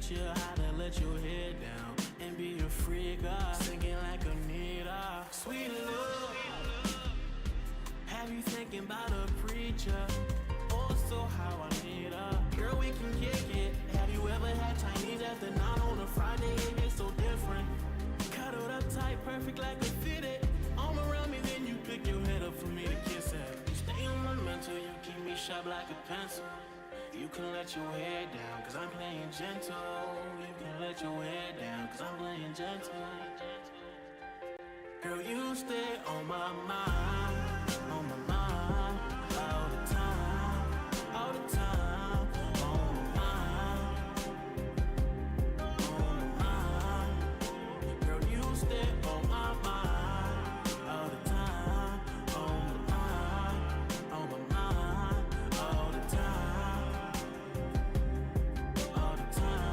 teach you how to let your head down and be a freak, singing like Anita. Sweet love, have you thinking about a preacher? Also how I need her. Girl, we can kick it. Have you ever had Chinese after 9 on a Friday? It gets so different. Cuddled up tight, perfect like a fitted. Arm around me, then you pick your head up for me to kiss it. You stay on my mental, you keep me sharp like a pencil. You can let your hair down, cause I'm playing gentle. You can let your hair down, cause I'm playing gentle. Girl, you stay on my mind, all the time, all the time, on my mind. Girl, you stay on my mind, all the time, on my mind, all the time, all the time.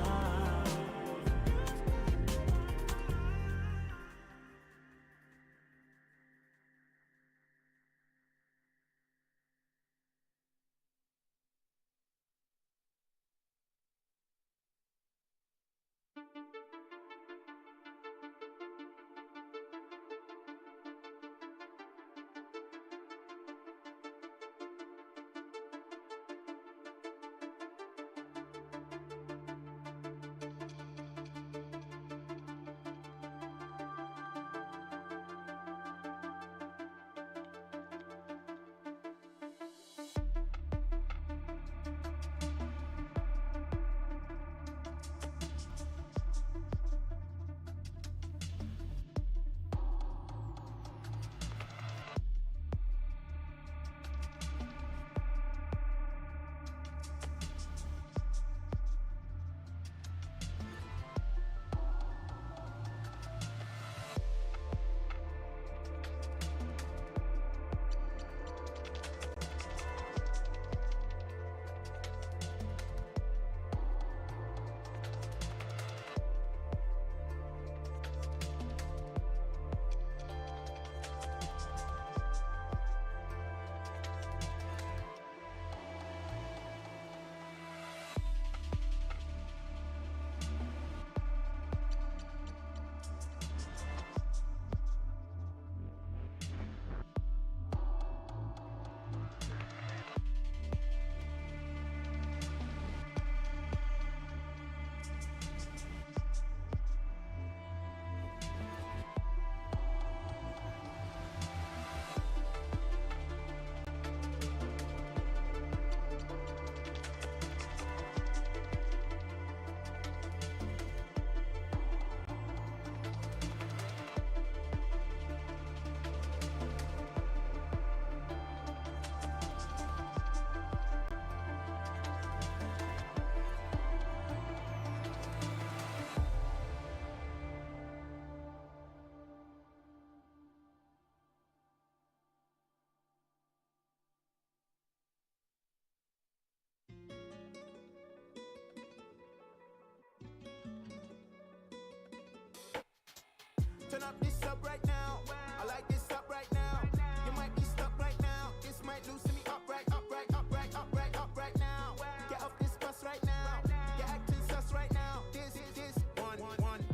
Turn up this up right now. I like this up right now. You might be stuck right now. This might loosen me up right, up right, up right, up right, up right now. Get off this bus right now. You're acting sus right now. This one.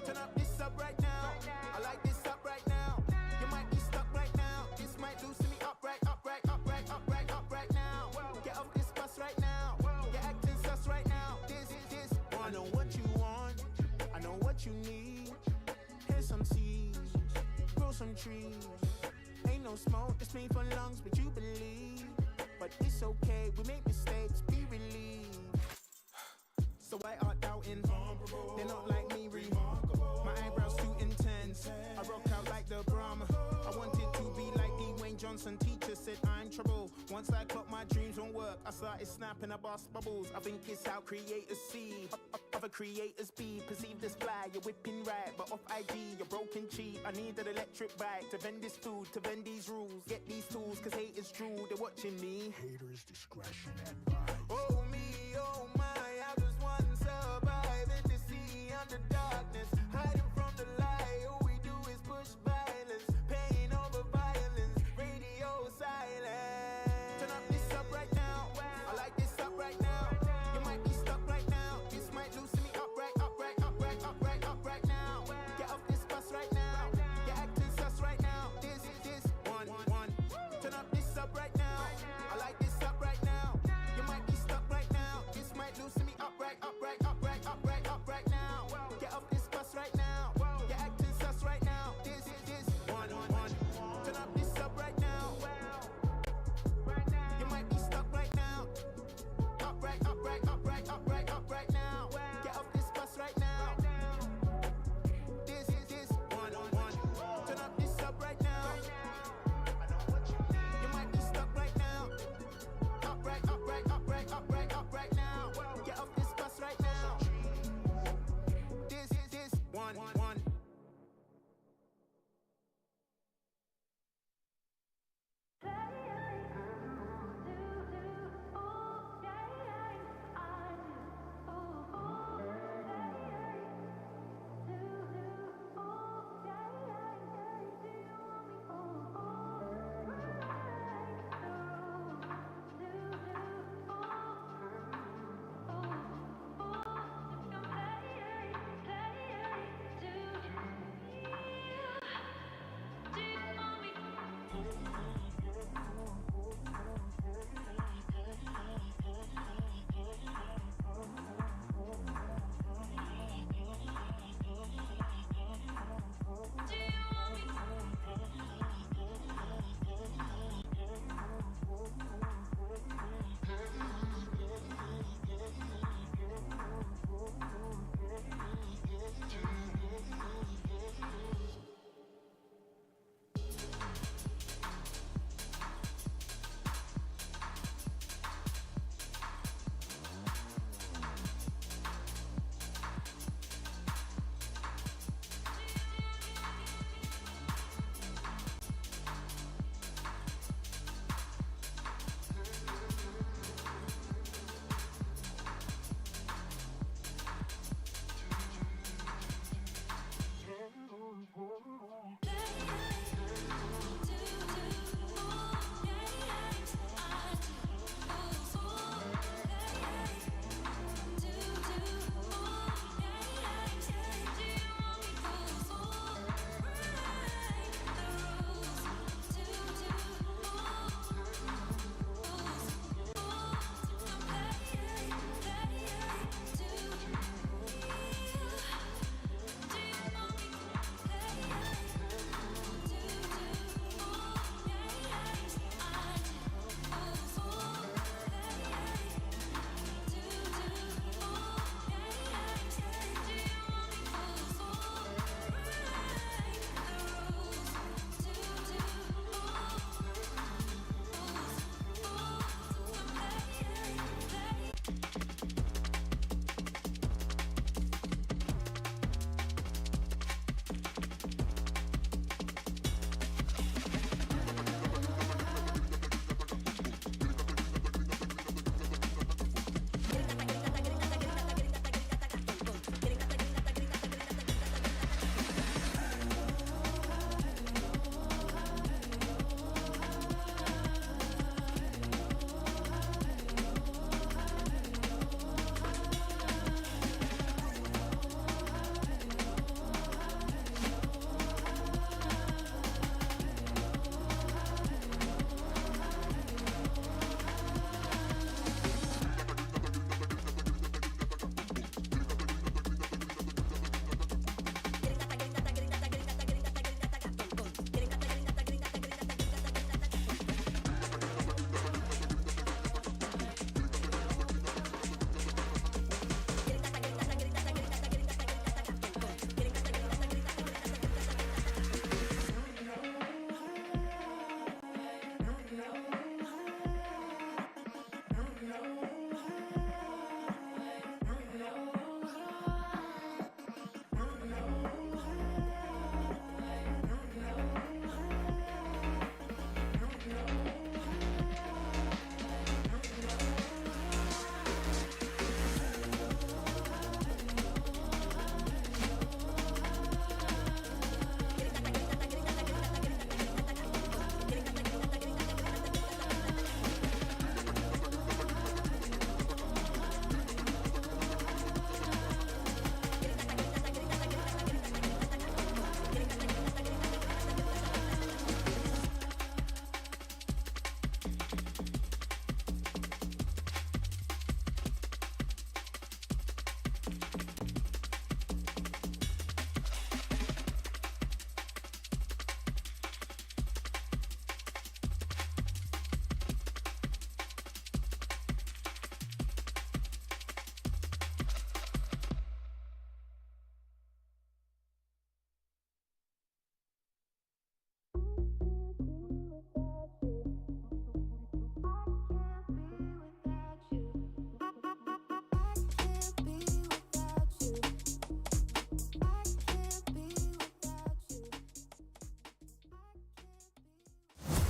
Turn up this up right now. I like this up right now. You might be stuck right now. This might loosen me up right, up right, up right, up right, up right now. Get off this bus right now. You're acting sus right now. This one. I know what you want. I know what you need. Some seeds, grow some trees. Ain't no smoke that's made for lungs, but you believe. But it's okay, we make mistakes, be relieved. So why art doubting? They're not like me, my eyebrows too intense. I rock out like the Brahma. I wanted to be like Dwayne Johnson. Teacher said I'm trouble. Once I clocked my dreams won't work, I started snapping, I bust bubbles. I think it's how creators see. Other creators be perceived as fly. You're whipping right, but off IG you're broken cheap. I need an electric bike to vend this food, to vend these rules. Get these tools, cause haters drool, they're watching me. Haters discretion advised. Oh me, oh my, I just want to survive in the sea under darkness, hiding from the light. All we do is push violence, pain over violence, radio silence. Turn up this up right now, I like this up right now. You might be stuck right now, this might loosen me up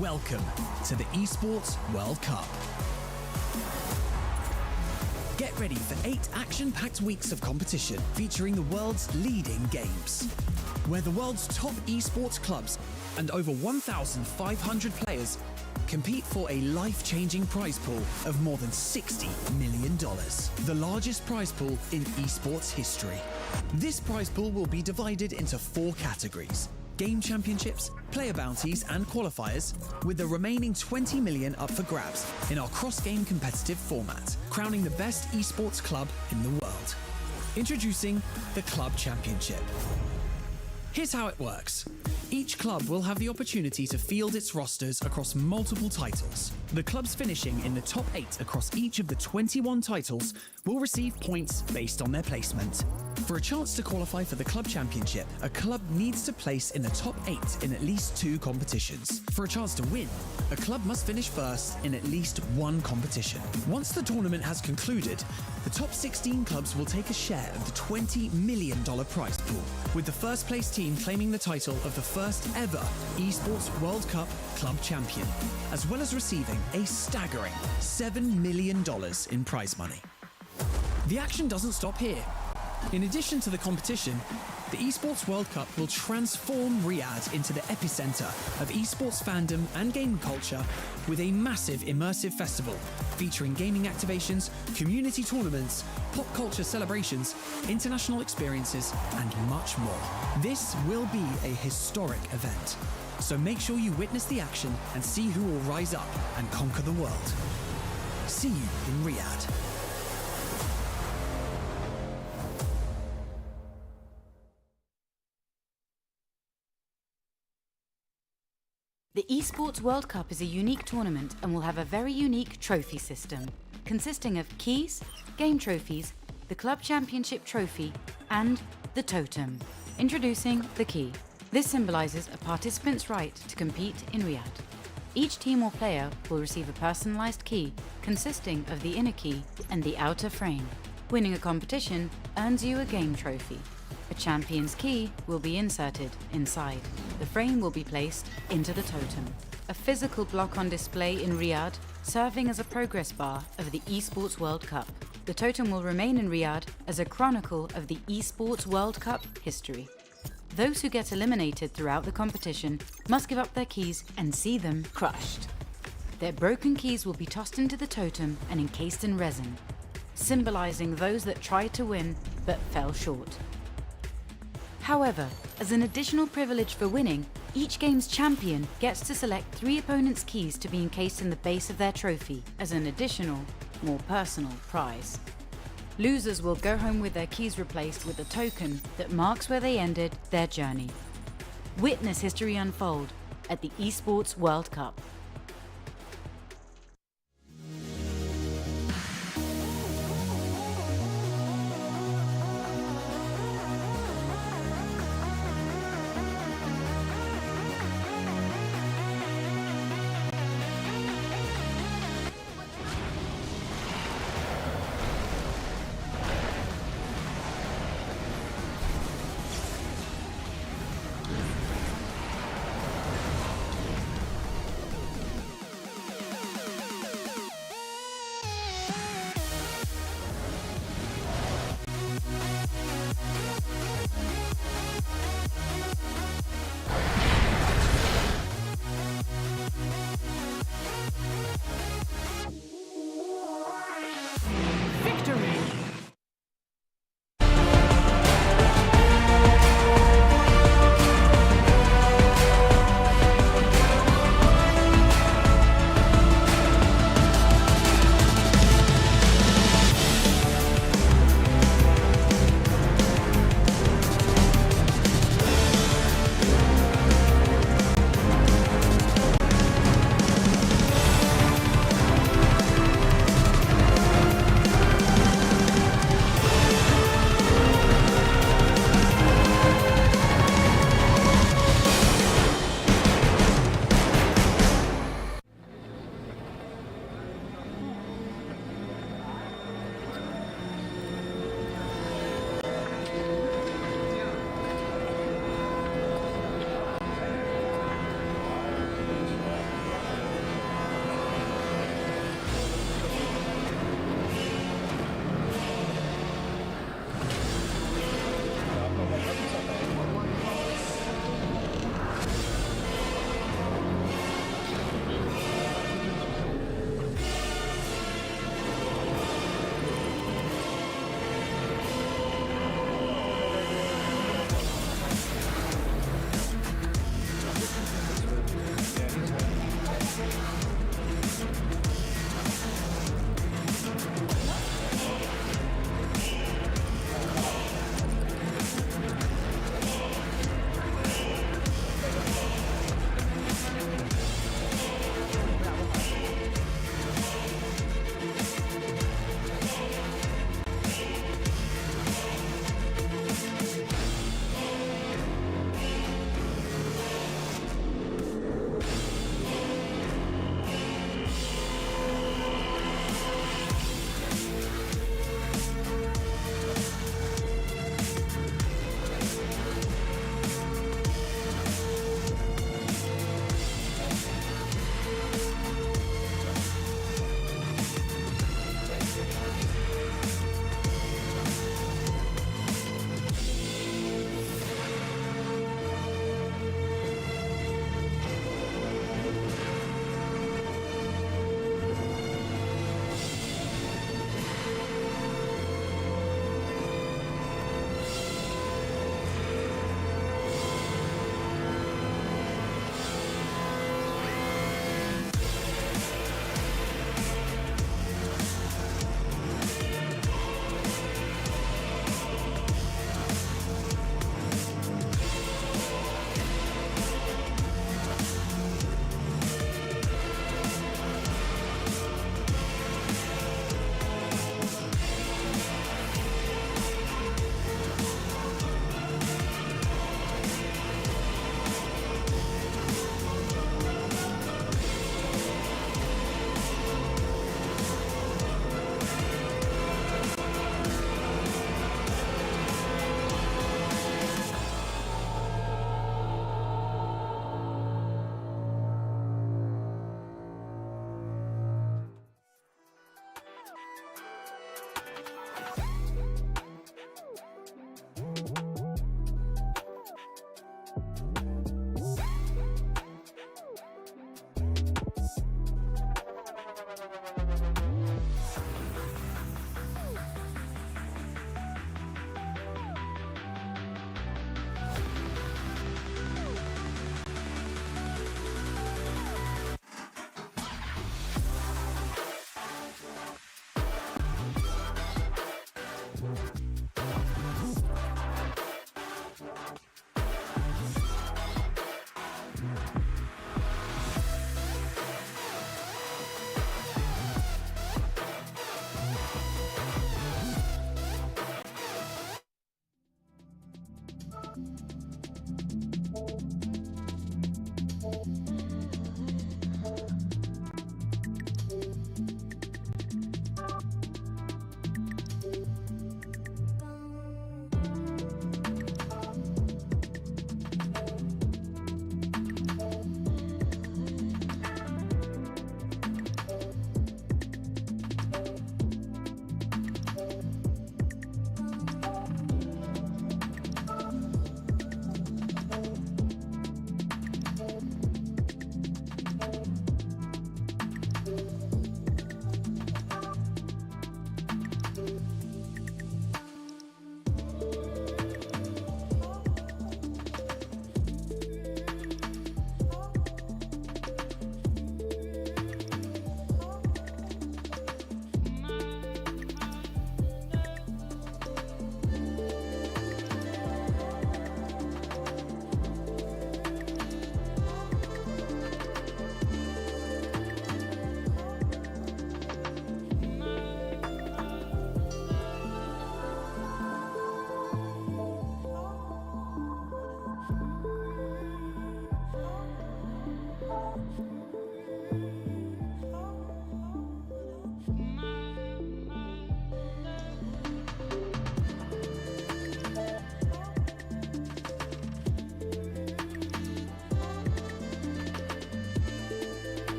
Welcome to the Esports World Cup. Get ready for 8 action-packed weeks of competition featuring the world's leading games, where the world's top esports clubs and over 1,500 players compete for a life-changing prize pool of more than $60 million, the largest prize pool in esports history. This prize pool will be divided into 4 categories: game championships, player bounties and qualifiers, with the remaining 20 million up for grabs in our cross-game competitive format, crowning the best esports club in the world. Introducing the Club Championship. Here's how it works. Each club will have the opportunity to field its rosters across multiple titles. The clubs finishing in the top 8 across each of the 21 titles will receive points based on their placement. For a chance to qualify for the Club Championship, a club needs to place in the top 8 in at least 2 competitions. For a chance to win, a club must finish first in at least 1 competition. Once the tournament has concluded, the top 16 clubs will take a share of the $20 million prize pool, with the first place team claiming the title of the first ever Esports World Cup Club Champion, as well as receiving a staggering $7 million in prize money. The action doesn't stop here. In addition to the competition, the Esports World Cup will transform Riyadh into the epicenter of esports fandom and game culture, with a massive immersive festival featuring gaming activations, community tournaments, pop culture celebrations, international experiences, and much more. This will be a historic event, so make sure you witness the action and see who will rise up and conquer the world. See you in Riyadh. The Esports World Cup is a unique tournament and will have a very unique trophy system, consisting of keys, game trophies, the Club Championship trophy, and the totem. Introducing the key. This symbolises a participant's right to compete in Riyadh. Each team or player will receive a personalised key consisting of the inner key and the outer frame. Winning a competition earns you a game trophy. A champion's key will be inserted inside. The frame will be placed into the totem, a physical block on display in Riyadh, serving as a progress bar of the Esports World Cup. The totem will remain in Riyadh as a chronicle of the Esports World Cup history. Those who get eliminated throughout the competition must give up their keys and see them crushed. Their broken keys will be tossed into the totem and encased in resin, symbolising those that tried to win but fell short. However, as an additional privilege for winning, each game's champion gets to select 3 opponents' keys to be encased in the base of their trophy as an additional, more personal prize. Losers will go home with their keys replaced with a token that marks where they ended their journey. Witness history unfold at the Esports World Cup.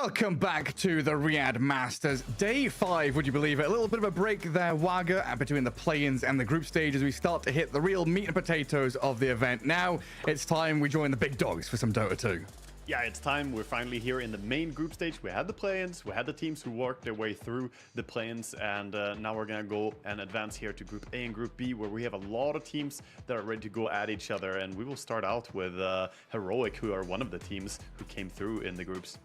Welcome back to the Riyadh Masters. Day 5, would you believe it? A little bit of a break there, Wagga, between the play-ins and the group stage as we start to hit the real meat and potatoes of the event. Now, it's time we join the big dogs for some Dota 2. Yeah, it's time. We're finally here in the main group stage. We had the play-ins, we had the teams who worked their way through the play-ins, and now we're gonna go and advance here to Group A and Group B, where we have a lot of teams that are ready to go at each other, and we will start out with Heroic, who are one of the teams who came through in the groups.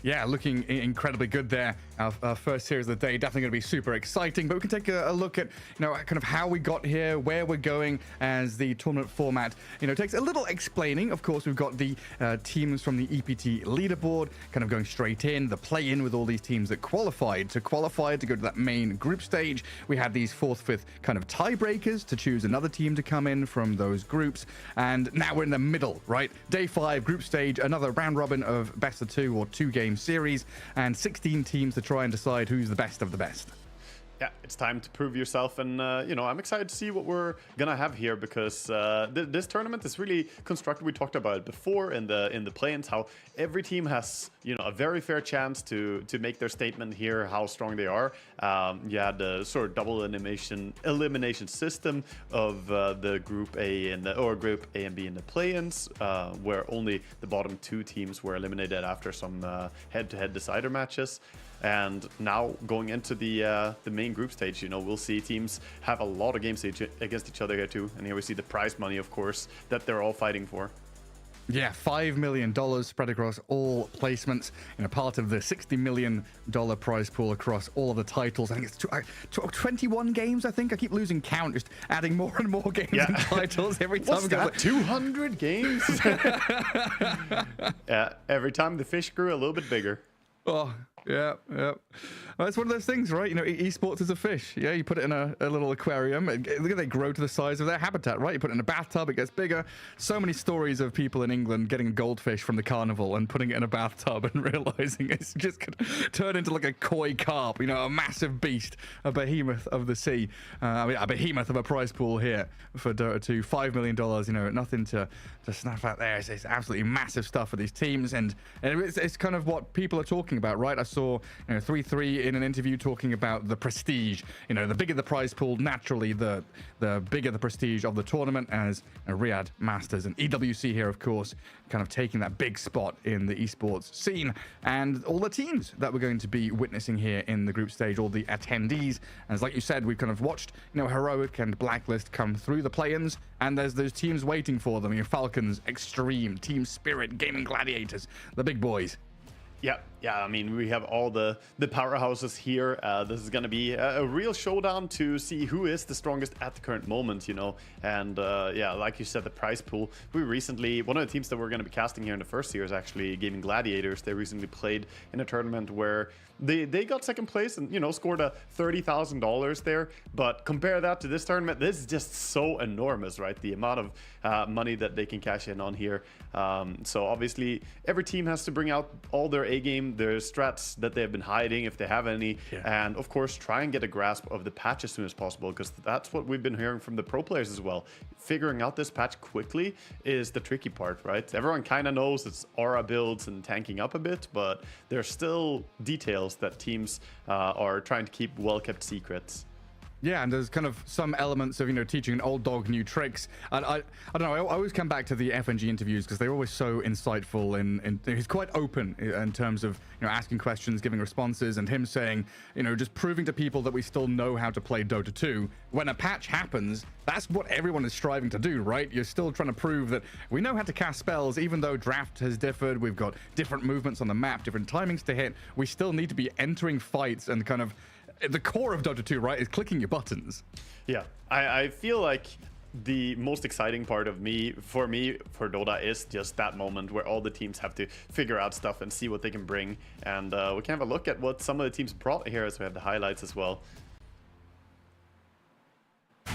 Yeah, looking incredibly good there. Our first series of the day, definitely going to be super exciting, but we can take a look at, kind of how we got here, where we're going as the tournament format, takes a little explaining. Of course, we've got the teams from the EPT leaderboard kind of going straight in, the play-in with all these teams that qualified to go to that main group stage. We had these 4th, 5th kind of tiebreakers to choose another team to come in from those groups, and now we're in the middle, right? Day 5, group stage, another round robin of best of 2 or 2-game series, and 16 teams to try and decide who's the best of the best. Yeah, it's time to prove yourself, and I'm excited to see what we're gonna have here, because this tournament is really constructed. We talked about it before in the play-ins, how every team has a very fair chance to make their statement here, how strong they are. You had the sort of double elimination system of the Group A and Group A and B in the play-ins, where only the bottom 2 teams were eliminated after some head-to-head decider matches. And now going into the main group stage, we'll see teams have a lot of games against each other here too. And here we see the prize money, of course, that they're all fighting for. Yeah, $5 million spread across all placements, part of the $60 million prize pool across all of the titles. I think it's 21 games, I think. I keep losing count, just adding more and more games and titles every time. What's that, 200 games? Yeah, every time the fish grew a little bit bigger. Oh, yeah. Well, it's one of those things, right? Esports is a fish. Yeah, you put it in a little aquarium. Look at they grow to the size of their habitat, right? You put it in a bathtub, it gets bigger. So many stories of people in England getting a goldfish from the carnival and putting it in a bathtub and realizing it's just going to turn into like a koi carp, a massive beast, a behemoth of the sea. A behemoth of a prize pool here for Dota 2. $5 million, nothing to snuff out there. It's absolutely massive stuff for these teams, and it's kind of what people are talking about, right? I saw 3-3 in an interview talking about the prestige. The bigger the prize pool, naturally the bigger the prestige of the tournament, as Riyadh Masters and EWC here, of course, kind of taking that big spot in the esports scene, and all the teams that we're going to be witnessing here in the group stage, all the attendees. As like you said, we've kind of watched Heroic and Blacklist come through the play-ins, and there's those teams waiting for them. Falcons, Extreme, Team Spirit, Gaimin Gladiators, the big boys. Yeah. I mean, we have all the powerhouses here. This is going to be a real showdown to see who is the strongest at the current moment, And like you said, the prize pool. One of the teams that we're going to be casting here in the first year is actually Gaimin Gladiators. They recently played in a tournament where they got second place and, scored a $30,000 there. But compare that to this tournament, this is just so enormous, right? The amount of money that they can cash in on here. So obviously, every team has to bring out all their A-game, their strats that they have been hiding, if they have any, and of course try and get a grasp of the patch as soon as possible, because that's what we've been hearing from the pro players as well. Figuring out this patch quickly is the tricky part, right? Everyone kind of knows it's aura builds and tanking up a bit, but there's still details that teams are trying to keep well-kept secrets. Yeah, and there's kind of some elements of, teaching an old dog new tricks. And I don't know, I always come back to the FNG interviews because they're always so insightful, and he's quite open in terms of, asking questions, giving responses, and him saying, just proving to people that we still know how to play Dota 2. When a patch happens, that's what everyone is striving to do, right? You're still trying to prove that we know how to cast spells, even though draft has differed, we've got different movements on the map, different timings to hit. We still need to be entering fights, and kind of the core of Dota 2, right, is clicking your buttons. Yeah, I feel like the most exciting part of for Dota is just that moment where all the teams have to figure out stuff and see what they can bring. And we can have a look at what some of the teams brought here, as we have the highlights as well. So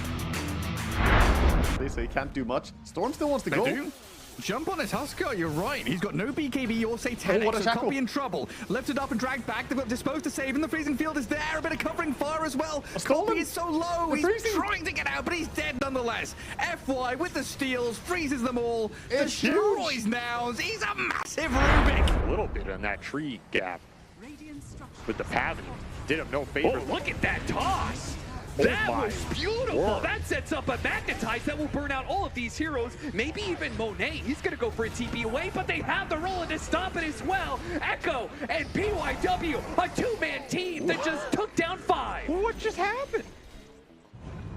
he can't do much. Storm still wants to go. Jump on this Huskar, you're right. He's got no BKB or say 10x, what a so tackle. Copy in trouble. Lifted up and dragged back. They've got disposed to save, and the freezing field is there. A bit of covering fire as well. Copy is so low. He's trying to get out, but he's dead nonetheless. FY with the steals, freezes them all, destroys Nouns. He's a massive Rubik. A little bit on that tree gap with the pathing. Did him no favor. Oh, look at that toss. Oh That my was beautiful. word. That sets up a magnetize that will burn out all of these heroes. Maybe even Monet. He's going to go for a TP away, but they have the roll to stop it as well. Echo and PYW, a two-man team that just took down 5. What just happened?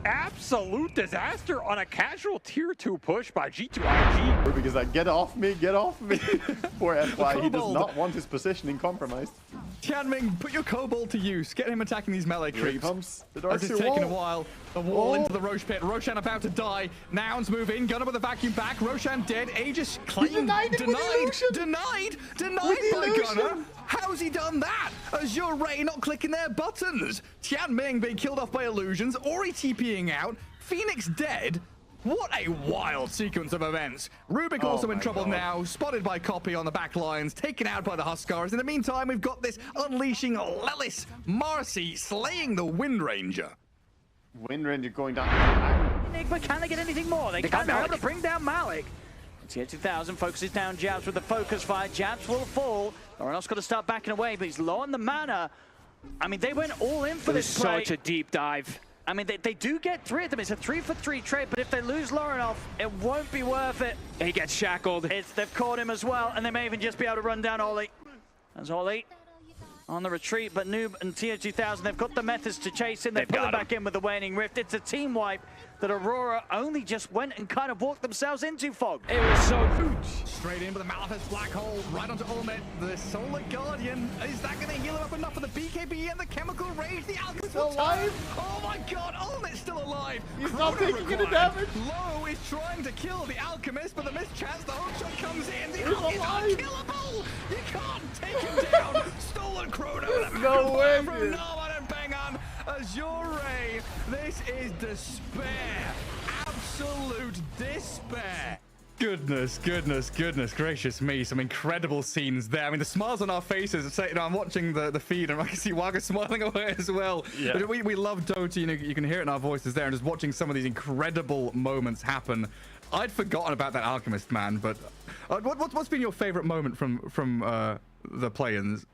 Absolute disaster on a casual tier 2 push by G2IG. Rubik is like, get off me, get off me. Poor FY, he does Kobold. not want his positioning compromised. Tianming, put your Kobold to use. Get him attacking these melee Here creeps. comes the Dark As it's Sea taking a wall. while. The wall Oh. into the Roche pit. Roshan about to die. Nouns move in. Gunner with the vacuum back. Roshan dead. Aegis claimed. denied it with the illusion. Denied With the by illusion. Gunner. How's he done that? Azure Ray not clicking their buttons. Tianming being killed off by illusions. Ori TPing out. Phoenix dead. What a wild sequence of events. Rubik also in my trouble God. now, spotted by Copy on the back lines, taken out by the Huskars. In the meantime, we've got this unleashing Lelis Marcy slaying the Wind Ranger. Wind Ranger going down. But can they get anything more? They got can. They're able Malik. to bring down Malik. Tier 2000 focuses down Jabs with the focus fire. Jabs will fall. Lorenos got to start backing away, but he's low on the mana. I mean, they went all in for this play. Such a deep dive. I mean, they do get 3 of them. It's a 3-for-3 trade, but if they lose Lorenov, it won't be worth it. He gets shackled. They've caught him as well, and they may even just be able to run down Oli. As Oli on the retreat, but Noob and Tier 2000, they've got the methods to chase him. They pull him back in with the Waning Rift. It's a team wipe that Aurora only just went and kind of walked themselves into, Fog. It was so huge. Straight in with the Malphite Black Hole, right onto Ulmet, the Solar Guardian. Is that going to heal him up enough for the BKB and the Chemical Rage? The Alchemist will alive? turn. Oh my god, Ulmet's still alive. He's not Chrono taking any required. damage. Low is trying to kill the Alchemist, but the mischance, the hookshot comes in. The He's Alchemist is alive. unkillable. You can't take him down. Stolen Chrono. No way, From dude. Norman and Bengan. Azure Ray. This is despair. Absolute despair. Goodness gracious me, some incredible scenes there. I mean, the smiles on our faces, so, you know, I'm watching the feed and I can see Wagga smiling away as well. Yeah. We love Dota, you know, you can hear it in our voices there, and just watching some of these incredible moments happen. I'd forgotten about that Alchemist, man, but what's been your favorite moment from the play-ins?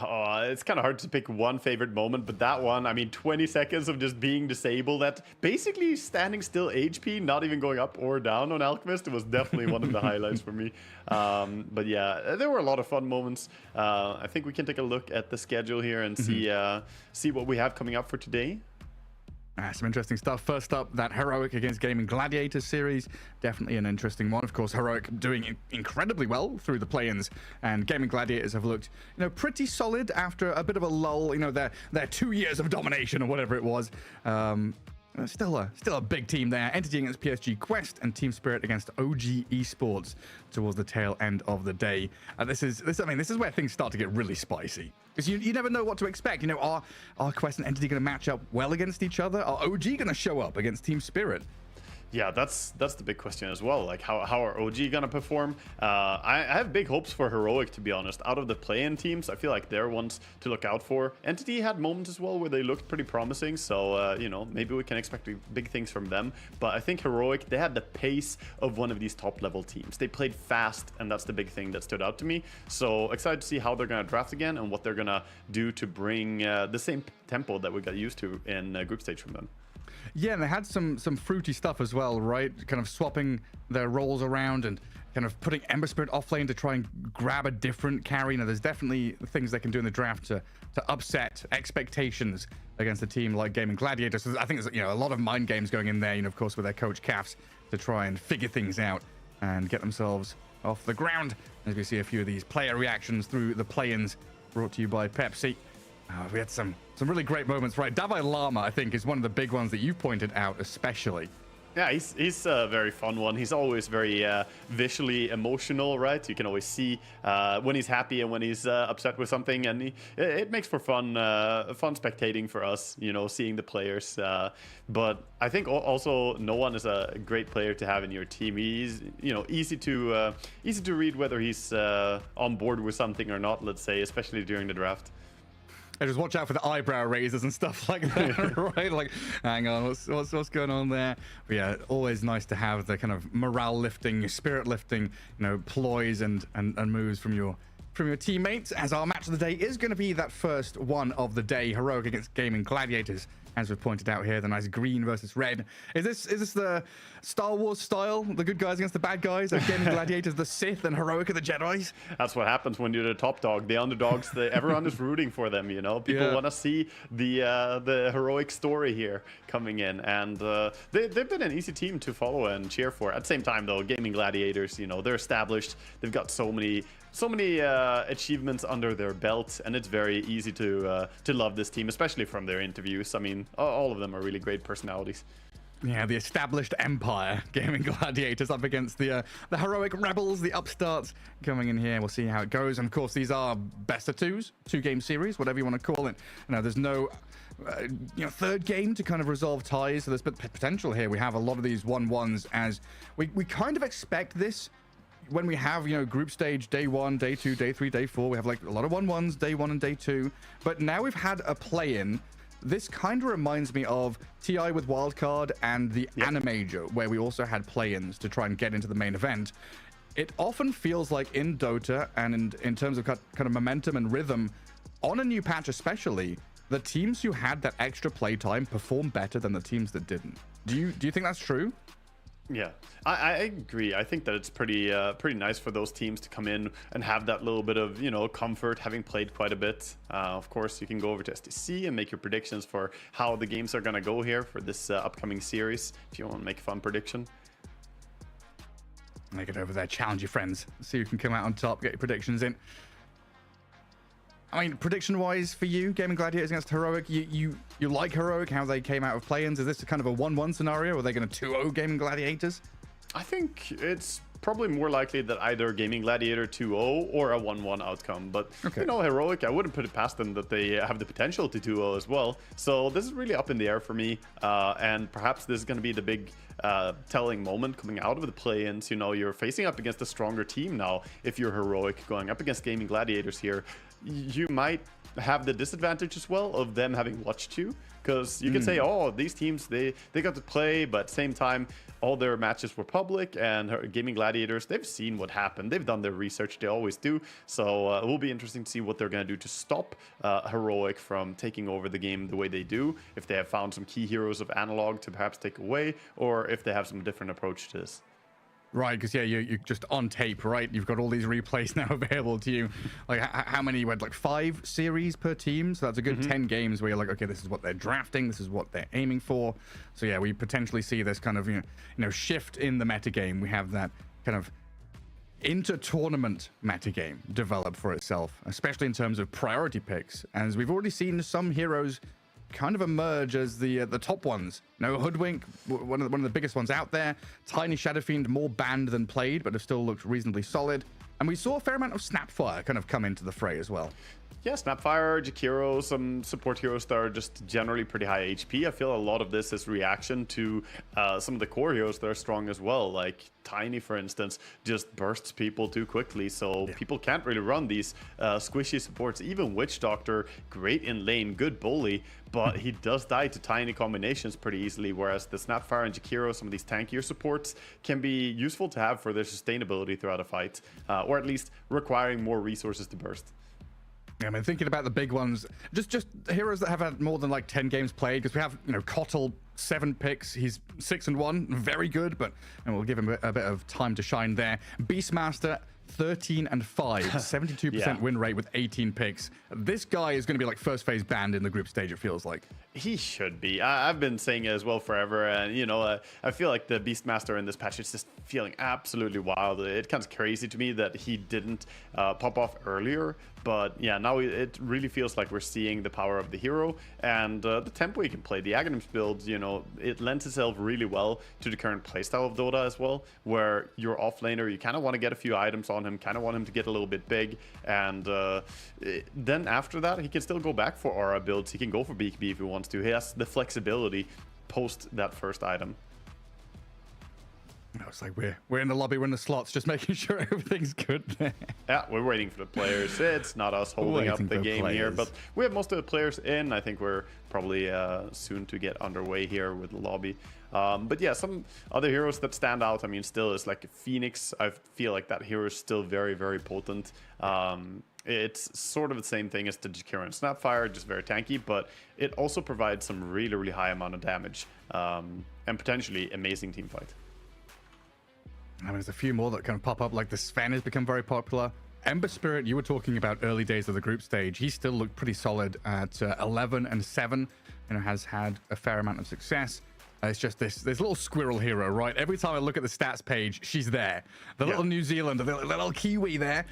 Oh, it's kind of hard to pick one favorite moment, but that one, I mean, 20 seconds of just being disabled, that basically standing still HP, not even going up or down on Alchemist, it was definitely one of the highlights for me. But yeah, there were a lot of fun moments. I think we can take a look at the schedule here and see what we have coming up for today. Some interesting stuff. First up, that Heroic against Gaimin Gladiators series. Definitely an interesting one. Of course, Heroic doing incredibly well through the play-ins, and Gaimin Gladiators have looked, you know, pretty solid after a bit of a lull. You know, their 2 years of domination or whatever it was. Still a big team there. Entity against PSG Quest and Team Spirit against OG Esports towards the tail end of the day. This is where things start to get really spicy, because you never know what to expect. You know, are Quest and Entity going to match up well against each other? Are OG going to show up against Team Spirit? Yeah, that's the big question as well. Like, how are OG gonna perform? I have big hopes for Heroic, to be honest. Out of the play-in teams, I feel like they're ones to look out for. Entity had moments as well where they looked pretty promising, so you know, maybe we can expect big things from them. But I think Heroic, they had the pace of one of these top-level teams. They played fast, and that's the big thing that stood out to me. So excited to see how they're gonna draft again and what they're gonna do to bring the same tempo that we got used to in group stage from them. Yeah, and they had some fruity stuff as well, right? Kind of swapping their roles around and kind of putting Ember Spirit off lane to try and grab a different carry. You know, there's definitely things they can do in the draft to upset expectations against a team like Gaimin Gladiators. So I think there's, you know, a lot of mind games going in there, you know, of course, with their coach Cafs to try and figure things out and get themselves off the ground. As we see a few of these player reactions through the play-ins brought to you by Pepsi. We had some really great moments, right? Davai Lama, I think, is one of the big ones that you've pointed out especially. Yeah, he's a very fun one. He's always very visually emotional, right? You can always see when he's happy and when he's upset with something, and it makes for fun spectating for us, you know, seeing the players. But I think also no one is a great player to have in your team. He's, you know, easy to read whether he's on board with something or not. Let's say, especially during the draft. I just watch out for the eyebrow raisers and stuff like that, right? Like, hang on, what's going on there? But yeah, always nice to have the kind of morale lifting, spirit lifting, you know, ploys and moves from your teammates. As our match of the day is going to be that first one of the day, Heroic against Gaimin Gladiators. As we've pointed out here, the nice green versus red. Is this the Star Wars style? The good guys against the bad guys? Are Gaimin Gladiators the Sith and Heroic are the Jedis? That's what happens when you're the top dog. The underdogs, everyone is rooting for them, you know? People want to see the heroic story here coming in. And they've been an easy team to follow and cheer for. At the same time, though, Gaimin Gladiators, you know, they're established. They've got so many achievements under their belt, and it's very easy to love this team, especially from their interviews. I mean, all of them are really great personalities. Yeah, the established empire, Gaimin Gladiators up against the heroic rebels, the upstarts coming in here. We'll see how it goes. And of course, these are best of twos, 2-game series, whatever you want to call it. You know, there's no third game to kind of resolve ties. So there's potential here. We have a lot of these 1-1s as we kind of expect this. When we have, you know, group stage day 1, day 2, day 3, day 4, we have like a lot of 1-1s, day 1 and day 2. But now we've had a play-in. This kind of reminds me of TI with Wildcard and the Animajor, where we also had play-ins to try and get into the main event. It often feels like in Dota and in terms of kind of momentum and rhythm, on a new patch especially, the teams who had that extra playtime perform better than the teams that didn't. Do you think that's true? Yeah, I agree. I think that it's pretty nice for those teams to come in and have that little bit of, you know, comfort, having played quite a bit. Of course, you can go over to STC and make your predictions for how the games are going to go here for this upcoming series, if you want to make a fun prediction. Make it over there, challenge your friends, see who can come out on top, get your predictions in. I mean, prediction-wise for you, Gaimin Gladiators against Heroic, you like Heroic, how they came out of play-ins? Is this kind of a 1-1 scenario? Are they going to 2-0 Gaimin Gladiators? I think it's probably more likely that either Gaimin Gladiator 2-0 or a 1-1 outcome. But, you know, Heroic, I wouldn't put it past them that they have the potential to 2-0 as well. So this is really up in the air for me. And perhaps this is going to be the big telling moment coming out of the play-ins. You know, you're facing up against a stronger team now. If you're Heroic going up against Gaimin Gladiators here, you might have the disadvantage as well of them having watched you, because you can say, oh, these teams, they got to play, but at the same time, all their matches were public, and Gaimin Gladiators, they've seen what happened. They've done their research. They always do. So it will be interesting to see what they're going to do to stop Heroic from taking over the game the way they do, if they have found some key heroes of Analog to perhaps take away, or if they have some different approach to this. Right, because, yeah, you're just on tape, right? You've got all these replays now available to you. Like, how many? You had, like, 5 series per team? So that's a good 10 games where you're like, okay, this is what they're drafting. This is what they're aiming for. So, yeah, we potentially see this kind of, you know, shift in the metagame. We have that kind of inter-tournament metagame develop for itself, especially in terms of priority picks. As we've already seen some heroes kind of emerge as the top ones. No, Hoodwink, one of the biggest ones out there. Tiny Shadow Fiend, more banned than played, but have still looked reasonably solid. And we saw a fair amount of Snapfire kind of come into the fray as well. Yeah, Snapfire, Jakiro, some support heroes that are just generally pretty high HP. I feel a lot of this is reaction to some of the core heroes that are strong as well. Like Tiny, for instance, just bursts people too quickly, so people can't really run these squishy supports. Even Witch Doctor, great in lane, good bully, but he does die to Tiny combinations pretty easily, whereas the Snapfire and Jakiro, some of these tankier supports, can be useful to have for their sustainability throughout a fight, or at least requiring more resources to burst. I mean, thinking about the big ones, just heroes that have had more than like 10 games played, because we have, you know, Kotl, 7 picks. He's 6-1, very good, but and we'll give him a bit of time to shine there. Beastmaster, 13-5, 72% win rate with 18 picks. This guy is going to be like first phase banned in the group stage, it feels like. He should be. I've been saying it as well forever, and you know, I feel like the Beastmaster in this patch is just feeling absolutely wild. It comes crazy to me that he didn't pop off earlier, but yeah, now it really feels like we're seeing the power of the hero and the tempo he can play. The Aghanims build, you know, it lends itself really well to the current playstyle of Dota as well, where you're offlaner, you kind of want to get a few items on him, kind of want him to get a little bit big, and then after that, he can still go back for aura builds. He can go for BKB if he wants to. He has the flexibility post that first item. It's like we're in the lobby, we're in the slots, just making sure everything's good there. Yeah, we're waiting for the players. It's not us holding up the game here, but we have most of the players in. I think we're probably soon to get underway here with the lobby. But yeah, some other heroes that stand out, I mean, still is like Phoenix. I feel like that hero is still very, very potent. It's sort of the same thing as the Jakiro and Snapfire, just very tanky, but it also provides some really, really high amount of damage and potentially amazing team fight. I mean, there's a few more that kind of pop up, like the Sven has become very popular. Ember Spirit, you were talking about early days of the group stage. He still looked pretty solid at 11 and 7, you know, has had a fair amount of success. It's just this little squirrel hero, right? Every time I look at the stats page, she's there. The little New Zealander, the little Kiwi there.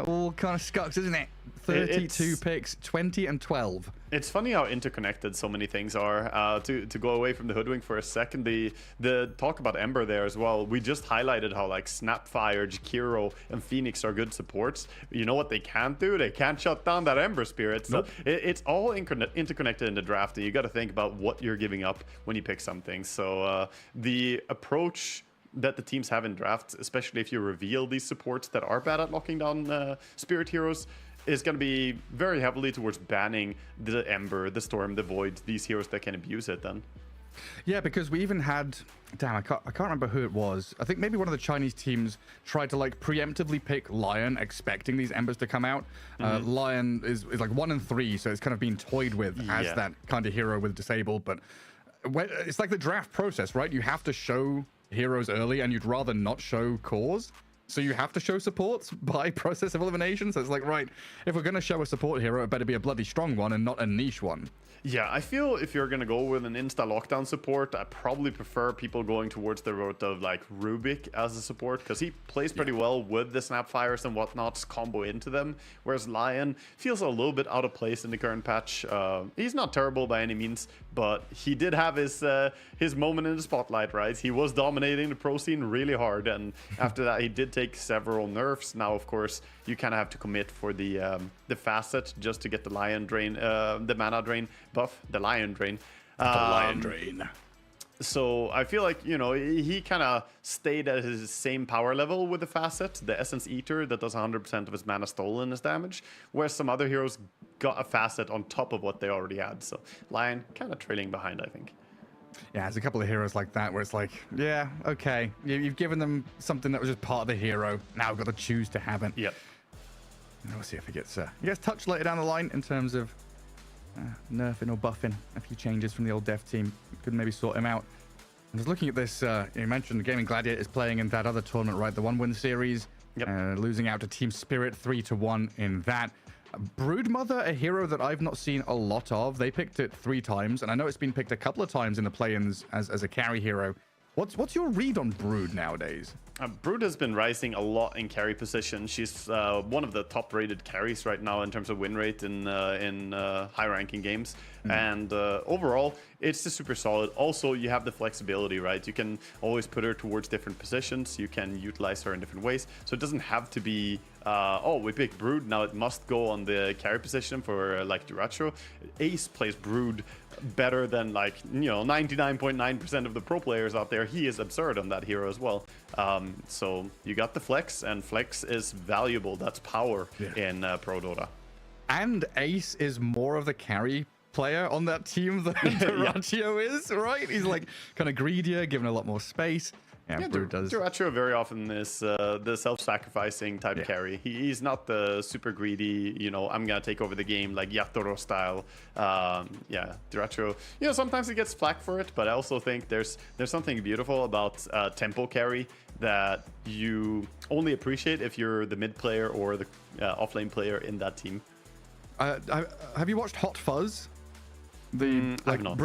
All kind of scucks, isn't it? 32 picks, 20 and 12. It's funny how interconnected so many things are. To go away from the Hoodwink for a second, the talk about Ember there as well. We just highlighted how like Snapfire, Jakiro, and Phoenix are good supports. You know what they can't do? They can't shut down that Ember Spirit. So it's all interconnected in the draft, and you got to think about what you're giving up when you pick something. So the approach that the teams have in drafts, especially if you reveal these supports that are bad at locking down Spirit heroes, is going to be very heavily towards banning the Ember, the Storm, the Void, these heroes that can abuse it then. Yeah, because we even had, damn, I can't remember who it was. I think maybe one of the Chinese teams tried to like preemptively pick Lion, expecting these Embers to come out. Lion is like 1 and 3, so it's kind of been toyed with as that kind of hero with disabled. But it's like the draft process, right? You have to show heroes early, and you'd rather not show cores. So you have to show supports by process of elimination. So it's like, right, if we're going to show a support hero, it better be a bloody strong one and not a niche one. Yeah, I feel if you're going to go with an insta-lockdown support, I probably prefer people going towards the route of like Rubik as a support, because he plays pretty well with the Snapfires and whatnots combo into them, whereas Lion feels a little bit out of place in the current patch. He's not terrible by any means, but he did have his moment in the spotlight, right? He was dominating the pro scene really hard, and after that he did take several nerfs. Now, of course, you kind of have to commit for the facet just to get the Lion Drain, the mana drain buff, the Lion Drain. The Lion Drain. So I feel like, you know, he kind of stayed at his same power level with the facet, the Essence Eater that does 100% of his mana stolen as damage, whereas some other heroes got a facet on top of what they already had. So Lion kind of trailing behind, I think. Yeah, there's a couple of heroes like that where it's like, yeah, okay, you've given them something that was just part of the hero. Now I've got to choose to have it. Yep. We'll see if he gets touched later down the line in terms of nerfing or buffing. A few changes from the old dev team could maybe sort him out. I was looking at this. You mentioned the Gaimin Gladiators playing in that other tournament, right? The 1-win series, losing out to Team Spirit 3-1 in that. Broodmother, a hero that I've not seen a lot of. They picked it 3 times, and I know it's been picked a couple of times in the play-ins as a carry hero. What's your read on Brood nowadays? Brood has been rising a lot in carry position. She's one of the top-rated carries right now in terms of win rate in high-ranking games. And overall, it's just super solid. Also, you have the flexibility, right? You can always put her towards different positions. You can utilize her in different ways. So it doesn't have to be, oh, we picked Brood, now it must go on the carry position for like Duracho. Ace plays Brood better than like, you know, 99.9% of the pro players out there. He is absurd on that hero as well. So you got the flex, and flex is valuable. That's power in Pro Dota. And Ace is more of the carry player on that team than Duracho is, right? He's like kind of greedier, given a lot more space. Yeah, Duracho very often is the self-sacrificing type carry. He's not the super greedy, you know, I'm gonna take over the game like Yatoro style. Yeah, Duracho, you know, sometimes he gets flack for it, but I also think there's something beautiful about tempo carry that you only appreciate if you're the mid player or the off lane player in that team. Have you watched Hot Fuzz? The I've not.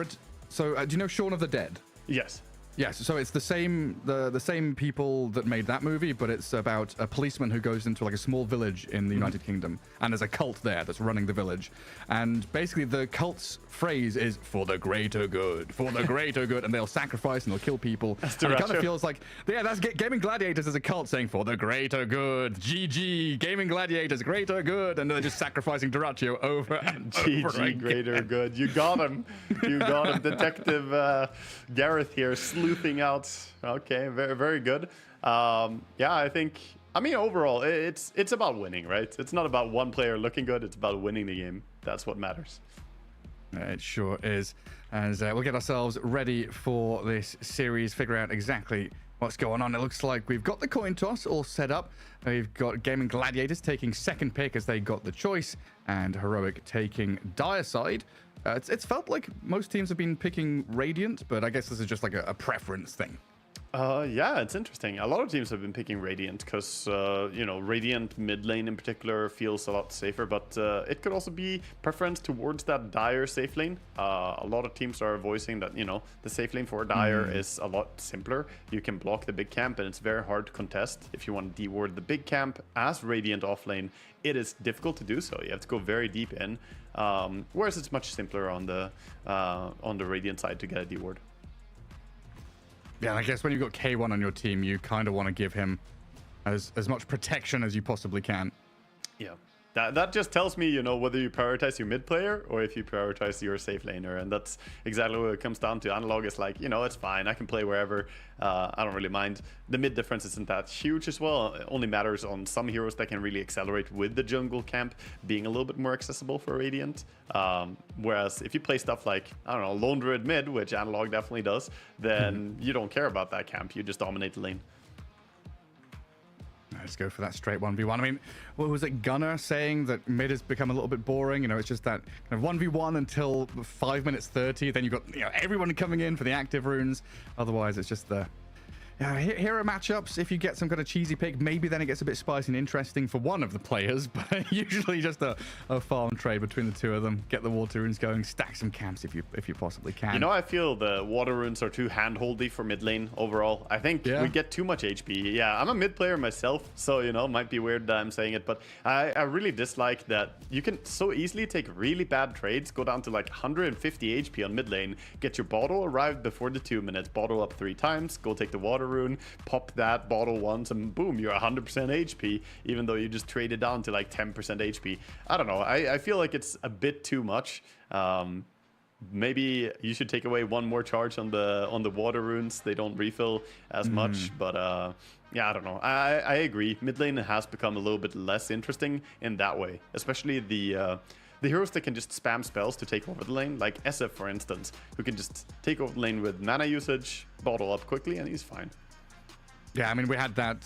So do you know Shaun of the Dead? Yes. Yes, so it's the same people that made that movie, but it's about a policeman who goes into like a small village in the United Kingdom, and there's a cult there that's running the village, and basically the cult's phrase is "for the greater good," and they'll sacrifice and they'll kill people. And it kind of feels like, yeah, that's Gaimin Gladiators as a cult saying "for the greater good," GG, Gaimin Gladiators, greater good, and they're just sacrificing Duraccio over and over GG, again. greater good. You got him. You got him, Detective Gareth here. Sleuthing out. Okay, very, very good. Yeah, I mean, overall, it's about winning, right? It's not about one player looking good. It's about winning the game. That's what matters. It sure is. As we'll get ourselves ready for this series, figure out exactly what's going on. It looks like we've got the coin toss all set up. We've got Gaimin Gladiators taking second pick as they got the choice, and Heroic taking Dire side. It's felt like most teams have been picking Radiant, but I guess this is just like a preference thing. Yeah, it's interesting. A lot of teams have been picking Radiant because, Radiant mid lane in particular feels a lot safer, but it could also be preference towards that Dire safe lane. A lot of teams are voicing that, the safe lane for Dire is a lot simpler. You can block the big camp, and it's very hard to contest. If you want to deward the big camp as Radiant off lane, it is difficult to do so. You have to go very deep in, whereas it's much simpler on the Radiant side to get a deward. Yeah, and I guess when you've got K1 on your team, you kind of want to give him as much protection as you possibly can. Yeah, that just tells me, whether you prioritize your mid player or if you prioritize your safe laner, and that's exactly what it comes down to. Analog is like, it's fine, I can play wherever. I don't really mind. The mid difference isn't that huge as well. It only matters on some heroes that can really accelerate with the jungle camp being a little bit more accessible for Radiant. Whereas if you play stuff like, I don't know, Lone Druid mid, which Analog definitely does, then you don't care about that camp. You just dominate the lane. Let's go for that straight 1v1. I mean, what was it, Gunnar saying that mid has become a little bit boring? It's just that kind of 1v1 until 5 minutes 30. Then you've got everyone coming in for the active runes. Otherwise, it's just the hero matchups. If you get some kind of cheesy pick, maybe then it gets a bit spicy and interesting for one of the players, but usually just a farm trade between the two of them. Get the water runes going, stack some camps if you possibly can. I feel the water runes are too handholdy for mid lane overall. I think we get too much HP. Yeah, I'm a mid player myself, so it might be weird that I'm saying it, but I really dislike that you can so easily take really bad trades, go down to like 150 HP on mid lane, get your bottle arrived before the 2 minutes, bottle up 3 times, go take the water rune, pop that bottle once, and boom, you're 100% HP, even though you just traded down to like 10% HP. I don't know. I feel like it's a bit too much. Maybe you should take away one more charge on the water runes. They don't refill as much, but yeah, I don't know. I agree. Mid lane has become a little bit less interesting in that way, especially the heroes that can just spam spells to take over the lane, like SF for instance, who can just take over the lane with mana usage, bottle up quickly, and he's fine. Yeah, I mean, we had that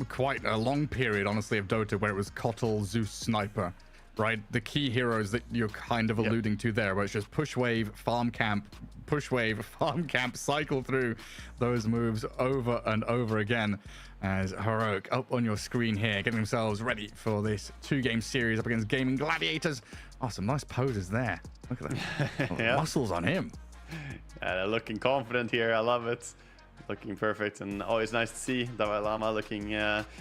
quite a long period, honestly, of Dota where it was Kotl, Zeus, Sniper, right? The key heroes that you're kind of alluding to there, where it's just push wave, farm camp, push wave, farm camp, cycle through those moves over and over again. As Heroic up on your screen here, getting themselves ready for this 2-game series up against Gaimin Gladiators. Oh, some nice poses there. Look at that. Muscles on him. They're looking confident here. I love it. Looking perfect, and always nice to see Dalai Lama looking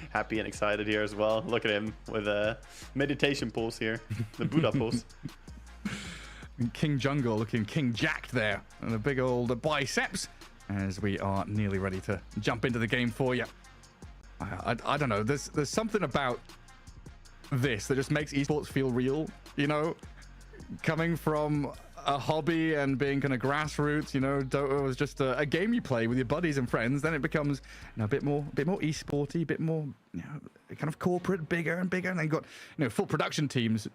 happy and excited here as well. Look at him with a meditation pose here, the Buddha pose. King Jungle looking King jacked there, and the big old biceps as we are nearly ready to jump into the game for you. I don't know, there's something about this that just makes esports feel real, coming from a hobby and being kind of grassroots. Dota was just a game you play with your buddies and friends. Then it becomes a bit more esporty, a bit more kind of corporate, bigger and bigger, and then you got full production teams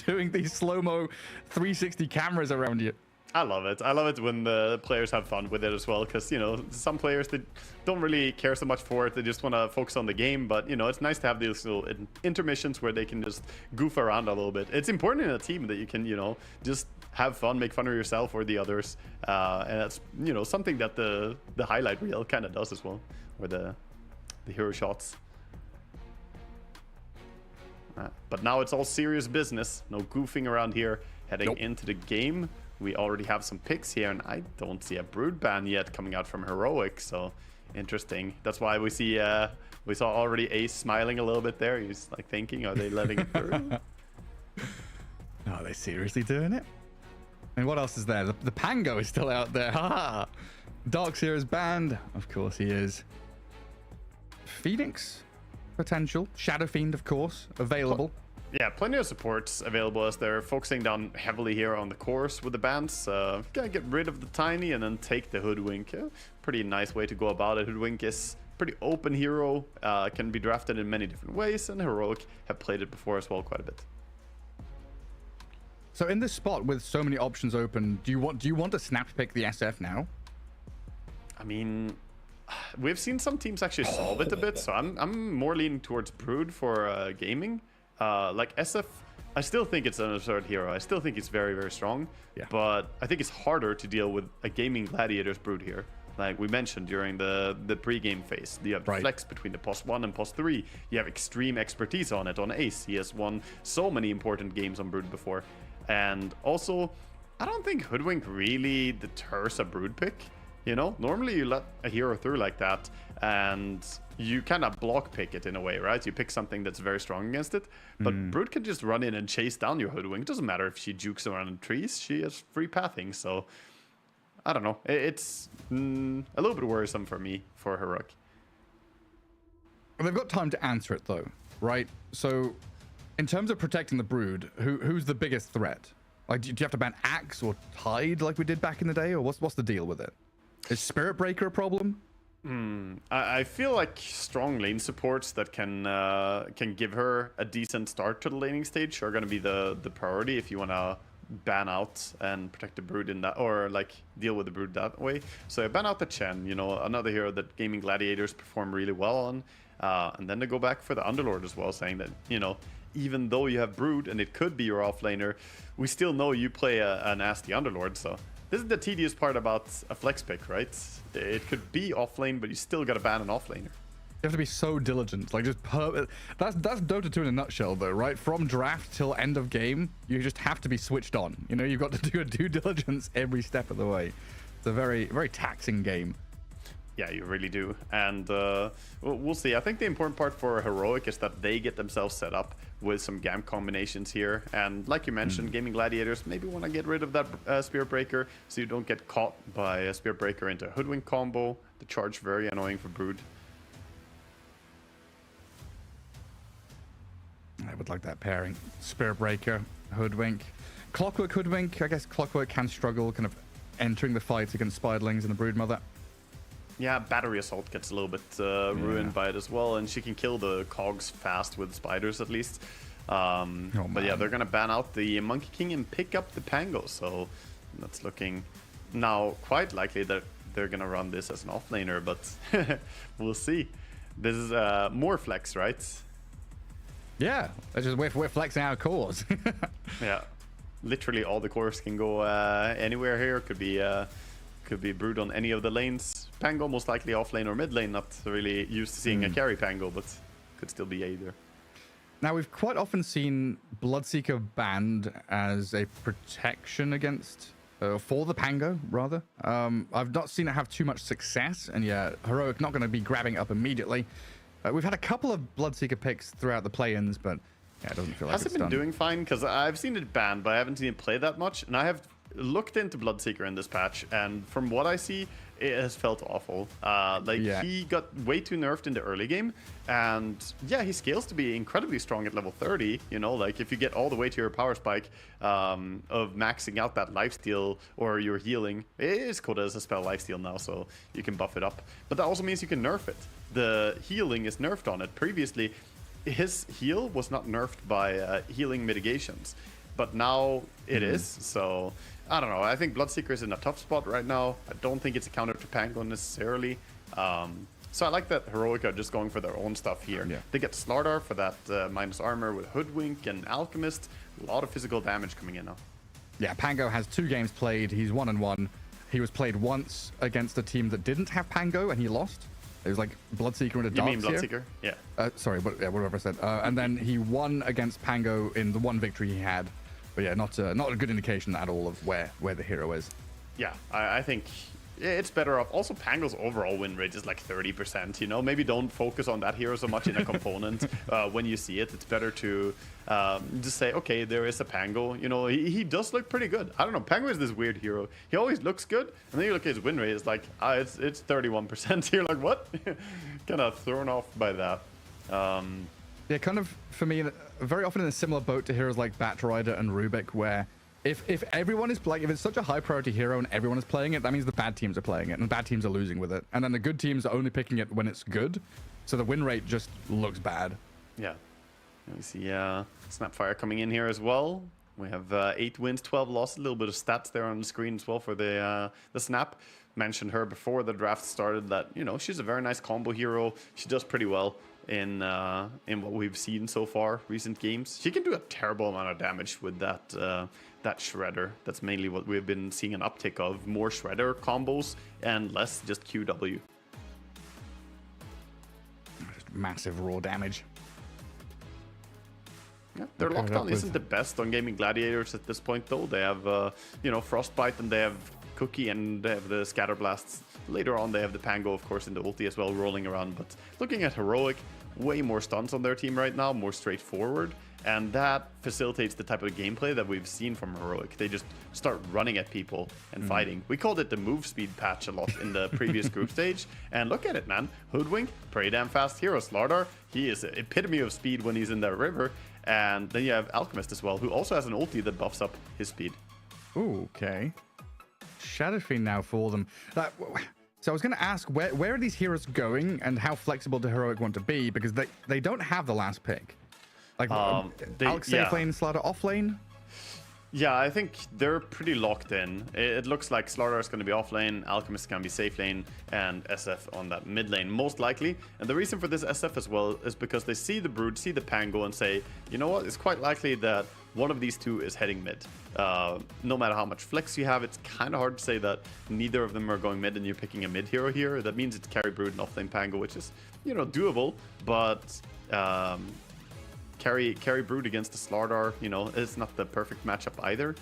doing these slow-mo 360 cameras around you. I love it. I love it when the players have fun with it as well, because some players, they don't really care so much for it. They just want to focus on the game, but it's nice to have these little intermissions where they can just goof around a little bit. It's important in a team that you can just have fun, make fun of yourself or the others, and that's something that the highlight reel kind of does as well, or the hero shots. But now it's all serious business. No goofing around here. Heading into the game. we already have some picks here, and I don't see a Brood ban yet coming out from Heroic, so interesting. That's why we see we saw already Ace smiling a little bit there. He's like thinking, are they letting it through? Are they seriously doing it? And what else is there? The Pango is still out there. Ha! Darkseer is banned. Of course he is. Phoenix potential. Shadow Fiend, of course, available. Yeah, plenty of supports available as they're focusing down heavily here on the course with the bans. Gotta get rid of the Tiny and then take the Hoodwink. Pretty nice way to go about it. Hoodwink is pretty open hero, can be drafted in many different ways, and Heroic have played it before as well quite a bit. So in this spot with so many options open, do you want to snap pick the SF now? I mean, we've seen some teams actually solve it a bit, so I'm more leaning towards Brood for gaming. Like SF, I still think it's an absurd hero. I still think it's very, very strong. Yeah. But I think it's harder to deal with a Gaimin Gladiators Brood here. Like we mentioned during the pre-game phase, you have the flex between the post 1 and post 3. You have extreme expertise on it on Ace. He has won so many important games on Brood before. And also, I don't think Hoodwink really deters a Brood pick. You know, normally you let a hero through like that and you kind of block pick it in a way, right? You pick something that's very strong against it, but Brood can just run in and chase down your Hoodwink. It doesn't matter if she jukes around in trees, she has free pathing. So I don't know. It's a little bit worrisome for me for Heroic. They've got time to answer it though, right? So in terms of protecting the Brood, who's the biggest threat? Like, do you have to ban Axe or Tide like we did back in the day, or what's the deal with it? Is Spirit Breaker a problem? I feel like strong lane supports that can give her a decent start to the laning stage are going to be the priority if you want to ban out and protect the Brood in that, or like deal with the Brood that way. So ban out the Chen, you know, another hero that Gaimin Gladiators perform really well on, and then they go back for the Underlord as well, saying that, you know, even though you have Brood and it could be your offlaner, we still know you play a nasty Underlord. So this is the tedious part about a flex pick, right? It could be offlane, but you still got to ban an offlaner. You have to be so diligent, like just that's Dota 2 in a nutshell though, right? From draft till end of game, you just have to be switched on. You know, you've got to do a due diligence every step of the way. It's a very, very taxing game. Yeah, you really do. And we'll see. I think the important part for Heroic is that they get themselves set up with some GAMP combinations here. And like you mentioned, Gaimin Gladiators maybe want to get rid of that Spirit Breaker so you don't get caught by a Spirit Breaker into a Hoodwink combo. The charge very annoying for Brood. I would like that pairing. Spirit Breaker, Hoodwink. Clockwork Hoodwink, I guess Clockwork can struggle kind of entering the fight against Spiderlings and the Broodmother. Yeah, Battery Assault gets a little bit ruined by it as well, and she can kill the cogs fast with spiders at least. But yeah, they're going to ban out the Monkey King and pick up the Pango, so that's looking now quite likely that they're going to run this as an offlaner, but we'll see. This is more flex, right? Yeah, we're flexing our cores. Yeah, literally all the cores can go anywhere here. Could be Brood on any of the lanes. Pango most likely off lane or mid lane. Not really used to seeing a carry Pango, but could still be either. Now we've quite often seen Bloodseeker banned as a protection against, for the Pango rather. I've not seen it have too much success, and yeah, Heroic not going to be grabbing it up immediately. We've had a couple of Bloodseeker picks throughout the play-ins, but yeah, it doesn't feel like it's been doing fine, because I've seen it banned, but I haven't seen it play that much, and I have looked into Bloodseeker in this patch, and from what I see, it has felt awful. He got way too nerfed in the early game, and yeah, he scales to be incredibly strong at level 30. You know, like if you get all the way to your power spike of maxing out that lifesteal or your healing, it is coded as a spell lifesteal now, so you can buff it up. But that also means you can nerf it. The healing is nerfed on it. Previously, his heal was not nerfed by healing mitigations, but now it is. So I don't know. I think Bloodseeker is in a tough spot right now. I don't think it's a counter to Pango necessarily. So I like that Heroic are just going for their own stuff here. Yeah. They get Slardar for that minus armor with Hoodwink and Alchemist. A lot of physical damage coming in now. Yeah, Pango has 2 games played. He's 1-1. He was played once against a team that didn't have Pango, and he lost. It was like Bloodseeker and a Darkseer. You mean Bloodseeker? Yeah. Sorry, whatever I said. And then he won against Pango in the one victory he had. But yeah, not a good indication at all of where the hero is. Yeah, I think it's better off. Also, Pango's overall win rate is like 30%, you know? Maybe don't focus on that hero so much in a component when you see it. It's better to just say, okay, there is a Pango. You know, he does look pretty good. I don't know, Pango is this weird hero. He always looks good, and then you look at his win rate, it's like, it's 31%. You're like, what? Kind of thrown off by that. Yeah, kind of, for me, very often in a similar boat to heroes like Batrider and Rubik, where if everyone is like, if it's such a high priority hero and everyone is playing it, that means the bad teams are playing it and the bad teams are losing with it, and then the good teams are only picking it when it's good, so the win rate just looks bad. Yeah, we see Snapfire coming in here as well. We have 8 wins, 12 losses. A little bit of stats there on the screen as well for the Snap. Mentioned her before the draft started that, you know, she's a very nice combo hero. She does pretty well in what we've seen so far, recent games. She can do a terrible amount of damage with that that Shredder. That's mainly what we've been seeing an uptick of. More Shredder combos and less just QW. Just massive raw damage. Yeah, their lockdown isn't the best on Gaimin Gladiators at this point, though. They have, you know, Frostbite, and they have Cookie, and they have the Scatter Blasts. Later on, they have the Pango, of course, in the ulti as well, rolling around. But looking at Heroic, way more stuns on their team right now, more straightforward. And that facilitates the type of gameplay that we've seen from Heroic. They just start running at people and fighting. We called it the move speed patch a lot in the previous group stage. And look at it, man. Hoodwink, pretty damn fast hero. Slardar, he is the epitome of speed when he's in that river. And then you have Alchemist as well, who also has an ulti that buffs up his speed. Ooh, okay. Shadow Fiend now for them. So I was going to ask, where are these heroes going, and how flexible do Heroic want to be? Because they don't have the last pick. Like, Alc safe lane, Slardar off lane? Yeah, I think they're pretty locked in. It looks like Slardar is going to be off lane, Alchemist is going to be safe lane, and SF on that mid lane, most likely. And the reason for this SF as well is because they see the Brood, see the Pango, and say, you know what, it's quite likely that one of these two is heading mid. No matter how much flex you have, it's kind of hard to say that neither of them are going mid and you're picking a mid hero here. That means it's carry Brood and off lane Pango, which is, you know, doable, but carry Brood against the Slardar, you know, it's not the perfect matchup either.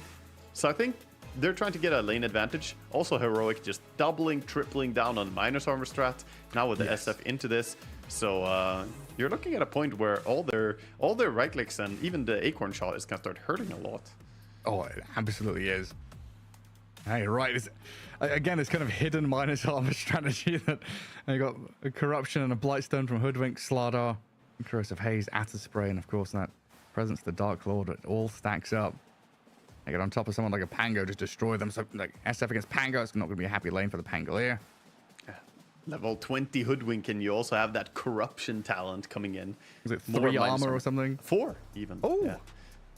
So I think they're trying to get a lane advantage. Also Heroic just doubling, tripling down on minus armor strat, now with the SF into this. So you're looking at a point where all their right clicks and even the Acorn shot is going to start hurting a lot. Oh, it absolutely is. Hey, right. Again, it's kind of hidden minus armor strategy that you got a Corruption and a Blightstone from Hoodwink, Slardar, Corrosive Haze, Atta Spray, and of course that Presence of the Dark Lord. It all stacks up. They get on top of someone like a Pango, just destroy them. So like SF against Pango, it's not going to be a happy lane for the Pangolier. Level 20 Hoodwink, and you also have that Corruption talent coming in. Is it 3 armor or something? 4 even. Oh, yeah.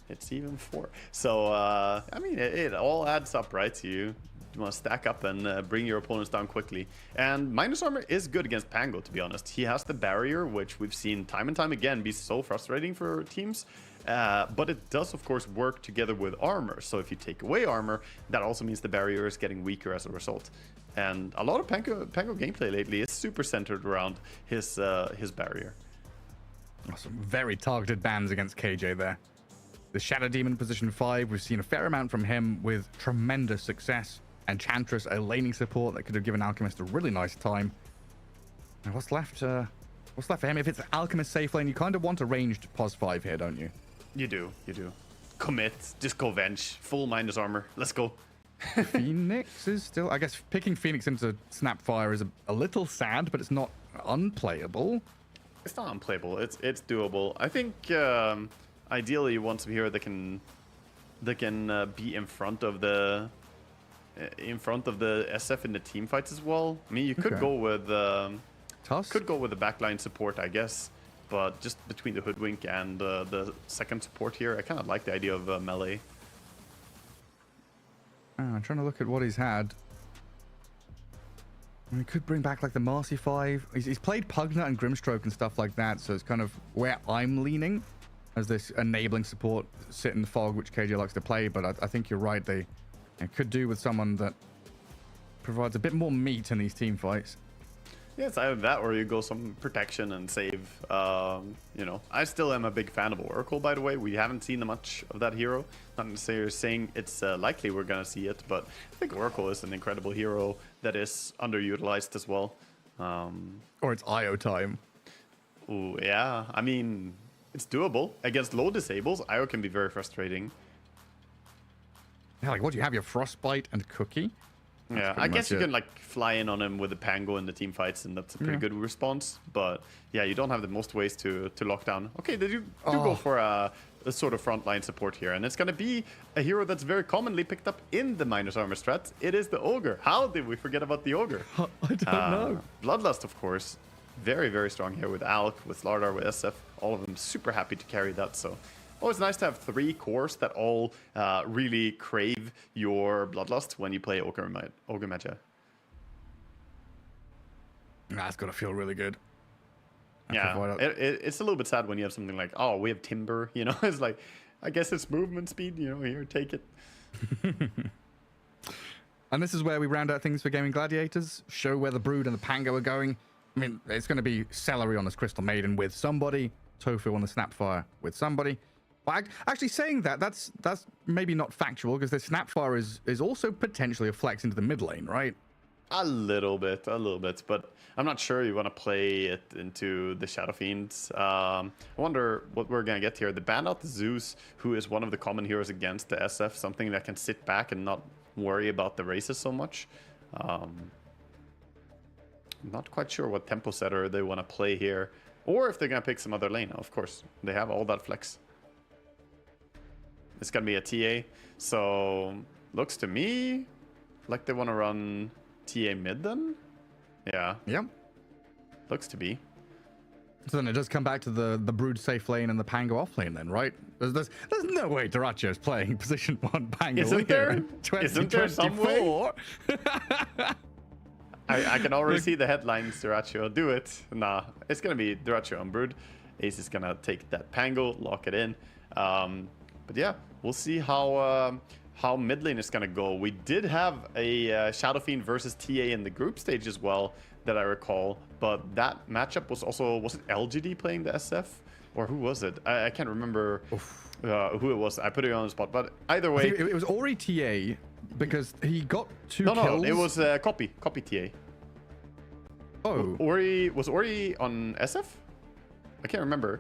It's even 4. So I mean, it all adds up, right? You want to stack up and bring your opponents down quickly. And minus armor is good against Pango, to be honest. He has the barrier, which we've seen time and time again be so frustrating for teams. But it does, of course, work together with armor. So if you take away armor, that also means the barrier is getting weaker as a result. And a lot of Pango gameplay lately is super centered around his barrier. Some very targeted bans against KJ there. The Shadow Demon position 5, we've seen a fair amount from him with tremendous success. Enchantress, a laning support that could have given Alchemist a really nice time. And what's left for him? If it's Alchemist safe lane, you kind of want a ranged pos 5 here, don't you? You do. Commit, just go Venge, full minus armor, let's go. Phoenix is still, I guess picking Phoenix into Snapfire is a little sad, but it's not unplayable. It's not unplayable, it's doable. I think ideally you want some hero that can be in front of the SF in the team fights as well. I mean, you could go with Tusk? Could go with the backline support, I guess, but just between the Hoodwink and the second support here, I kind of like the idea of melee. I'm trying to look at what he's had. He could bring back like the Marcy 5. He's played Pugnut and Grimstroke and stuff like that, so it's kind of where I'm leaning as this enabling support, sit in the fog, which KJ likes to play. But I think you're right. They could do with someone that provides a bit more meat in these team fights. Yeah, it's either that or you go some protection and save. You know, I still am a big fan of Oracle, by the way. We haven't seen much of that hero. Not necessarily saying it's likely we're going to see it, but I think Oracle is an incredible hero that is underutilized as well. Or it's IO time. Ooh, yeah. I mean, it's doable. Against low disables, IO can be very frustrating. Yeah, like what do you have? Your Frostbite and Cookie? Yeah, I guess you can like fly in on him with the Pango in the team fights, and that's a pretty good response. But yeah, you don't have the most ways to lock down. Okay, they do go for a sort of frontline support here, and it's going to be a hero that's very commonly picked up in the minus armor strat. It is the Ogre. How did we forget about the Ogre? I don't know. Bloodlust, of course. Very, very strong here with Alk, with Slardar, with SF. All of them super happy to carry that, so... Always nice to have 3 cores that all really crave your Bloodlust when you play Ogre Meta. That's got to feel really good. Yeah, it's a little bit sad when you have something like, oh, we have Timber, you know? It's like, I guess it's movement speed, you know, here, take it. And this is where we round out things for Gaimin Gladiators, show where the Brood and the Pango are going. I mean, it's going to be Celery on this Crystal Maiden with somebody, Tofu on the Snapfire with somebody. But actually saying that, that's maybe not factual, because the Snapfire is also potentially a flex into the mid lane, right? A little bit, but I'm not sure you want to play it into the Shadow Fiends. I wonder what we're going to get here. The ban out the Zeus, who is one of the common heroes against the SF, something that can sit back and not worry about the races so much. I'm not quite sure what tempo setter they want to play here, or if they're going to pick some other lane. Of course, they have all that flex. It's going to be a TA, so looks to me like they want to run TA mid then? Yeah. Yep. Looks to be. So then it does come back to the Brood safe lane and the Pango off lane then, right? There's no way Duracho is playing position 1 Pango Isn't there? Isn't there some way? I can already see the headlines, Duracho, do it. Nah, it's going to be Duracho on Brood. Ace is going to take that Pango, lock it in. But yeah, we'll see how mid lane is going to go. We did have a Shadow Fiend versus TA in the group stage as well, that I recall. But that matchup was it LGD playing the SF? Or who was it? I can't remember who it was. I put it on the spot. But either way... It was Ori TA, because he got 2 kills. No, it was Copy TA. Oh. Was Ori on SF? I can't remember.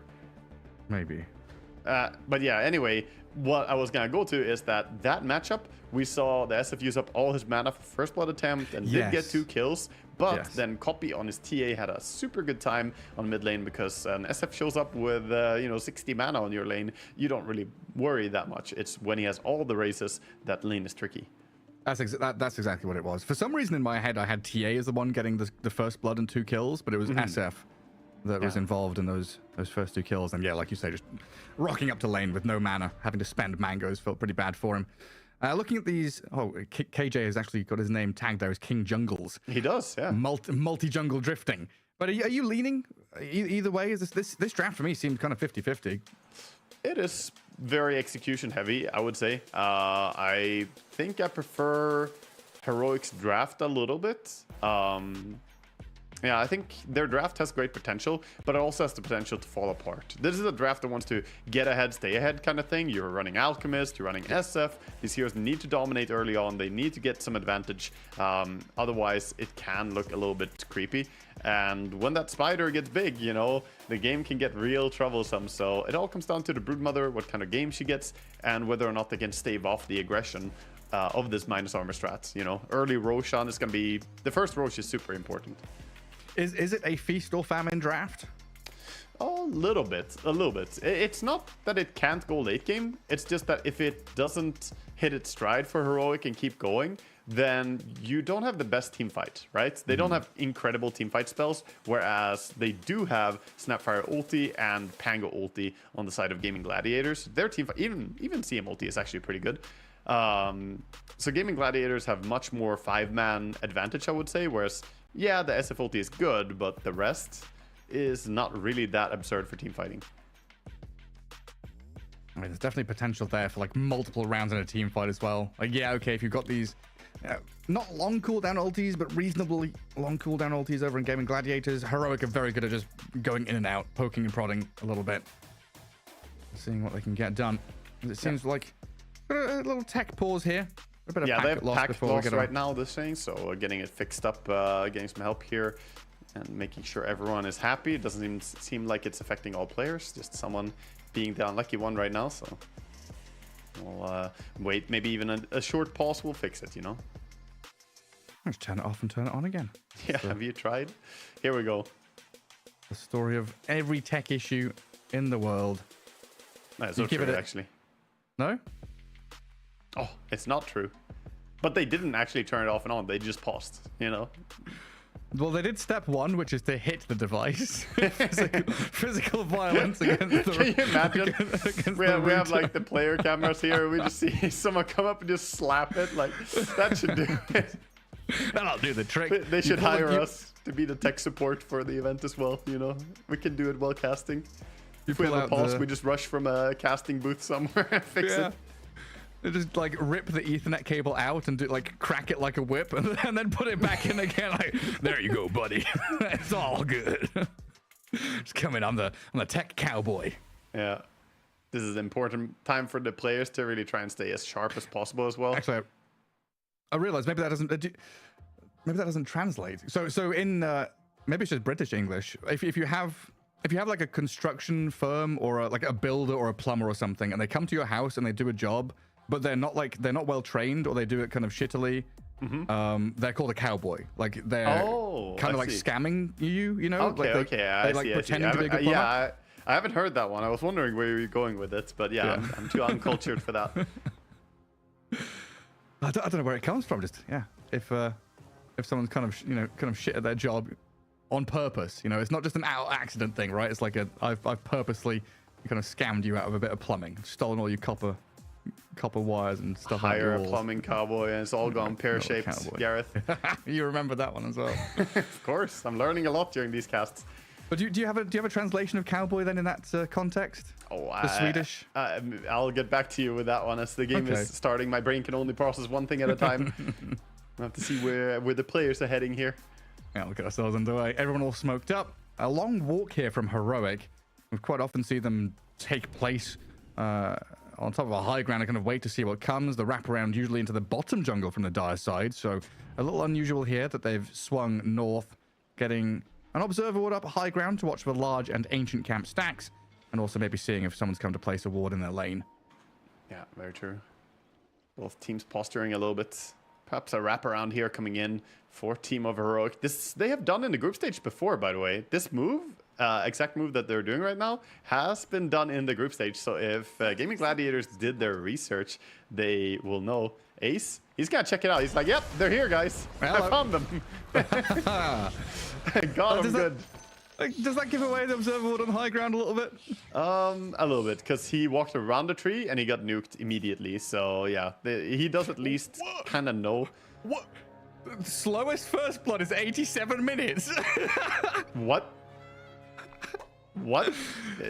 Maybe. But yeah, anyway, what I was going to go to is that matchup, we saw the SF use up all his mana for first blood attempt and did get 2 kills. But then Copy on his TA had a super good time on mid lane, because an SF shows up with 60 mana on your lane. You don't really worry that much. It's when he has all the races that lane is tricky. That's exactly what it was. For some reason in my head, I had TA as the one getting the first blood and 2 kills, but it was SF that was involved in those first 2 kills. And yeah, like you say, just rocking up to lane with no mana, having to spend mangoes felt pretty bad for him. Looking at these, KJ has actually got his name tagged there as King Jungles. He does, yeah. Multi-jungle drifting. But are you leaning either way? Is this draft for me seemed kind of 50-50. It is very execution heavy, I would say. I think I prefer Heroic's draft a little bit. Yeah, I think their draft has great potential, but it also has the potential to fall apart. This is a draft that wants to get ahead, stay ahead kind of thing. You're running Alchemist, you're running SF. These heroes need to dominate early on. They need to get some advantage. Otherwise, it can look a little bit creepy. And when that spider gets big, the game can get real troublesome. So it all comes down to the Broodmother, what kind of game she gets, and whether or not they can stave off the aggression of this minus armor strats. Early Roshan is going to be... The first Rosh is super important. Is it a feast or famine draft? A little bit. It's not that it can't go late game. It's just that if it doesn't hit its stride for Heroic and keep going, then you don't have the best team fight, right? They don't have incredible team fight spells, whereas they do have Snapfire ulti and Pango ulti on the side of Gaimin Gladiators. Their team fight, even CM ulti is actually pretty good. So Gaimin Gladiators have much more 5-man advantage, I would say, whereas yeah, the SF ulti is good, but the rest is not really that absurd for team fighting. I mean, there's definitely potential there for like multiple rounds in a team fight as well. Like, yeah, okay, if you've got these not long cooldown ultis, but reasonably long cooldown ultis over in Gaimin Gladiators, Heroic are very good at just going in and out, poking and prodding a little bit, seeing what they can get done. It seems like a little tech pause here. A bit of yeah, they have pack loss right on. now, this thing, so getting it fixed up, getting some help here, and making sure everyone is happy. It doesn't even seem like it's affecting all players, just someone being the unlucky one right now, so we'll wait, maybe even a short pause will fix it, you know? Let's turn it off and turn it on again. Yeah, have you tried? Here we go. The story of every tech issue in the world. No, it's not true, actually. No? Oh, it's not true. But they didn't actually turn it off and on, they just paused, you know? Well, they did step one, which is to hit the device. physical violence against the... Can you imagine? We have like the player cameras here. We just see someone come up and just slap it. Like, that should do it. That'll do the trick. They should hire us to be the tech support for the event as well, you know? We can do it while casting. If we have a pause, we just rush from a casting booth somewhere and fix it. They just like rip the Ethernet cable out and do like crack it like a whip and then put it back in again. Like, there you go, buddy. It's all good. Just come in. I'm the tech cowboy. Yeah, this is an important time for the players to really try and stay as sharp as possible as well. Actually, I realized maybe that doesn't translate. So in maybe it's just British English. If you have like a construction firm or like a builder or a plumber or something, and they come to your house and they do a job, but they're not well trained, or they do it kind of shittily. They're called a cowboy. Like they're kind of like scamming you know? Okay, like they like pretending to be a good plumber. Yeah, I haven't heard that one. I was wondering where you were going with it, but yeah. I'm too uncultured for that. I don't know where it comes from. Just if someone's kind of shit at their job on purpose, you know, it's not just an accident thing, right? It's like I've purposely kind of scammed you out of a bit of plumbing, stolen all your copper wires and stuff. Hire a plumbing cowboy, and it's all gone pear-shaped. Gareth, you remember that one as well? Of course, I'm learning a lot during these casts. But do you have a translation of cowboy then in that context? Oh, the Swedish. I'll get back to you with that one as the game is starting. My brain can only process one thing at a time. I have to see where the players are heading here. Yeah, we'll get ourselves underway. Everyone all smoked up. A long walk here from Heroic. We quite often see them take place on top of a high ground and kind of wait to see what comes. The wraparound usually into the bottom jungle from the Dire side. So a little unusual here that they've swung north, getting an observer ward up high ground to watch for large and ancient camp stacks, and also maybe seeing if someone's come to place a ward in their lane. Yeah, very true. Both teams posturing a little bit. Perhaps a wraparound here coming in for Team of Heroic. This they have done in the group stage before, by the way. This move, exact move that they're doing right now, has been done in the group stage. So if Gaimin Gladiators did their research, they will know. Ace, he's gonna check it out. He's like, yep, they're here, guys. Hello. I found them. Got them good. Does that give away the observer ward on high ground a little bit? A little bit, because he walked around the tree and he got nuked immediately. So yeah, he does at least kind of know. What? The slowest first blood is 87 minutes. What? What?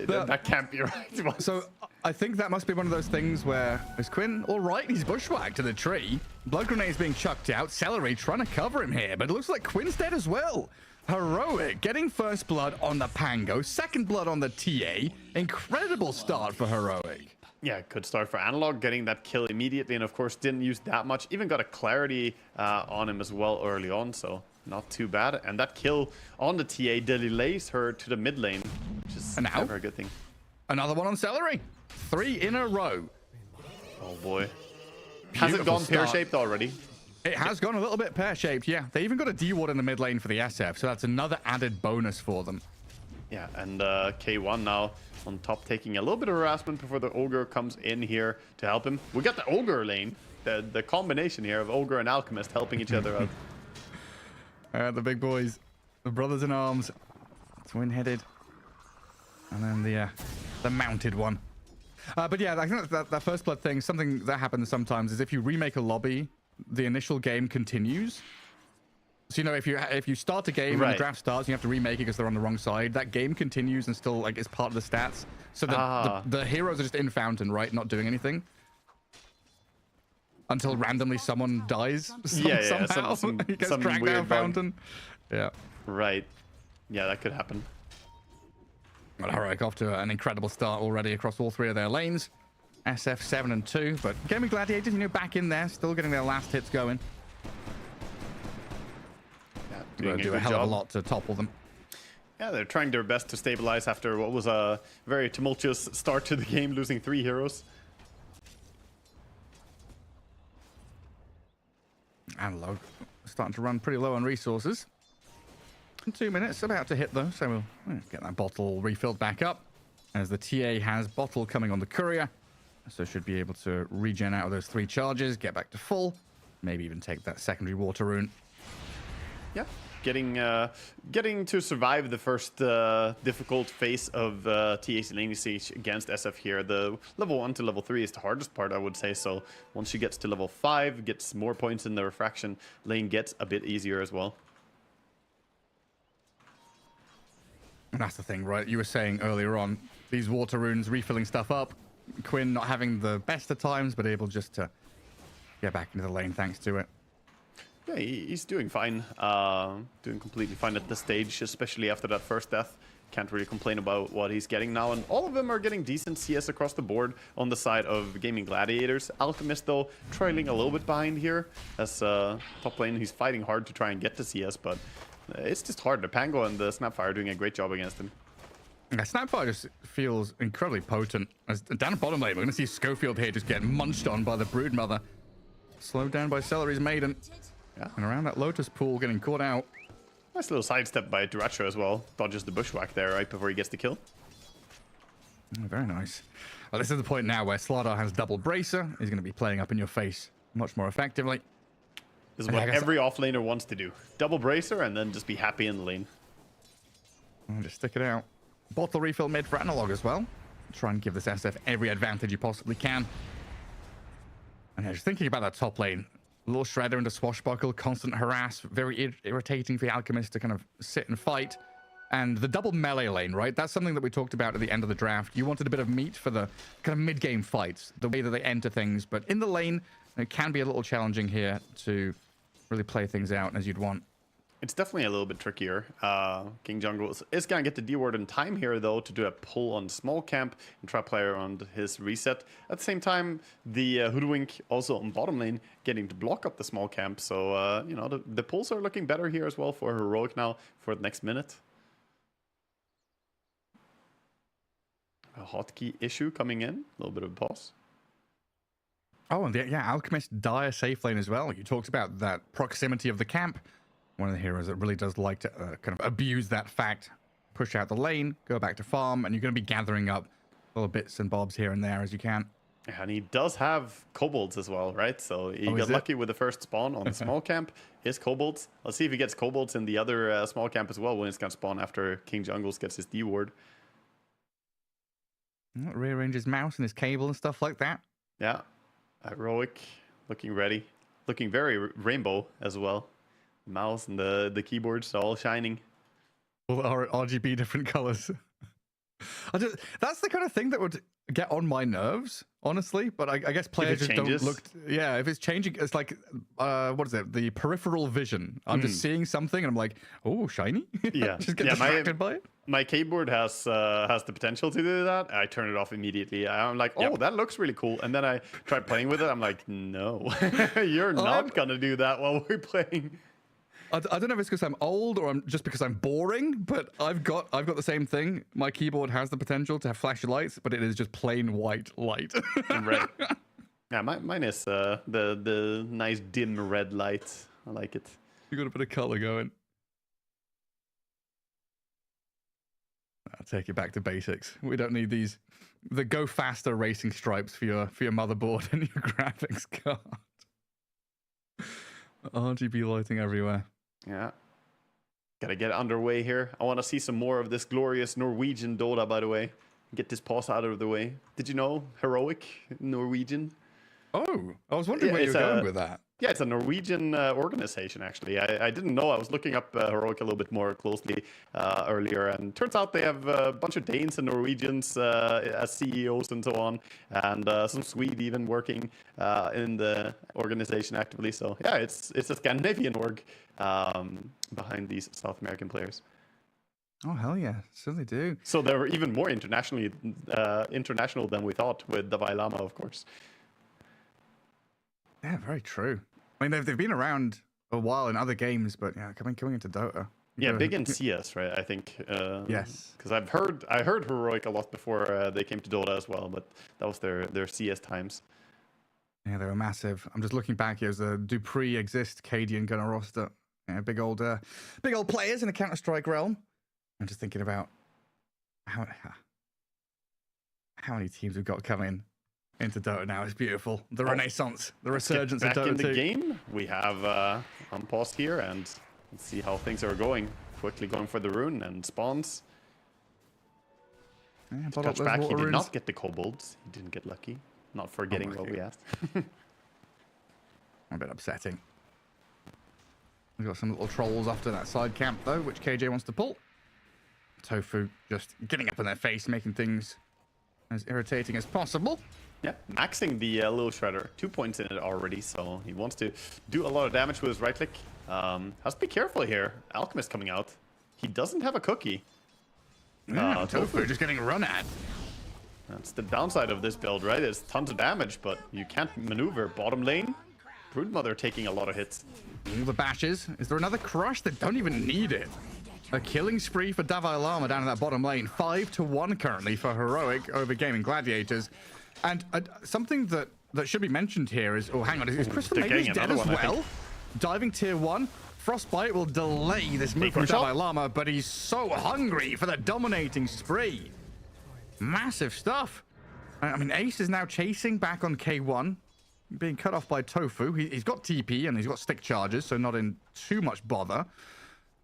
That can't be right. So I think that must be one of those things where is Quinn all right? He's bushwhacked to the tree. Blood grenades being chucked out. Celery trying to cover him here, but it looks like Quinn's dead as well. Heroic getting first blood on the Pango, second blood on the TA. Incredible start for Heroic. Yeah, good start for Analog, getting that kill immediately, and of course didn't use that much. Even got a clarity on him as well early on, so not too bad. And that kill on the TA delays her to the mid lane, which is never a good thing. Another one on Celery. 3 in a row. Oh boy. Has it gone pear-shaped already? It has gone a little bit pear-shaped, yeah. They even got a D-ward in the mid lane for the SF, so that's another added bonus for them. Yeah, and K1 now on top, taking a little bit of harassment before the Ogre comes in here to help him. We got the Ogre lane, the combination here of Ogre and Alchemist helping each other out. The big boys, the brothers in arms, twin-headed, and then the mounted one. But yeah, I think that first blood thing, something that happens sometimes is if you remake a lobby, the initial game continues. So, you know, if you start a game and the draft starts, you have to remake it because they're on the wrong side. That game continues and still like is part of the stats. So the heroes are just in fountain, right? Not doing anything. Until randomly someone dies somehow. He gets dragged down fountain. Yeah. Right. Yeah, that could happen. Well, Heroic off to an incredible start already across all 3 of their lanes. SF 7 and 2, but Gaimin Gladiators, you know, back in there, still getting their last hits going. Yeah, do a hell of a lot to topple them. Yeah, they're trying their best to stabilize after what was a very tumultuous start to the game, losing 3 heroes. Analog starting to run pretty low on resources. 2 minutes, about to hit though, so we'll get that bottle refilled back up. As the TA has bottle coming on the courier, so should be able to regen out of those 3 charges, get back to full, maybe even take that secondary water rune. Yeah, getting to survive the first difficult phase of TA's lane siege against SF here. The level 1 to level 3 is the hardest part, I would say. So once she gets to level 5, gets more points in the refraction, lane gets a bit easier as well. And that's the thing, right? You were saying earlier on, these water runes refilling stuff up. Quinn not having the best of times, but able just to get back into the lane thanks to it. Yeah, he's doing fine. Doing completely fine at this stage, especially after that first death. Can't really complain about what he's getting now. And all of them are getting decent CS across the board on the side of Gaimin Gladiators. Alchemist, though, trailing a little bit behind here. As top lane, he's fighting hard to try and get to CS, but it's just hard. The Pango and the Snapfire are doing a great job against him. Yeah, Snapfire just feels incredibly potent. As down at bottom lane, we're going to see Schofield here just getting munched on by the Broodmother. Slowed down by Celery's Maiden. Yeah, and around that Lotus pool, getting caught out. Nice little sidestep by Duracho as well. Dodges the bushwhack there right before he gets the kill. Oh, very nice. Well, this is the point now where Slardar has double bracer. He's going to be playing up in your face much more effectively. This is what every offlaner wants to do. Double bracer and then just be happy in the lane. And just stick it out. Bottle refill mid for Analog as well. Try and give this SF every advantage you possibly can. And yeah, just thinking about that top lane. A little Shredder into Swashbuckle, constant harass, very irritating for the Alchemist to kind of sit and fight. And the double melee lane, right? That's something that we talked about at the end of the draft. You wanted a bit of meat for the kind of mid-game fights, the way that they enter things. But in the lane, it can be a little challenging here to really play things out as you'd want. It's definitely a little bit trickier. King Jungle is going to get the D-ward in time here, though, to do a pull on small camp and try to play around his reset. At the same time, the Hoodwink also on bottom lane getting to block up the small camp. So, you know, the pulls are looking better here as well for Heroic now for the next minute. A hotkey issue coming in. A little bit of a pause. Oh, and yeah, Alchemist dire safe lane as well. You talked about that proximity of the camp. One of the heroes that really does like to kind of abuse that fact. Push out the lane, go back to farm, and you're going to be gathering up little bits and bobs here and there as you can. And he does have kobolds as well, right? So he got lucky with the first spawn on the small camp. His kobolds. Let's see if he gets kobolds in the other small camp as well when it's going to spawn after King Jungles gets his D-ward. Rearranges mouse and his cable and stuff like that. Yeah. Heroic looking ready. Looking very rainbow as well. Mouse and the keyboards are all shining. All RGB different colors. That's the kind of thing that would get on my nerves, honestly. But I guess players just don't look. Yeah, if it's changing, it's like what is it? The peripheral vision. I'm just seeing something and I'm like, oh, shiny. Yeah, just get distracted by it. My keyboard has the potential to do that. I turn it off immediately. I'm like, oh, that looks really cool. And then I try playing with it. I'm like, no, you're not gonna do that while we're playing. I don't know if it's because I'm old or just because I'm boring, but I've got the same thing. My keyboard has the potential to have flashy lights, but it is just plain white light. Right. Yeah, mine is the nice dim red light. I like it. You got a bit of color going. I'll take it back to basics. We don't need the go faster racing stripes for your motherboard and your graphics card. RGB lighting everywhere. Yeah. Gotta get underway here. I want to see some more of this glorious Norwegian Dota, by the way. Get this pause out of the way. Did you know Heroic Norwegian? Oh, I was wondering where you were going with that. Yeah, it's a Norwegian organization, actually. I didn't know. I was looking up Heroic a little bit more closely earlier, and turns out they have a bunch of Danes and Norwegians as CEOs and so on, and some Swede even working in the organization actively. So yeah, it's a Scandinavian org behind these South American players. Oh, hell yeah. Certainly do. So they're even more international than we thought, with Dalai Lama, of course. Yeah, very true. I mean, they've been around a while in other games, but yeah, coming into Dota. Yeah, big in CS, right? I think. Yes. Because I heard Heroic a lot before they came to Dota as well, but that was their CS times. Yeah, they were massive. I'm just looking back here as the Dupree exist, Cadian Gunner roster. Yeah, big old players in the Counter-Strike realm. I'm just thinking about how many teams we've got coming into Dota now. It's beautiful. The renaissance, the resurgence of Dota 2. Back in the game, we have on pause here, and let's see how things are going. Quickly going for the rune and spawns. Yeah, touch back, he did not get the kobolds. He didn't get lucky. Not forgetting what we asked. A bit upsetting. We've got some little trolls after that side camp, though, which KJ wants to pull. Tofu just getting up in their face, making things as irritating as possible. Yeah, maxing the little shredder. 2 points in it already, so he wants to do a lot of damage with his right click. Has to be careful here. Alchemist coming out. He doesn't have a cookie. Tofu just getting run at. That's the downside of this build, right? There's tons of damage, but you can't maneuver. Bottom lane, Broodmother taking a lot of hits. All the bashes. Is there another crush? They don't even need it. A killing spree for Dalai Lama down in that bottom lane. 5-1 currently for Heroic over Gaimin Gladiators. And something that should be mentioned here is... Oh, hang on. Is Crystal Magus dead as well? Diving tier 1. Frostbite will delay this move from Dalai Lama, but he's so hungry for the dominating spree. Massive stuff. I mean, Ace is now chasing back on K1. Being cut off by Tofu. He's got TP and he's got stick charges, so not in too much bother.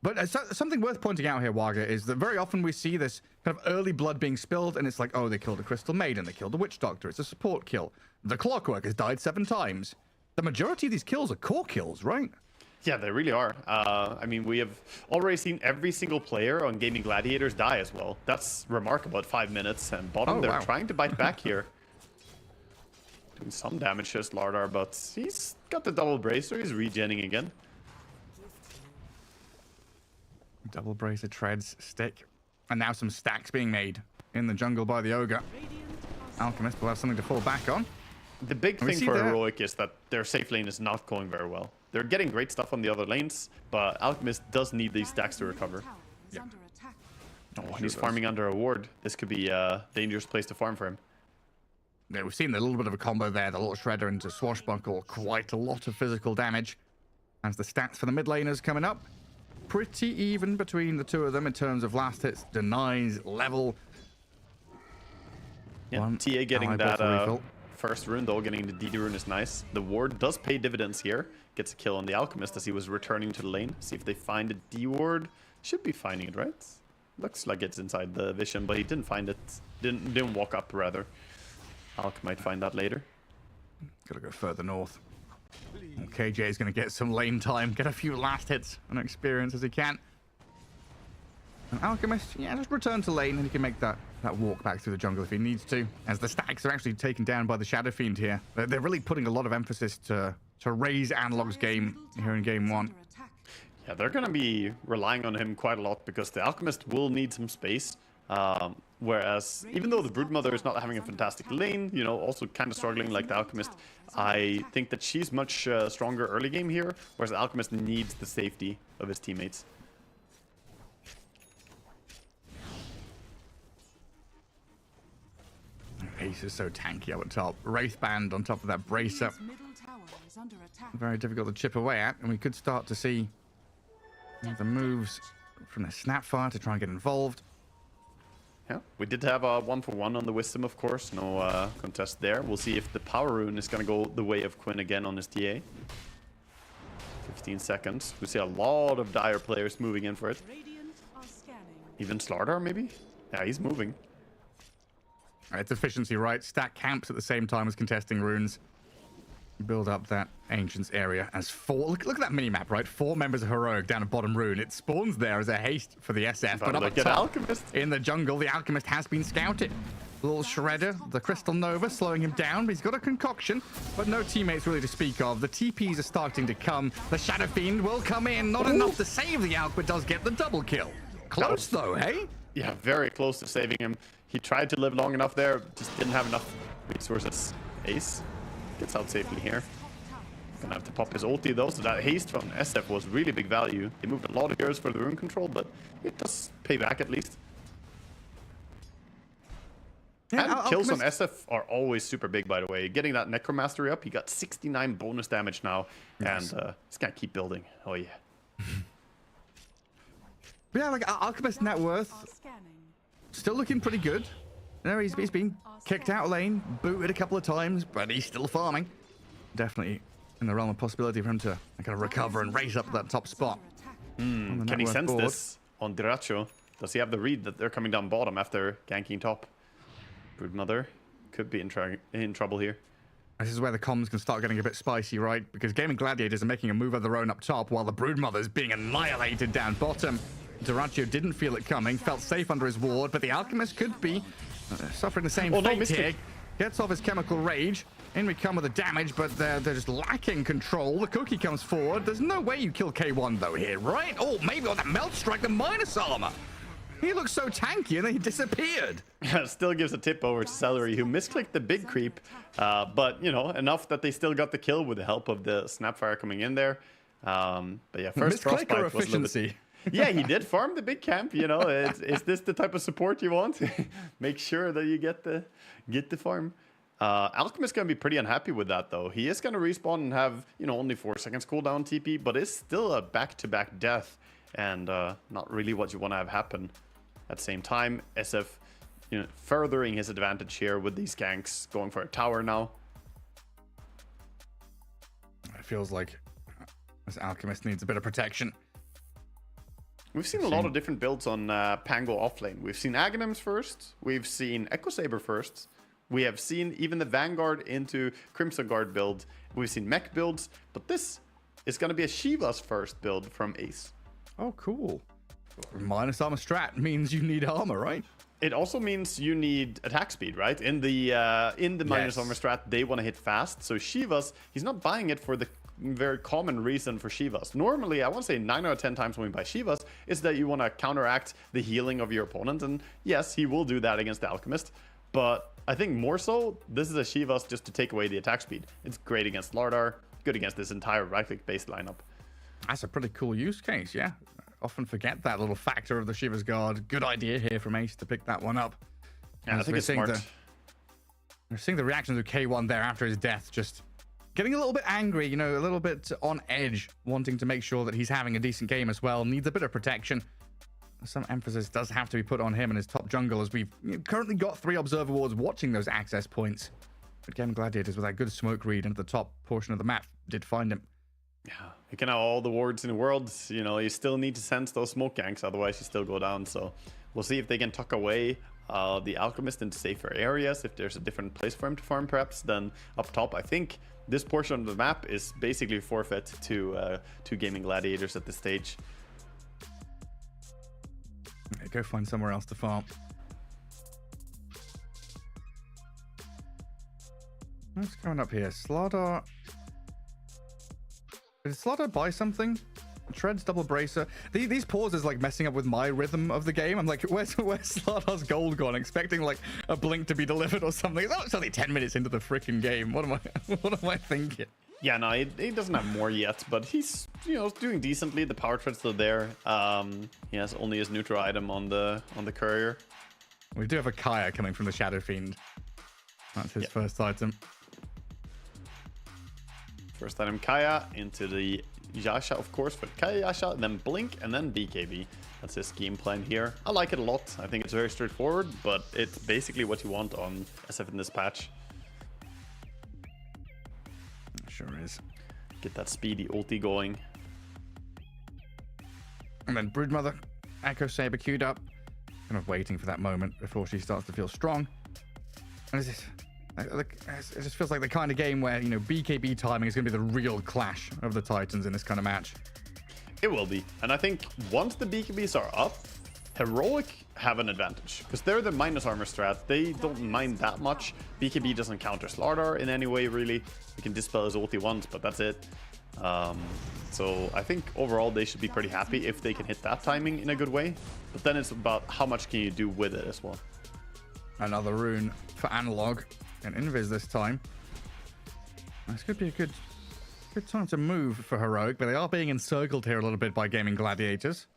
But something worth pointing out here, Waga, is that very often we see this kind of early blood being spilled, and it's like, oh, they killed a Crystal Maiden, they killed a Witch Doctor, it's a support kill. The Clockwork has died 7 times. The majority of these kills are core kills, right? Yeah, they really are. I mean, we have already seen every single player on Gaimin Gladiators die as well. That's remarkable at 5 minutes, and bottom, they're trying to bite back here. Doing some damage to Slardar, but he's got the double bracer, he's regenning again. Double bracer, treads, stick, and now some stacks being made in the jungle by the Ogre. Alchemist will have something to fall back on. The big thing for Heroic is that their safe lane is not going very well. They're getting great stuff on the other lanes, but Alchemist does need these stacks to recover. Yeah. Oh, he's farming under a ward. This could be a dangerous place to farm for him. Yeah, we've seen a little bit of a combo there. The little shredder into Swashbuckle. Quite a lot of physical damage. As the stats for the mid laners coming up. Pretty even between the two of them in terms of last hits, denies, level. Yeah, TA getting that first rune, though, getting the DD rune is nice. The ward does pay dividends here. Gets a kill on the Alchemist as he was returning to the lane. See if they find a D ward. Should be finding it, right? Looks like it's inside the vision, but he didn't find it. Didn't walk up, rather. Alch might find that later. Gotta go further north. KJ is going to get some lane time, get a few last hits and experience as he can. And Alchemist, yeah, just return to lane and he can make that walk back through the jungle if he needs to. As the stacks are actually taken down by the Shadow Fiend here. They're really putting a lot of emphasis to raise Analog's game here in game 1. Yeah, they're going to be relying on him quite a lot because the Alchemist will need some space. Whereas, even though the Broodmother is not having a fantastic lane, you know, also kind of struggling like the Alchemist, I think that she's much stronger early game here, whereas the Alchemist needs the safety of his teammates. Ace is so tanky up at top. Wraithband on top of that bracer. Very difficult to chip away at, and we could start to see the moves from the Snapfire to try and get involved. Yeah, we did have a 1-for-1 on the Wisdom, of course. No contest there. We'll see if the Power Rune is going to go the way of Quinn again on his TA. 15 seconds. We see a lot of Dire players moving in for it. Even Slardar, maybe? Yeah, he's moving. It's efficiency, right? Stack camps at the same time as contesting runes. build up that Ancients area as 4. Look at that mini-map, right? 4 members of Heroic down at bottom rune. It spawns there as a haste for the SF, but up top, Alchemist in the jungle, the Alchemist has been scouted. Little Shredder, the Crystal Nova, slowing him down, but he's got a concoction, but no teammates really to speak of. The TPs are starting to come. The Shadow Fiend will come in. Not enough to save the Alch, but does get the double kill. Close though, hey? Yeah, very close to saving him. He tried to live long enough there, just didn't have enough resources. Ace gets out safely here. Gonna have to pop his ulti though, so that haste from SF was really big value. They moved a lot of heroes for the rune control, but it does pay back at least. Yeah, and kills on SF are always super big, by the way. Getting that Necromastery up, he got 69 bonus damage now, nice. And he's gonna keep building. Oh yeah. Yeah, like Alchemist net worth still looking pretty good. You know, he's been kicked out of lane, booted a couple of times, but he's still farming. Definitely in the realm of possibility for him to kind of recover and race up that top spot. Can he sense this on Diracho? Does he have the read that they're coming down bottom after ganking top? Broodmother could be in trouble here. This is where the comms can start getting a bit spicy, right? Because Gaimin Gladiators are making a move of their own up top while the Broodmother's being annihilated down bottom. Diracho didn't feel it coming, felt safe under his ward, but the Alchemist could be suffering the same fate here. Gets off his chemical rage. In we come with the damage, but they're just lacking control. The cookie comes forward. There's no way you kill K1 though here, right? Oh, maybe on the melt strike, the minus armor. He looks so tanky and then he disappeared. Still gives a tip over to Celery, who misclicked the big creep, but you know, enough that they still got the kill with the help of the Snapfire coming in there. But yeah, first Frostbite or efficiency. Yeah, he did farm the big camp. You know, is this the type of support you want? Make sure that you get the farm. Alchemist gonna be pretty unhappy with that though. He is gonna respawn and have, you know, only 4 seconds cooldown TP, but it's still a back-to-back death, and not really what you want to have happen. At the same time, SF, you know, furthering his advantage here with these ganks, going for a tower now. It feels like this Alchemist needs a bit of protection. We've seen a lot of different builds on Pango offlane. We've seen Aghanims first. We've seen Echo Saber first. We have seen even the Vanguard into Crimson Guard build. We've seen mech builds, but this is going to be a Shiva's first build from Ace. Oh, cool. Minus armor strat means you need armor, right? It also means you need attack speed, right? In the minus armor strat, they want to hit fast. So Shiva's, he's not buying it for the very common reason for Shiva's. Normally, I want to say 9 out of 10 times when we buy Shiva's is that you want to counteract the healing of your opponent. And yes, he will do that against the Alchemist. But I think more so, this is a Shiva's just to take away the attack speed. It's great against Lardar, good against this entire right-click based lineup. That's a pretty cool use case, yeah. Often forget that little factor of the Shiva's Guard. Good idea here from Ace to pick that one up. Yeah, I think it's smart. We're seeing the reactions of K1 there after his death, just getting a little bit angry, you know, a little bit on edge, wanting to make sure that he's having a decent game as well. Needs a bit of protection. Some emphasis does have to be put on him and his top jungle, as we've currently got 3 Observer Wards watching those access points. But Gaimin Gladiators with that good smoke read into the top portion of the map did find him. Yeah, you can have all the wards in the world, you know, you still need to sense those smoke ganks, otherwise you still go down. So we'll see if they can tuck away the Alchemist into safer areas, if there's a different place for him to farm perhaps than up top. I think this portion of the map is basically forfeit to Gaimin Gladiators at this stage. Okay, go find somewhere else to farm. What's going up here? Slardar. Did Slardar buy something? Treads, double bracer. These pauses like messing up with my rhythm of the game. I'm like, where's Slardar's gold gone? Expecting like a blink to be delivered or something. It's only 10 minutes into the freaking game. What am I thinking? Yeah, no, he doesn't have more yet, but he's, you know, doing decently. The power tread's still there. He has only his neutral item on the courier. We do have a Kaya coming from the Shadow Fiend. That's his first item. First item Kaya into the Yasha, of course, for Kaya Yasha, then Blink, and then BKB. That's his game plan here. I like it a lot. I think it's very straightforward, but it's basically what you want on SF in this patch. Sure is. Get that speedy ulti going. And then Broodmother, Echo Saber queued up. Kind of waiting for that moment before she starts to feel strong. And It just feels like the kind of game where, you know, BKB timing is going to be the real clash of the Titans in this kind of match. It will be. And I think once the BKBs are up, Heroic have an advantage. Because they're the minus armor strat. They don't mind that much. BKB doesn't counter Slardar in any way, really. You can dispel his ulti once, but that's it. So I think overall they should be pretty happy if they can hit that timing in a good way. But then it's about how much can you do with it as well. Another rune for Analog and Invis this time. This could be a good time to move for Heroic, but they are being encircled here a little bit by Gaimin Gladiators.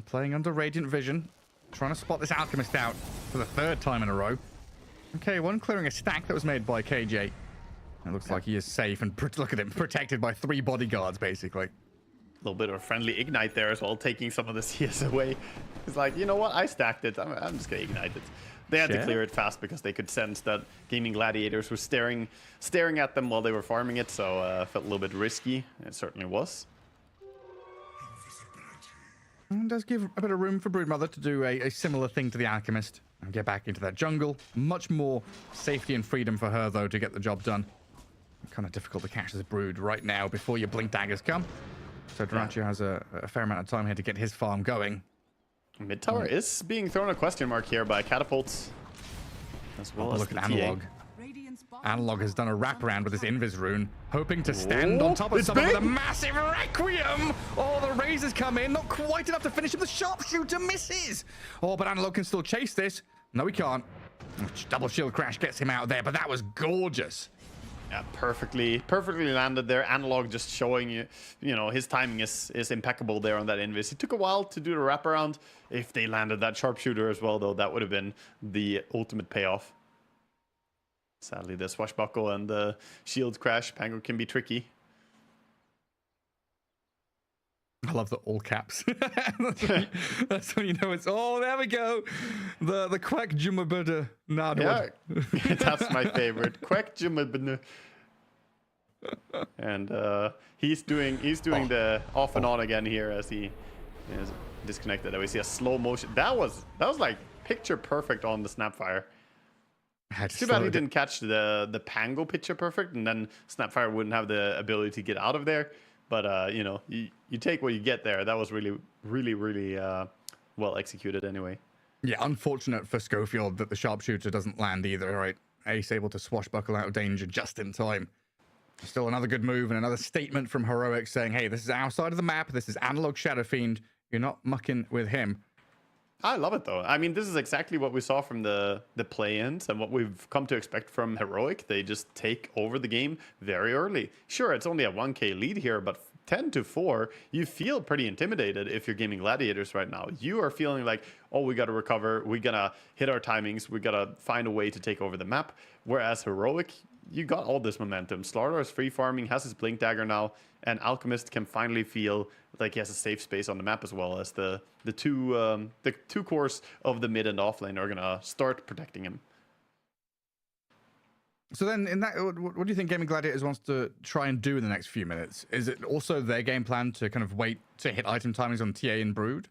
Playing under Radiant Vision, trying to spot this Alchemist out for the third time in a row. Okay, one clearing a stack that was made by KJ. It looks like he is safe, and look at him, protected by 3 bodyguards, basically. A little bit of a friendly ignite there as well, taking some of the CS away. It's like, you know what, I stacked it, I'm just gonna ignite it. They had to clear it fast because they could sense that Gaimin Gladiators were staring at them while they were farming it, so felt a little bit risky. It certainly was. And does give a bit of room for Broodmother to do a similar thing to the Alchemist and get back into that jungle. Much more safety and freedom for her, though, to get the job done. Kind of difficult to catch this Brood right now before your Blink Daggers come. So Durantio has a fair amount of time here to get his farm going. Mid tower is being thrown a question mark here by catapults. As well as look the at Analog. Analog has done a wraparound with his Invis rune, hoping to stand on top of someone with a massive Requiem. Oh, the Razors come in, not quite enough to finish him. The Sharpshooter misses. Oh, but Analog can still chase this. No, he can't. Double shield crash gets him out there, but that was gorgeous. Yeah, perfectly landed there. Analog just showing you know, his timing is impeccable there on that Invis. It took a while to do the wraparound. If they landed that Sharpshooter as well, though, that would have been the ultimate payoff. Sadly, the swashbuckle and the shield crash, Pango can be tricky. I love the all caps. that's when you know it's, oh, there we go. The Quack Jumabada Nadwad. Yeah, that's my favorite. Quack Jumabada. And he's doing the off and on again here as he is disconnected. We see a slow motion. That was like picture perfect on the Snapfire. Too bad he didn't catch the Pango picture perfect, and then Snapfire wouldn't have the ability to get out of there. But you know, you take what you get there. That was really well executed anyway. Yeah, unfortunate for Schofield that the Sharpshooter doesn't land either. Right, Ace able to swashbuckle out of danger just in time. Still another good move and another statement from Heroic saying, hey, this is our side of the map. This is Analog Shadow Fiend. You're not mucking with him. I love it, though. I mean, this is exactly what we saw from the play-ins and what we've come to expect from Heroic. They just take over the game very early. Sure, it's only a 1k lead here, but 10-4, you feel pretty intimidated if you're Gaimin Gladiators right now. You are feeling like, oh, we got to recover. We got to hit our timings. We got to find a way to take over the map. Whereas Heroic, you got all this momentum. Slardar is free farming, has his Blink Dagger now, and Alchemist can finally feel like he has a safe space on the map, as well as the two cores of the mid and off lane are gonna start protecting him. So then, in that, what do you think Gaimin Gladiators wants to try and do in the next few minutes? Is it also their game plan to kind of wait to hit item timings on TA and Brood?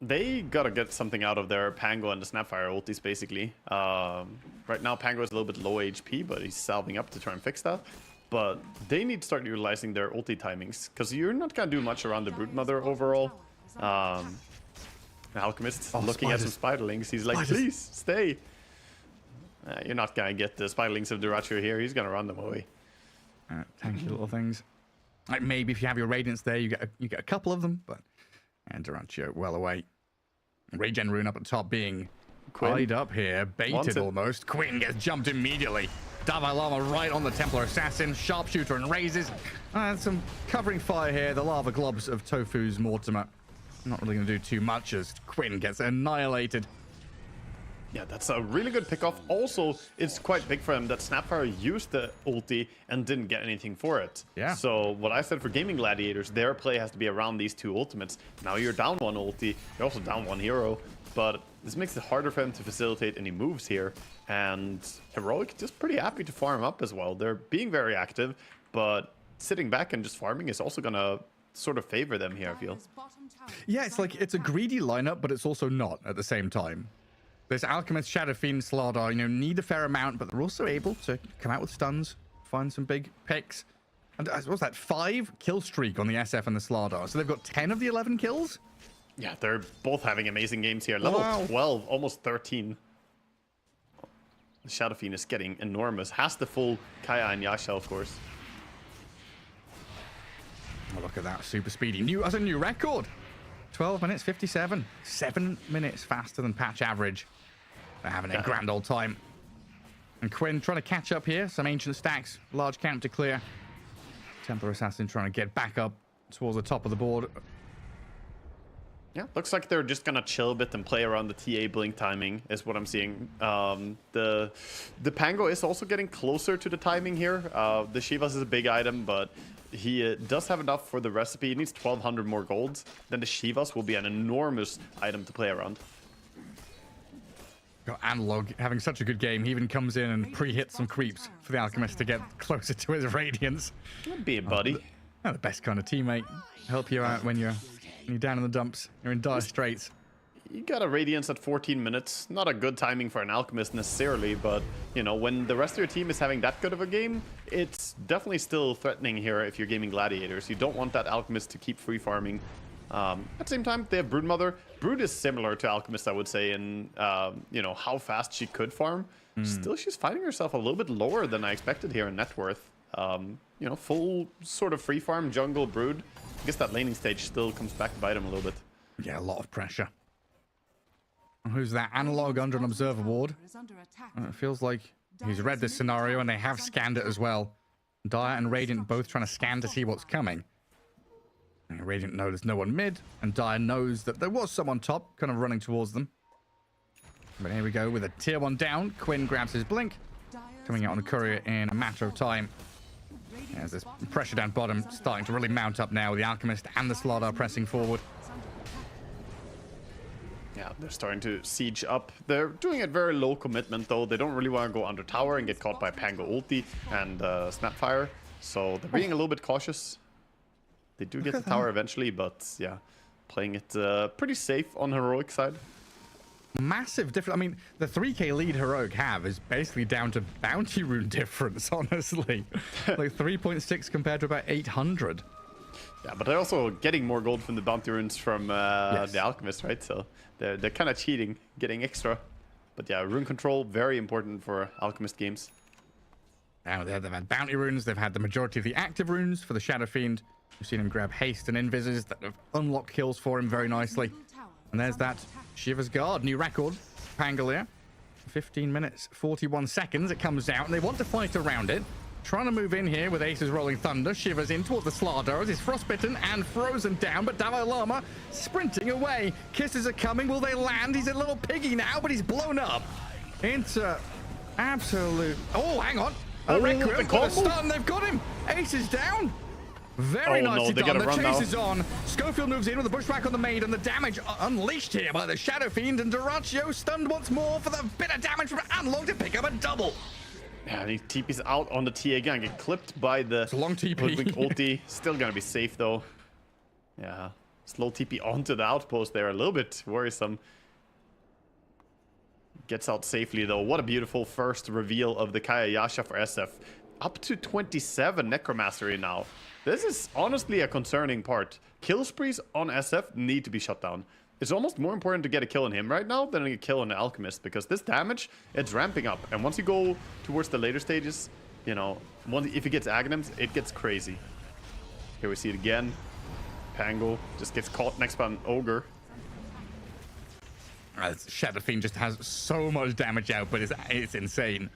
They gotta get something out of their Pango and the Snapfire ultis, basically. Right now, Pango is a little bit low HP, but he's salving up to try and fix that. But they need to start utilizing their ulti timings, because you're not gonna do much around the Broodmother overall. Alchemist looking at some Spiderlings. He's like, please, stay. You're not gonna get the Spiderlings of Durantio here. He's gonna run them away. Tanky little things. Like maybe if you have your Radiance there, you get a couple of them, but and Durantio well away. Regen rune up at top being eyed up here, baited almost. Quinn gets jumped immediately. Dalai Lama right on the Templar Assassin. Sharpshooter and raises. And some covering fire here. The lava globs of Tofu's Mortimer. Not really going to do too much as Quinn gets annihilated. Yeah, that's a really good pickoff. Also, it's quite big for him that Snapfire used the ulti and didn't get anything for it. Yeah. So what I said for Gaimin Gladiators, their play has to be around these two ultimates. Now you're down one ulti, you're also down one hero, but this makes it harder for him to facilitate any moves here. And Heroic just pretty happy to farm up as well. They're being very active, but sitting back and just farming is also gonna sort of favor them here, I feel. Yeah, it's like it's a greedy lineup, but it's also not at the same time. This Alchemist, Shadow Fiend, Slardar, need a fair amount, but they're also able to come out with stuns, find some big picks. And what's that, 5 kill streak on the SF and the Slardar. So they've got 10 of the 11 kills? Yeah, they're both having amazing games here. Level 12, almost 13. The Shadow Fiend is getting enormous. Has the full Kaya and Yasha, of course. Oh, look at that, super speedy. That's a new record. 12 minutes 57. 7 minutes faster than patch average. They're having a grand old time. And Quinn trying to catch up here. Some ancient stacks. Large camp to clear. Templar Assassin trying to get back up towards the top of the board. Yeah, looks like they're just gonna chill a bit and play around the TA blink timing is what I'm seeing. The Pango is also getting closer to the timing here. The Shivas is a big item, but he does have enough for the recipe. He needs 1,200 more golds. Then the Shivas will be an enormous item to play around. Got Analog having such a good game. He even comes in and pre-hits some creeps for the Alchemist to get closer to his Radiance. That'd be a buddy. The best kind of teammate. Help you out when you're down in the dumps. You're in dire straits. You got a Radiance at 14 minutes. Not a good timing for an Alchemist necessarily, but, when the rest of your team is having that good of a game, it's definitely still threatening here if you're gaming Gladiators. You don't want that Alchemist to keep free farming. At the same time, they have Broodmother. Brood is similar to Alchemist, I would say, in, how fast she could farm. Still, she's finding herself a little bit lower than I expected here in net worth. Full sort of free farm jungle Brood. I guess that laning stage still comes back to bite him a little bit. Yeah, a lot of pressure. Who's that? Analog under an observer ward. It feels like he's read this scenario and they have scanned it as well. Dire and Radiant both trying to scan to see what's coming. And Radiant knows there's no one mid, and Dire knows that there was someone top, kind of running towards them. But here we go with a tier 1 down. Quinn grabs his blink, coming out on the courier in a matter of time. As this pressure down bottom starting to really mount up now with the Alchemist and the Slardar pressing forward. Yeah, they're starting to siege up. They're doing it very low commitment though. They don't really want to go under tower and get caught by Pango ulti and Snapfire. So they're being a little bit cautious. They do get the tower eventually, but yeah, playing it pretty safe on heroic side. Massive difference. I mean, the 3k lead heroic have is basically down to bounty rune difference, honestly. Like 3.6 compared to about 800. Yeah, but they're also getting more gold from the bounty runes from the Alchemist, right? So they're kind of cheating, getting extra. But yeah, rune control, very important for Alchemist games. Now they've had bounty runes, they've had the majority of the active runes for the Shadow Fiend. We've seen him grab haste and invises that have unlocked kills for him very nicely. And there's that Shiva's Guard, new record. Pangolier, 15 minutes, 41 seconds. It comes out, and they want to fight around it. Trying to move in here with Ace's Rolling Thunder. Shivers in towards the Slardar as he's frostbitten and frozen down, but Dalai Lama sprinting away. Kisses are coming. Will they land? He's a little piggy now, but he's blown up into absolute... Oh, hang on. Requiem got a stun. They've got him. Ace is down. Very nicely done. The chase is on. Schofield moves in with a pushback on the maid, and the damage unleashed here by the Shadow Fiend, and Duraccio stunned once more for the bit of damage from Analog to pick up a double. Yeah, and he TP's out on the TA again. Get clipped by the it's a long TP. ulti. Still gonna be safe though. Yeah, slow TP onto the outpost there. A little bit worrisome. Gets out safely though. What a beautiful first reveal of the Kaya Yasha for SF. Up to 27 Necromastery now. This is honestly a concerning part. Kill sprees on SF need to be shut down. It's almost more important to get a kill on him right now than a kill on the Alchemist, because this damage, it's ramping up. And once you go towards the later stages, you know, if he gets Aghanims, it gets crazy. Here we see it again. Pango just gets caught next by an Ogre. Shadow Fiend just has so much damage out, but it's insane.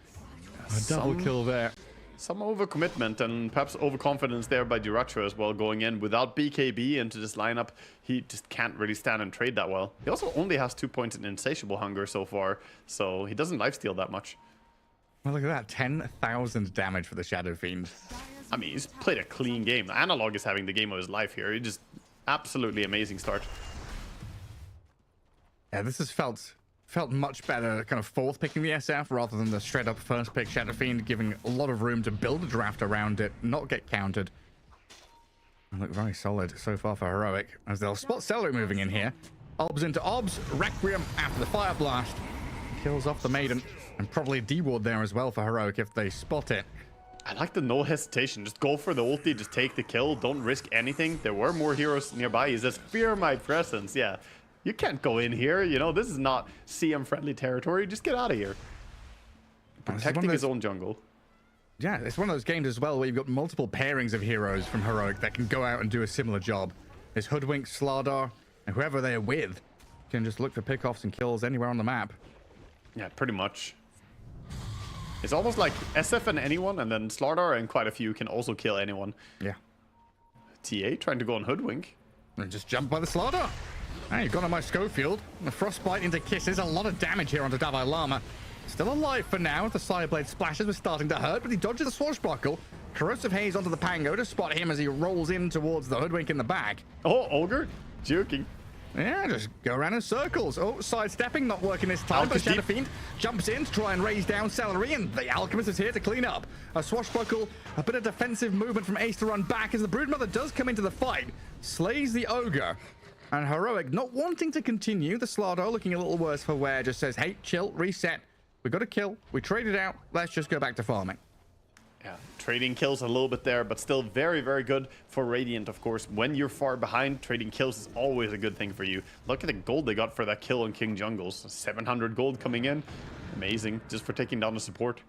A double kill there. Some overcommitment and perhaps overconfidence there by Duracho as well, going in without BKB into this lineup. He just can't really stand and trade that well. He also only has 2 points in Insatiable Hunger so far, so he doesn't lifesteal that much. Well, look at that. 10,000 damage for the Shadow Fiend. I mean, he's played a clean game. Analog is having the game of his life here. He just absolutely amazing start. Yeah, this has felt much better, kind of fourth picking the SF rather than the straight up first pick Shadow Fiend, giving a lot of room to build a draft around it, not get countered. And look very solid so far for Heroic, as they'll spot Celery moving in here. Obs into Obs, Requiem after the Fire Blast. kills off the Maiden. And probably a D-ward there as well for Heroic if they spot it. I like the no hesitation. Just go for the ulti, just take the kill. Don't risk anything. There were more heroes nearby. He says, fear my presence. Yeah, you can't go in here. You know, this is not CM-friendly territory. Just get out of here. Protecting his own jungle. Yeah, it's one of those games as well where you've got multiple pairings of heroes from Heroic that can go out and do a similar job. There's Hoodwink, Slardar, and whoever they're with can just look for pickoffs and kills anywhere on the map. Yeah, pretty much. It's almost like SF and anyone, and then Slardar and quite a few can also kill anyone. Yeah. TA trying to go on Hoodwink. And just jump by the Slardar. Hey, you've got on my Schofield. The Frostbite into Kisses. A lot of damage here onto Davai Lama. Still alive for now. The Sireblade splashes were starting to hurt, but he dodges the Swashbuckle. Corrosive Haze onto the Pango to spot him as he rolls in towards the Hoodwink in the back. Oh, Ogre. Joking. Yeah, just go around in circles. Oh, sidestepping, not working this time, but Shadow Fiend jumps in to try and raise down Celery, and the Alchemist is here to clean up. A Swashbuckle, a bit of defensive movement from Ace to run back as the Broodmother does come into the fight, slays the Ogre. And Heroic not wanting to continue. The Slardar looking a little worse for wear, just says, hey, chill, reset. We got a kill. We traded out. Let's just go back to farming. Yeah, trading kills a little bit there, but still very, very good for Radiant, of course. When you're far behind, trading kills is always a good thing for you. Look at the gold they got for that kill on King Jungles. 700 gold coming in. Amazing, just for taking down the support.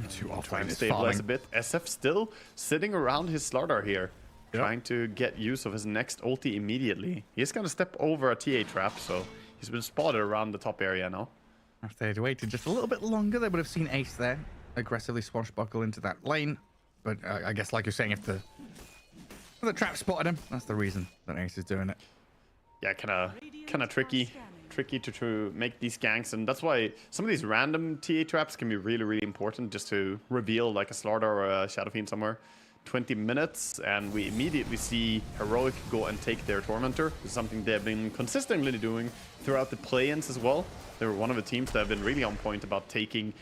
Too often trying to stabilize a bit. SF still sitting around his Slardar here. Trying to get use of his next ulti immediately. He's going to step over a TA trap, so he's been spotted around the top area now. If they had waited just a little bit longer, they would have seen Ace there. Aggressively swashbuckle into that lane. But I guess, like you're saying, if the trap spotted him, that's the reason that Ace is doing it. Yeah, kind of tricky to make these ganks, and that's why some of these random TA traps can be really, really important just to reveal like a Slardar or a Shadow Fiend somewhere. 20 minutes, and we immediately see Heroic go and take their Tormentor. This is something they've been consistently doing throughout the play-ins as well. They were one of the teams that have been really on point about taking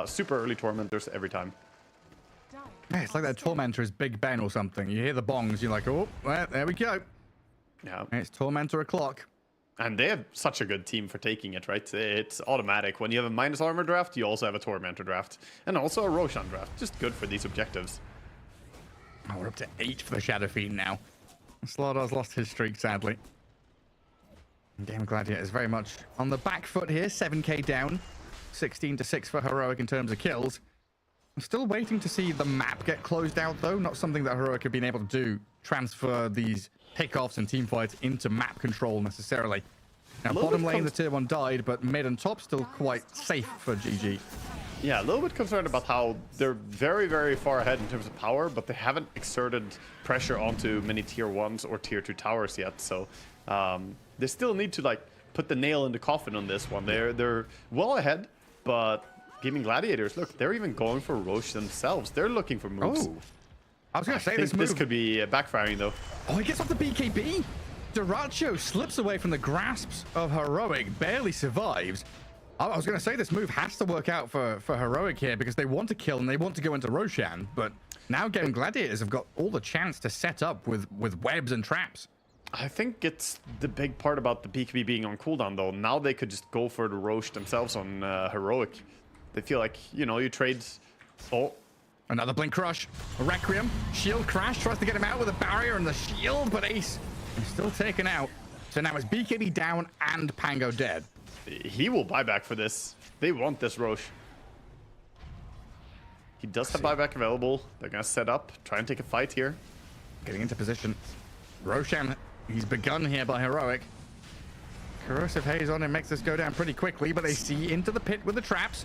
super early Tormentors every time. Yeah, it's like that Tormentor is Big Ben or something. You hear the bongs, you're like, oh, well, there we go. Yeah, it's Tormentor o'clock. And they have such a good team for taking it, right? It's automatic. When you have a minus armor draft, you also have a Tormentor draft. And also a Roshan draft. Just good for these objectives. Oh, we're up to 8 for the Shadow Fiend now. Slardar's lost his streak, sadly. Gaimin Gladiators is very much on the back foot here. 7k down. 16-6 for Heroic in terms of kills. I'm still waiting to see the map get closed out, though. Not something that Heroic have been able to do. Transfer these pickoffs and teamfights into map control necessarily. Now, bottom lane, the tier 1 died, but mid and top still quite safe for GG. Yeah, a little bit concerned about how they're very, very far ahead in terms of power, but they haven't exerted pressure onto many tier 1s or tier 2 towers yet. So they still need to like put the nail in the coffin on this one. They're well ahead, but Gaimin Gladiators, look, they're even going for Roche themselves. They're looking for moves. Oh, I was going to say this could be backfiring though. Oh, he gets off the BKB. Duracho slips away from the grasps of Heroic, barely survives. I was going to say this move has to work out for Heroic here because they want to kill and they want to go into Roshan, but now Gaimin Gladiators have got all the chance to set up with webs and traps. I think it's the big part about the BKB being on cooldown though. Now they could just go for the Roche themselves on Heroic. They feel like, you know, you trade... Oh. Another Blink Crush. Requiem. Shield Crash tries to get him out with a barrier and the shield, but Ace is still taken out. So now it's BKB down and Pango dead. He will buy back for this. They want this Roche. He does have buyback available. They're going to set up, try and take a fight here. Getting into position. Roshan, he's begun here by Heroic. Corrosive Haze on him makes this go down pretty quickly, but they see into the pit with the traps.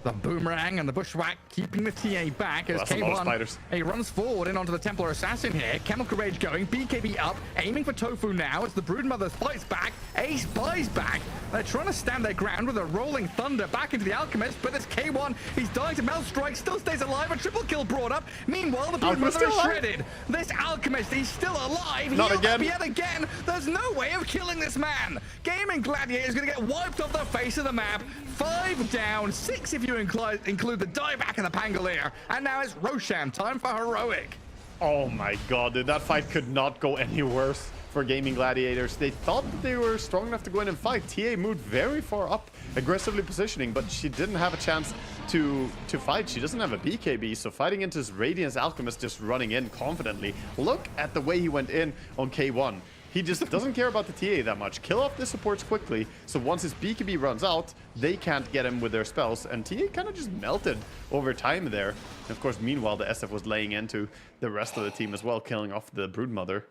The Boomerang and the Bushwhack keeping the TA back as K1 he runs forward in onto the Templar Assassin here. Chemical Rage going, BKB up, aiming for Tofu now as the Broodmother fights back. Ace buys back. They're trying to stand their ground with a Rolling Thunder back into the Alchemist, but this K1, he's dying to Melt Strike, still stays alive. A triple kill brought up. Meanwhile, the Broodmother is shredded. This Alchemist, he's still alive. Not again. Yet again. There's no way of killing this man. Gaimin Gladiator is going to get wiped off the face of the map. 5 down, 6 if you include the dieback and the Pangolier. And now it's Roshan time for Heroic. Oh my god, dude, that fight could not go any worse for Gaimin Gladiators. They thought that they were strong enough to go in and fight. TA moved very far up, aggressively positioning, but she didn't have a chance to fight. She doesn't have a BKB, so fighting into this Radiance Alchemist just running in confidently. Look at the way he went in on K1. He just doesn't care about the TA that much. Kill off the supports quickly, so once his BKB runs out, they can't get him with their spells, and TA kind of just melted over time there. And of course, meanwhile, the SF was laying into the rest of the team as well, killing off the Broodmother.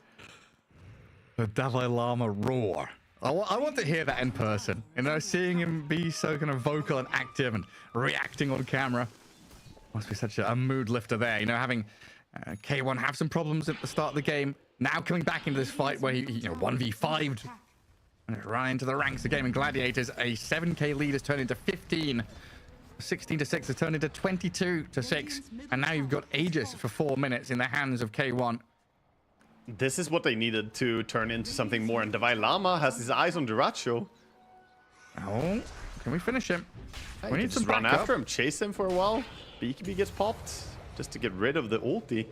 The Dalai Lama roar. I want to hear that in person. You know, seeing him be so kind of vocal and active and reacting on camera must be such a mood lifter there. You know, having K1 have some problems at the start of the game. Now coming back into this fight where he 1v5'd and ran into the ranks of Gaimin Gladiators. A 7k lead has turned into 15. 16-6 has turned into 22-6. And now you've got Aegis for 4 minutes in the hands of K1. This is what they needed to turn into something more. And Dalai Lama has his eyes on Duracho. Oh, can we finish him? Hey, We need some just run backup. after him, chase him for a while. BKB gets popped just to get rid of the ulti.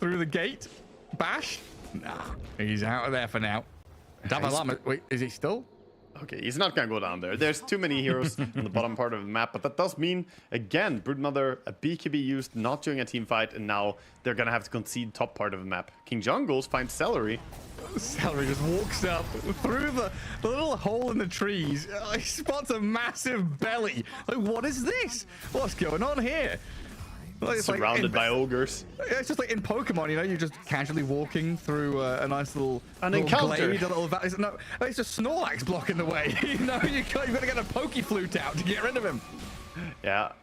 Through the gate. Bash? Nah, he's out of there for now. Dalai Lama, wait, is he still? Okay, he's not gonna go down there. There's too many heroes on the bottom part of the map, but that does mean, again, Broodmother, a BKB used not during a team fight, and now they're gonna have to concede top part of the map. King Jungles finds Celery. Celery just walks up through the little hole in the trees. He spots a massive belly. Like, what is this? What's going on here? Like, it's Surrounded by ogres. Yeah, it's just like in Pokemon, you know, you're just casually walking through a nice little encounter. glade, a little no, it's just Snorlax blocking the way. You know, you've got to get a Pokeflute out to get rid of him. Yeah,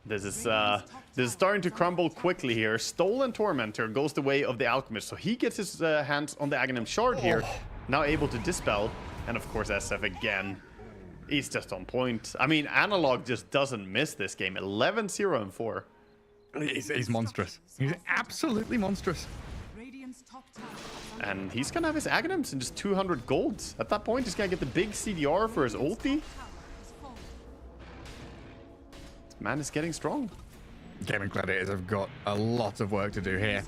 this is starting to crumble quickly here. Stolen Tormentor goes the way of the Alchemist, so he gets his hands on the Aghanim Shard here, now able to dispel, and of course SF again. He's just on point. I mean, Analog just doesn't miss this game. 11-0-4. He's monstrous. He's absolutely monstrous. And he's gonna have his Aghanims in just 200 gold. At that point, he's gonna get the big CDR for his ulti. This man is getting strong. Gaimin Gladiators have got a lot of work to do here.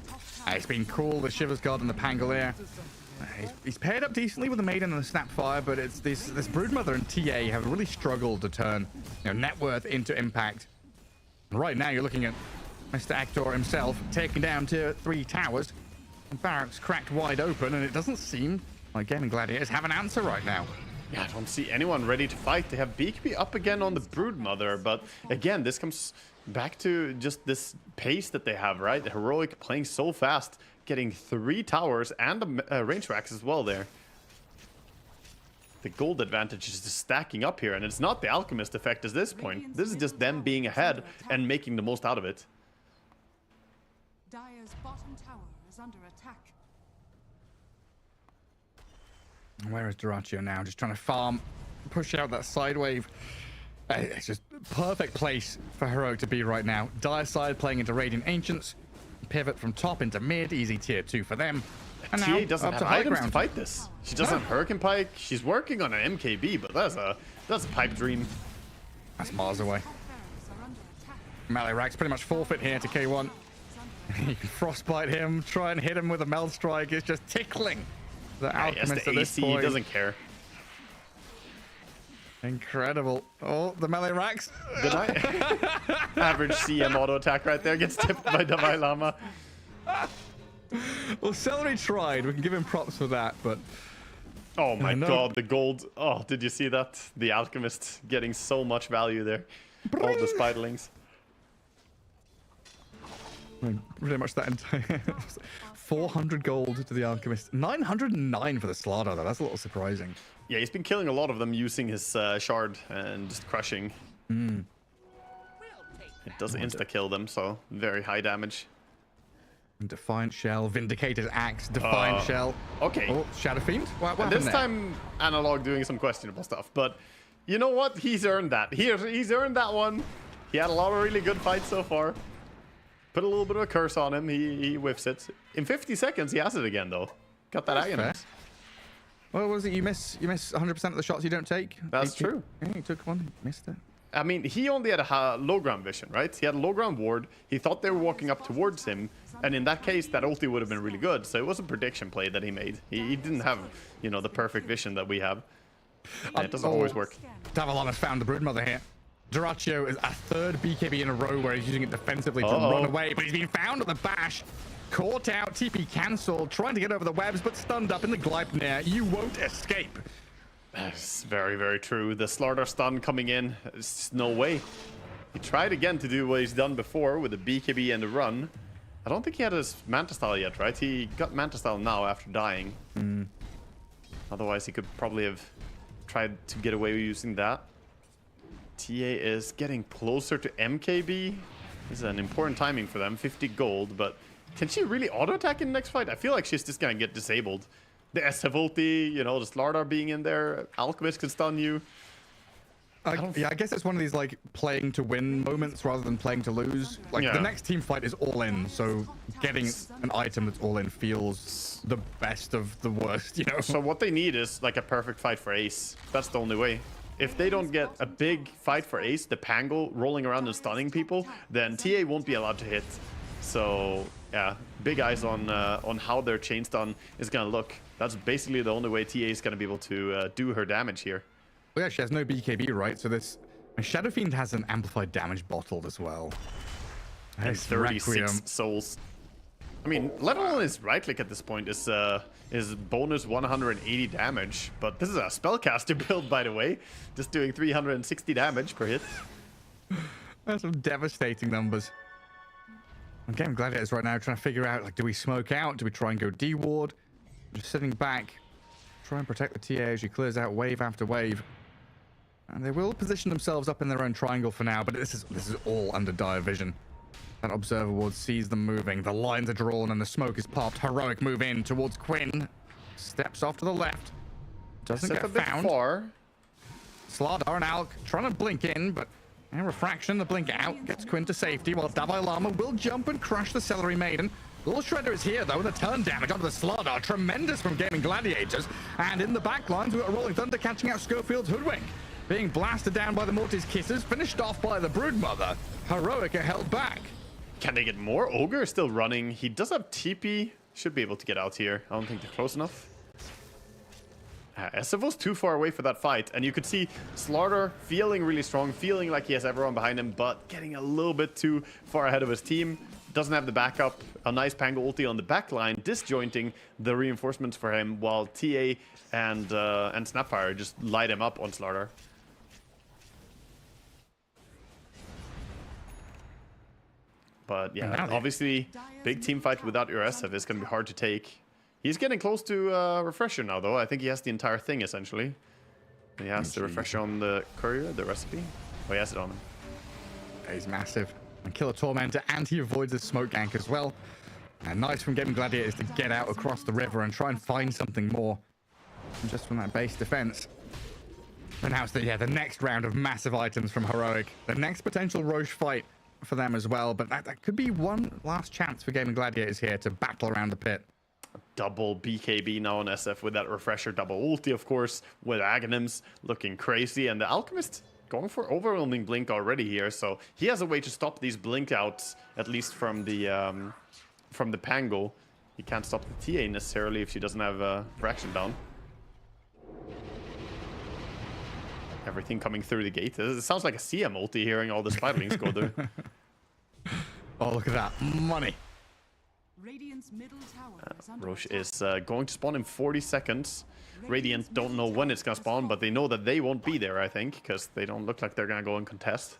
It's been cool, the Shivers Guard and the Pangolier. He's paired up decently with the Maiden and the Snapfire, but it's this Broodmother and TA have really struggled to turn net worth into impact. And right now, you're looking at Mr. Actor himself taking down tier 3 towers. And barracks cracked wide open, and it doesn't seem like Gaimin Gladiators have an answer right now. Yeah, I don't see anyone ready to fight. They have BKB up again on the Broodmother, but again, this comes back to just this pace that they have, right? The Heroic playing so fast, getting 3 towers and a range racks as well there. The gold advantage is just stacking up here, and it's not the Alchemist effect at this point. This is just them being ahead and making the most out of it. Dire's bottom tower is under attack. Where is Duracho now? Just trying to farm, push out that side wave. It's just perfect place for Heroic to be right now. Dire side playing into Radiant Ancients. Pivot from top into mid. Easy tier 2 for them. And TA now doesn't up have to high items ground to fight this. She doesn't have Hurricane Pike. She's working on an MKB, but that's a pipe dream. That's miles away. Melee Rack's pretty much forfeit here to K1. You can frostbite him, try and hit him with a Meld Strike. It's just tickling the Alchemist at this AC point. doesn't care. Incredible. Oh, the Melee Racks. Average CM auto attack right there gets tipped by Dalai Lama. Well, Celery tried. We can give him props for that, but... Oh my god, the gold. Oh, did you see that? The Alchemist getting so much value there. All the Spiderlings. Pretty much that entire 400 gold to the Alchemist, 909 for the Slardar though. That's a little surprising. Yeah, he's been killing a lot of them using his shard and just crushing. It does insta kill them, so very high damage. Defiant Shell, Vindicator's Axe, Defiant Shell. Okay. Oh, Shadow Fiend. What and this there? time Analog doing some questionable stuff, but you know what? He's earned that. He's earned that one. He had a lot of really good fights so far. Put a little bit of a curse on him. He whiffs it. In 50 seconds, he has it again, though. Got that Aghanim. Well, what was it? You miss 100% of the shots you don't take. That's true. Yeah, he took one. Missed it. I mean, he only had a low ground vision, right? He had a low ground ward. He thought they were walking up towards him. And in that case, that ulti would have been really good. So it was a prediction play that he made. He didn't have, you know, the perfect vision that we have. And it doesn't always work. Davalon has found the Broodmother here. Duraccio is a third BKB in a row where he's using it defensively to run away. But he's been found at the bash. Caught out, TP cancelled, trying to get over the webs, but stunned up in the Gleipnir. You won't escape. That's very, very true. The Slardar stun coming in. There's no way. He tried again to do what he's done before with the BKB and the run. I don't think he had his Manta Style yet, right? He got Manta Style now after dying. Otherwise, he could probably have tried to get away with using that. TA is getting closer to MKB. This is an important timing for them. 50 gold, but can she really auto-attack in the next fight? I feel like she's just gonna get disabled. The SF ulti, you know, the Slardar being in there. Alchemist can stun you. Yeah, I guess it's one of these like playing to win moments rather than playing to lose. Like the next team fight is all in, so getting an item that's all in feels the best of the worst, you know? So what they need is like a perfect fight for Ace. That's the only way. If they don't get a big fight for Ace, the Pango rolling around and stunning people, then TA won't be allowed to hit. So yeah, big eyes on how their chain stun is gonna look. That's basically the only way TA is gonna be able to do her damage here. Well, yeah, she has no BKB, right? So this Shadow Fiend has an amplified damage bottled as well. And 36 souls. I mean, let alone his right click at this point is bonus 180 damage. But this is a spellcaster build, by the way. Just doing 360 damage per hit. That's some devastating numbers. I'm getting Gladiators right now trying to figure out, like, do we smoke out? Do we try and go D-ward? Just sitting back, try and protect the TA as she clears out wave after wave. And they will position themselves up in their own triangle for now, but this is all under dire vision. That observer ward sees them moving. The lines are drawn and the smoke is popped. Heroic move in towards Quinn. Steps off to the left. Doesn't get found. Slardar and Alk trying to blink in, but refraction, the blink out, gets Quinn to safety, while Davai Lama will jump and crush the Celery Maiden. Little Shredder is here, though, with a turn damage onto the Slardar. Tremendous from Gaimin Gladiators. And in the back lines, we've got Rolling Thunder catching out Schofield's Hoodwink. Being blasted down by the Mortis Kisses, finished off by the Broodmother. Heroic are held back. Can they get more? Ogre is still running. He does have TP. Should be able to get out here. I don't think they're close enough. SFO's too far away for that fight. And you could see Slardar feeling really strong, feeling like he has everyone behind him, but getting a little bit too far ahead of his team. Doesn't have the backup. A nice Pango ulti on the back line, disjointing the reinforcements for him, while TA and Snapfire just light him up on Slardar. But yeah, obviously, big team fight without your SF is going to be hard to take. He's getting close to Refresher now, though. I think he has the entire thing, essentially. He has the Refresher on the courier, the recipe. Oh, he has it on him. He's massive. And Killer Tormentor, and he avoids the smoke gank as well. And nice from Gaimin Gladiators to get out across the river and try and find something more. Just from that base defense. And now it's the next round of massive items from Heroic. The next potential Roche fight for them as well, but that could be one last chance for Gaimin Gladiators here to battle around the pit. Double BKB now on SF with that Refresher, double ulti, of course, with Aghanims looking crazy, and the Alchemist going for overwhelming blink already here, so he has a way to stop these blink outs, at least from the Pango. He can't stop the TA necessarily if she doesn't have fraction down. Everything coming through the gate. It sounds like a CM ulti hearing all the spiderlings go through. Oh, look at that money. Radiant's middle tower is under Roche attack. is going to spawn in 40 seconds. Radiant don't know when it's going to spawn, but they know that they won't be there, I think, because they don't look like they're going to go and contest.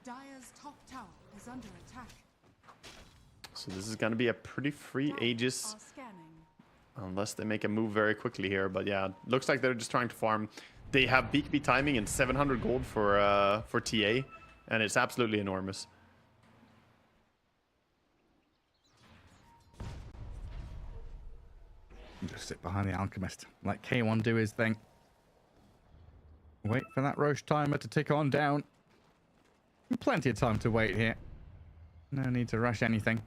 Dire's top tower is under attack. So this is going to be a pretty free Aegis, Are scanning. unless they make a move very quickly here. But yeah, looks like they're just trying to farm. They have BKB timing and 700 gold for TA, and it's absolutely enormous. Just sit behind the Alchemist. Let K1 do his thing. Wait for that Roche timer to tick on down. Plenty of time to wait here. No need to rush anything.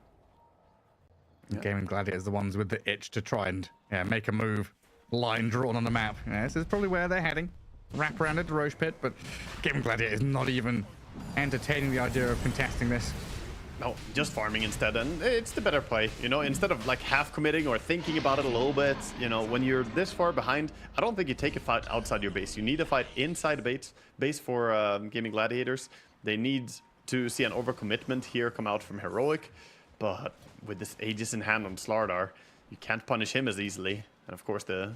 Gaimin Gladiators, the ones with the itch to try and make a move. Line drawn on the map. Yeah, this is probably where they're heading. wrap around it, the Roche Pit, but Gaimin Gladiators is not even entertaining the idea of contesting this. No, just farming instead, and it's the better play, you know, instead of like half committing or thinking about it a little bit, you know, when you're this far behind, I don't think you take a fight outside your base. You need a fight inside the base for Gaimin Gladiators. They need to see an overcommitment here come out from Heroic, but with this Aegis in hand on Slardar, you can't punish him as easily. And of course, the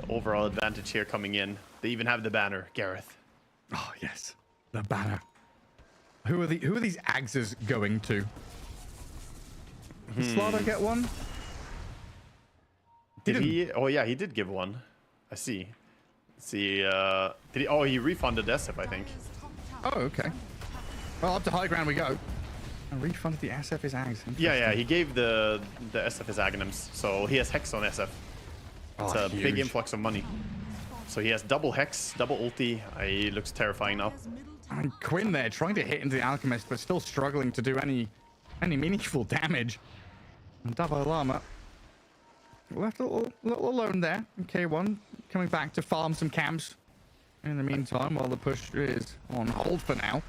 overall advantage here coming in. They even have the banner, Gareth. Oh, yes, the banner. Who are these Axes going to? Did Slardar get one? Did he? Oh yeah, he did give one. I see. Let's see. Did he? Oh, he refunded SF, I think. Oh, okay. Well, up to high ground we go. And refunded the SF his Ags. Yeah, he gave the SF his Aghanims, so he has Hex on SF. It's a big influx of money. So he has double Hex, double ulti. He looks terrifying now. And Quinn there trying to hit into the Alchemist, but still struggling to do any meaningful damage. And Davai Lama left a little alone there. K1 coming back to farm some camps in the meantime while the push is on hold for now.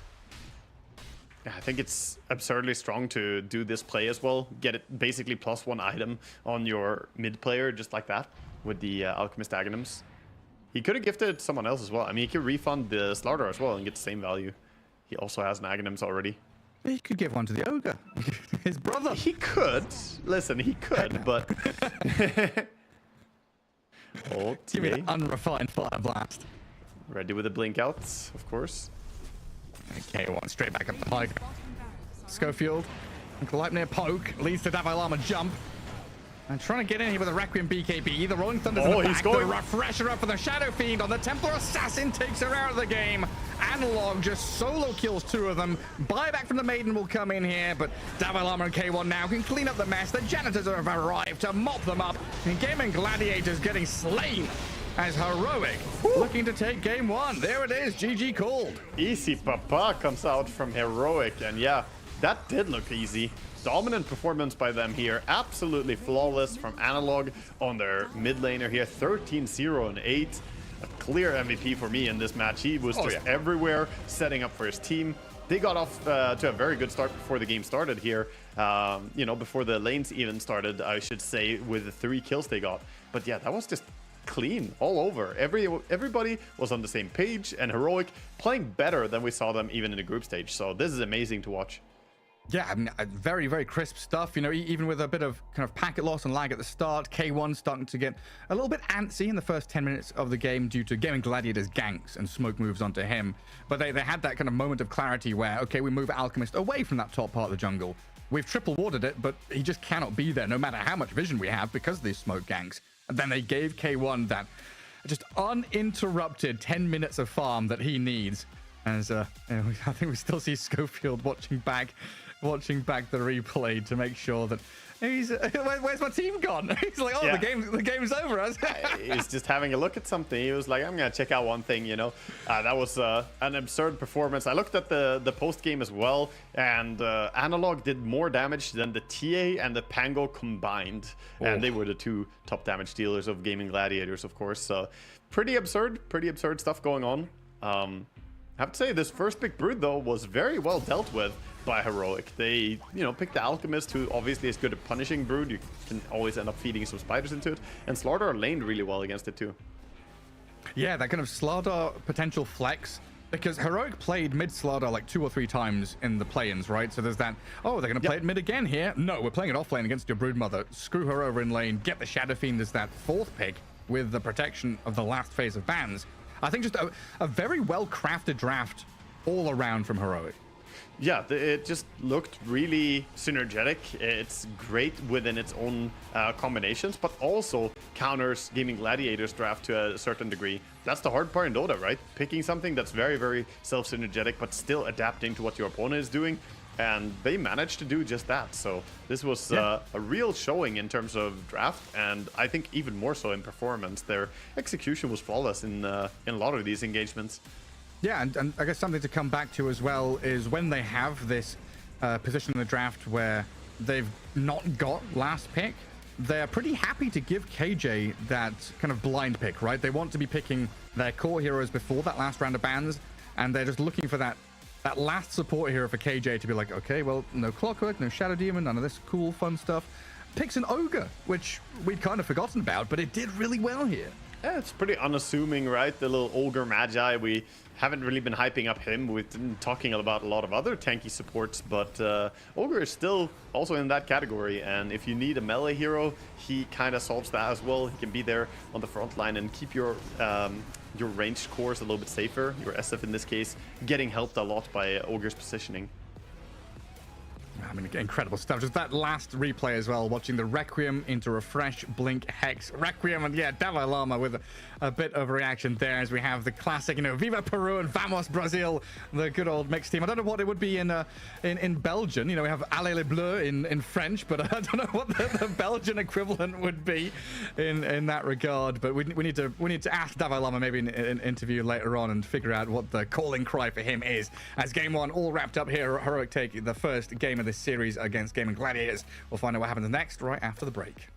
Yeah, I think it's absurdly strong to do this play as well. Get it basically +1 item on your mid player just like that with the Alchemist Aghanims. He could have gifted someone else as well. I mean, he could refund the Slardar as well and get the same value. He also has an Aghanims already. He could give one to the Ogre, his brother. He could. Listen, he could, but... Oh, give me an unrefined Fire Blast. Ready with the blink outs, of course. Okay, one straight back up the high. Schofield, Gleipnir poke, leads to Davai Lama jump. And trying to get in here with a Requiem BKB. The Rolling Thunder's in the back. He's going. The refresher up for the Shadow Fiend on the Templar Assassin takes her out of the game. Analog just solo kills 2 of them. Buyback from the Maiden will come in here, but Davai Lama and K1 now can clean up the mess. The Janitors have arrived to mop them up. And Gaimin Gladiators getting slain as Heroic looking to take game 1. There it is, GG called. Easy Papa comes out from Heroic, and yeah, that did look easy. Dominant performance by them here. Absolutely flawless from Analog on their mid laner here. 13-0 and 8. A clear MVP for me in this match. He was everywhere, setting up for his team. They got off to a very good start before the game started here. You know, before the lanes even started, I should say, with the 3 kills they got. But yeah, that was just clean all over. Everybody was on the same page, and Heroic playing better than we saw them even in the group stage. So this is amazing to watch. Yeah, I mean, very, very crisp stuff. You know, even with a bit of kind of packet loss and lag at the start, K1 starting to get a little bit antsy in the first 10 minutes of the game due to Gaimin Gladiators ganks and smoke moves onto him. But they had that kind of moment of clarity where, okay, we move Alchemist away from that top part of the jungle. We've triple warded it, but he just cannot be there no matter how much vision we have because of these smoke ganks. And then they gave K1 that just uninterrupted 10 minutes of farm that he needs. As you know, I think we still see Schofield watching back the replay to make sure that he's where's my team gone? He's like, oh, yeah. the game's over. He's just having a look at something. He was like, I'm gonna check out one thing, you know. That was an absurd performance. I looked at the post game as well, and Analog did more damage than the TA and the Pango combined, and they were the 2 top damage dealers of Gaimin Gladiators, of course. So pretty absurd stuff going on. I have to say, this first big brood though was very well dealt with by Heroic. They, you know, picked the Alchemist, who obviously is good at punishing brood. You can always end up feeding some spiders into it, and Slardar laned really well against it too. Yeah, that kind of Slardar potential flex, because Heroic played mid Slardar like 2 or 3 times in the play-ins, right? So there's that, oh, they're going to play it mid again here. No, we're playing it off lane against your broodmother. Screw her over in lane, get the Shadow Fiend as that 4th pick with the protection of the last phase of bans. I think just a very well-crafted draft all around from Heroic. Yeah, it just looked really synergetic. It's great within its own combinations, but also counters Gaimin Gladiators draft to a certain degree. That's the hard part in Dota, right? Picking something that's very, very self-synergetic, but still adapting to what your opponent is doing. And they managed to do just that. So this was a real showing in terms of draft, and I think even more so in performance. Their execution was flawless in a lot of these engagements. Yeah, and I guess something to come back to as well is when they have this position in the draft where they've not got last pick, they're pretty happy to give KJ that kind of blind pick, right? They want to be picking their core heroes before that last round of bans, and they're just looking for that last support hero for KJ to be like, okay, well, no Clockwork, no Shadow Demon, none of this cool, fun stuff. Picks an Ogre, which we'd kind of forgotten about, but it did really well here. Yeah, it's pretty unassuming, right? The little Ogre Magi. We haven't really been hyping up him. We've been talking about a lot of other tanky supports, but Ogre is still also in that category. And if you need a melee hero, he kind of solves that as well. He can be there on the front line and keep your ranged cores a little bit safer. Your SF in this case getting helped a lot by Ogre's positioning. I mean, incredible stuff. Just that last replay as well, watching the Requiem into Refresh, Blink, Hex, Requiem, and yeah, Dalai Lama with a bit of reaction there as we have the classic, you know, Viva Peru and Vamos Brazil, the good old mixed team. I don't know what it would be in Belgian. You know, we have Allez les Bleus in French, but I don't know what the Belgian equivalent would be in that regard. But we need to ask Dalai Lama maybe in an interview later on and figure out what the calling cry for him is. As game one all wrapped up here, Heroic take the first game of this series against Gaimin Gladiators. We'll find out what happens next right after the break.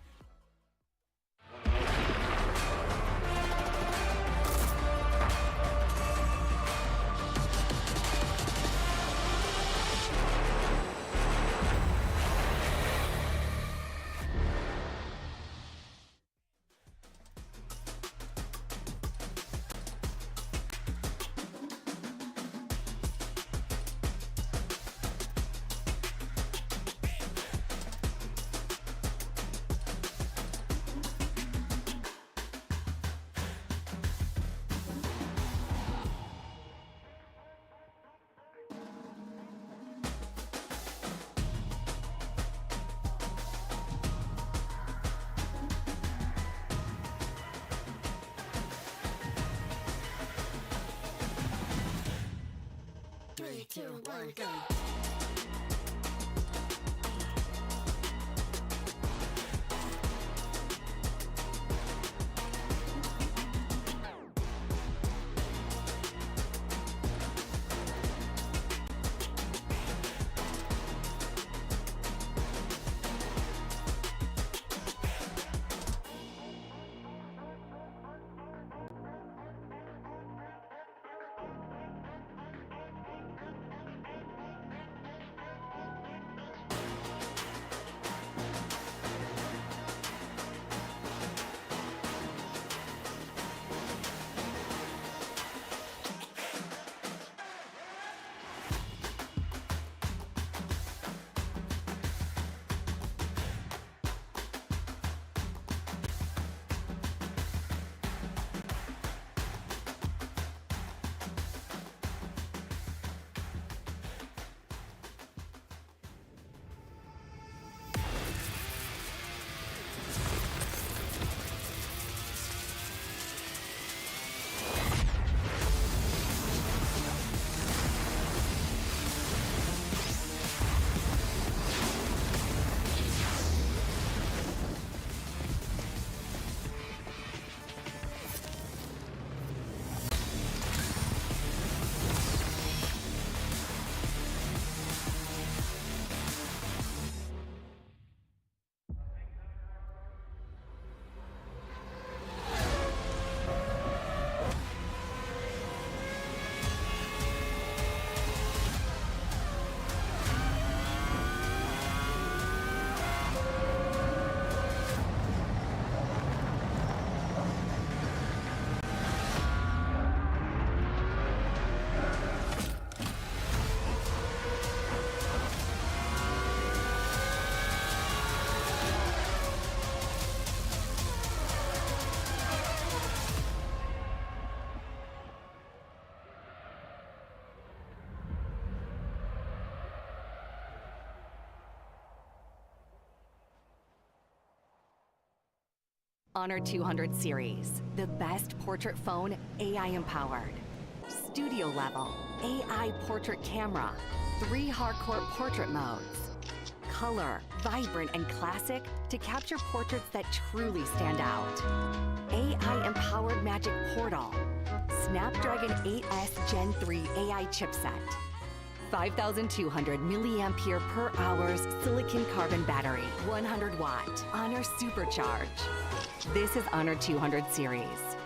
Honor 200 series, the best portrait phone AI empowered. Studio level, AI portrait camera, 3 hardcore portrait modes. Color, vibrant and classic to capture portraits that truly stand out. AI empowered magic portal. Snapdragon 8S Gen 3 AI chipset. 5,200 milliampere per hour's silicon carbon battery, 100 watt, Honor Supercharge. This is Honor 200 series.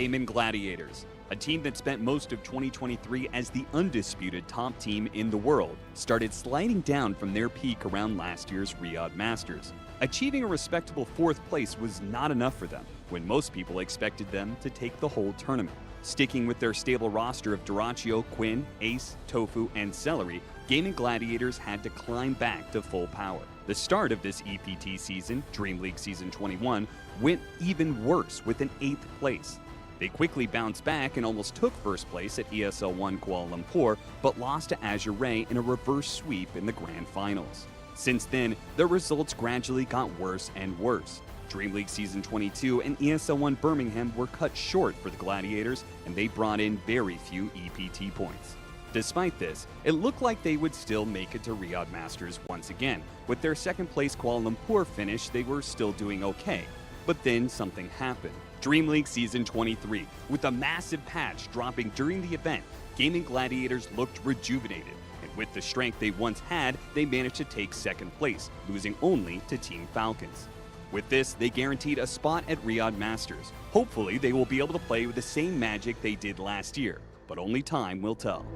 Gaimin Gladiators, A team that spent most of 2023 as the undisputed top team in the world started sliding down from their peak around last year's Riyadh Masters. Achieving a respectable 4th place was not enough for them, when most people expected them to take the whole tournament. Sticking with their stable roster of Dyrachyo, Quinn, Ace, Tofu, and Celery, Gaimin Gladiators had to climb back to full power. The start of this EPT season, Dream League Season 21, went even worse with an 8th place. They quickly bounced back and almost took 1st place at ESL 1 Kuala Lumpur, but lost to Azure Ray in a reverse sweep in the grand finals. Since then, their results gradually got worse and worse. Dream League Season 22 and ESL 1 Birmingham were cut short for the Gladiators, and they brought in very few EPT points. Despite this, it looked like they would still make it to Riyadh Masters once again. With their 2nd place Kuala Lumpur finish, they were still doing okay. But then something happened. Dream League Season 23, with a massive patch dropping during the event, Gaimin Gladiators looked rejuvenated, and with the strength they once had, they managed to take 2nd place, losing only to Team Falcons. With this, they guaranteed a spot at Riyadh Masters. Hopefully, they will be able to play with the same magic they did last year, but only time will tell.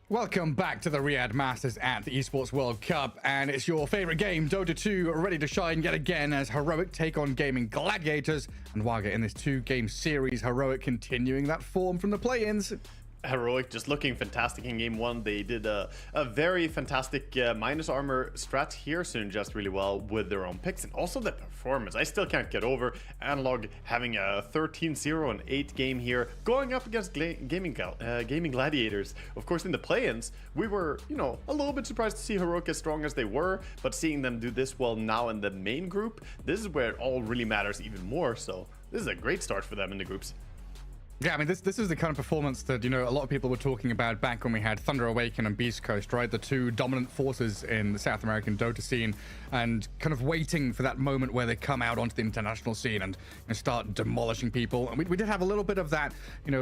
Welcome back to the Riyadh Masters at the Esports World Cup, and it's your favorite game, Dota 2, ready to shine yet again as Heroic take on Gaimin Gladiators and Waga in this 2-game series. Heroic continuing that form from the play-ins. Heroic just looking fantastic in game 1. They did a very fantastic minus armor strat here, so just really well with their own picks, and also the performance. I still can't get over Analog having a 13-0 and 8 game here, going up against Gaimin Gladiators. Of course, in the play-ins, we were, a little bit surprised to see Heroic as strong as they were, but seeing them do this well now in the main group, this is where it all really matters even more. So this is a great start for them in the groups. Yeah, I mean, this is the kind of performance that, a lot of people were talking about back when we had Thunder Awaken and Beast Coast, right? The 2 dominant forces in the South American Dota scene, and kind of waiting for that moment where they come out onto the international scene and start demolishing people. And we did have a little bit of that, kind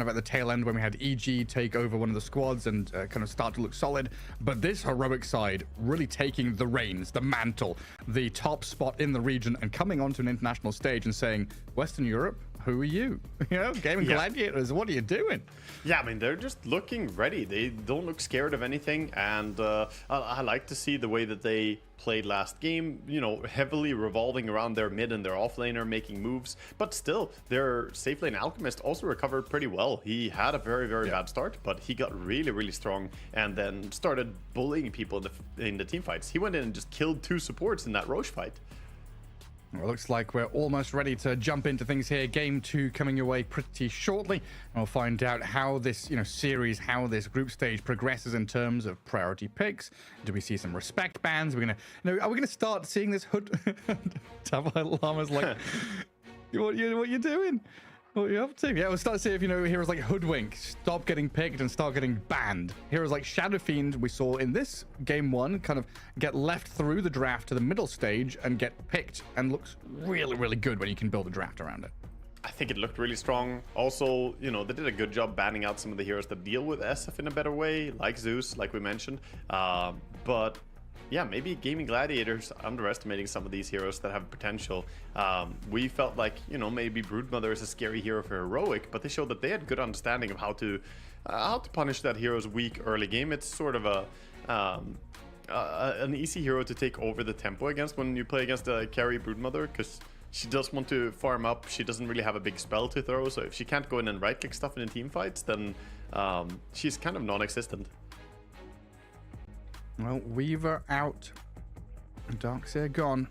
of at the tail end when we had EG take over one of the squads and kind of start to look solid. But this Heroic side really taking the reins, the mantle, the top spot in the region, and coming onto an international stage and saying, Western Europe, who are you? Gaimin Gladiators, what are you doing? Yeah, I mean, they're just looking ready. They don't look scared of anything, and I like to see the way that they played last game, heavily revolving around their mid and their offlaner, making moves, but still, their safe lane Alchemist also recovered pretty well. He had a very, very bad start, but he got really, really strong and then started bullying people in the team fights. He went in and just killed 2 supports in that Roche fight. Well, it looks like we're almost ready to jump into things here. Game 2 coming your way pretty shortly. And we'll find out how this, series, how this group stage progresses in terms of priority picks. Do we see some respect bans? Are we gonna start seeing this hood? Tabai Llama's like, what you doing? What are you up to? Yeah, we'll start to see if, heroes like Hoodwink stop getting picked and start getting banned. Heroes like Shadow Fiend, we saw in this game 1, kind of get left through the draft to the middle stage and get picked, and looks really, really good when you can build a draft around it. I think it looked really strong. Also, they did a good job banning out some of the heroes that deal with SF in a better way, like Zeus, like we mentioned. But yeah, maybe Gaimin Gladiators underestimating some of these heroes that have potential. We felt like, maybe Broodmother is a scary hero for Heroic, but they showed that they had good understanding of how to punish that hero's weak early game. It's sort of an easy hero to take over the tempo against when you play against a carry Broodmother, because she does want to farm up. She doesn't really have a big spell to throw, so if she can't go in and right-click stuff in the team fights, then she's kind of non-existent. Well, Weaver out, Darkseer gone,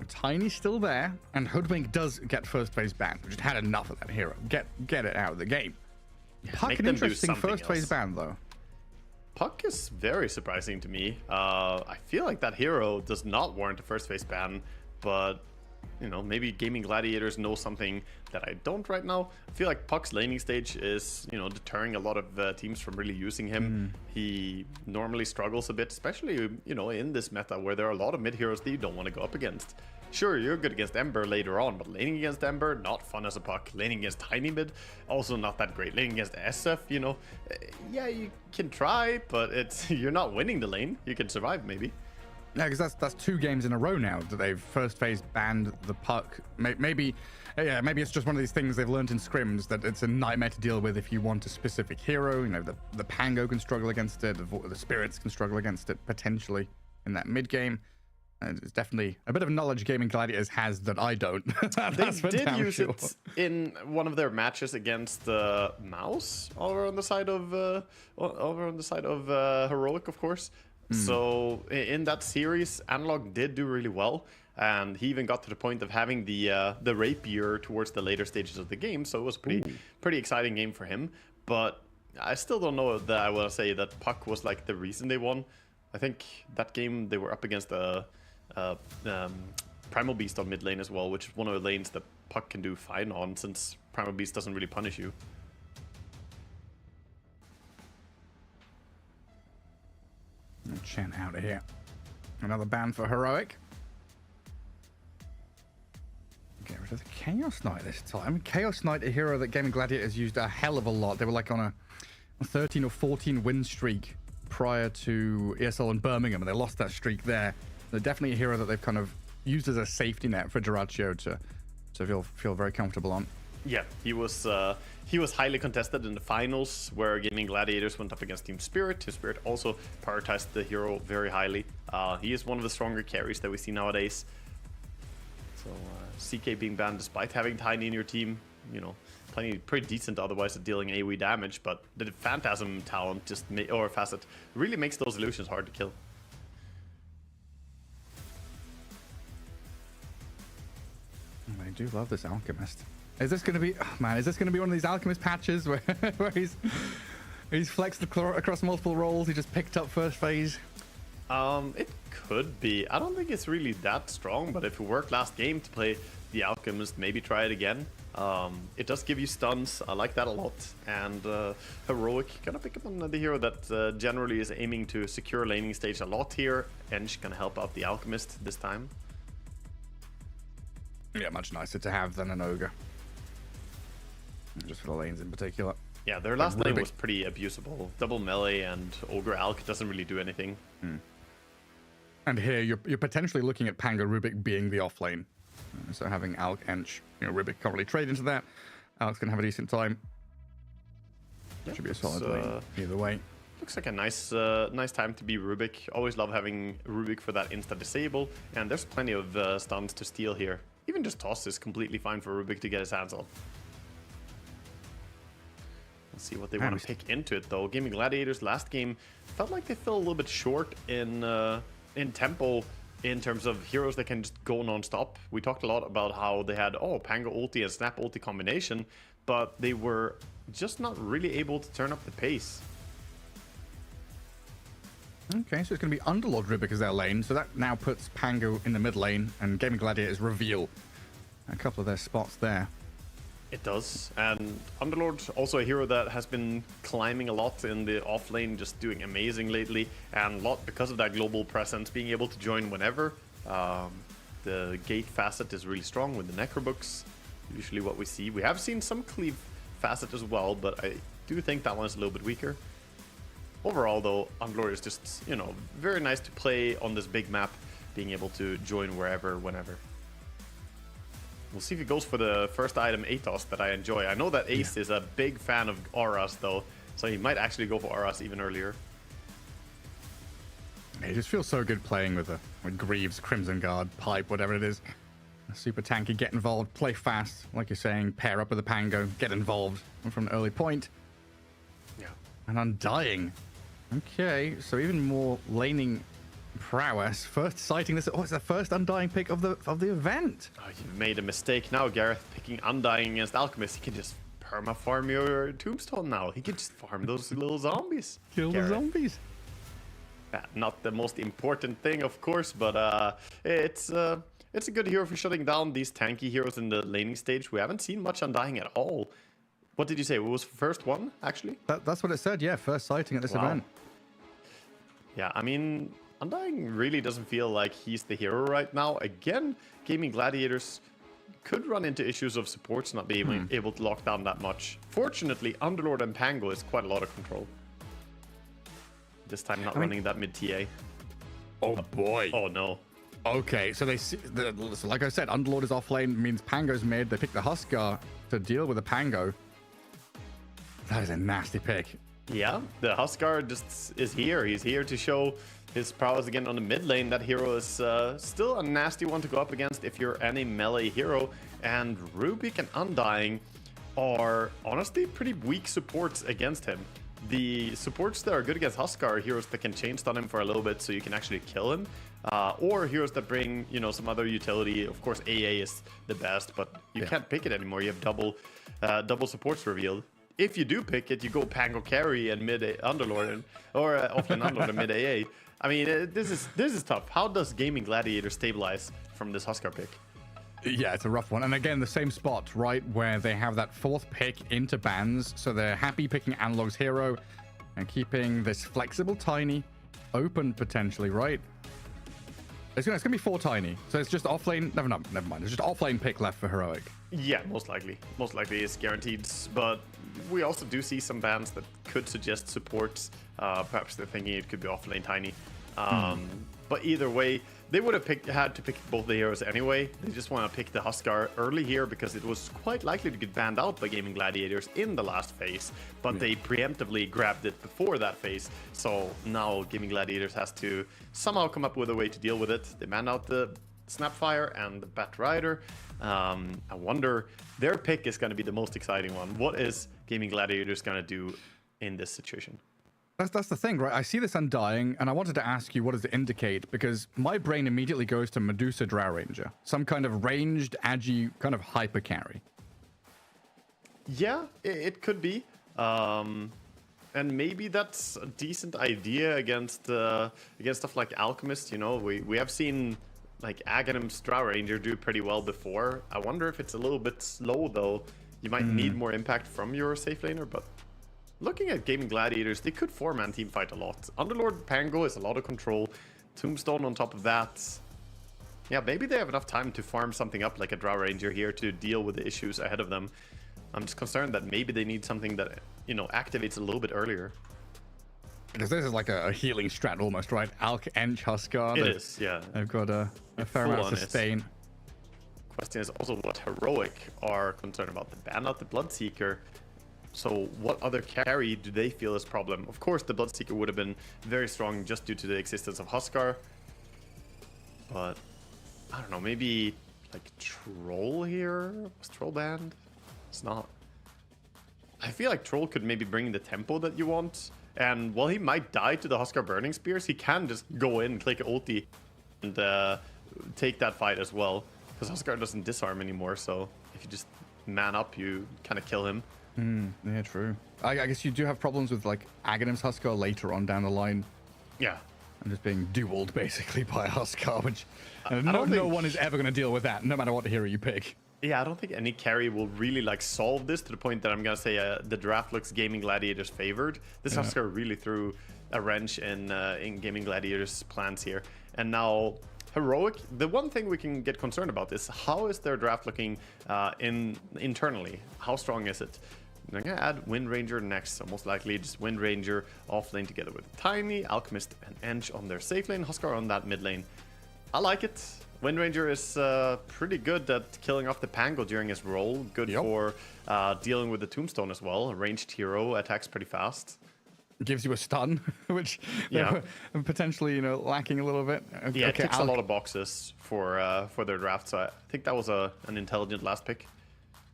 Tiny's still there, and Hoodwink does get first phase banned. We just had enough of that hero. Get it out of the game. Puck, an interesting first phase ban though. Puck is very surprising to me. I feel like that hero does not warrant a first phase ban, but you know, maybe Gaimin Gladiators know something that I don't right now. I feel like Puck's laning stage is, you know, deterring a lot of teams from really using him. He normally struggles a bit, especially, you know, in this meta where there are a lot of mid heroes that you don't want to go up against. Sure, you're good against Ember later on, but laning against Ember, not fun as a Puck. Laning against Tiny Mid, also not that great. Laning against SF, you know, yeah, you can try, but it's you're not winning the lane. You can survive, maybe. Yeah, because that's 2 games in a row now that they've first phase banned the Puck. Maybe it's just one of these things they've learned in scrims that it's a nightmare to deal with if you want a specific hero. You know, the Pango can struggle against it, the Spirits can struggle against it potentially in that mid game. And it's definitely a bit of knowledge Gaimin Gladiators has that I don't. They did use it in one of their matches against Mouse over on the side of Heroic, of course. So in that series, Analog did do really well, and he even got to the point of having the rapier towards the later stages of the game. So it was a pretty exciting game for him. But I still don't know that I will say that Puck was like the reason they won. I think that game they were up against a Primal Beast on mid lane as well, which is one of the lanes that Puck can do fine on, since Primal Beast doesn't really punish you. Chen out of here. Another ban for Heroic. Get rid of the Chaos Knight this time. Chaos Knight, a hero that Gaimin Gladiators used a hell of a lot. They were like on a 13 or 14 win streak prior to ESL in Birmingham, and they lost that streak there. They're definitely a hero that they've kind of used as a safety net for Duraccio to feel very comfortable on. Yeah, he was highly contested in the finals where Gaimin Gladiators went up against Team Spirit. Team Spirit also prioritized the hero very highly. He is one of the stronger carries that we see nowadays. So CK being banned despite having Tiny in your team, you know, pretty decent otherwise at dealing AoE damage, but the Phantasm talent or facet really makes those illusions hard to kill. I do love this Alchemist. Is this going to be, oh man, is this going to be one of these Alchemist patches where he's flexed across multiple roles, he just picked up first phase? It could be. I don't think it's really that strong, but if it worked last game to play the Alchemist, maybe try it again. It does give you stuns. I like that a lot. And Heroic, gonna pick up another hero that generally is aiming to secure laning stage a lot here. Ench gonna help out the Alchemist this time. Yeah, much nicer to have than an Ogre. Just for the lanes in particular. Yeah, their last lane was pretty abusable. Double melee and Ogre Alch doesn't really do anything. And here you're potentially looking at Pango Rubik being the off lane. So having Alch, Ench, you know, Rubik can't really trade into that. Alch's gonna have a decent time. Yeah, should be a solid lane either way. Looks like a nice time to be Rubik. Always love having Rubik for that insta disable, and there's plenty of stuns to steal here. Even just toss is completely fine for Rubik to get his hands on. Let's see what they want to pick into it though. Gaimin Gladiators last game felt like they fell a little bit short in tempo in terms of heroes that can just go non-stop. We talked a lot about how they had Pango ulti and Snap ulti combination, but they were just not really able to turn up the pace. Okay, so it's going to be Underlord Rubik as their lane, so that now puts Pango in the mid lane, and Gaimin Gladiators reveal a couple of their spots there. It does, and Underlord, also a hero that has been climbing a lot in the off lane, just doing amazing lately, and a lot because of that global presence, being able to join whenever. The gate facet is really strong with the Necrobooks, usually what we see. We have seen some cleave facet as well, but I do think that one is a little bit weaker. Overall, though, Underlord is just, you know, very nice to play on this big map, being able to join wherever, whenever. We'll see if he goes for the first item, Atos, that I enjoy. I know that Ace is a big fan of Auras, though, so he might actually go for Auras even earlier. It just feels so good playing with Greaves, Crimson Guard, Pipe, whatever it is. Super tanky, get involved, play fast, like you're saying, pair up with a Pango, get involved from an early point. Yeah. And Undying. Okay, so even more laning prowess. First sighting this. Oh, it's the first Undying pick of the event. Oh, you made a mistake now, Gareth. Picking Undying against Alchemist, he can just perma-farm your Tombstone now. He can just farm those little zombies. Kill the zombies. Not the most important thing, of course, but it's a good hero for shutting down these tanky heroes in the laning stage. We haven't seen much Undying at all. What did you say? It was first one, actually? That's what it said, yeah. First sighting at this event. Yeah, I mean, Undying really doesn't feel like he's the hero right now. Again, Gaimin Gladiators could run into issues of supports not being able to lock down that much. Fortunately, Underlord and Pango is quite a lot of control. This time not running that mid TA. Oh boy. Oh no. Okay, so so like I said, Underlord is off lane, means Pango's mid. They pick the Huskar to deal with the Pango. That is a nasty pick. Yeah, the Huskar just is here. He's here to show his prowess again on the mid lane. That hero is still a nasty one to go up against if you're any melee hero. And Rubik and Undying are honestly pretty weak supports against him. The supports that are good against Huskar are heroes that can chain stun him for a little bit so you can actually kill him. Or heroes that bring, you know, some other utility. Of course, AA is the best, but you can't pick it anymore. You have double supports revealed. If you do pick it, you go Pango carry and mid Underlord, or offlane Underlord and mid AA. I mean, this is tough. How does Gaimin Gladiator stabilize from this Huskar pick? Yeah, it's a rough one. And again, the same spot, right, where they have that fourth pick into bans. So they're happy picking Analog's hero and keeping this flexible Tiny open potentially, right? It's gonna be 4 Tiny. So it's just offlane. Never mind. It's just offlane pick left for Heroic. Yeah, most likely. Most likely it's guaranteed. But we also do see some bans that could suggest supports. Perhaps they're thinking it could be offlane Tiny. But either way, they would have had to pick both the heroes anyway. They just want to pick the Huskar early here because it was quite likely to get banned out by Gaimin Gladiators in the last phase. But they preemptively grabbed it before that phase. So now Gaimin Gladiators has to somehow come up with a way to deal with it. They banned out the Snapfire and the Bat Rider. I wonder, their pick is going to be the most exciting one. What is Gaimin Gladiators going to do in this situation? That's the thing, right? I see this Undying, and I wanted to ask you, what does it indicate? Because my brain immediately goes to Medusa Drow Ranger. Some kind of ranged, agi, kind of hyper carry. Yeah, it could be. And maybe that's a decent idea against stuff like Alchemist. You know, we have seen like Aghanim's Drow Ranger do pretty well before. I wonder if it's a little bit slow, though. You might need more impact from your safe laner, but looking at Gaimin Gladiators, they could 4-man team fight a lot. Underlord Pango is a lot of control. Tombstone on top of that. Yeah, maybe they have enough time to farm something up like a Drow Ranger here to deal with the issues ahead of them. I'm just concerned that maybe they need something that, you know, activates a little bit earlier. Because this is like a healing strat almost, right? Alch, Ench, Huskar. It is, yeah. They've got a fair amount of sustain. Question is also what Heroic are concerned about. They ban out the Bloodseeker. So what other carry do they feel is problem? Of course, the Bloodseeker would have been very strong just due to the existence of Huskar. But I don't know, maybe like Troll here? Was Troll banned? It's not. I feel like Troll could maybe bring the tempo that you want. And while he might die to the Huskar Burning Spears, he can just go in, click ulti, and take that fight as well. Because Huskar doesn't disarm anymore, so if you just man up, you kind of kill him. Yeah, true. I guess you do have problems with like Aghanim's Huskar later on down the line. Yeah. And just being dueled basically by a Huskar, which no one is ever going to deal with that, no matter what hero you pick. Yeah, I don't think any carry will really like solve this to the point that I'm going to say the draft looks Gaimin Gladiators favored. This Huskar really threw a wrench in Gaimin Gladiators' plans here. And now Heroic, the one thing we can get concerned about is how is their draft looking internally? How strong is it? I'm going to add Wind Ranger next, so most likely just Wind Ranger off lane together with Tiny, Alchemist, and Ench on their safe lane, Huskar on that mid lane. I like it. Wind Ranger is pretty good at killing off the Pango during his role. Good for dealing with the Tombstone as well. A ranged hero, attacks pretty fast. Gives you a stun, which potentially, you know, lacking a little bit. Yeah, it ticks a lot of boxes for their draft, so I think that was an intelligent last pick.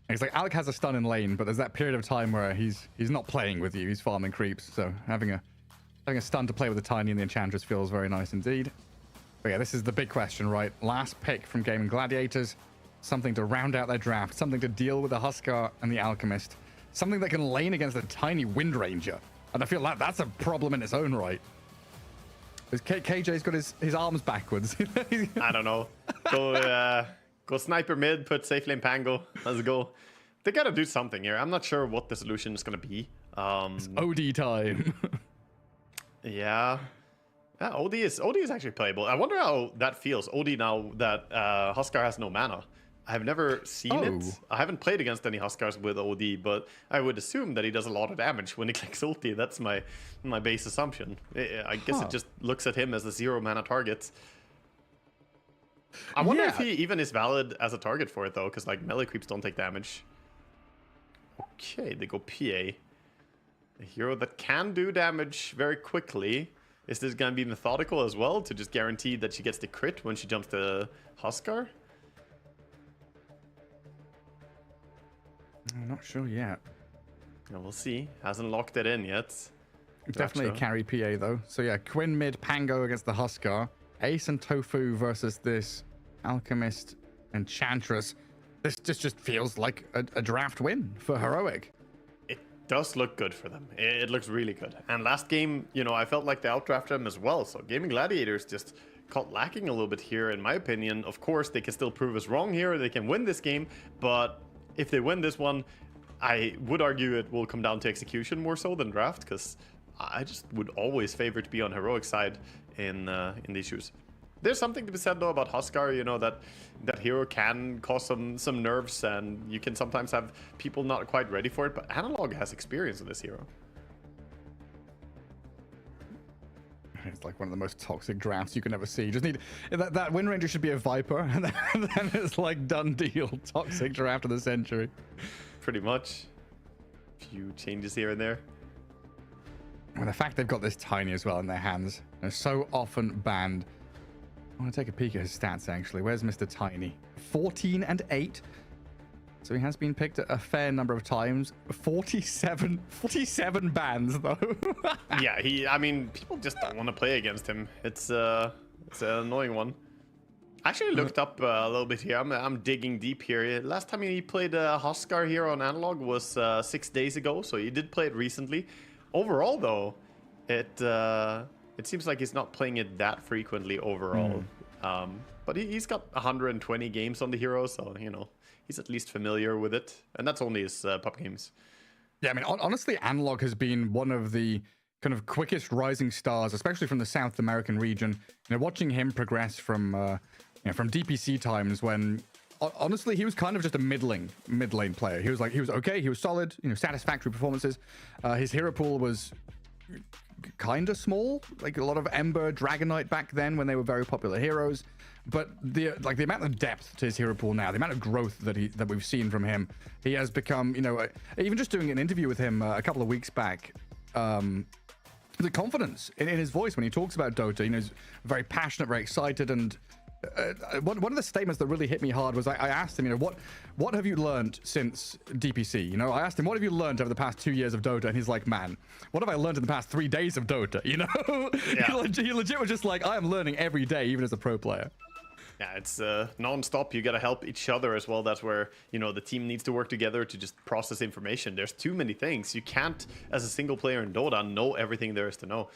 It's like Alec has a stun in lane, but there's that period of time where he's not playing with you. He's farming creeps, so having a stun to play with the Tiny and the Enchantress feels very nice indeed. But yeah, this is the big question, right? Last pick from Gaimin Gladiators, something to round out their draft, something to deal with the Huskar and the Alchemist. something that can lane against a tiny Wind Ranger. And I feel like that's a problem in its own right. Because KJ's got his arms backwards. I don't know. Go sniper mid, put safe lane Pango. Let's go. They gotta do something here. I'm not sure what the solution is gonna be. It's OD time. Yeah, OD is actually playable. I wonder how that feels. OD now that Huskar has no mana. I have never seen it. I haven't played against any Huskars with OD, but I would assume that he does a lot of damage when he clicks ulti. That's my base assumption. I guess it just looks at him as a 0 mana target. I wonder if he even is valid as a target for it though, because like melee creeps don't take damage. Okay, they go PA. A hero that can do damage very quickly. Is this going to be methodical as well to just guarantee that she gets the crit when she jumps to Huskar? I'm not sure yet. Yeah, we'll see. Hasn't locked it in yet. Definitely a carry PA though. So yeah, Quinn mid, Pango against the Huskar. Ace and Tofu versus this Alchemist Enchantress. This just feels like a draft win for Heroic. It does look good for them. It looks really good. And last game, you know, I felt like they outdrafted them as well. So Gaimin Gladiators just caught lacking a little bit here, in my opinion. Of course, they can still prove us wrong here. They can win this game. But if they win this one, I would argue it will come down to execution more so than draft, because I just would always favor to be on Heroic side in these shoes. There's something to be said though about Huskar, you know, that hero can cause some nerves, and you can sometimes have people not quite ready for it, but Analog has experience with this hero. It's like one of the most toxic drafts you can ever see. You just need that Wind Ranger should be a Viper, and then it's like done deal. Toxic draft of the century. Pretty much. Few changes here and there. And the fact they've got this Tiny as well in their hands, they're so often banned. I want to take a peek at his stats actually. Where's Mr. Tiny? 14 and 8. So he has been picked a fair number of times. 47 bans though. Yeah, I mean, people just don't want to play against him. It's an annoying one. I actually looked up a little bit here. I'm digging deep here. Last time he played Huskar here on Analog was 6 days ago, so he did play it recently. Overall though, it seems like he's not playing it that frequently overall. But he's got 120 games on the hero, so, you know, he's at least familiar with it. And that's only his pup games. Yeah, I mean, honestly, Analog has been one of the kind of quickest rising stars, especially from the South American region. You know, watching him progress from DPC times when, honestly, he was kind of just a mid lane player. He was okay, he was solid, you know, satisfactory performances. His hero pool was kind of small, like a lot of Ember, Dragonite back then when they were very popular heroes. But the amount of depth to his hero pool now, the amount of growth that we've seen from him, he has become, you know, even just doing an interview with him a couple of weeks back, the confidence in his voice when he talks about Dota, you know, he's very passionate, very excited. And one of the statements that really hit me hard was I asked him, you know, what have you learned since DPC? You know, I asked him, what have you learned over the past 2 years of Dota? And he's like, man, what have I learned in the past 3 days of Dota? You know, yeah. he legit was just like, I am learning every day, even as a pro player. Yeah, it's non-stop. You got to help each other as well. That's where, you know, the team needs to work together to just process information. There's too many things. You can't, as a single player in Dota, know everything there is to know.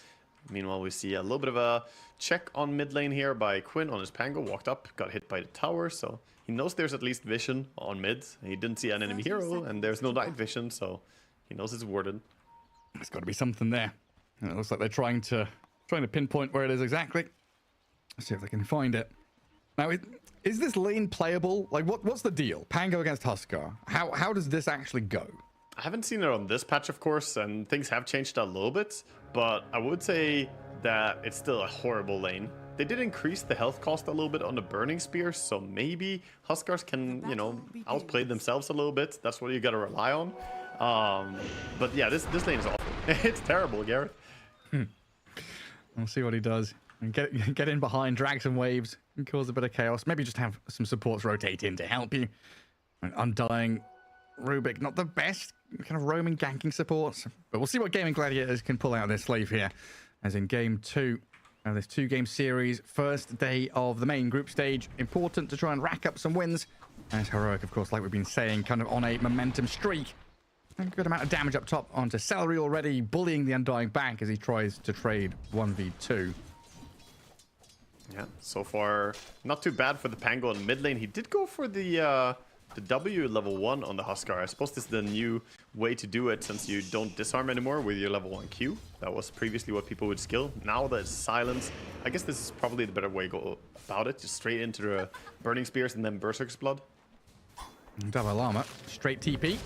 Meanwhile, we see a little bit of a check on mid lane here by Quinn on his Pango. Walked up, got hit by the tower, so he knows there's at least vision on mid. He didn't see an enemy hero, and there's no night vision, so he knows it's warded. There's got to be something there. And it looks like they're trying to pinpoint where it is exactly. Let's see if they can find it. Now, is this lane playable? Like, what's the deal? Pango against Huskar. How does this actually go? I haven't seen it on this patch, of course, and things have changed a little bit, but I would say that it's still a horrible lane. They did increase the health cost a little bit on the Burning Spear, so maybe Huskars can, you know, outplay themselves a little bit. That's what you got to rely on. But yeah, this lane is awful. It's terrible, Gareth. We'll see what he does. And get in behind, drag some waves, and cause a bit of chaos. Maybe just have some supports rotate in to help you. And Undying, Rubik, not the best kind of roaming ganking supports, but we'll see what Gaimin Gladiators can pull out of their sleeve here, as in game 2 of this 2-game series, first day of the main group stage. Important to try and rack up some wins, as Heroic, of course, like we've been saying, kind of on a momentum streak. A good amount of damage up top onto Celery already, bullying the Undying back as he tries to trade 1v2. Yeah, so far not too bad for the Pango in mid lane. He did go for the W level 1 on the Huskar. I suppose this is the new way to do it since you don't disarm anymore with your level 1 Q. That was previously what people would skill. Now that it's silence, I guess this is probably the better way to go about it. Just straight into the Burning Spears and then Berserk's Blood. Double Llama, straight TP.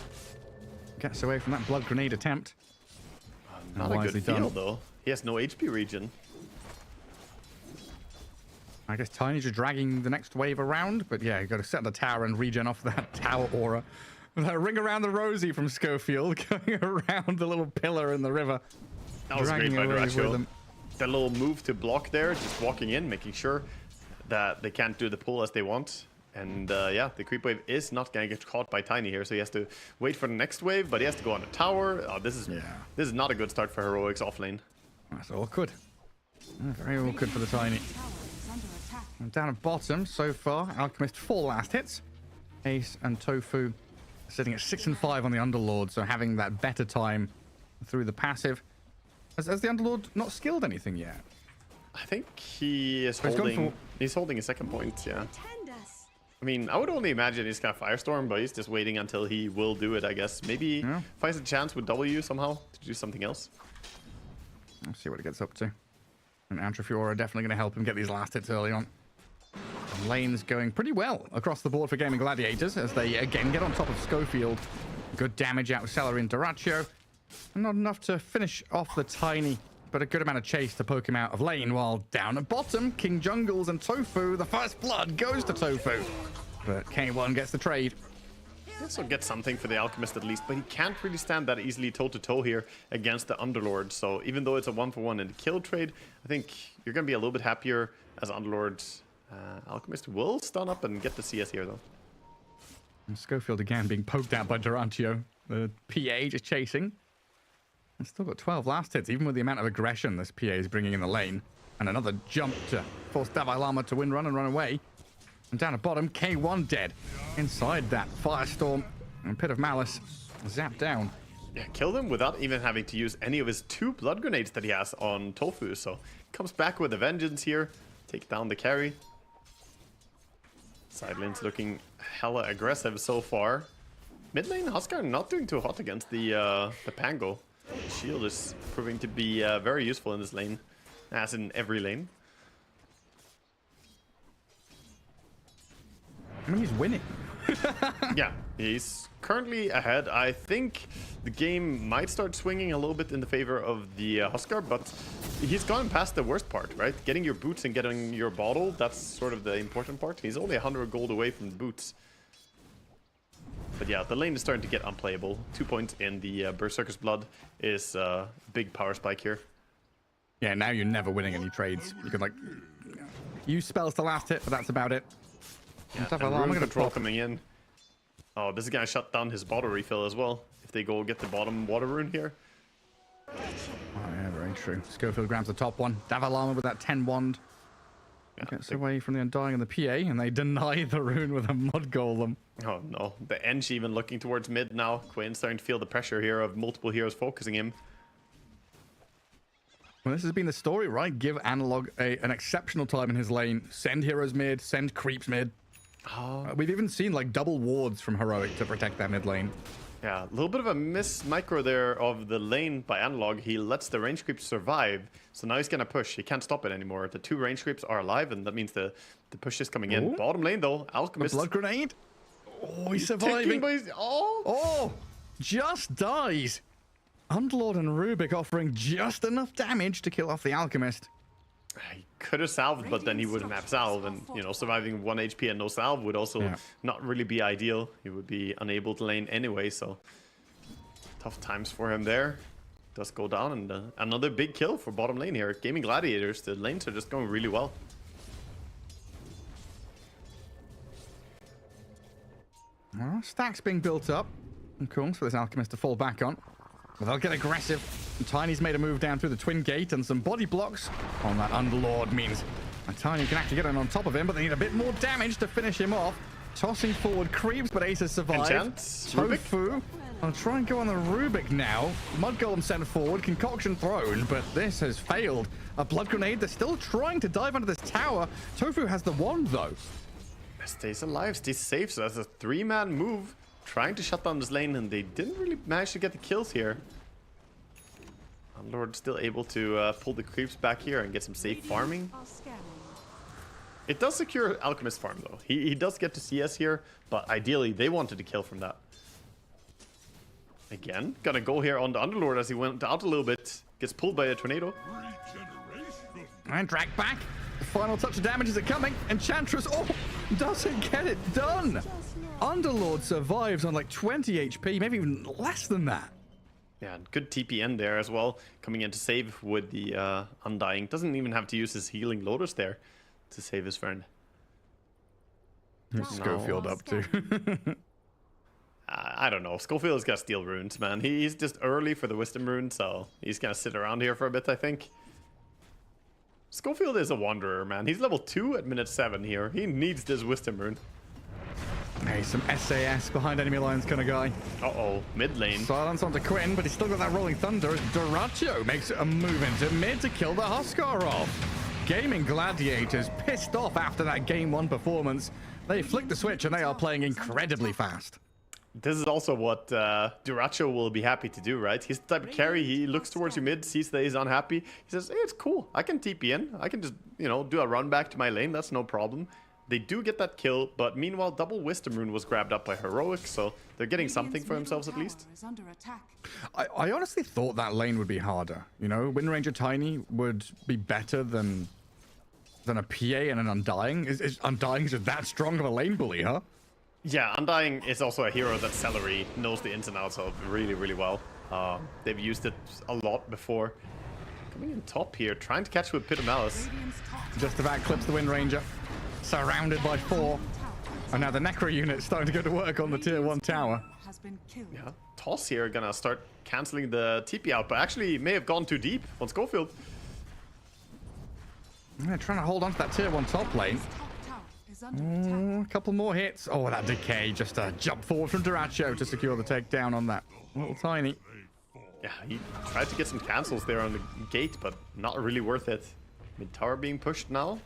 Gets away from that blood grenade attempt. Not a good feel though. He has no HP regen. I guess Tiny's just dragging the next wave around, but yeah, you got to set the tower and regen off that tower aura. That ring around the Rosie from Schofield, going around the little pillar in the river. That was great by Duracho. That little move to block there, just walking in, making sure that they can't do the pull as they want. And yeah, the creep wave is not going to get caught by Tiny here, so he has to wait for the next wave, but he has to go on the tower. Oh, this is not a good start for Heroics off lane. That's awkward. Very awkward for the Tiny. And down at bottom so far, Alchemist 4 last hits. Ace and Tofu sitting at 6 and 5 on the Underlord, so having that better time through the passive. Has the Underlord not skilled anything yet? I think he is holding. He's holding a second point, yeah. I mean, I would only imagine he's gonna Firestorm, but he's just waiting until he will do it, I guess. Maybe finds a chance with W somehow to do something else. Let's see what he gets up to. And Antrophiora are definitely going to help him get these last hits early on. And lane's going pretty well across the board for Gaimin Gladiators as they again get on top of Schofield. Good damage out of Celery and Duracho. And not enough to finish off the Tiny, but a good amount of chase to poke him out of lane, while down at bottom, King Jungles and Tofu, the first blood goes to Tofu. But K1 gets the trade. He also gets something for the Alchemist at least, but he can't really stand that easily toe-to-toe here against the Underlord. So even though it's a 1-for-1 in the kill trade, I think you're going to be a little bit happier as Underlord. Alchemist will stun up and get the CS here, though. And Schofield again being poked out by Durantio. The PA just chasing. And still got 12 last hits, even with the amount of aggression this PA is bringing in the lane. And another jump to force Davai Lama to win run and run away. And down at bottom, K1 dead. Inside that Firestorm and Pit of Malice zapped down. Yeah, killed him without even having to use any of his 2 blood grenades that he has on Tofu. So comes back with a vengeance here. Take down the carry. Side lane's looking hella aggressive so far. Mid lane, Huskar not doing too hot against the Pango. The shield is proving to be very useful in this lane, as in every lane. I mean, he's winning. Yeah, he's currently ahead. I think the game might start swinging a little bit in the favor of the Huskar, but he's gone past the worst part, right? Getting your boots and getting your bottle, that's sort of the important part. He's only 100 gold away from the boots. But yeah, the lane is starting to get unplayable. 2 points in the Berserker's Blood is a big power spike here. Yeah, now you're never winning any trades. You can, like, use spells to last hit, but that's about it. Yeah, and rune control coming in. Oh, this is gonna shut down his bottle refill as well. If they go get the bottom water rune here. Oh yeah, very true. Schofield grabs the top one. Davalama with that 10 wand. Gets away from the Undying and the PA, and they deny the rune with a mud golem. Oh no, the Ench even looking towards mid now. Quain's starting to feel the pressure here of multiple heroes focusing him. Well, this has been the story, right? Give Analog an exceptional time in his lane. Send heroes mid, send creeps mid. We've even seen like double wards from Heroic to protect that mid lane. Yeah, a little bit of a miss micro there of the lane by Analog. He lets the range creeps survive, so now he's gonna push. He can't stop it anymore. The 2 range creeps are alive, and that means the push is coming in. Bottom lane though, Alchemist. A blood grenade. Oh, he's surviving. Just dies. Underlord and Rubik offering just enough damage to kill off the Alchemist. He could have salved, but then he wouldn't have salve, and you know, surviving 1 HP and no salve would also not really be ideal. He would be unable to lane anyway, so tough times for him there. Does go down, and another big kill for bottom lane here. Gaimin Gladiators, the lanes are just going really well. Well, stacks being built up, of course, for this Alchemist to fall back on. But they'll get aggressive. And Tiny's made a move down through the Twin Gate, and some body blocks on that Underlord means Tiny can actually get in on top of him, but they need a bit more damage to finish him off. Tossing forward creeps, but Ace has survived. Enchant. Tofu I'll try and go on the Rubik now. Mud Golem sent forward, concoction thrown, but this has failed. A blood grenade, they're still trying to dive under this tower. Tofu has the wand though. Stays alive, stays safe, so that's a 3-man move. Trying to shut down this lane, and they didn't really manage to get the kills here. Lord still able to pull the creeps back here and get some safe farming. It does secure Alchemist farm though. He does get to CS here, but ideally they wanted to kill from that. Again, gonna go here on the Underlord as he went out a little bit. Gets pulled by a tornado. And drag back. The final touch of damage is coming. Enchantress, doesn't get it done. Underlord survives on like 20 HP, maybe even less than that. Yeah, good TPN there as well. Coming in to save with the Undying. Doesn't even have to use his healing Lotus there to save his friend. Who's Schofield up to? I don't know. Schofield's got to steal runes, man. He's just early for the Wisdom rune, so he's going to sit around here for a bit, I think. Schofield is a wanderer, man. He's level 2 at minute 7 here. He needs this Wisdom rune. Hey, some SAS behind enemy lines kind of guy. Uh-oh, mid lane. Silence onto Quinn, but he's still got that rolling thunder as Duracho makes a move into mid to kill the Huskar off. Gaimin Gladiators pissed off after that game 1 performance. They flicked the switch and they are playing incredibly fast. This is also what Duracho will be happy to do, right? He's the type of carry. He looks towards your mid, sees that he's unhappy. He says, hey, it's cool. I can TP in. I can just, do a run back to my lane. That's no problem. They do get that kill, but meanwhile, double Wisdom rune was grabbed up by Heroic, so they're getting something for themselves at least. I honestly thought that lane would be harder. Wind Ranger Tiny would be better than a PA and an Undying. Is Undying just that strong of a lane bully, huh? Yeah, Undying is also a hero that Celery knows the ins and outs of really, really well. They've used it a lot before. Coming in top here, trying to catch with Pit of Malice. Just about clips the Wind Ranger. Surrounded by 4. And now the Necro unit starting to go to work on the tier 1 tower. Yeah, Toss here gonna start cancelling the TP out, but actually may have gone too deep on Schofield. Yeah, trying to hold on to that tier 1 top lane. A couple more hits. Oh, that decay. Just a jump forward from Duracho to secure the takedown on that little Tiny. Yeah, he tried to get some cancels there on the gate, but not really worth it. Mid tower being pushed now.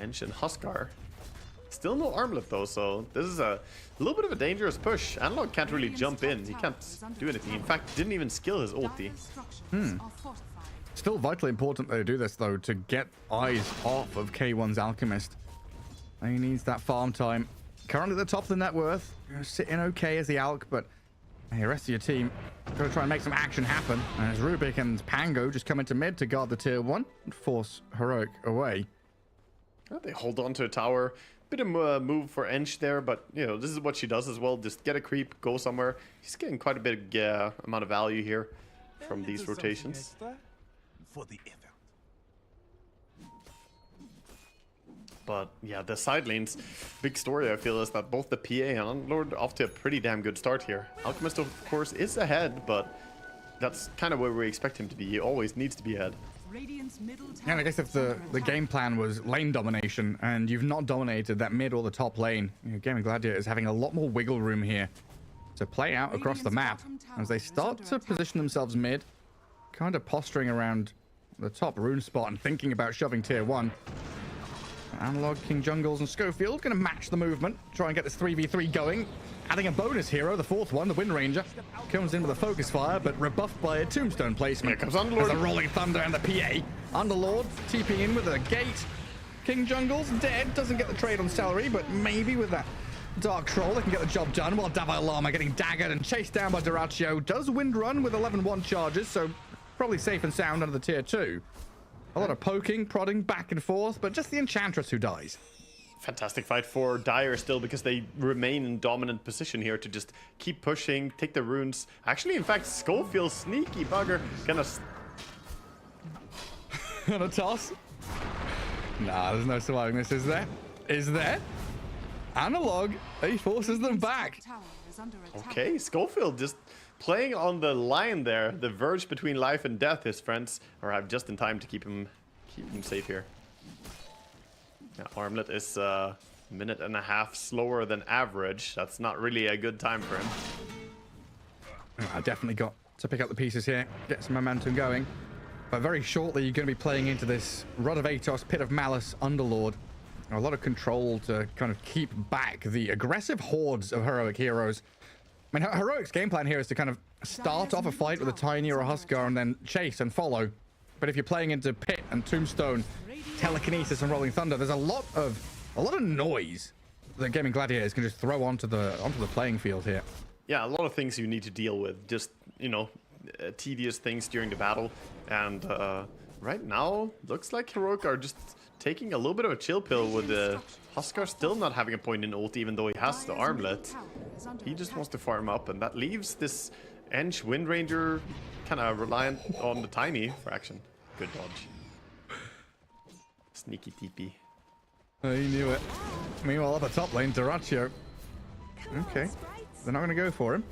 Ench and Huskar. Still no armlet though, so this is a little bit of a dangerous push. Analog can't really jump in. He can't do anything. In fact, didn't even skill his ulti. Still vitally important they do this though, to get eyes off of K1's Alchemist. He needs that farm time. Currently at the top of the net worth. Sitting okay as the Alch, but hey, the rest of your team got to try and make some action happen. As Rubik and Pango just come into mid to guard the tier 1 and force Heroic away. They hold on to a tower. Bit of a move for Ench there, but this is what she does as well. Just get a creep, go somewhere. He's getting quite a big amount of value here from these rotations. For the event. But yeah, the side lanes, big story I feel is that both the PA and Unlord off to a pretty damn good start here. Alchemist of course is ahead, but that's kind of where we expect him to be. He always needs to be ahead. And I guess if the game plan was lane domination and you've not dominated that mid or the top lane, Gaimin Gladiators is having a lot more wiggle room here to play out across the map as they start to position themselves mid, kind of posturing around the top rune spot and thinking about shoving tier 1. Analog, King Jungles, and Schofield going to match the movement, try and get this 3v3 going. Adding a bonus hero, the 4th one, the Wind Ranger, comes in with a focus fire, but rebuffed by a tombstone placement. Here comes Underlord. There's a rolling thunder and the PA. Underlord TPing in with a gate. King Jungles dead, doesn't get the trade on Celery, but maybe with that Dark Troll they can get the job done, while Davai Lama getting daggered and chased down by Duracho. Does Wind Run with 11-1 charges, so probably safe and sound under the tier 2. A lot of poking, prodding back and forth, but just the Enchantress who dies. Fantastic fight for Dire still, because they remain in dominant position here to just keep pushing, take the runes. Actually, in fact, Schofield, sneaky bugger, gonna... Gonna toss? Nah, there's no surviving this, is there? Is there? Analog, he forces them back. Okay, Schofield just playing on the line there, the verge between life and death. His friends arrive just in time to keep him safe here. Yeah, Armlet is a minute and a half slower than average. That's not really a good time for him. I definitely got to pick up the pieces here, get some momentum going. But very shortly, you're going to be playing into this Rod of Atos, Pit of Malice, Underlord. A lot of control to kind of keep back the aggressive hordes of heroic heroes. I mean, Heroic's game plan here is to kind of start off a fight with a Tiny or a Huskar and then chase and follow. But if you're playing into Pit and Tombstone, Telekinesis and Rolling Thunder, there's a lot of noise that Gaimin Gladiators can just throw onto the playing field here. Yeah, a lot of things you need to deal with. Just, you know, tedious things during the battle. And right now, looks like Heroic are just taking a little bit of a chill pill with the Huskar still not having a point in ult, even though he has the armlet. He just wants to farm up, and that leaves this Ench Wind Ranger kind of reliant on the Tiny for action. Good dodge. Sneaky TP. Oh, he knew it. Meanwhile, up the top lane, Dyrachyo. Okay. They're not going to go for him.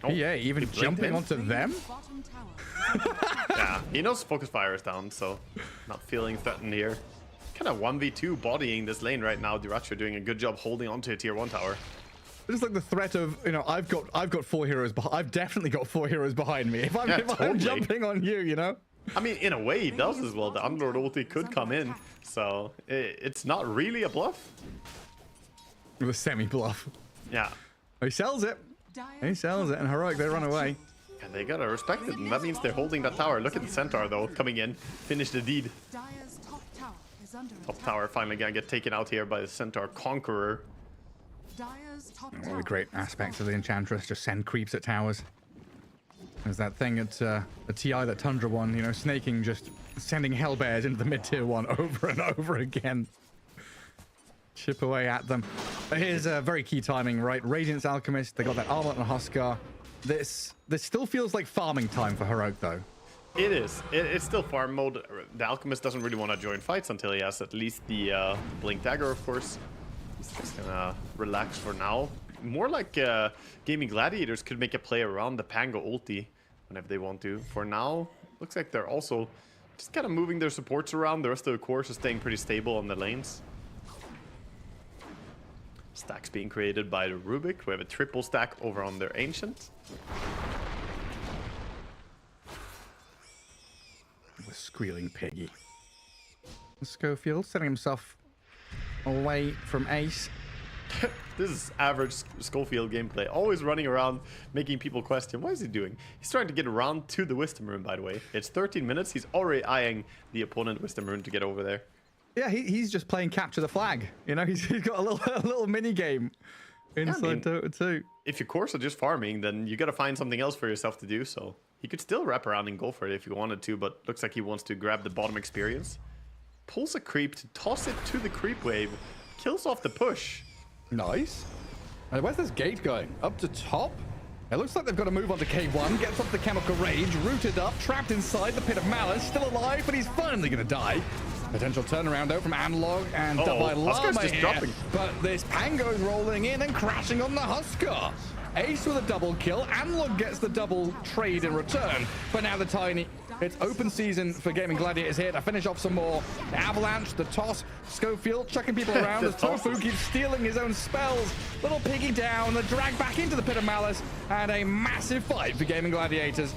PA even jumping onto them? Yeah, he knows Focus Fire is down, so not feeling threatened here. Kind of 1v2 bodying this lane right now. Dyrachyo doing a good job holding onto a tier 1 tower. It's like the threat of, you know, I've got 4 heroes. I've definitely got 4 heroes behind me. If I'm jumping on you, you know. I mean, in a way, he does as well. The Underlord ulti could come in, so it's not really a bluff. With a semi-bluff. Yeah. He sells it. He sells it, and Heroic, they run away. And they gotta respect it, and that means they're holding that tower. Look at the Centaur, though, coming in. Finish the deed. Top tower finally gonna get taken out here by the Centaur Conqueror. One of the great aspects of the Enchantress, just send creeps at towers. There's that thing at the TI that Tundra won, you know, snaking, just sending hellbears into the mid-tier 1 over and over again. Chip away at them. But here's a very key timing, right? Radiant's Alchemist, they got that Armlet and Huskar. This still feels like farming time for Heroic, though. It is. It's still farm mode. The Alchemist doesn't really want to join fights until he has at least the Blink Dagger, of course. He's just gonna relax for now. More like Gaimin Gladiators could make a play around the Pango ulti whenever they want to. For now, looks like they're also just kind of moving their supports around. The rest of the course is staying pretty stable on the lanes. Stacks being created by the Rubik. We have a triple stack over on their Ancient. The squealing piggy. Schofield setting himself away from Ace. This is average Schofield gameplay. Always running around, making people question, what is he doing? He's trying to get around to the Wisdom Rune, by the way. It's 13 minutes. He's already eyeing the opponent Wisdom Rune to get over there. Yeah, he's just playing capture the flag. You know, he's got a little mini game inside Dota 2. If your cores are just farming, then you got to find something else for yourself to do. So he could still wrap around and go for it if you wanted to, but looks like he wants to grab the bottom experience. Pulls a creep to toss it to the creep wave. Kills off the push. Nice. And where's this gate going? Up to top? It looks like they've got to move on to K1. Gets off the Chemical Rage, rooted up, trapped inside the Pit of Malice. Still alive, but he's finally going to die. Potential turnaround though from Analog and up by Llama here. Dropping. But this Pango's rolling in and crashing on the Huskar. Ace with a double kill. Analog gets the double trade in return. But now the Tiny. It's open season for Gaimin Gladiators here to finish off some more. The Avalanche, the toss, Schofield chucking people around as Tofu keeps stealing his own spells. Little Piggy down, the drag back into the Pit of Malice, and a massive fight for Gaimin Gladiators.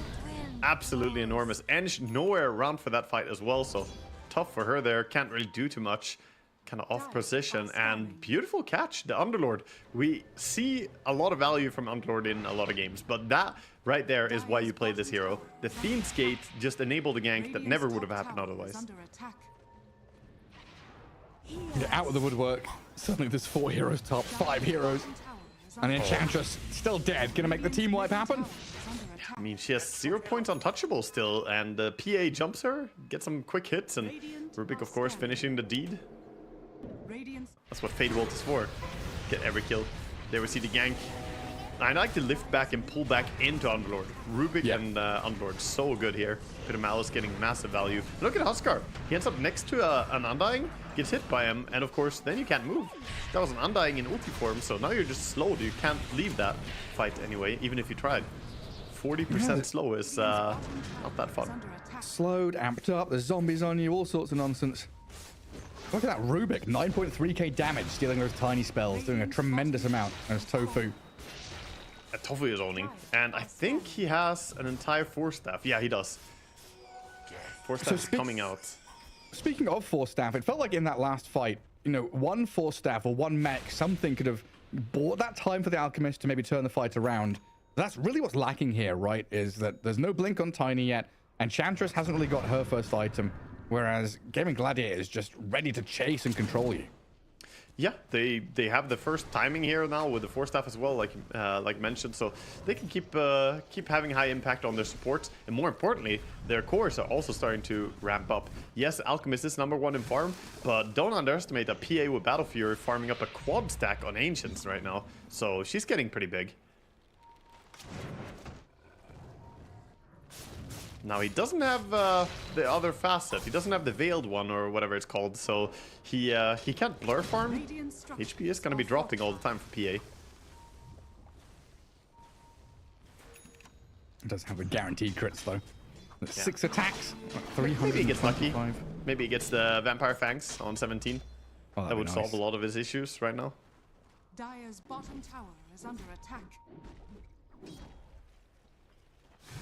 Absolutely enormous. And nowhere around for that fight as well, so tough for her there. Can't really do too much. Kind of off position, and beautiful catch, the Underlord. We see a lot of value from Underlord in a lot of games, but that right there is why you play this hero. The Fiend's Gate just enabled a gank that never would have happened otherwise. Get out of the woodwork. Suddenly there's 4 heroes top, 5 heroes. And the Enchantress still dead. Gonna make the team wipe happen? I mean, she has 0 points untouchable still, and the PA jumps her, gets some quick hits, and Rubik, of course, finishing the deed. That's what Fade Bolt is for. Get every kill. There we see the gank. I like to lift back and pull back into Underlord. Rubik and Underlord, so good here. Pit of Malice getting massive value. Look at Huskar. He ends up next to an Undying, gets hit by him, and of course, then you can't move. That was an Undying in ulti form, so now you're just slowed. You can't leave that fight anyway, even if you tried. 40% slow is not that fun. Slowed, amped up, there's zombies on you, all sorts of nonsense. Look at that Rubik, 9.3k damage, stealing those tiny spells, doing a tremendous amount as Tofu. Tofu is owning. And I think he has an entire 4-staff. Yeah, he does. 4-staff is coming out. Speaking of 4-staff, it felt like in that last fight, you know, one 4-staff or one mech, something could have bought that time for the Alchemist to maybe turn the fight around. That's really what's lacking here, right? Is that there's no blink on Tiny yet, and Chantress hasn't really got her first item, whereas Gaimin Gladiators is just ready to chase and control you. Yeah, they have the first timing here now with the 4-staff as well, like mentioned, so they can keep having high impact on their supports, and more importantly, their cores are also starting to ramp up. Yes, Alchemist is #1 in farm, but don't underestimate that PA with Battle Fury farming up a quad stack on Ancients right now, so she's getting pretty big. Now, he doesn't have the other facet. He doesn't have the veiled one or whatever it's called, so he can't blur farm. HP is going to be dropping all the time for PA. It does have a guaranteed crits, though. 6 attacks, 300. Maybe he gets lucky. Maybe he gets the Vampire Fangs on 17. Oh, that would solve a lot of his issues right now. Dire's bottom tower is under attack.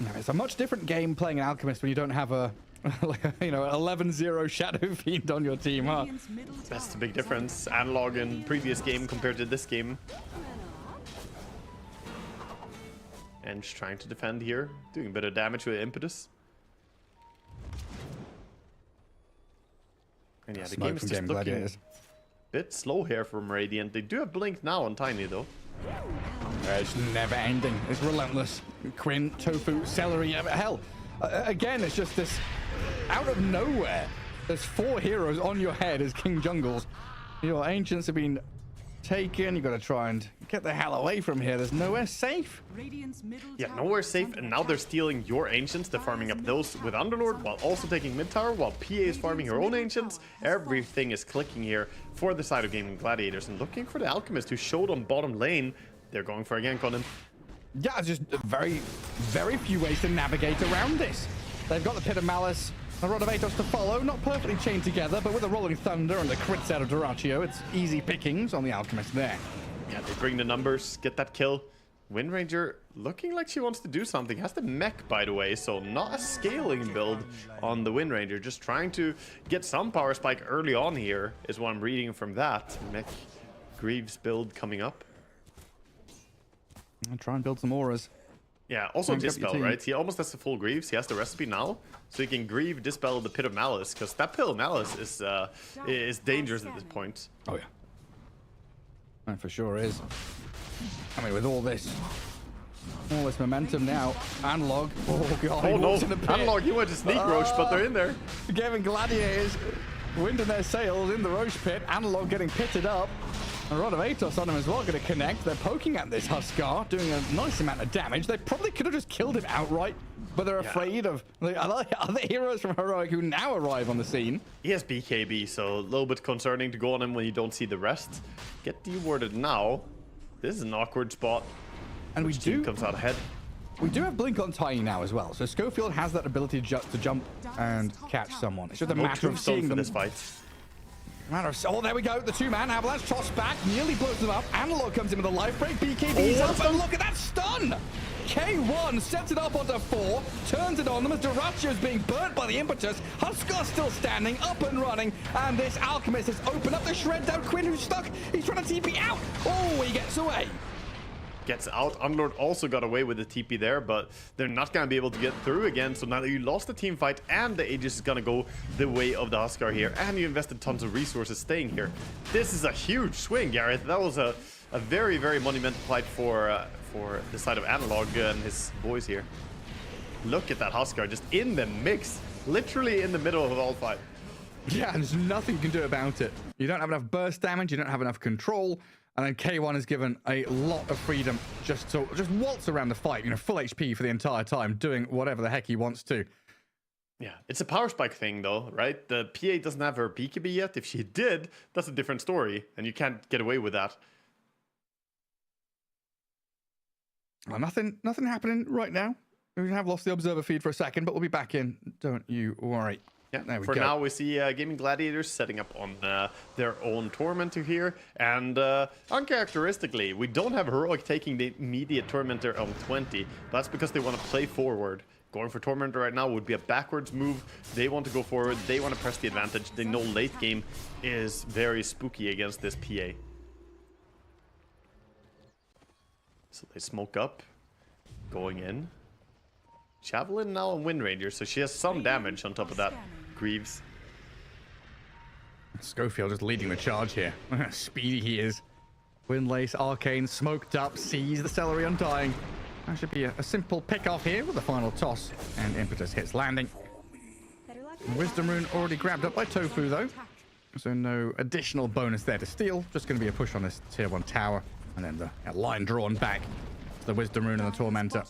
No, it's a much different game playing an Alchemist when you don't have a, like a 11-0 Shadow Fiend on your team, huh? That's the big difference. Analog in previous game compared to this game. And just trying to defend here, doing a bit of damage with Impetus. And yeah, the game is just looking a bit slow here from Radiant. They do have Blink now on Tiny though. It's never ending. It's relentless. Quinn, Tofu, Celery, hell. Again, it's just this out of nowhere. There's 4 heroes on your head as King Jungles. Your Ancients have been taken. You got to try and get the hell away from here. There's nowhere safe. Yeah, nowhere safe. And now they're stealing your Ancients. They're farming up those with Underlord while also taking mid tower, while PA is farming her own Ancients. Everything is clicking here for the side of Gaimin Gladiators. And looking for the Alchemist who showed on bottom lane. They're going for a gank on him. Yeah, just very, very few ways to navigate around this. They've got the Pit of Malice, the Rod of Atos to follow, not perfectly chained together, but with a Rolling Thunder and the crits out of Duraccio, it's easy pickings on the Alchemist there. Yeah, they bring the numbers, get that kill. Wind Ranger looking like she wants to do something. Has the mech, by the way, so not a scaling build on the Wind Ranger. Just trying to get some power spike early on here is what I'm reading from that. Mech Greaves build coming up. I'll try and build some auras. Yeah, also Dispel, right? He almost has the full Greaves. He has the recipe now, so he can Grieve, Dispel the Pit of Malice, because that Pit of Malice is dangerous at this point. Oh, yeah. That for sure is. I mean, with all this momentum now, Analog. Oh, God. Oh, no. Analog, he went to sneak Roche, but they're in there. Gaimin Gladiators winding their sails in the Roche pit. Analog getting pitted up. A Rod of Atos on him as well, going to connect. They're poking at this Huskar, doing a nice amount of damage. They probably could have just killed him outright, but they're afraid of the other heroes from Heroic who now arrive on the scene. He has BKB, so a little bit concerning to go on him when you don't see the rest. Get dewarded now. This is an awkward spot. And which team comes out ahead? We do have Blink on Tiny now as well, so Schofield has that ability to jump and catch someone. It's just a matter of seeing them. This fight. Oh, there we go. The 2-man avalanche tossed back, nearly blows them up. Analog comes in with a life break. BKB's up, and look at that stun! K1 sets it up onto 4, turns it on them as Duraccio's being burnt by the impetus. Huskar's still standing, up and running, and this Alchemist has opened up the shred down. Quinn, who's stuck. He's trying to TP out. Oh, he gets away. Gets out. Unlord also got away with the TP there, but they're not going to be able to get through again. So now that you lost the team fight and the Aegis is going to go the way of the Huskar here, and you invested tons of resources staying here. This is a huge swing, Gareth. That was a very, very monumental fight for the side of Analog and his boys here. Look at that Huskar just in the mix, literally in the middle of all fight. Yeah, and there's nothing you can do about it. You don't have enough burst damage, you don't have enough control. And then K1 is given a lot of freedom just to waltz around the fight, full HP for the entire time, doing whatever the heck he wants to. Yeah, it's a power spike thing though, right? The PA doesn't have her BKB yet. If she did, that's a different story, and you can't get away with that. Well, nothing happening right now. We have lost the observer feed for a second, but we'll be back in. Don't you worry. Yeah, for now we see Gaimin Gladiators setting up on their own Tormentor here, and uncharacteristically, we don't have Heroic taking the immediate Tormentor on 20, but that's because they want to play forward. Going for Tormentor right now would be a backwards move. They want to go forward, they want to press the advantage. They know late game is very spooky against this PA. So they smoke up, going in. Javelin now on Wind Ranger, so she has some damage on top of that. Greaves. Schofield just leading the charge here. Speedy he is. Windlace, Arcane, smoked up, sees the Celery Undying. That should be a simple pick off here with the final toss. And Impetus hits landing. Wisdom Rune already grabbed up by Tofu though. So no additional bonus there to steal. Just going to be a push on this tier 1 tower. And then the line drawn back to the Wisdom Rune and the Tormentor.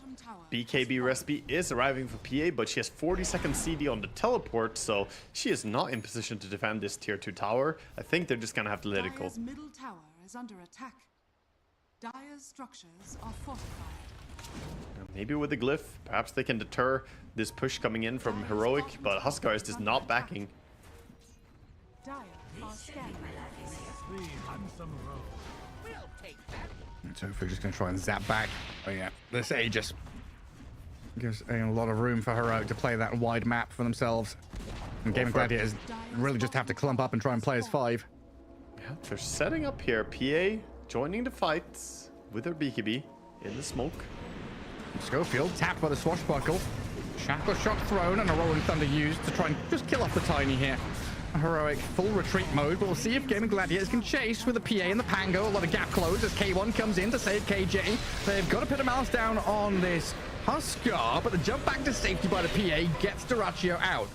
BKB recipe is arriving for PA, but she has 40-second CD on the teleport, so she is not in position to defend this tier 2 tower. I think they're just gonna have to let it go. Dire's middle tower is under attack. Dire's structures are fortified. Maybe with the glyph, perhaps they can deter this push coming in from Heroic, but Huskar is just not backing. Dire are scanning. Tofu just going to try and zap back. Oh yeah, this Aegis gives a lot of room for Heroic to play that wide map for themselves. And Gaimin Gladiators really just have to clump up and try and play as 5. Yeah, they're setting up here. PA joining the fight with their BKB in the smoke. Schofield tapped by the Swashbuckle. Shackle Shock thrown and a Rolling Thunder used to try and just kill off the Tiny here. Heroic full retreat mode, but we'll see if Gaimin Gladiators can chase with the PA and the Pango. A lot of gap close as K1 comes in to save KJ. They've got to put a mouse down on this Huskar, but the jump back to safety by the PA gets Duraccio out.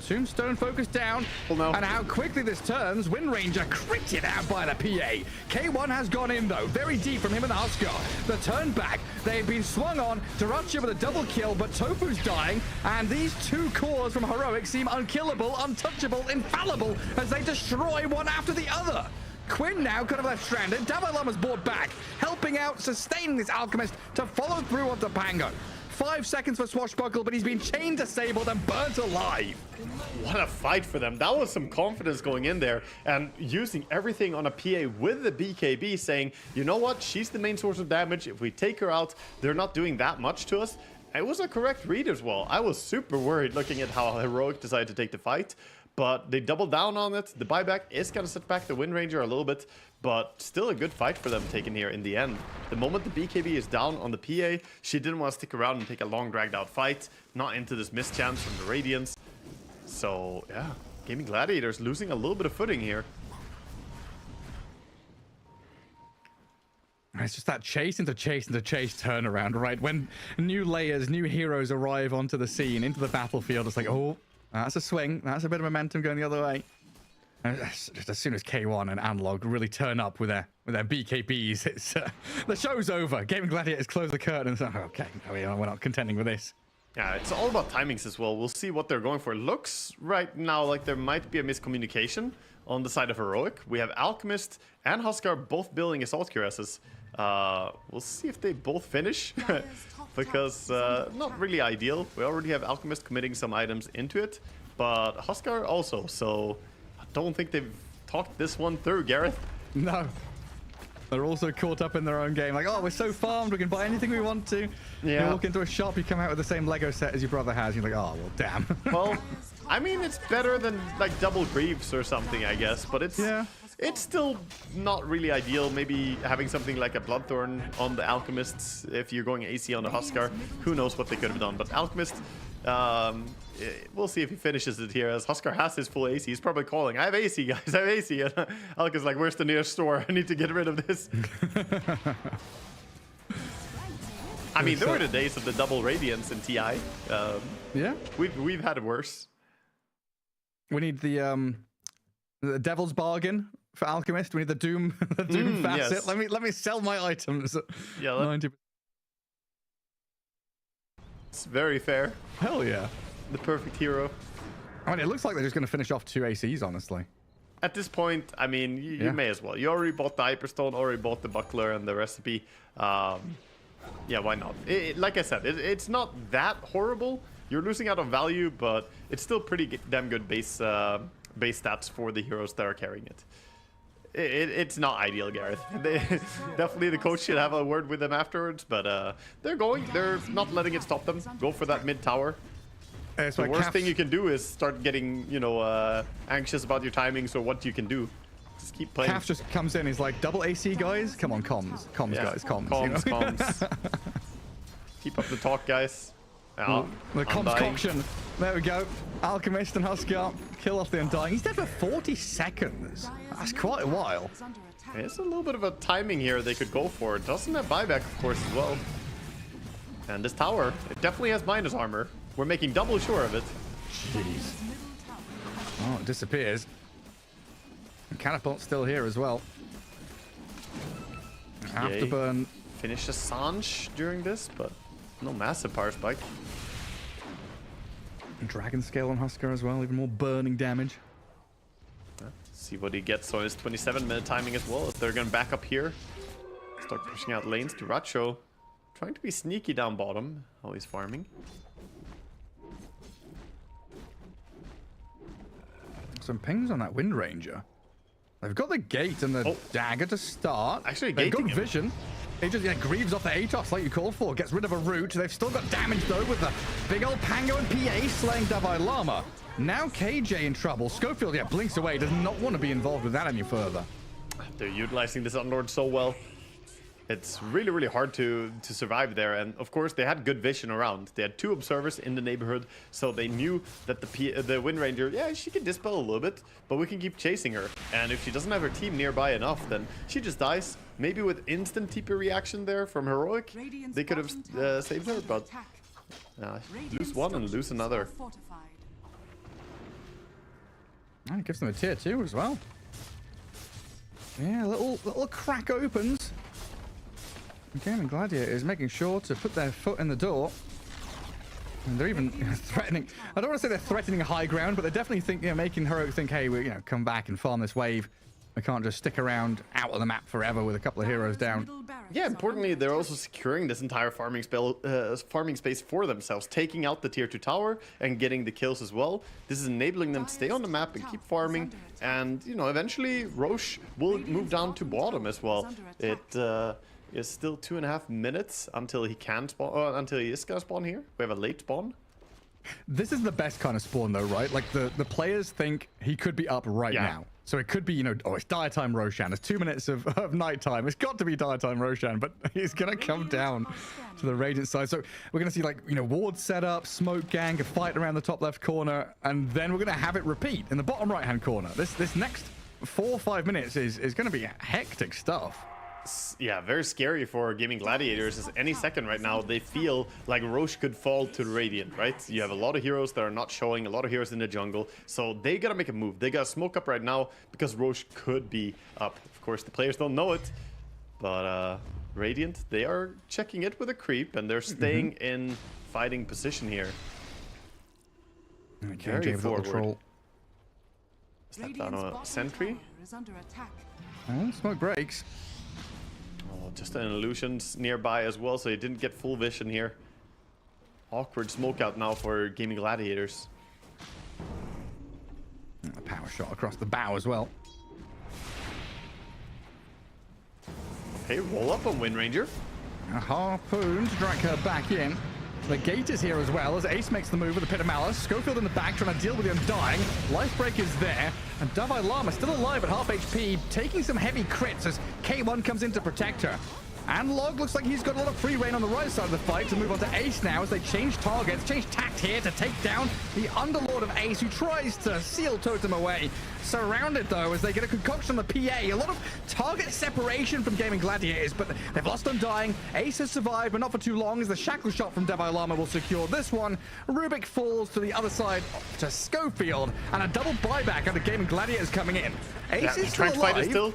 Tombstone focused down, and how quickly this turns. Wind Ranger critted out by the PA. K1 has gone in though, very deep from him and the Huskar. The turn back, they've been swung on. Duraccio with a double kill, but Tofu's dying, and these 2 cores from Heroic seem unkillable, untouchable, infallible as they destroy one after the other. Quinn now kind of left stranded. Davai Lama's brought back, helping out, sustaining this Alchemist to follow through onto Pango. 5 seconds for Swashbuckle, but he's been chained, disabled, and burnt alive. What a fight for them. That was some confidence going in there and using everything on a PA with the BKB, saying, you know what, she's the main source of damage. If we take her out, they're not doing that much to us. It was a correct read as well. I was super worried looking at how Heroic decided to take the fight, but they doubled down on it. The buyback is going to set back the Wind Ranger a little bit, but still a good fight for them taken here in the end. The moment the BKB is down on the PA, she didn't want to stick around and take a long dragged out fight, not into this mischance from the Radiance. So yeah, Gaimin Gladiators losing a little bit of footing here. It's just that chase into chase into chase turnaround, right? When new layers, new heroes arrive onto the scene, into the battlefield, it's like, oh, that's a swing. That's a bit of momentum going the other way. And just as soon as K1 and Analog really turn up with their BKBs, it's the show's over. Gaimin Gladiators close the curtain and say, okay, we're not contending with this. Yeah, it's all about timings as well. We'll see what they're going for. It looks right now like there might be a miscommunication on the side of Heroic. We have Alchemist and Huskar both building assault cuirasses. We'll see if they both finish, because not really ideal. We already have Alchemist committing some items into it, but Huskar also, so I don't think they've talked this one through, Gareth. No. They're also caught up in their own game. Like, oh, we're so farmed, we can buy anything we want to. Yeah. You walk into a shop, you come out with the same Lego set as your brother has. You're like, oh, well, damn. Well, I mean, it's better than like double Greaves or something, I guess, but it's still not really ideal. Maybe having something like a Bloodthorn on the Alchemists if you're going AC on the Huskar. Who knows what they could have done, but Alchemist, we'll see if he finishes it here, as Huskar has his full AC. He's probably calling, I have AC, guys, I have AC. And Alchemist is like, where's the nearest store? I need to get rid of this. I mean, there were the days of the double Radiance in TI. Yeah. We've had it worse. We need the Devil's Bargain for Alchemist. We need the Doom facet. Yes. Let me sell my items. Yeah, 90%. It's very fair. Hell yeah. The perfect hero. I mean, it looks like they're just going to finish off 2 ACs, honestly. At this point, I mean, you may as well. You already bought the Hyperstone, already bought the Buckler and the recipe. Yeah, why not? Like I said, it's not that horrible, You're losing out on value, but it's still pretty damn good base stats for the heroes that are carrying it. It's not ideal, Gareth. Definitely the coach should have a word with them afterwards, but they're not letting it stop them. Go for that mid tower. The worst thing you can do is start getting, you know, anxious about your timings or what you can do. Just keep playing. Calf just comes in, he's like, double AC, guys? Come on, comms. Comms, yeah. Guys, comms. Comms, you know? comms. Keep up the talk, guys. Oh, the concoction. There we go. Alchemist and Huskar kill off the Undying. He's dead for 40 seconds. That's quite a while. It's a little bit of a timing here they could go for. It doesn't have buyback, of course, as well. And this tower, it definitely has minus armor. We're making double sure of it. Jeez. Oh, it disappears. And Catapult's still here as well. Afterburn. Finish Assange during this, but no massive power spike. Dragon Scale on Huskar as well, even more burning damage. See what he gets on his 27-minute timing as well. If they're going to back up here, start pushing out lanes to Racho. Trying to be sneaky down bottom, always farming. Some pings on that Wind Ranger. They've got the gate and the dagger to start. Actually, they've got vision. It just grieves off the Atos like you called for. Gets rid of a root. They've still got damage though with the big old Pango and PA slaying Davai Lama. Now KJ in trouble. Schofield, blinks away. Does not want to be involved with that any further. They're utilizing this Unlord so well. It's really, really hard to survive there. And of course, they had good vision around. They had 2 observers in the neighborhood, so they knew that the Wind Ranger, she can dispel a little bit, but we can keep chasing her. And if she doesn't have her team nearby enough, then she just dies. Maybe with instant TP reaction there from Heroic, they could have saved her, but lose one and lose another. And it gives them a tier 2 as well. Yeah, little crack opens. Gaimin Gladiators making sure to put their foot in the door. And they're even threatening. I don't want to say they're threatening high ground, but they definitely making Heroic think, hey, we come back and farm this wave. We can't just stick around out of the map forever with a couple of heroes down. Yeah, importantly, they're also securing this entire farming space for themselves, taking out the tier 2 tower and getting the kills as well. This is enabling them to stay on the map and keep farming. And, eventually Roche will move down to bottom as well. It's still 2.5 minutes until he can spawn, until he is gonna spawn here. We have a late spawn. This is the best kind of spawn though, right? Like the players think he could be up right now. So it could be, it's dire time Roshan. It's 2 minutes of night time. It's got to be dire time Roshan, but he's gonna come down to the Radiant side. So we're gonna see ward setup, smoke gang, a fight around the top left corner, and then we're gonna have it repeat in the bottom right hand corner. This next 4 or 5 minutes is gonna be hectic stuff. Yeah, very scary for Gaimin Gladiators, as any second right now they feel like Roche could fall to the Radiant, right? You have a lot of heroes that are not showing, a lot of heroes in the jungle, so they gotta make a move. They gotta smoke up right now because Roche could be up. Of course, the players don't know it, but Radiant, they are checking it with a creep, and they're staying in fighting position here. Very forward. Step down a sentry. Oh, smoke breaks. Oh, just an illusions nearby as well, so he didn't get full vision here. Awkward smoke out now for Gaimin Gladiators. A power shot across the bow as well. Okay, roll up on Wind Ranger. A harpoon to drag her back in. The gate is here as well as Ace makes the move with the Pit of Malice. Schofield in the back trying to deal with the Undying. Lifebreak is there. And Davai Lama still alive at half HP, taking some heavy crits as K1 comes in to protect her. Analog looks like he's got a lot of free reign on the right side of the fight to move on to Ace now as they change targets, change tact here to take down the Underlord of Ace, who tries to seal Totem away. Surrounded though as they get a concoction on the PA. A lot of target separation from Gaimin Gladiators, but they've lost Undying. Ace has survived, but not for too long as the shackle shot from Davai Lama will secure this one. Rubik falls to the other side to Schofield, and a double buyback under Gaimin Gladiators coming in. Ace is still alive.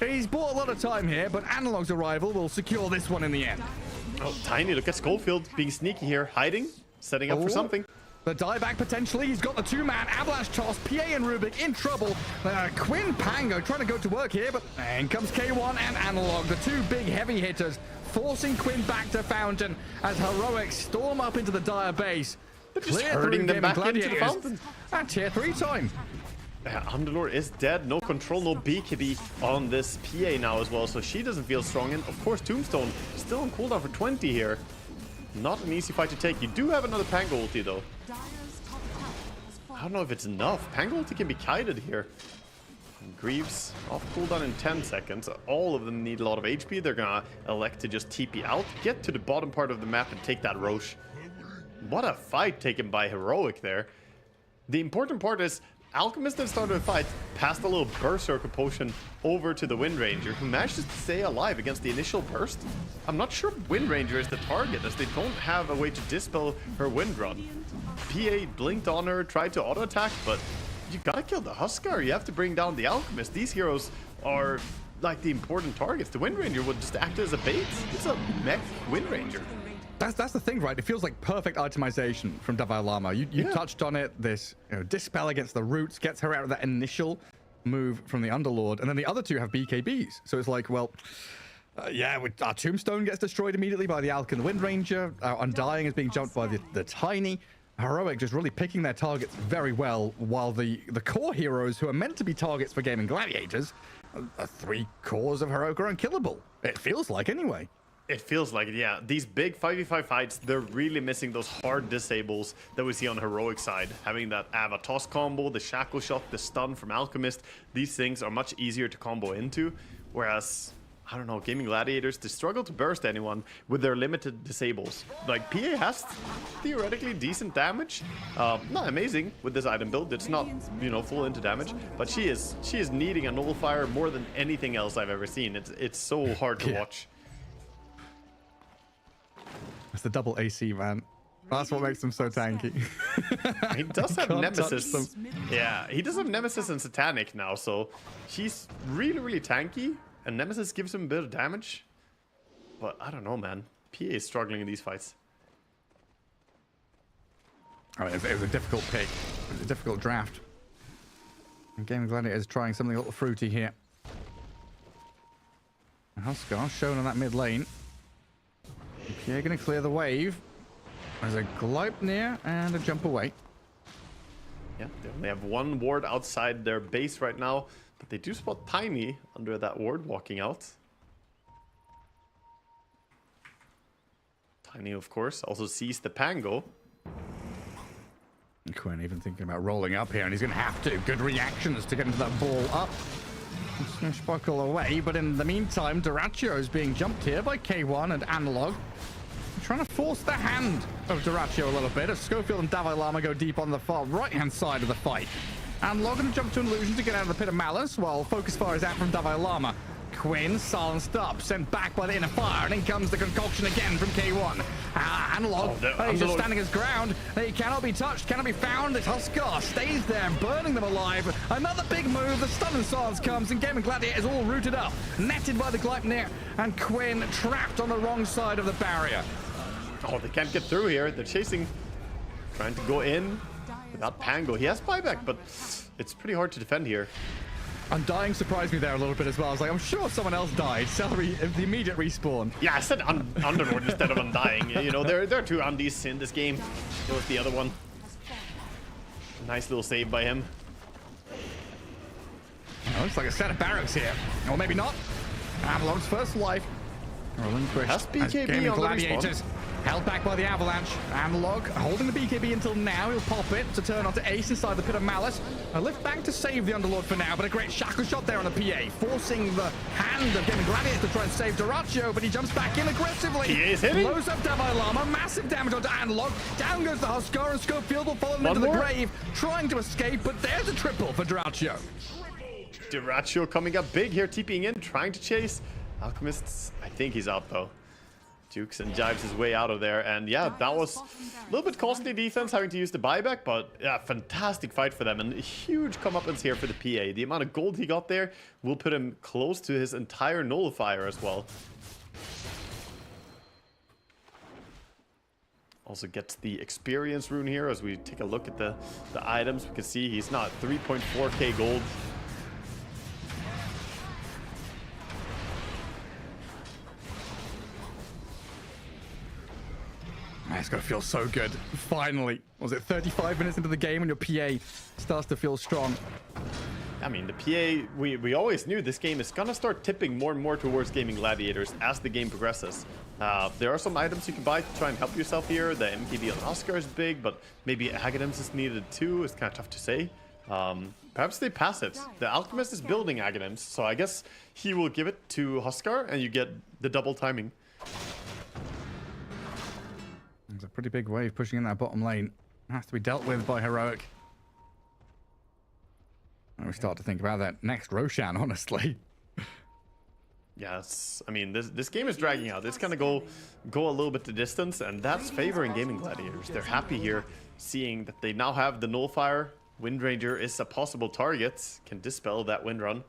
He's bought a lot of time here, but Analog's arrival will secure this one in the end. Oh, Tiny, look at Schofield being sneaky here, hiding, setting up for something. The dieback potentially. He's got the 2-man avalanche toss. PA and Rubik in trouble. Quinn Pango trying to go to work here, but in comes K1 and Analog, the 2 big heavy hitters, forcing Quinn back to Fountain as Heroics storm up into the Dire base. They're just hurting them back into the fountain. And tier 3 time. Yeah, Underlord is dead. No control, no BKB on this PA now as well, so she doesn't feel strong. And of course, Tombstone still on cooldown for 20 here. Not an easy fight to take. You do have another Pango ulti though. I don't know if it's enough. Pango ulti can be kited here. And Greaves off cooldown in 10 seconds. All of them need a lot of HP. They're gonna elect to just TP out, get to the bottom part of the map and take that Roche. What a fight taken by Heroic there. The important part is Alchemist at the start of the fight passed a little Berserker potion over to the Wind Ranger, who manages to stay alive against the initial burst. I'm not sure Wind Ranger is the target, as they don't have a way to dispel her Wind Run. PA blinked on her, tried to auto-attack, but you gotta kill the Huskar. You have to bring down the Alchemist. These heroes are like the important targets. The Wind Ranger would just act as a bait. It's a mech Wind Ranger. That's the thing, right? It feels like perfect itemization from Dalai Lama. You touched on it. This dispel against the roots gets her out of that initial move from the Underlord, and then the other two have BKBs. So it's like, well, our Tombstone gets destroyed immediately by the Alk and the Wind Ranger. Our Undying is being jumped by the Tiny. Heroic just really picking their targets very well, while the core heroes, who are meant to be targets for Gaimin Gladiators, 3 cores of Heroic are unkillable. It feels like, anyway. It feels like it, yeah. These big 5v5 fights, they're really missing those hard disables that we see on the Heroic side. Having that Ava toss combo, the Shackle Shot, the stun from Alchemist, these things are much easier to combo into. Whereas, I don't know, Gaimin Gladiators, they struggle to burst anyone with their limited disables. Like, PA has theoretically decent damage. Not amazing with this item build. It's not, full into damage. But she is needing a Nullifier more than anything else I've ever seen. It's so hard to watch. It's the double AC, man. That's what makes them so tanky. He does have Nemesis. Yeah, he does have Nemesis and Satanic now, so she's really, really tanky. And Nemesis gives him a bit of damage. But I don't know, man. PA is struggling in these fights. All right, it was a difficult pick. It was a difficult draft. And Gaimin Gladiator is trying something a little fruity here. Huskar shown on that mid lane. PA going to clear the wave. There's a Gleipnir and a jump away. Yeah, they only have 1 ward outside their base right now, but they do spot Tiny under that ward walking out. Tiny, of course, also sees the Pango. Quinn even thinking about rolling up here, and he's going to have to. Good reactions to get into that ball up. Sparkle away, but in the meantime, Dyrachyo is being jumped here by K1 and Analog. Trying to force the hand of Dyrachyo a little bit as Schofield and Dalai Lama go deep on the far right-hand side of the fight. Analog going to jump to an illusion to get out of the Pit of Malice, while Focus Fire is out from Dalai Lama. Quinn silenced up, sent back by the inner fire, and in comes the concoction again from K1. Analog, he's just standing his ground. He cannot be touched, cannot be found. This Huskar stays there, burning them alive. Another big move, the stun and silence comes, and Gaimin Gladiator is all rooted up, netted by the Gleipnir, and Quinn trapped on the wrong side of the barrier. Oh, they can't get through here. They're chasing, trying to go in without Pango. He has buyback, but it's pretty hard to defend here. Undying surprised me there a little bit as well. I was like, I'm sure someone else died. Celery, the immediate respawn. Yeah, I said Underlord instead of Undying. There are 2 Undies in this game. There was the other one. Nice little save by him. Looks like a set of barracks here. Or maybe not. Avalon's first life. Has BKB on Gladiators. Held back by the Avalanche. Analog holding the BKB until now. He'll pop it to turn onto Ace inside the Pit of Malice. A lift back to save the Underlord for now, but a great Shackle Shot there on the PA, forcing the hand of Gaimin Gladiator to try and save Dyrachyo, but he jumps back in aggressively. He is hitting. Blows up Dalai Lama. Massive damage onto Analog. Down goes the Huskar, and Schofield will follow him into the grave, trying to escape, but there's a triple for Dyrachyo. Dyrachyo coming up big here, TPing in, trying to chase. Alchemists, I think he's out though. Jukes and jives his way out of there, and yeah, that was a little bit costly defense having to use the buyback, but yeah, fantastic fight for them, and a huge comeuppance here for the PA. The amount of gold he got there will put him close to his entire Nullifier as well. Also gets the experience rune here. As we take a look at the items, we can see he's not 3.4k gold. it's going to feel so good. Finally. Was it 35 minutes into the game when your PA starts to feel strong? I mean, the PA, we always knew this game is going to start tipping more and more towards Gaimin Gladiators as the game progresses. There are some items you can buy to try and help yourself here. The MKB on Oscar is big, but maybe Aghanim's is needed too. It's kind of tough to say. Perhaps they pass it. The Alchemist is building Aghanim's, so I guess he will give it to Huskar and you get the double timing. There's a pretty big wave pushing in that bottom lane. Has to be dealt with by Heroic. And we start to think about that next Roshan, honestly. Yes, I mean, this game is dragging out. It's gonna go a little bit the distance, and that's favoring Gaimin Gladiators. They're happy here, seeing that they now have the Nullfire. Wind Ranger is a possible target, can dispel that Wind Run.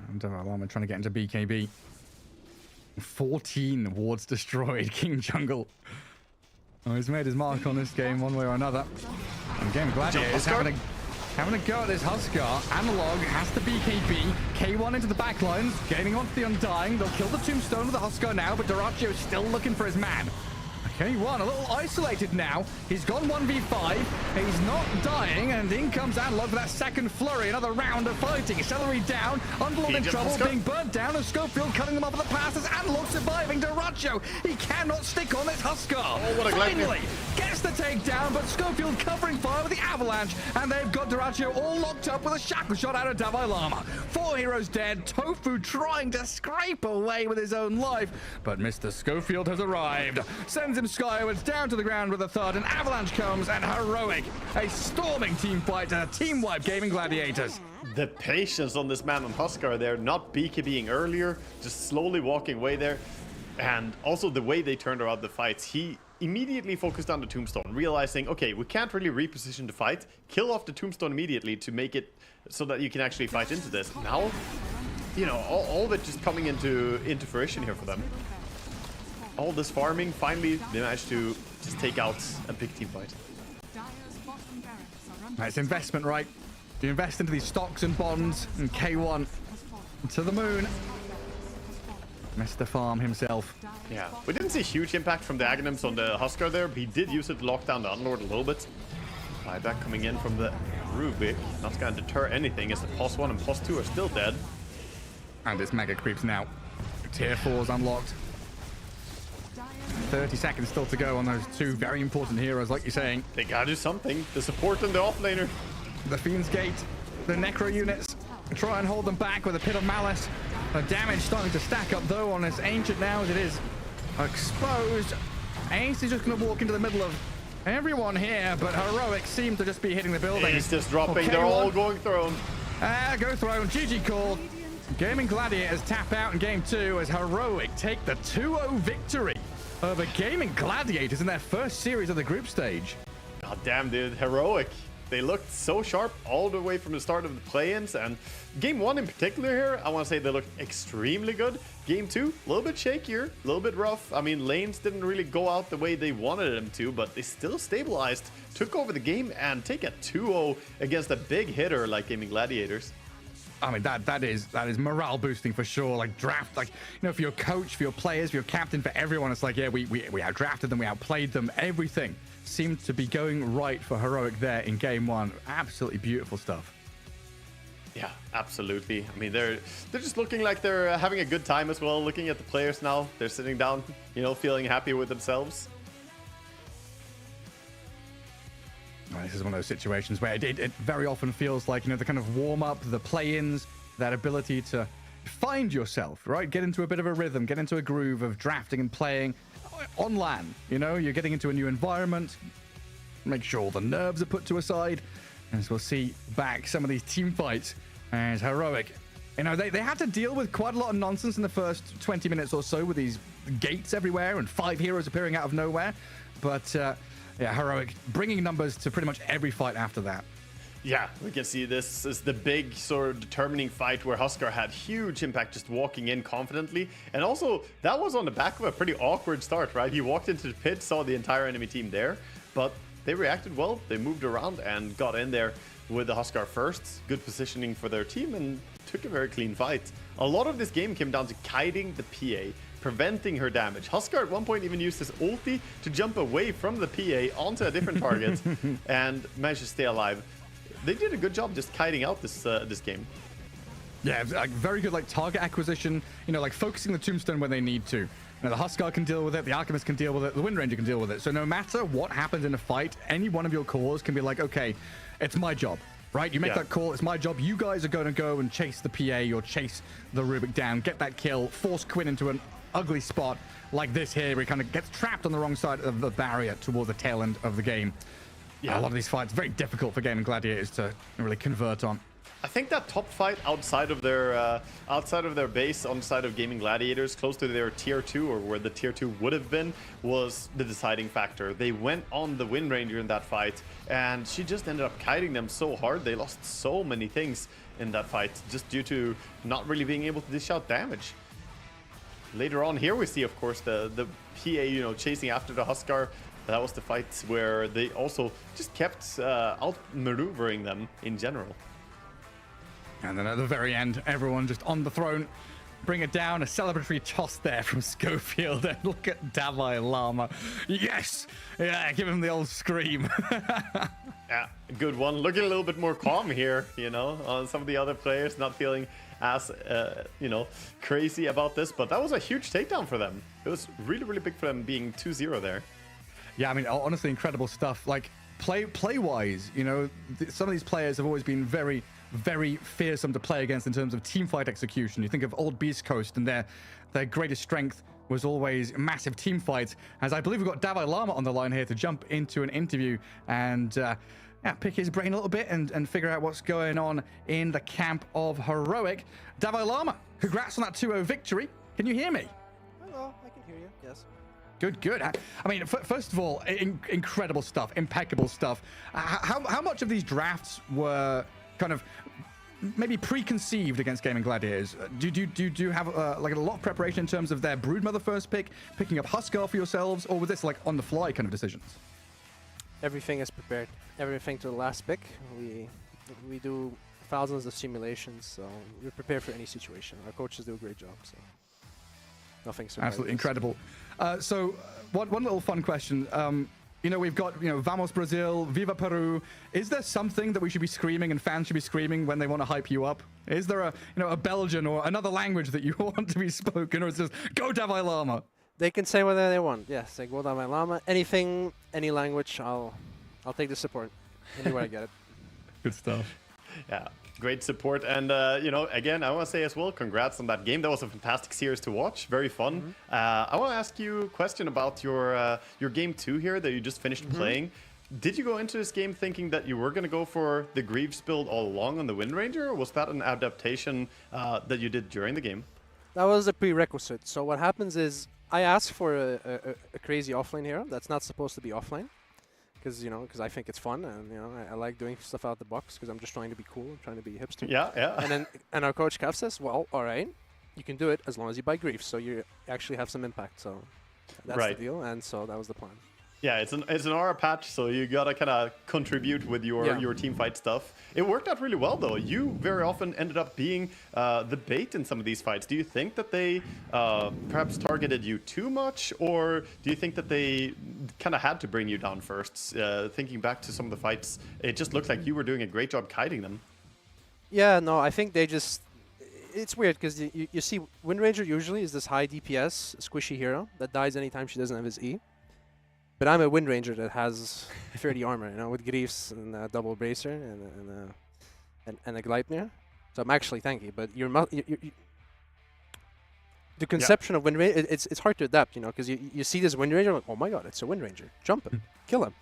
And Alarm trying to get into BKB. 14 wards destroyed. King Jungle. Oh, he's made his mark on this game one way or another. And Gaimin Gladiators having a go at this Huskar. Analog has the BKB. K1 into the back lines, getting onto the Undying. They'll kill the Tombstone with the Huskar now, but Dyrachyo is still looking for his man. K1 a little isolated now. He's gone 1v5. He's not dying, and in comes Analog for that second flurry. Another round of fighting. Celery down. Underlord in trouble, being burnt down, and Schofield cutting them off at the pass as Analog surviving. Dyrachyo, he cannot stick on this Huskar. Oh, what a Finally gets the takedown, but Schofield covering fire with the Avalanche, and they've got Dyrachyo all locked up with a shackle shot out of Davai Lama. 4 heroes dead. Tofu trying to scrape away with his own life, but Mr. Schofield has arrived. Sends him skywards down to the ground with a thud, and Avalanche comes, and Heroic, a storming team fight to team wipe Gaimin Gladiators. The patience on this man on Huskar there, not BKBing earlier, just slowly walking away there. And also the way they turned around the fights, he immediately focused on the Tombstone, realizing, okay, we can't really reposition the fight, kill off the Tombstone immediately to make it so that you can actually fight into this. Now, you know, all of it just coming into fruition here for them. All this farming, finally they managed to just take out a big team fight. That's investment, right? You invest into these stocks and bonds, and K1 to the moon. Mr. Farm himself. Yeah, we didn't see huge impact from the Aghanims on the Huskar there, but he did use it to lock down the Unlord a little bit. Buyback coming in from the Rubik, not going to deter anything as the POS 1 and POS 2 are still dead. And it's mega creeps now. Tier 4 is unlocked. 30 seconds still to go on those two very important heroes, like you're saying. They gotta do something. The support and the offlaner. The Fiend's Gate, the Necro units, try and hold them back with a Pit of Malice. The damage starting to stack up, though, on this Ancient now as it is exposed. Ace is just going to walk into the middle of everyone here, but Heroic seem to just be hitting the building. He's just dropping. Okay, they're all going throne. Go throne. GG call. Gaimin Gladiators tap out in game 2 as Heroic take the 2-0 victory over Gaimin Gladiators in their first series of the group stage. God damn, dude. Heroic. They looked so sharp all the way from the start of the play-ins, and game 1 in particular here, I want to say they looked extremely good. Game 2, a little bit shakier, a little bit rough. I mean, lanes didn't really go out the way they wanted them to, but they still stabilized, took over the game, and take a 2-0 against a big hitter like Gaimin Gladiators. I mean, that is morale boosting for sure. Like draft, like, you know, for your coach, for your players, for your captain, for everyone, it's like, yeah, we outdrafted them, we outplayed them, everything seemed to be going right for Heroic there in game 1. Absolutely beautiful stuff. Yeah, absolutely. I mean, they're just looking like they're having a good time as well. Looking at the players now, they're sitting down, you know, feeling happy with themselves. Well, this is one of those situations where it very often feels like, you know, the kind of warm-up, the play-ins, that ability to find yourself, right? Get into a bit of a rhythm, get into a groove of drafting and playing on LAN. You know, you're getting into a new environment, make sure all the nerves are put to a side, as we'll see back some of these team fights as Heroic. You know, they had to deal with quite a lot of nonsense in the first 20 minutes or so with these gates everywhere and 5 heroes appearing out of nowhere. But, yeah, Heroic bringing numbers to pretty much every fight after that. Yeah, we can see this is the big sort of determining fight where Huskar had huge impact just walking in confidently. And also, that was on the back of a pretty awkward start, right? He walked into the pit, saw the entire enemy team there, but they reacted well. They moved around and got in there with the Huskar first. Good positioning for their team and took a very clean fight. A lot of this game came down to kiting the PA, preventing her damage. Huskar at one point even used his ulti to jump away from the PA onto a different target and managed to stay alive. They did a good job just kiting out this game. Yeah, like very good like target acquisition, you know, like focusing the tombstone when they need to. You know, the Huskar can deal with it, the Alchemist can deal with it, the Wind Ranger can deal with it. So no matter what happens in a fight, any one of your cores can be like, okay, it's my job, right? You make that call, it's my job. You guys are going to go and chase the PA or chase the Rubik down, get that kill, force Quinn into an ugly spot like this here, where he kind of gets trapped on the wrong side of the barrier toward the tail end of the game. Yeah, a lot of these fights very difficult for Gaimin Gladiators to really convert on. I think that top fight outside of their base, on the side of Gaimin Gladiators, close to their tier 2 or where the tier 2 would have been, was the deciding factor. They went on the Wind Ranger in that fight, and she just ended up kiting them so hard. They lost so many things in that fight just due to not really being able to dish out damage. Later on here, we see, of course, the PA, you know, chasing after the Huskar. That was the fight where they also just kept out-maneuvering them in general. And then at the very end, everyone just on the throne. Bring it down. A celebratory toss there from Schofield. And look at Davai Lama. Yes! Yeah, give him the old scream. Yeah, good one. Looking a little bit more calm here, you know, on some of the other players, not feeling as, you know, crazy about this. But that was a huge takedown for them. It was really, really big for them being 2-0 there. Yeah, I mean, honestly, incredible stuff. Like, play-wise, you know, some of these players have always been very, very fearsome to play against in terms of teamfight execution. You think of old Beast Coast, and their greatest strength was always massive team fights. As I believe we've got Davai Lama on the line here to jump into an interview and pick his brain a little bit and figure out what's going on in the camp of Heroic. Davai Lama, congrats on that 2-0 victory. Can you hear me? Hello, I can hear you, yes. Good, good. I mean, first of all, incredible stuff, impeccable stuff. How much of these drafts were kind of maybe preconceived against Gaimin Gladiators? Do you have like a lot of preparation in terms of their Broodmother first pick, picking up Huskar for yourselves, or was this like on the fly kind of decisions? Everything is prepared. Everything to the last pick. We do thousands of simulations, so we're prepared for any situation. Our coaches do a great job, so nothing surprises. Absolutely incredible. So one little fun question. You know, we've got, you know, Vamos Brazil, Viva Peru. Is there something that we should be screaming and fans should be screaming when they want to hype you up? Is there a, you know, a Belgian or another language that you want to be spoken, or is it just go Davai Lama? They can say whatever they want. Yes, they go Davai Lama. Anything, any language, I'll take the support anywhere I get it. Good stuff. Yeah, great support. And, you know, again, I want to say as well, congrats on that game. That was a fantastic series to watch. Very fun. I want to ask you a question about your game 2 here that you just finished playing. Did you go into this game thinking that you were going to go for the Greaves build all along on the Wind Ranger, or was that an adaptation that you did during the game? That was a prerequisite. So what happens is I asked for a crazy offlane hero that's not supposed to be offlane. Because, you know, because I think it's fun, and, you know, I like doing stuff out of the box because I'm just trying to be cool, I'm trying to be hipster. Yeah, yeah. And our coach Kav says, well, all right, you can do it as long as you buy Grief, so you actually have some impact. So that's the deal, and so that was the plan. Yeah, it's an aura patch, so you gotta kind of contribute with your team fight stuff. It worked out really well, though. You very often ended up being the bait in some of these fights. Do you think that they perhaps targeted you too much, or do you think that they kind of had to bring you down first? Thinking back to some of the fights, it just looked like you were doing a great job kiting them. Yeah, no, I think they just... It's weird, because you see, Wind Ranger usually is this high DPS, squishy hero that dies anytime she doesn't have his E. But I'm a Wind Ranger that has 30 armor, you know, with Greaves and a double bracer and a Gleipnir. So I'm actually tanky, but the conception of Wind Ranger, it's hard to adapt, you know, because you see this Wind Ranger, like, oh my god, it's a Wind Ranger. Jump him, kill him.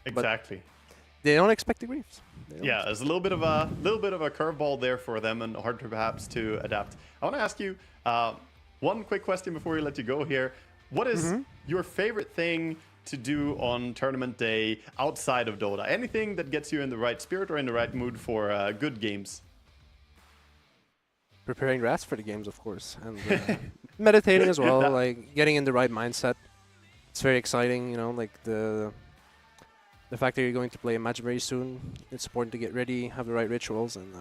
Exactly. But they don't expect the Greaves. Yeah, there's a little bit of a curveball there for them, and hard to perhaps to adapt. I want to ask you one quick question before we let you go here. What is your favorite thing to do on tournament day outside of Dota? Anything that gets you in the right spirit or in the right mood for good games? Preparing rats for the games, of course, and meditating as well, like getting in the right mindset. It's very exciting, you know, like the fact that you're going to play a match very soon. It's important to get ready, have the right rituals, and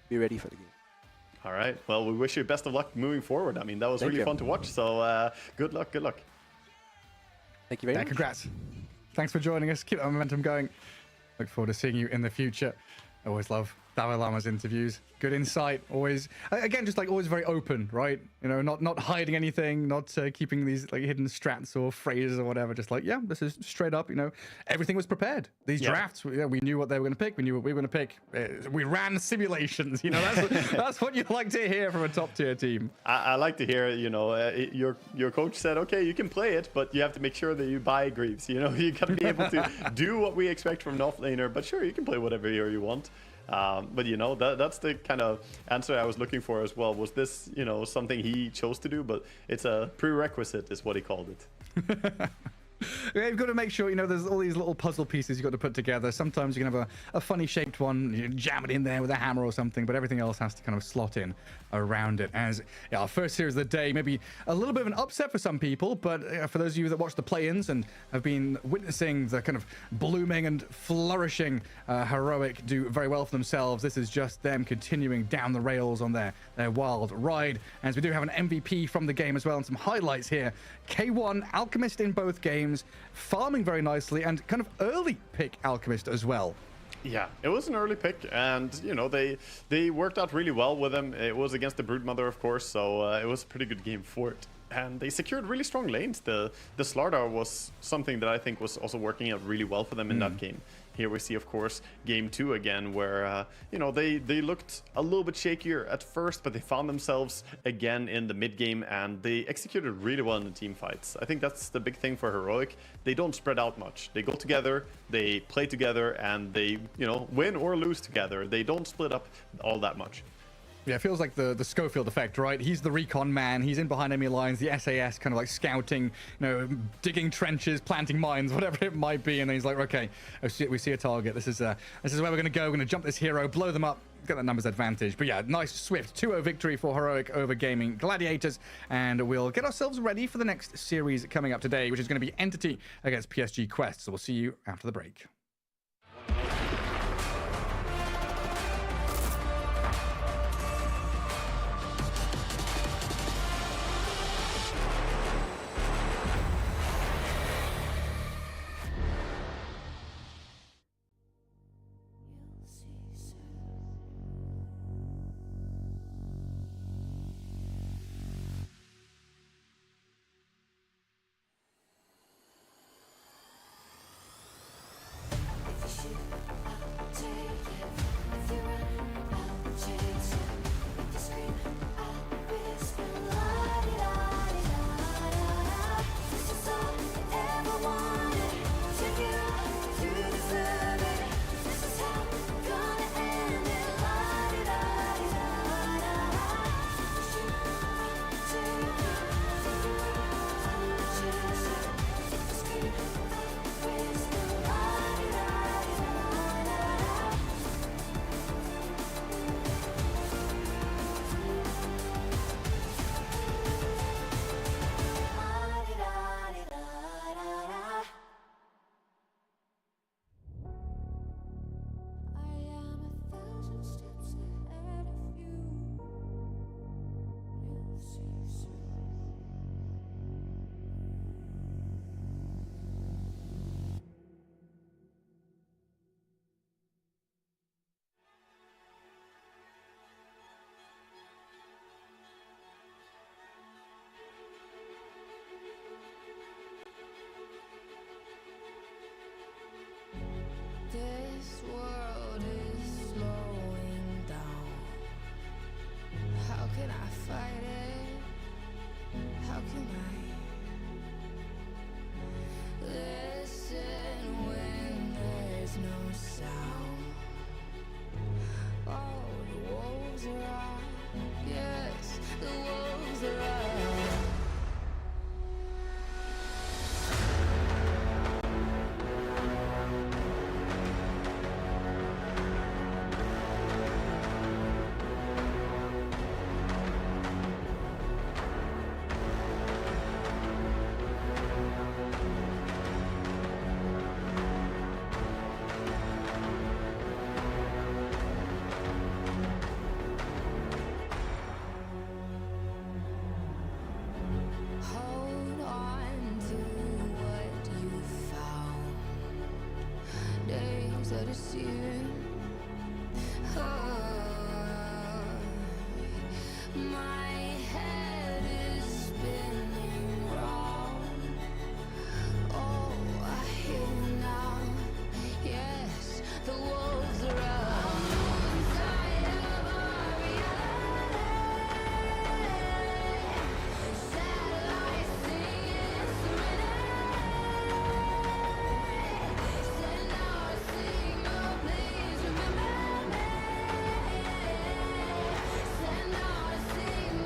be ready for the game. All right. Well, we wish you best of luck moving forward. I mean, that was really fun to watch. So good luck. Good luck. Thank you very much. Congrats. Thanks for joining us. Keep that momentum going. Look forward to seeing you in the future. I always love Dalai Lama's interviews. Good insight. Always, again, just like always very open, right? You know, not hiding anything, not keeping these like hidden strats or phrases or whatever. Just like, yeah, this is straight up. You know, everything was prepared. These drafts, we knew what they were going to pick. We knew what we were going to pick. We ran simulations. You know, that's what you like to hear from a top tier team. I like to hear, you know, your coach said, okay, you can play it, but you have to make sure that you buy Greaves. You know, you got to be able to do what we expect from an offlaner. But sure, you can play whatever hero you want. But you know, that's the kind of answer I was looking for as well. Was this, you know, something he chose to do? But it's a prerequisite is what he called it. Yeah, you've got to make sure, you know, there's all these little puzzle pieces you've got to put together. Sometimes you can have a funny shaped one, you jam it in there with a hammer or something, but everything else has to kind of slot in around it. As our first series of the day, maybe a little bit of an upset for some people, but for those of you that watch the play-ins and have been witnessing the kind of blooming and flourishing Heroic do very well for themselves, this is just them continuing down the rails on their wild ride. As we do have an MVP from the game as well, and some highlights here. K1 Alchemist in both games, farming very nicely, and kind of early pick Alchemist as well. Yeah, it was an early pick, and you know they worked out really well with him. It was against the Broodmother, of course, so it was a pretty good game for it. And they secured really strong lanes. The Slardar was something that I think was also working out really well for them in that game. Here we see, of course, game 2 again, where you know they looked a little bit shakier at first, but they found themselves again in the mid game, and they executed really well in the team fights. I think that's the big thing for Heroic. They don't spread out much. They go together, they play together, and they, you know, win or lose together. They don't split up all that much. Yeah, it feels like the Schofield effect, right? He's the recon man. He's in behind enemy lines, the SAS kind of like scouting, you know, digging trenches, planting mines, whatever it might be. And then he's like, okay, we see a target. This is where we're going to go. We're going to jump this hero, blow them up, get that numbers advantage. But yeah, nice, swift 2-0 victory for Heroic over Gaimin Gladiators. And we'll get ourselves ready for the next series coming up today, which is going to be Entity against PSG Quest. So we'll see you after the break. deceiving. My head is spinning round. Oh, I hear you now. Yes, the wolves are out inside of our reality. Satellites singing serenity. Send out a signal, please remember me. Send out a signal.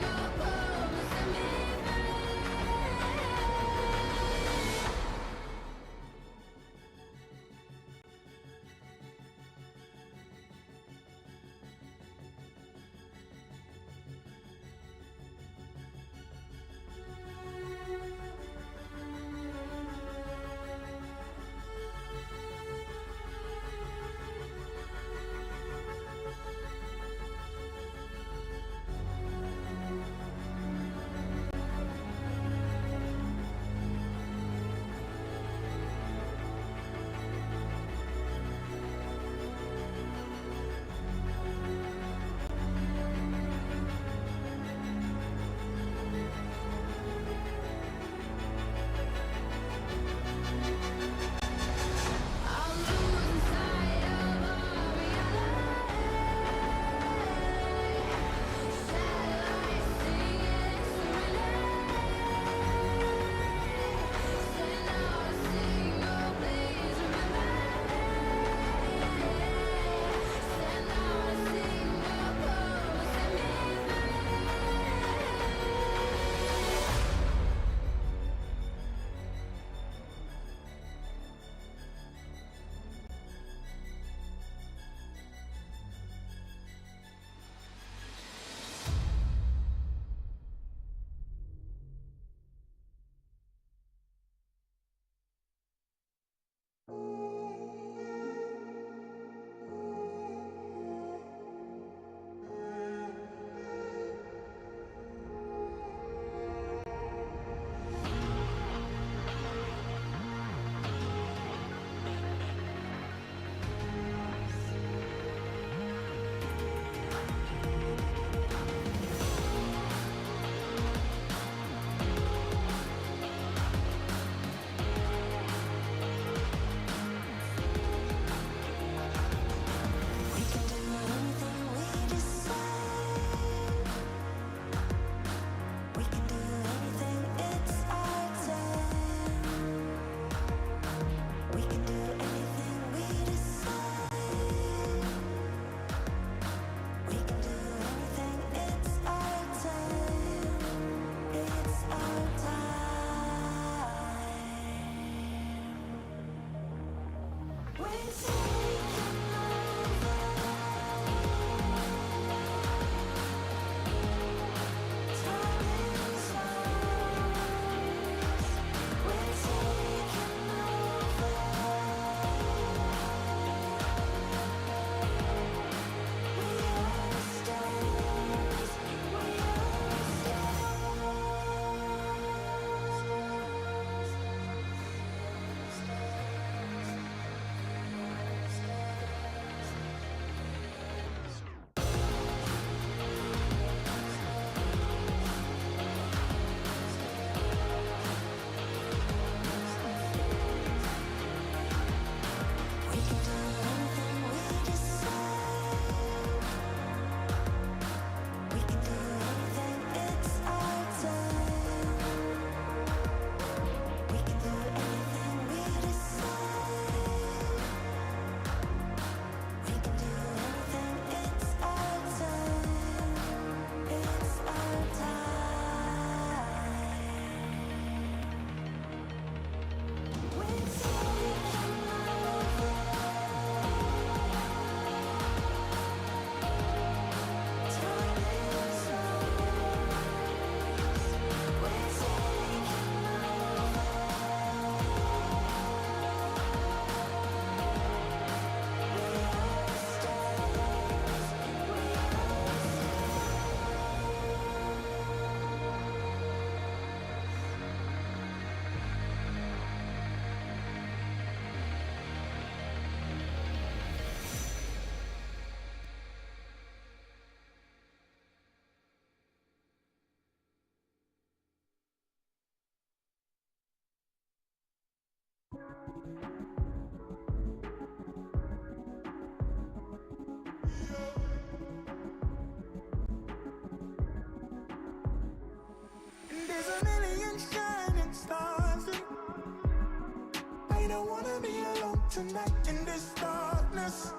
don't wanna be alone tonight in this darkness.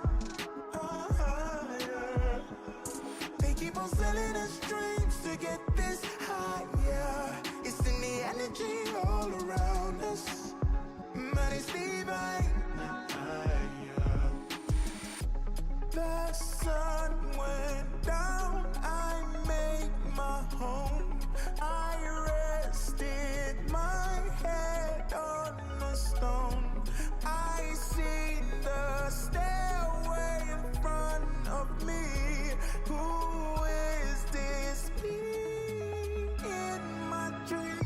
Yeah. They keep on selling us dreams to get this higher. It's in the energy all around us. Man, it's divine. The sun went down, I made my home. I rested my head on a stone. I see the stairway in front of me. Who is this me in my dream?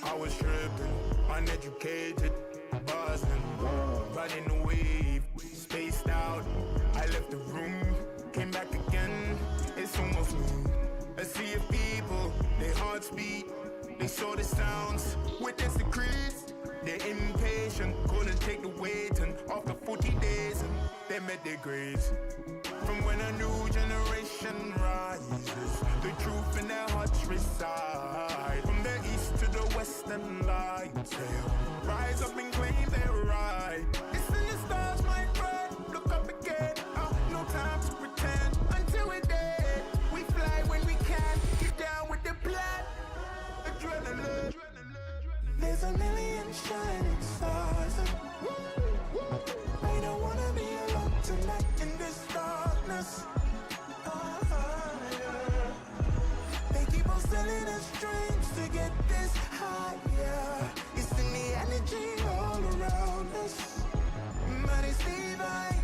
I was tripping, uneducated, buzzing, riding the wave, spaced out. I left the room, came back again. It's almost noon. A sea of people, their hearts beat. They saw the sounds, witness the creeds. They're impatient, couldn't take the weight. And after 40 days, they met their graves. From when a new generation rises, the truth in their hearts reside. From the east to the western lights, they'll rise up and claim their right. It's in the stars, my friend. Look up again. No time to pretend. Until we're dead, we fly when we can. Get down with the plan. Adrenaline. There's a million shining stars. I don't wanna be alone tonight in this darkness. Yeah. They keep on selling us dreams to get this higher. It's in the energy all around us. Man, it's divine.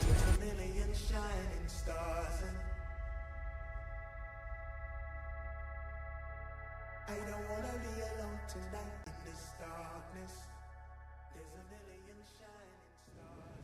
There's a million shining stars. I don't wanna be alone tonight in this darkness. There's a million shining stars.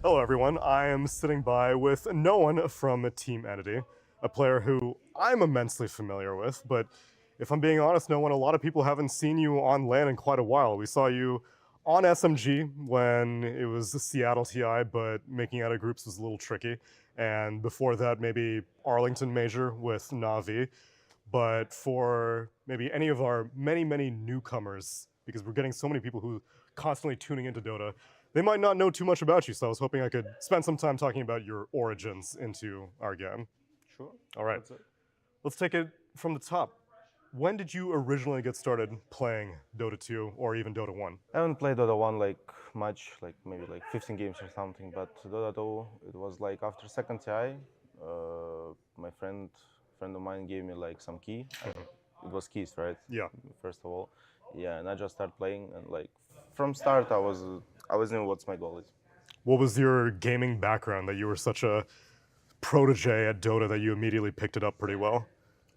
Hello, everyone. I am sitting by with no one from Team Entity, a player who I'm immensely familiar with, but if I'm being honest, no one, a lot of people haven't seen you on LAN in quite a while. We saw you on SMG when it was the Seattle TI, but making out of groups was a little tricky. And before that, maybe Arlington Major with Navi. But for maybe any of our many, many newcomers, because we're getting so many people who constantly tuning into Dota, they might not know too much about you, so I was hoping I could spend some time talking about your origins into our game. Sure. All right. Let's take it from the top. When did you originally get started playing Dota 2 or even Dota 1? I haven't played Dota 1 like much, like maybe like 15 games or something, but Dota 2, it was like after second TI, my friend of mine gave me like some key. It was keys, right? Yeah. First of all. Yeah, and I just started playing, and like from start I was knew what's my goal is. What was your gaming background that you were such a protege at Dota that you immediately picked it up pretty well?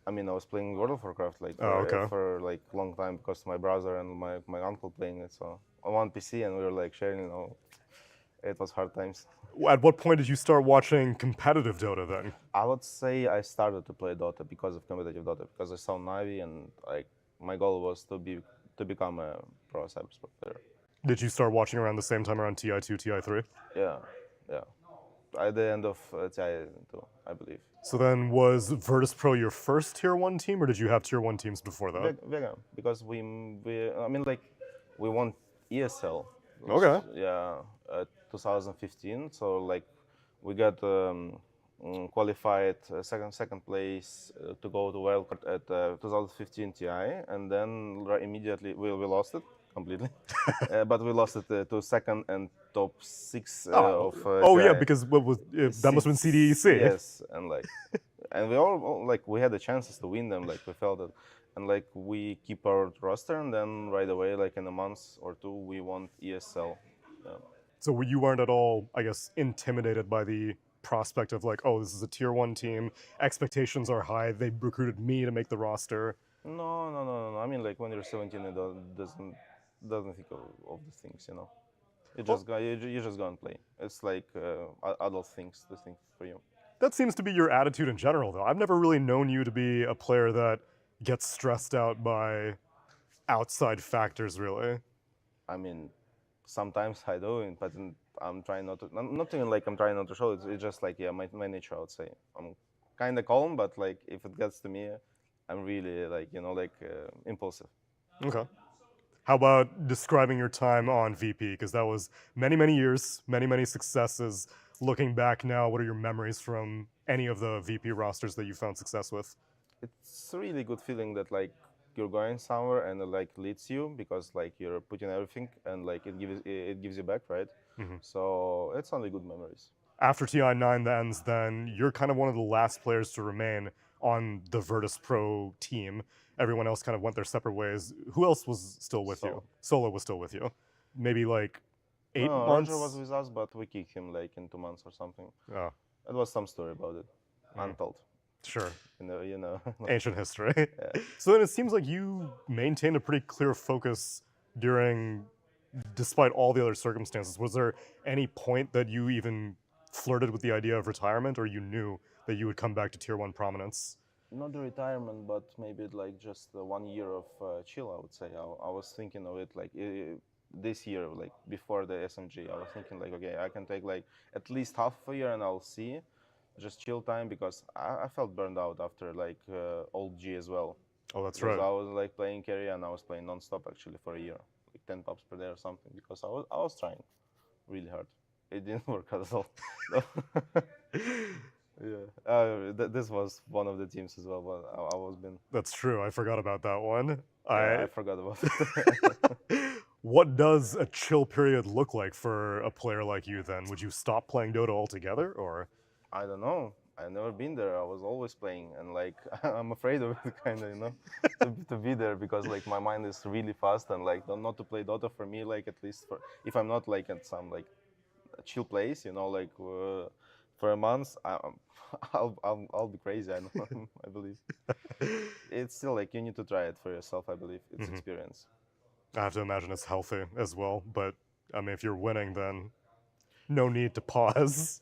I mean, I was playing World of Warcraft like for like long time because my brother and my uncle playing it, so on one PC, and we were like sharing, you know, it was hard times. At what point did you start watching competitive Dota then? I would say I started to play Dota because of competitive Dota, because I saw Navi, and like my goal was to become a pro cybersport player. Did you start watching around the same time around TI2, TI3? Yeah. At the end of TI2, I believe. then was virtus.pro your first tier 1 team, or did you have tier 1 teams before that? Vega, because we I mean like we won ESL. Okay. Yeah, 2015. So like we got qualified second place to go to wildcard at 2015 TI, and then immediately we lost it completely. But we lost it to second and top 6 of TI. Yeah, because what was that must have been CDEC. Yes, and like and we all like we had the chances to win them, like we felt it. And like we keep our roster, and then right away, like in a month or two, we won ESL. Yeah. So you weren't at all, I guess, intimidated by the prospect of like, oh, this is a tier 1 team, expectations are high, they recruited me to make the roster. No. I mean, like when you're 17, it doesn't think of these things, you know. You just go and play. It's like adult things to think for you. That seems to be your attitude in general, though. I've never really known you to be a player that gets stressed out by outside factors, really. I mean, sometimes I do, but I'm trying not to. Not even like I'm trying not to show it. It's just like, yeah, my nature, I would say. I'm kind of calm, but like if it gets to me, I'm really like, you know, like impulsive. Okay. How about describing your time on VP? Because that was many, many years, many, many successes. Looking back now, what are your memories from any of the VP rosters that you found success with? It's a really good feeling that like you're going somewhere and it like leads you, because like you're putting everything and like it gives you back, right? Mm-hmm. So it's only good memories. After TI9 ends, then you're kind of one of the last players to remain on the virtus.pro team. Everyone else kind of went their separate ways. Who else was still with you? Solo was still with you. Maybe like 8 months? Roger was with us, but we kicked him like in 2 months or something. Oh. It was some story about it, untold. Sure. You know. Ancient history. Yeah. So then it seems like you maintained a pretty clear focus despite all the other circumstances. Was there any point that you even flirted with the idea of retirement, or you knew that you would come back to tier 1 prominence? Not the retirement, but maybe like just 1 year of chill, I would say. I was thinking of it like this year, like before the SMG, I was thinking like, okay, I can take like at least half a year and I'll see. Just chill time, because I felt burned out after like old G as well. Oh, that's because right. I was like playing carry, and I was playing non-stop actually for a year, like 10 pubs per day or something, because I was trying really hard. It didn't work out at all. Yeah, this was one of the teams as well, but I was been. That's true. I forgot about that one. Yeah, I forgot about it. What does a chill period look like for a player like you then? Would you stop playing Dota altogether, or? I don't know. I've never been there. I was always playing, and like I'm afraid of it, kind of, you know, to be there, because like my mind is really fast, and like not to play Dota for me, like at least if I'm not like at some like chill place, you know, like for a month, I'll be crazy. I know. I believe it's still like you need to try it for yourself. I believe it's experience. I have to imagine it's healthy as well, but I mean, if you're winning, then no need to pause.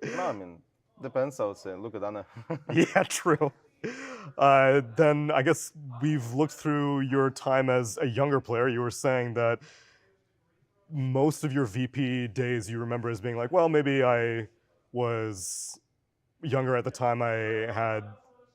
No, I mean, depends, I would say. Look at Anna. Yeah, true. Then I guess we've looked through your time as a younger player. You were saying that most of your VP days you remember as being like, well, maybe I was younger at the time, I had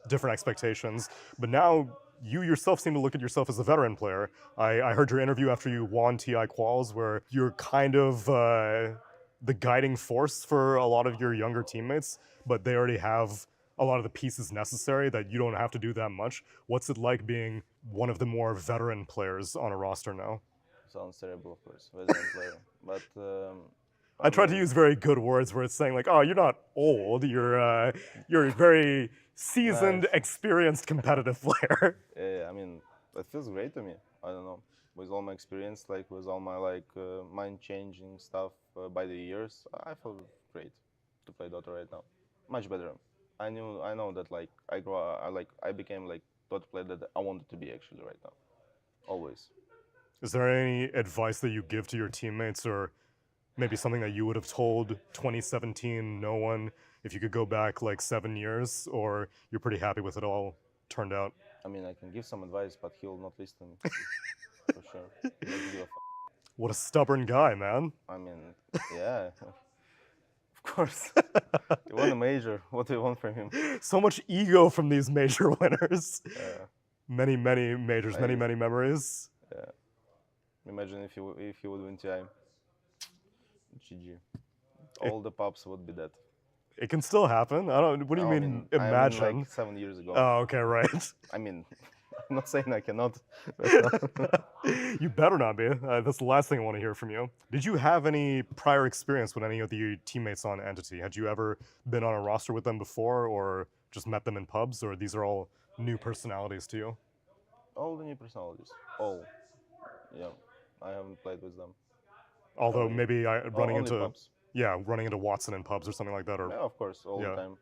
different expectations, but now you yourself seem to look at yourself as a veteran player. I heard your interview after you won TI Quals where you're kind of the guiding force for a lot of your younger teammates, but they already have a lot of the pieces necessary that you don't have to do that much. What's it like being one of the more veteran players on a roster now? Sounds terrible, of course, veteran player. But I tried to use very good words where it's saying like, oh, you're not old, you're a very seasoned, experienced competitive player. Yeah, I mean, it feels great to me. I don't know, with all my experience, like with all my mind-changing stuff by the years, I feel great to play Dota right now. Much better. I know that like I became like Dota player that I wanted to be actually right now. Always. Is there any advice that you give to your teammates, or maybe something that you would have told 2017 no one if you could go back like 7 years, or you're pretty happy with it all turned out? I mean, I can give some advice, but he'll not listen for sure. He doesn't give a What a stubborn guy, man. I mean, yeah. Of course. He won a major. What do you want from him? So much ego from these major winners. Yeah. Many majors, many memories. Yeah. Imagine if he would win TI. GG. All the pops would be dead. It can still happen. I don't. What do you mean? Imagine. I mean, like 7 years ago. Oh, okay, right. I mean, I'm not saying I cannot. You better not be. That's the last thing I want to hear from you. Did you have any prior experience with any of the teammates on Entity? Had you ever been on a roster with them before, or just met them in pubs, or these are all new personalities to you? All the new personalities. All. Yeah, I haven't played with them. Although maybe running into pubs. Yeah, running into Watson in pubs or something like that, or yeah, of course, all the time.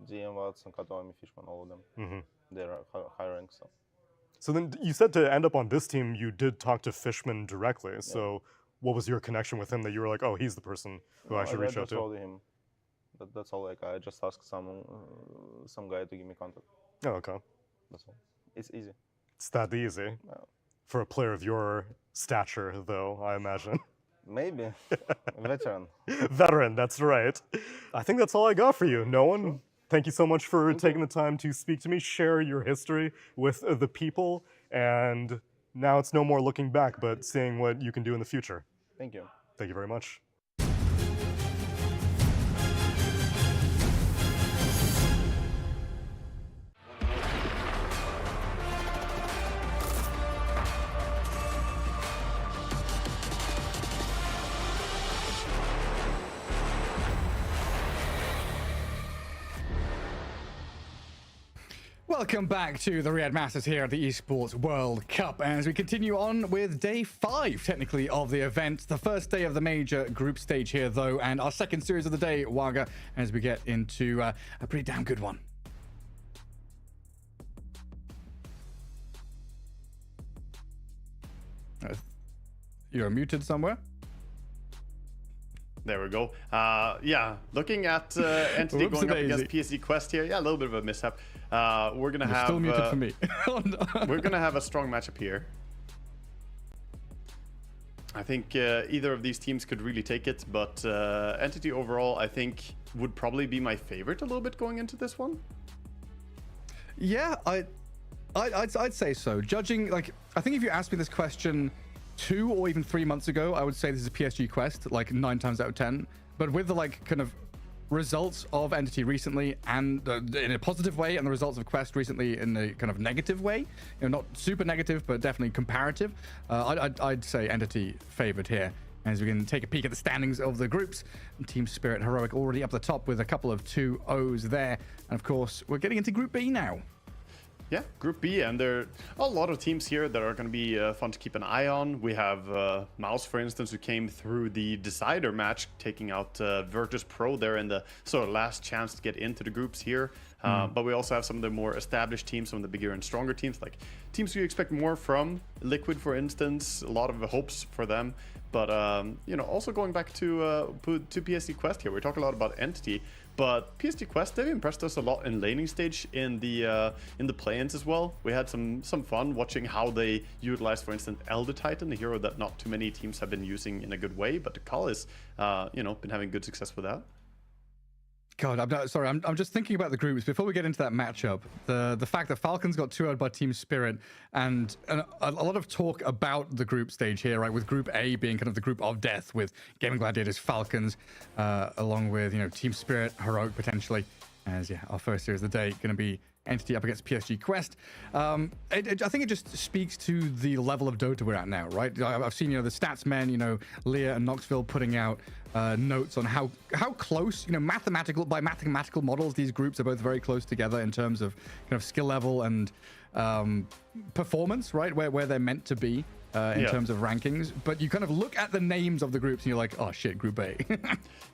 GM, Watson, Katomi, Fishman, all of them. Mm-hmm. They're high rank, so. So then you said to end up on this team, you did talk to Fishman directly. Yeah. So what was your connection with him that you were like, oh, he's the person who I should reach out to? I told him. That's all. Like I just asked some guy to give me contact. Oh, okay. That's all. It's easy. It's that easy. Yeah. For a player of your stature, though, I imagine. Maybe. Veteran. Veteran, that's right. I think that's all I got for you. No one. Sure. Thank you so much for taking the time to speak to me, share your history with the people, and now it's no more looking back, but seeing what you can do in the future. Thank you. Thank you very much. Welcome back to the Riyadh Masters here at the Esports World Cup. And as we continue on with day 5, technically, of the event. The first day of the major group stage here, though, and our second series of the day, Waga, as we get into a pretty damn good one. You're muted somewhere? There we go. Yeah, looking at Entity going up against PSG Quest here. Yeah, a little bit of a mishap. We're gonna have. Still muted for me. We're gonna have a strong matchup here. I think either of these teams could really take it, but Entity overall, I think, would probably be my favorite a little bit going into this one. Yeah, I'd say so. Judging, like, I think if you asked me this question 2 or even 3 months ago, I would say this is PSG Quest, like 9 times out of 10. But with the like kind of results of Entity recently, and in a positive way, and the results of Quest recently in a kind of negative way, you know, not super negative, but definitely comparative, I'd say Entity favored here. As we can take a peek at the standings of the groups, Team Spirit Heroic already up the top with a couple of 2-0s there. And of course, we're getting into Group B now. Yeah, Group B, and there are a lot of teams here that are going to be fun to keep an eye on. We have Mouse, for instance, who came through the decider match, taking out Virtus.pro there in the sort of last chance to get into the groups here. But we also have some of the more established teams, some of the bigger and stronger teams, like teams you expect more from. Liquid, for instance, a lot of hopes for them. But, you know, also going back to PSG Quest here, we talk a lot about Entity. But PSG Quest, they've impressed us a lot in laning stage in the play-ins as well. We had some fun watching how they utilized, for instance, Elder Titan, a hero that not too many teams have been using in a good way. But the Call is, you know, been having good success with that. God, I'm just thinking about the groups before we get into that matchup. The fact that Falcons got 2-0 by Team Spirit, and a lot of talk about the group stage here, right? With Group A being kind of the group of death, with Gaimin Gladiators, Falcons, along with, you know, Team Spirit, Heroic potentially. As our first series of the day going to be Entity up against PSG Quest. I think it just speaks to the level of Dota we're at now, right? I've seen, you know, the stats men, you know, Leah and Knoxville putting out notes on how close, you know, by mathematical models, these groups are both very close together in terms of kind of skill level and performance, right? Where they're meant to be. In terms of rankings, but you kind of look at the names of the groups and you're like, oh shit, Group A.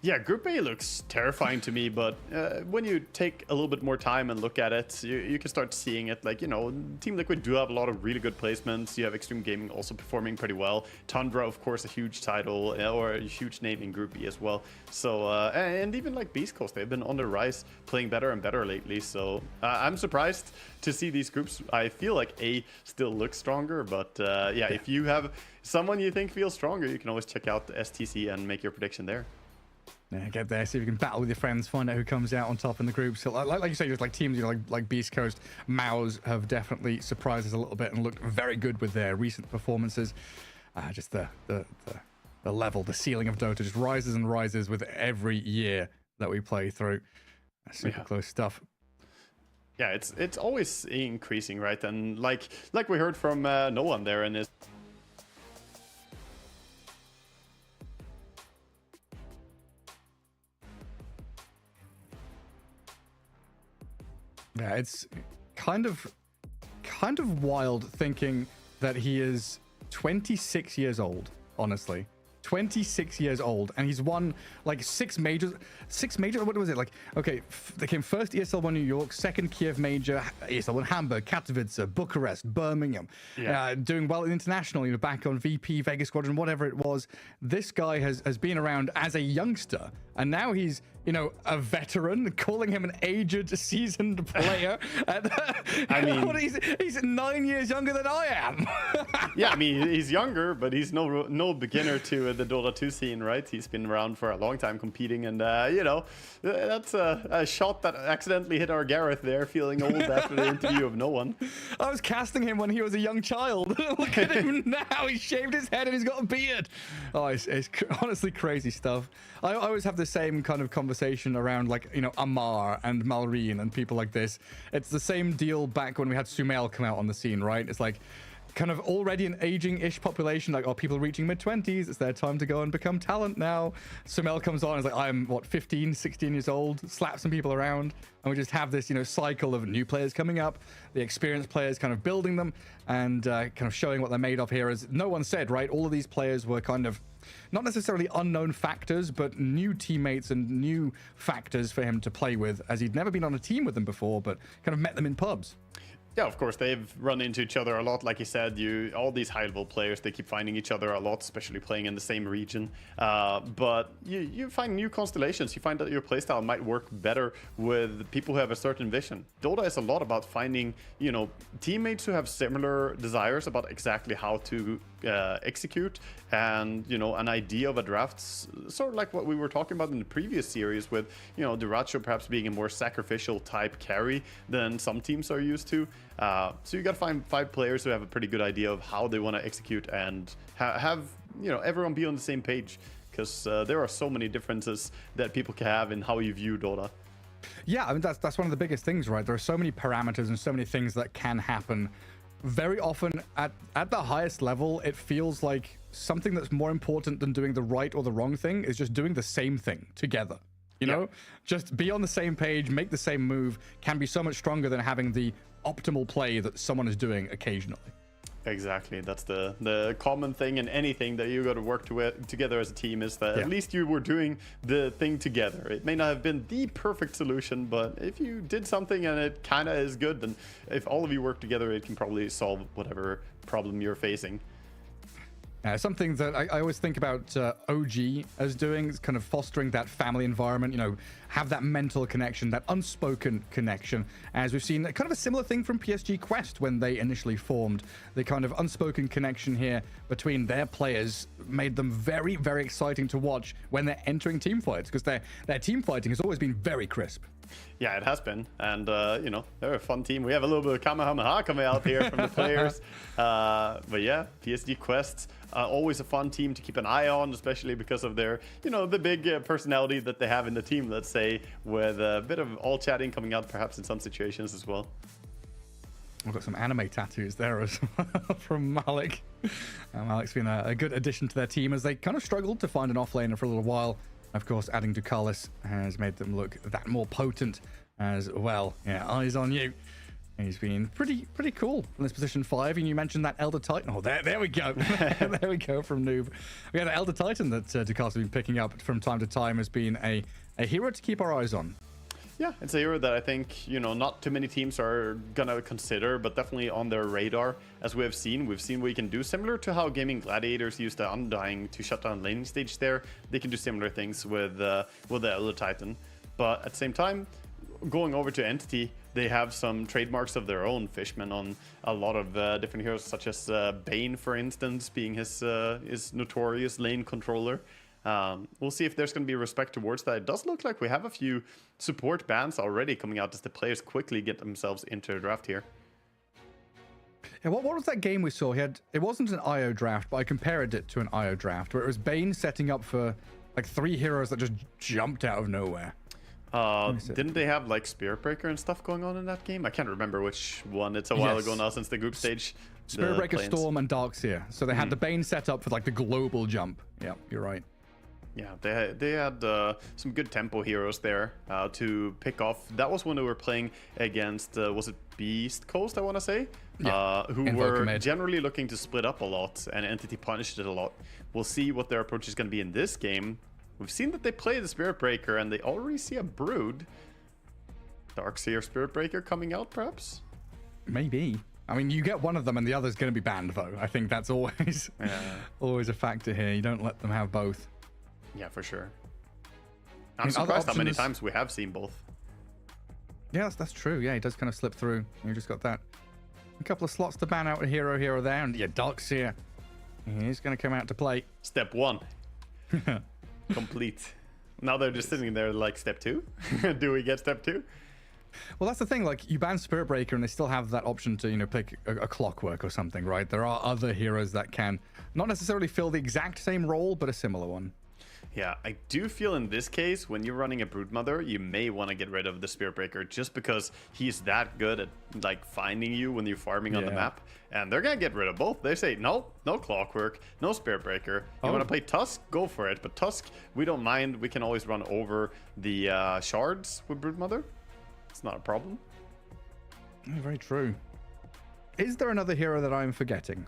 Yeah, Group A looks terrifying to me, but when you take a little bit more time and look at it, you can start seeing it. Like, you know, Team Liquid do have a lot of really good placements. You have Extreme Gaming also performing pretty well. Tundra, of course, a huge title or a huge name in Group B as well. So, and even like Beast Coast, they've been on the rise, playing better and better lately. So I'm surprised to see these groups. I feel like A still looks stronger, but yeah, if you have someone you think feels stronger, you can always check out the STC and make your prediction there. Yeah, get there, see if you can battle with your friends, find out who comes out on top in the group. So, like you say, just like teams, you know, like Beast Coast, Maus have definitely surprised us a little bit and looked very good with their recent performances. Just the level, the ceiling of Dota just rises and rises with every year that we play through. Super close stuff. Yeah, it's always increasing, right? And like we heard from no one there in his. Yeah, it's kind of wild thinking that he is 26 years old, honestly. 26 years old, and he's won like six majors. What was it like? Okay, they came first ESL 1 New York, second Kiev major, ESL 1 Hamburg, Katowice, Bucharest, Birmingham. Doing well in international, you know, back on VP, Vegas Squadron, whatever it was. This guy has been around as a youngster, and now he's, you know, a veteran, calling him an aged, seasoned player. I mean, he's 9 years younger than I am. Yeah, I mean, he's younger, but he's no beginner to the Dota 2 scene, right? He's been around for a long time competing, and you know, that's a shot that accidentally hit our Gareth there, feeling old after the interview of no one. I was casting him when he was a young child. Look at him now. He shaved his head and he's got a beard. Oh, it's honestly crazy stuff. I always have the same kind of conversation around, like, you know, Amar and Malrine and people like this. It's the same deal back when we had Sumail come out on the scene, right? It's like kind of already an aging-ish population, like, oh, people reaching mid-20s, it's their time to go and become talent now. Sumail comes on, it's like, I'm, what, 15, 16 years old, slap some people around, and we just have this, you know, cycle of new players coming up, the experienced players kind of building them, and kind of showing what they're made of here. As no one said, right, all of these players were kind of not necessarily unknown factors, but new teammates and new factors for him to play with, as he'd never been on a team with them before, but kind of met them in pubs. Yeah, of course, they've run into each other a lot. Like you said, all these high-level players, they keep finding each other a lot, especially playing in the same region. But you find new constellations. You find that your playstyle might work better with people who have a certain vision. Dota is a lot about finding, you know, teammates who have similar desires about exactly how to execute, and, you know, an idea of a draft, sort of like what we were talking about in the previous series with, you know, Duracho perhaps being a more sacrificial type carry than some teams are used to. So you got to find 5 players who have a pretty good idea of how they want to execute and have, you know, everyone be on the same page, because there are so many differences that people can have in how you view Dota. Yeah, I mean, that's one of the biggest things, right? There are so many parameters and so many things that can happen. Very often at the highest level, it feels like something that's more important than doing the right or the wrong thing is just doing the same thing together. You know, just be on the same page, make the same move can be so much stronger than having the optimal play that someone is doing occasionally. Exactly. That's the common thing in anything that you got to work together as a team, is that at least you were doing the thing together. It may not have been the perfect solution, but if you did something and it kind of is good, then if all of you work together, it can probably solve whatever problem you're facing. Something that I always think about OG as doing is kind of fostering that family environment, you know, have that mental connection, that unspoken connection, as we've seen kind of a similar thing from PSG Quest when they initially formed. The kind of unspoken connection here between their players made them very, very exciting to watch when they're entering team fights, because their team fighting has always been very crisp. Yeah, it has been. And, you know, they're a fun team. We have a little bit of Kamehameha coming out here from the players. But yeah, PSG Quest, always a fun team to keep an eye on, especially because of their, you know, the big personality that they have in the team, let's say, with a bit of all chatting coming out perhaps in some situations as well. We've got some anime tattoos there as well from Malik. Malik's been a good addition to their team as they kind of struggled to find an offlaner for a little while. Of course, adding Ducalis has made them look that more potent as well. Yeah, eyes on you. He's been pretty cool from this position 5. And you mentioned that Elder Titan. Oh, there we go. There we go from Noob. We had an Elder Titan that Ducalis has been picking up from time to time, has been a hero to keep our eyes on. Yeah, it's a hero that I think, you know, not too many teams are gonna consider, but definitely on their radar. As we have seen, we've seen what you can do, similar to how Gaimin Gladiators used the Undying to shut down laning stage there. They can do similar things with the Elder Titan. But at the same time, going over to Entity, they have some trademarks of their own. Fishman on a lot of different heroes, such as Bane, for instance, being his notorious lane controller. We'll see if there's going to be respect towards that. It does look like we have a few support bans already coming out as the players quickly get themselves into the draft here. Yeah, what was that game we saw? It wasn't an IO draft, but I compared it to an IO draft, where it was Bane setting up for like 3 heroes that just jumped out of nowhere. Didn't they have like Spirit Breaker and stuff going on in that game? I can't remember which one. It's a while ago now since the group stage. Spirit Breaker, Storm, and Darkseer. So they had the Bane set up for like the global jump. Yeah, you're right. Yeah, they had some good tempo heroes there to pick off. That was when they were playing against, was it Beast Coast, I want to say? Yeah. Who were generally looking to split up a lot, and Entity punished it a lot. We'll see what their approach is going to be in this game. We've seen that they play the Spirit Breaker, and they already see a Brood. Darkseer Spirit Breaker coming out, perhaps? Maybe. I mean, you get one of them, and the other's going to be banned, though. I think that's always, always a factor here. You don't let them have both. Yeah, for sure. I'm surprised how many times we have seen both. Yeah, that's true. Yeah, he does kind of slip through. You just got that. A couple of slots to ban out a hero here or there. And yeah, Darkseer. He's going to come out to play. Step 1. Complete. Now they're just sitting there like step 2. Do we get step 2? Well, that's the thing. Like, you ban Spirit Breaker and they still have that option to, you know, pick a Clockwork or something, right? There are other heroes that can not necessarily fill the exact same role, but a similar one. Yeah, I do feel in this case, when you're running a Broodmother, you may want to get rid of the Spirit Breaker just because he's that good at like finding you when you're farming on the map. And they're going to get rid of both. They say, no Clockwork, no Spirit Breaker. You want to play Tusk? Go for it. But Tusk, we don't mind. We can always run over the shards with Broodmother. It's not a problem. Very true. Is there another hero that I'm forgetting?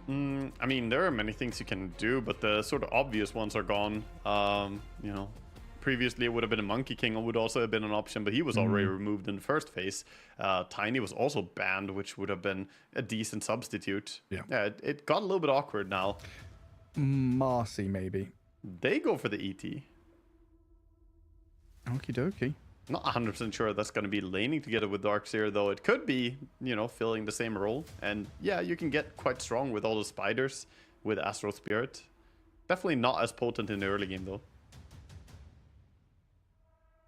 I mean, there are many things you can do, but the sort of obvious ones are gone. You know, previously it would have been a Monkey King, would also have been an option, but he was already removed in the first phase. Tiny was also banned, which would have been a decent substitute. Yeah, it got a little bit awkward now. Marcy, maybe. They go for the ET. Okie dokie. Not 100% sure that's going to be laning together with Darkseer, though. It could be, you know, filling the same role. And yeah, you can get quite strong with all the spiders with Astral Spirit. Definitely not as potent in the early game, though.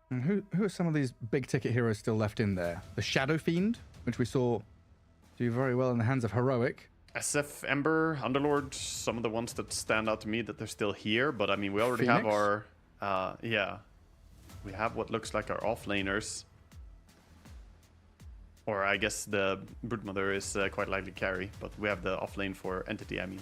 And who are some of these big ticket heroes still left in there? The Shadow Fiend, which we saw do very well in the hands of Heroic. SF, Ember, Underlord, some of the ones that stand out to me that they're still here. But I mean, we already Phoenix? have our, we have what looks like our offlaners. Or I guess the Broodmother is quite likely carry, but we have the offlane for Entity, I mean.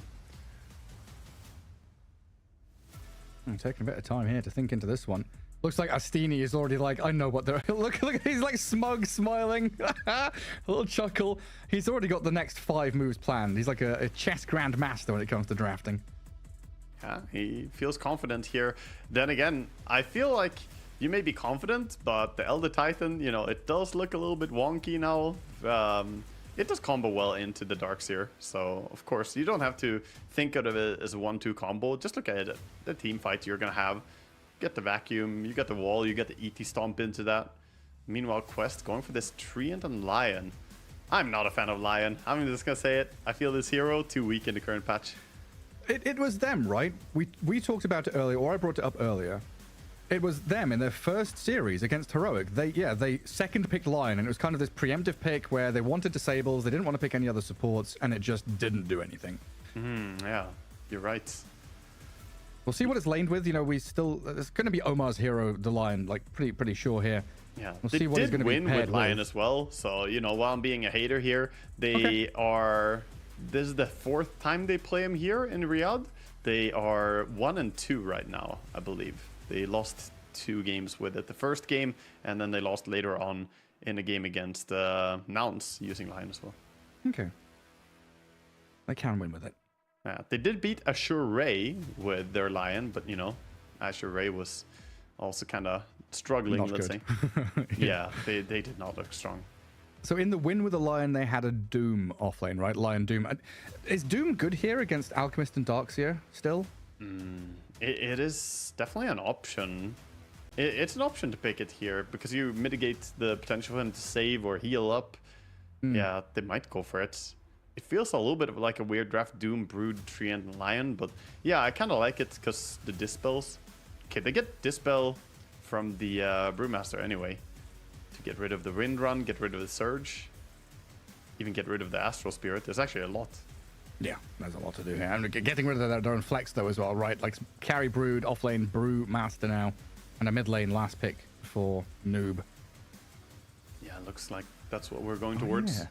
I'm taking a bit of time here to think into this one. Looks like Astini is already like, I know what they're... look, he's like smug, smiling. A little chuckle. He's already got the next 5 moves planned. He's like a chess grandmaster when it comes to drafting. Yeah, he feels confident here. Then again, I feel like you may be confident, but the Elder Titan, you know, it does look a little bit wonky now. It does combo well into the Darkseer. So, of course, you don't have to think of it as a 1-2 combo. Just look at it. The team fight you're going to have. Get the vacuum, you get the wall, you get the ET stomp into that. Meanwhile, Quest going for this Treant and Lion. I'm not a fan of Lion. I'm just gonna say it. I feel this hero too weak in the current patch. It was them, right? We talked about it earlier, or I brought it up earlier. It was them in their first series against Heroic. They second picked Lion, and it was kind of this preemptive pick where they wanted disables, they didn't want to pick any other supports, and it just didn't do anything. Yeah, you're right. We'll see what it's laned with. You know, it's going to be Omar's hero, the Lion, like pretty sure here. Yeah, we'll they see what he's did going to be win with Lion as well. So, you know, while I'm being a hater here, they are... This is the 4th time they play him here in Riyadh. They are 1-2 right now, I believe. They lost 2 games with it. The first game, and then they lost later on in a game against Mounts using Lion as well. Okay. They can win with it. Yeah, they did beat Ashur Ray with their Lion, but, you know, Ashur Ray was also kind of struggling, Not let's good. say. Yeah, they did not look strong. So in the win with the Lion, they had a Doom offlane, right? Lion Doom. Is Doom good here against Alchemist and Darkseer still? It is definitely an option. It's an option to pick it here because you mitigate the potential for him to save or heal up. Yeah, they might go for it. It feels a little bit of like a weird draft, Doom, Brood, Treant, and Lion, but yeah, I kind of like it because the Dispels. Okay, they get Dispel from the Brewmaster anyway. To get rid of the Wind Run, get rid of the Surge, even get rid of the Astral Spirit. There's actually a lot. Yeah, there's a lot to do here. And getting rid of their own flex though as well, right? Like carry Brood, offlane Brewmaster now, and a mid lane last pick for Noob. Yeah, looks like that's what we're going towards. Yeah.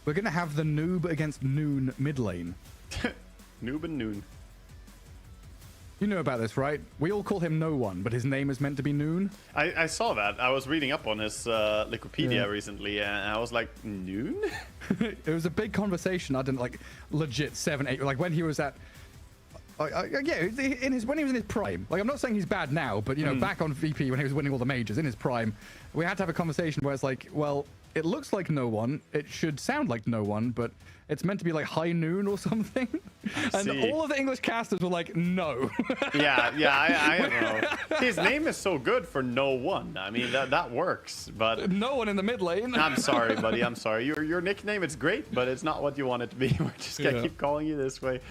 We're going to have the Noob against Noon mid lane. Noob and Noon. You know about this, right? We all call him No One, but his name is meant to be Noon. I saw that. I was reading up on his Wikipedia recently, and I was like, Noon? It was a big conversation. I didn't like legit 7, 8. Like when he was at, when he was in his prime. Like I'm not saying he's bad now, but you know, back on VP when he was winning all the majors in his prime, we had to have a conversation where it's like, well, it looks like No One. It should sound like No One, but it's meant to be like High Noon or something. And all of the English casters were like, no. Yeah, I don't know. His name is so good for No One. I mean, that works, but... No One in the mid lane. I'm sorry, buddy. I'm sorry. Your nickname is great, but it's not what you want it to be. We're just going to keep calling you this way.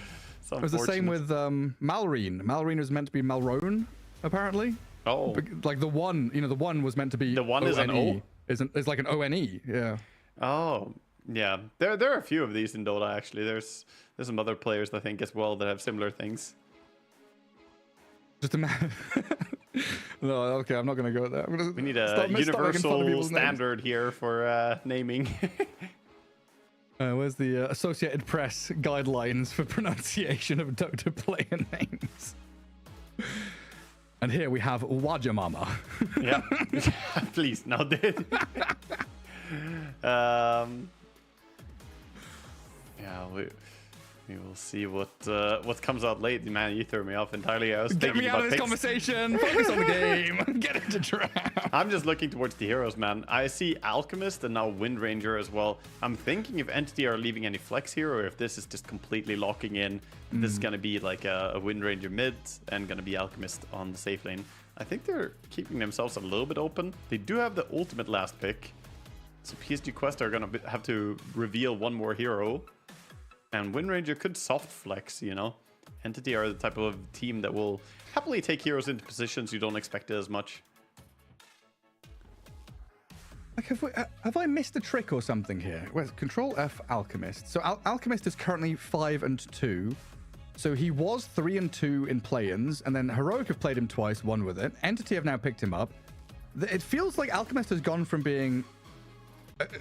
It was the same with Malrine. Malrine was meant to be Malrone, apparently. Oh. Like the one, you know, the one was meant to be... The one is an O? It's like an ONE, yeah. Oh, yeah. There are a few of these in Dota, actually. There's some other players, I think, as well that have similar things. Just imagine... No, okay, I'm not going to go there. We need a universal standard here for naming. Where's the Associated Press guidelines for pronunciation of Dota player names? And here we have Wajamama. Yeah, please, now did. Yeah, we will see what comes out late. Man, you threw me off entirely. I was Get thinking me out about of this picks. conversation. Focus on the game. Get into draft. I'm just looking towards the heroes, man. I see Alchemist and now Wind Ranger as well. I'm thinking if Entity are leaving any flex here, or if this is just completely locking in. This is going to be like a Wind Ranger mid and going to be Alchemist on the safe lane. I think they're keeping themselves a little bit open. They do have the ultimate last pick. So PSG Quest are going to have to reveal one more hero. And Wind Ranger could soft flex, you know. Entity are the type of team that will happily take heroes into positions you don't expect it as much. Like, have I missed a trick or something here? Where's Control F Alchemist? So Alchemist is currently 5-2. So he was 3-2 in play-ins, and then Heroic have played him twice, won with it. Entity have now picked him up. It feels like Alchemist has gone from being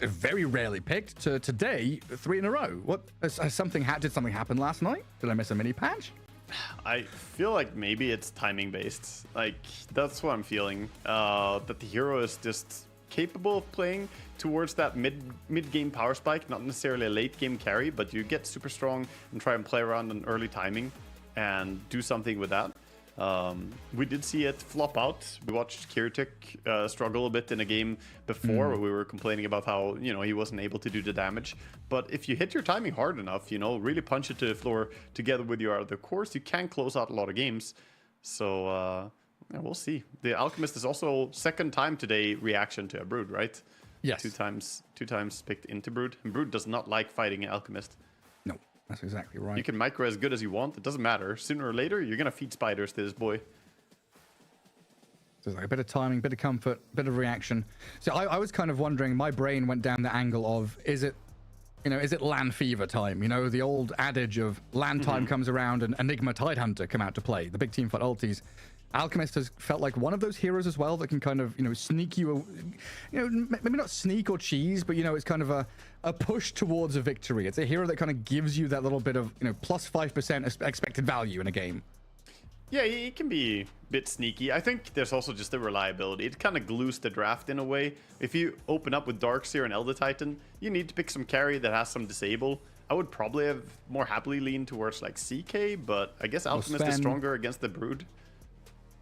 very rarely picked to today 3 in a row. What? Did something happen last night? Did I miss a mini patch? I feel like maybe it's timing based. Like, that's what I'm feeling. That the hero is just capable of playing towards that mid-game power spike, not necessarily a late-game carry, but you get super strong and try and play around an early timing and do something with that. We did see it flop out. We watched Kiritik struggle a bit in a game before where we were complaining about how, you know, he wasn't able to do the damage. But if you hit your timing hard enough, you know, really punch it to the floor together with your other cores, you can close out a lot of games. So, yeah, we'll see. The Alchemist is also second time today reaction to a Brood, right? Yes. Two times picked into Brood. And Brood does not like fighting an Alchemist. No, that's exactly right. You can micro as good as you want. It doesn't matter. Sooner or later, you're going to feed spiders to this boy. So it's like a bit of timing, bit of comfort, bit of reaction. So I was kind of wondering, my brain went down the angle of, is it LAN fever time? You know, the old adage of LAN time comes around and Enigma Tidehunter come out to play, the big team fight ultis. Alchemist has felt like one of those heroes as well that can kind of, you know, sneak you, you know, maybe not sneak or cheese, but, you know, it's kind of a push towards a victory. It's a hero that kind of gives you that little bit of, you know, plus 5% expected value in a game. Yeah, he can be a bit sneaky. I think there's also just the reliability. It kind of glues the draft in a way. If you open up with Darkseer and Elder Titan, you need to pick some carry that has some disable. I would probably have more happily leaned towards like CK, but I guess Alchemist is stronger against the Brood.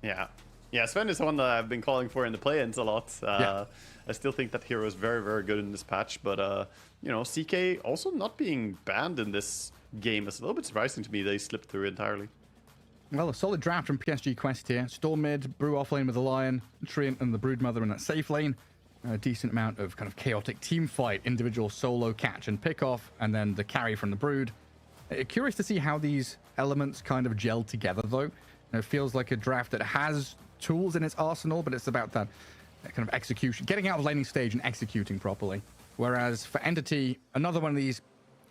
Yeah, Sven is the one that I've been calling for in the play-ins a lot. I still think that hero is very, very good in this patch, but you know, CK also not being banned in this game is a little bit surprising to me. They slipped through entirely. Well, a solid draft from PSG Quest here. Storm mid, Brew off lane with the Lion, Treant and the Broodmother in that safe lane. A decent amount of kind of chaotic team fight, individual solo catch and pick off, and then the carry from the Brood. Curious to see how these elements kind of gel together, though. It feels like a draft that has tools in its arsenal, but it's about that kind of execution, getting out of laning stage and executing properly. Whereas for Entity, another one of these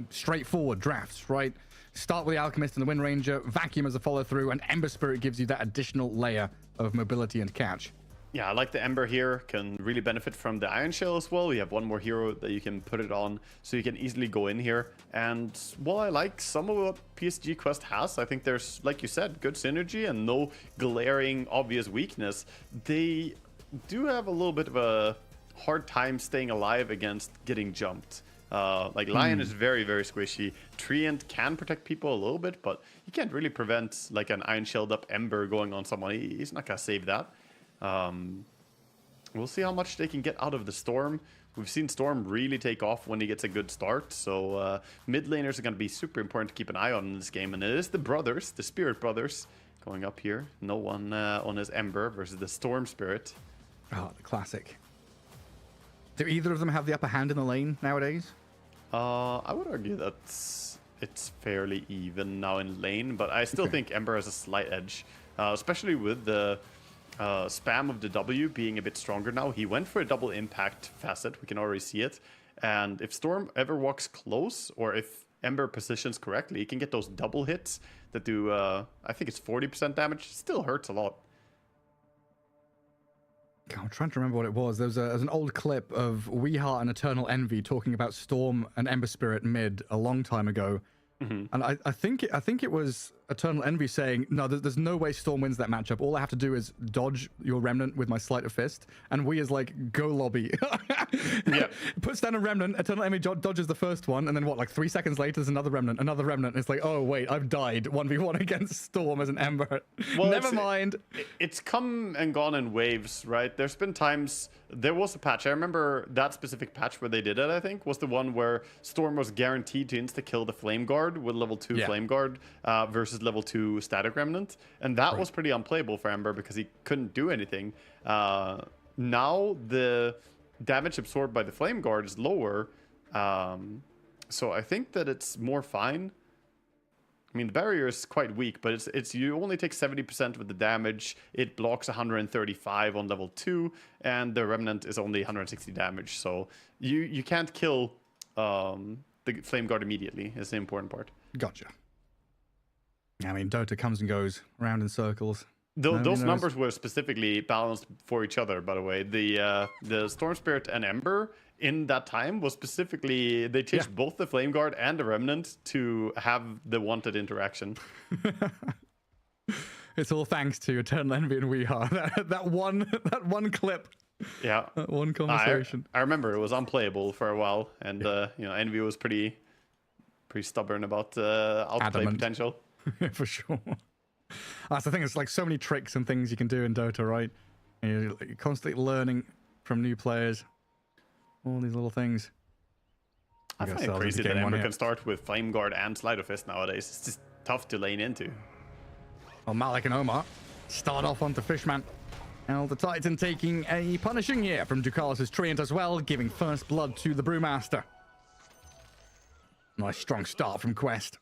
straightforward drafts, right? Start with the Alchemist and the Wind Ranger, Vacuum as a follow-through, and Ember Spirit gives you that additional layer of mobility and catch. Yeah, I like the Ember here. Can really benefit from the Iron Shell as well. You have one more hero that you can put it on, so you can easily go in here. And while I like some of what PSG Quest has, I think there's, like you said, good synergy and no glaring obvious weakness. They do have a little bit of a hard time staying alive against getting jumped. Like Lion is very, very squishy. Treant can protect people a little bit, but he can't really prevent like an Iron Shelled up Ember going on someone. He's not gonna save that. We'll see how much they can get out of the Storm. We've seen Storm really take off when he gets a good start, so mid laners are going to be super important to keep an eye on in this game, and it is the brothers, the Spirit Brothers, going up here. No one on his Ember versus the Storm Spirit. Oh, the classic. Do either of them have the upper hand in the lane nowadays? I would argue that it's fairly even now in lane, but I still think Ember has a slight edge, especially with the spam of the W being a bit stronger now. He went for a double impact facet. We can already see it. And if Storm ever walks close, or if Ember positions correctly, he can get those double hits that do, I think it's 40% damage. Still hurts a lot. I'm trying to remember what it was. There's an old clip of Weeheart and Eternal Envy talking about Storm and Ember Spirit mid a long time ago. And I think it was Eternal Envy saying, no, there's no way Storm wins that matchup. All I have to do is dodge your Remnant with my Sleight of Fist. And we is like, go lobby. Yeah. Puts down a Remnant, Eternal Envy dodges the first one, and then what, like 3 seconds later, there's another Remnant. It's like, oh, wait, I've died 1v1 against Storm as an Ember. Well, never mind. It's come and gone in waves, right? There's been times, there was a patch. I remember that specific patch where they did it, I think, was the one where Storm was guaranteed to insta-kill the Flame Guard with level 2 Flame Guard versus level 2 Static Remnant. And that was pretty unplayable for Ember because he couldn't do anything. Now the damage absorbed by the Flame Guard is lower. So I think that it's more fine. I mean, the barrier is quite weak, but it's you only take 70% of the damage. It blocks 135 on level 2, and the Remnant is only 160 damage. So you can't kill the Flame Guard immediately, is the important part. Gotcha. I mean, Dota comes and goes around in circles. Those numbers were specifically balanced for each other, by the way. The Storm Spirit and Ember in that time was specifically, they changed both the Flame Guard and the Remnant to have the wanted interaction. It's all thanks to Eternal Envy and Weeha. That one clip. Yeah. That one conversation. I remember it was unplayable for a while, and you know, Envy was pretty stubborn about outplay Adamant. potential. Yeah, for sure. That's the thing. It's like so many tricks and things you can do in Dota, right? And you're constantly learning from new players. All these little things. I find it crazy that Ember can start with Flame Guard and Sleight of Fist nowadays. It's just tough to lane into. Well, Malik and Omar start off onto Fishman. Now the Titan taking a punishing here from Ducalis' Treant as well, giving first blood to the Brewmaster. Nice strong start from Quest.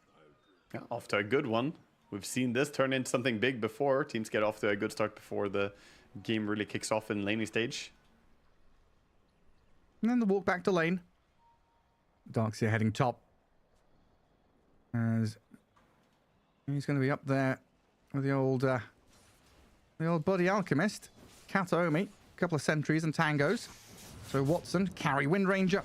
Yeah, off to a good one. We've seen this turn into something big before. Teams get off to a good start before the game really kicks off in laning stage. And then the walk back to lane. Darkseer heading top. As he's going to be up there with the old buddy Alchemist. Kataomi, a couple of sentries and tangos. So Watson, carry Wind Ranger.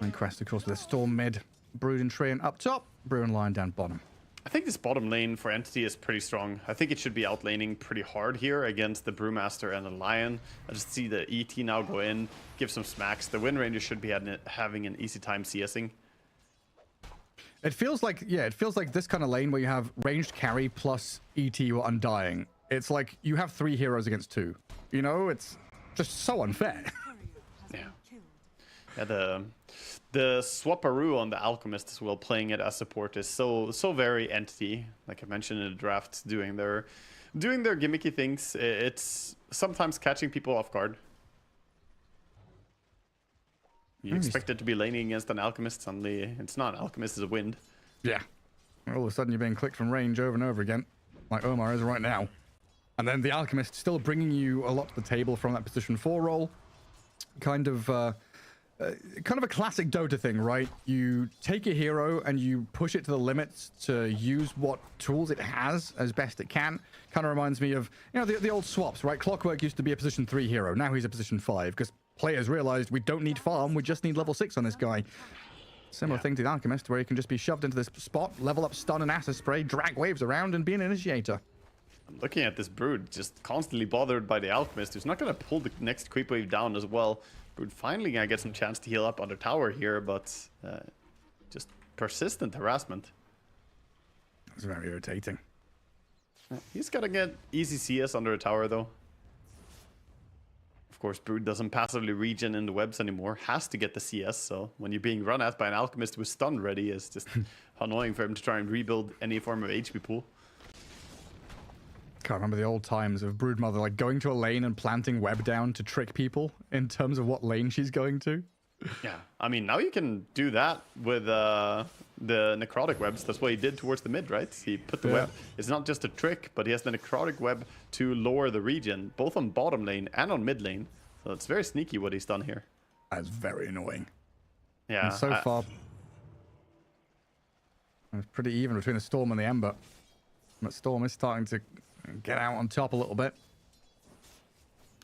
And Quest, of course, with a Storm mid. Brood and Treant up top. Brew and Lion down bottom. I think this bottom lane for Entity is pretty strong. I think it should be outlaning pretty hard here against the Brewmaster and the Lion. I just see the ET now go in, give some smacks. The Wind Ranger should be having an easy time CSing. It feels like, yeah, it feels like this kind of lane where you have ranged carry plus ET or Undying. It's like you have 3 heroes against 2. You know, it's just so unfair. Yeah, the Swaparoo on the Alchemist as well, playing it as support is so very Entity. Like I mentioned in the draft, doing their gimmicky things. It's sometimes catching people off guard. You expect it to be laning against an Alchemist, suddenly it's not. Alchemist is a wind. Yeah. All of a sudden you're being clicked from range over and over again, like Omar is right now. And then the Alchemist still bringing you a lot to the table from that position 4 role. Kind of a classic Dota thing, right? You take a hero and you push it to the limits to use what tools it has as best it can. Kind of reminds me of, you know, the old swaps, right? Clockwork used to be a position 3 hero. Now he's a position 5 because players realized we don't need farm. We just need level 6 on this guy. Similar thing to the Alchemist, where he can just be shoved into this spot, level up stun and acid spray, drag waves around and be an initiator. I'm looking at this Brood, just constantly bothered by the Alchemist, who's not going to pull the next creep wave down as well. Brood finally going to get some chance to heal up under tower here, but just persistent harassment. It's very irritating. He's got to get easy CS under a tower, though. Of course, Brood doesn't passively regen in the webs anymore, has to get the CS, so when you're being run at by an Alchemist with stun ready, it's just annoying for him to try and rebuild any form of HP pool. Can't remember the old times of Broodmother like going to a lane and planting web down to trick people in terms of what lane she's going to. Yeah, I mean, now you can do that with the necrotic webs. That's what he did towards the mid, right? He put the web. It's not just a trick, but he has the necrotic web to lower the regen, both on bottom lane and on mid lane. So it's very sneaky what he's done here. That's very annoying. Yeah. And so far, it's pretty even between the Storm and the Ember. But Storm is starting to get out on top a little bit.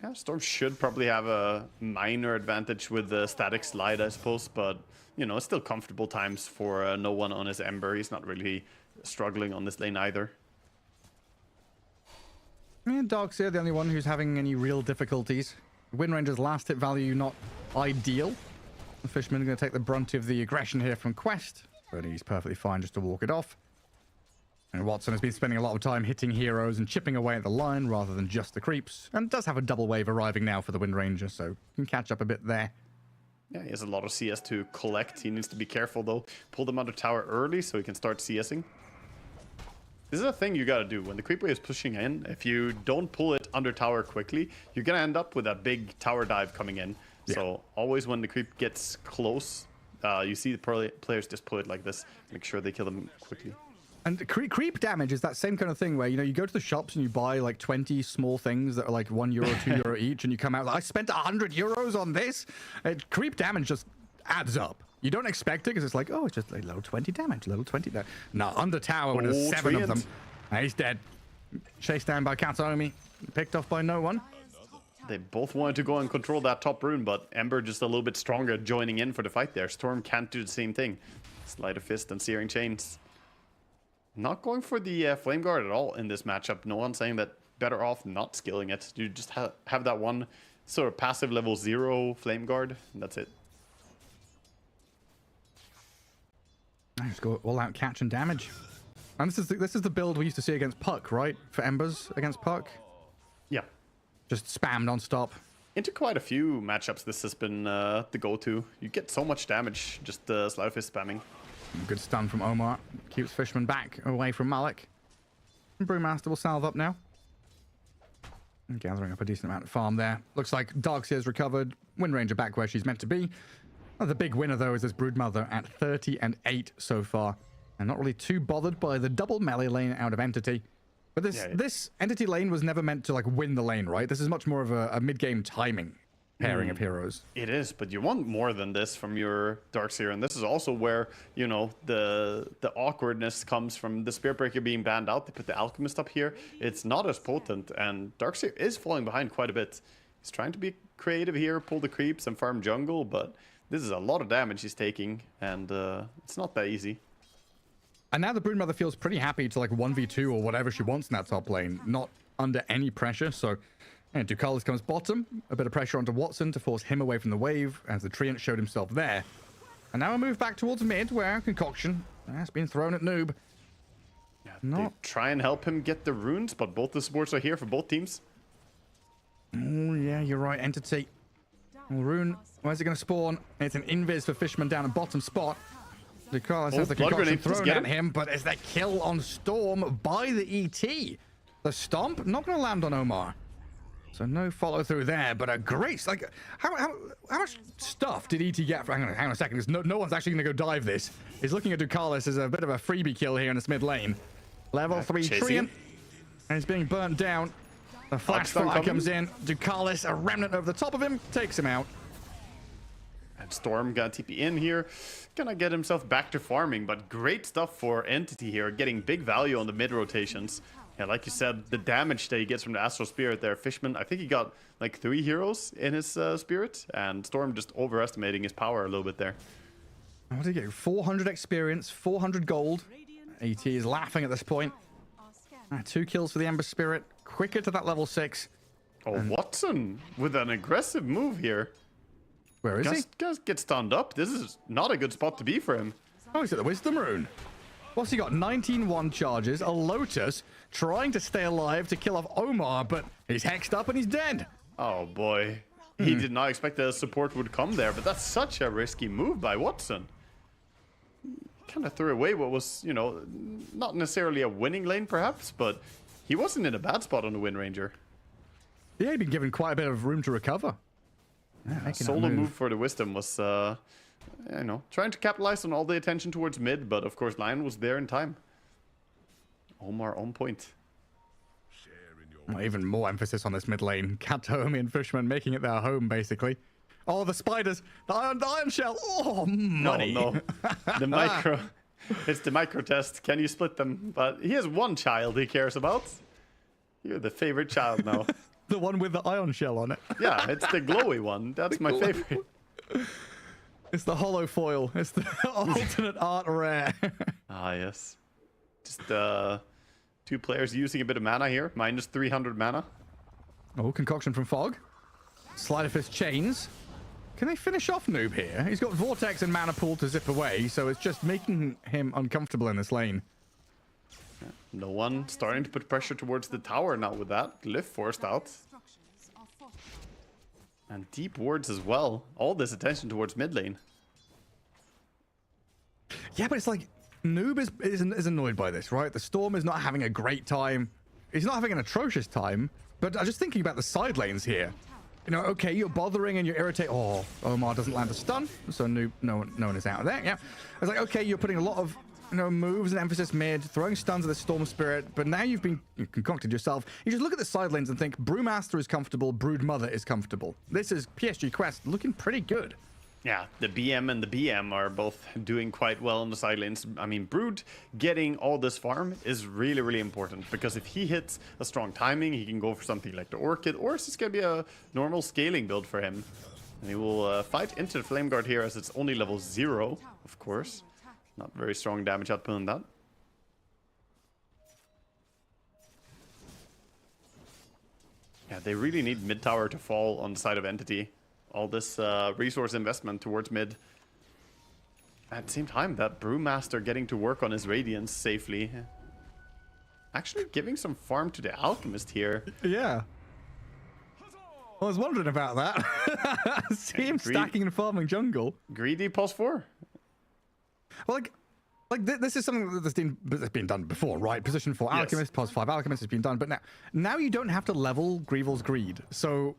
Yeah, Storm should probably have a minor advantage with the static slide, I suppose, but you know, it's still comfortable times for no one on his Ember. He's not really struggling on this lane either. And Darkseer, the only one who's having any real difficulties. Wind Ranger's last hit value not ideal. The Fishman going to take the brunt of the aggression here from Quest, but he's perfectly fine just to walk it off. And Watson has been spending a lot of time hitting heroes and chipping away at the line rather than just the creeps. And does have a double wave arriving now for the Wind Ranger, so can catch up a bit there. Yeah, he has a lot of CS to collect. He needs to be careful, though. Pull them under tower early so he can start CSing. This is a thing you gotta do. When the creep wave is pushing in, if you don't pull it under tower quickly, you're gonna end up with a big tower dive coming in. Yeah. So always when the creep gets close, you see the players just pull it like this. Make sure they kill them quickly. And creep damage is that same kind of thing where, you know, you go to the shops and you buy like 20 small things that are like €1, €2 each, and you come out like, I spent €100 on this. Creep damage just adds up. You don't expect it because it's like, oh, it's just a little 20 damage, little 20 damage. No, under tower when there's 7 of them. And he's dead. Chased down by Kataomi. Picked off by no one. They both wanted to go and control that top rune, but Ember just a little bit stronger joining in for the fight there. Storm can't do the same thing. Sleight of Fist and Searing Chains. Not going for the Flame Guard at all in this matchup. No one's saying that better off not skilling it. You just have that one sort of passive level 0 Flame Guard, and that's it. Just go all out catch and damage. And this is the build we used to see against Puck, right? For Embers against Puck? Yeah. Just spam non-stop. Into quite a few matchups, this has been the go-to. You get so much damage just Sleight Fist spamming. Good stun from Omar. Keeps Fishman back away from Malik. And Brewmaster will salve up now. And gathering up a decent amount of farm there. Looks like Darkseer's recovered. Wind Ranger back where she's meant to be. Well, the big winner, though, is this Broodmother at 30-8 so far. And not really too bothered by the double melee lane out of Entity. But this Entity lane was never meant to, like, win the lane, right? This is much more of a mid-game timing pairing of heroes. It is, but you want more than this from your Darkseer, and this is also where, you know, the awkwardness comes from the Spirit Breaker being banned out. They put the Alchemist up here. It's not as potent, and Darkseer is falling behind quite a bit. He's trying to be creative here, pull the creeps and farm jungle, but this is a lot of damage he's taking, and it's not that easy. And now the Broodmother feels pretty happy to, like, 1v2 or whatever she wants in that top lane, not under any pressure, so... And Ducalis comes bottom, a bit of pressure onto Watson to force him away from the wave as the Treant showed himself there. And now a move back towards mid where Concoction has been thrown at Noob. Yeah, they try and help him get the runes, but both the supports are here for both teams. Oh, yeah, you're right, Entity. Well, Rune, where's it going to spawn? It's an invis for Fishman down at bottom spot. Ducalis has the Concoction thrown at him, but is that kill on Storm by the ET? The Stomp, not going to land on Omar. So no follow through there, but a great, like, how much stuff did ET get? Hang on a second, because no one's actually going to go dive this. He's looking at Ducalis as a bit of a freebie kill here in this mid lane. Level 3 Treant, and he's being burnt down. The flash fire comes in. Ducalis, a remnant over the top of him, takes him out. And Storm got TP in here. Gonna get himself back to farming, but great stuff for Entity here, getting big value on the mid rotations. Yeah, like you said, the damage that he gets from the Astral Spirit there. Fishman, I think he got like 3 heroes in his Spirit, and Storm just overestimating his power a little bit there. What did he get? 400 experience, 400 gold. AT is laughing at this point. 2 kills for the Ember Spirit. Quicker to that level 6. Oh, and Watson with an aggressive move here. Where is he? Guys get stunned up. This is not a good spot to be for him. Oh, he's at the Wisdom Rune. What's he got? 19-1 charges, a Lotus, trying to stay alive to kill off Omar, but he's hexed up and he's dead. Oh boy. He did not expect that support would come there, but that's such a risky move by Watson. Kind of threw away what was, you know, not necessarily a winning lane perhaps, but he wasn't in a bad spot on the Wind Ranger. Yeah, he'd been given quite a bit of room to recover. Yeah, solo move for the Wisdom was, you know, trying to capitalize on all the attention towards mid, but of course Lion was there in time. Omar on point. Well, even more emphasis on this mid lane. Katomi and Fishman making it their home, basically. Oh, the spiders! The iron shell! Oh, money! No. The micro... It's the micro test. Can you split them? But he has one child he cares about. You're the favorite child now. The one with the ion shell on it. Yeah, it's the glowy one. That's my favorite. It's the hollow foil. It's the alternate art rare. Ah, yes. Just 2 players using a bit of mana here. Minus 300 mana. Oh, concoction from Fog. Sleight of Fist chains. Can they finish off Noob here? He's got Vortex and Mana Pool to zip away, so it's just making him uncomfortable in this lane. Yeah, no one starting to put pressure towards the tower now with that. Glyph forced out. And deep wards as well. All this attention towards mid lane. Yeah, but it's like, Noob is annoyed by this, right? The Storm is not having a great time. He's not having an atrocious time, but I'm just thinking about the side lanes here. You know, okay, you're bothering and you're irritating. Oh, Omar doesn't land a stun, so Noob, no one is out of there. Yeah, it's like, okay, you're putting a lot of, you know, moves and emphasis mid, throwing stuns at the Storm Spirit, but now you've concocted yourself. You just look at the side lanes and think Brewmaster is comfortable, Broodmother is comfortable. This is PSG Quest looking pretty good. Yeah, the BM and the BM are both doing quite well on the side lanes. I mean, Brood getting all this farm is really, really important, because if he hits a strong timing, he can go for something like the Orchid, or it's just going to be a normal scaling build for him. And he will fight into the Flame Guard here, as it's only level 0, of course. Not very strong damage output on that. they really need mid tower to fall on the side of Entity. All this resource investment towards mid. At the same time, that Brewmaster getting to work on his Radiance safely. Actually giving some farm to the Alchemist here. Yeah. I was wondering about that. See him stacking and farming jungle. Greedy +4. Well, this is something that's been done before, right? Position 4 Alchemist, +5 Alchemist has been done, but now you don't have to level Greevil's Greed. So,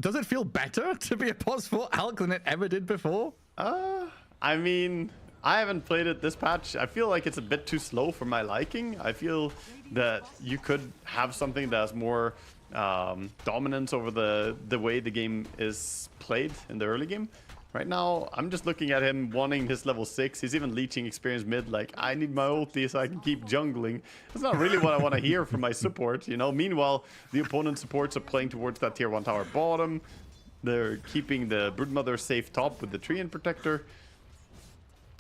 does it feel better to be a +4 Alch than it ever did before? I mean, I haven't played it this patch. I feel like it's a bit too slow for my liking. I feel that you could have something that has more dominance over the way the game is played in the early game. Right now, I'm just looking at him wanting his level 6. He's even leeching experience mid, like, I need my ulti so I can keep jungling. That's not really what I want to hear from my support, you know? Meanwhile, the opponent supports are playing towards that tier 1 tower bottom. They're keeping the Broodmother safe top with the Treant Protector.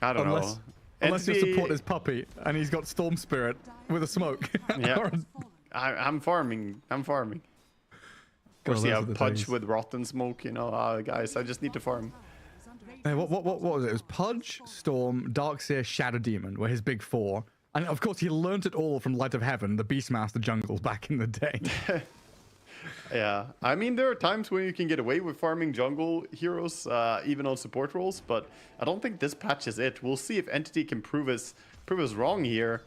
I don't know. Unless your support is Puppy, and he's got Storm Spirit with a smoke. Yeah. I'm farming. Of course, you have Pudge with Rotten Smoke, you know. Guys, I just need to farm. Hey, what was it? It was Pudge, Storm, Darkseer, Shadow Demon were his big 4. And of course, he learnt it all from Light of Heaven, the Beastmaster jungles back in the day. Yeah, I mean, there are times when you can get away with farming jungle heroes, even on support roles, but I don't think this patch is it. We'll see if Entity can prove us wrong here,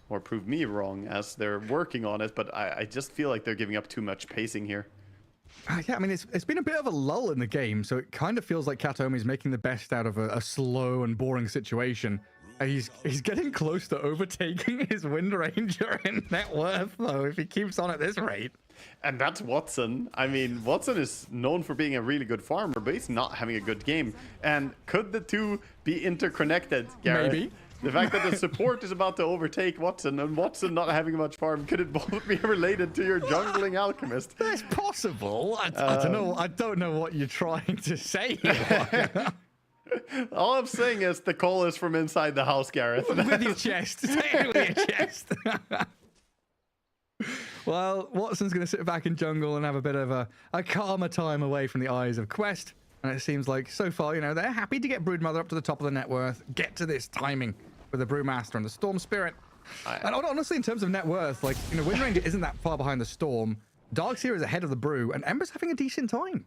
or prove me wrong as they're working on it, but I just feel like they're giving up too much pacing here. Yeah, I mean, it's been a bit of a lull in the game, so it kind of feels like Katomi's making the best out of a slow and boring situation. He's getting close to overtaking his Wind Ranger in net worth, though, if he keeps on at this rate. And that's Watson. I mean, Watson is known for being a really good farmer, but he's not having a good game. And could the two be interconnected, Gareth? Maybe. The fact that the support is about to overtake Watson and Watson not having much farm, could it both be related to your jungling Alchemist? That's possible. I don't know. I don't know what you're trying to say here. All I'm saying is the call is from inside the house, Gareth. With your chest. Say it with your chest. Well, Watson's going to sit back in jungle and have a bit of a calmer time away from the eyes of Quest. And it seems like, so far, you know, they're happy to get Broodmother up to the top of the net worth, get to this timing with the Brewmaster and the Storm Spirit. And honestly, in terms of net worth, like, you know, Wind Ranger isn't that far behind the Storm. Darkseer is ahead of the Brew, and Ember's having a decent time.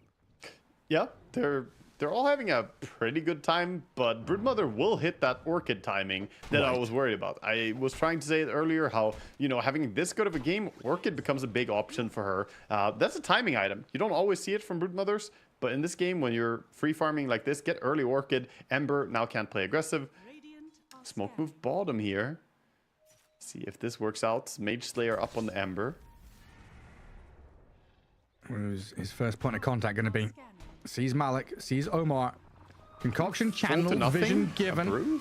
Yeah, they're all having a pretty good time, but Broodmother will hit that Orchid timing that I was worried about. I was trying to say it earlier, how, you know, having this good of a game, Orchid becomes a big option for her. That's a timing item. You don't always see it from Broodmothers, but in this game, when you're free farming like this, get early Orchid. Ember now can't play aggressive. Smoke move bottom here. See if this works out. Mage Slayer up on the Ember. Who's his first point of contact going to be? Sees Malik, sees Omar. Concoction channel, vision given.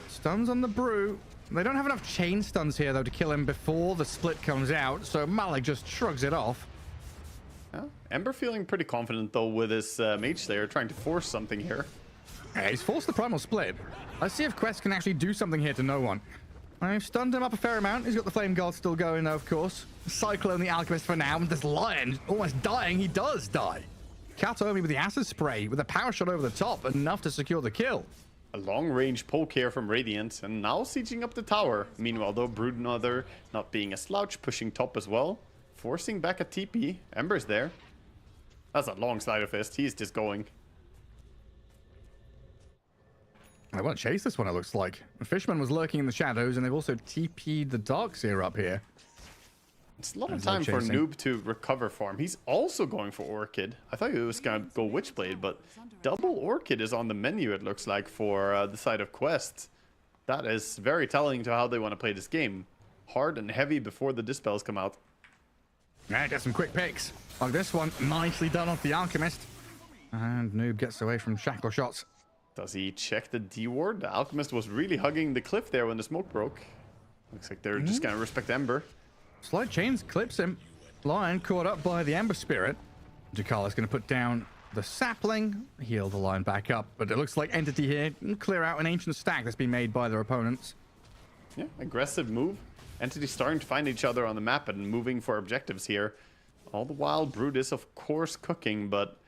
Stuns on the Brew. They don't have enough chain stuns here, though, to kill him before the split comes out, so Malik just shrugs it off. Yeah. Ember feeling pretty confident, though, with his Mage Slayer, trying to force something here. Yeah, he's forced the Primal Split. Let's see if Quest can actually do something here to no one. I've stunned him up a fair amount. He's got the Flame Guard still going, though, of course. Cyclone the Alchemist for now. And this Lion almost dying. He does die. Katomi with the Acid Spray, with a power shot over the top, enough to secure the kill. A long-range poke here from Radiant, and now sieging up the tower. Meanwhile, though, Broodmother not being a slouch, pushing top as well. Forcing back a TP. Ember's there. That's a long Slider Fist. He's just going. They want to chase this one, it looks like. The Fishman was lurking in the shadows, and they've also TP'd the Darkseer up here. It's a lot of time for Noob to recover farm. He's also going for Orchid. I thought he was going to go Witchblade, but double Orchid is on the menu, it looks like, for the side of Quest. That is very telling to how they want to play this game. Hard and heavy before the Dispels come out. Yeah, get some quick picks. Like this one, nicely done off the Alchemist. And Noob gets away from shackle shots. Does he check the D-Ward? The Alchemist was really hugging the cliff there when the smoke broke. Looks like they're just going to respect Ember. Slide chains clips him. Lion caught up by the Ember Spirit. Jakala's going to put down the sapling, heal the line back up. But it looks like Entity here can clear out an ancient stack that's been made by their opponents. Yeah, aggressive move. Entity starting to find each other on the map and moving for objectives here. All the while, Brood is of course cooking, but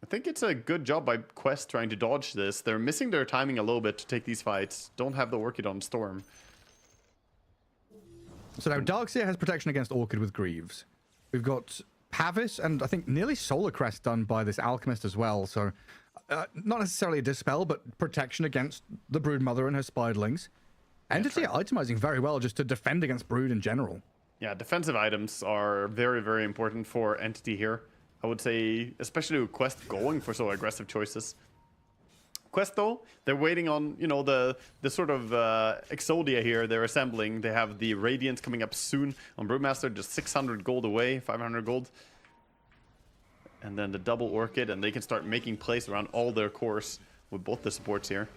I think it's a good job by Quest trying to dodge this. They're missing their timing a little bit to take these fights. Don't have the Orchid on Storm. So now Darkseer has protection against Orchid with Greaves. We've got Pavis and I think nearly Solar Crest done by this Alchemist as well. So not necessarily a Dispel, but protection against the Brood Mother and her Spiderlings. Entity itemizing very well just to defend against Brood in general. Yeah, defensive items are very, very important for Entity here. I would say, especially with Quest going for so aggressive choices. Quest, though, they're waiting on, you know, the sort of Exodia here they're assembling. They have the Radiance coming up soon on Brewmaster, just 600 gold away, 500 gold. And then the double Orchid, and they can start making plays around all their cores with both the supports here.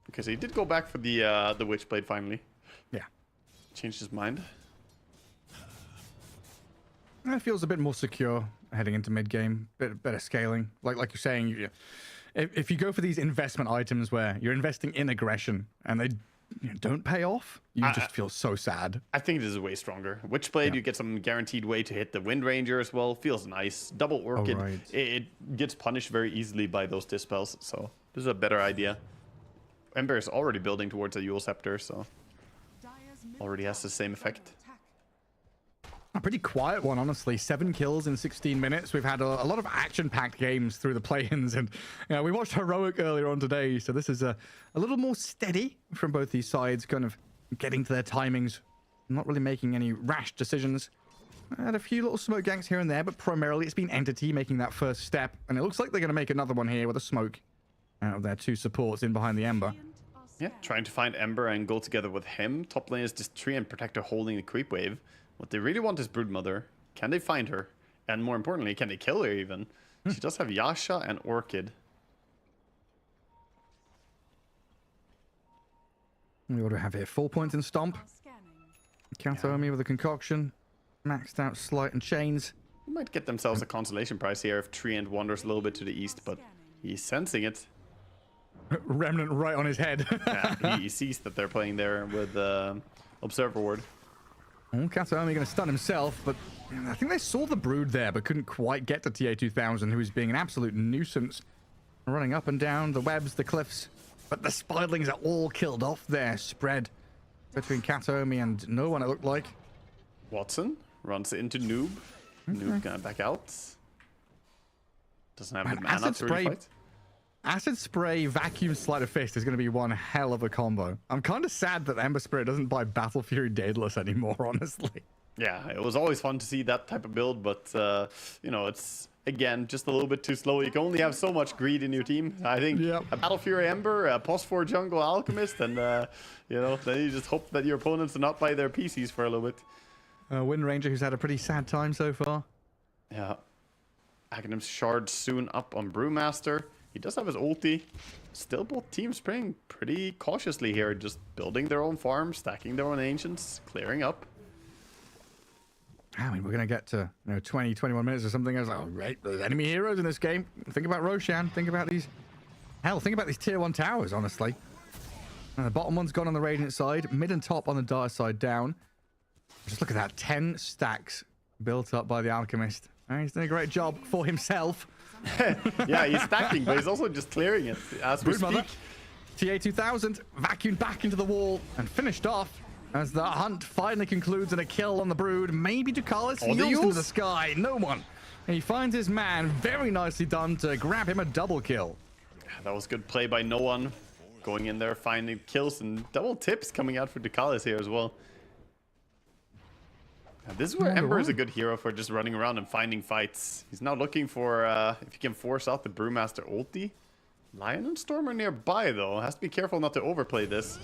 Okay, so he did go back for the Witchblade finally. Yeah. Changed his mind. It feels a bit more secure heading into mid game, bit better scaling. Like you're saying, if you go for these investment items where you're investing in aggression and they don't pay off, you just feel so sad. I think this is way stronger. Witchblade, you get some guaranteed way to hit the Wind Ranger as well. Feels nice. Double Orchid, it gets punished very easily by those Dispels, so this is a better idea. Ember is already building towards a Eul Scepter, so already has the same effect. A pretty quiet one, honestly. 7 kills in 16 minutes. We've had a lot of action-packed games through the play-ins, and we watched Heroic earlier on today, so this is a little more steady from both these sides, kind of getting to their timings, not really making any rash decisions. Had a few little smoke ganks here and there, but primarily it's been Entity making that first step, and it looks like they're going to make another one here with a smoke out of their 2 supports in behind the Ember. Yeah, trying to find Ember and go together with him. Top lane is just Tree and Protector holding the creep wave. What they really want is Broodmother. Can they find her? And more importantly, can they kill her even? She does have Yasha and Orchid. What do we have here? 4 points in Stomp. Kataomi with a concoction. Maxed out Sleight and Chains. They might get themselves a consolation prize here if Treant wanders a little bit to the east, but he's sensing it. Remnant right on his head. Yeah, he sees that they're playing there with Observer Ward. Kataomi going to stun himself, but I think they saw the Brood there, but couldn't quite get to TA2000, who was being an absolute nuisance. Running up and down the webs, the cliffs. But the Spiderlings are all killed off there, spread between Kataomi and no one, it looked like. Watson runs into Noob. Noob gonna back out. Doesn't have the mana to really fight. Acid Spray, Vacuum, Sleight of Fist is going to be one hell of a combo. I'm kind of sad that Ember Spirit doesn't buy Battle Fury Daedalus anymore, honestly. Yeah, it was always fun to see that type of build, but, you know, it's, again, just a little bit too slow. You can only have so much greed in your team. I think a Battle Fury Ember, a Post-4 Jungle Alchemist, and, you know, then you just hope that your opponents do not buy their PCs for a little bit. Wind Ranger, who's had a pretty sad time so far. Yeah. Aghanim's Shard soon up on Brewmaster. He does have his ulti. Still, both teams playing pretty cautiously here, just building their own farms, stacking their own ancients, clearing up. I mean, we're going to get to 20, 21 minutes or something. I was like, oh, great, there's enemy heroes in this game. Think about Roshan. Think about these... Hell, think about these tier 1 towers, honestly. And the bottom one's gone on the Radiant side. Mid and top on the Dark side down. Just look at that. 10 stacks built up by the Alchemist. He's doing a great job for himself. Yeah, he's stacking, but he's also just clearing it as we speak. TA2000 vacuumed back into the wall and finished off as the hunt finally concludes in a kill on the Brood. Maybe Ducalis heals into the sky. No one. And he finds his man. Very nicely done to grab him a double kill. That was good play by no one. Going in there, finding kills and double tips coming out for Ducalis here as well. This is where Ember is a good hero for just running around and finding fights. He's now looking for if he can force out the Brewmaster ulti. Lion and Storm are nearby though. Has to be careful not to overplay this.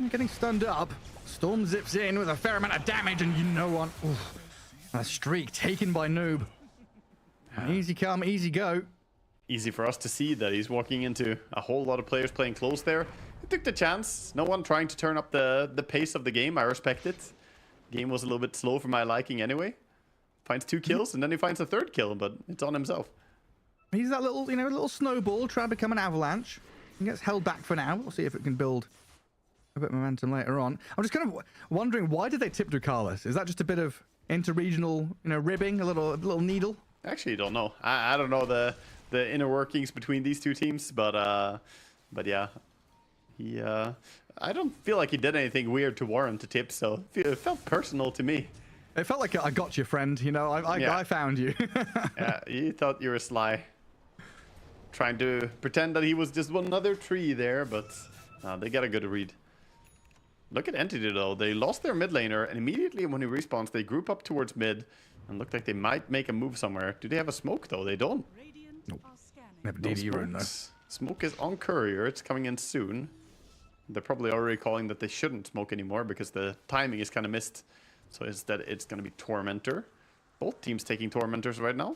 Getting stunned up. Storm zips in with a fair amount of damage, and you know what? A streak taken by Noob. Easy come, easy go. Easy for us to see that he's walking into a whole lot of players playing close there. He took the chance. No one trying to turn up the pace of the game. I respect it. Game was a little bit slow for my liking anyway. Finds 2 kills and then he finds a 3rd kill, but it's on himself. He's that little, little snowball trying to become an avalanche. He gets held back for now. We'll see if it can build a bit of momentum later on. I'm just kind of wondering, why did they tip Ducalis? Is that just a bit of inter-regional, ribbing, a little needle? Actually, don't know. I don't know the inner workings between these two teams, but yeah, he I don't feel like he did anything weird to warrant a tip, so it felt personal to me. It felt like I got you, friend. I found you. Yeah, he thought you were sly, trying to pretend that he was just one other tree there, but they got a good read. Look at Entity though. They lost their mid laner, and immediately when he respawns, they group up towards mid and looked like they might make a move somewhere. Do they have a smoke though? They don't. Nope. Never DD rune though. Smoke is on courier. It's coming in soon. They're probably already calling that they shouldn't smoke anymore because the timing is kind of missed. So instead, it's going to be Tormentor. Both teams taking Tormentors right now.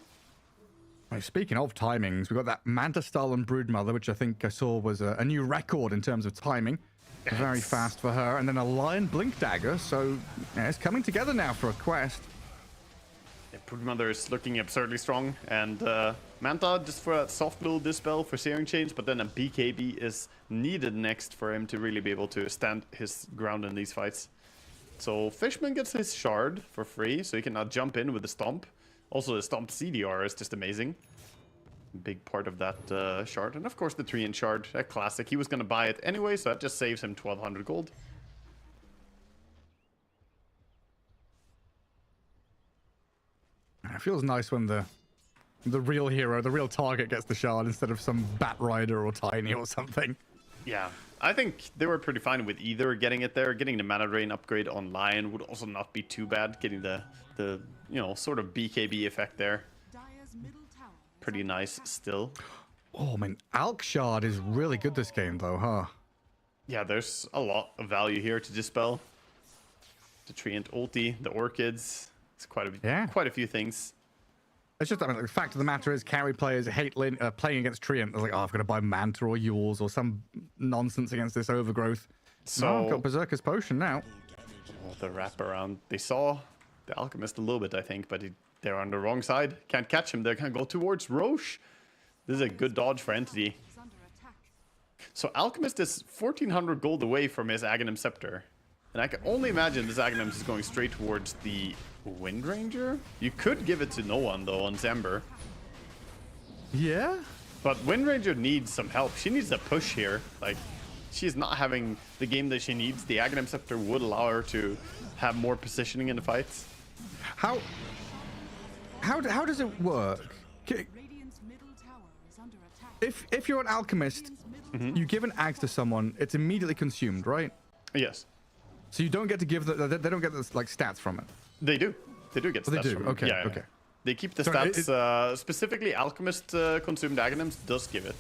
Speaking of timings, we've got that Manta Stalin Broodmother, which I think I saw was a new record in terms of timing. Yes. Very fast for her. And then a Lion Blink Dagger. So yeah, it's coming together now for a quest. Yeah, Broodmother is looking absurdly strong. And Manta just for a soft little dispel for Searing Chains. But then a BKB is needed next for him to really be able to stand his ground in these fights. So Fishman gets his shard for free, so he can now jump in with the Stomp. Also, the Stomp CDR is just amazing. Big part of that shard. And of course, the Treant shard, a classic. He was going to buy it anyway, so that just saves him 1,200 gold. It feels nice when the real hero, the real target gets the shard instead of some Bat Rider or Tiny or something. Yeah, I think they were pretty fine with either getting it there. Getting the mana drain upgrade on Lion would also not be too bad. Getting the sort of BKB effect there. Pretty nice still. Oh, man, Alk Shard is really good this game though, huh? Yeah, there's a lot of value here to dispel. The Treant ulti, the Orchids. It's quite a few things. It's just, the fact of the matter is, carry players hate playing against Treant. They're like, oh, I've got to buy Manta or Yules or some nonsense against this Overgrowth. So I've got Berserker's Potion now. Oh, the wraparound. They saw the Alchemist a little bit, I think, but they're on the wrong side. Can't catch him. They're going to go towards Roche. This is a good dodge for Entity. So Alchemist is 1,400 gold away from his Aghanim Scepter. And I can only imagine this Aghanim is going straight towards the Wind Ranger. You could give it to no one though on Zember. Yeah? But Wind Ranger needs some help. She needs a push here. Like, she's not having the game that she needs. The Aghanim Scepter would allow her to have more positioning in the fights. How does it work? If you're an alchemist, you give an axe to someone, it's immediately consumed, right? Yes. So you don't get to give they don't get like stats from it. They do. They do get stats. They do. From Okay. Yeah, okay. They keep the stats. Specifically, Alchemist consumed Aghanims does give it.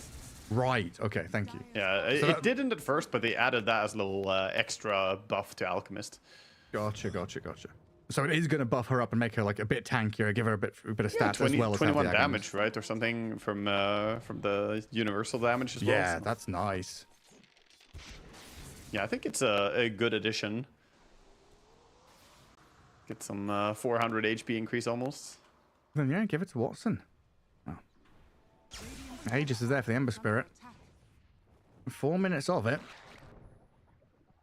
Right. Okay. Thank you. Yeah, so it didn't at first, but they added that as a little extra buff to Alchemist. Gotcha. So it is going to buff her up and make her like a bit tankier, give her a bit of stats as well as 21 damage, right, or something from the universal damage as well. Yeah, that's nice. Yeah, I think it's a good addition. Get some 400 HP increase almost. Then yeah, give it to Watson. Oh. Aegis is there for the Ember Spirit. 4 minutes of it.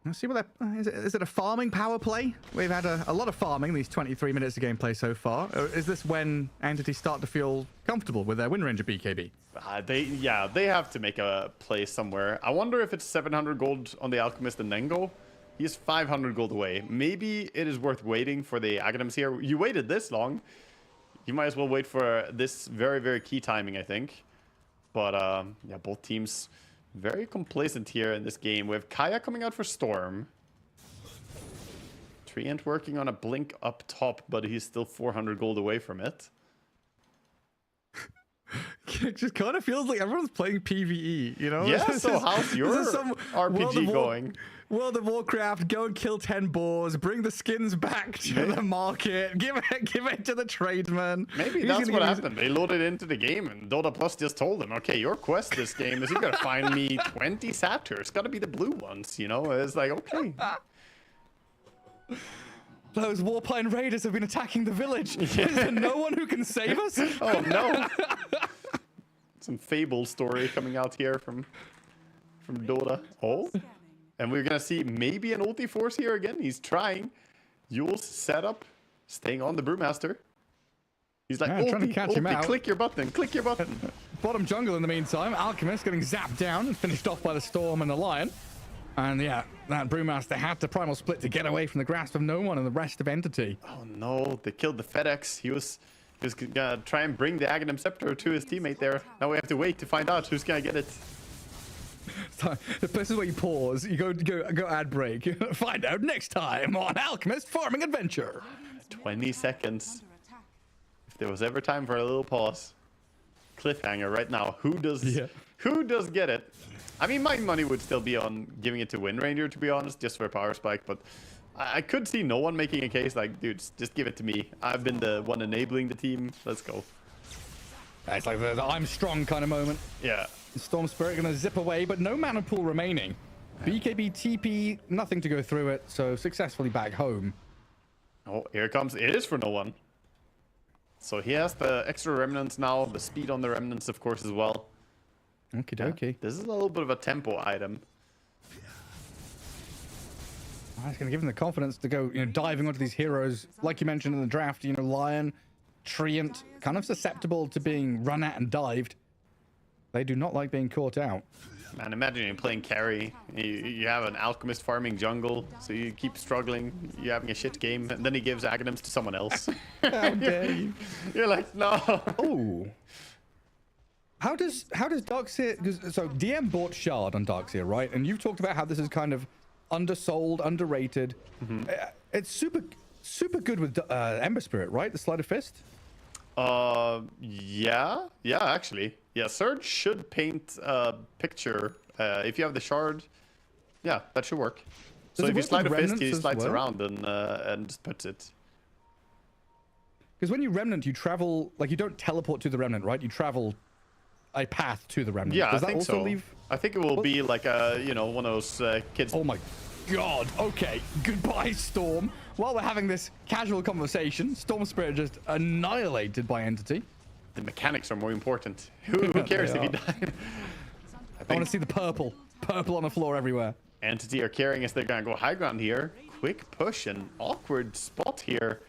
Let's see what that is. It a farming power play? We've had a lot of farming these 23 minutes of gameplay so far. Or is this when entities start to feel comfortable with their Wind Ranger BKB? They have to make a play somewhere. I wonder if it's 700 gold on the Alchemist and then go. He's 500 gold away. Maybe it is worth waiting for the Aghanims here. You waited this long. You might as well wait for this very, very key timing, I think. But yeah, both teams very complacent here in this game. We have Kaya coming out for Storm. Treant working on a blink up top, but he's still 400 gold away from it. It just kind of feels like everyone's playing PvE, you know? Yeah, so how's your RPG going? World of Warcraft, go and kill 10 boars, bring the skins back to the market, give it to the tradesman. Maybe that's what happened. They loaded into the game and Dota Plus just told them, okay, your quest this game is you gotta find me 20 satyrs. Gotta be the blue ones, you know? It's like, okay. Those Warpine Raiders have been attacking the village. Is there no one who can save us? Oh no. Some Fable story coming out here from Dota. Oh, And we're going to see maybe an ulti force here again. He's trying. Yule's setup, staying on the Brewmaster. He's like, trying to catch him out. Click your button, click your button. Bottom jungle in the meantime. Alchemist getting zapped down and finished off by the Storm and the Lion. And yeah, that Brewmaster had to primal split to get away from the grasp of no one and the rest of Entity. Oh no, they killed the FedEx. He was gonna try and bring the Aghanim Scepter to his teammate there. Now we have to wait to find out who's gonna get it. So, this is where you pause, you go ad break. Find out next time on Alchemist Farming Adventure. 20 seconds. If there was ever time for a little pause. Cliffhanger right now. Who does get it? I mean, my money would still be on giving it to Windranger, to be honest, just for a power spike, but I could see no one making a case like, dude, just give it to me. I've been the one enabling the team. Let's go. It's like the I'm strong kind of moment. Yeah. Storm Spirit gonna zip away, but no mana pool remaining. BKB TP, nothing to go through it, so successfully back home. Oh, here it comes. It is for no one. So he has the extra remnants now, the speed on the remnants, of course, as well. Okie dokie. Yeah, this is a little bit of a tempo item. It's going to give him the confidence to go, diving onto these heroes. Like you mentioned in the draft, Lion, Treant, kind of susceptible to being run at and dived. They do not like being caught out. Man, imagine you're playing carry. You have an Alchemist farming jungle, so you keep struggling. You're having a shit game, and then he gives Aghanims to someone else. How dare you? You're like, no. Oh. How does Darkseer... So DM bought Shard on Darkseer, right? And you've talked about how this is kind of undersold, underrated. It's super good with Ember Spirit, right? The Sleight of Fist? Yeah, actually. Yeah, Surge should paint a picture. If you have the Shard, yeah, that should work. So if you slide a fist, he slides around and just puts it. Because when you Remnant, you travel... Like, you don't teleport to the Remnant, right? You travel a path to the Remnant. Yeah, Does I that think also so. Leave... I think it will be like a, one of those kids. Oh my god. Okay. Goodbye, Storm. While we're having this casual conversation, Storm Spirit just annihilated by Entity. The mechanics are more important. Who cares if he died? I want to see the purple. Purple on the floor everywhere. Entity are carrying us. They're going to go high ground here. Quick push and awkward spot here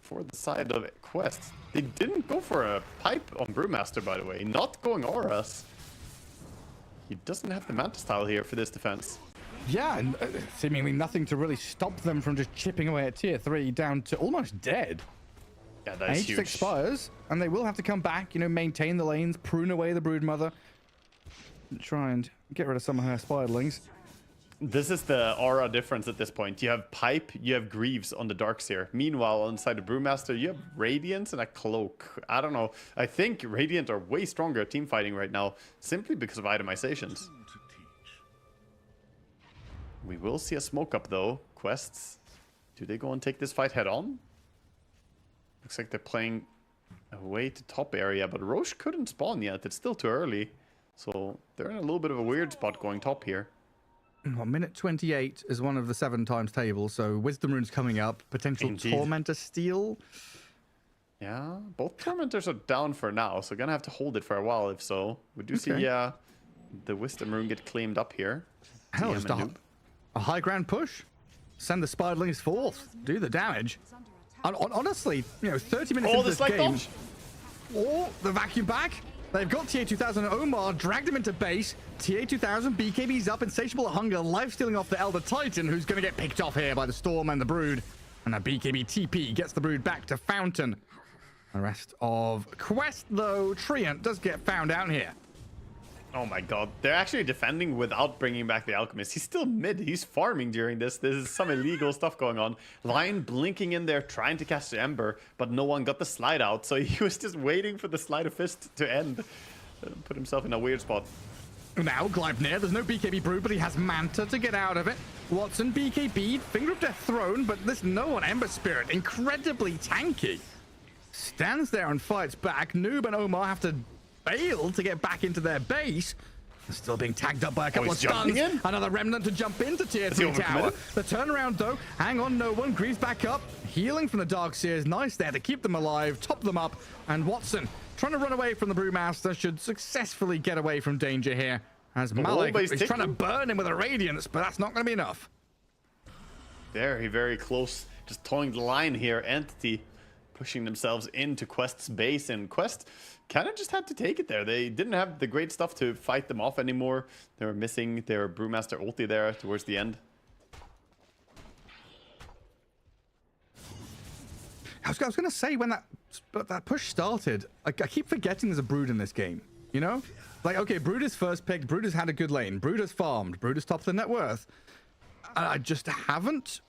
for the side of Quest. They didn't go for a pipe on Brewmaster, by the way. Not going auras. He doesn't have the Manta style here for this defense. Yeah, and seemingly nothing to really stop them from just chipping away at tier 3 down to almost dead. Yeah, that's huge. Age expires, and they will have to come back, maintain the lanes, prune away the Broodmother, and try and get rid of some of her spiderlings. This is the aura difference at this point. You have Pipe, you have Greaves on the Darkseer. Meanwhile, on the side of Brewmaster, you have Radiance and a Cloak. I don't know. I think Radiant are way stronger at team fighting right now, simply because of itemizations. We will see a smoke up, though. Quests. Do they go and take this fight head on? Looks like they're playing away to top area, but Roche couldn't spawn yet. It's still too early. So they're in a little bit of a weird spot going top here. Well, minute 28 is one of the 7 times table, so Wisdom Rune's coming up. Potential Tormentor steal. Yeah, both Tormentors are down for now, so gonna have to hold it for a while if so. We do see the Wisdom Rune get claimed up here. Hell, just a high ground push. Send the Spiderlings forth. Do the damage. Honestly, 30 minutes into this game. Dodge. Or the vacuum back. They've got TA2000 and Omar, dragged him into base. TA2000, BKB's up, insatiable hunger, life stealing off the Elder Titan, who's going to get picked off here by the Storm and the Brood. And a BKB TP gets the Brood back to Fountain. The rest of Quest, though, Treant does get found out here. Oh my god, they're actually defending without bringing back the Alchemist. He's still mid, he's farming during this. There's some illegal stuff going on. Lion blinking in there, trying to catch the Ember, but no one got the slide out, so he was just waiting for the Sleight of Fist to end. Put himself in a weird spot. Now, Gleipnir, there's no BKB Brood, but he has Manta to get out of it. Watson, BKB, Finger of Death thrown, but there's no one. Ember Spirit, incredibly tanky. Stands there and fights back. Noob and Omar have to bail to get back into their base. They're still being tagged up by a couple of stuns. Another Remnant to jump into tier 3 tower. The turnaround, though. Hang on, no one. Greaves back up. Healing from the Darkseer is nice there to keep them alive, top them up. And Watson, trying to run away from the Brewmaster, should successfully get away from danger here As Malik is trying to burn him with a Radiance, but that's not going to be enough. Very, very close. Just towing the line here. Entity pushing themselves into Quest's base, and Quest kind of just had to take it there. They didn't have the great stuff to fight them off anymore. They were missing their Brewmaster ulti there towards the end. I was going to say, when that push started, I keep forgetting there's a Brood in this game, you know? Like, okay, Brood is first picked, Brood has had a good lane, Brood has farmed, Brood is top of the net worth. And I just haven't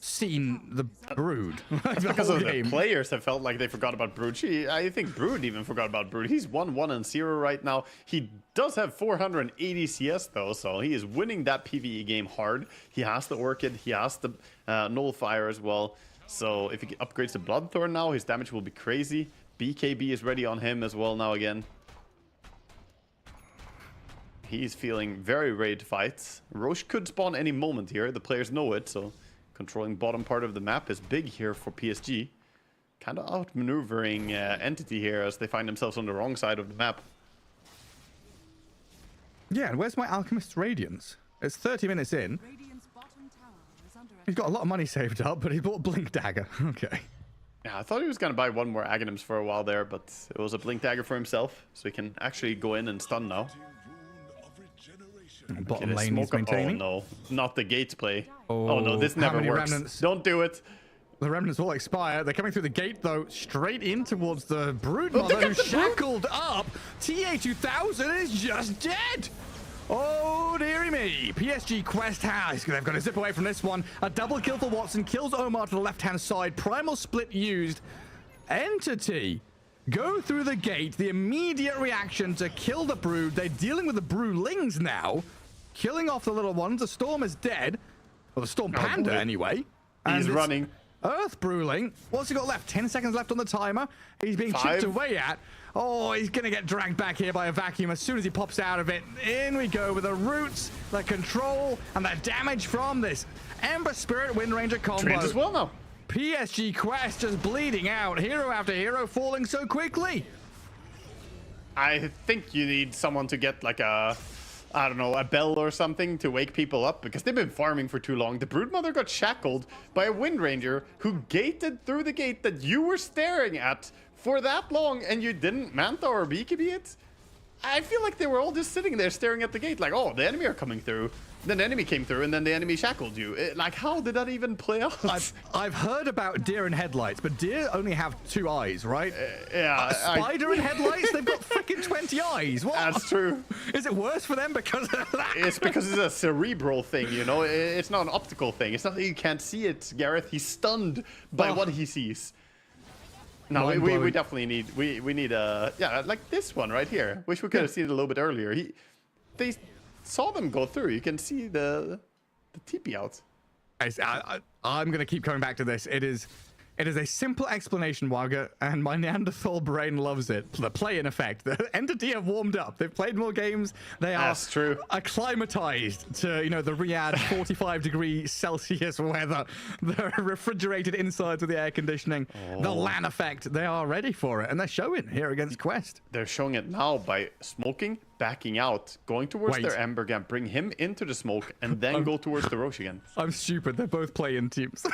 seen the Brood. That's because of the players have felt like they forgot about Brood. I think Brood even forgot about Brood. He's 1-1-0 right now. He does have 480 CS though, so he is winning that PvE game hard. He has the Orchid, he has the Nullifier as well. So if he upgrades to Bloodthorn now, his damage will be crazy. BKB is ready on him as well now again. He's feeling very ready to fight. Roche could spawn any moment here. The players know it, so controlling bottom part of the map is big here for PSG. Kind of outmaneuvering Entity here as they find themselves on the wrong side of the map. Yeah, and where's my Alchemist's Radiance? It's 30 minutes in. He's got a lot of money saved up, but he bought Blink Dagger. Okay. Yeah, I thought he was going to buy one more Aghanims for a while there, but it was a Blink Dagger for himself, so he can actually go in and stun now. Bottom lane he's maintaining. Oh no, not the gate play. Oh no, this never works. Remnants? Don't do it. The remnants will expire. They're coming through the gate though, straight in towards the Broodmother, who's shackled up. TA2000 is just dead. Oh, dearie me. PSG Quest has. They've got to zip away from this one. A double kill for Watson. Kills Omar to the left-hand side. Primal split used. Entity go through the gate. The immediate reaction to kill the Brood. They're dealing with the Brewlings now. Killing off the little ones. The Storm is dead. Well, the Storm Panda anyway. He's running. Earth Brewling. What's he got left? 10 seconds left on the timer. He's being chipped away at. Oh, he's going to get dragged back here by a vacuum as soon as he pops out of it. In we go with the roots, the control, and the damage from this Ember Spirit Wind Ranger combo. Trades as well now. PSG Quest just bleeding out. Hero after hero falling so quickly. I think you need someone to get like a, I don't know, a bell or something to wake people up because they've been farming for too long. The Broodmother got shackled by a Wind Ranger who gated through the gate that you were staring at for that long and you didn't Manta or BKB it. I feel like they were all just sitting there staring at the gate like, oh, the enemy are coming through. Then the enemy came through and then the enemy shackled you. Like, how did that even play out? I've heard about deer in headlights, but deer only have 2 eyes, right? Yeah. A spider in headlights? They've got freaking 20 eyes. What? That's true. Is it worse for them because of that? It's because it's a cerebral thing, you know? It's not an optical thing. It's not that you can't see it, Gareth. He's stunned by what he sees. No, we definitely need, we need a, yeah, like this one right here. Wish we could have seen it a little bit earlier. They saw them go through. You can see the TP out. I'm going to keep coming back to this. It is a simple explanation, Wagga, and my Neanderthal brain loves it. The play in effect. The Entity have warmed up. They've played more games. They are acclimatized to, you know, the Riyadh 45°C weather, the refrigerated insides of the air conditioning, the LAN effect. They are ready for it, and they're showing here against Quest. They're showing it now by smoking, backing out, going towards their Ember again, bring him into the smoke, and then go towards the Roche again. I'm stupid. They're both playing teams.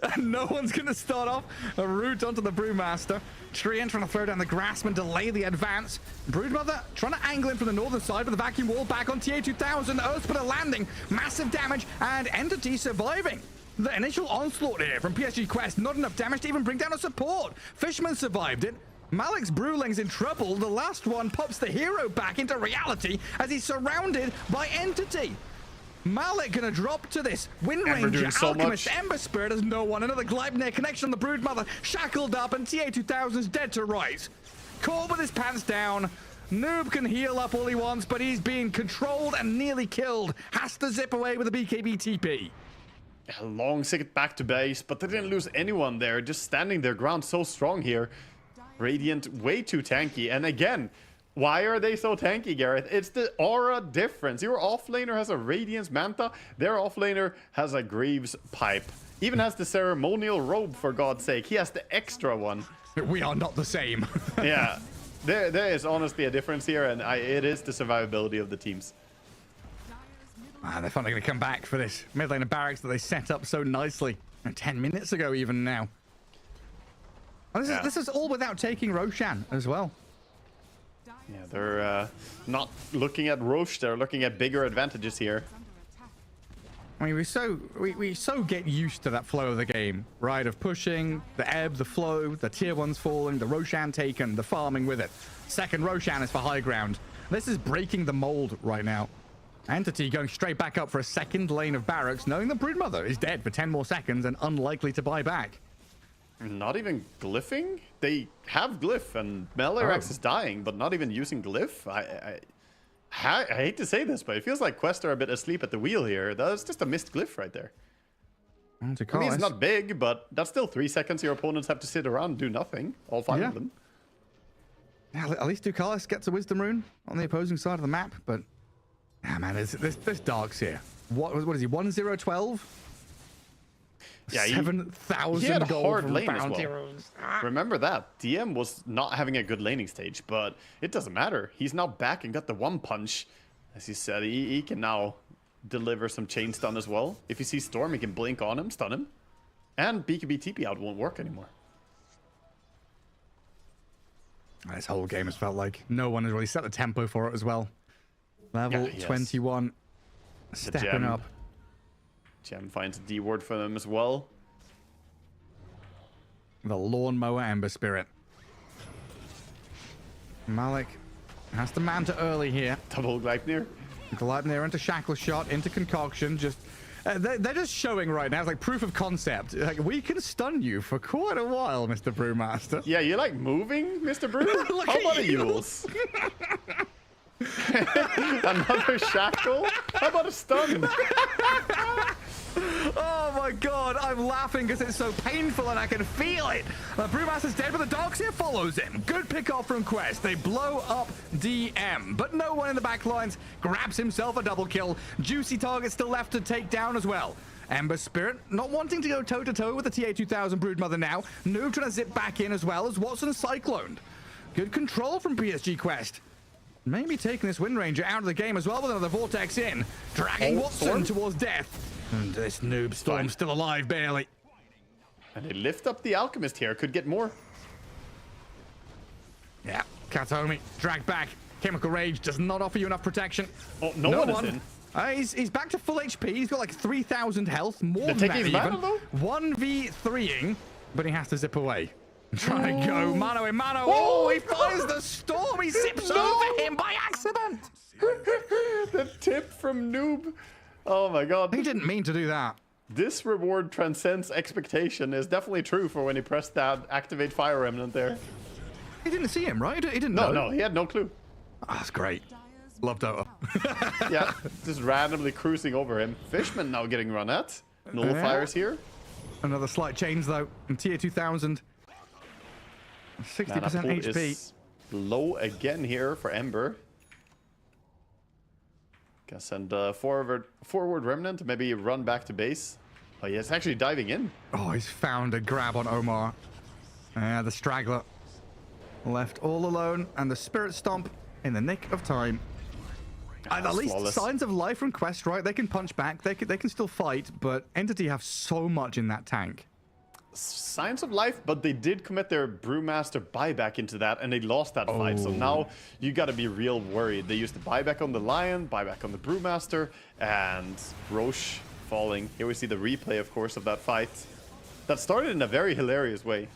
And no one's going to start off a route onto the Brewmaster. Trien trying to throw down the Grasp and delay the advance. Broodmother trying to angle in from the northern side with the vacuum wall back on TA2000. Earthsplitter landing. Massive damage and Entity surviving. The initial onslaught here from PSG Quest. Not enough damage to even bring down a support. Fishman survived it. Malik's Brewling's in trouble. The last one pops the hero back into reality as he's surrounded by Entity. Malik gonna drop to this Wind Ranger, Alchemist, Ember Spirit as no one. Another Gleipnir connection on the Broodmother, shackled up, and TA2000's dead to rights. Caught with his pants down. Noob can heal up all he wants, but he's being controlled and nearly killed. Has to zip away with a BKB TP. A long second back to base, but they didn't lose anyone there. Just standing their ground so strong here. Radiant way too tanky, and again, why are they so tanky, Gareth? It's the aura difference. Your offlaner has a Radiance Manta. Their offlaner has a Greaves Pipe. Even has the ceremonial robe, for God's sake. He has the extra one. We are not the same. Yeah. There is honestly a difference here, and it is the survivability of the teams. They're finally going to come back for this mid lane of barracks that they set up so nicely 10 minutes ago even now. And this is all without taking Roshan as well. Yeah, they're not looking at Roche, they're looking at bigger advantages here. I mean, we so get used to that flow of the game, right? Of pushing, the ebb, the flow, the tier 1s falling, the Roshan taken, the farming with it. Second Roshan is for high ground. This is breaking the mold right now. Entity going straight back up for a second lane of barracks, knowing the Broodmother is dead for 10 more seconds and unlikely to buy back. Not even glyphing? They have glyph, and Melirax is dying, but not even using glyph? I hate to say this, but it feels like Quest are a bit asleep at the wheel here. That's just a missed glyph right there. I mean, it's not big, but that's still 3 seconds your opponents have to sit around and do nothing. All 5 of them. Yeah, at least Ducalis gets a Wisdom Rune on the opposing side of the map, but... yeah, man, this Dark's here. What is he, 1-0-12? Yeah, 7,000 gold from bounty runes. Remember that. DM was not having a good laning stage, but it doesn't matter. He's now back and got the one punch. As you said, he can now deliver some chain stun as well. If he sees Storm, he can blink on him, stun him. And BKB TP out won't work anymore. This whole game has felt like no one has really set the tempo for it as well. Level 21. Stepping up. Gem finds a D ward for them as well. The Lawnmower Ember Spirit. Malik has to mount it early here. Double Gleipnir. Gleipnir into Shackle Shot, into Concoction. Just they're just showing right now. It's like proof of concept. Like, we can stun you for quite a while, Mr. Brewmaster. Yeah, you like moving, Mr. Brew? How about a Yules? Another shackle? How about a stun? Oh my god, I'm laughing because it's so painful and I can feel it. Brewmaster's dead, but the Dogs here follows him. Good pick off from Quest. They blow up DM, but no one in the back lines grabs himself a double kill. Juicy target still left to take down as well. Ember Spirit not wanting to go toe-to-toe with the TA2000 Broodmother now. Noob trying to zip back in as well as Watson cycloned. Good control from PSG Quest. Maybe taking this Wind Ranger out of the game as well with another Vortex in. Dragging Watson towards death. And this Noob Storm still alive, barely. And they lift up the Alchemist here. Could get more. Yeah, Katomi dragged back. Chemical Rage does not offer you enough protection. Oh, no one is in. He's back to full HP. He's got like 3,000 health. More than that even. 1v3ing, but he has to zip away. Try and go mano in mano. Oh, he finds the Storm. He zips over him by accident. The tip from Noob. Oh my god. He didn't mean to do that. This reward transcends expectation is definitely true for when he pressed that activate Fire Remnant there. He didn't see him, right? He didn't know. No, he had no clue. Oh, that's great. Love Dota. Yeah, just randomly cruising over him. Fishman now getting run at. Nullifiers here. Another slight change though in tier 2000. 60% HP. Is low again here for Ember. Can send forward Remnant, maybe run back to base. Oh, yeah, it's actually diving in. Oh, he's found a grab on Omar. The Straggler left all alone, and the Spirit Stomp in the nick of time. At least signs of life from Quest, right? They can punch back, they can still fight, but Entity have so much in that tank. Signs of life, but they did commit their Brewmaster buyback into that, and they lost that fight. So now you got to be real worried. They used the buyback on the Lion, buyback on the Brewmaster, and Roche falling. Here we see the replay, of course, of that fight. That started in a very hilarious way.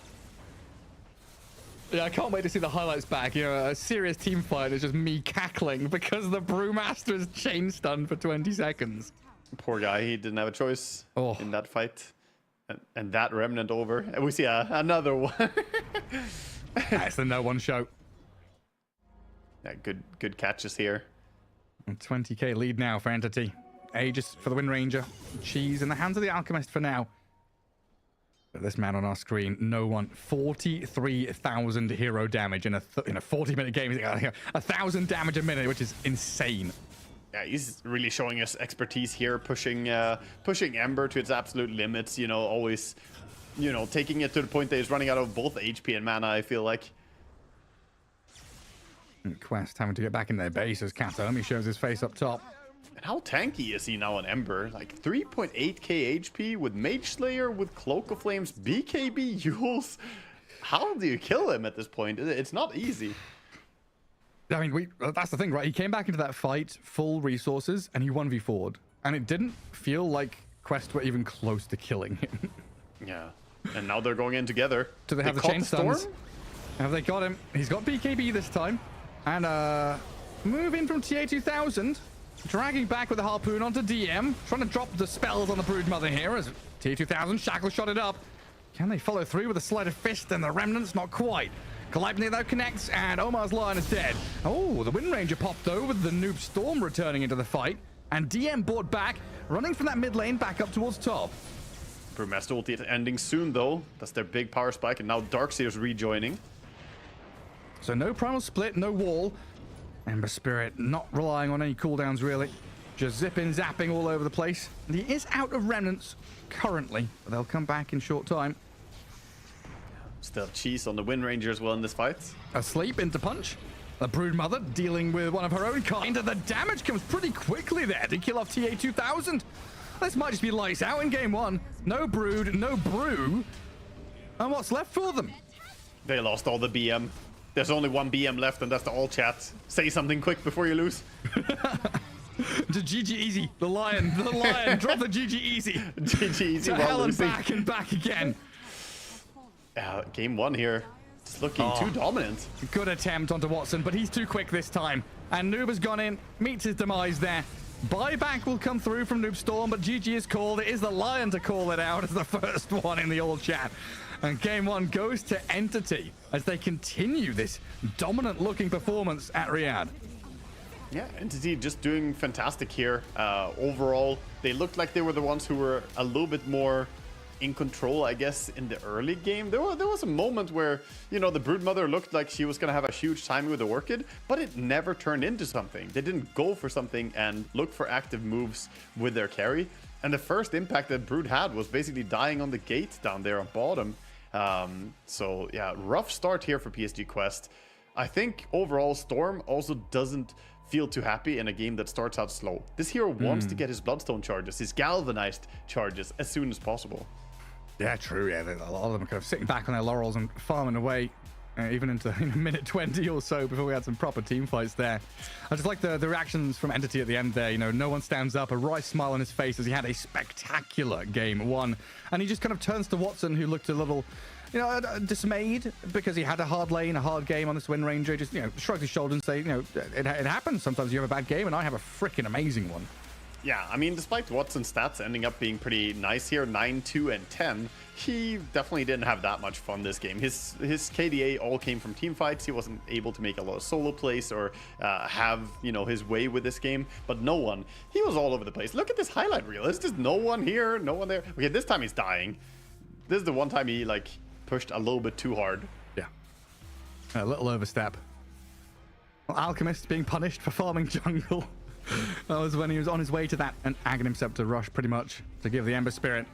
Yeah, I can't wait to see the highlights back. You know, a serious team fight is just me cackling because the Brewmaster's chain stunned for 20 seconds. Poor guy, he didn't have a choice in that fight. And that Remnant over. And we see another one. That's the no one show. Yeah, good catches here. 20k lead now for Entity. Aegis for the Wind Ranger. Cheese in the hands of the Alchemist for now. But this man on our screen, no one. 43,000 hero damage in a 40-minute game. 1,000 damage a minute, which is insane. Yeah, he's really showing us expertise here, pushing Ember to its absolute limits. You know, always, taking it to the point that he's running out of both HP and mana. I feel like. And Quest having to get back in their base as Kataomi shows his face up top. And how tanky is he now on Ember? Like 3.8k HP with Mage Slayer, with Cloak of Flames, BKB, Yules. How do you kill him at this point? It's not easy. I mean, that's the thing, right? He came back into that fight full resources and he 1v4'd. And it didn't feel like Quest were even close to killing him. Yeah. And now they're going in together. Do they have the caught chain storm? stuns? Have they got him? He's got BKB this time. And move in from TA2000. Dragging back with the harpoon onto DM. Trying to drop the spells on the Broodmother here as TA2000 shackle shot it up. Can they follow through with a sleight of fist and the remnants? Not quite. Gleipnir though connects and Omar's Lion is dead. Oh, the Wind Ranger popped over with the Noob Storm returning into the fight. And DM board back, running from that mid lane back up towards top. Brewmaster ulti ending soon though. That's their big power spike, and now Darkseer's rejoining. So no primal split, no wall. Ember Spirit not relying on any cooldowns really. Just zipping, zapping all over the place. And he is out of remnants currently, but they'll come back in short time. Still cheese on the Wind Ranger as well in this fight. Asleep into punch. The Broodmother dealing with one of her own kind. And the damage comes pretty quickly there to kill off TA2000. This might just be lights out in game one. No Brood, no Brew. And what's left for them? They lost all the BM. There's only one BM left, and that's the all chat. Say something quick before you lose. To GG Easy, the Lion, drop the GG Easy. GG Easy to while hell and losing. back and back again. Game one here. Just looking too dominant. Good attempt onto Watson, but he's too quick this time. And Noob has gone in, meets his demise there. Buyback will come through from Noob Storm, but GG is called. It is the Lion to call it out as the first one in the old chat. And game one goes to Entity as they continue this dominant-looking performance at Riyadh. Yeah, Entity just doing fantastic here. Overall, they looked like they were the ones who were a little bit more in control, I guess, in the early game. There was a moment where, you know, the Broodmother looked like she was going to have a huge timing with the Orchid, but it never turned into something. They didn't go for something and look for active moves with their carry. And the first impact that Brood had was basically dying on the gate down there on bottom. So yeah, rough start here for PSG Quest. I think overall Storm also doesn't feel too happy in a game that starts out slow. This hero wants to get his Bloodstone charges, his Galvanized charges as soon as possible. Yeah, true. Yeah, a lot of them are kind of sitting back on their laurels and farming away, even into minute 20 or so before we had some proper team fights there. I just like the reactions from Entity at the end there. You know, no one stands up, a wry smile on his face as he had a spectacular game one. And he just kind of turns to Watson, who looked a little, you know, dismayed because he had a hard lane, a hard game on this Wind Ranger. Just, you know, shrugs his shoulders and say, you know, it happens. Sometimes you have a bad game, and I have a freaking amazing one. Yeah, I mean, despite Watson's stats ending up being pretty nice here, 9, 2, and 10, he definitely didn't have that much fun this game. His KDA all came from team fights. He wasn't able to make a lot of solo plays or have, you know, his way with this game. But no one, he was all over the place. Look at this highlight reel. There's just no one here, no one there. Okay, this time he's dying. This is the one time he, like, pushed a little bit too hard. Yeah. A little overstep. Well, Alchemist being punished for farming jungle. That was when he was on his way to that an Aghanim Scepter rush, pretty much, to give the Ember Spirit.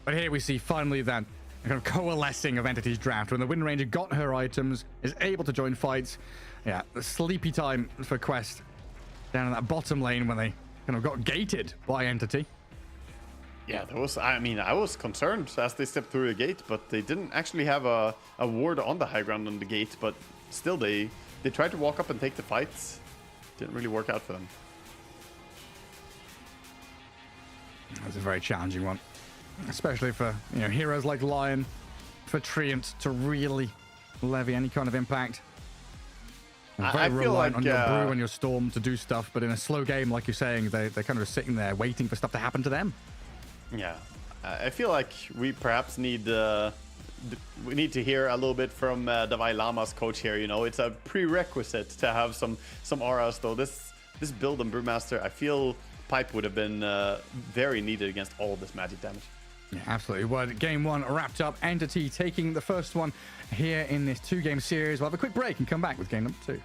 But here we see finally that kind of coalescing of Entity's draft. When the Wind Ranger got her items, is able to join fights. Yeah, the sleepy time for Quest down in that bottom lane when they kind of got gated by Entity. Yeah, there was, I mean, I was concerned as they stepped through the gate, but they didn't actually have a ward on the high ground on the gate. But still, they tried to walk up and take the fights. Didn't really work out for them. That's a very challenging one, especially for, you know, heroes like Lion, for Treant to really levy any kind of impact. I feel reliant like on your Brew and your Storm to do stuff, but in a slow game, like you're saying, they're kind of sitting there waiting for stuff to happen to them. Yeah, I feel like we perhaps need to hear a little bit from Dalai Lama's coach here. You know, it's a prerequisite to have some auras. Though this build on Brewmaster, I feel Pipe would have been very needed against all this magic damage. Yeah, absolutely. Well, game one wrapped up. Entity taking the first one here in this 2-game series. We'll have a quick break and come back with game number 2.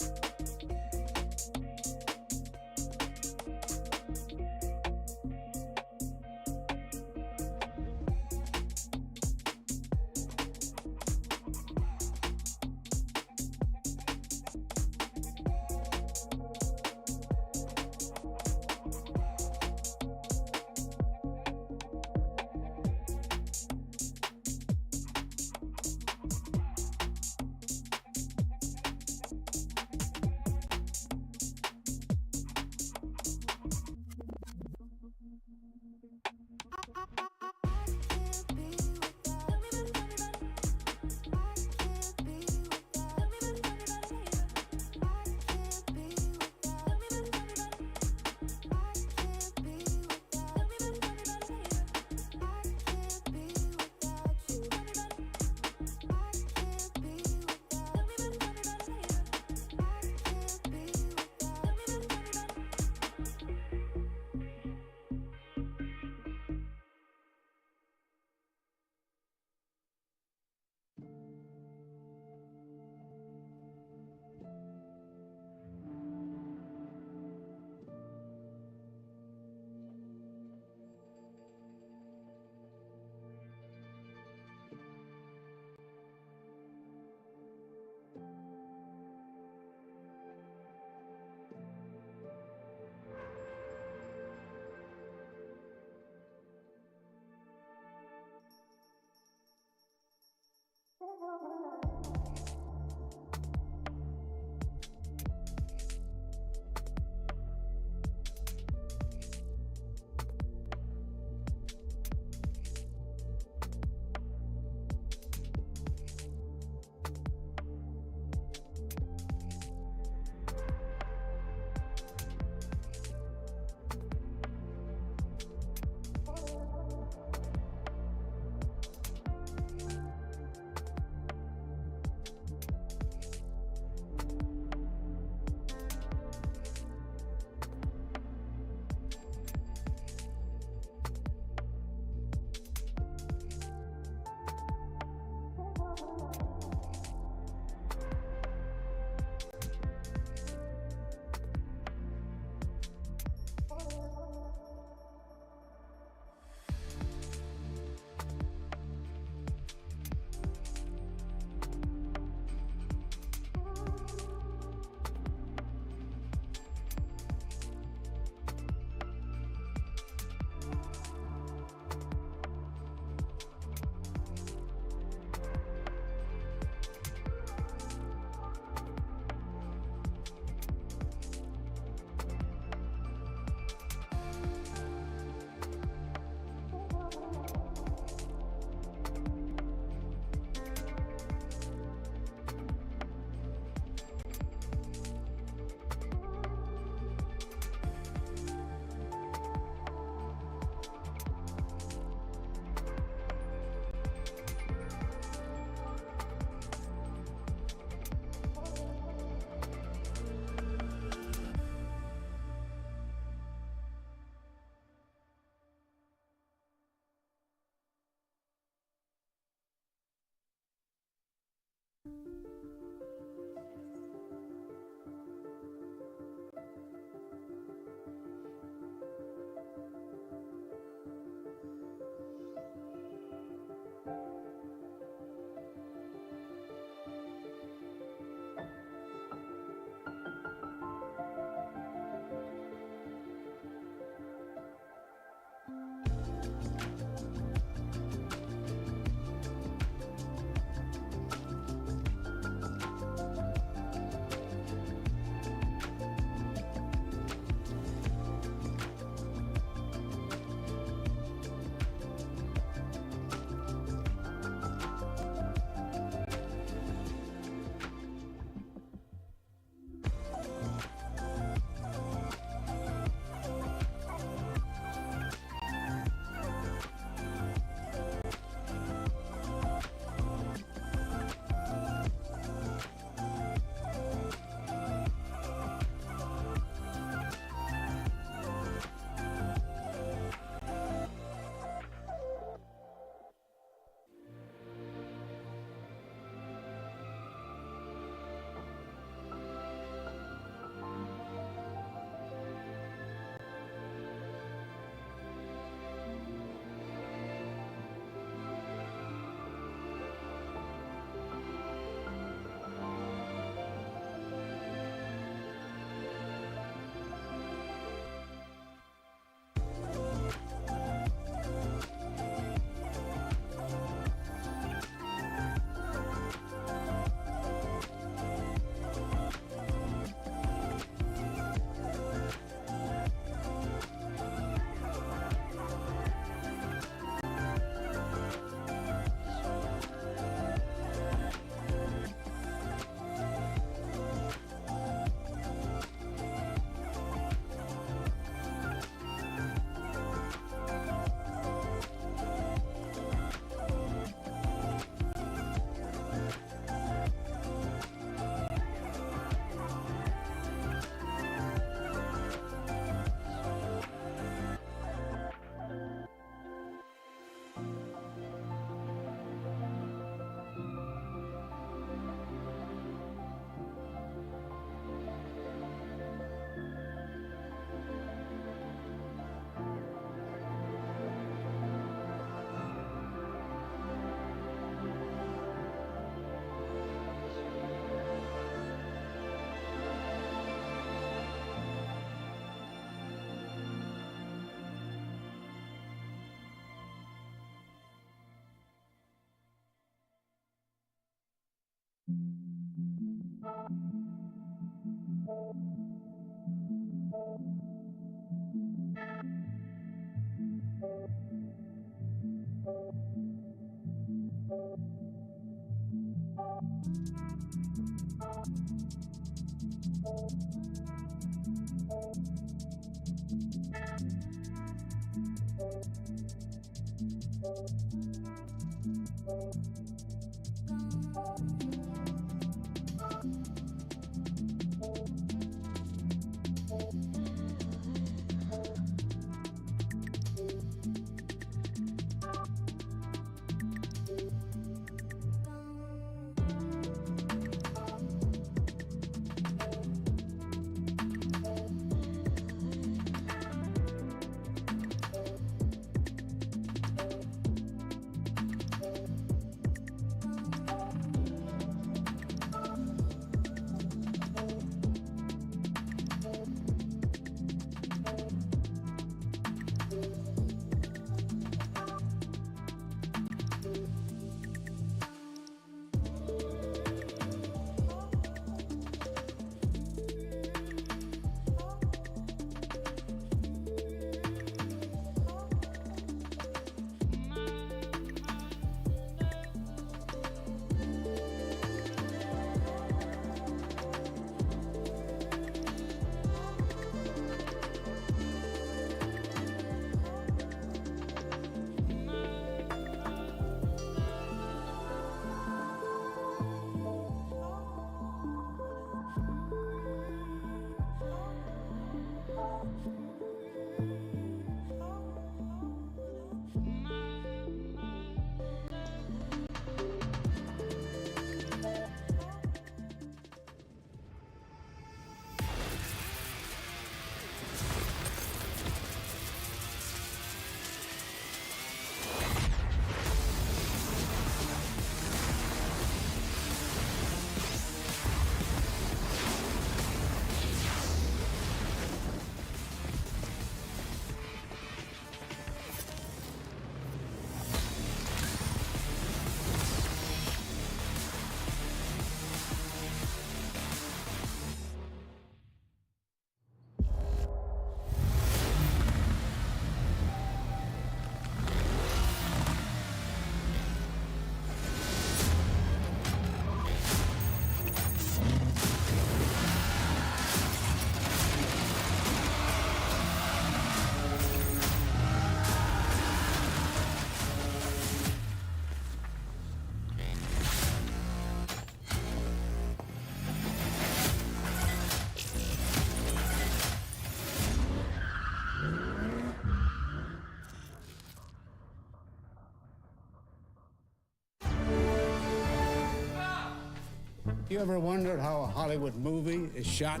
You ever wondered how a Hollywood movie is shot?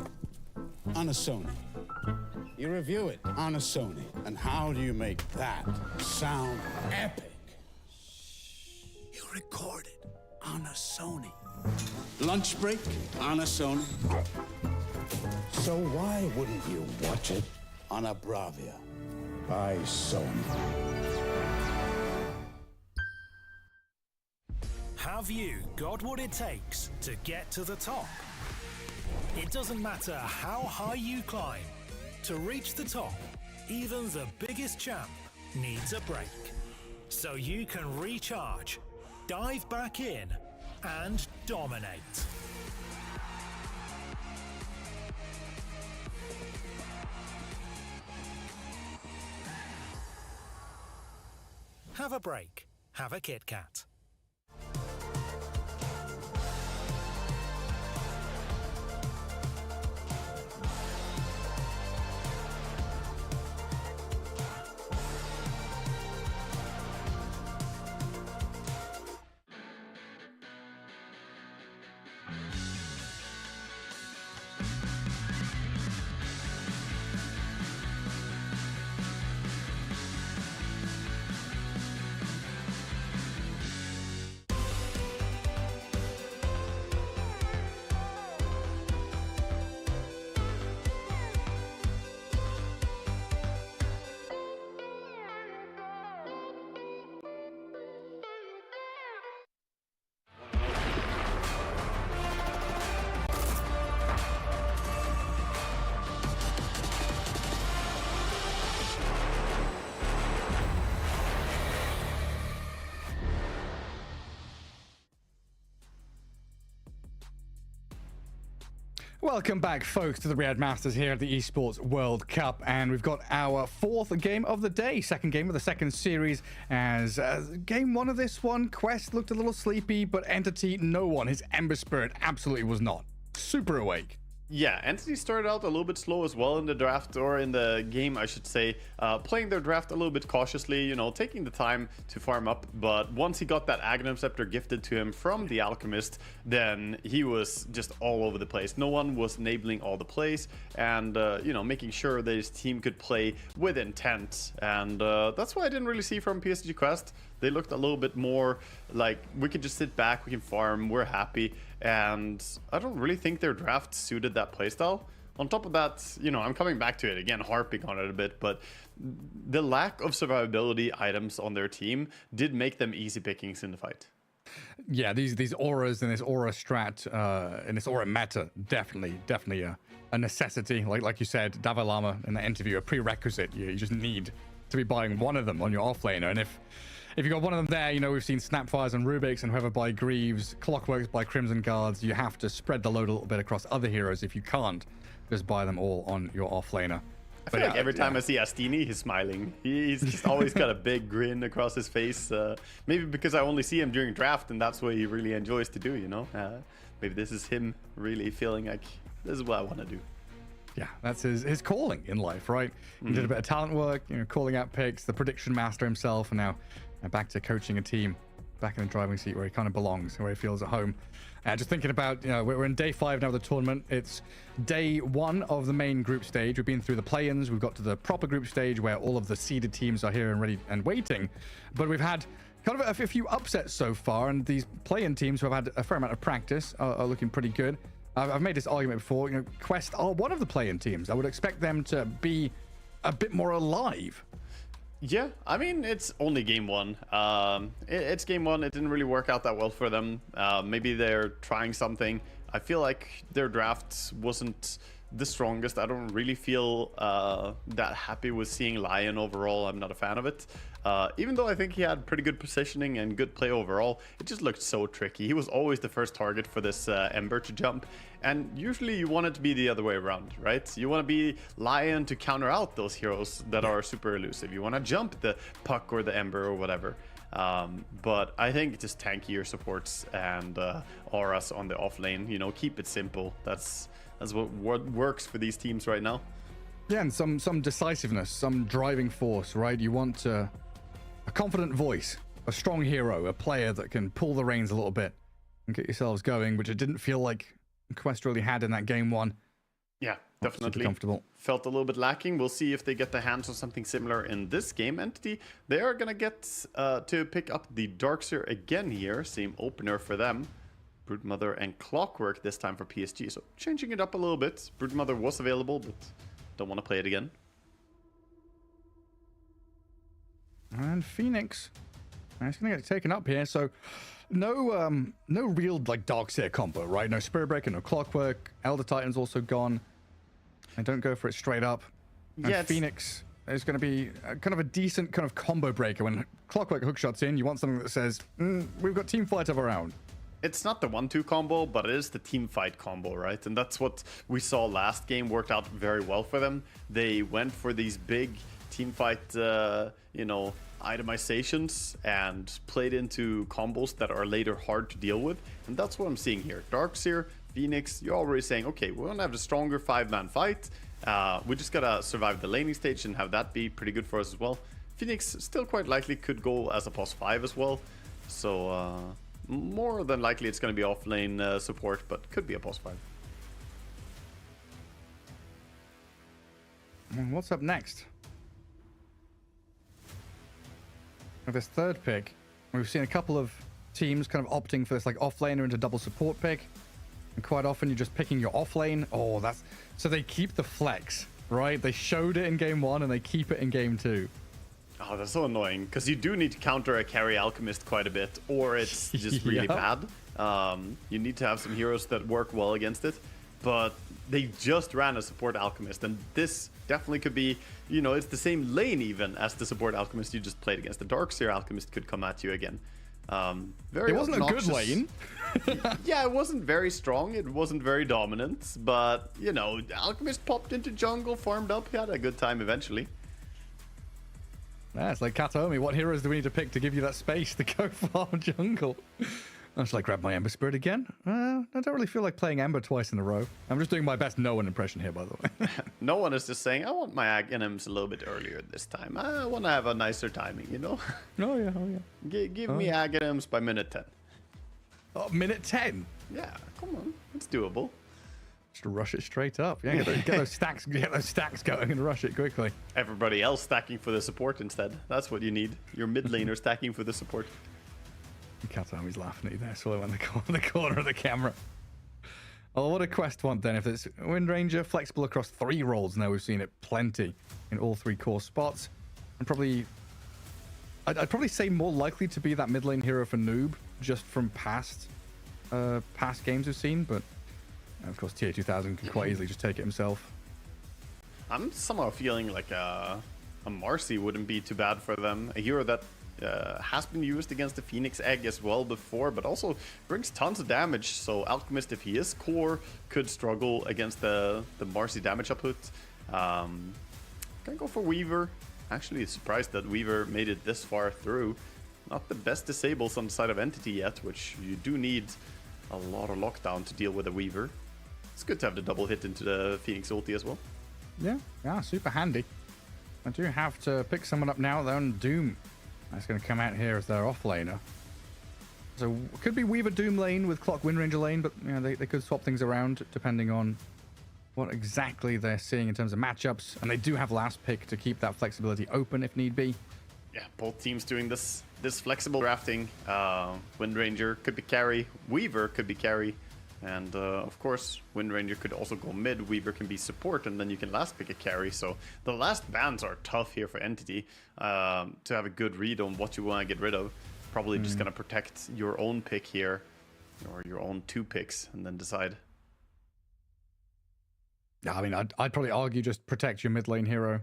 On a Sony. You review it on a Sony. And how do you make that sound epic? You record it on a Sony. Lunch break on a Sony. So why wouldn't you watch it on a Bravia by Sony? Have you got what it takes to get to the top? It doesn't matter how high you climb. To reach the top, even the biggest champ needs a break. So you can recharge, dive back in, and dominate. Have a break. Have a Kit Kat. Welcome back, folks, to the Riyadh Masters here at the Esports World Cup, and we've got our fourth game of the day, second game of the second series. As game one of this one, Quest looked a little sleepy, but Entity, no one, his Ember Spirit absolutely was not. Super awake. Yeah, Entity started out a little bit slow as well in the draft, or in the game, I should say, playing their draft a little bit cautiously, you know, taking the time to farm up. But once he got that Aghanim Scepter gifted to him from the Alchemist, then he was just all over the place. No one was enabling all the plays and, you know, making sure that his team could play with intent. And that's what I didn't really see from PSG Quest. They looked a little bit more like, we can just sit back, we can farm, we're happy. And I don't really think their draft suited that playstyle. On top of that, you know, I'm coming back to it again, harping on it a bit, but the lack of survivability items on their team did make them easy pickings in the fight. Yeah, these auras and this aura strat and this aura meta, definitely a necessity. Like you said, Davai Lama in the interview, a prerequisite. You just need to be buying one of them on your offlaner. And if you got one of them there, you know, we've seen Snapfires and Rubik's and whoever buy Greaves, Clockworks by Crimson Guards. You have to spread the load a little bit across other heroes if you can't just buy them all on your offlaner. I feel like every time I see Astini, he's smiling. He's just always got a big grin across his face. Maybe because I only see him during draft, and that's what he really enjoys to do, you know? Maybe this is him really feeling like, this is what I want to do. Yeah, that's his calling in life, right? He did a bit of talent work, you know, calling out picks, the prediction master himself, and now back to coaching a team, back in the driving seat where he kind of belongs, where he feels at home. Just thinking about, you know, we're in day 5 now of the tournament. It's day 1 of the main group stage. We've been through the play-ins. We've got to the proper group stage where all of the seeded teams are here and ready and waiting. But we've had kind of a few upsets so far, and these play-in teams who have had a fair amount of practice are looking pretty good. I've made this argument before. You know, Quest are one of the play-in teams. I would expect them to be a bit more alive. Yeah, I mean, it's only game 1. It's game 1. It didn't really work out that well for them. Maybe they're trying something. I feel like their draft wasn't the strongest. I don't really feel that happy with seeing Lion overall. I'm not a fan of it. Even though I think he had pretty good positioning and good play overall, it just looked so tricky. He was always the first target for this Ember to jump. And usually you want it to be the other way around, right? You want to be Lion to counter out those heroes that are super elusive. You want to jump the Puck or the Ember or whatever. But I think just tankier supports and auras on the off lane, you know, keep it simple. That's what works for these teams right now. Yeah, and some decisiveness, some driving force, right? You want a confident voice, a strong hero, a player that can pull the reins a little bit and get yourselves going, which it didn't feel like Quest really had in that game 1. Yeah, definitely. Comfortable. Felt a little bit lacking. We'll see if they get the hands on something similar in this game. Entity, they are going to get to pick up the Darkseer again here. Same opener for them. Broodmother and Clockwork this time for PSG. So changing it up a little bit. Broodmother was available, but don't want to play it again. And Phoenix, it's going to get taken up here. So no real like Darkseer combo, right? No Spirit Breaker, no Clockwork. Elder Titan's also gone. I don't go for it straight up. And Yeah, Phoenix is going to be kind of a decent kind of combo breaker. When Clockwork hookshots in, you want something that says, we've got team fight of our own. It's not the 1-2 combo, but it is the team fight combo, right? And that's what we saw last game worked out very well for them. They went for these big team fight, you know, itemizations and played into combos that are later hard to deal with. And that's what I'm seeing here. Darkseer, Phoenix, you're already saying, okay, we're going to have a stronger 5-man fight. We just got to survive the laning stage and have that be pretty good for us as well. Phoenix still quite likely could go as a +5 as well. So, more than likely it's going to be off-lane support, but could be a +5. And what's up next? With this third pick, we've seen a couple of teams kind of opting for this like off-laner into double support pick. And quite often you're just picking your off-lane. Oh, that's... So they keep the flex, right? They showed it in game 1 and they keep it in game 2. Oh, that's so annoying, because you do need to counter a carry Alchemist quite a bit, or it's just really bad. You need to have some heroes that work well against it, but they just ran a support Alchemist, and this definitely could be, you know, it's the same lane even as the support Alchemist you just played against. The Darkseer Alchemist could come at you again. Very It wasn't obnoxious. a good lane. Yeah, it wasn't very strong. It wasn't very dominant. But, you know, Alchemist popped into jungle, farmed up. He had a good time eventually. Yeah, it's like Kataomi. What heroes do we need to pick to give you that space to go farm jungle? I should grab my Ember Spirit again. I don't really feel like playing Ember twice in a row. I'm just doing my best no one impression here, by the way. No one is just saying, I want my Aghanims a little bit earlier this time. I want to have a nicer timing, you know? Oh, yeah. Give me Aghanims by minute 10. Oh, minute 10? Yeah, come on. It's doable. Just rush it straight up. Yeah, get those stacks going and rush it quickly. Everybody else stacking for the support instead. That's what you need. Your mid laner stacking for the support. Kataomi's laughing at you there, swallowing in the corner of the camera. Well, what a Quest want then? If it's Wind Ranger, flexible across 3 roles. Now we've seen it plenty in all 3 core spots. And probably, I'd probably say more likely to be that mid lane hero for Noob, just from past games we've seen. But of course, Tier 2000 can quite easily just take it himself. I'm somehow feeling like a Marcy wouldn't be too bad for them. A hero that has been used against the Phoenix Egg as well before, but also brings tons of damage. So Alchemist, if he is core, could struggle against the Marcy damage output. Gonna go for Weaver. Actually surprised that Weaver made it this far through. Not the best disables on the side of Entity yet, which you do need a lot of lockdown to deal with a Weaver. It's good to have the double hit into the Phoenix ulti as well. Yeah, super handy. I do have to pick someone up now though, and Doom. That's going to come out here as their offlaner. So could be Weaver Doom lane with Clock Wind Ranger lane, but you know, they could swap things around depending on what exactly they're seeing in terms of matchups. And they do have last pick to keep that flexibility open if need be. Yeah, both teams doing this flexible drafting. Wind Ranger could be carry, Weaver could be carry, and of course Wind Ranger could also go mid, Weaver can be support, and then you can last pick a carry. So the last bans are tough here for Entity to have a good read on what you want to get rid of. Probably just gonna protect your own pick here, or your own 2 picks, and then decide. Yeah, I mean, I'd probably argue just protect your mid lane hero.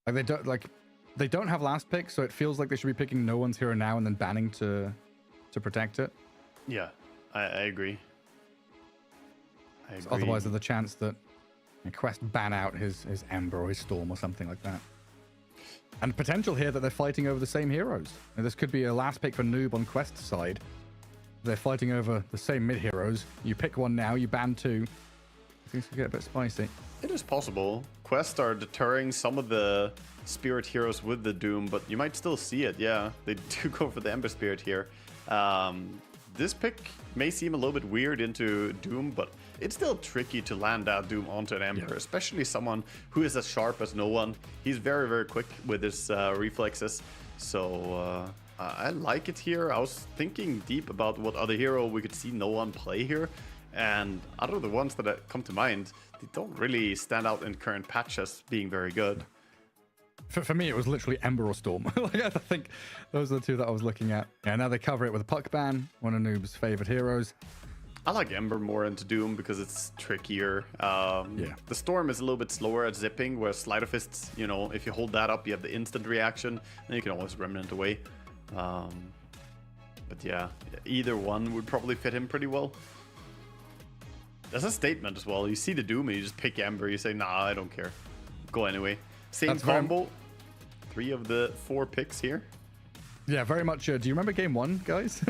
They don't have last pick, so it feels like they should be picking no one's hero now and then banning to protect it. Yeah, I agree. So otherwise, there's a chance that Quest ban out his Ember or his Storm or something like that. And potential here that they're fighting over the same heroes. Now, this could be a last pick for Noob on Quest's side. They're fighting over the same mid heroes. You pick one now, you ban 2. Things could get a bit spicy. It is possible. Quest are deterring some of the Spirit heroes with the Doom, but you might still see it. Yeah, they do go for the Ember Spirit here. This pick may seem a little bit weird into Doom, but it's still tricky to land that Doom onto an Ember, especially someone who is as sharp as no one. He's very, very quick with his reflexes. So I like it here. I was thinking deep about what other hero we could see no one play here. And out of the ones that come to mind, they don't really stand out in current patch as being very good. For me, it was literally Ember or Storm. I think those are the 2 that I was looking at. Yeah, now they cover it with a Puck ban, one of Noob's favorite heroes. I like Ember more into Doom because it's trickier. The Storm is a little bit slower at zipping, whereas Sleight of Fists, you know, if you hold that up, you have the instant reaction, and you can always Remnant away. But yeah, either one would probably fit him pretty well. That's a statement as well. You see the Doom and you just pick Ember. You say, nah, I don't care. Go anyway. Same That's combo. 3 of the 4 picks here. Yeah, very much. Do you remember game 1, guys?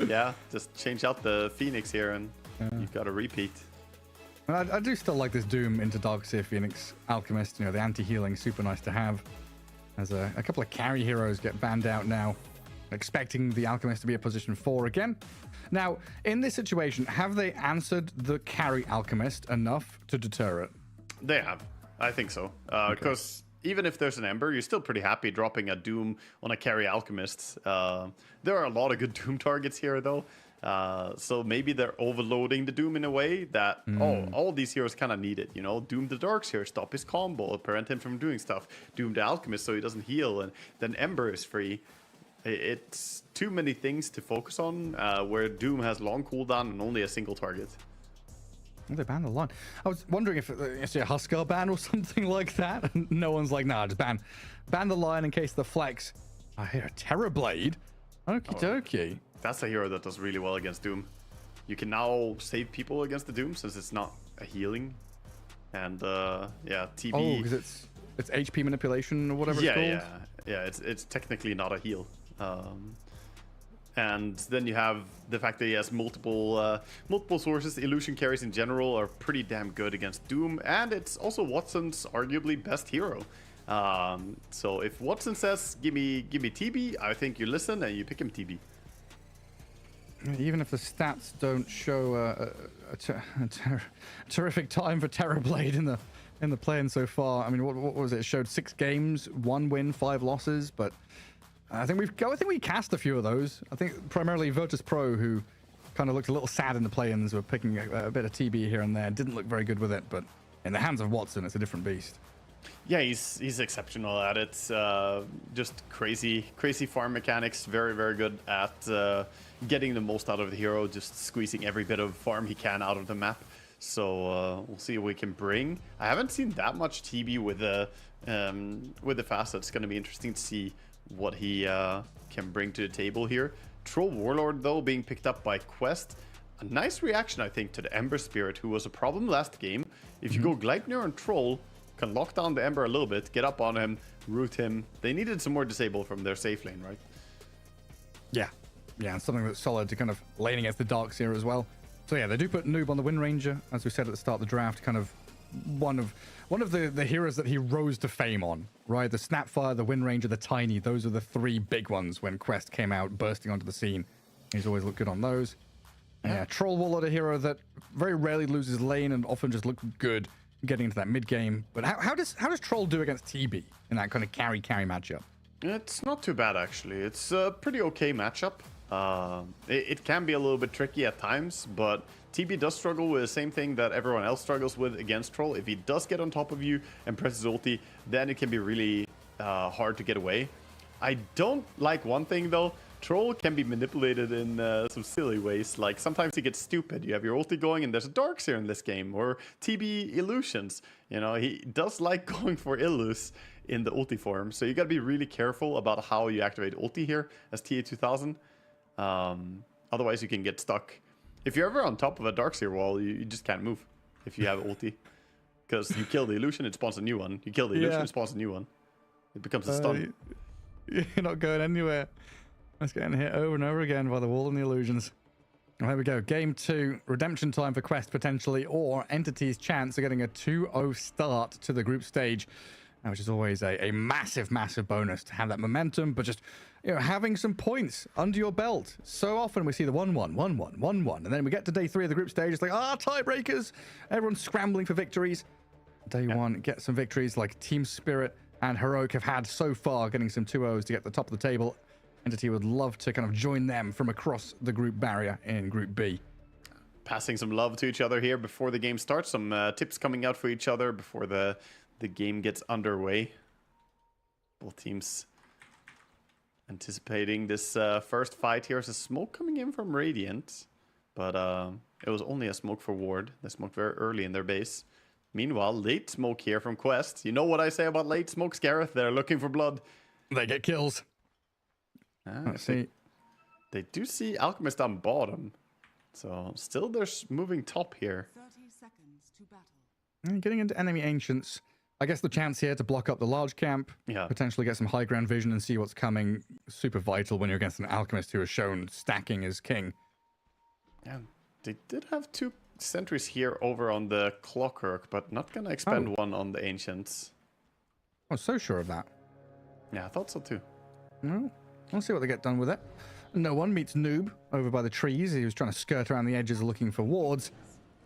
Yeah, just change out the Phoenix here and you've got a repeat. I do still like this Doom into Darkseer Phoenix Alchemist. You know, the anti-healing, super nice to have. As a couple of carry heroes get banned out now. Expecting the Alchemist to be at position 4 again. Now, in this situation, have they answered the carry Alchemist enough to deter it? They have. I think so. Because even if there's an Ember, you're still pretty happy dropping a Doom on a carry Alchemist. There are a lot of good Doom targets here, though. So maybe they're overloading the Doom in a way that, all these heroes kind of need it. You know, Doom the Darkseer, stop his combo, prevent him from doing stuff. Doom the Alchemist so he doesn't heal, and then Ember is free. It's too many things to focus on, where Doom has long cooldown and only a single target. Well, they banned the line. I was wondering if it's a Huskar ban or something like that. And no one's like, nah, just ban the line in case the flex. I hear a Terrorblade. Okie dokie. That's a hero that does really well against Doom. You can now save people against the Doom since it's not a healing. And yeah, TB. Oh, because it's HP manipulation or whatever it's called. Yeah. It's technically not a heal. And then you have the fact that he has multiple sources. Illusion carries in general are pretty damn good against Doom, and it's also Watson's arguably best hero. So if Watson says give me TB, I think you listen and you pick him TB. Even if the stats don't show a terrific time for Terrorblade in the play-in so far. I mean, what was it? It showed 6 games, 1 win, 5 losses, but I think we cast a few of those. I think primarily Virtus.pro, who kind of looked a little sad in the play-ins, were picking a bit of TB here and there. Didn't look very good with it, but in the hands of Watson, it's a different beast. Yeah, he's exceptional at it. Just crazy farm mechanics. Very, very good at getting the most out of the hero, just squeezing every bit of farm he can out of the map. So we'll see what we can bring. I haven't seen that much TB with the facet. It's going to be interesting to see what he can bring to the table here. Troll Warlord, though, being picked up by Quest. A nice reaction, I think, to the Ember Spirit, who was a problem last game. If you go Gleipnir and Troll, can lock down the Ember a little bit, get up on him, root him. They needed some more disable from their safe lane, right? Yeah, and something that's solid to kind of lane against the Darks here as well. So yeah, they do put Noob on the Wind Ranger, as we said at the start of the draft, kind of one of the heroes that he rose to fame on, right? The Snapfire, the Wind Ranger, the Tiny, those are the 3 big ones when Quest came out bursting onto the scene. He's always looked good on those. Yeah, Troll Warlord, a hero that very rarely loses lane and often just looks good getting into that mid game. But how does Troll do against TB in that kind of carry matchup? It's not too bad, actually. It's a pretty okay matchup. It can be a little bit tricky at times, but TB does struggle with the same thing that everyone else struggles with against Troll. If he does get on top of you and presses ulti, then it can be really hard to get away. I don't like one thing, though. Troll can be manipulated in some silly ways. Like, sometimes he gets stupid. You have your ulti going and there's a Darks here in this game, or TB Illusions. You know, he does like going for Illus in the ulti form. So you gotta be really careful about how you activate ulti here as TA2000. Otherwise you can get stuck. If you're ever on top of a Darkseer wall, you just can't move if you have ulti. Because you kill the illusion, it spawns a new one. You kill the illusion, it spawns a new one. It becomes a stun. You're not going anywhere. That's getting hit over and over again by the wall and the illusions. Well, there we go. Game 2, redemption time for Quest potentially, or Entity's chance of getting a 2-0 start to the group stage, which is always a massive bonus to have that momentum, but just, you know, having some points under your belt. So often we see the 1-1, 1-1, 1-1, and then we get to day 3 of the group stage. It's like, tiebreakers. Everyone's scrambling for victories. Day 1, get some victories like Team Spirit and Heroic have had so far, getting some 2-0s to get to the top of the table. Entity would love to kind of join them from across the group barrier in Group B. Passing some love to each other here before the game starts. Some tips coming out for each other before the game gets underway. Both teams anticipating this first fight here. There's a smoke coming in from Radiant, but it was only a smoke for Ward. They smoked very early in their base. Meanwhile, late smoke here from Quest. You know what I say about late smokes, Gareth? They're looking for blood. They get kills. Let's see. They do see Alchemist on bottom. So still they're moving top here. 30 seconds to battle. And getting into enemy ancients. I guess the chance here to block up the large camp. Yeah. Potentially get some high ground vision and see what's coming. Super vital when you're against an Alchemist who has shown stacking as king. Yeah, they did have 2 sentries here over on the Clockwork, but not gonna expend one on the ancients. I was so sure of that. Yeah, I thought so too. No. We'll see what they get done with it. No one meets Noob over by the trees. He was trying to skirt around the edges looking for wards.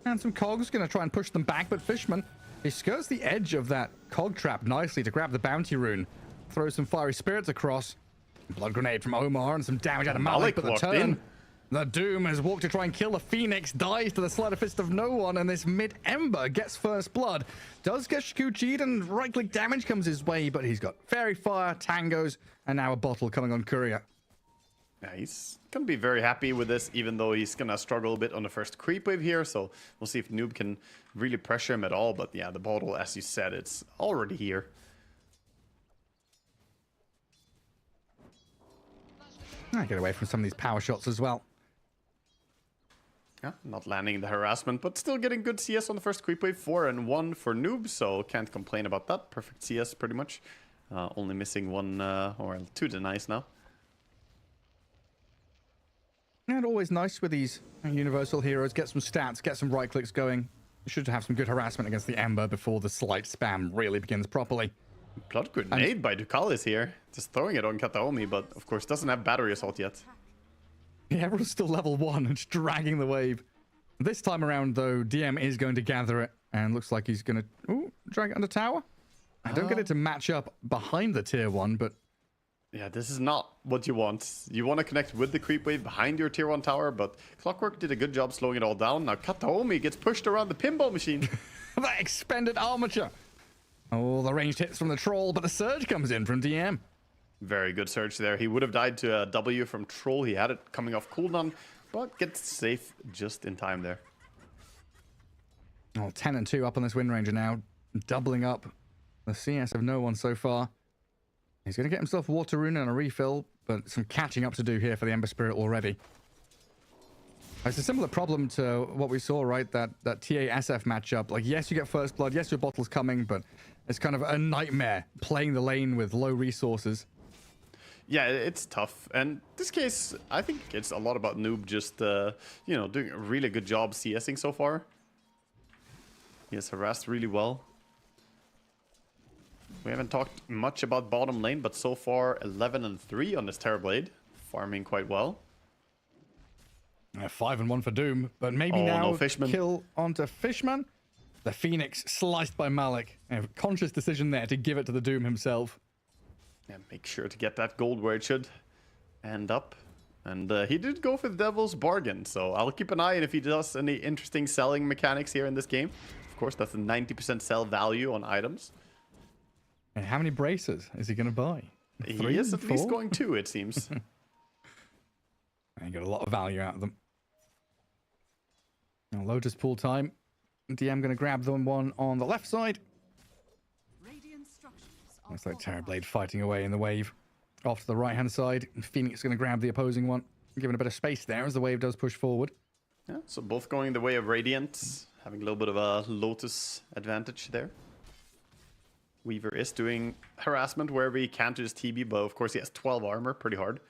And some cogs going to try and push them back, but Fishman, he skirts the edge of that cog trap nicely to grab the bounty rune. Throws some fiery spirits across. Blood grenade from Omar and some damage out of Malik, but the turn. The Doom has walked to try and kill the Phoenix, dies to the sleight of fist of no one, and this mid-Ember gets first blood. Does get Shikuchi'd, and right-click damage comes his way, but he's got Fairy Fire, Tangos, and now a bottle coming on Courier. Yeah, he's going to be very happy with this, even though he's going to struggle a bit on the first creep wave here, so we'll see if Noob can really pressure him at all, but yeah, the bottle, as you said, it's already here. Get away from some of these power shots as well. Yeah, not landing the harassment, but still getting good CS on the first creep wave. 4 and 1 for Noob, so can't complain about that. Perfect CS, pretty much. Only missing 1 or 2 denies now. And always nice with these universal heroes. Get some stats, get some right clicks going. You should have some good harassment against the Ember before the slight spam really begins properly. Blood grenade by Ducalis here. Just throwing it on Kataomi, but of course doesn't have battery assault yet. Yeah, everyone's still level 1 and just dragging the wave. This time around, though, DM is going to gather it, and looks like he's going to drag it under tower. I don't get it to match up behind the tier 1, but... Yeah, this is not what you want. You want to connect with the creep wave behind your tier 1 tower, but Clockwork did a good job slowing it all down. Now Kataomi gets pushed around the pinball machine. That expended armature. Oh, the ranged hits from the troll, but the surge comes in from DM. Very good surge there. He would have died to a W from troll. He had it coming off cooldown, but gets safe just in time there. Oh, 10 and 2 up on this Wind Ranger now. Doubling up the CS of no one so far. He's going to get himself Water Rune and a refill, but some catching up to do here for the Ember Spirit already. It's a similar problem to what we saw, right? That TA-SF matchup. Like, yes, you get First Blood. Yes, your bottle's coming, but it's kind of a nightmare playing the lane with low resources. Yeah, it's tough. And this case, I think it's a lot about Noob just, doing a really good job CSing so far. He has harassed really well. We haven't talked much about bottom lane, but so far 11 and 3 on this Terrorblade. Farming quite well. 5 and 1 for Doom, but maybe now kill onto Fishman. The Phoenix sliced by Malik. A conscious decision there to give it to the Doom himself. Yeah, make sure to get that gold where it should end up. And he did go for the Devil's Bargain, so I'll keep an eye on if he does any interesting selling mechanics here in this game. Of course, that's a 90% sell value on items. And how many braces is he going to buy? He is at least going 2, it seems. And you got a lot of value out of them. Now, Lotus pool time. DM going to grab the one on the left side. Looks like Terrorblade fighting away in the wave. Off to the right-hand side. Phoenix going to grab the opposing one, giving a bit of space there as the wave does push forward. Yeah, so both going the way of Radiant, having a little bit of a Lotus advantage there. Weaver is doing harassment wherever he can to his TB, but of course he has 12 armor, pretty hard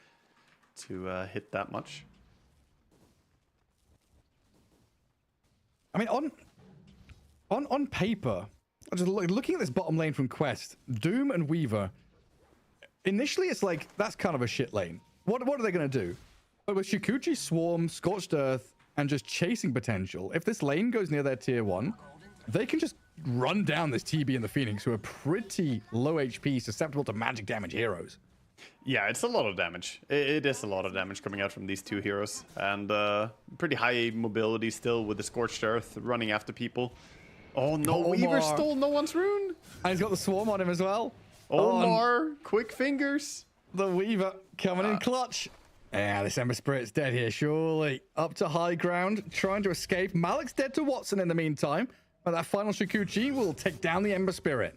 to hit that much. I mean, on paper, just looking at this bottom lane from Quest, Doom and Weaver, initially it's like, that's kind of a shit lane. What are they going to do? But with Shikuchi, Swarm, Scorched Earth, and just chasing potential, if this lane goes near their tier 1, they can just run down this TB and the Phoenix, who are pretty low HP, susceptible to magic damage heroes. Yeah, it's a lot of damage. It is a lot of damage coming out from these two heroes. And pretty high mobility still with the Scorched Earth running after people. Oh no, Weaver stole no one's rune! And he's got the Swarm on him as well. Omar, quick fingers. The Weaver coming in clutch. Yeah, this Ember Spirit's dead here, surely. Up to high ground, trying to escape. Malik's dead to Watson in the meantime. But that final Shikuchi will take down the Ember Spirit.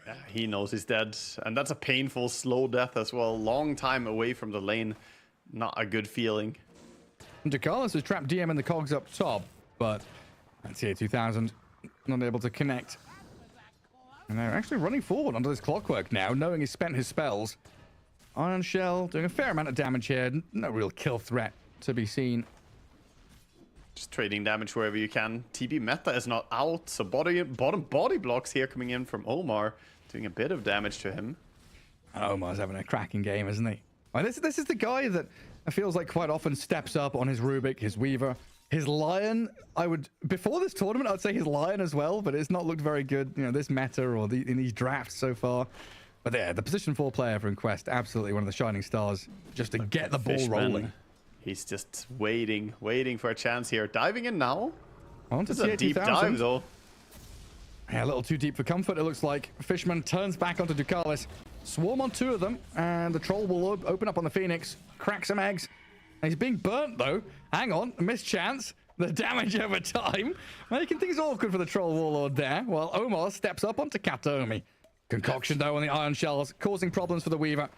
Yeah, he knows he's dead. And that's a painful, slow death as well. Long time away from the lane. Not a good feeling. Ducalis has trapped DM and the cogs up top. But that's here, 2000. Not able to connect. And they're actually running forward onto this Clockwork now, knowing he's spent his spells. Iron Shell doing a fair amount of damage here. No real kill threat to be seen. Just trading damage wherever you can. TB meta is not out, so bottom body blocks here coming in from Omar, doing a bit of damage to him. And Omar's having a cracking game, isn't he? Well, this is the guy that feels like quite often steps up on his Rubik, his Weaver, his Lion. Before this tournament, I'd say his Lion as well, but it's not looked very good, this meta or in these drafts so far. But yeah, the position 4 player from Quest, absolutely one of the shining stars, just to get the ball rolling. He's just waiting for a chance here. Diving in now. This is a deep dive, though. Yeah, a little too deep for comfort, it looks like. Fishman turns back onto Ducalis. Swarm on 2 of them, and the Troll will open up on the Phoenix. Crack some eggs. He's being burnt, though. Hang on, missed chance. The damage over time, making things awkward for the Troll Warlord there, while Omar steps up onto Kataomi. Concoction, though, on the Iron Shells, causing problems for the Weaver.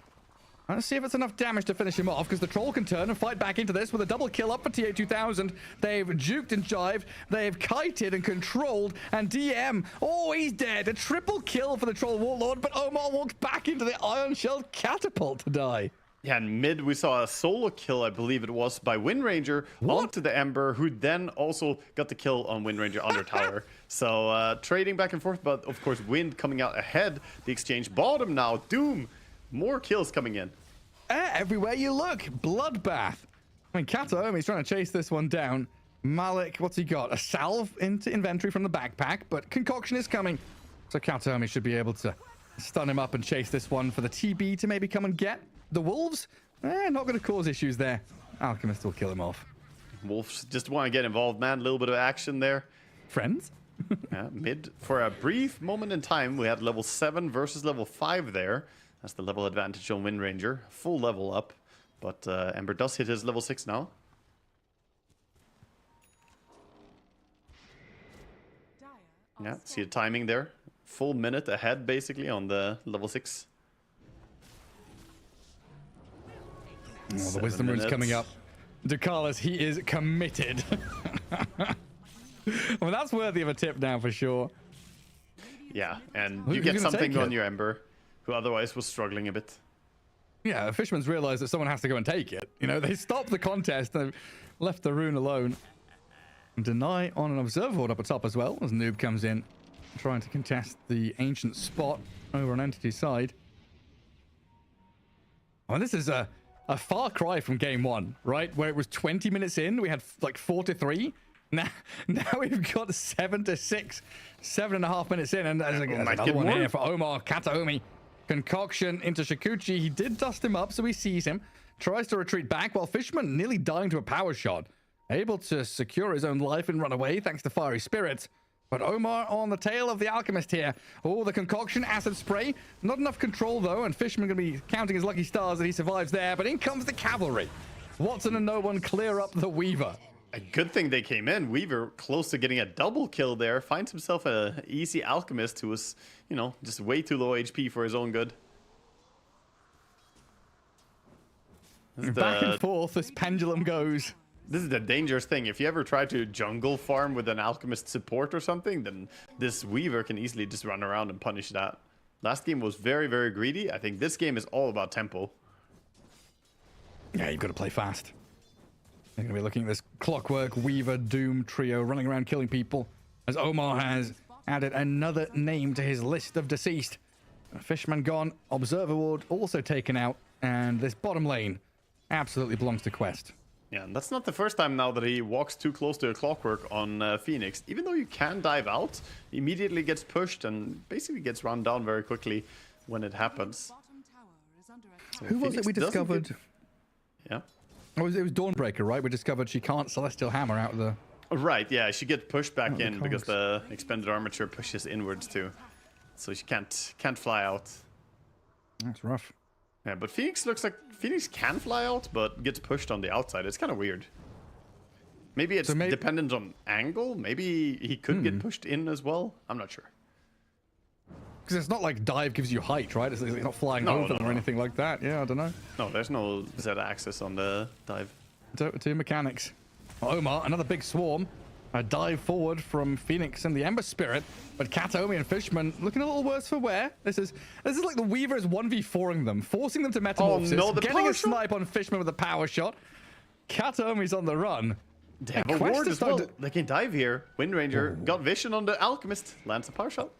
Let's see if it's enough damage to finish him off, because the Troll can turn and fight back into this with a double kill up for TA2000. They've juked and jived, they've kited and controlled, and DM, oh, he's dead. A triple kill for the Troll Warlord, but Omar walks back into the Iron Shelled Catapult to die. Yeah, in mid, we saw a solo kill, I believe it was, by Windranger onto the Ember, who then also got the kill on Windranger under tower. So, trading back and forth, but of course, Wind coming out ahead. The exchange bottom now. Doom, more kills coming in. Everywhere you look, bloodbath. I mean, Kataomi's trying to chase this one down. Malik, what's he got? A salve into inventory from the backpack, but Concoction is coming. So Kataomi should be able to stun him up and chase this one for the TB to maybe come and get. The Wolves, not going to cause issues there. Alchemist will kill him off. Wolves just want to get involved, man. A little bit of action there. Friends? Yeah, mid, for a brief moment in time, we had level 7 versus level 5 there. That's the level advantage on Windranger. Full level up. But Ember does hit his level 6 now. Yeah, see the timing there. Full minute ahead, basically, on the level 6. Oh, the Wisdom Rune's coming up. Ducalis, he is committed. Well, that's worthy of a tip now for sure. Yeah, and Who's you get gonna something take on it? your Ember, who otherwise was struggling a bit. Yeah, Fisherman's realized that someone has to go and take it. You know, they stopped the contest and left the rune alone. And Deny on an observer board up at top as well, as Noob comes in, trying to contest the ancient spot over on Entity side. Oh, this is a far cry from game 1, right? Where it was 20 minutes in, we had like 4-3. Now we've got 7-6, 7.5 minutes in, and there's another one here for Omar Kataomi. Concoction into Shikuchi. He did dust him up, so he sees him. Tries to retreat back, while Fishman nearly dying to a power shot. Able to secure his own life and run away thanks to Fiery Spirits. But Omar on the tail of the Alchemist here. Oh, the Concoction, acid spray. Not enough control, though, and Fishman going to be counting his lucky stars that he survives there. But in comes the Cavalry. Watson and no one clear up the Weaver. A good thing they came in. Weaver, close to getting a double kill there, finds himself an easy Alchemist who was, you know, just way too low HP for his own good. Back and forth, this pendulum goes. This is the dangerous thing. If you ever try to jungle farm with an Alchemist support or something, then this Weaver can easily just run around and punish that. Last game was very, very greedy. I think this game is all about tempo. Yeah, you've got to play fast. They're going to be looking at this Clockwork, Weaver, Doom trio running around killing people, as Omar has added another name to his list of deceased. Fishman gone, Observer Ward also taken out, and this bottom lane absolutely belongs to Quest. Yeah, and that's not the first time now that he walks too close to a Clockwork on Phoenix. Even though you can dive out, he immediately gets pushed and basically gets run down very quickly when it happens. So Who was Phoenix it we doesn't discovered? get- Yeah. Oh, it was Dawnbreaker, right? We discovered she can't Celestial Hammer out of the... Right, yeah, she gets pushed back the in because cogs. the expanded armature pushes inwards too. So she can't fly out. That's rough. Yeah, but Phoenix looks like Phoenix can fly out, but gets pushed on the outside. It's kind of weird. Maybe it's dependent on angle. Maybe he could get pushed in as well. I'm not sure. Because it's not like dive gives you height, right? It's not flying No, over no, them or anything like that. Yeah, I don't know. No, there's no Z-axis on the dive. Two mechanics. Omar, another big swarm. A dive forward from Phoenix and the Ember Spirit, but Kataomi and Fishman looking a little worse for wear. This is like the Weavers 1v4ing them, forcing them to metamorphosis, no, the getting power a snipe on Fishman with a power shot. Kataomi's on the run. They have And a Quest ward is as well. starting They can dive here. Windranger got vision on the Alchemist. Lands a power shot.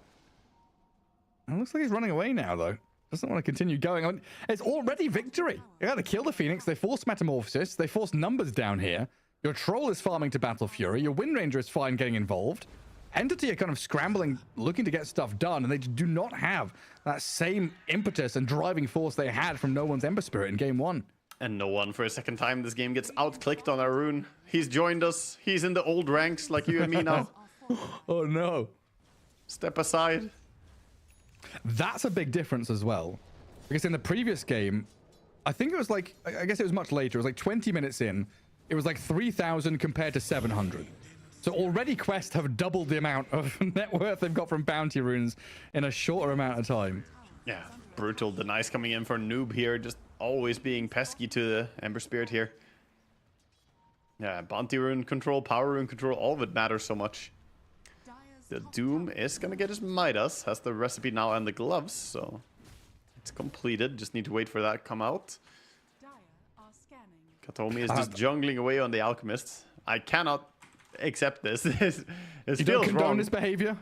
It looks like he's running away now, though. Doesn't want to continue going on. It's already victory. They got to kill the Phoenix. They force metamorphosis. They force numbers down here. Your Troll is farming to Battle Fury. Your Windranger is fine getting involved. Entity are kind of scrambling, looking to get stuff done, and they do not have that same impetus and driving force they had from No One's Ember Spirit in game 1. And no one for a second time this game gets out-clicked on our rune. He's joined us. He's in the old ranks like you and me now. Oh no. Step aside. That's a big difference as well. Because in the previous game, I think it was like, I guess it was much later. It was like 20 minutes in. It was like 3,000 compared to 700. So already Quest have doubled the amount of net worth they've got from bounty runes in a shorter amount of time. Yeah, brutal. The nice coming in for Noob here. Just always being pesky to the Ember Spirit here. Yeah, Bounty Rune control, Power Rune control, all of it matters so much. The Doom is gonna get his Midas, has the recipe now and the gloves, so it's completed. Just need to wait for that to come out. Katomi is just jungling away on the Alchemist. I cannot accept this. It You feels don't condone wrong. his behavior?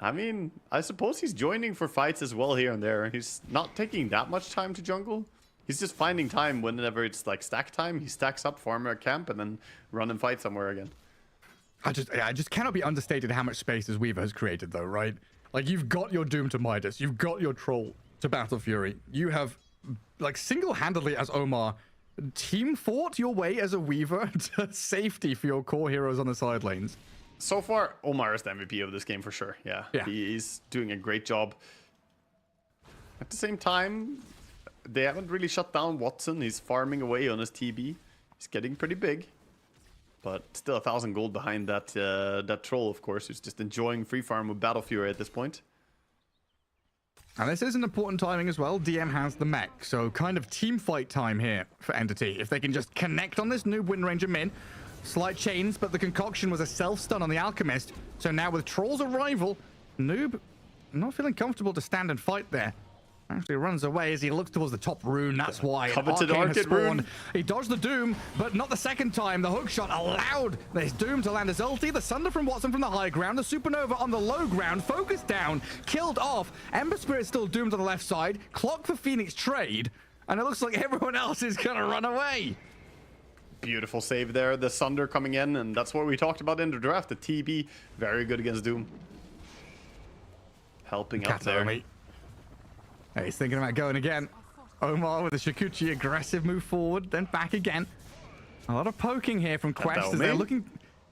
I mean, I suppose he's joining for fights as well here and there. He's not taking that much time to jungle. He's just finding time whenever it's like stack time. He stacks up, farm a camp, and then run and fight somewhere again. I just cannot be understated how much space this Weaver has created, though, right? Like, you've got your Doom to Midas, you've got your Troll to Battle Fury. You have, like, single-handedly as Omar, team fought your way as a Weaver to safety for your core heroes on the side lanes. So far, Omar is the MVP of this game for sure. Yeah. He's doing a great job. At the same time, they haven't really shut down Watson. He's farming away on his TB. He's getting pretty big. But still 1,000 gold behind that that Troll, of course, who's just enjoying free farm with Battle Fury at this point. And this is an important timing as well. DM has the mech, so kind of team fight time here for Entity. If they can just connect on this Noob Wind Ranger min, slight chains, but the concoction was a self-stun on the Alchemist. So now with Troll's arrival, Noob not feeling comfortable to stand and fight there. Actually runs away as he looks towards the top rune. That's why Coveted Arcane has Arcade spawned. rune. He dodged the Doom, but not the second time. The hook shot allowed this Doom to land his ulti. The Sunder from Watson from the high ground. The Supernova on the low ground. Focus down. Killed off. Ember Spirit still doomed on the left side. Clock for Phoenix trade. And it looks like everyone else is going to run away. Beautiful save there. The Sunder coming in, and that's what we talked about in the draft. The TB, very good against Doom. Helping out there. Hey, he's thinking about going again. Omar with a Shikuchi aggressive move forward, then back again. A lot of poking here from Quest as they're looking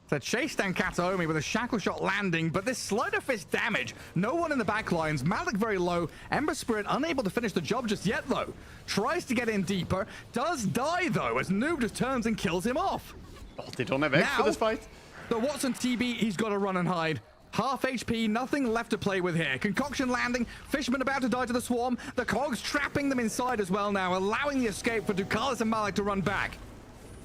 to chase down Kataomi with a shackle shot landing, but this sleight of fist damage. No one in the back lines. Malik very low. Ember Spirit unable to finish the job just yet, though. Tries to get in deeper. Does die, though, as Noob just turns and kills him off. Oh, they don't have X for this fight. The Watson TB, he's got to run and hide. Half HP, nothing left to play with here. Concoction landing, Fishman about to die to the swarm. The Cogs trapping them inside as well now, allowing the escape for Ducalis and Malik to run back.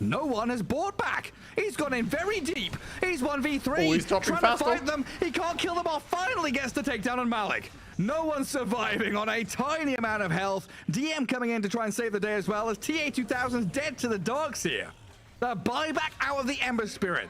No one has bought back. He's gone in very deep. He's 1v3. Oh, he's dropping trying fast to fight them. He can't kill them off. Finally gets the takedown on Malik. No one surviving on a tiny amount of health. DM coming in to try and save the day as well as TA2000's dead to the dogs here. The buyback out of the Ember Spirit.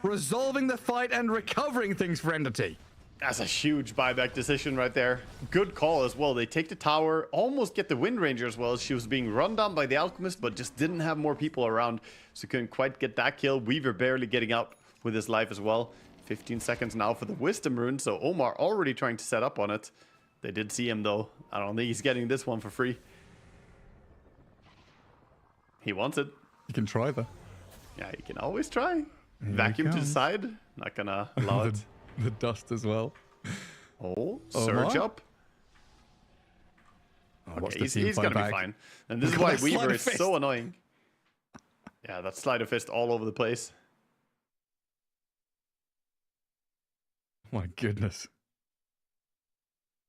Resolving the fight and recovering things for Entity. That's a huge buyback decision right there. Good call as well. They take the tower, almost get the Wind Ranger as well. She was being run down by the Alchemist, but just didn't have more people around, so couldn't quite get that kill. Weaver barely getting out with his life as well. 15 seconds now for the Wisdom Rune, so Omar already trying to set up on it. They did see him though. I don't think he's getting this one for free. He wants it. You can try though. Yeah, you can always try. Vacuum to the side. Not gonna allow it. The dust as well. Oh, surge up. Okay, he's gonna be fine. And this is why Weaver is so annoying. Yeah, that sleight of fist all over the place. My goodness.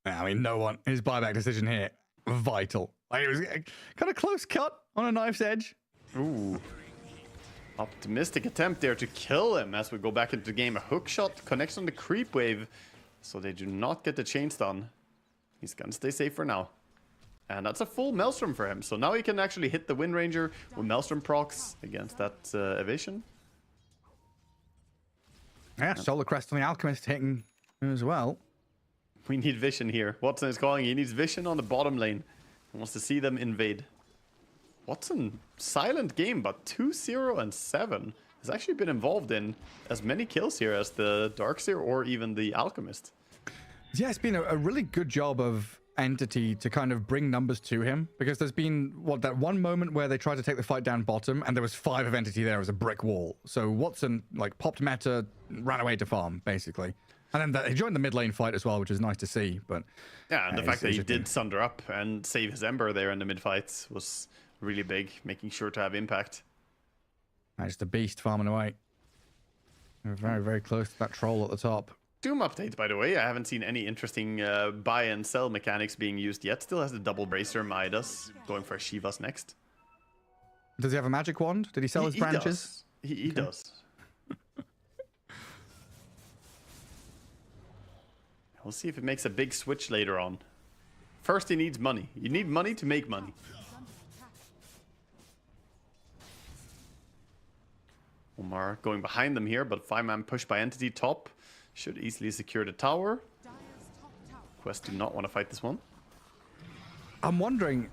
I mean, no one. His buyback decision here, vital. Like, it was kind of close cut on a knife's edge. Ooh. Optimistic attempt there to kill him as we go back into the game. A hook shot connects on the creep wave, so they do not get the chain stun. He's gonna stay safe for now. And that's a full Maelstrom for him. So now he can actually hit the Wind Ranger with Maelstrom procs against that evasion. Yeah, Solar Crest on the Alchemist hitting as well. We need vision here. Watson is calling. He needs vision on the bottom lane. He wants to see them invade. Watson, silent game, but 2-0 and 7 has actually been involved in as many kills here as the Darkseer or even the Alchemist. Yeah, it's been a really good job of Entity to kind of bring numbers to him, because there's been, that one moment where they tried to take the fight down bottom and there was 5 of Entity there as a brick wall. So Watson, like, popped meta, ran away to farm, basically. And then he joined the mid lane fight as well, which is nice to see. But yeah, and the fact that he did Sunder up and save his Ember there in the mid fights was really big, making sure to have impact. Just a beast farming away. We're very, very close to that troll at the top. Doom update, by the way. I haven't seen any interesting buy and sell mechanics being used yet. Still has the double bracer Midas. Going for Shivas next. Does he have a magic wand? Did he sell his branches? He does. We'll see if it makes a big switch later on. First, he needs money. You need money to make money. Omar going behind them here, but 5-man push by Entity top. Should easily secure the tower. Quest do not want to fight this one. I'm wondering,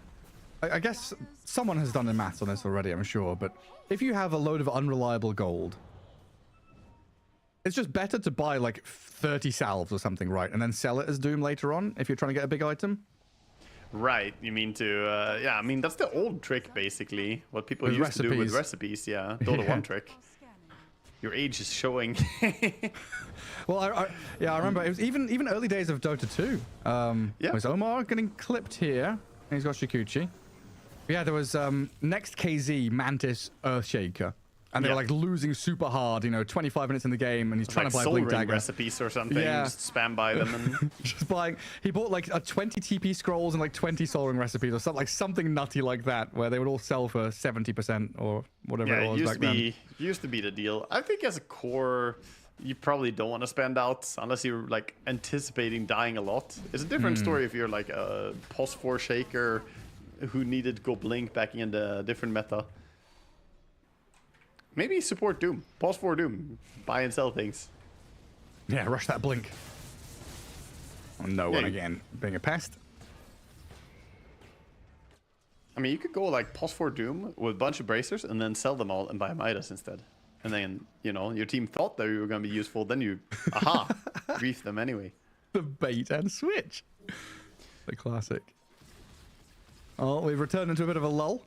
I guess someone has done the maths on this already, I'm sure, but if you have a load of unreliable gold, it's just better to buy like 30 salves or something, right? And then sell it as Doom later on if you're trying to get a big item? Right, you mean to, yeah, I mean, that's the old trick, basically. What people With used to do with recipes. recipes, yeah. Dota 1 trick. Your age is showing. Well, I remember it was even early days of Dota 2. Was Omar getting clipped here? And he's got Shikuchi. Yeah, there was next KZ Mantis Earthshaker. And they were like losing super hard, 25 minutes in the game, and he's trying to buy a Blink Dagger. Recipes or something, just spam by them. And just buying. He bought like 20 TP scrolls and like 20 Soul Ring recipes or something, like something nutty like that, where they would all sell for 70% or whatever it was back then. Used to be the deal. I think as a core, you probably don't want to spend out unless you're like anticipating dying a lot. It's a different story if you're like a POS 4 shaker who needed Go Blink back in the different meta. Maybe support Doom. POS 4 Doom. Buy and sell things. Yeah, rush that Blink. Oh, no one again being a pest. I mean, you could go like POS 4 Doom with a bunch of bracers and then sell them all and buy Midas instead. And then, your team thought that you were going to be useful. Then you, grief them anyway. The bait and switch. The classic. Oh, we've returned into a bit of a lull.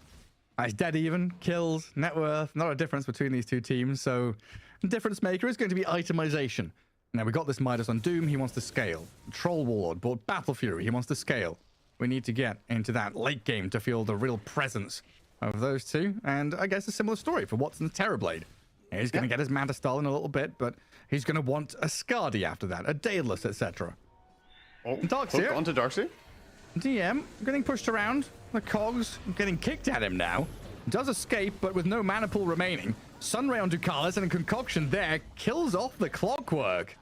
It's dead even, kills, net worth, not a difference between these two teams, so the difference maker is going to be itemization. Now, we got this Midas on Doom, he wants to scale. Troll Warlord bought Battle Fury, he wants to scale. We need to get into that late game to feel the real presence of those two, and I guess a similar story for Watson's Terrorblade. He's going to get his Manta Style in a little bit, but he's going to want a Skadi after that, a Daedalus, etc. Oh, Darkseer. Onto Darkseer. DM getting pushed around. The cogs getting kicked at him now. Does escape, but with no mana pool remaining. Sunray on Ducalis and a concoction there kills off the Clockwork.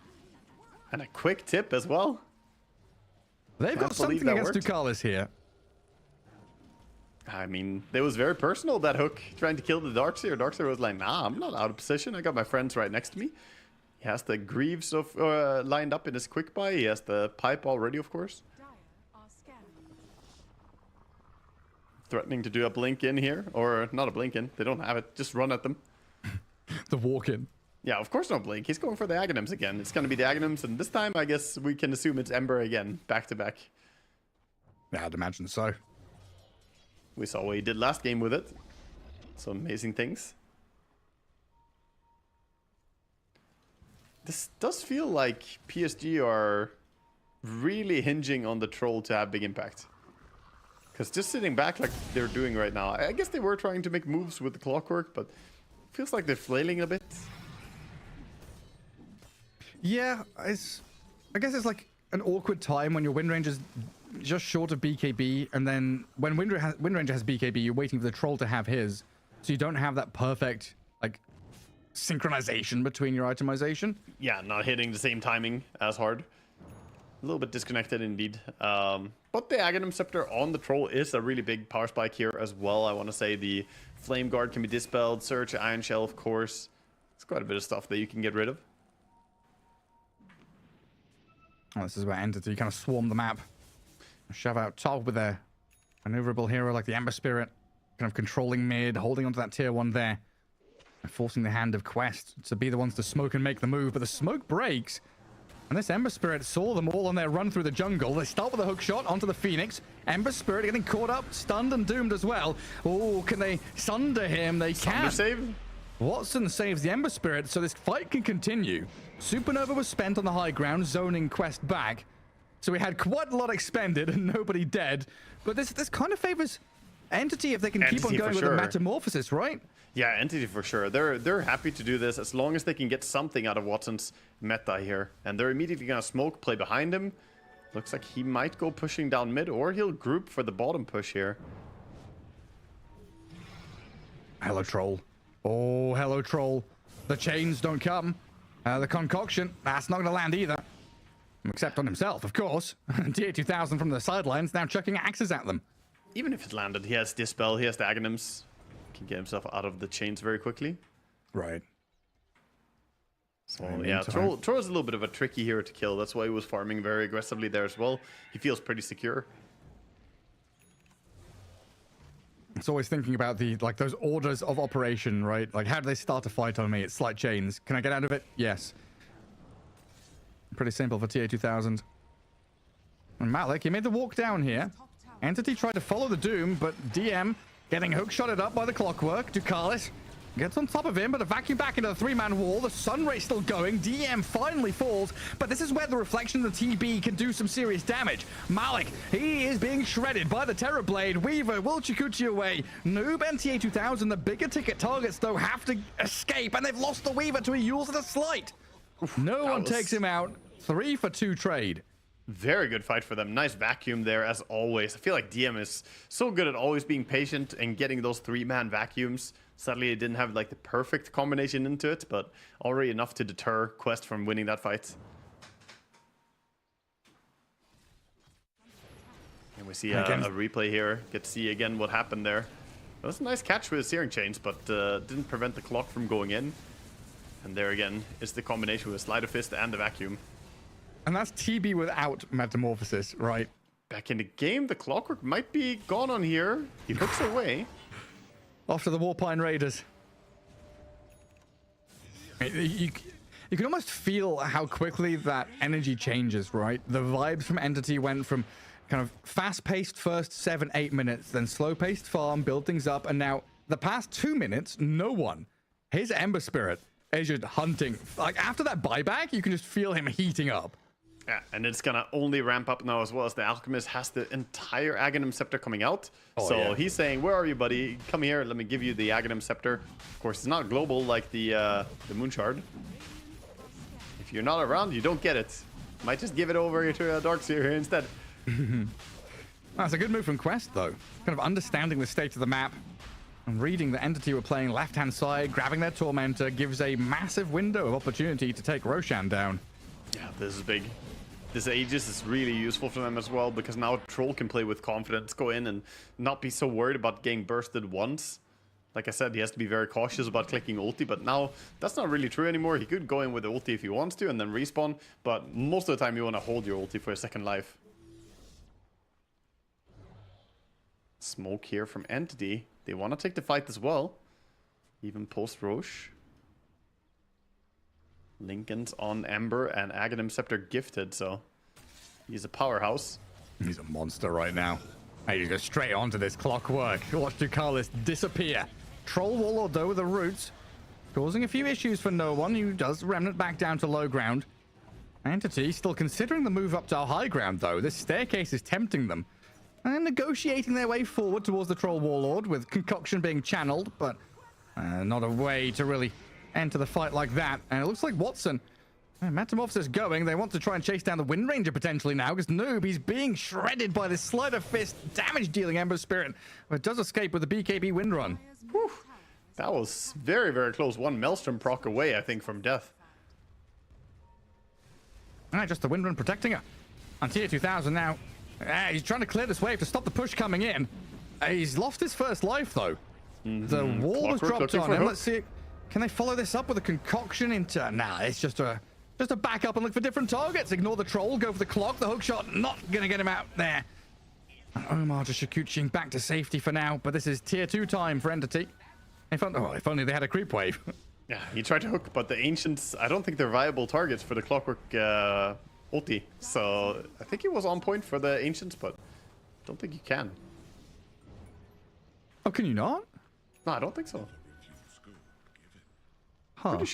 And a quick tip as well. They've got something against Ducalis here. I mean, it was very personal, that hook, trying to kill the Darkseer. Darkseer was like, nah, I'm not out of position. I got my friends right next to me. He has the Greaves lined up in his quick buy. He has the pipe already, of course. Threatening to do a blink in here, or not a blink in. They don't have it. Just run at them. The walk in. Yeah, of course no blink. He's going for the Aghanims again. It's going to be the Aghanims, and this time I guess we can assume it's Ember again, back to back. Yeah, I'd imagine so. We saw what he did last game with it. Some amazing things. This does feel like PSG are really hinging on the troll to have big impact. Because just sitting back like they're doing right now, I guess they were trying to make moves with the Clockwork, but it feels like they're flailing a bit. Yeah, I guess it's like an awkward time when your Wind is just short of BKB, and then when Wind Ranger has BKB, you're waiting for the troll to have his, so you don't have that perfect like synchronization between your itemization. Yeah, not hitting the same timing as hard. A little bit disconnected indeed. But the Aghanim Scepter on the troll is a really big power spike here as well. I want to say the Flame Guard can be dispelled. Search, Iron Shell, of course. It's quite a bit of stuff that you can get rid of. Oh, this is where Entity kind of swarm the map. Shove out top with their maneuverable hero like the Ember Spirit. Kind of controlling mid, holding onto that tier 1 there. And forcing the hand of Quest to be the ones to smoke and make the move. But the smoke breaks. And this Ember Spirit saw them all on their run through the jungle. They start with a hook shot onto the Phoenix. Ember Spirit getting caught up, stunned and doomed as well. Oh, can they sunder him? They can. Save. Watson saves the Ember Spirit, so this fight can continue. Supernova was spent on the high ground, zoning Quest back. So we had quite a lot expended and nobody dead. But this kind of favors Entity, if they can keep on Entity going for with the sure. Metamorphosis, right? Yeah, Entity for sure. They're happy to do this as long as they can get something out of Watson's meta here. And they're immediately gonna smoke, play behind him. Looks like he might go pushing down mid, or he'll group for the bottom push here. Hello, Troll. Oh, hello, Troll. The chains don't come. The concoction, that's not going to land either. Except on himself, of course. TA2000 from the sidelines now chucking axes at them. Even if it landed, he has Dispel, he has the Aghanims. Can get himself out of the chains very quickly. Right. So yeah, Troll is a little bit of a tricky hero to kill. That's why he was farming very aggressively there as well. He feels pretty secure. It's always thinking about the those orders of operation, right? Like, how do they start a fight on me? It's slight chains. Can I get out of it? Yes. Pretty simple for TA2000. And Malik, he made the walk down here. Entity tried to follow the Doom, but DM getting hook-shotted up by the Clockwork. Ducalis gets on top of him, but a vacuum back into the three-man wall. The Sunray still going. DM finally falls, but this is where the reflection of the TB can do some serious damage. Malik, he is being shredded by the Terrorblade. Weaver will Chikuchi away. Noob and TA2000, the bigger ticket targets, though, have to escape, and they've lost the Weaver to a Yules and a Slight. No one takes him out. 3 for 2 trade. Very good fight for them. Nice vacuum there, as always. I feel like DM is so good at always being patient and getting those 3-man vacuums. Sadly, it didn't have like the perfect combination into it, but already enough to deter Quest from winning that fight. And we see a replay here. Get to see again what happened there. That was a nice catch with the Searing Chains, but didn't prevent the clock from going in. And there again is the combination with Sleight of Fist and the vacuum. And that's TB without Metamorphosis, right? Back in the game, the Clockwork might be gone on here. He hooks away. Off to the Warpine Raiders. You can almost feel how quickly that energy changes, right? The vibes from Entity went from kind of fast-paced first 7-8 minutes, then slow-paced farm, build things up, and now the past 2 minutes, no one. His Ember Spirit is just hunting. Like, after that buyback, you can just feel him heating up. Yeah, and it's gonna only ramp up now as well, as the Alchemist has the entire Aghanim Scepter coming out. So he's saying, where are you, buddy? Come here, let me give you the Aghanim Scepter. Of course, it's not global like the Moon Shard. If you're not around, you don't get it. Might just give it over to Darkseer here instead. That's a good move from Quest, though. Kind of understanding the state of the map and reading the Entity were playing left-hand side, grabbing their Tormentor, gives a massive window of opportunity to take Roshan down. Yeah, this is big. This Aegis is really useful for them as well, because now Troll can play with confidence, go in and not be so worried about getting bursted once. Like I said, he has to be very cautious about clicking ulti, but now that's not really true anymore. He could go in with the ulti if he wants to and then respawn, but most of the time you want to hold your ulti for a second life. Smoke here from Entity. They want to take the fight as well. Even post-Roche. Lincoln's on Ember and Aghanim Scepter gifted, so he's a powerhouse. He's a monster right now. Hey, you go straight onto this Clockwork. Watch Ducalis disappear. Troll Warlord, though, with the roots, causing a few issues for no one, who does Remnant back down to low ground. Entity still considering the move up to our high ground, though. This staircase is tempting them. And negotiating their way forward towards the Troll Warlord, with Concoction being channeled, but not a way to really enter the fight like that. And it looks like Watson, Metamorphosis going. They want to try and chase down the Wind Ranger potentially now, because Noob, he's being shredded by this Sleight of Fist damage-dealing Ember Spirit, but does escape with the BKB Wind Run. Whew. That was very, very close. One Maelstrom proc away, I think, from death. Alright, just the Wind Run protecting her. On TA2000 now. He's trying to clear this wave to stop the push coming in. He's lost his first life, though. The wall was dropped on him. Let's see. Can they follow this up with a Concoction into... Nah, it's just a back up and look for different targets. Ignore the Troll, go for the clock. The hook shot not going to get him out there. And Omar just Shikuchiing back to safety for now, but this is tier 2 time for Entity. If only they had a creep wave. Yeah, he tried to hook, but the Ancients, I don't think they're viable targets for the Clockwork ulti. So I think he was on point for the Ancients, but I don't think you can. Oh, can you not? No, I don't think so. Huh. Pretty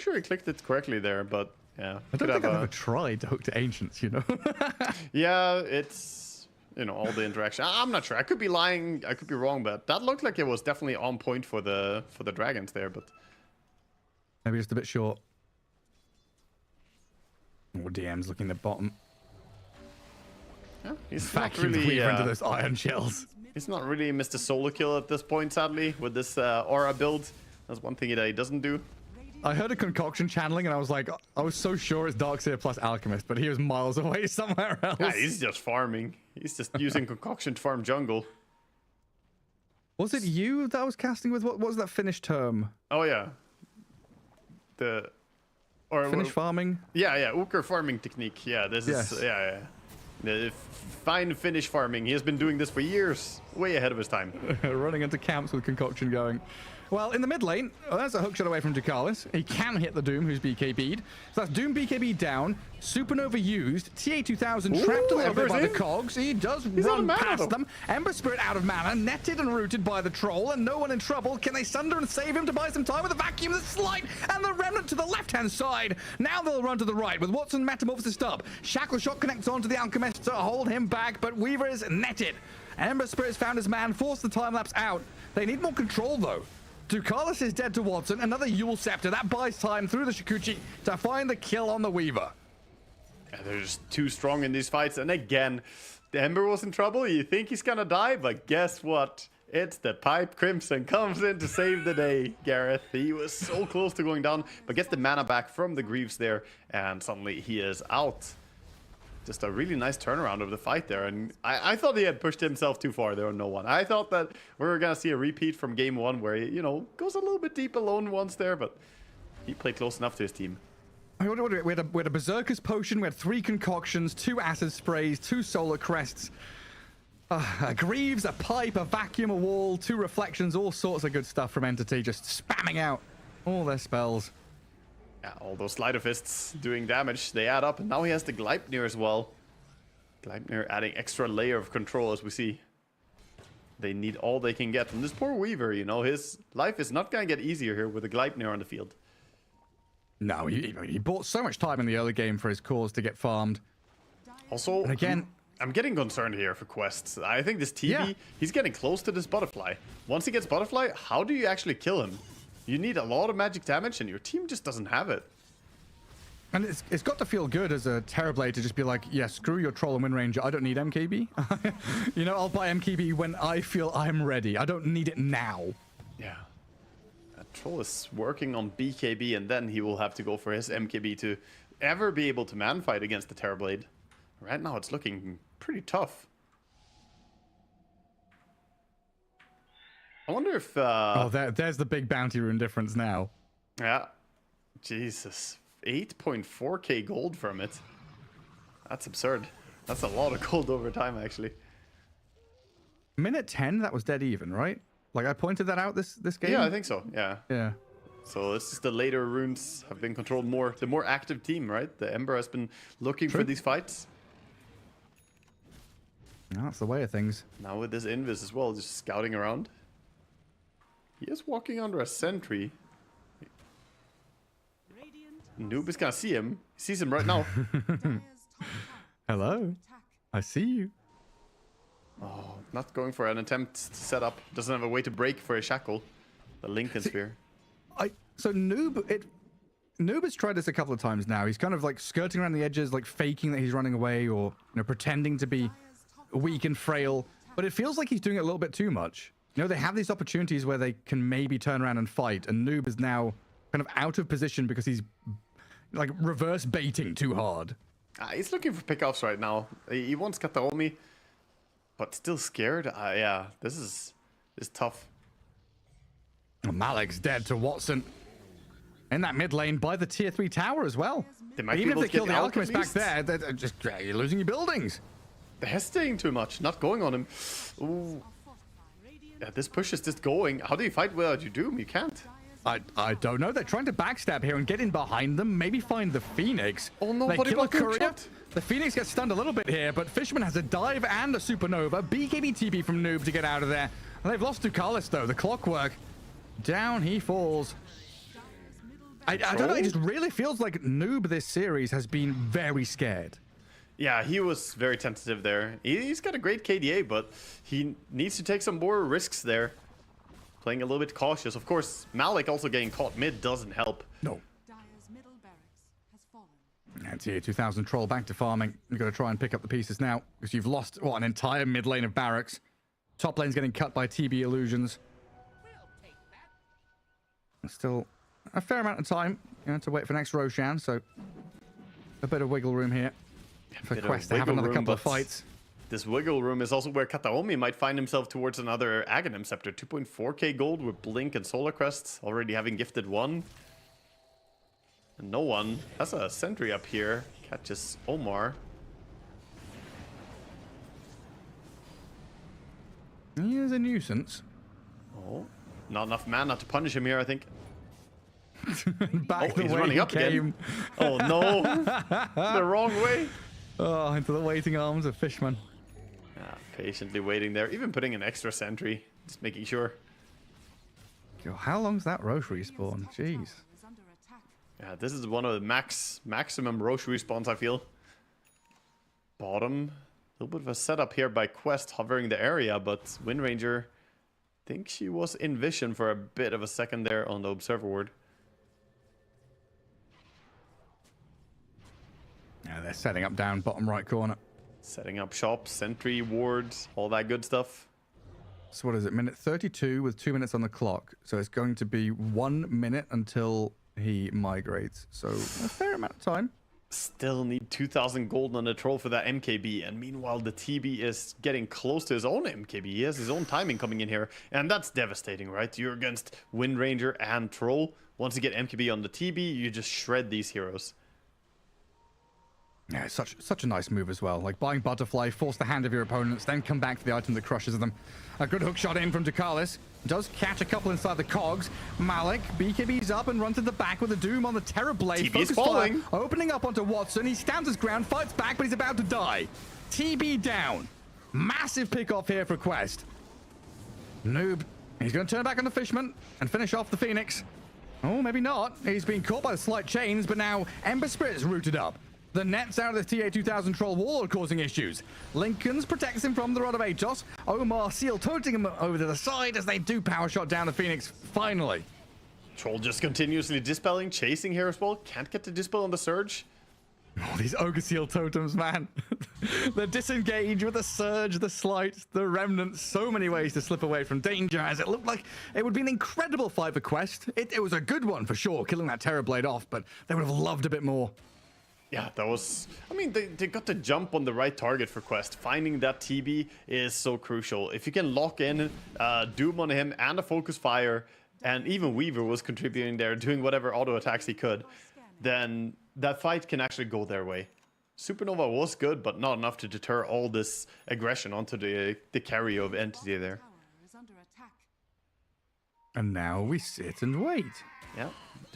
sure he clicked it correctly there, but yeah. I don't think I've ever tried to hook to Ancients, you know? Yeah, it's you know, all the interaction. I'm not sure. I could be lying. I could be wrong, but that looked like it was definitely on point for the dragons there. But maybe just a bit short. Oh, DM's looking at bottom. Yeah, he's vacuumed not really Weaver into those iron shells. He's not really Mr. Solo Kill at this point, sadly, with this aura build. That's one thing that he doesn't do. I heard a concoction channeling and I was like, I was so sure it's Darkseer plus Alchemist, but he was miles away somewhere else. Yeah, he's just farming. He's just using concoction to farm jungle. Was it you that I was casting with? What was that Finnish term? Oh yeah. Finnish farming? Yeah, Uker farming technique. Yeah, this is yeah. The fine Finnish farming. He has been doing this for years, way ahead of his time. Running into camps with concoction going. Well, in the mid lane, there's a hook shot away from Ducalis. He can hit the Doom, who's BKB'd. So that's Doom BKB down, Supernova used, TA2000 trapped a little bit by the cogs. He does run past them. Ember Spirit out of mana, netted and rooted by the troll, and no one in trouble. Can they sunder and save him to buy some time with a vacuum, the slight, and the remnant to the left-hand side? Now they'll run to the right with Watson Metamorphosis up. Shackle Shot connects onto the Alchemist to hold him back, but Weaver is netted. Ember Spirit's found his man, forced the time-lapse out. They need more control, though. Ducalis is dead to Watson. Another Yule Scepter. That buys time through the Shikuchi to find the kill on the Weaver. Yeah, they're just too strong in these fights. And again, the Ember was in trouble. You think he's gonna die, but guess what? It's the Pipe Crimson comes in to save the day, Gareth. He was so close to going down, but gets the mana back from the Greaves there, and suddenly he is out. Just a really nice turnaround of the fight there. And I thought he had pushed himself too far there on no one. I thought that we were going to see a repeat from game one where he, you know, goes a little bit deep alone once there, but he played close enough to his team. We had a Berserker's Potion, we had 3 concoctions, 2 Acid Sprays, 2 Solar Crests, a Greaves, a Pipe, a Vacuum, a Wall, 2 Reflections, all sorts of good stuff from Entity, just spamming out all their spells. Yeah, all those Slider Fists doing damage, they add up, and now he has the Gleipnir as well. Gleipnir adding extra layer of control, as we see. They need all they can get. And this poor Weaver, you know, his life is not going to get easier here with the Gleipnir on the field. No, he bought so much time in the early game for his cause to get farmed. Also, and again, I'm getting concerned here for quests. I think this TV, he's getting close to this Butterfly. Once he gets Butterfly, how do you actually kill him? You need a lot of magic damage, and your team just doesn't have it. And it's got to feel good as a Terrorblade to just be like, yeah, screw your Troll and Wind Ranger. I don't need MKB. You know, I'll buy MKB when I feel I'm ready. I don't need it now. Yeah. That Troll is working on BKB, and then he will have to go for his MKB to ever be able to man-fight against the Terrorblade. Right now, it's looking pretty tough. I wonder if... oh, there's the big bounty rune difference now. Yeah. Jesus. 8.4k gold from it. That's absurd. That's a lot of gold over time, actually. Minute 10, that was dead even, right? Like, I pointed that out this game? Yeah, I think so. Yeah. Yeah. So this is the later runes have been controlled more. The more active team, right? The Ember has been looking for these fights. No, that's the way of things. Now with this Invis as well, just scouting around. He is walking under a sentry. Noob is gonna see him. He sees him right now. Hello. I see you. Oh, not going for an attempt to set up. Doesn't have a way to break for a shackle. The Lincoln Sphere. So Noob has tried this a couple of times now. He's kind of like skirting around the edges, like faking that he's running away, or pretending to be weak and frail. But it feels like he's doing it a little bit too much. You know, they have these opportunities where they can maybe turn around and fight, and Noob is now kind of out of position because he's like reverse baiting too hard. He's looking for pickoffs right now. He wants Kataomi, but still scared. Yeah, this is tough. Malik's dead to Watson. In that mid lane by the tier 3 tower as well. Even if they kill the Alchemist back there, they're just you're losing your buildings. They're hesitating too much, not going on him. Ooh. Yeah, this push is just going. How do you fight without your Doom? You can't. I don't know. They're trying to backstab here and get in behind them. Maybe find the Phoenix. Oh no, they what kill about Courier. The Phoenix gets stunned a little bit here, but Fisherman has a dive and a Supernova. BKB TP from Noob to get out of there. And they've lost Ducalis though. The Clockwork. Down he falls. I don't know. It just really feels like Noob this series has been very scared. Yeah, he was very tentative there. He's got a great KDA, but he needs to take some more risks there. Playing a little bit cautious. Of course, Malik also getting caught mid doesn't help. No. Dire's middle barracks has fallen. And tier 2000 Troll back to farming. You've got to try and pick up the pieces now because you've lost, what, an entire mid lane of barracks. Top lane's getting cut by TB Illusions. Still a fair amount of time, you know, to wait for next Roshan, so a bit of wiggle room here for Quest to have another couple of fights. This wiggle room is also where Kataomi might find himself towards another Aghanim Scepter. 2.4k gold with Blink and Solar Crests, already having gifted one. And no one has a sentry up here. Catches Omar. He is a nuisance. Oh, not enough mana to punish him here, I think. Back the he's way running he up came. again. Oh no, the wrong way. Oh, into the waiting arms of Fishman. Yeah, patiently waiting there, even putting an extra sentry, just making sure. Yo, how long's that Roche respawn? Jeez. Yeah, this is one of the maximum Roche respawns, I feel. Bottom, a little bit of a setup here by Quest hovering the area, but Windranger, I think she was in vision for a bit of a second there on the observer ward. Yeah, they're setting up down bottom right corner. Setting up shop, sentry, wards, all that good stuff. So what is it? Minute 32 with 2 minutes on the clock. So it's going to be 1 minute until he migrates. So a fair amount of time. Still need 2,000 gold on the troll for that MKB. And meanwhile, the TB is getting close to his own MKB. He has his own timing coming in here. And that's devastating, right? You're against Windranger and Troll. Once you get MKB on the TB, you just shred these heroes. Yeah, it's such a nice move as well. Like buying Butterfly, force the hand of your opponents, then come back for the item that crushes them. A good hook shot in from Ducalis. Does catch a couple inside the cogs. Malik, BKB's up and runs to the back with a Doom on the Terror Blade. TB's falling. Opening up onto Watson. He stands his ground, fights back, but he's about to die. TB down. Massive pick off here for Quest. Noob. He's going to turn back on the Fishman and finish off the Phoenix. Oh, maybe not. He's been caught by the slight chains, but now Ember Spirit's rooted up. The net's out of the TA2000 Troll wall are causing issues. Lincolns protects him from the Rod of Atos. Omar seal toting him over to the side as they do power shot down the Phoenix finally. Troll just continuously dispelling, chasing here as well. Can't get the dispel on the Surge. Oh, these Ogre Seal totems, man. The disengage with the Surge, the Slight, the Remnant. So many ways to slip away from danger, as it looked like it would be an incredible fight for Quest. It was a good one for sure, killing that Terror Blade off, but they would have loved a bit more. Yeah, that was... I mean, they got to jump on the right target for Quest. Finding that TB is so crucial. If you can lock in Doom on him and a Focus Fire, and even Weaver was contributing there, doing whatever auto attacks he could, then that fight can actually go their way. Supernova was good, but not enough to deter all this aggression onto the carry of Entity there. And now we sit and wait. Yeah,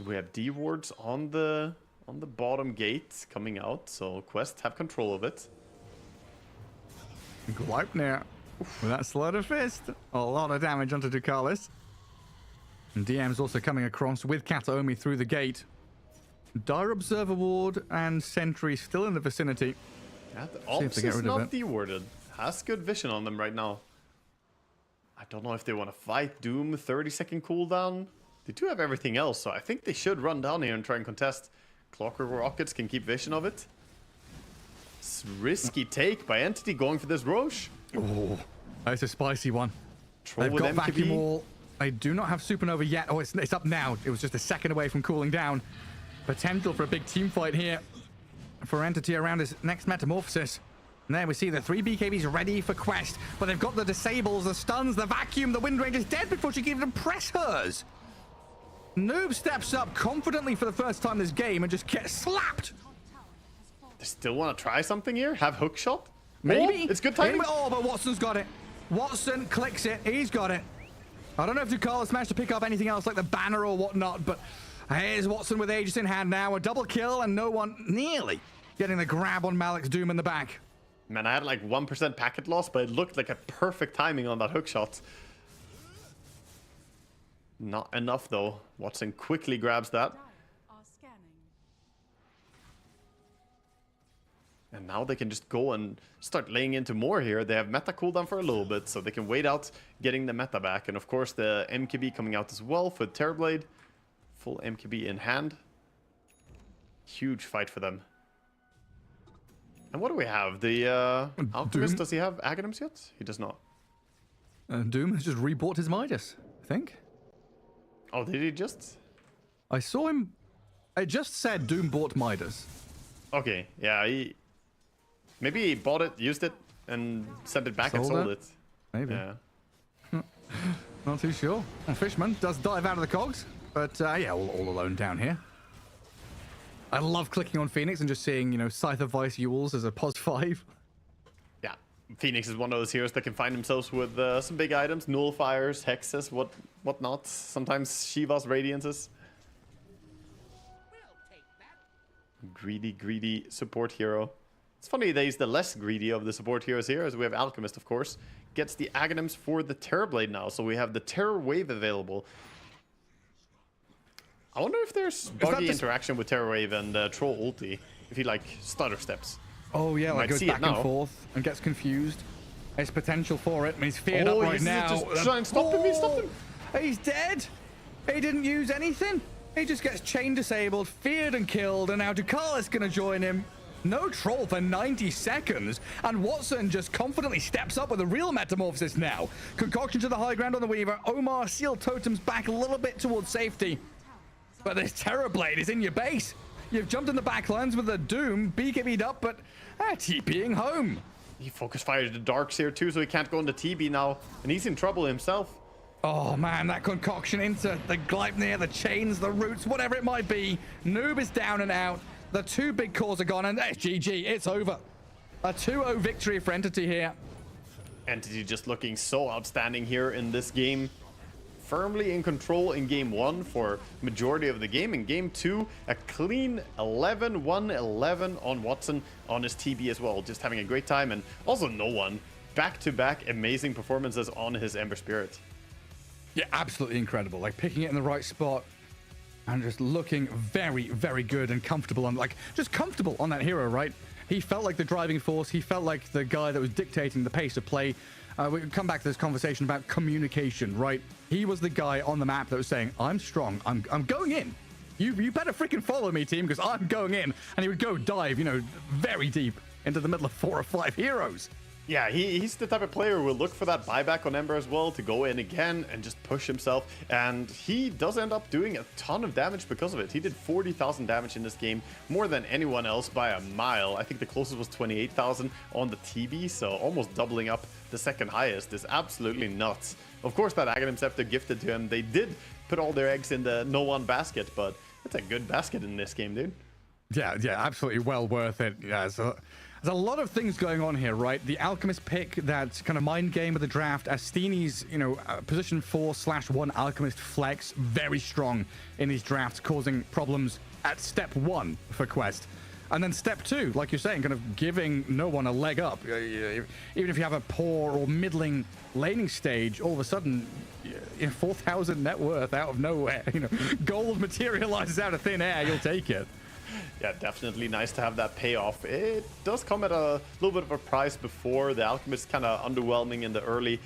we have D wards on the bottom gate coming out, so Quest have control of it. Gleipnir with that Slaughter Fist. A lot of damage onto Ducalis. And DM's also coming across with Kataomi through the gate. Dire Observer Ward and Sentry still in the vicinity. Yeah, the Ops is not dewarded. Has good vision on them right now. I don't know if they want to fight Doom 30-second cooldown. They do have everything else, so I think they should run down here and try and contest. Clockwork Rockets can keep vision of it. It's risky take by Entity going for this Roche. Oh, that's a spicy one. Troll They've with got MKB. Vacuum Wall. They do not have Supernova yet. Oh, it's up now. It was just a second away from cooling down. Potential for a big team fight here for Entity around his next Metamorphosis. And there we see the 3 BKBs ready for Quest, but they've got the disables, the stuns, the vacuum. The Windranger's dead before she can even press hers. Noob steps up confidently for the first time this game and just gets slapped. They still want to try something here? Have hook shot? Maybe. Oh, it's good timing. Oh, but Watson's got it. Watson clicks it. He's got it. I don't know if Ducalis managed to pick up anything else like the banner or whatnot, but here's Watson with Aegis in hand now. A double kill and no one nearly getting the grab on Malik's Doom in the back. Man, I had like 1% packet loss, but it looked like a perfect timing on that hook shot. Not enough though. Watson quickly grabs that. And now they can just go and start laying into more here. They have meta cooldown for a little bit, so they can wait out getting the meta back. And of course, the MKB coming out as well for Terrorblade. Full MKB in hand. Huge fight for them. And what do we have? The Alchemist, does he have Aghanims yet? He does not. Doom has just rebought his Midas, I think. Oh, did he just? I saw him. I just said Doom bought Midas. Okay, yeah, maybe he bought it, used it, and sent it back and sold it. Maybe. Yeah. Not too sure. And Fishman does dive out of the cogs, but yeah, all alone down here. I love clicking on Phoenix and just seeing, you know, Scythe of Vice Yules as a +5. Yeah, Phoenix is one of those heroes that can find themselves with some big items, nullifiers, hexes, whatnot. Sometimes Shiva's Radiances. Greedy support hero. It's funny that he's the less greedy of the support heroes here, as we have Alchemist, of course. Gets the Aghanims for the Terrorblade now, so we have the Terror Wave available. I wonder if there's buggy interaction with Terror Wave and Troll Ulti, if he, like, stutter steps. Oh, yeah, like goes back and forth and gets confused. There's potential for it, and he's feared up right now. Just try and stop him, he stopped him. He's dead. He didn't use anything. He just gets chain disabled, feared and killed, and now Ducalis gonna join him. No troll for 90 seconds, and Watson just confidently steps up with a real metamorphosis now. Concoction to the high ground on the Weaver. Omar sealed totems back a little bit towards safety. But this Terrorblade is in your base. You've jumped in the backlines with the Doom, BKB'd up, but TPing home. He focus fired the Darks here too, so he can't go into TB now, and he's in trouble himself. Oh man, that concoction into the Gleipnir, the chains, the roots, whatever it might be. Noob is down and out. The two big cores are gone, and GG, it's over. A 2-0 victory for Entity here. Entity just looking so outstanding here in this game. Firmly in control in game 1 for majority of the game. In game 2, a clean 11-1-11 on Watson on his TB as well. Just having a great time, and also no one. Back-to-back amazing performances on his Ember Spirit. Yeah, absolutely incredible. Like picking it in the right spot and just looking very, very good and comfortable on, like, just comfortable on that hero, right? He felt like the driving force. He felt like the guy that was dictating the pace of play. We can come back to this conversation about communication, right? He was the guy on the map that was saying, I'm strong. I'm going in. You better freaking follow me, team, because I'm going in. And he would go dive, you know, very deep into the middle of 4 or 5 heroes. Yeah, he's the type of player who will look for that buyback on Ember as well to go in again and just push himself. And he does end up doing a ton of damage because of it. He did 40,000 damage in this game, more than anyone else by a mile. I think the closest was 28,000 on the TB, so almost doubling up the second highest is absolutely nuts. Of course, that Aghanim Scepter gifted to him. They did put all their eggs in the no one basket, but it's a good basket in this game, dude. Yeah, absolutely well worth it. Yeah, so there's a lot of things going on here, right? The Alchemist pick, that kind of mind game of the draft. Astini's, you know, position 4/1 Alchemist flex, very strong in these drafts, causing problems at step 1 for Quest. And then step 2, like you're saying, kind of giving no one a leg up. Even if you have a poor or middling laning stage, all of a sudden, 4,000 net worth out of nowhere, you know, gold materializes out of thin air, you'll take it. Yeah, definitely nice to have that payoff. It does come at a little bit of a price before. The Alchemist kind of underwhelming in the early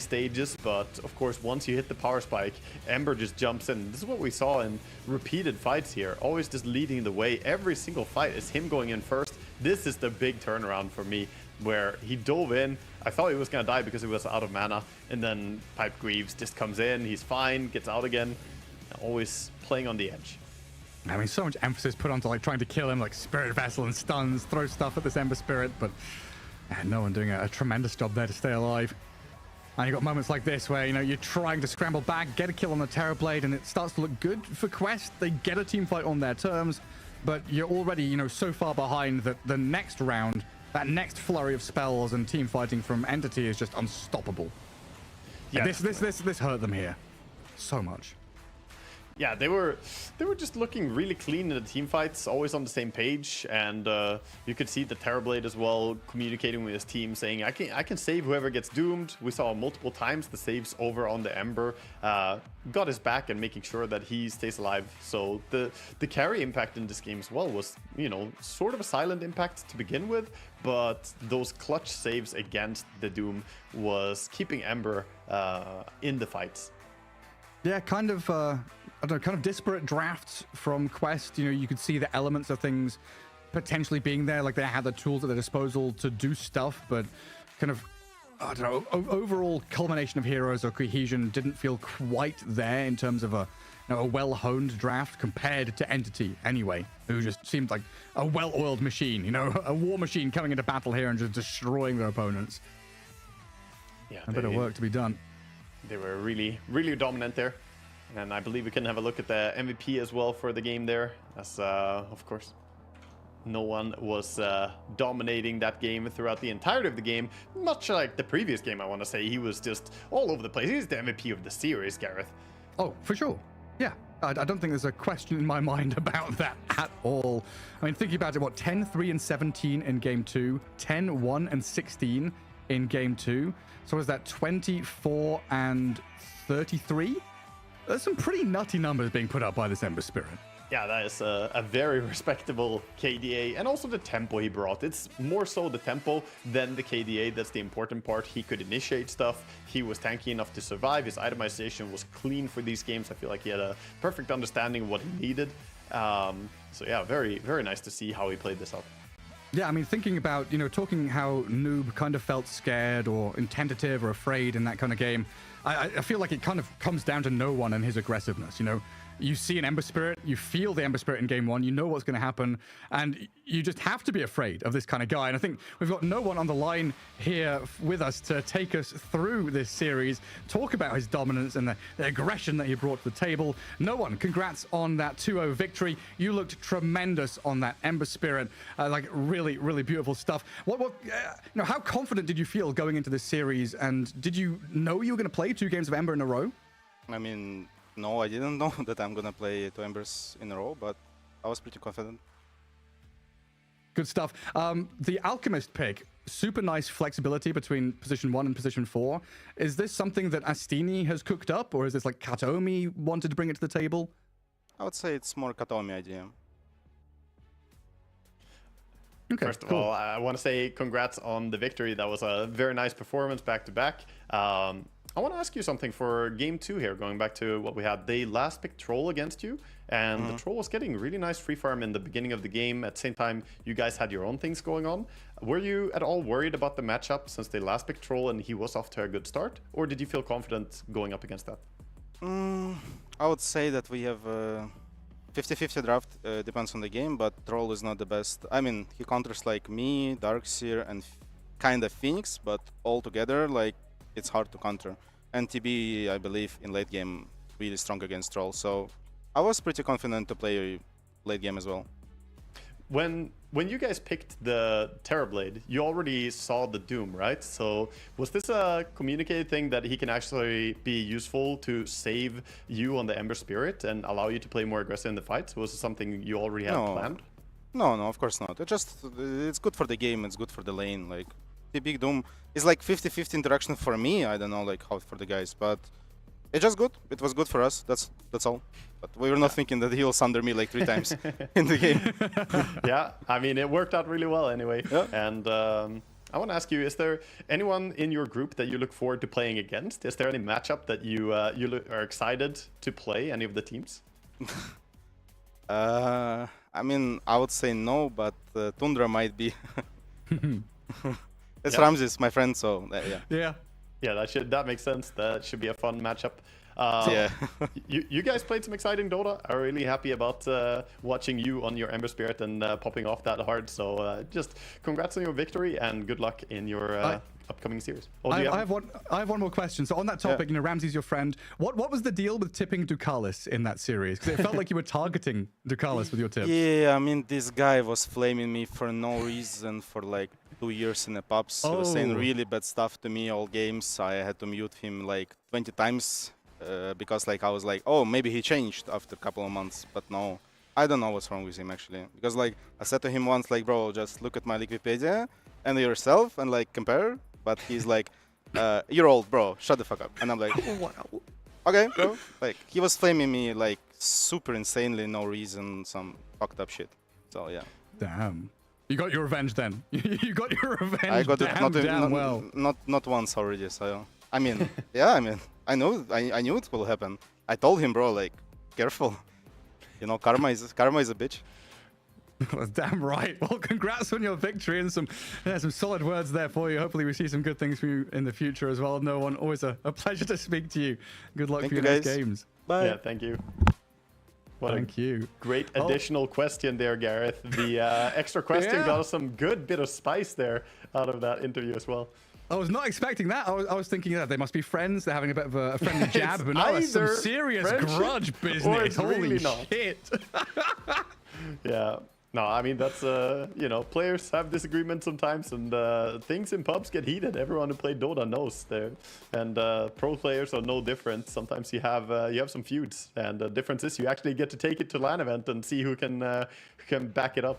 stages, but of course once you hit the power spike, Ember just jumps in. This is what we saw in repeated fights here, always just leading the way. Every single fight is him going in first. This is the big turnaround for me, where he dove in. I thought he was gonna die because he was out of mana, and then Pipe Greaves just comes in, he's fine, gets out again, always playing on the edge. I mean, so much emphasis put onto like trying to kill him, like Spirit Vessel and stuns, throw stuff at this Ember Spirit, but no one doing a tremendous job there to stay alive. And you've got moments like this where, you know, you're trying to scramble back, get a kill on the Terrorblade, and it starts to look good for Quest. They get a team fight on their terms, but you're already, you know, so far behind that the next round, that next flurry of spells and team fighting from Entity is just unstoppable. Yeah, this hurt them here so much. Yeah, they were just looking really clean in the team fights, always on the same page, and you could see the Terrorblade as well communicating with his team, saying, I can save whoever gets doomed. We saw multiple times the saves over on the Ember, got his back and making sure that he stays alive. So the carry impact in this game as well was, you know, sort of a silent impact to begin with, but those clutch saves against the Doom was keeping Ember in the fights. Yeah, kind of, I don't know, kind of disparate drafts from Quest. You know, you could see the elements of things potentially being there, like they had the tools at their disposal to do stuff, but kind of, I don't know, overall culmination of heroes or cohesion didn't feel quite there in terms of a well-honed draft compared to Entity anyway, who just seemed like a well-oiled machine, you know, a war machine coming into battle here and just destroying their opponents. Yeah, a bit of work to be done. They were really, really dominant there. And I believe we can have a look at the MVP as well for the game there. As, of course, no one was dominating that game throughout the entirety of the game. Much like the previous game, I want to say. He was just all over the place. He's the MVP of the series, Gareth. Oh, for sure. Yeah. I don't think there's a question in my mind about that at all. I mean, thinking about it, what, 10, 3, and 17 in Game 2, 10, 1, and 16 in Game 2. So is that 24 and 33? There's some pretty nutty numbers being put up by this Ember Spirit. Yeah, that is a very respectable KDA, and also the tempo he brought. It's more so the tempo than the KDA. That's the important part. He could initiate stuff. He was tanky enough to survive. His itemization was clean for these games. I feel like he had a perfect understanding of what he needed. So yeah, very, very nice to see how he played this out. Yeah, I mean, thinking about, you know, talking how Noob kind of felt scared or tentative or afraid in that kind of game, I feel like it kind of comes down to no one and his aggressiveness, you know. You see an Ember Spirit, you feel the Ember Spirit in Game 1, you know what's going to happen, and you just have to be afraid of this kind of guy. And I think we've got no one on the line here with us to take us through this series, talk about his dominance and the aggression that he brought to the table. No one. Congrats on that 2-0 victory. You looked tremendous on that Ember Spirit. Like, really, really beautiful stuff. You know, how confident did you feel going into this series, and did you know you were going to play 2 games of Ember in a row? I mean, no, I didn't know that I'm gonna play 2 Embers in a row, but I was pretty confident. Good stuff. The Alchemist pick, super nice flexibility between position 1 and position 4. Is this something that Astini has cooked up, or is this like Katomi wanted to bring it to the table? I would say it's more Katomi idea. Okay, First of all, I want to say congrats on the victory. That was a very nice performance back to back. I want to ask you something for Game 2 here, going back to what we had. They last picked Troll against you, and the Troll was getting really nice free farm in the beginning of the game. At the same time, you guys had your own things going on. Were you at all worried about the matchup since they last picked Troll and he was off to a good start? Or did you feel confident going up against that? I would say that we have a 50-50 draft, depends on the game, but Troll is not the best. I mean, he counters like me, Darkseer, and kind of Phoenix, but all together, like, it's hard to counter. And TB, I believe, in late game, really strong against Troll. So I was pretty confident to play late game as well. When you guys picked the Terrorblade, you already saw the Doom, right? So was this a communicated thing that he can actually be useful to save you on the Ember Spirit and allow you to play more aggressive in the fights? Was it something you already had planned? No, of course not. It's good for the game, it's good for the lane. Like, the big Doom is like 50-50 interaction for me. I don't know like how for the guys, but it's just good. It was good for us. That's all. But we were not thinking that he'll sunder me like 3 times in the game. Yeah, I mean it worked out really well anyway. Yeah. And I want to ask you: is there anyone in your group that you look forward to playing against? Is there any matchup that you are excited to play? Any of the teams? I mean, I would say no, but Tundra might be. It's Ramses, my friend, so yeah. Yeah, that makes sense. That should be a fun matchup. Yeah. you guys played some exciting Dota. I'm really happy about watching you on your Ember Spirit and popping off that hard. So just congrats on your victory and good luck in your upcoming series. I have one more question. So on that topic, you know, Ramsey's your friend. What was the deal with tipping Ducalis in that series? Because it felt like you were targeting Ducalis with your tips. Yeah, I mean, this guy was flaming me for no reason for like 2 years in the pubs. He was saying really bad stuff to me all games. I had to mute him like 20 times because like I was like, oh, maybe he changed after a couple of months, but no, I don't know what's wrong with him actually. Because like I said to him once, like, bro, just look at my Wikipedia and yourself and like compare. But he's like, you're old, bro. Shut the fuck up. And I'm like, wow. Okay, bro. Like he was flaming me like super insanely, no reason, some fucked up shit. So yeah. Damn. You got your revenge then. You got your revenge. I got it not once already. So I mean, yeah, I mean, I knew it will happen. I told him, bro, like, careful. You know, karma is a bitch. That's damn right. Well, congrats on your victory and some solid words there for you. Hopefully, we see some good things for you in the future as well. No one, always a pleasure to speak to you. Good luck for your next games. Bye. Yeah, thank you. Thank you. Great additional question there, Gareth. The extra question got us some good bit of spice there out of that interview as well. I was not expecting that. I was thinking that they must be friends. They're having a bit of a friendly jab, but no, it's some serious grudge business. Holy really shit. Yeah. No, I mean, that's, you know, players have disagreements sometimes, and things in pubs get heated. Everyone who played Dota knows there. And pro players are no different. Sometimes you have some feuds, and the difference is you actually get to take it to LAN event and see who can back it up.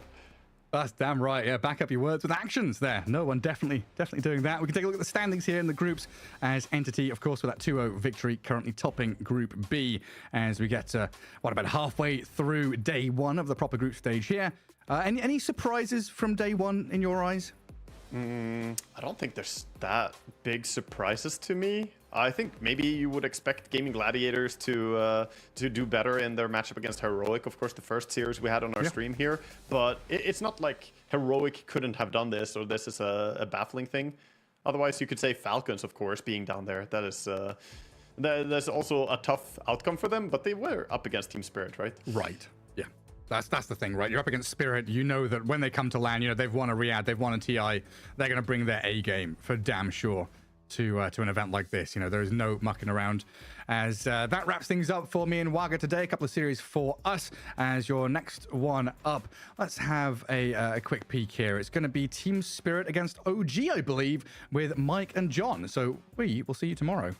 That's damn right. Yeah, back up your words with actions there. No one definitely doing that. We can take a look at the standings here in the groups as Entity, of course, with that 2-0 victory, currently topping Group B as we get about halfway through day one of the proper group stage here. Any surprises from day one in your eyes? I don't think there's that big surprises to me. I think maybe you would expect Gaimin Gladiators to do better in their matchup against Heroic, of course, the first series we had on our stream here. But it's not like Heroic couldn't have done this, or this is a baffling thing. Otherwise, you could say Falcons, of course, being down there. That is that's also a tough outcome for them, but they were up against Team Spirit, right? Right. Yeah. That's the thing, right? You're up against Spirit. You know that when they come to LAN, you know, they've won a Riyadh, they've won a TI. They're going to bring their A game for damn sure to an event like this. You know, there is no mucking around. As that wraps things up for me and Waga today. A couple of series for us as your next one up. Let's have a quick peek here. It's going to be Team Spirit against OG, I believe, with Mike and John. So we will see you tomorrow.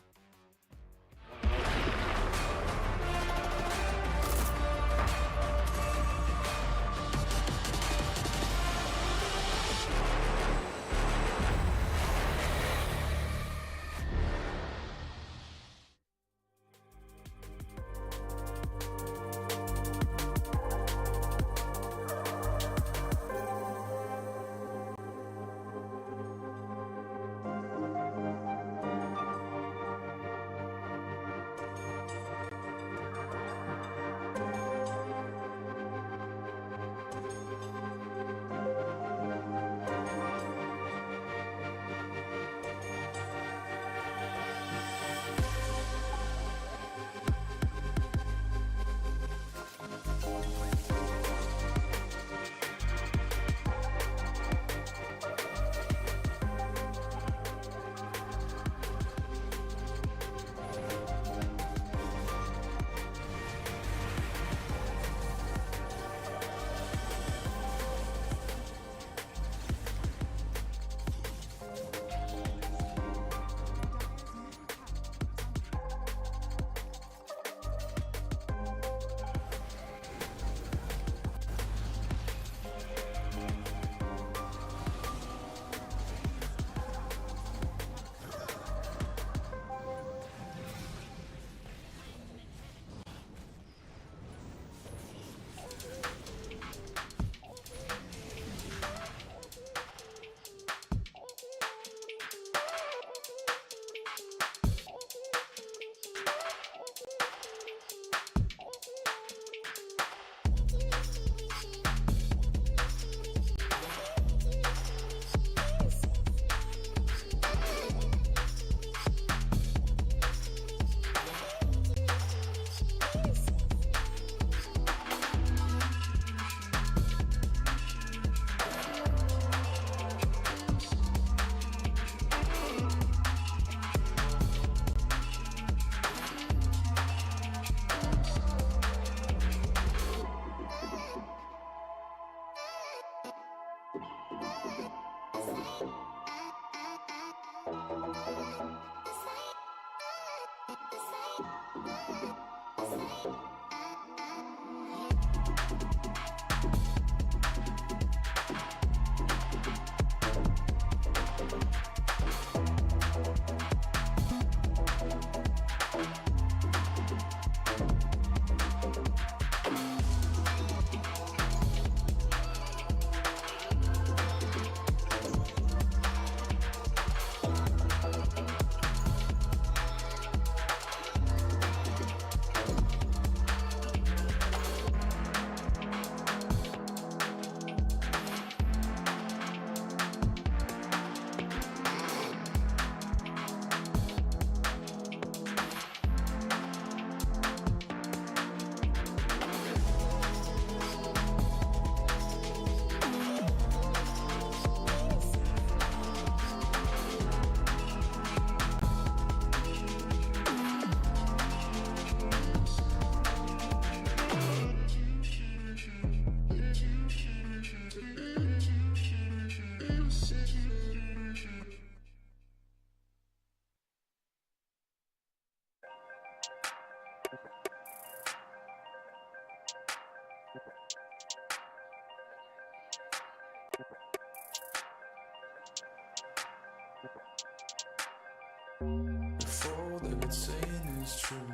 If all that it's saying is true,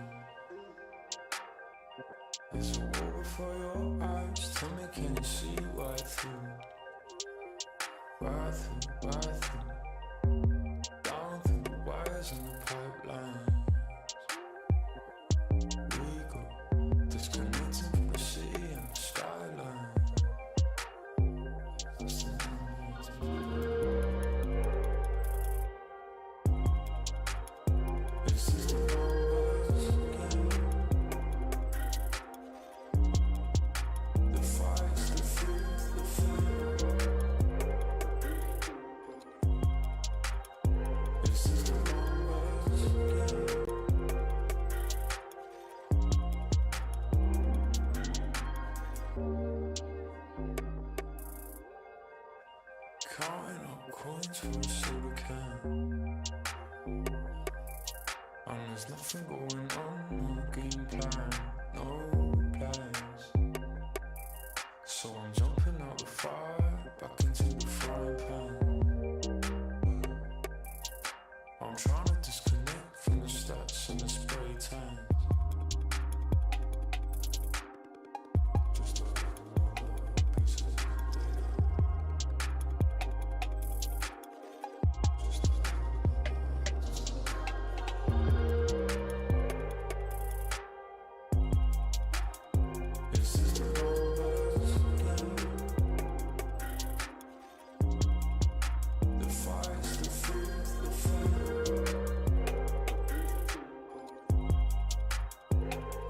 there's a wall before your eyes. Tell me, can you see right through? Right through, right through. Down through the wires and the pipelines. We go disconnecting from the city and the skyline. This is the numbers again. The fights, the fear, the fear. This is the numbers again. Counting up coins for a soda can. And there's nothing going on, no game plan, no plans. So I'm jumping out the fire, back into the frying pan. I'm trying to disconnect from the stats and the spray tan. Just another piece of data. This is the numbers again. The fights, the fear, the fear.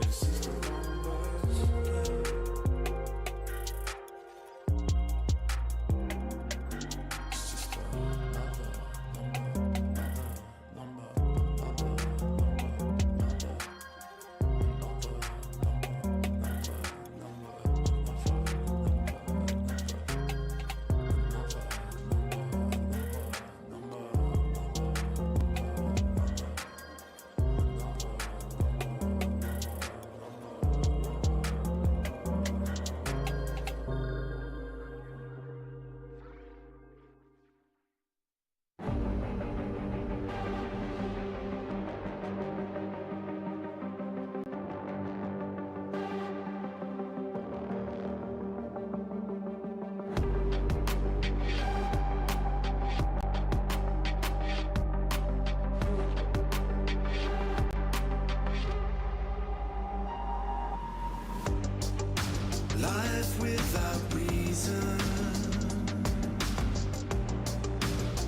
This is the numbers again. It's just another Life without reason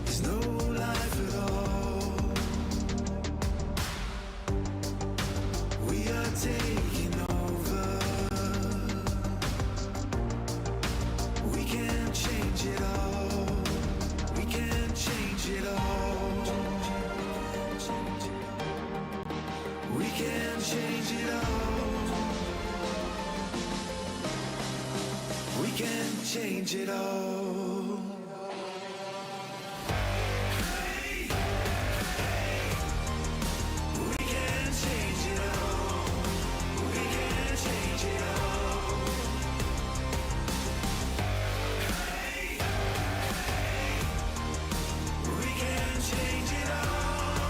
is no life at all. We are taking over. We can change it all. We can change it all. We can change it all. We can change it all. We can change it all. We can change it all. We can change it all.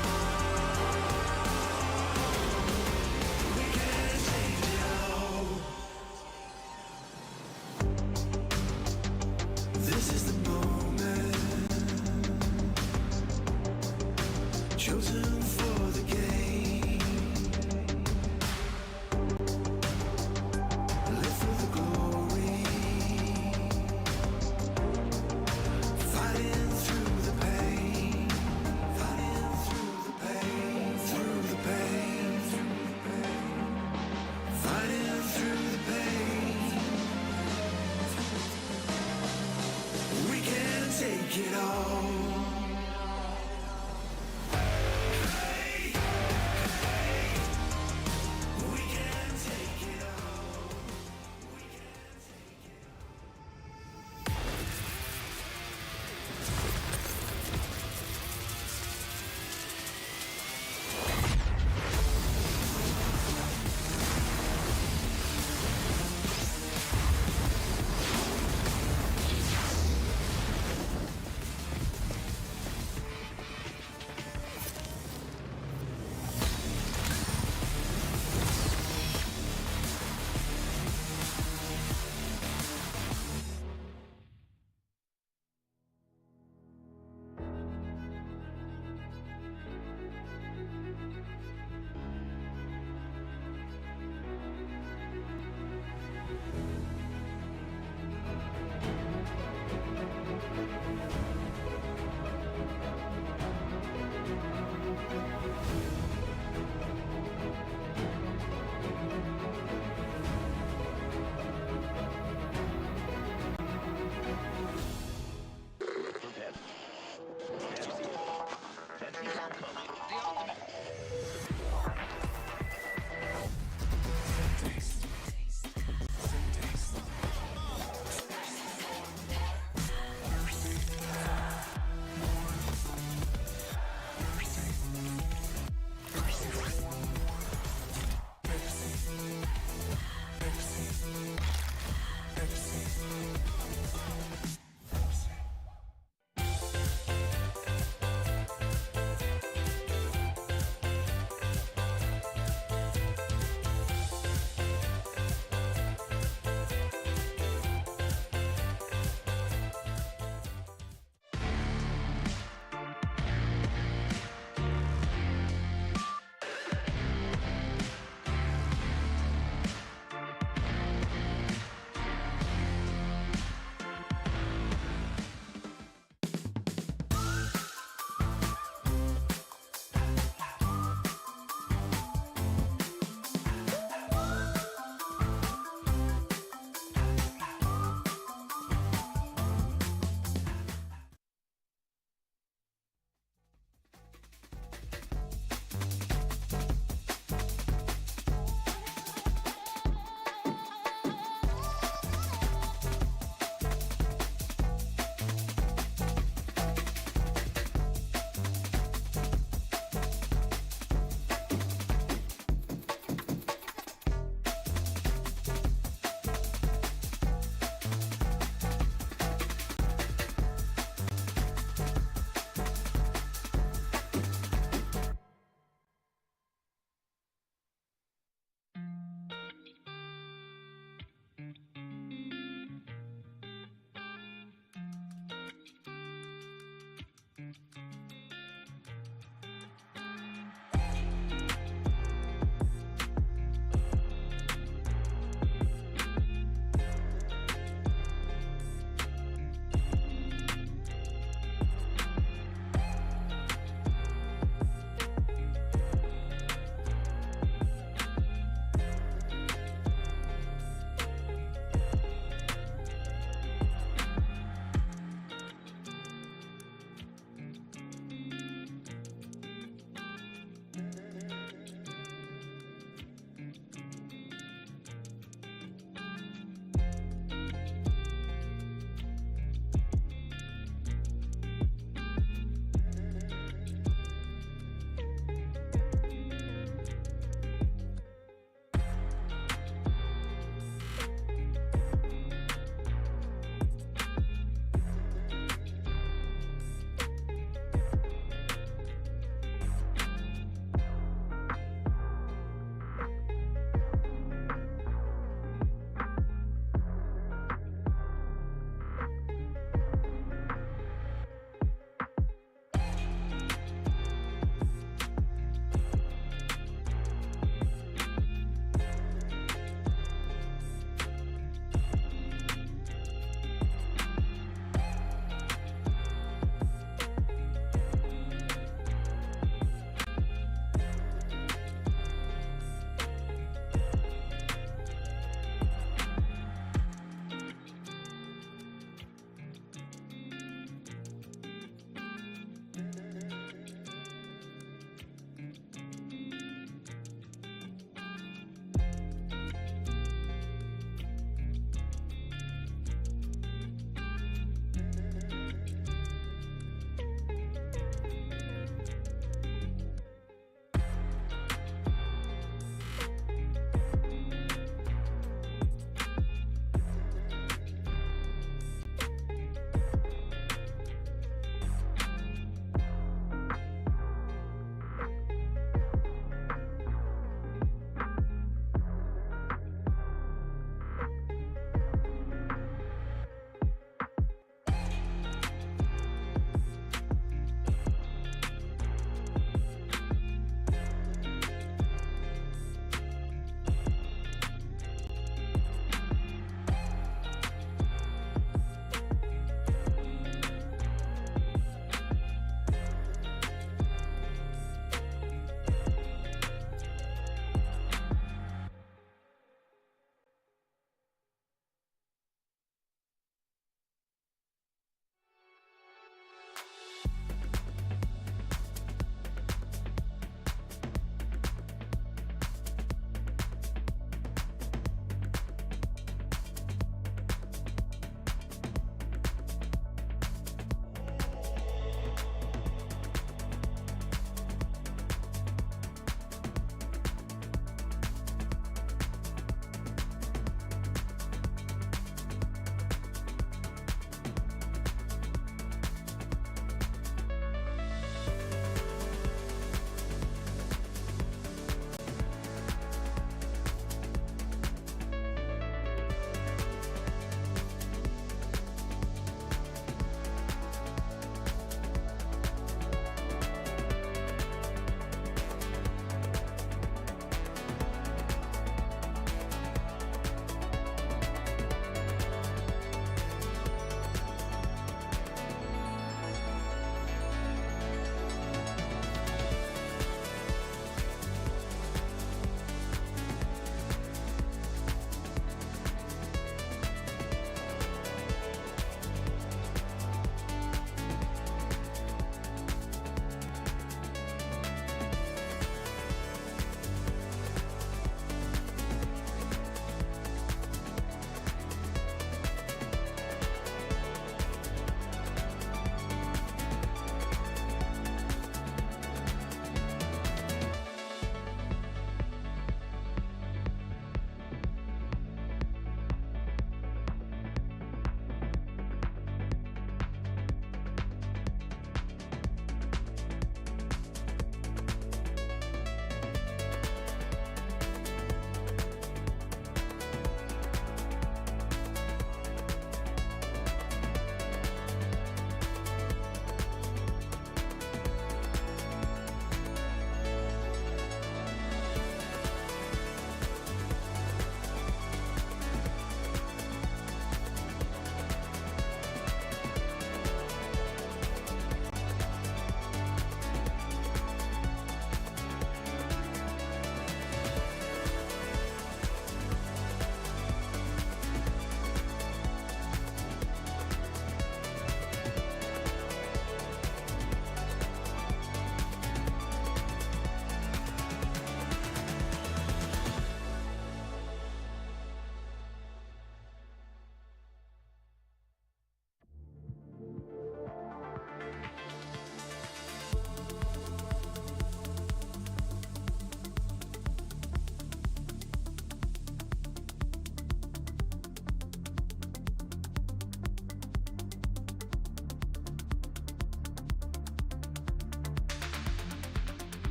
We can change it all. This is the moment.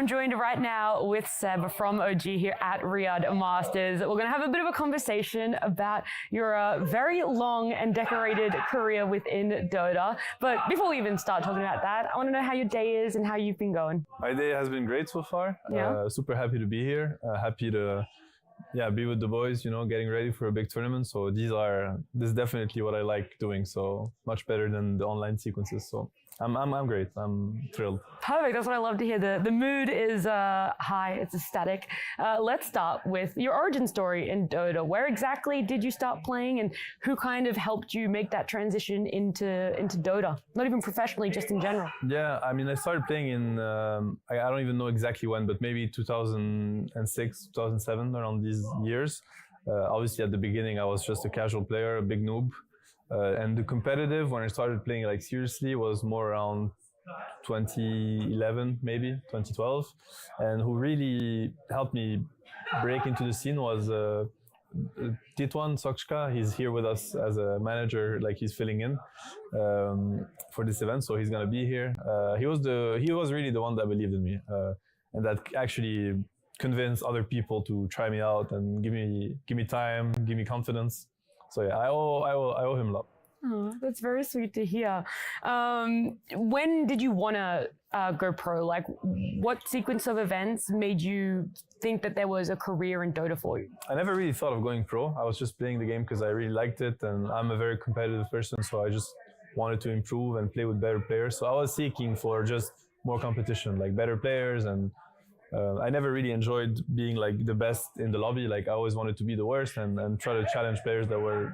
I'm joined right now with Seb from OG here at Riyadh Masters. We're going to have a bit of a conversation about your very long and decorated career within Dota. But before we even start talking about that, I want to know how your day is and how you've been going. My day has been great so far. Yeah. Super happy to be here. Happy to be with the boys, you know, getting ready for a big tournament. So this is definitely what I like doing. So much better than the online sequences. So I'm great. I'm thrilled. Perfect. That's what I love to hear. The mood is high. It's ecstatic. Let's start with your origin story in Dota. Where exactly did you start playing, and who kind of helped you make that transition into Dota? Not even professionally, just in general. Yeah, I mean, I started playing in I don't even know exactly when, but maybe 2006, 2007, around these years. Obviously, at the beginning, I was just a casual player, a big noob. And the competitive, when I started playing like seriously, was more around 2011, maybe 2012. And who really helped me break into the scene was Titwan Sokchka. He's here with us as a manager, like he's filling in for this event, so he's gonna be here. He was really the one that believed in me, and that actually convinced other people to try me out and give me time, give me confidence. So yeah, I owe him a lot. Oh, that's very sweet to hear. When did you want to go pro? Like, what sequence of events made you think that there was a career in Dota for you? I never really thought of going pro. I was just playing the game because I really liked it, and I'm a very competitive person, so I just wanted to improve and play with better players. So I was seeking for just more competition, like better players, and I never really enjoyed being like the best in the lobby. Like I always wanted to be the worst and try to challenge players that were,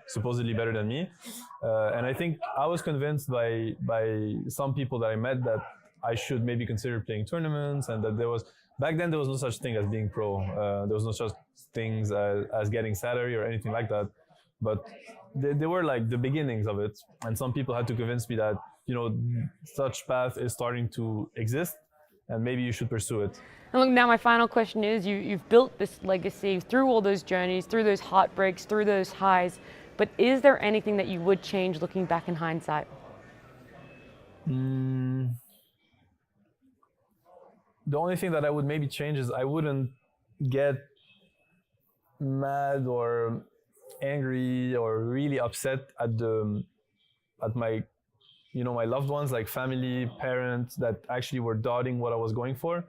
supposedly better than me. And I think I was convinced by some people that I met that I should maybe consider playing tournaments, and that back then there was no such thing as being pro. There was no such things as getting salary or anything like that. But they were like the beginnings of it. And some people had to convince me that, you know, such path is starting to exist, and maybe you should pursue it. And look, now my final question is, you've built this legacy through all those journeys, through those heartbreaks, through those highs, but is there anything that you would change looking back in hindsight? The only thing that I would maybe change is I wouldn't get mad or angry or really upset at my my loved ones, like family, parents, that actually were doubting what I was going for.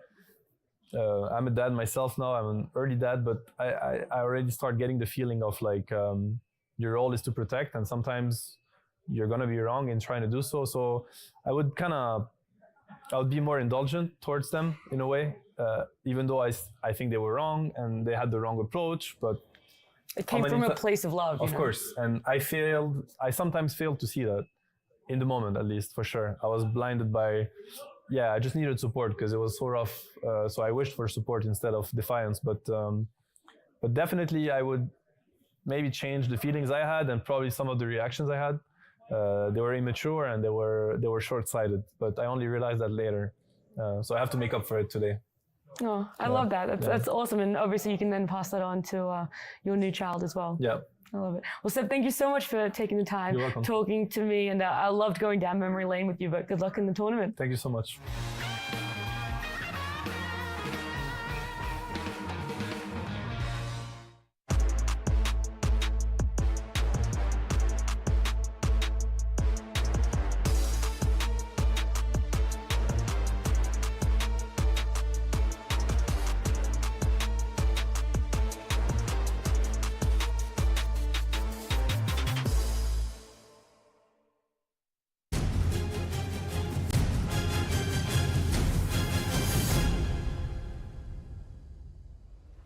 I'm a dad myself now. I'm an early dad, but I already start getting the feeling of like your role is to protect, and sometimes you're gonna be wrong in trying to do so. So I would be more indulgent towards them in a way, even though I think they were wrong and they had the wrong approach. But it came from a place of love. Of course, and I sometimes failed to see that. In the moment, at least, for sure. I was blinded by, I just needed support because it was so rough. So I wished for support instead of defiance. But definitely I would maybe change the feelings I had and probably some of the reactions I had. They were immature and they were short-sighted. But I only realized that later. So I have to make up for it today. Oh, I love that. That's awesome. And obviously you can then pass that on to your new child as well. Yeah. I love it. Well, Seb, thank you so much for taking the time, talking to me, and I loved going down memory lane with you, but good luck in the tournament. Thank you so much.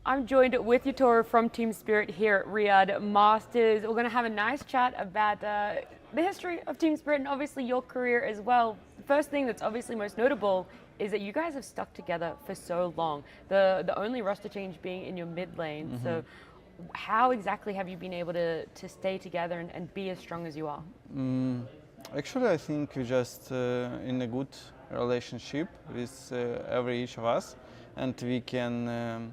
I'm joined with Yatora from Team Spirit here at Riyadh Masters. We're going to have a nice chat about the history of Team Spirit and obviously your career as well. The first thing that's obviously most notable is that you guys have stuck together for so long. The only roster change being in your mid lane. Mm-hmm. So how exactly have you been able to stay together and be as strong as you are? Actually, I think we just in a good relationship with each of us, and we can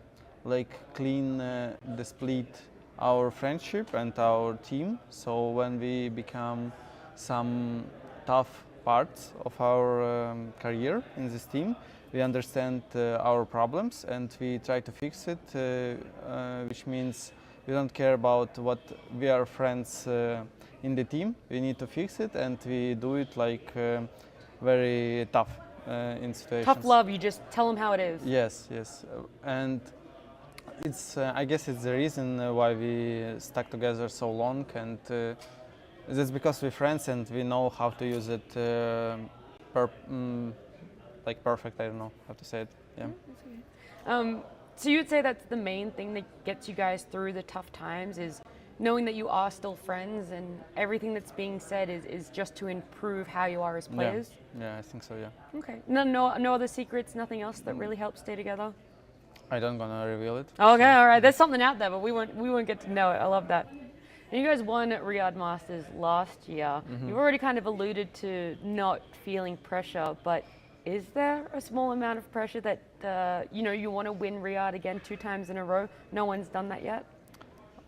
clean the split our friendship and our team. So when we become some tough parts of our career in this team, we understand our problems and we try to fix it, which means we don't care about what we are friends in the team. We need to fix it, and we do it like very tough in situations. Tough love, you just tell them how it is. Yes, yes. And it's, I guess it's the reason why we stuck together so long, and that's because we're friends and we know how to use it like perfect. I don't know how to say it. Yeah. So you'd say that's the main thing that gets you guys through the tough times, is knowing that you are still friends, and everything that's being said is just to improve how you are as players? Yeah, I think so, yeah. Okay. No other secrets, nothing else that really helps stay together? I don't gonna reveal it. Okay, all right. There's something out there, but we won't get to know it. I love that. And you guys won at Riyadh Masters last year. You've already kind of alluded to not feeling pressure, but is there a small amount of pressure that you want to win Riyadh again 2 times in a row? No one's done that yet.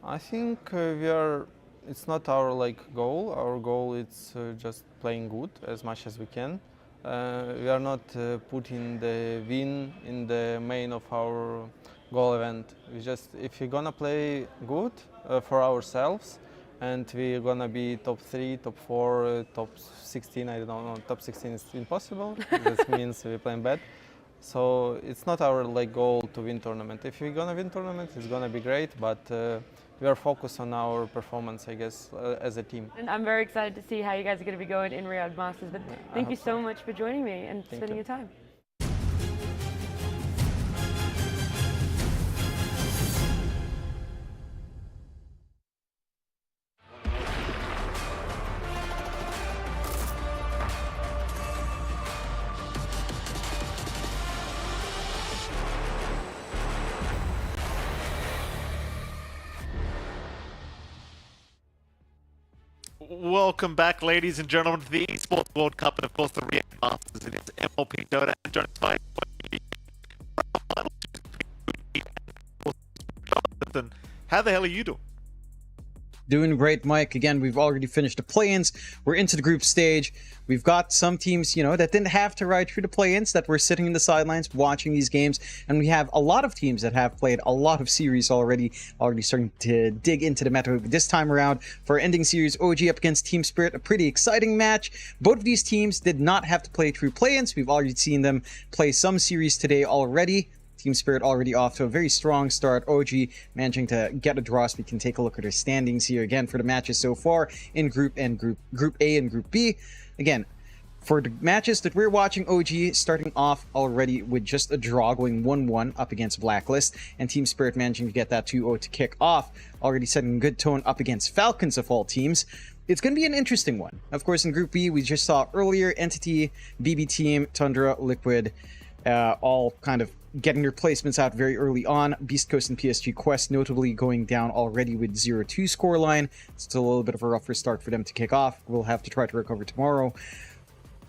I think it's not our goal. Our goal is just playing good as much as we can. We are not putting the win in the main of our goal event. We just, if we're gonna play good for ourselves, and we're gonna be top 3, top 4, top 16. I don't know. Top 16 is impossible. That means we're playing bad. So it's not our goal to win tournament. If we're gonna win tournament, it's gonna be great. But we are focused on our performance, I guess, as a team. And I'm very excited to see how you guys are going to be going in Riyadh Masters. But thank you so much for joining me and spending your time. Welcome back, ladies and gentlemen, to the Esports World Cup, and of course the Riyadh Masters. And it's MLP Dota and Jonathan. How the hell are you doing? Doing great, Mike. Again, we've already finished the play-ins. We're into the group stage. We've got some teams, that didn't have to ride through the play-ins, that were sitting in the sidelines watching these games. And we have a lot of teams that have played a lot of series already starting to dig into the meta. This time around, for our ending series, OG up against Team Spirit, a pretty exciting match. Both of these teams did not have to play through play-ins. We've already seen them play some series today already. Team Spirit already off to a very strong start. OG managing to get a draw, so we can take a look at their standings here again for the matches so far in Group A and Group B. Again, for the matches that we're watching, OG starting off already with just a draw, going 1-1 up against Blacklist, and Team Spirit managing to get that 2-0 to kick off, already setting a good tone up against Falcons of all teams. It's going to be an interesting one. Of course, in Group B, we just saw earlier Entity, BB Team, Tundra, Liquid, all kind of getting their placements out very early on. Beast Coast and PSG Quest notably going down already with 0-2 scoreline. Still a little bit of a rougher start for them to kick off. We'll have to try to recover tomorrow.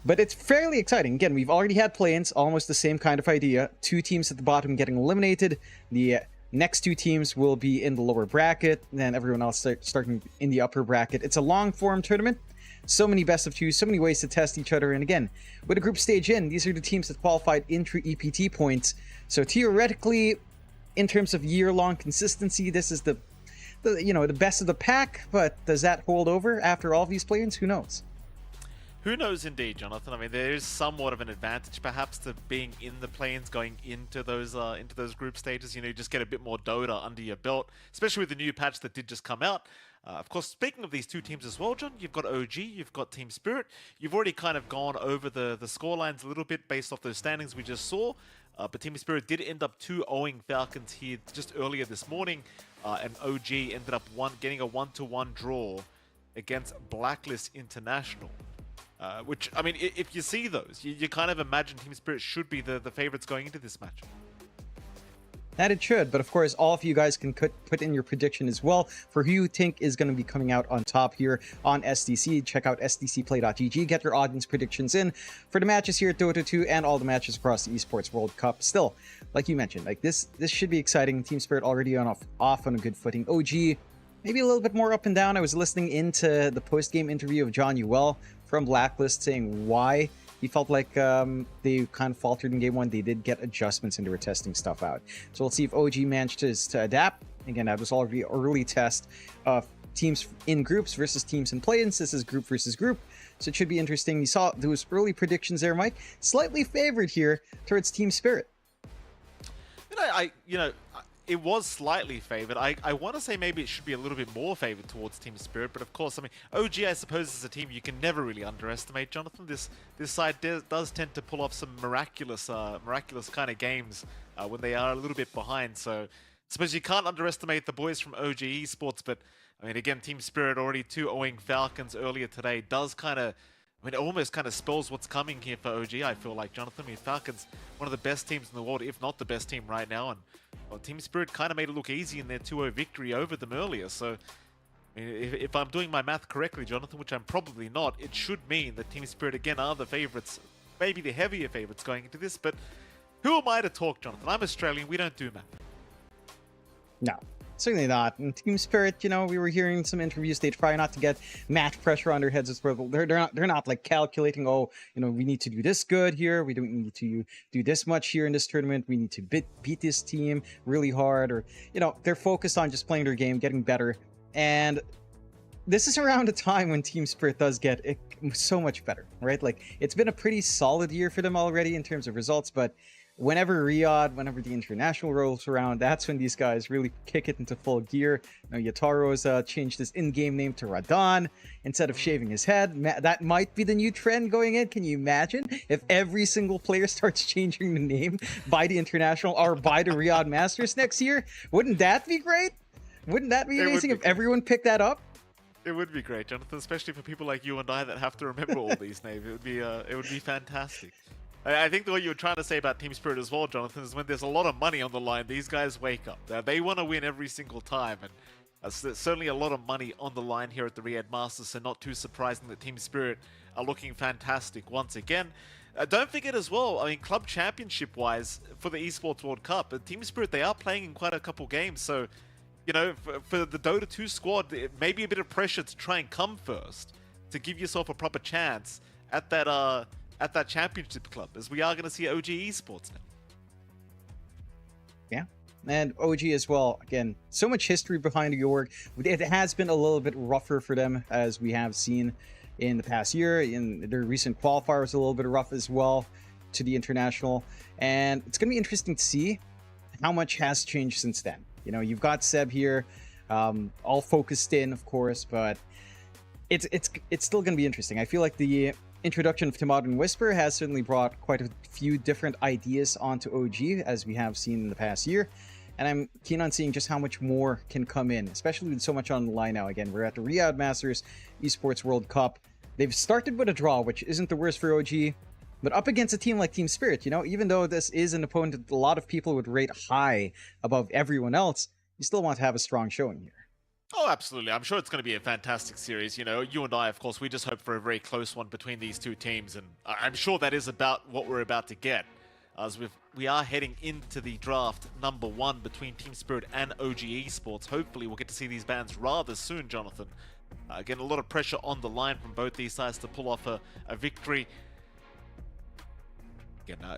But it's fairly exciting. Again, we've already had play-ins, almost the same kind of idea. 2 teams at the bottom getting eliminated. The next 2 teams will be in the lower bracket, then everyone else starting in the upper bracket. It's a long-form tournament. So many best of 2, so many ways to test each other. And again, with a group stage in, these are the teams that qualified in through EPT points. So theoretically, in terms of year-long consistency, this is the best of the pack. But does that hold over after all these play-ins? Who knows? Who knows indeed, Jonathan. I mean, there is somewhat of an advantage perhaps to being in the play-ins, going into those group stages. You just get a bit more Dota under your belt, especially with the new patch that did just come out. Of course, speaking of these 2 teams as well, John, you've got OG, you've got Team Spirit. You've already kind of gone over the scorelines a little bit based off those standings we just saw. But Team Spirit did end up 2-0ing Falcons here just earlier this morning. And OG ended up getting a 1-1 draw against Blacklist International. Which, I mean, if you see those, you kind of imagine Team Spirit should be the favorites going into this match. That it should, but of course, all of you guys can put in your prediction as well for who you think is going to be coming out on top here on SDC. Check out sdcplay.gg, get your audience predictions in for the matches here at Dota 2 and all the matches across the Esports World Cup. Still, like you mentioned, this should be exciting. Team Spirit already off on a good footing. OG, maybe a little bit more up and down. I was listening into the post-game interview of John Uel from Blacklist saying why he felt like they kind of faltered in game 1. They did get adjustments and they were testing stuff out. So we'll see if OG manages to adapt. Again, that was already an early test of teams in groups versus teams in play-ins. This is group versus group, so it should be interesting. You saw those early predictions there, Mike. Slightly favored here towards Team Spirit. It was slightly favored. I want to say maybe it should be a little bit more favored towards Team Spirit, but of course, I mean, OG, I suppose, is a team you can never really underestimate, Jonathan. This side does tend to pull off some miraculous kind of games when they are a little bit behind. So I suppose you can't underestimate the boys from OG Esports, but I mean, again, Team Spirit already 2-0ing Falcons earlier today does kind of, I mean, it almost kind of spells what's coming here for OG, I feel like, Jonathan. I mean, Falcons, one of the best teams in the world, if not the best team right now, and well, Team Spirit kind of made it look easy in their 2-0 victory over them earlier. So, I mean, if I'm doing my math correctly, Jonathan, which I'm probably not, it should mean that Team Spirit, again, are the favorites, maybe the heavier favorites going into this, but who am I to talk, Jonathan? I'm Australian, we don't do math. No. Certainly not. And Team Spirit, we were hearing some interviews. They try not to get match pressure on their heads as well. They're not like calculating. We need to do this good here. We don't need to do this much here in this tournament. We need to beat this team really hard, or they're focused on just playing their game, getting better. And this is around a time when Team Spirit does get so much better, right? Like, it's been a pretty solid year for them already in terms of results, but whenever the international rolls around, that's when these guys really kick it into full gear. Yataro's changed his in-game name to Radon instead of shaving his head. That might be the new trend going in. Can you imagine if every single player starts changing the name by the international or by the Riyadh Masters next year? Wouldn't that be great? Wouldn't that be amazing if everyone picked that up? It would be great, Jonathan, especially for people like you and I that have to remember all these names. It would be fantastic. I think what you were trying to say about Team Spirit as well, Jonathan, is when there's a lot of money on the line, these guys wake up. They want to win every single time, and there's certainly a lot of money on the line here at the Riyadh Masters, so not too surprising that Team Spirit are looking fantastic once again. Don't forget as well, I mean, club championship-wise, for the Esports World Cup, Team Spirit, they are playing in quite a couple games, so, for the Dota 2 squad, it may be a bit of pressure to try and come first, to give yourself a proper chance at that championship club, as we are going to see OG Esports now. Yeah, and OG as well. Again, so much history behind the org. It has been a little bit rougher for them, as we have seen in the past year. In their recent qualifier was a little bit rough as well to the international, and it's going to be interesting to see how much has changed since then. You've got Seb here, all focused in, of course, but it's still going to be interesting. I feel like the introduction of Timad and Whisper has certainly brought quite a few different ideas onto OG, as we have seen in the past year, and I'm keen on seeing just how much more can come in, especially with so much on the line now. Again, we're at the Riyadh Masters Esports World Cup. They've started with a draw, which isn't the worst for OG, but up against a team like Team Spirit, even though this is an opponent that a lot of people would rate high above everyone else, you still want to have a strong showing here. Oh, absolutely. I'm sure it's going to be a fantastic series. You and I, of course, we just hope for a very close one between these two teams, and I'm sure that is about what we're about to get, as we are heading into the draft number 1 between Team Spirit and OG Esports. Hopefully, we'll get to see these bands rather soon, Jonathan. Again, a lot of pressure on the line from both these sides to pull off a victory.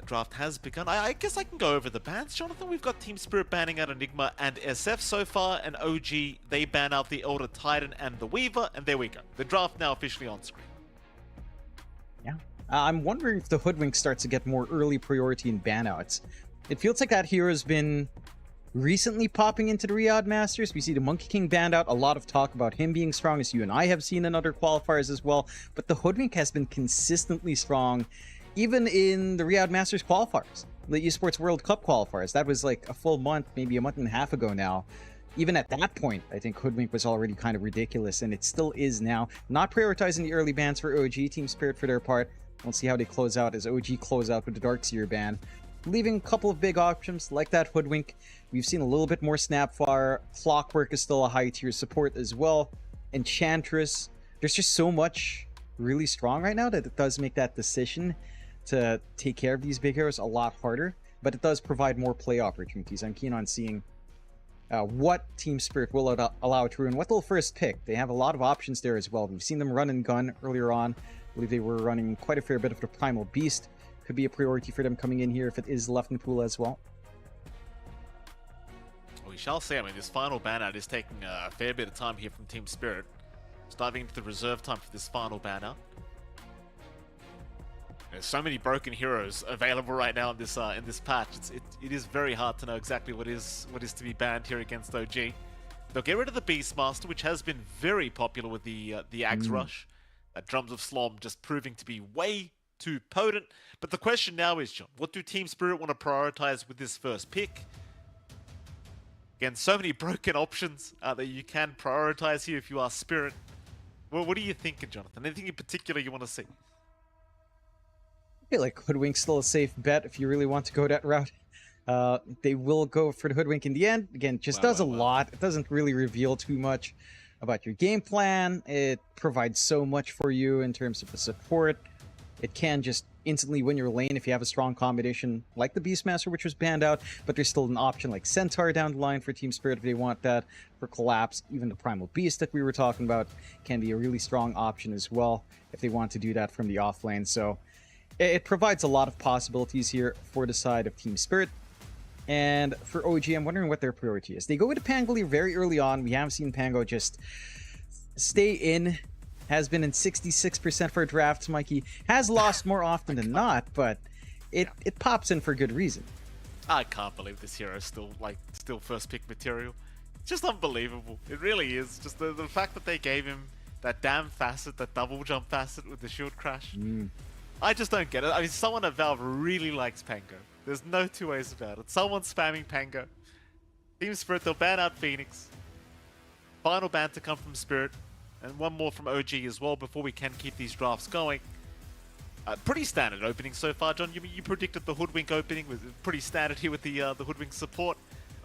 Draft has begun. I guess I can go over the bans, Jonathan. We've got Team Spirit banning out Enigma and SF so far, and OG, they ban out the Elder Titan and the Weaver, and there we go. The draft now officially on screen. Yeah. I'm wondering if the Hoodwink starts to get more early priority in banouts. It feels like that hero has been recently popping into the Riyadh Masters. We see the Monkey King banned out. A lot of talk about him being strong, as you and I have seen in other qualifiers as well, but the Hoodwink has been consistently strong, even in the Riyadh Masters qualifiers, the Esports World Cup qualifiers. That was like a full month, maybe a month and a half ago now. Even at that point, I think Hoodwink was already kind of ridiculous, and it still is now. Not prioritizing the early bans for OG. Team Spirit, for their part, we'll see how they close out, as OG close out with the Darkseer ban, leaving a couple of big options like that Hoodwink. We've seen a little bit more Snapfire. Clockwork is still a high tier support as well. Enchantress. There's just so much really strong right now that it does make that decision to take care of these big heroes a lot harder, but it does provide more play opportunities. I'm keen on seeing what Team Spirit will allow through and what they'll first pick. They have a lot of options there as well. We've seen them run and gun earlier on believe they were running quite a fair bit of the Primal Beast. Could be a priority for them coming in here if it is left in pool as well. We shall see. I mean, this final ban out is taking a fair bit of time here from Team Spirit. Just diving into the reserve time for this final ban out. There's so many broken heroes available right now in this patch. It is very hard to know exactly what is to be banned here against OG. They'll get rid of the Beastmaster, which has been very popular with the Axe Rush. Drums of Slom just proving to be way too potent. But the question now is, John, what do Team Spirit want to prioritize with this first pick? Again, so many broken options that you can prioritize here if you are Spirit. Well, what are you thinking, Jonathan? Anything in particular you want to see? I feel like Hoodwink's still a safe bet if you really want to go that route. They will go for the Hoodwink in the end. Again, just does a lot. It doesn't really reveal too much about your game plan. It provides so much for you in terms of the support. It can just instantly win your lane if you have a strong combination like the Beastmaster, which was banned out, but there's still an option like Centaur down the line for Team Spirit if they want that. For Collapse, even the Primal Beast that we were talking about can be a really strong option as well if they want to do that from the off lane. So it provides a lot of possibilities here for the side of Team Spirit. And for OG, I'm wondering what their priority is. They go with the Pangolier very early on. We have seen Pango just stay in. Has been in 66% for drafts, Mikey. Has lost more often than not, but it pops in for good reason. I can't believe this hero is still first pick material. It's just unbelievable. It really is. Just the fact that they gave him that damn facet, that double jump facet with the shield crash. I just don't get it. I mean, someone at Valve really likes Pango. There's no two ways about it. Someone's spamming Pango. Team Spirit, they'll ban out Phoenix. Final ban to come from Spirit. And one more from OG as well before we can keep these drafts going. Pretty standard opening so far, John. You predicted the Hoodwink opening was pretty standard here with the Hoodwink support.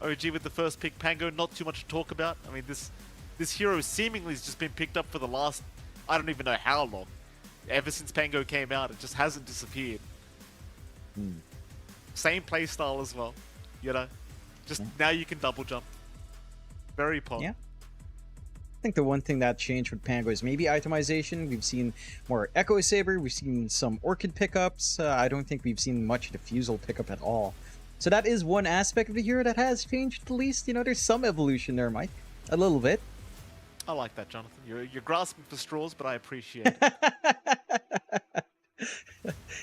OG with the first pick, Pango, not too much to talk about. I mean, this hero seemingly has just been picked up for the last, I don't even know how long. Ever since Pango came out, it just hasn't disappeared. Same playstyle as well, you know. Just now you can double jump. Very potent. Yeah. I think the one thing that changed with Pango is maybe itemization. We've seen more Echo Saber. We've seen some Orchid pickups. I don't think we've seen much Diffusal pickup at all. So that is one aspect of the hero that has changed at least. You know, there's some evolution there, Mike. A little bit. I like that, Jonathan. You're grasping for straws, but I appreciate it.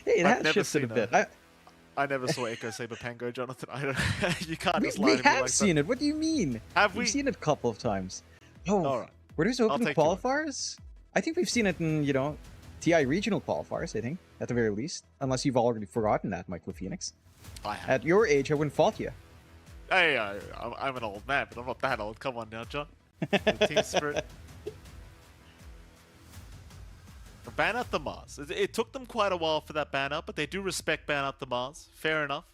Hey, it has shifted a bit. I never saw Echo Saber Pango, Jonathan. I don't. You can't just lie we to me have like seen that. it. What do you mean? Have we? We've seen it a couple of times. Oh, all right. Were those open qualifiers? I think we've seen it in, you know, TI regional qualifiers, I think, at the very least. Unless you've already forgotten that, Michael Phoenix. I have. At your age, I wouldn't fault you. Hey, I'm an old man, but I'm not that old. Come on now, John. The Team Spirit. Ban out the Mars. It took them quite a while for that ban out, but they do respect ban out the Mars. Fair enough.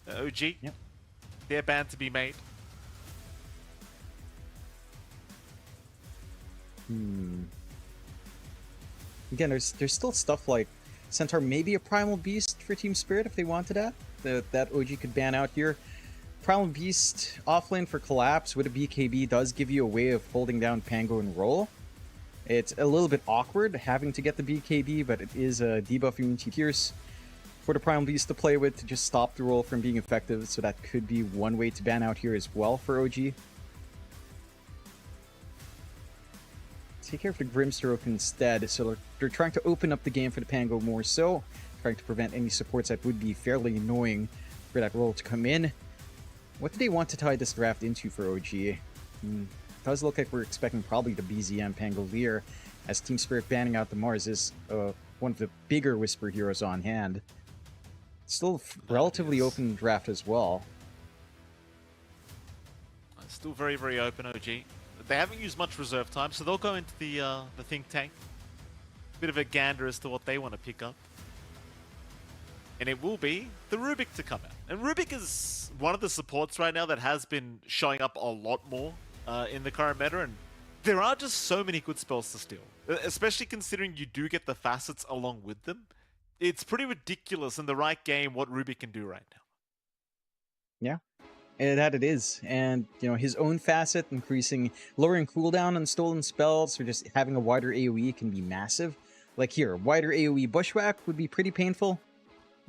OG. Yep. Their ban to be made. Again, there's still stuff like Centaur, maybe a Primal Beast for Team Spirit if they wanted that. That OG could ban out here. Primal Beast offlane for Collapse with a BKB does give you a way of holding down Pango and roll. It's a little bit awkward having to get the BKB, but it is a debuff immunity Pierce for the Primal Beast to play with to just stop the roll from being effective, so that could be one way to ban out here as well for OG. Take care of the Grimstroke instead, so they're trying to open up the game for the Pango more so, trying to prevent any supports that would be fairly annoying for that roll to come in. What do they want to tie this draft into for OG? It does look like we're expecting probably the BZM Pangolier, as Team Spirit banning out the Mars is one of the bigger Whisper heroes on hand. Still relatively open draft as well. Still very, very open, OG. They haven't used much reserve time, so they'll go into the think tank. Bit of a gander as to what they want to pick up. And it will be the Rubik to come out. And Rubik is one of the supports right now that has been showing up a lot more in the current meta, and there are just so many good spells to steal. Especially considering you do get the facets along with them. It's pretty ridiculous in the right game what Rubik can do right now. Yeah. And that it is, and you know, his own facet lowering cooldown on stolen spells or just having a wider AoE can be massive. Like here, wider AoE bushwhack would be pretty painful.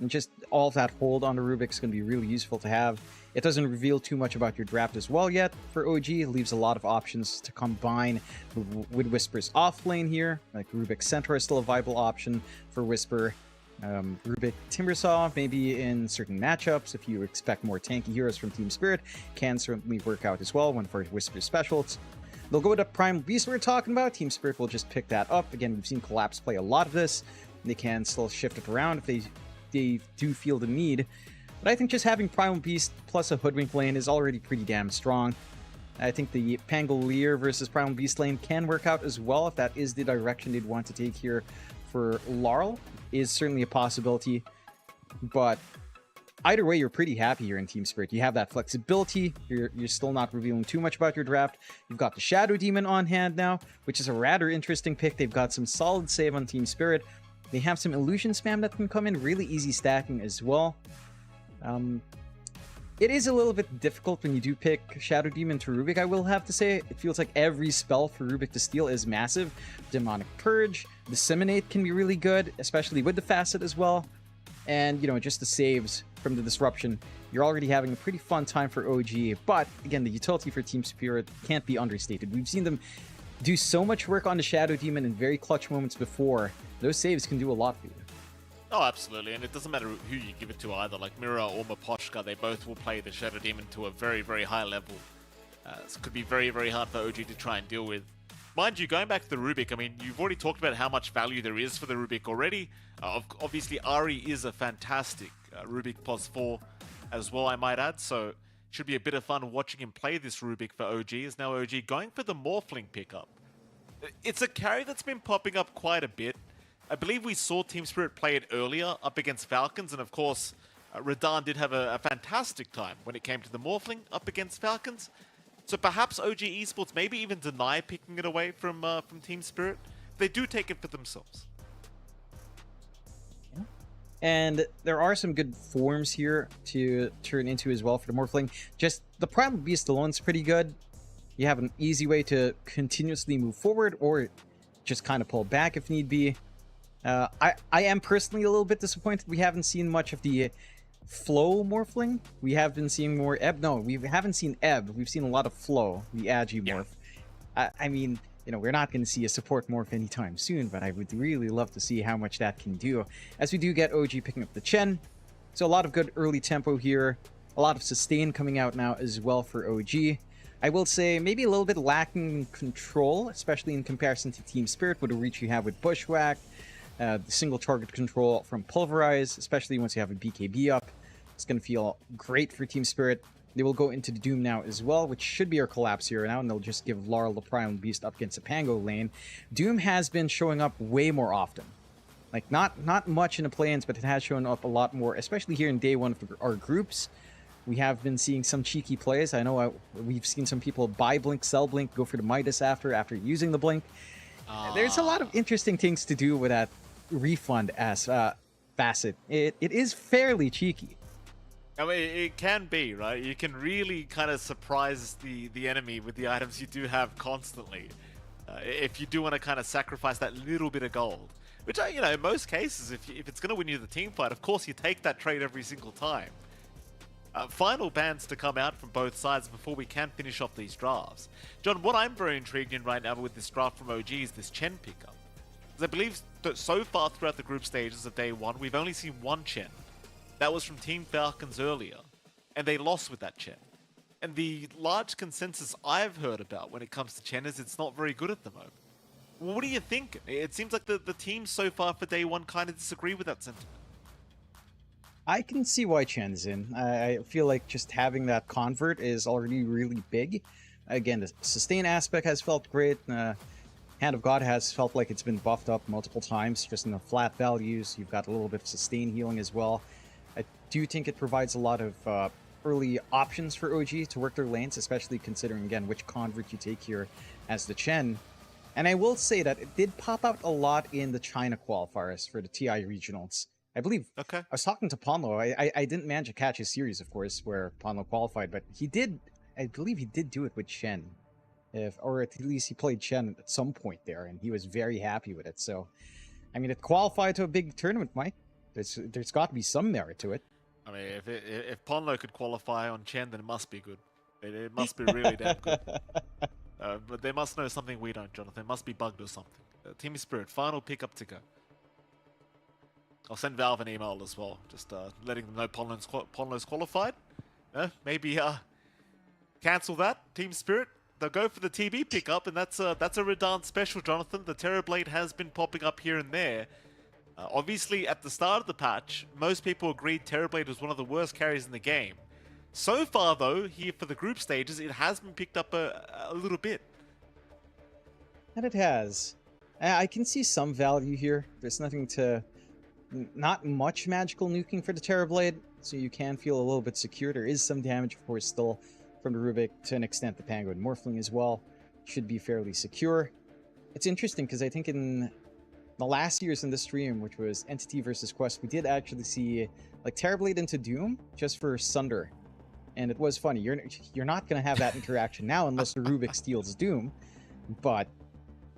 And just all of that hold on the Rubik is going to be really useful to have. It doesn't reveal too much about your draft as well yet for OG. It leaves a lot of options to combine with Whisper's offlane here. Like Rubik Centaur is still a viable option for Whisper. Rubik Timbersaw, maybe in certain matchups, if you expect more tanky heroes from Team Spirit, can certainly work out as well, one for Whisper's specials. They'll go with the Primal Beast we're talking about. Team Spirit will just pick that up. Again, we've seen Collapse play a lot of this. They can still shift it around if they do feel the need. But I think just having Primal Beast plus a Hoodwink lane is already pretty damn strong. I think the Pangolier versus Primal Beast lane can work out as well if that is the direction they'd want to take here for Larl. Is certainly a possibility. But either way, you're pretty happy here in Team Spirit. You have that flexibility. You're still not revealing too much about your draft. You've got the Shadow Demon on hand now, which is a rather interesting pick. They've got some solid save on Team Spirit. They have some illusion spam that can come in, really easy stacking as well. It is a little bit difficult when you do pick Shadow Demon to Rubik, I will have to say. It feels like every spell for Rubik to steal is massive. Demonic Purge, Disseminate can be really good, especially with the Facet as well. And, you know, just the saves from the Disruption. You're already having a pretty fun time for OG, but again, the utility for Team Spirit can't be understated. We've seen them do so much work on the Shadow Demon in very clutch moments before. Those saves can do a lot for you. Oh, absolutely, and it doesn't matter who you give it to either. Like Mira or Maposhka, they both will play the Shadow Demon to a very, very high level. This could be very, very hard for OG to try and deal with. Mind you, going back to the Rubik, I mean, you've already talked about how much value there is for the Rubik already. Obviously, Ari is a fantastic Rubik +4 as well, I might add, so should be a bit of fun watching him play this Rubik for OG. Is now OG going for the Morphling pickup. It's a carry that's been popping up quite a bit. I believe we saw Team Spirit play it earlier up against Falcons, and of course, Radan did have a fantastic time when it came to the Morphling up against Falcons. So perhaps OG Esports maybe even deny picking it away from Team Spirit. They do take it for themselves. Yeah. And there are some good forms here to turn into as well for the Morphling. Just the Primal Beast alone is pretty good. You have an easy way to continuously move forward or just kind of pull back if need be. I am personally a little bit disappointed we haven't seen much of the Flow Morphling. We have been seeing more Ebb. No, we haven't seen Ebb. We've seen a lot of Flow, the Agi morph. I mean, you know, we're not going to see a support morph anytime soon, but I would really love to see how much that can do. As we do get OG picking up the Chen. So a lot of good early tempo here. A lot of sustain coming out now as well for OG. I will say maybe a little bit lacking in control, especially in comparison to Team Spirit with the reach you have with Bushwhack. The single target control from Pulverize, especially once you have a BKB up. It's going to feel great for Team Spirit. They will go into the Doom now as well, which should be our collapse here now, and they'll just give Laurel the Primal Beast up against the Pango lane. Doom has been showing up way more often. Like, not much in the play-ins, but it has shown up a lot more, especially here in day one of our groups. We have been seeing some cheeky plays. I know we've seen some people buy Blink, sell Blink, go for the Midas after using the Blink. There's a lot of interesting things to do with that refund as facet. It is fairly cheeky. I mean, it can be, right? You can really kind of surprise the enemy with the items you do have constantly. If you do want to kind of sacrifice that little bit of gold. Which, you know, in most cases, if it's going to win you the team fight, of course you take that trade every single time. Final bans to come out from both sides before we can finish off these drafts. John, what I'm very intrigued in right now with this draft from OG is this Chen pickup. Because I believe that so far throughout the group stages of day one, we've only seen one Chen. That was from Team Falcons earlier, and they lost with that Chen. And the large consensus I've heard about when it comes to Chen is it's not very good at the moment. What do you think? It seems like the teams so far for day one kind of disagree with that sentiment. I can see why Chen's in. I feel like just having that convert is already really big. Again, the sustain aspect has felt great. Hand of God has felt like it's been buffed up multiple times, just in the flat values. You've got a little bit of sustain healing as well. I do think it provides a lot of early options for OG to work their lanes, especially considering, again, which convert you take here as the Chen. And I will say that it did pop out a lot in the China qualifiers for the TI regionals. I believe. Okay. I was talking to Ponlo. I didn't manage to catch his series, of course, where Ponlo qualified, but he did. I believe he did do it with Chen, or at least he played Chen at some point there, and he was very happy with it. So I mean, it qualified to a big tournament, Mike. There's got to be some merit to it. I mean, if Ponlo could qualify on Chen, then it must be good. It must be really damn good. But they must know something we don't, Jonathan. It must be bugged or something. Team Spirit, final pickup to go. I'll send Valve an email as well, just letting them know Ponlo's qualified. Maybe cancel that, Team Spirit. They'll go for the TB pickup, and that's a Riyadh special, Jonathan. The Terrorblade has been popping up here and there. Obviously, at the start of the patch, most people agreed Terrorblade was one of the worst carries in the game. So far, though, here for the group stages, it has been picked up a little bit. And it has. I can see some value here. There's nothing to... Not much magical nuking for the Terrorblade, so you can feel a little bit secure. There is some damage, of course, still from the Rubik, to an extent the Pango and Morphling as well. Should be fairly secure. It's interesting, because I think in the last years in the stream, which was Entity versus Quest, we did actually see like Terrorblade into Doom just for Sunder. And it was funny. You're not going to have that interaction now unless the Rubik steals Doom, but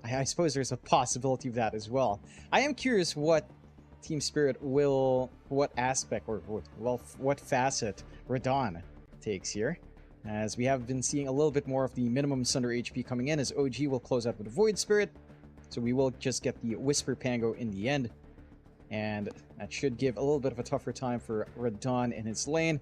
I suppose there's a possibility of that as well. I am curious what Team Spirit will, what aspect or what facet Radon takes here, as we have been seeing a little bit more of the minimum Sunder HP coming in, as OG will close out with a Void Spirit, so we will just get the Whisper Pango in the end, and that should give a little bit of a tougher time for Radon in his lane.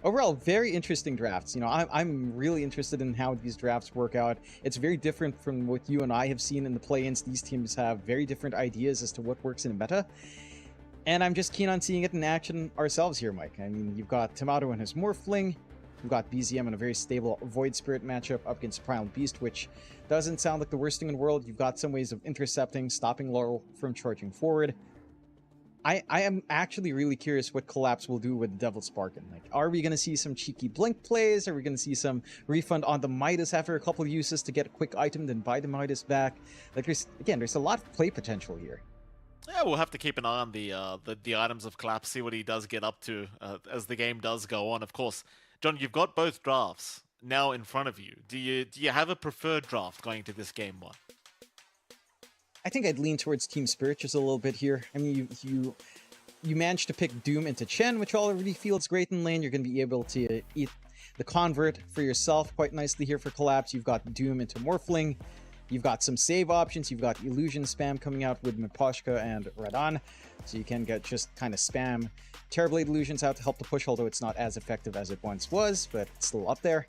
Overall, very interesting drafts. You know, I'm really interested in how these drafts work out. It's very different from what you and I have seen in the play-ins. These teams have very different ideas as to what works in meta. And I'm just keen on seeing it in action ourselves here, Mike. I mean, you've got Tomato and his Morphling. You've got BZM in a very stable Void Spirit matchup up against Primal Beast, which doesn't sound like the worst thing in the world. You've got some ways of intercepting, stopping Laurel from charging forward. I am actually really curious what Collapse will do with Devil Sparkin. Like, are we going to see some cheeky blink plays? Are we going to see some refund on the Midas after a couple of uses to get a quick item, then buy the Midas back? Like, there's a lot of play potential here. Yeah, we'll have to keep an eye on the items of Collapse, see what he does get up to as the game does go on. Of course, John, you've got both drafts now in front of you. Do you have a preferred draft going to this game one? I think I'd lean towards Team Spirit just a little bit here. I mean, you managed to pick Doom into Chen, which already feels great in lane. You're going to be able to eat the Convert for yourself quite nicely here for Collapse. You've got Doom into Morphling. You've got some save options. You've got Illusion spam coming out with Miposhka and Radon. So you can get just kind of spam Terrorblade Illusions out to help the push, although it's not as effective as it once was, but it's still up there.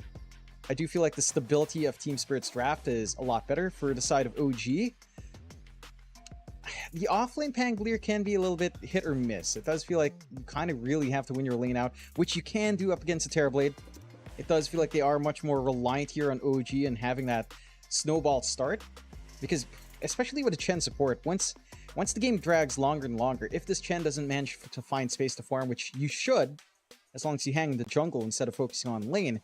I do feel like the stability of Team Spirit's draft is a lot better for the side of OG. The offlane Pangolier can be a little bit hit or miss. It does feel like you kind of really have to win your lane out, which you can do up against a Terrorblade. It does feel like they are much more reliant here on OG and having that snowball start, because especially with a Chen support, once the game drags longer and longer, if this Chen doesn't manage to find space to farm, which you should, as long as you hang in the jungle instead of focusing on lane,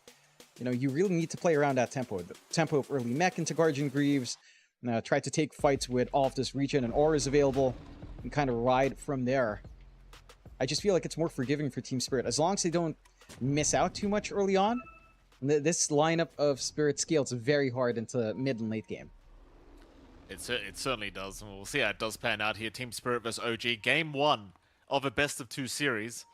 you know, you really need to play around that tempo. The tempo of early mech into Guardian Greaves, try to take fights with all of this regen and auras available, and kind of ride from there. I just feel like it's more forgiving for Team Spirit, as long as they don't miss out too much early on. This lineup of Spirit scales very hard into mid and late game. It certainly does, and we'll see how it does pan out here. Team Spirit versus OG, game one of a best of two series.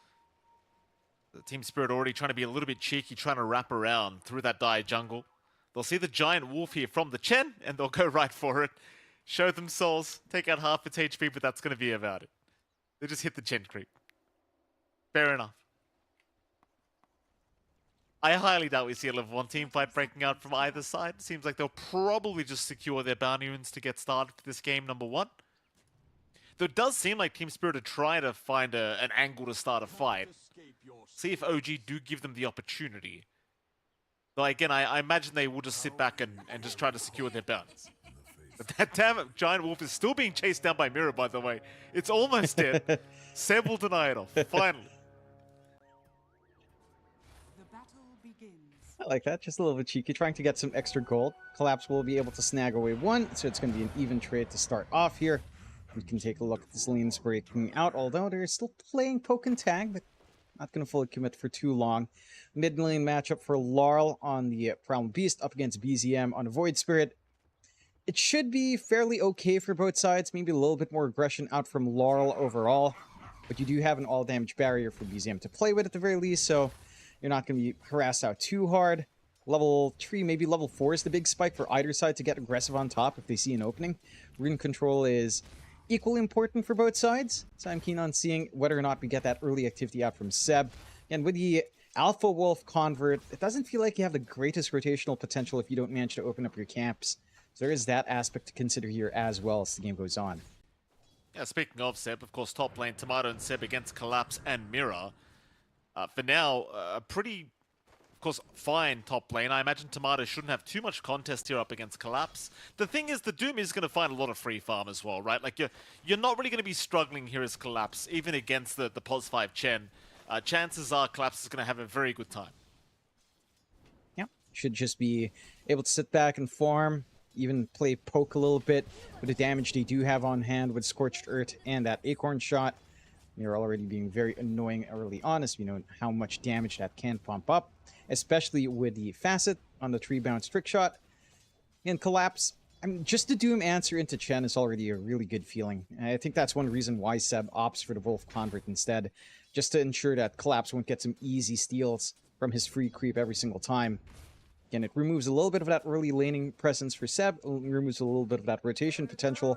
The Team Spirit already trying to be a little bit cheeky, trying to wrap around through that Dire jungle. They'll see the giant wolf here from the Chen, and they'll go right for it. Show themselves, take out half its HP, but that's going to be about it. They just hit the Chen creep. Fair enough. I highly doubt we see a level 1 team fight breaking out from either side. Seems like they'll probably just secure their bounty runes to get started for this game number one. Though it does seem like Team Spirit are trying to find an angle to start a fight. See if OG do give them the opportunity. Though again, I imagine they will just sit back and just try to secure their bounties. But that damn giant wolf is still being chased down by Mirror, by the way. It's almost dead. Seb will deny it off, finally. I like that, just a little bit cheeky, trying to get some extra gold. Collapse will be able to snag away one, so it's going to be an even trade to start off here. We can take a look at this lanes breaking out, although they're still playing poke and tag, but not going to fully commit for too long. Mid lane matchup for Laurel on the Primal Beast up against BZM on a Void Spirit. it should be fairly okay for both sides. Maybe a little bit more aggression out from Laurel overall. But you do have an all-damage barrier for BZM to play with at the very least, so you're not going to be harassed out too hard. Level 3, maybe level 4 is the big spike for either side to get aggressive on top if they see an opening. Rune control is equally important for both sides, so I'm keen on seeing whether or not we get that early activity out from Seb. And with the Alpha Wolf convert, it doesn't feel like you have the greatest rotational potential if you don't manage to open up your camps. So there is that aspect to consider here as well as the game goes on. Yeah, speaking of Seb, of course, top lane, Tomato and Seb against Collapse and Mirror. For now, a pretty, of course, fine top lane. I imagine Tomato shouldn't have too much contest here up against Collapse. The thing is, the Doom is going to find a lot of free farm as well, right? Like, you're not really going to be struggling here as Collapse, even against the POS 5 Chen. Chances are Collapse is going to have a very good time. Yeah, should just be able to sit back and farm. Even play poke a little bit with the damage they do have on hand with Scorched Earth and that Acorn shot. You're already being very annoying early on, as we know how much damage that can pump up, especially with the Facet on the 3-bounce trick shot. And Collapse, I mean, just the Doom answer into Chen is already a really good feeling. I think that's one reason why Seb opts for the Wolf Convert instead, just to ensure that Collapse won't get some easy steals from his free creep every single time. Again, it removes a little bit of that early laning presence for Seb, removes a little bit of that rotation potential,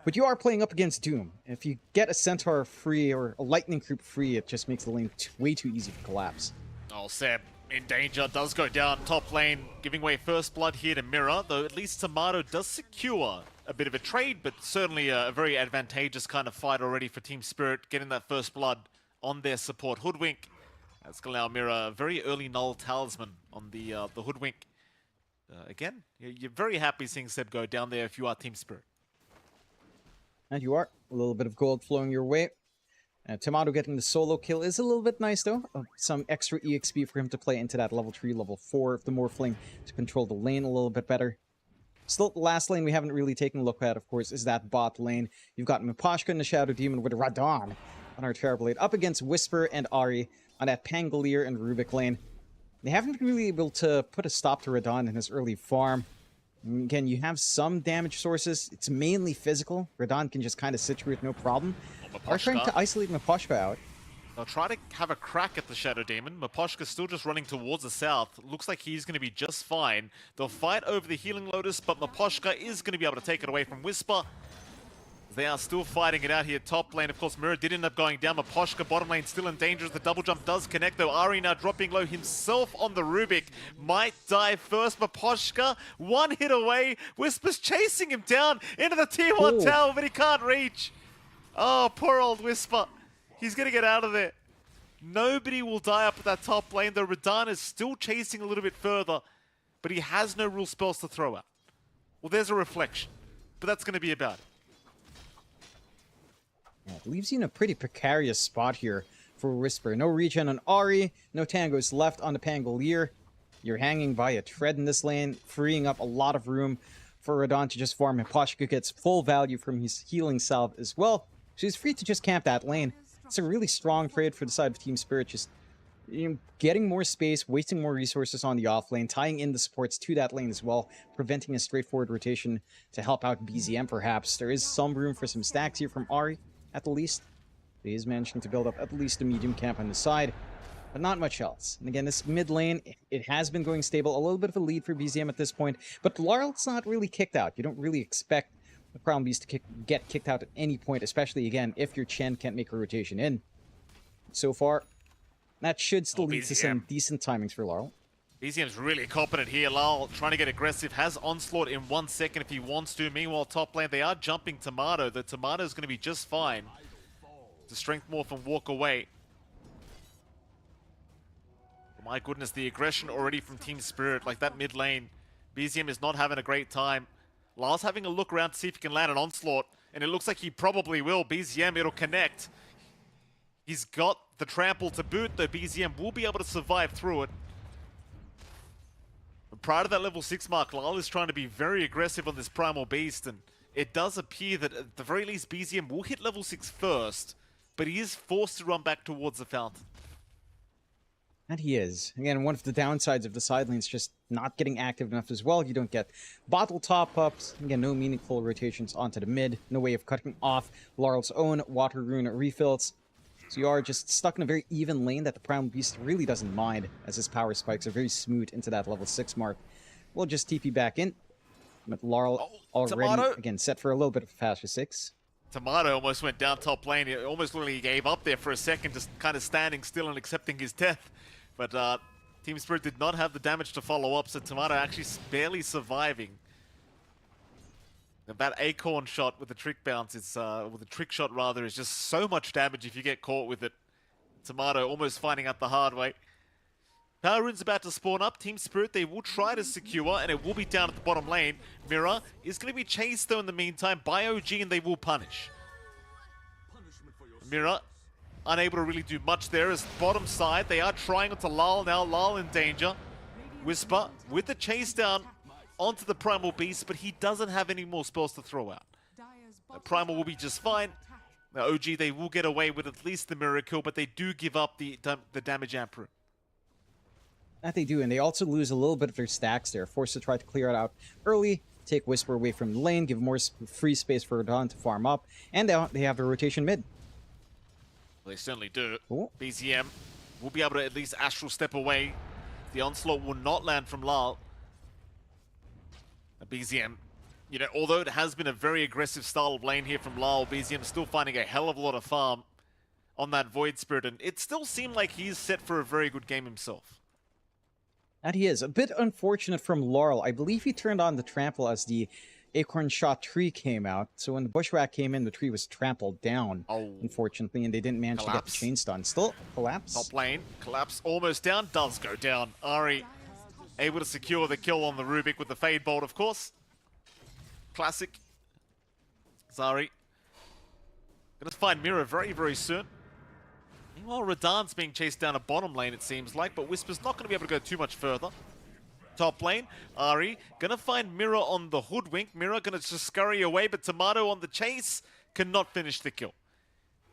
but you are playing up against Doom. If you get a Centaur free or a Lightning Creep free, it just makes the lane way too easy for Collapse. Oh, Seb in danger, does go down top lane, giving away first blood here to Mirror, though at least Tomato does secure a bit of a trade, but certainly a very advantageous kind of fight already for Team Spirit, getting that first blood on their support. Hoodwink. That's going to allow Mirror a very early null talisman on the Hoodwink. Again, you're very happy seeing Seb go down there if you are Team Spirit. And you are. A little bit of gold flowing your way. Tomato getting the solo kill is a little bit nice, though. Some extra EXP for him to play into that level 3, level 4 of the Morphling to control the lane a little bit better. Still, the last lane we haven't really taken a look at, of course, is that bot lane. You've got Miposhka and the Shadow Demon with Radon on our Terrorblade up against Whisper and Ari on that Pangolier and Rubik lane. They haven't been really able to put a stop to Radon in his early farm. Again, you have some damage sources. It's mainly physical. Radon can just kind of situate no problem. Are trying to isolate Miposhka out. They'll try to have a crack at the Shadow Demon. Miposhka's still just running towards the south. Looks like he's going to be just fine. They'll fight over the Healing Lotus, but Miposhka is going to be able to take it away from Whisper. They are still fighting it out here top lane. Of course, Mirror did end up going down. Miposhka bottom lane still in danger as the double jump does connect, though. Ari now dropping low himself on the Rubik. Might die first. Miposhka, one hit away. Whisper's chasing him down into the T1 tower, but he can't reach. Oh, poor old Whisper. He's going to get out of there. Nobody will die up at that top lane, though Radon is still chasing a little bit further, but he has no real spells to throw out. Well, there's a reflection, but that's going to be about it. Yeah, it leaves you in a pretty precarious spot here for Whisper. No regen on Ari, no tangos left on the Pangolier. You're hanging by a tread in this lane, freeing up a lot of room for Radon to just farm. Miposhka gets full value from his healing salve as well, so he's free to just camp that lane. It's a really strong trade for the side of Team Spirit, just getting more space, wasting more resources on the off lane, tying in the supports to that lane as well, preventing a straightforward rotation to help out BZM perhaps. There is some room for some stacks here from Ari, at the least. He is managing to build up at least a medium camp on the side, but not much else. And again, this mid lane, it has been going stable. A little bit of a lead for BZM at this point, but Laurel's not really kicked out. You don't really expect the Crown Beast to get kicked out at any point, especially, again, if your Chen can't make a rotation in. So far, that should still lead to some decent timings for Laurel. BZM's really competent here. Laurel trying to get aggressive, has Onslaught in 1 second if he wants to. Meanwhile, top lane, they are jumping Tomato. The Tomato's going to be just fine to strength morph and walk away. My goodness, the aggression already from Team Spirit, like that mid lane. BZM is not having a great time. Laurel's having a look around to see if he can land an Onslaught, and it looks like he probably will. BZM, it'll connect. He's got the trample to boot, though BZM will be able to survive through it. Prior to that level 6 mark, Laurel is trying to be very aggressive on this Primal Beast, and it does appear that at the very least BZM will hit level 6 first, but he is forced to run back towards the fountain. And he is. Again, one of the downsides of the side lanes just not getting active enough as well. You don't get bottle top-ups. Again, no meaningful rotations onto the mid. No way of cutting off Laurel's own water rune refills. So you are just stuck in a very even lane that the Primal Beast really doesn't mind, as his power spikes are very smooth into that level 6 mark. We'll just TP back in. With Laurel already, Tomato. again, set for a little bit of a faster 6. Tomato almost went down top lane. He almost literally gave up there for a second, just kind of standing still and accepting his death. But Team Spirit did not have the damage to follow up, so Tomato actually barely surviving. And that acorn shot with the trick bounce, with the trick shot rather, is just so much damage if you get caught with it. Tomato almost finding out the hard way. Power Rune's about to spawn up. Team Spirit, they will try to secure, and it will be down at the bottom lane. Mirror is going to be chased, though, in the meantime by OG, and they will punish. Mirror, unable to really do much there, as bottom side, they are trying onto Lal now. Lal in danger. Whisper with the chase down onto the Primal Beast, but he doesn't have any more spells to throw out. Primal will be just fine. Now, OG, they will get away with at least the mirror kill, but they do give up the damage amp rune. That they do, and they also lose a little bit of their stacks there. Forced to try to clear it out early, take Whisper away from the lane, give more free space for Radon to farm up, and they have the rotation mid. They certainly do. Ooh. BZM will be able to at least astral step away. The onslaught will not land from Lal. BZM, you know, although it has been a very aggressive style of lane here from Lal, BZM still finding a hell of a lot of farm on that Void Spirit, and it still seemed like he's set for a very good game himself. And he is. A bit unfortunate from Laurel. I believe he turned on the trample as the Acorn Shot tree came out. So when the Bushwhack came in, the tree was trampled down, unfortunately, and they didn't manage to get the chain stun. Still, collapse. Top lane, collapse almost down, does go down. Ari able to secure the kill on the Rubik with the Fade Bolt, of course. Classic. Zari gonna find Mirror very, very soon. Meanwhile, Radan's being chased down a bottom lane, it seems like, but Whisper's not going to be able to go too much further. Top lane, Ari gonna find Mirror on the Hoodwink. Mirror gonna just scurry away, but Tomato on the chase cannot finish the kill.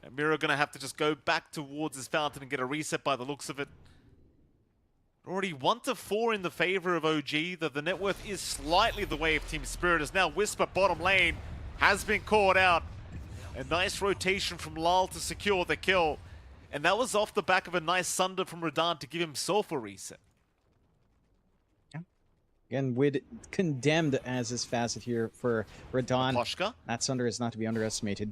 And Mirror gonna have to just go back towards his fountain and get a reset by the looks of it. Already 1-4 in the favor of OG, though the net worth is slightly the way of Team Spirit, as now Whisper bottom lane has been caught out. A nice rotation from Lal to secure the kill. And that was off the back of a nice Sunder from Radan to give himself a reset. Yeah. Again, Wid condemned as his facet here for Radan. Poshka. That Sunder is not to be underestimated.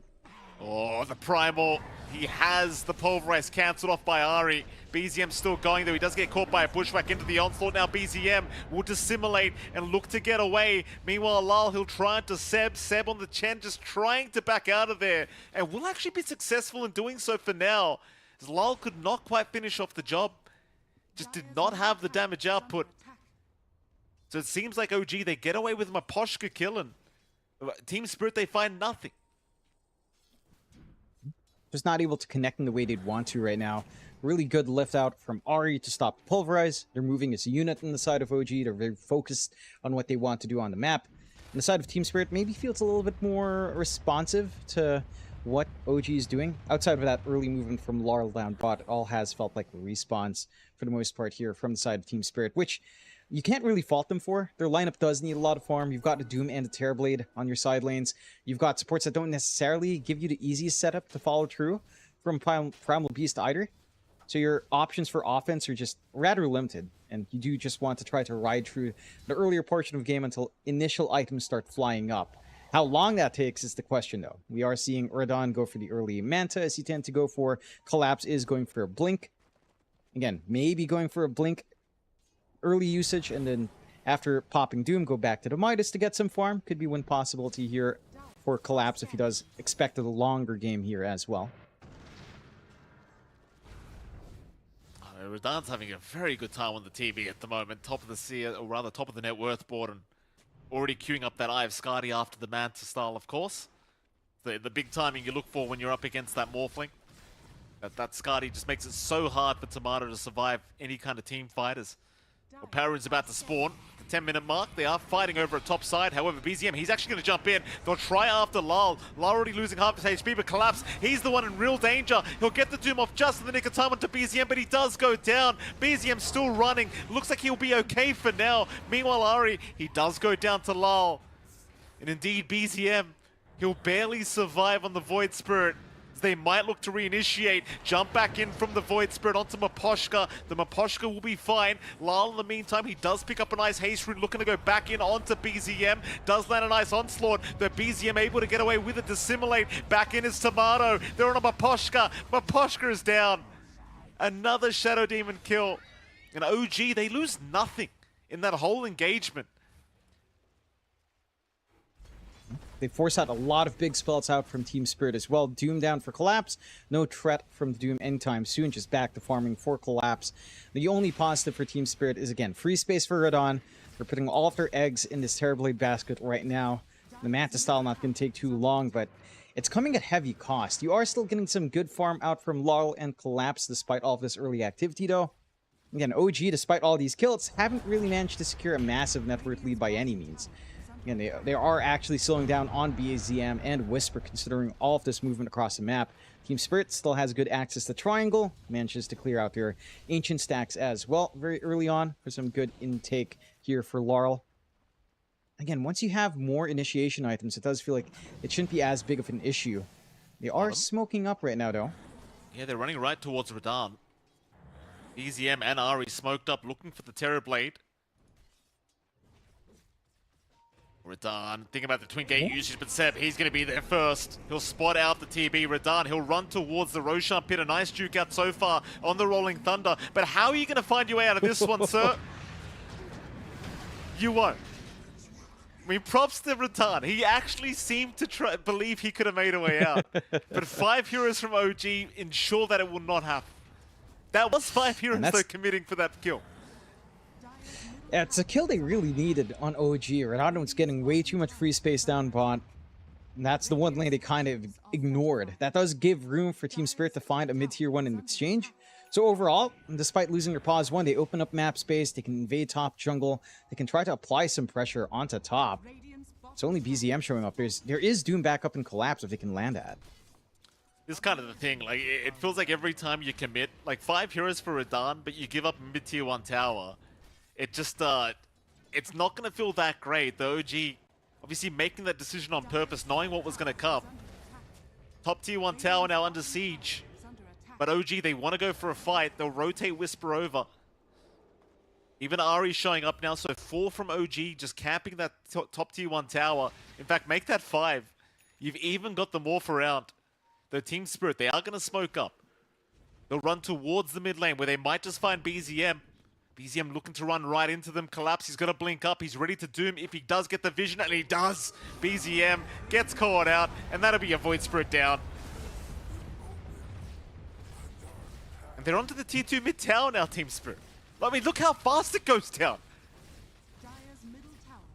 Oh, the Primal. He has the Pulverize cancelled off by Ari. BZM still going, though. He does get caught by a Bushwhack into the onslaught. Now BZM will dissimulate and look to get away. Meanwhile, Lal, he'll try to Seb. Seb on the Chen, just trying to back out of there. And will actually be successful in doing so for now. As Lal could not quite finish off the job. Just did not have the damage output. So it seems like OG, they get away with Maposhka killing. Team Spirit, they find nothing. Just not able to connect in the way they'd want to right now. Really good lift out from Ari to stop Pulverize. They're moving as a unit on the side of OG. They're very focused on what they want to do on the map. On the side of Team Spirit, maybe feels a little bit more responsive to what OG is doing. Outside of that early movement from Laurel down bot, it all has felt like a response for the most part here from the side of Team Spirit, which you can't really fault them for. Their lineup does need a lot of farm. You've got a Doom and a Terrorblade on your side lanes. You've got supports that don't necessarily give you the easiest setup to follow through from Primal Beast either. So your options for offense are just rather limited, and you do just want to try to ride through the earlier portion of the game until initial items start flying up. How long that takes is the question, though. We are seeing Radon go for the early Manta, as he tend to go for. Collapse is going for a Blink. Again, maybe going for a Blink early usage, and then after popping Doom, go back to the Midas to get some farm. Could be one possibility here for Collapse if he does expect a longer game here as well. Radan's having a very good time on the TV at the moment. Top of the sea, or rather top of the net worth board, and already queuing up that Eye of Skadi after the Manta style, of course. The big timing you look for when you're up against that Morphling. That Skadi just makes it so hard for Tomato to survive any kind of team fighters. Well, Power Rune's about to spawn. The 10-minute mark. They are fighting over at top side. However, BZM, he's actually going to jump in. They'll try after Lal. Lal already losing half his HP, but Collapse, he's the one in real danger. He'll get the Doom off just in the nick of time onto BZM, but he does go down. BZM still running. Looks like he'll be okay for now. Meanwhile, Ari, he does go down to Lal. And indeed, BZM, he'll barely survive on the Void Spirit. They might look to reinitiate, jump back in from the Void Spirit onto Maposhka. The Maposhka will be fine. Lal, in the meantime, he does pick up a nice haste rune, looking to go back in onto BZM. Does land a nice onslaught, but BZM able to get away with it, dissimulate. Back in is Tomato. They're on a Maposhka. Maposhka is down. Another Shadow Demon kill. And OG, they lose nothing in that whole engagement. They force out a lot of big spells out from Team Spirit as well. Doom down for Collapse. No threat from the Doom anytime soon. Just back to farming for Collapse. The only positive for Team Spirit is, again, free space for Radon. They're putting all of their eggs in this Terrorblade basket right now. The Manta style not going to take too long, but it's coming at heavy cost. You are still getting some good farm out from Laurel and Collapse despite all of this early activity, though. Again, OG, despite all these kills, haven't really managed to secure a massive net worth lead by any means. Again, they are actually slowing down on BZM and Whisper, considering all of this movement across the map. Team Spirit still has good access to Triangle, manages to clear out their Ancient stacks as well very early on for some good intake here for Laurel. Again, once you have more initiation items, it does feel like it shouldn't be as big of an issue. They are smoking up right now, though. Yeah, they're running right towards Radon. BZM and Ari smoked up, looking for the Terrorblade. Radon, think about the Twin Gate usage, but Seb, he's going to be there first. He'll spot out the TB. Radon, he'll run towards the Roshan pit. A nice juke out so far on the Rolling Thunder. But how are you going to find your way out of this one, sir? You won't. I mean, props to Radon. He actually seemed to believe he could have made a way out. But 5 heroes from OG ensure that it will not happen. That was 5 heroes, though, committing for that kill. Yeah, it's a kill they really needed on OG. Radon's getting way too much free space down bot. And that's the one lane they kind of ignored. That does give room for Team Spirit to find a mid-tier 1 in exchange. So overall, despite losing their pause 1, they open up map space, they can invade top jungle, they can try to apply some pressure onto top. It's only BZM showing up. There is Doom back up and Collapse if they can land at. This is kind of the thing, like, it feels like every time you commit, like 5 heroes for Radon, but you give up a mid-tier 1 tower. It just, it's not going to feel that great. The OG, obviously making that decision on purpose, knowing what was going to come. Top tier 1 tower now under siege. But OG, they want to go for a fight. They'll rotate Whisper over. Even Ari showing up now, so 4 from OG, just camping that top tier 1 tower. In fact, make that 5. You've even got the Morph around. The Team Spirit, they are going to smoke up. They'll run towards the mid lane, where they might just find BZM. BZM looking to run right into them. Collapse, he's got to blink up. He's ready to Doom if he does get the vision, and he does. BZM gets caught out, and that'll be a Void Spirit down. And they're onto the tier 2 mid tower now, Team Spirit. I mean, look how fast it goes down.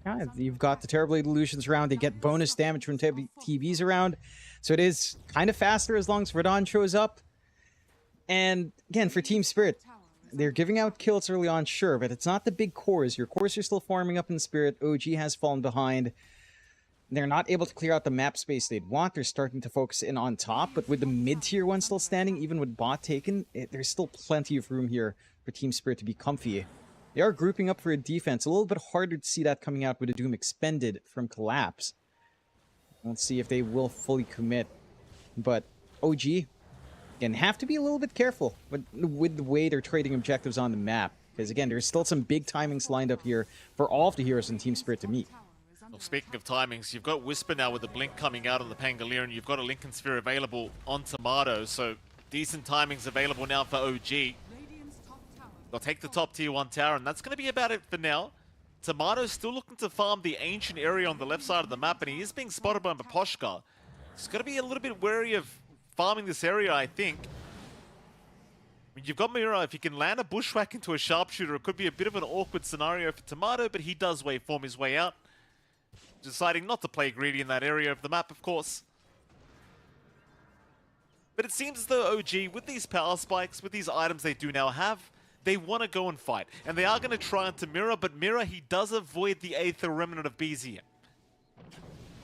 Yeah, you've got the Terrorblade Illusions around. They get bonus damage from TVs around. So it is kind of faster as long as Radon shows up. And again, for Team Spirit, they're giving out kills early on, sure, but it's not the big cores. Your cores are still farming up in Spirit. OG has fallen behind. They're not able to clear out the map space they'd want. They're starting to focus in on top, but with the mid-tier 1 still standing, even with bot taken, there's still plenty of room here for Team Spirit to be comfy. They are grouping up for a defense. A little bit harder to see that coming out with a Doom expended from Collapse. Let's see if they will fully commit. But OG, again, have to be a little bit careful with the way they're trading objectives on the map. Because again, there's still some big timings lined up here for all of the heroes in Team Spirit to meet. Well, speaking of timings, you've got Whisper now with the blink coming out on the Pangolier, and you've got a Lincoln Sphere available on Tomato, so decent timings available now for OG. They'll take the top tier 1 tower, and that's going to be about it for now. Tomato's still looking to farm the ancient area on the left side of the map, and he is being spotted by Maposhka. He's got to be a little bit wary of farming this area, I think. I mean, you've got Mira. If you can land a bushwhack into a sharpshooter, it could be a bit of an awkward scenario for Tomato, but he does waveform his way out. Deciding not to play greedy in that area of the map, of course. But it seems as though OG, with these power spikes, with these items they do now have, they want to go and fight. And they are going to try onto Mira, but Mira, he does avoid the Aether Remnant of BZM.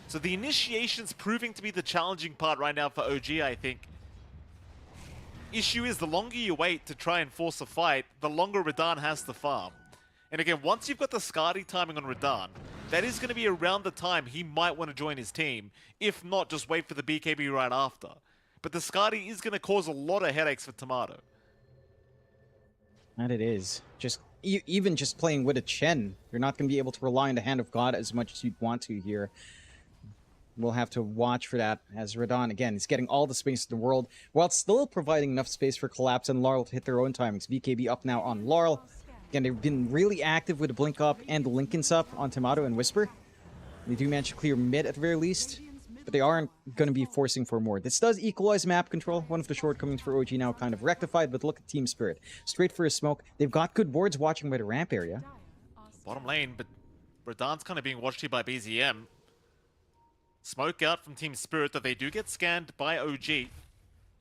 So the initiation's proving to be the challenging part right now for OG, I think. Issue is, the longer you wait to try and force a fight, the longer Radahn has to farm. And again, once you've got the Skadi timing on Radahn, that is going to be around the time he might want to join his team. If not, just wait for the BKB right after. But the Skadi is going to cause a lot of headaches for Tomato. And it is. Just even just playing with a Chen, you're not going to be able to rely on the Hand of God as much as you'd want to here. We'll have to watch for that, as Radahn, again, is getting all the space in the world, while still providing enough space for Collapse and Laurel to hit their own timings. BKB up now on Laurel. Again, they've been really active with the Blink up and the Lincolns up on Tomato and Whisper. They do manage to clear mid at the very least, but they aren't going to be forcing for more. This does equalize map control. One of the shortcomings for OG now kind of rectified, but look at Team Spirit. Straight for a smoke. They've got good boards watching by the ramp area. Bottom lane, but Radahn's kind of being watched here by BZM. Smoke out from Team Spirit, that they do get scanned by OG.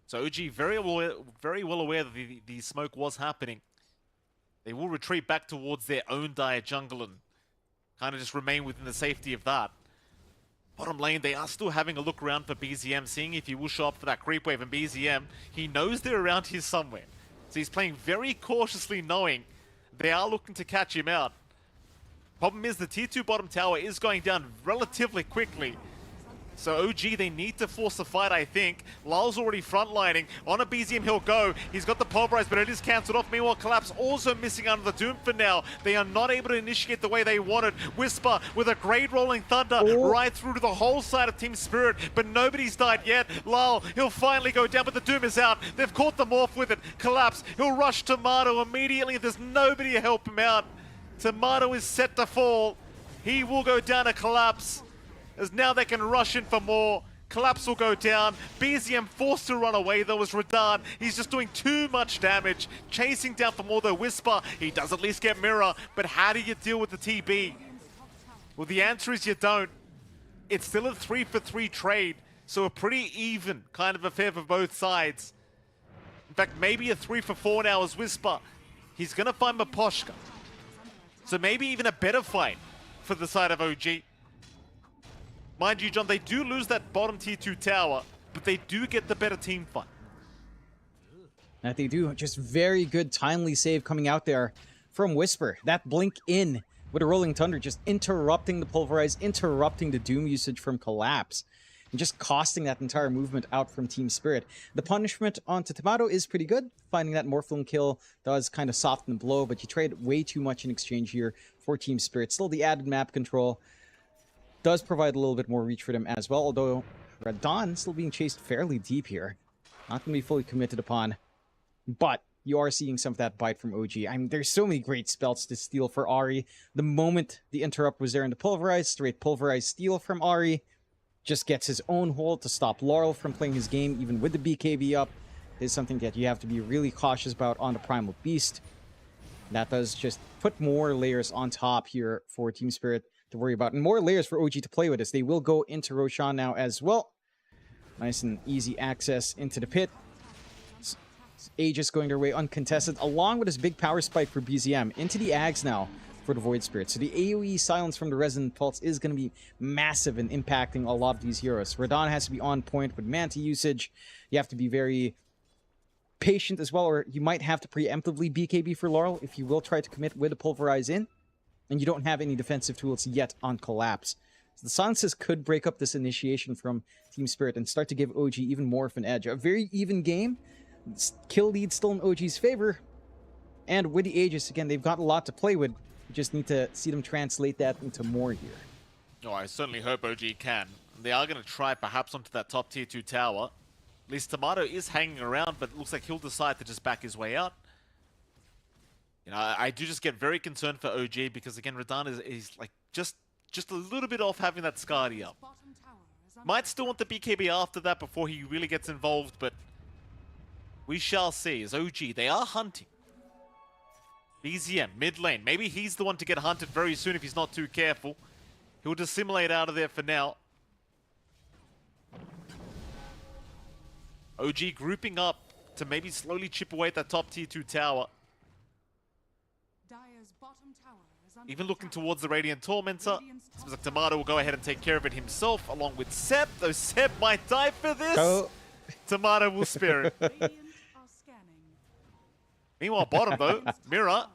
So OG very well aware that the smoke was happening. They will retreat back towards their own dire jungle and kind of just remain within the safety of that. Bottom lane, they are still having a look around for BZM, seeing if he will show up for that creep wave. And BZM, he knows they're around here somewhere. So he's playing very cautiously, knowing they are looking to catch him out. Problem is, the tier 2 bottom tower is going down relatively quickly. So OG, they need to force a fight, I think. Lyle's already frontlining. On a BZM, he'll go. He's got the pulverize, but it is cancelled off. Meanwhile, Collapse also missing out on the Doom for now. They are not able to initiate the way they wanted. Whisper with a great rolling thunder right through to the whole side of Team Spirit, but nobody's died yet. Lyle, he'll finally go down, but the Doom is out. They've caught them off with it. Collapse, he'll rush Tomato immediately. There's nobody to help him out. Tomato is set to fall. He will go down to Collapse, as now they can rush in for more. Collapse will go down. BZM forced to run away though as Radahn. He's just doing too much damage. Chasing down for more though. Whisper, he does at least get Mirror, but how do you deal with the TB? Well, the answer is you don't. It's still a 3-for-3 trade, so a pretty even kind of affair for both sides. In fact, maybe a 3-for-4 now as Whisper. He's gonna find Maposhka. So maybe even a better fight for the side of OG. Mind you, John, they do lose that bottom tier 2 tower, but they do get the better team fight. That they do. Just very good timely save coming out there from Whisper. That blink in with a Rolling Thunder, just interrupting the Pulverize, interrupting the Doom usage from Collapse, and just costing that entire movement out from Team Spirit. The punishment onto Tomato is pretty good. Finding that Morphling kill does kind of soften the blow, but you trade way too much in exchange here for Team Spirit. Still, the added map control does provide a little bit more reach for them as well, although Radahn still being chased fairly deep here. Not going to be fully committed upon, but you are seeing some of that bite from OG. I mean, there's so many great spells to steal for Ahri. The moment the interrupt was there in the Pulverize, straight Pulverize steal from Ahri, just gets his own hold to stop Laurel from playing his game, even with the BKB up, is something that you have to be really cautious about on the Primal Beast. That does just put more layers on top here for Team Spirit to worry about, and more layers for OG to play with as they will go into Roshan now as well. Nice and easy access into the pit. Aegis going their way uncontested, along with this big power spike for BZM into the Ags now for the Void Spirit. So the AoE silence from the Resonant Pulse is going to be massive in impacting a lot of these heroes. Radahn has to be on point with Manta usage. You have to be very patient as well, or you might have to preemptively BKB for Laurel if you will try to commit with a Pulverize in, and you don't have any defensive tools yet on Collapse. So the silences could break up this initiation from Team Spirit and start to give OG even more of an edge. A very even game. Kill lead still in OG's favor. And with the Aegis, again, they've got a lot to play with. You just need to see them translate that into more here. Oh, I certainly hope OG can. They are going to try perhaps onto that top tier 2 tower. At least Tomato is hanging around, but it looks like he'll decide to just back his way out. You know, I do just get very concerned for OG because, again, Radahn is like just a little bit off having that Skadi up. Might still want the BKB after that before he really gets involved, but we shall see. As OG, they are hunting. BZM, mid lane. Maybe he's the one to get hunted very soon if he's not too careful. He'll dissimulate out of there for now. OG grouping up to maybe slowly chip away at that top tier 2 tower. Even looking towards the Radiant Tormentor, seems like Tomato will go ahead and take care of it himself, along with Seb, though Seb might die for this. Oh. Tomato will spare it. Meanwhile, bottom though, Mira,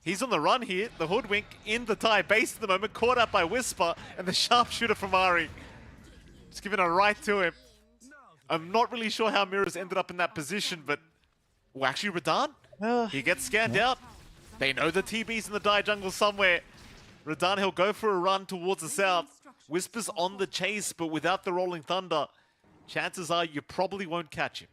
he's on the run here. The Hoodwink in the Thai base at the moment, caught up by Whisper, and the sharpshooter from Ari. Just giving a right to him. I'm not really sure how Mira's ended up in that position, but... Well, actually, Radan, he gets scanned out. They know the TB's in the Dai jungle somewhere. Radan, he'll go for a run towards the south. Whisper's on the chase, but without the Rolling Thunder, chances are you probably won't catch him.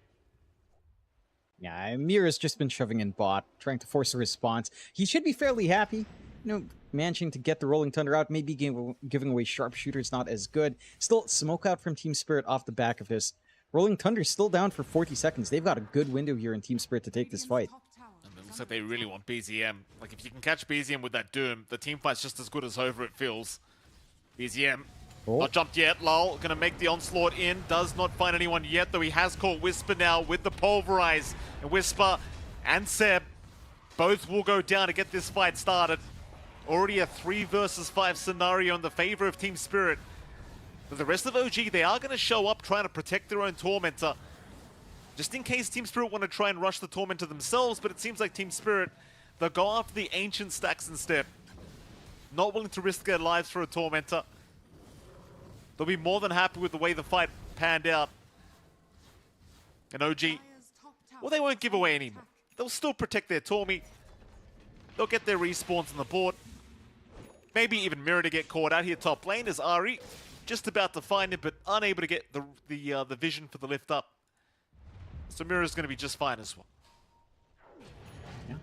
Yeah, Mira's just been shoving in bot, trying to force a response. He should be fairly happy. You know, managing to get the Rolling Thunder out, maybe giving away Sharpshooter's not as good. Still, smoke out from Team Spirit off the back of this. Rolling Thunder's still down for 40 seconds. They've got a good window here in Team Spirit to take this fight. And it looks like they really want BZM. Like, if you can catch BZM with that Doom, the team fight's just as good as over, it feels. BZM, not jumped yet. Lal gonna make the onslaught in. Does not find anyone yet, though he has caught Whisper now with the Pulverize. And Whisper and Seb both will go down to get this fight started. Already a 3 versus 5 scenario in the favor of Team Spirit. But the rest of OG, they are going to show up trying to protect their own Tormentor. Just in case Team Spirit want to try and rush the Tormentor themselves, but it seems like Team Spirit, they'll go after the Ancient stacks instead. Not willing to risk their lives for a Tormentor. They'll be more than happy with the way the fight panned out. And OG, well, they won't give away anymore. They'll still protect their Tormy. They'll get their respawns on the board. Maybe even Mirror to get caught out here top lane as Ari just about to find him, but unable to get the vision for the lift up. So Mirror's going to be just fine as well. Yeah.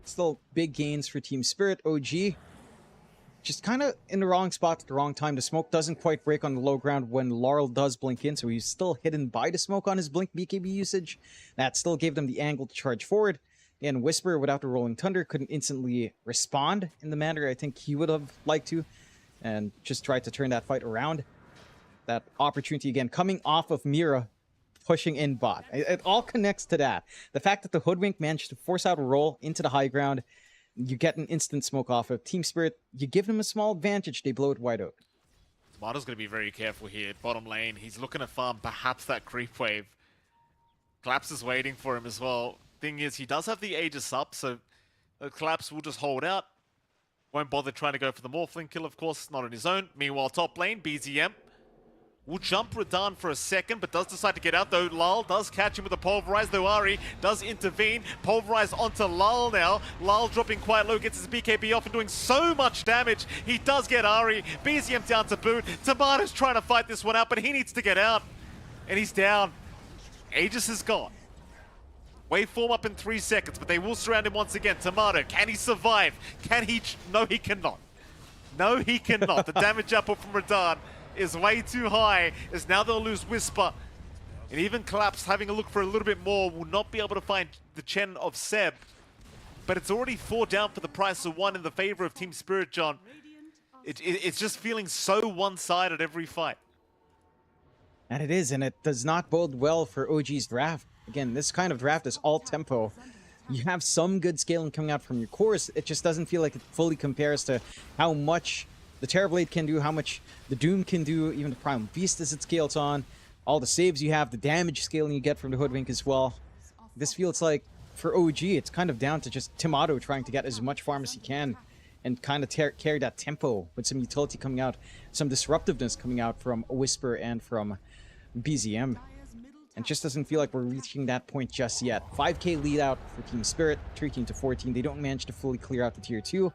Still big gains for Team Spirit. OG just kind of in the wrong spot at the wrong time. The smoke doesn't quite break on the low ground when Laurel does blink in, so he's still hidden by the smoke on his blink BKB usage. That still gave them the angle to charge forward. And Whisper, without the Rolling Thunder, couldn't instantly respond in the manner I think he would have liked to, and just tried to turn that fight around. That opportunity again coming off of Mira pushing in bot. It all connects to that. The fact that the Hoodwink managed to force out a roll into the high ground, you get an instant smoke off of Team Spirit. You give them a small advantage, they blow it wide open. Tomato's going to be very careful here. Bottom lane, he's looking to farm perhaps that creep wave. Collapse is waiting for him as well. Thing is, he does have the Aegis up, so Collapse will just hold out. Won't bother trying to go for the Morphling kill, of course, not on his own. Meanwhile, top lane, BZM will jump Radan for a second, but does decide to get out, though Lal does catch him with a Pulverize, though Ari does intervene. Pulverize onto Lal now. Lal dropping quite low, gets his BKB off and doing so much damage. He does get Ari. BZM down to boot. Tomato's trying to fight this one out, but he needs to get out. And he's down. Aegis is gone. Waveform up in 3 seconds, but they will surround him once again. Tomato, can he survive? Can he? No, he cannot. No, he cannot. The damage output from Radan is way too high, as now they'll lose Whisper. And even Collapse, having a look for a little bit more, will not be able to find the Chen of Seb. But it's already 4 down for the price of 1 in the favor of Team Spirit, John. It's just feeling so one-sided every fight. And it is, and it does not bode well for OG's draft. Again, this kind of draft is all tempo. You have some good scaling coming out from your cores. It just doesn't feel like it fully compares to how much the Terrorblade can do, how much the Doom can do, even the Primal Beast as it scales on. All the saves you have, the damage scaling you get from the Hoodwink as well. This feels like, for OG, it's kind of down to just Tomato trying to get as much farm as he can and kind of carry that tempo with some utility coming out, some disruptiveness coming out from Whisper and from BZM. And just doesn't feel like we're reaching that point just yet. 5k lead out for Team Spirit, 13 to 14. They don't manage to fully clear out the tier 2.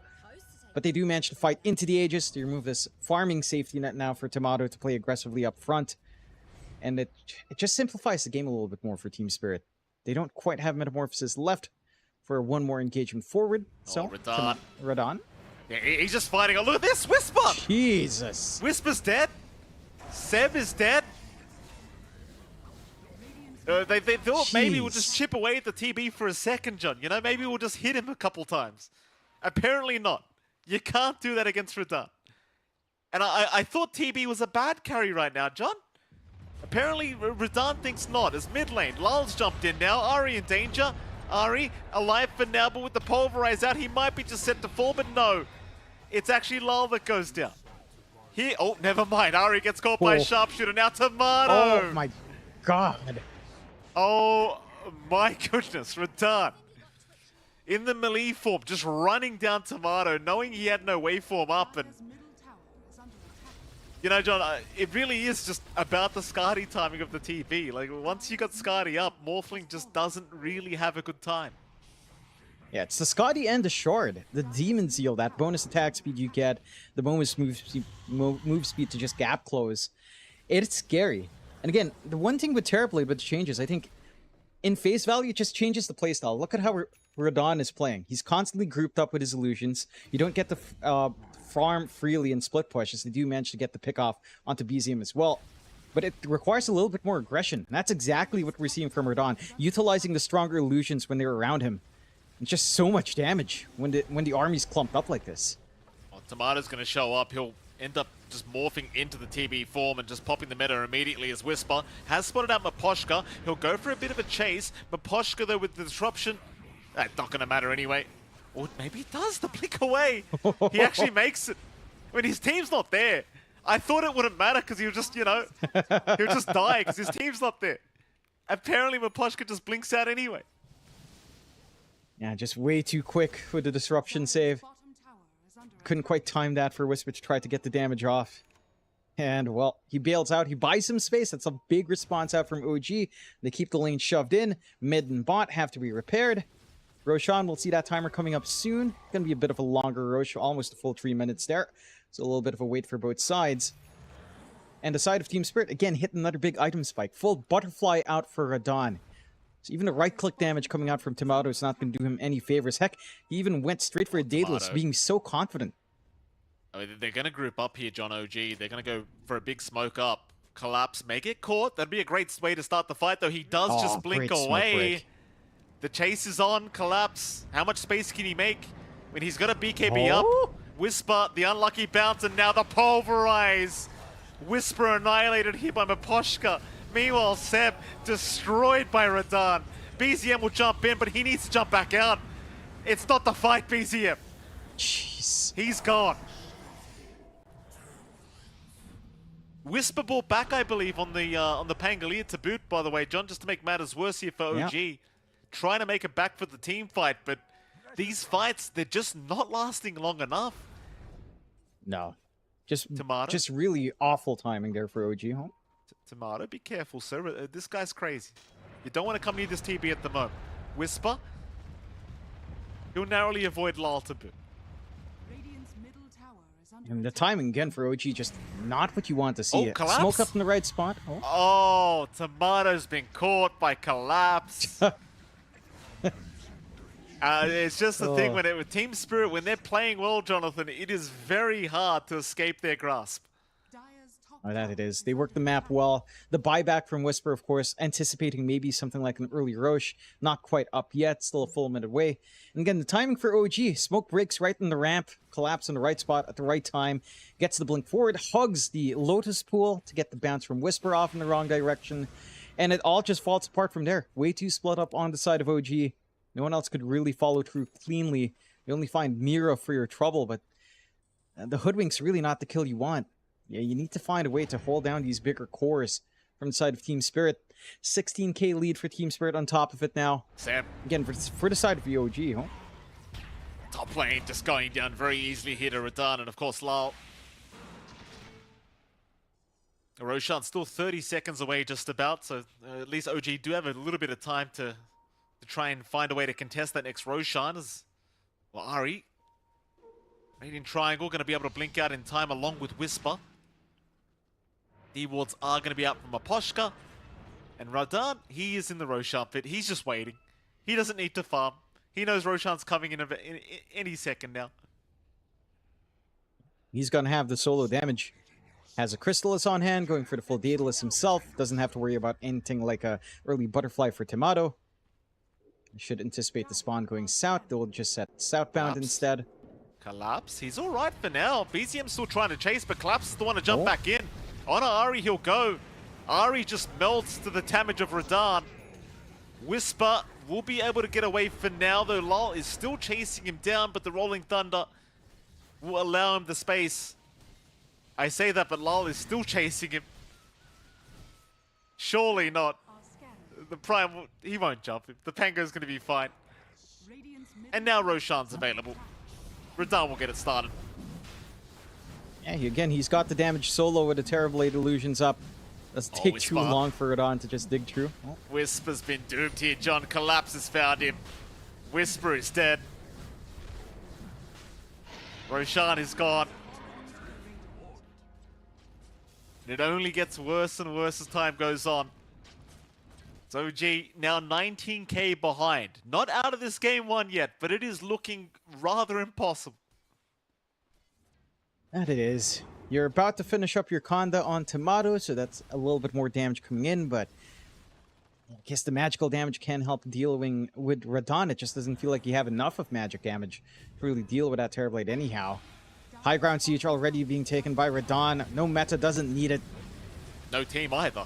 But they do manage to fight into the Aegis to remove this farming safety net now for Tomato to play aggressively up front. And it just simplifies the game a little bit more for Team Spirit. They don't quite have Metamorphosis left for one more engagement forward. So, Radan. Yeah, he's just fighting. Oh, look at this! Whisper! Jesus! Whisper's dead. Seb is dead. They thought maybe we'll just chip away at the TB for a second, John. You know, maybe we'll just hit him a couple times. Apparently not. You can't do that against Radan. And I thought TB was a bad carry right now, John. Apparently Radan thinks not. As mid lane, Lal's jumped in now. Ari in danger. Ari, alive for now, but with the pulverize out, he might be just set to fall, but no. It's actually Lal that goes down. Here, oh, never mind. Ari gets caught by a sharpshooter. Now Tomato. Oh my god. Oh my goodness, Riyadh. In the melee form, just running down Tomato, knowing he had no waveform up. And you know, John, it really is just about the Skadi timing of the TV. Like, once you got Skadi up, Morphling just doesn't really have a good time. Yeah, it's the Skadi and the Shard. The Demon Zeal, that bonus attack speed you get, the bonus move speed to just gap close. It's scary. And again, the one thing with Terrorblade with the changes, I think, in face value, it just changes the playstyle. Look at how Riyadh is playing. He's constantly grouped up with his illusions. You don't get to farm freely in split pushes. They do manage to get the pick off onto BZM as well. But it requires a little bit more aggression. And that's exactly what we're seeing from Riyadh, utilizing the stronger illusions when they're around him. It's just so much damage when the army's clumped up like this. Well, Tomato's going to show up. He'll end up just morphing into the TB form and just popping the meta immediately as Whisper has spotted out Miposhka. He'll go for a bit of a chase. Miposhka, though, with the disruption, that's not going to matter anyway. Or maybe it does. The blink away. He actually makes it. When his team's not there. I thought it wouldn't matter because he'll just, you know, he'll just die because his team's not there. Apparently, Miposhka just blinks out anyway. Yeah, just way too quick with the disruption save. Couldn't quite time that for Whisper to try to get the damage off. And, well, he bails out. He buys some space. That's a big response out from OG. They keep the lane shoved in. Mid and bot have to be repaired. Roshan, we'll see that timer coming up soon. Gonna be a bit of a longer Roshan, almost a full 3 minutes there. So a little bit of a wait for both sides. And the side of Team Spirit, again, hit another big item spike. Full butterfly out for Riyadh. So even the right-click damage coming out from Tomato is not going to do him any favors. Heck, he even went straight for a Daedalus, being so confident. I mean, they're going to group up here, John OG. They're going to go for a big smoke up. Collapse, may get caught. That'd be a great way to start the fight, though. He does just blink away. The chase is on. Collapse. How much space can he make? I mean, he's got a BKB up. Whisper, the unlucky bounce, and now the pulverize. Whisper annihilated here by Miposhka. Meanwhile, Seb destroyed by Riyadh. BZM will jump in, but he needs to jump back out. It's not the fight, BZM. Jeez. He's gone. Whisper brought back, I believe, on the Pangolier to boot, by the way, John, just to make matters worse here for OG. Yeah. Trying to make it back for the team fight, but these fights, they're just not lasting long enough. No. Just Tomato? Just really awful timing there for OG. Huh? Tomato, be careful, sir. This guy's crazy. You don't want to come near this TB at the moment. Whisper. He'll narrowly avoid Lal to boot. And the timing again for OG, just not what you want to see. Collapse? Smoke up in the right spot. Oh, Tomato's been caught by Collapse. It's just the thing with Team Spirit, when they're playing well, Jonathan, it is very hard to escape their grasp. Oh, that it is. They work the map well. The buyback from Whisper, of course, anticipating maybe something like an early Roche. Not quite up yet, still a full minute away. And again, the timing for OG. Smoke breaks right in the ramp, Collapse in the right spot at the right time, gets the blink forward, hugs the Lotus pool to get the bounce from Whisper off in the wrong direction. And it all just falls apart from there. Way too split up on the side of OG. No one else could really follow through cleanly. You only find Mira for your trouble, but the Hoodwink's really not the kill you want. Yeah, you need to find a way to hold down these bigger cores from the side of Team Spirit. 16k lead for Team Spirit on top of it now. Sam. Again, for the side of the OG, huh? Top lane just going down very easily here to Riyadh, and of course Lal. Roshan still 30 seconds away just about, so at least OG do have a little bit of time to try and find a way to contest that next Roshan. As well, Ari, Radiant Triangle, going to be able to blink out in time along with Whisper. D-wards are going to be out from Miposhka. And Riyadh, he is in the Roshan pit. He's just waiting. He doesn't need to farm. He knows Roshan's coming in any second now. He's going to have the solo damage. Has a Crystallis on hand, going for the full Daedalus himself. Doesn't have to worry about anything like a early Butterfly for Tomato. Should anticipate the spawn going south. They'll just set southbound instead. Collapse. He's all right for now. BZM's still trying to chase, but Collapse is the one to jump back in. On Ari, he'll go. Ari just melts to the damage of Riyadh. Whisper will be able to get away for now, though Lal is still chasing him down, but the Rolling Thunder will allow him the space. I say that, but Lal is still chasing him. Surely not. The Prime, he won't jump him. The Pango's going to be fine. And now Roshan's available. Radahn will get it started. Yeah, again, he's got the damage solo with the Terrorblade Illusions up. Doesn't take too long for Radahn to just dig through. Oh. Whisper's been doomed here. John Collapse has found him. Whisper is dead. Roshan is gone. It only gets worse and worse as time goes on. So OG now 19k behind. Not out of this game one yet, but it is looking rather impossible. That it is. You're about to finish up your Conda on Tomato, so that's a little bit more damage coming in, but I guess the magical damage can help dealing with Radahn. It just doesn't feel like you have enough of magic damage to really deal with that Terrorblade anyhow. High ground siege already being taken by Radahn. No meta doesn't need it. No team either.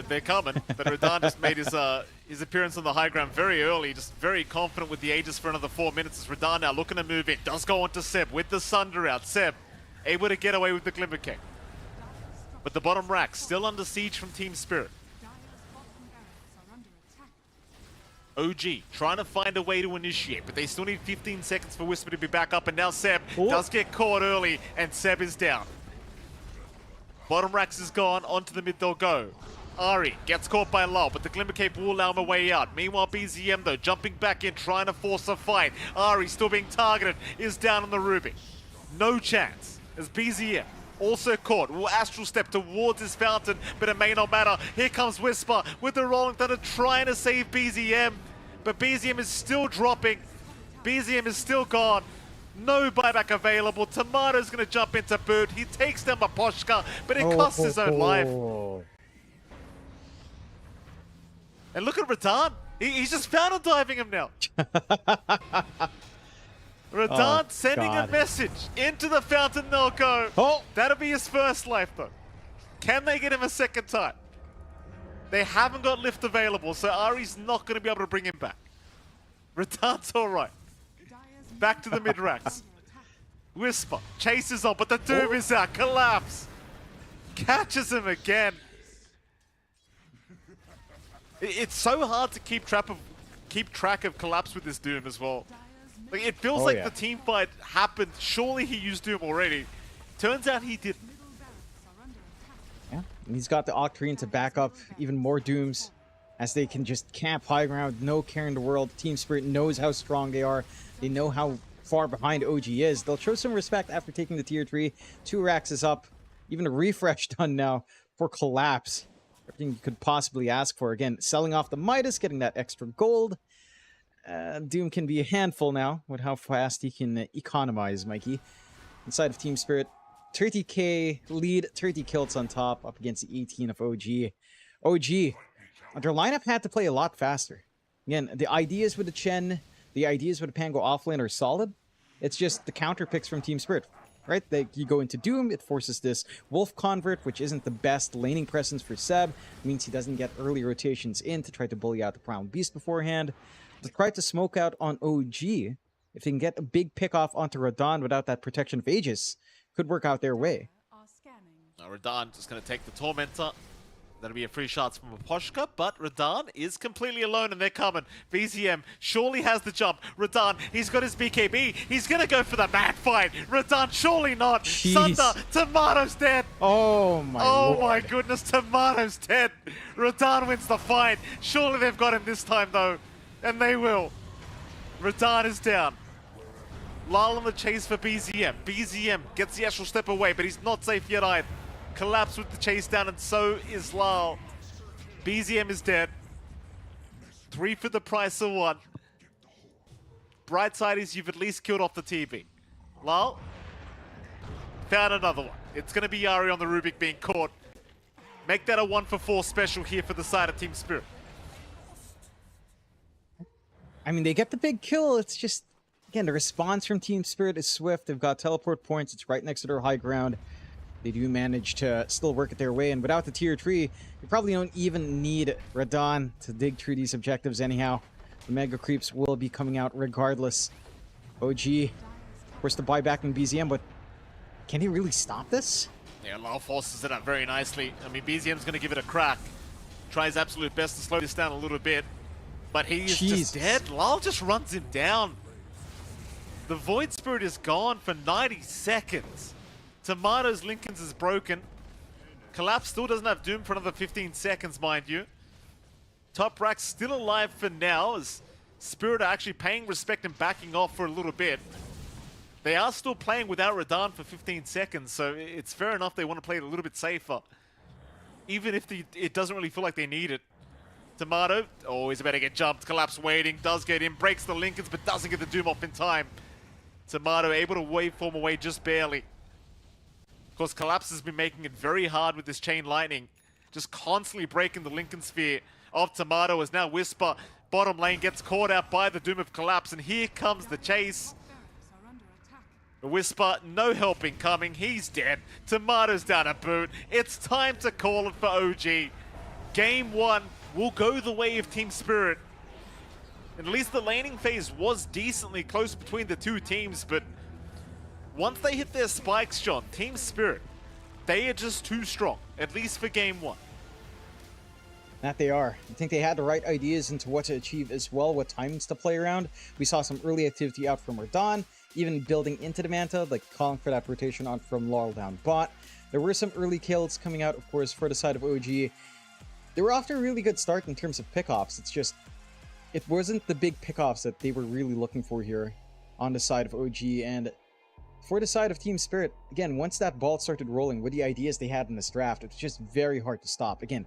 They're coming, but Radahn just made his appearance on the high ground very early, just very confident with the Aegis for another 4 minutes. As Radahn now looking to move in, does go on to Seb with the Sunder out. Seb able to get away with the Glimmer King. But the bottom rack still under siege from Team Spirit. OG trying to find a way to initiate, but they still need 15 seconds for Whisper to be back up, and now Seb does get caught early, and Seb is down. Bottom racks is gone, onto the mid they'll go. Ari gets caught by Lal, but the Glimmer Cape will allow him a way out. Meanwhile, BZM, though, jumping back in, trying to force a fight. Ari, still being targeted, is down on the Ruby. No chance, as BZM, also caught, will Astral Step towards his fountain, but it may not matter. Here comes Whisper with the Rolling Thunder, trying to save BZM, but BZM is still dropping. BZM is still gone. No buyback available. Tomato's going to jump into boot. He takes down Maposhka, but it costs his own life. And look at Radahn. He's just fountain diving him now. Radahn sending a message into the fountain. They'll go. That'll be his first life, though. Can they get him a second time? They haven't got lift available, so Ari's not going to be able to bring him back. Radahn's all right. Back to the mid racks. Whisper chases on, but the Doom is out. Collapse. Catches him again. It's so hard to keep track of Collapse with this Doom as well. Like, it feels like the team fight happened. Surely he used Doom already. Turns out he didn't. Yeah, and he's got the Octarine to back up even more Dooms, as they can just camp high ground, no care in the world. Team Spirit knows how strong they are. They know how far behind OG is. They'll show some respect after taking the tier 3. 2 racks is up. Even a refresh done now for Collapse. Everything you could possibly ask for. Again, selling off the Midas, getting that extra gold. Doom can be a handful now with how fast he can economize, Mikey. Inside of Team Spirit, 30k lead, 30 kills on top, up against the 18 of OG. OG, their lineup had to play a lot faster. Again, the ideas with the Chen, the ideas with the Pango offlane are solid. It's just the counter picks from Team Spirit, right? You go into Doom, it forces this Wolf Convert, which isn't the best laning presence for Seb. It means he doesn't get early rotations in to try to bully out the Primal Beast beforehand. To try to smoke out on OG, if they can get a big pick off onto Radahn without that protection of Aegis, could work out their way. Now Radahn just going to take the Tormentor. That'll be a free shots from Maposhka, but Radahn is completely alone and they're coming. VZM surely has the jump. Radahn, he's got his BKB. He's going to go for the mad fight. Radahn, surely not. Jeez. Sunder, Tomato's dead. Oh my Lord. My goodness, Tomato's dead. Radahn wins the fight. Surely they've got him this time though. And they will. Radahn is down. Lal on the chase for BZM. BZM gets the Astral Step away, but he's not safe yet either. Collapse with the chase down, and so is Lal. BZM is dead. 3 for the price of 1. Bright side is you've at least killed off the TB. Lal found another one. It's going to be Yari on the Rubik being caught. Make that a 1 for 4 special here for the side of Team Spirit. I mean, they get the big kill. It's just, again, the response from Team Spirit is swift. They've got teleport points. It's right next to their high ground. they do manage to still work it their way, and without the tier 3, you probably don't even need Radon to dig through these objectives anyhow. The Mega Creeps will be coming out regardless. OG, of course, the buyback in BZM, but can he really stop this? Yeah, Lyle forces it up very nicely. I mean, BZM's going to give it a crack. Tries absolute best to slow this down a little bit, but he's just dead. Lyle just runs him down. The Void Spirit is gone for 90 seconds. Tomatoes Lincoln's is broken. Collapse still doesn't have Doom for another 15 seconds, mind you. Top Rack's still alive for now, as Spirit are actually paying respect and backing off for a little bit. They are still playing without Radon for 15 seconds, so it's fair enough they want to play it a little bit safer. Even if it doesn't really feel like they need it. Tomato, oh, he's about to get jumped. Collapse waiting, does get in, breaks the Lincolns, but doesn't get the Doom off in time. Tomato able to waveform away just barely. Of course, Collapse has been making it very hard with this Chain Lightning. Just constantly breaking the Lincoln Sphere of Tomato, as now Whisper, bottom lane, gets caught out by the Doom of Collapse, and here comes the chase. Whisper, no helping coming, he's dead. Tomato's down a boot. It's time to call it for OG. Game 1 will go the way of Team Spirit. At least the laning phase was decently close between the two teams, but once they hit their spikes, John, Team Spirit, they are just too strong, at least for Game 1. That they are. I think they had the right ideas into what to achieve as well, what timings to play around. We saw some early activity out from Radon, even building into the Manta, like calling for that rotation on from Laurel down bot. There were some early kills coming out, of course, for the side of OG. They were off to a really good start in terms of pickoffs. It's just, it wasn't the big pickoffs that they were really looking for here on the side of OG. And for the side of Team Spirit, again, once that ball started rolling with the ideas they had in this draft, it was just very hard to stop. Again,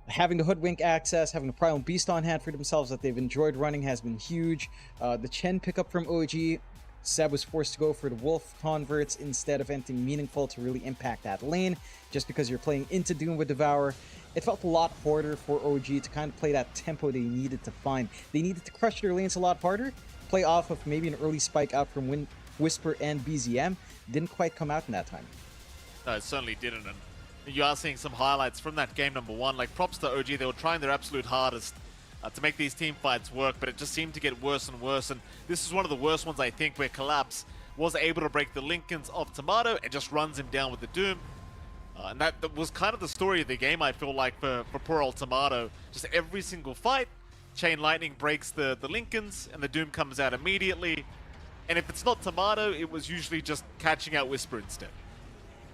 having the Hoodwink access, having the Primal Beast on hand for themselves that they've enjoyed running has been huge. The Chen pickup from OG, Seb was forced to go for the Wolf converts instead of anything meaningful to really impact that lane, just because you're playing into Doom with Devour. It felt a lot harder for OG to kind of play that tempo they needed to find. They needed to crush their lanes a lot harder, play off of maybe an early spike out from Whisper and BZM. Didn't quite come out in that time. No, it certainly didn't. And you are seeing some highlights from that game number 1. Like, props to OG, they were trying their absolute hardest to make these team fights work, but it just seemed to get worse and worse. And this is one of the worst ones, I think, where Collapse was able to break the Lincolns of Tomato and just runs him down with the Doom. And that was kind of the story of the game, I feel like, for poor old Tomato. Just every single fight, Chain Lightning breaks the Lincolns, and the Doom comes out immediately. And if it's not Tomato, it was usually just catching out Whisper instead.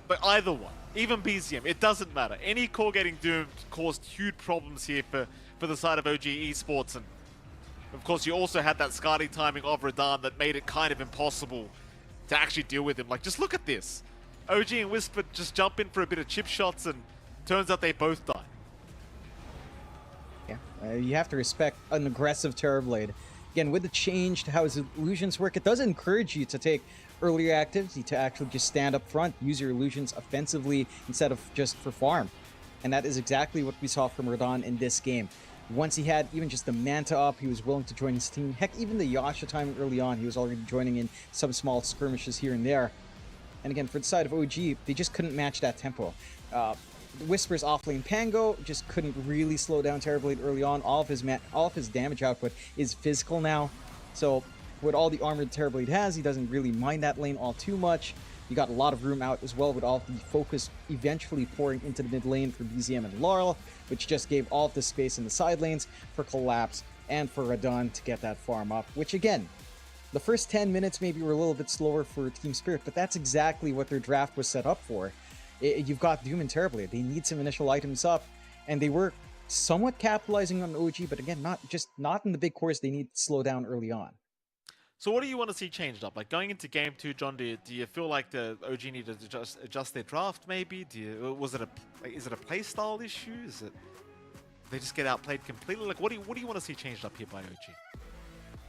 But either one, even BZM, it doesn't matter. Any core getting doomed caused huge problems here for the side of OG Esports. And of course, you also had that Skadi timing of Radon that made it kind of impossible to actually deal with him. Like, just look at this. OG and Whisper just jump in for a bit of chip shots, and turns out they both die. Yeah, you have to respect an aggressive Terrorblade. Again, with the change to how his illusions work, it does encourage you to take earlier activity, to actually just stand up front, use your illusions offensively instead of just for farm. And that is exactly what we saw from Radon in this game. Once he had even just the Manta up, he was willing to join his team. Heck, even the Yasha time early on, he was already joining in some small skirmishes here and there. And again, for the side of OG, they just couldn't match that tempo. Whisper's offlane Pango just couldn't really slow down Terrorblade early on. All of his damage output is physical now. So with all the armor Terrorblade has, he doesn't really mind that lane all too much. You got a lot of room out as well, with all of the focus eventually pouring into the mid lane for BZM and Laurel, which just gave all of the space in the side lanes for Collapse and for Radon to get that farm up, which again, the first 10 minutes maybe were a little bit slower for Team Spirit, but that's exactly what their draft was set up for. You've got Doom and Terrorblade. They need some initial items up, and they were somewhat capitalizing on OG, but again, not in the big cores. They need to slow down early on. So what do you want to see changed up? Like, going into Game 2, John, do you feel like the OG need to adjust their draft maybe? Is it a playstyle issue? Is it they just get outplayed completely? Like, what do you want to see changed up here by OG?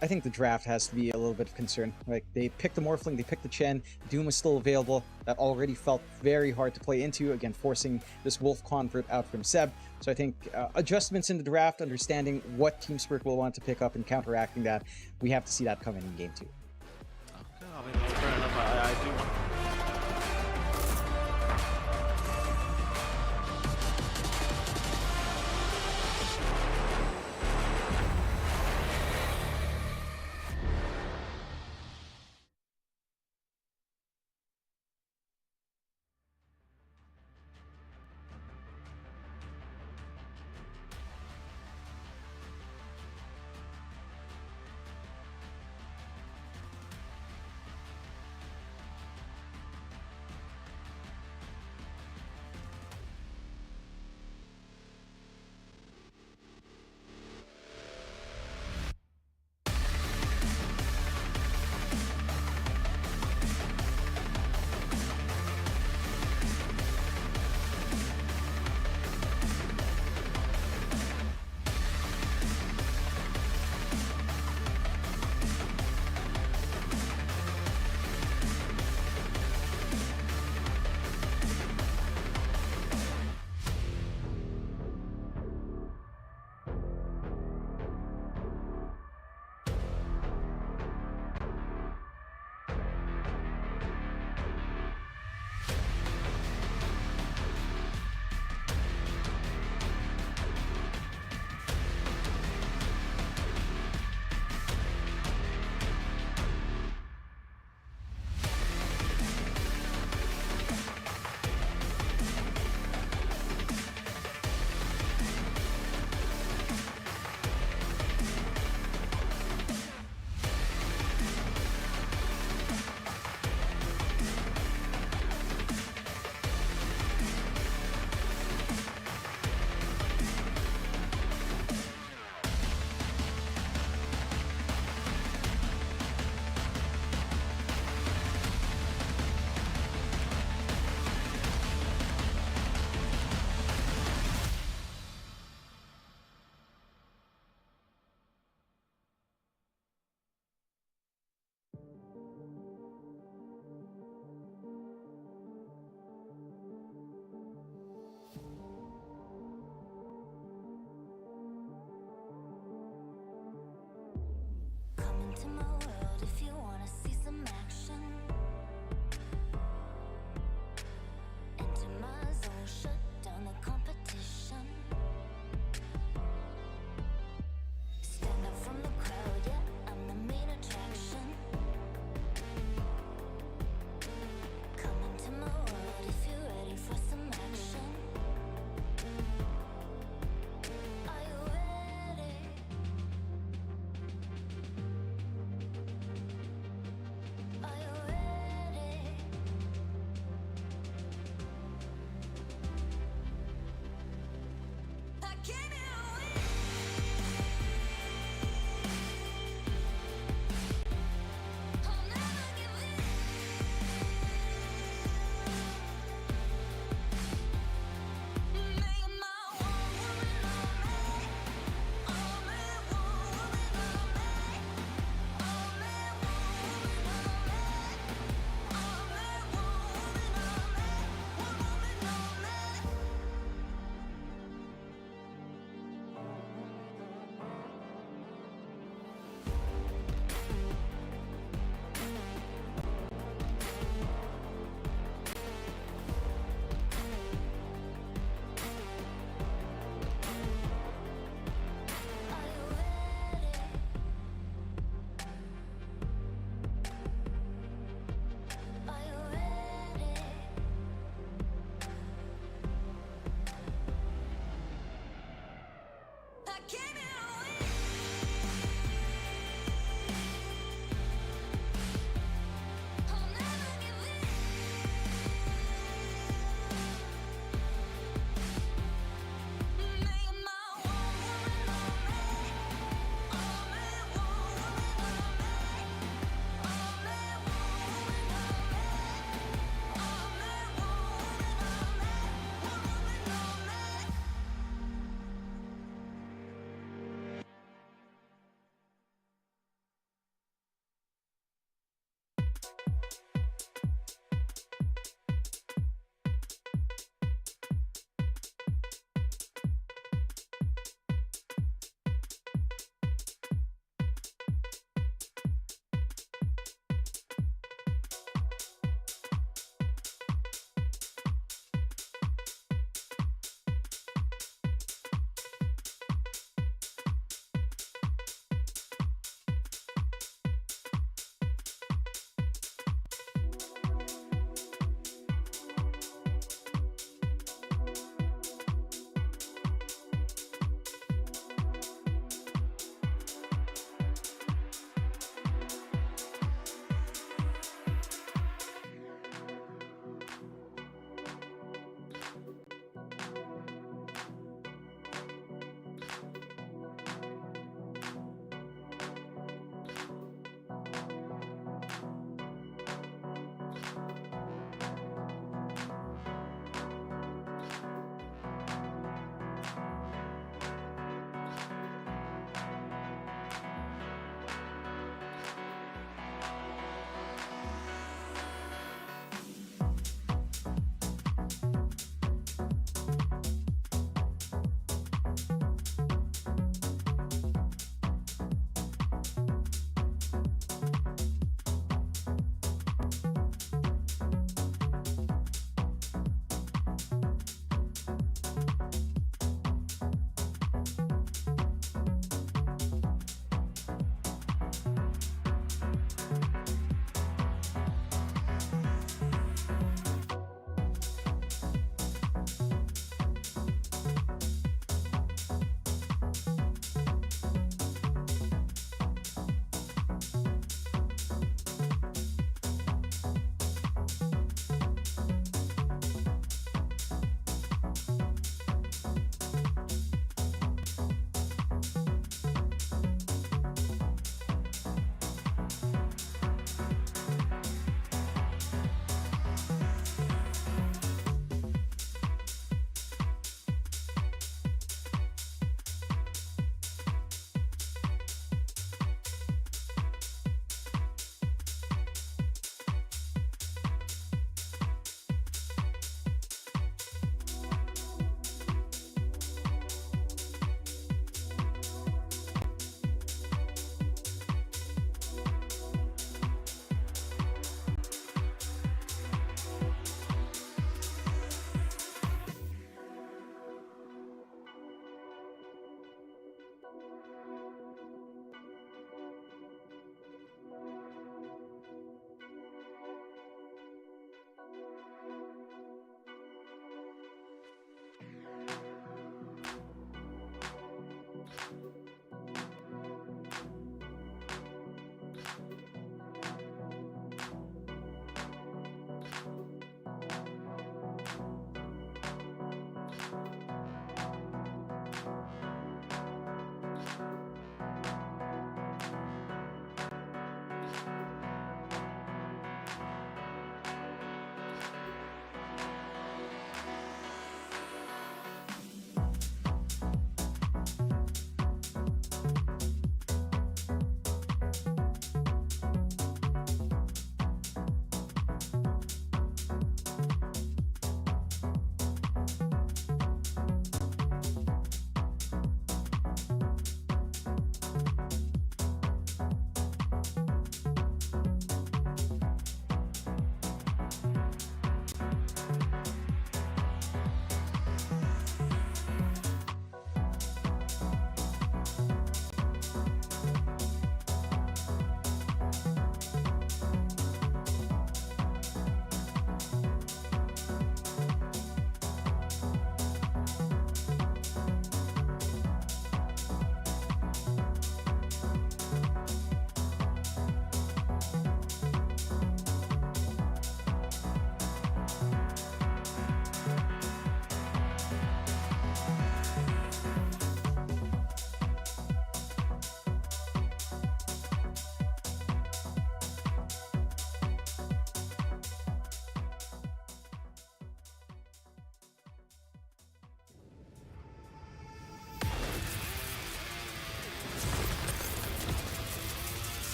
I think the draft has to be a little bit of concern. Like, they picked the Morphling, they picked the Chen, Doom is still available. That already felt very hard to play into, again, forcing this Wolf convert out from Seb. So I think adjustments in the draft, understanding what Team Spirit will want to pick up and counteracting that, we have to see that coming in Game 2. Okay, I mean, fair enough. I do want...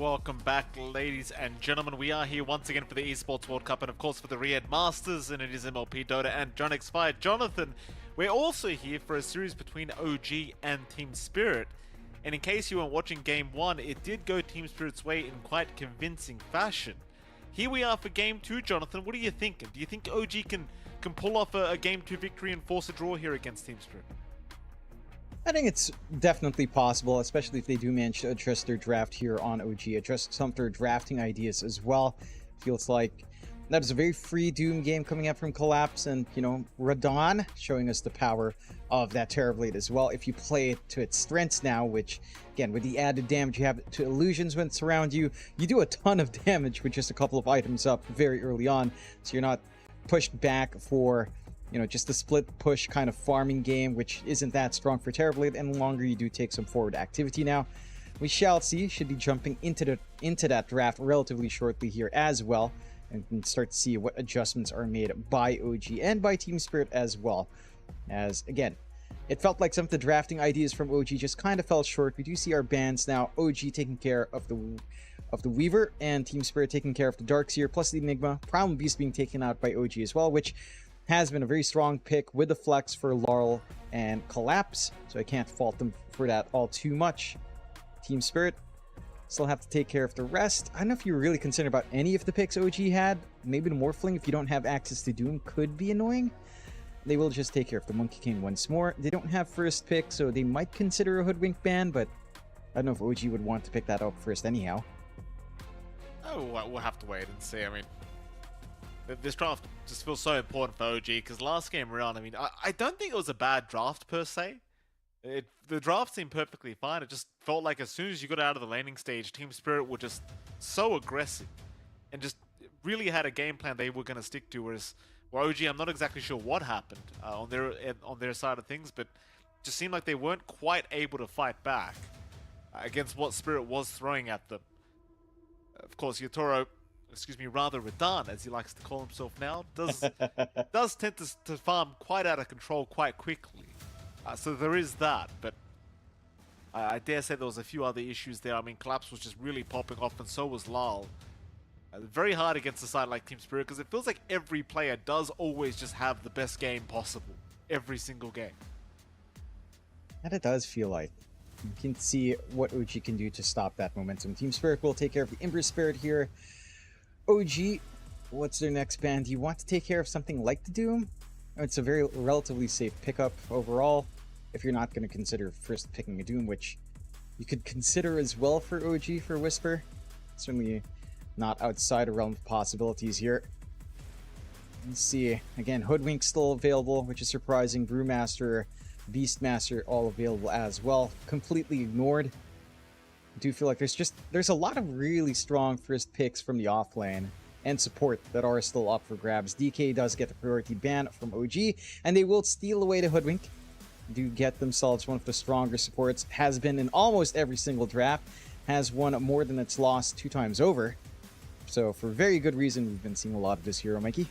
welcome back, ladies and gentlemen. We are here once again for the Esports World Cup and of course for the Riyadh Masters, and it is MLP, Dota and John X Fire. Jonathan, we're also here for a series between OG and Team Spirit. And in case you weren't watching Game 1, it did go Team Spirit's way in quite convincing fashion. Here we are for Game 2, Jonathan. What are you thinking? Do you think OG can pull off a Game 2 victory and force a draw here against Team Spirit? I think it's definitely possible, especially if they do manage to address their draft here on OG, address some of their drafting ideas as well. Feels like that is a very free Doom game coming out from Collapse, and, you know, Radon showing us the power of that Terrorblade as well. If you play it to its strengths now, which, again, with the added damage you have to illusions when it's around you, you do a ton of damage with just a couple of items up very early on, so you're not pushed back for, you know, just a split push kind of farming game, which isn't that strong for Terrorblade, and the longer you do take some forward activity now. We shall see. Should be jumping into that draft relatively shortly here as well, and can start to see what adjustments are made by OG and by Team Spirit as well. As, again, it felt like some of the drafting ideas from OG just kind of fell short. We do see our bans now, OG taking care of the Weaver, and Team Spirit taking care of the Darkseer, plus the Enigma. Primal Beast being taken out by OG as well, which has been a very strong pick with the flex for Laurel and Collapse, so I can't fault them for that all too much. Team Spirit still have to take care of the rest. I don't know if you're really concerned about any of the picks OG had. Maybe the Morphling, if you don't have access to Doom, could be annoying. They will just take care of the Monkey King once more. They don't have first pick, so they might consider a Hoodwink ban, but I don't know if OG would want to pick that up first anyhow. Oh, we'll have to wait and see. I mean, this draft just feels so important for OG, because last game around, I mean, I don't think it was a bad draft per se. The draft seemed perfectly fine. It just felt like as soon as you got out of the landing stage, Team Spirit were just so aggressive and just really had a game plan they were going to stick to, whereas OG, I'm not exactly sure what happened on their side of things, but it just seemed like they weren't quite able to fight back against what Spirit was throwing at them. Of course, Yatoro, rather Radon, as he likes to call himself now, does tend to farm quite out of control quite quickly. So there is that, but I dare say there was a few other issues there. I mean, Collapse was just really popping off, and so was Lal. Very hard against a side like Team Spirit, because it feels like every player does always just have the best game possible. Every single game. And it does feel like. You can see what OG can do to stop that momentum. Team Spirit will take care of the Ember Spirit here. OG, what's their next ban? Do you want to take care of something like the Doom? It's a very relatively safe pickup overall, if you're not going to consider first picking a Doom, which you could consider as well for OG for Whisper. Certainly not outside a realm of possibilities here. Let's see. Again, Hoodwink still available, which is surprising. Brewmaster, Beastmaster all available as well. Completely ignored. I do feel like there's a lot of really strong first picks from the offlane and support that are still up for grabs. DK does get the priority ban from OG, and they will steal away the Hoodwink. Do get themselves one of the stronger supports. Has been in almost every single draft. Has won more than it's lost 2 times over. So for very good reason, we've been seeing a lot of this hero, Mikey.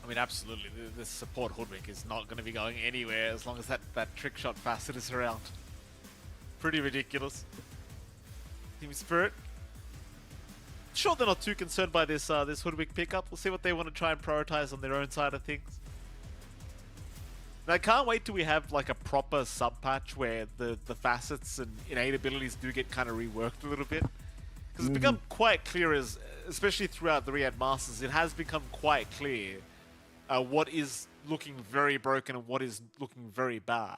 I mean, absolutely. This support Hoodwink is not going to be going anywhere as long as that trick shot facet is around. Pretty ridiculous. Team Spirit, sure, they're not too concerned by this Hoodwink pickup. We'll see what they want to try and prioritize on their own side of things. And I can't wait till we have like a proper sub patch where the facets and innate abilities do get kind of reworked a little bit. Because it's become quite clear, especially throughout the Riyadh Masters, it has become quite clear what is looking very broken and what is looking very bad.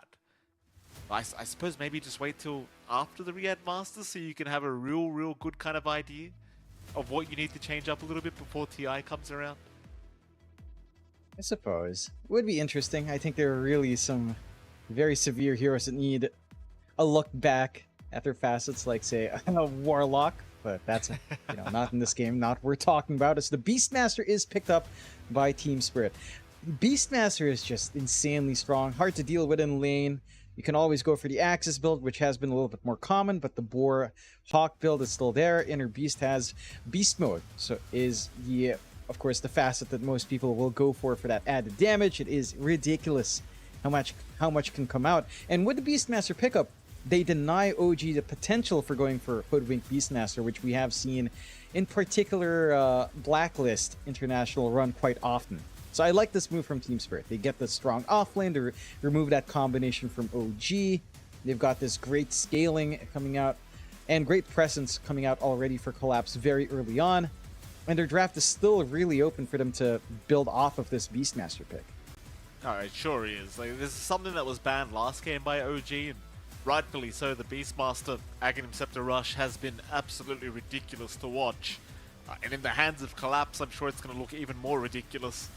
I suppose maybe just wait till after the Riyadh Masters so you can have a real good kind of idea of what you need to change up a little bit before TI comes around. I suppose. It would be interesting. I think there are really some very severe heroes that need a look back at their facets, like, say, a Warlock, but that's not in this game, not what we're talking about. It's the Beastmaster is picked up by Team Spirit. Beastmaster is just insanely strong, hard to deal with in lane. You can always go for the Axis build, which has been a little bit more common, but the Boar Hawk build is still there. Inner Beast has Beast Mode, so is the, of course, the facet that most people will go for that added damage. It is ridiculous how much can come out. And with the Beastmaster pickup, they deny OG the potential for going for Hoodwink Beastmaster, which we have seen in particular Blacklist International run quite often. So I like this move from Team Spirit. They get the strong offlane to remove that combination from OG. They've got this great scaling coming out and great presence coming out already for Collapse very early on. And their draft is still really open for them to build off of this Beastmaster pick. Oh, it sure is. Like, this is something that was banned last game by OG, and rightfully so. The Beastmaster Aghanim Scepter Rush has been absolutely ridiculous to watch. And in the hands of Collapse, I'm sure it's going to look even more ridiculous.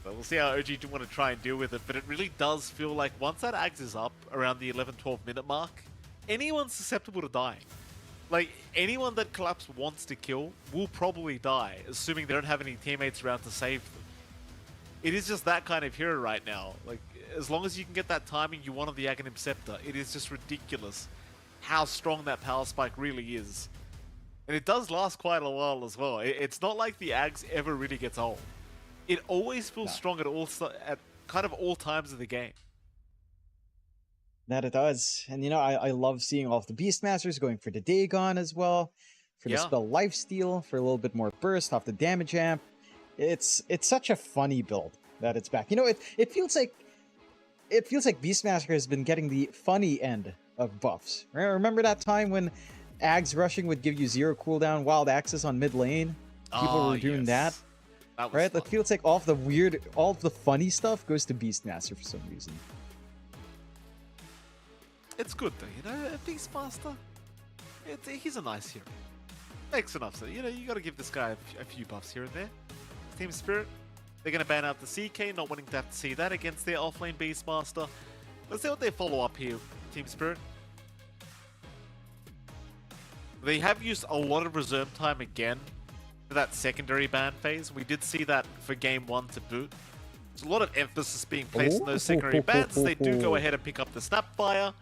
But we'll see how OG do want to try and deal with it. But it really does feel like once that Ags is up around the 11-12 minute mark, anyone's susceptible to dying. Like, anyone that Collapse wants to kill will probably die, assuming they don't have any teammates around to save them. It is just that kind of hero right now. Like, as long as you can get that timing you want on the Aghanim Scepter, it is just ridiculous how strong that power spike really is. And it does last quite a while as well. It's not like the Ags ever really gets old. It always feels strong at kind of all times of the game. That it does. And you know, I love seeing all of the Beastmasters going for the Dagon as well, for the spell Lifesteal, for a little bit more burst off the damage amp. It's such a funny build that it's back. You know, it feels like Beastmaster has been getting the funny end of buffs. Remember that time when Ags rushing would give you 0 cooldown wild access on mid lane? People were doing that. Right? It feels like all of the funny stuff goes to Beastmaster for some reason. It's good though, you know, Beastmaster, he's a nice hero. Makes enough sense. You know, you gotta give this guy a few buffs here and there. Team Spirit, they're gonna ban out the CK, not wanting to have to see that against their offlane Beastmaster. Let's see what they follow up here, Team Spirit. They have used a lot of reserve time again for that secondary ban phase. We did see that for game 1 to boot. There's a lot of emphasis being placed on those secondary bans. They do go ahead and pick up the Snapfire.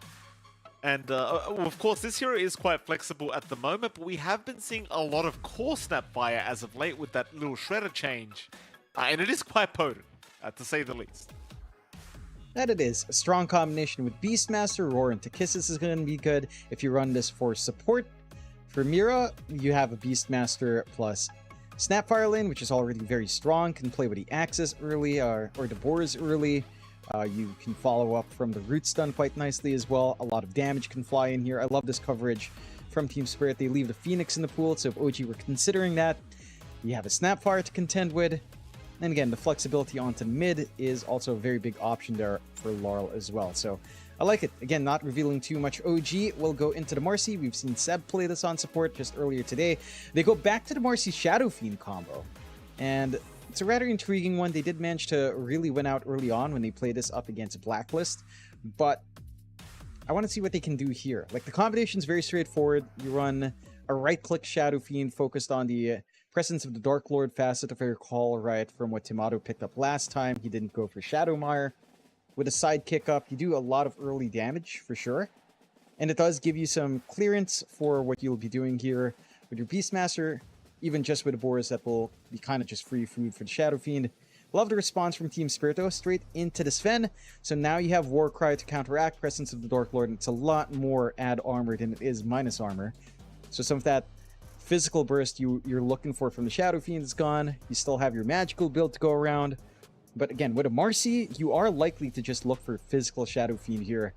And of course, this hero is quite flexible at the moment, but we have been seeing a lot of core Snapfire as of late with that little shredder change. And it is quite potent, to say the least. That it is. A strong combination with Beastmaster. Roar into Kisses is going to be good if you run this for support. For Mira, you have a Beastmaster plus Snapfire lane, which is already very strong. Can play with the Axis early or the Boars early. You can follow up from the Root Stun quite nicely as well. A lot of damage can fly in here. I love this coverage from Team Spirit. They leave the Phoenix in the pool, so if OG were considering that, you have a Snapfire to contend with. And again, the flexibility onto mid is also a very big option there for Laurel as well. So I like it. Again, not revealing too much. OG will go into the Marcy. We've seen Seb play this on support just earlier today. They go back to the Marcy Shadow Fiend combo. And it's a rather intriguing one. They did manage to really win out early on when they played this up against Blacklist. But I want to see what they can do here. Like, the combination is very straightforward. You run a right-click Shadow Fiend focused on the presence of the Dark Lord facet, if I recall right from what Timato picked up last time. He didn't go for Shadowmire. With a side kick up, you do a lot of early damage for sure. And it does give you some clearance for what you'll be doing here with your Beastmaster. Even just with the Boars, that will be kind of just free food for the Shadow Fiend. Love the response from Team Spirito, straight into the Sven. So now you have Warcry to counteract presence of the Dark Lord, and it's a lot more add armor than it is minus armor. So some of that physical burst you're looking for from the Shadow Fiend is gone. You still have your magical build to go around. But again, with a Marcy, you are likely to just look for physical Shadow Fiend here.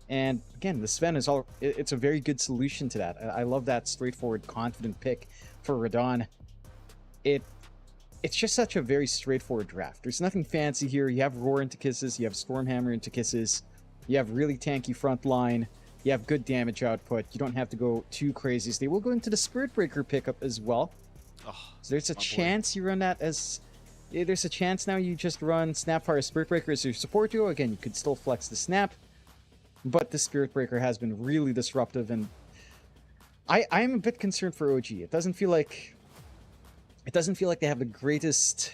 And again, the Sven is it's a very good solution to that. I love that straightforward, confident pick for Radon. It's just such a very straightforward draft. There's nothing fancy here. You have Roar into Kisses, you have Stormhammer into Kisses, you have really tanky front line, you have good damage output. You don't have to go too crazy. So they will go into the Spirit Breaker pickup as well. So there's a chance you run that as... There's a chance now you just run Snapfire Spirit Breaker as your support duo. Again, you could still flex the Snap, but the Spirit Breaker has been really disruptive, and I'm a bit concerned for OG. It doesn't feel like they have the greatest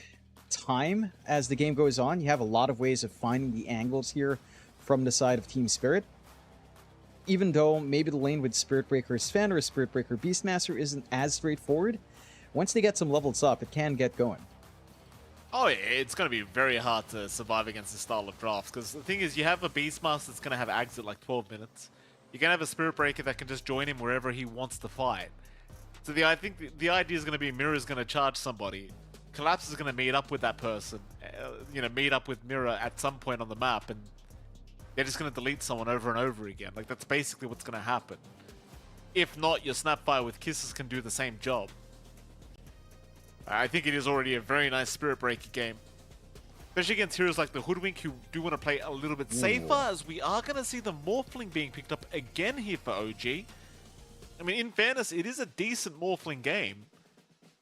time as the game goes on. You have a lot of ways of finding the angles here from the side of Team Spirit. Even though maybe the lane with Spirit Breaker Sven or Spirit Breaker Beastmaster isn't as straightforward, once they get some levels up, it can get going. Oh yeah, it's going to be very hard to survive against this style of drafts, because the thing is, you have a Beastmaster that's going to have Ags at like 12 minutes. You can have a Spirit Breaker that can just join him wherever he wants to fight. So I think the idea is going to be Mirror's going to charge somebody. Collapse is going to meet up with that person, meet up with Mirror at some point on the map, and they're just going to delete someone over and over again. Like, that's basically what's going to happen. If not, your Snapfire with Kisses can do the same job. I think it is already a very nice Spirit Breaker game. Especially against heroes like the Hoodwink, who do want to play a little bit safer, as we are going to see the Morphling being picked up again here for OG. I mean, in fairness, it is a decent Morphling game.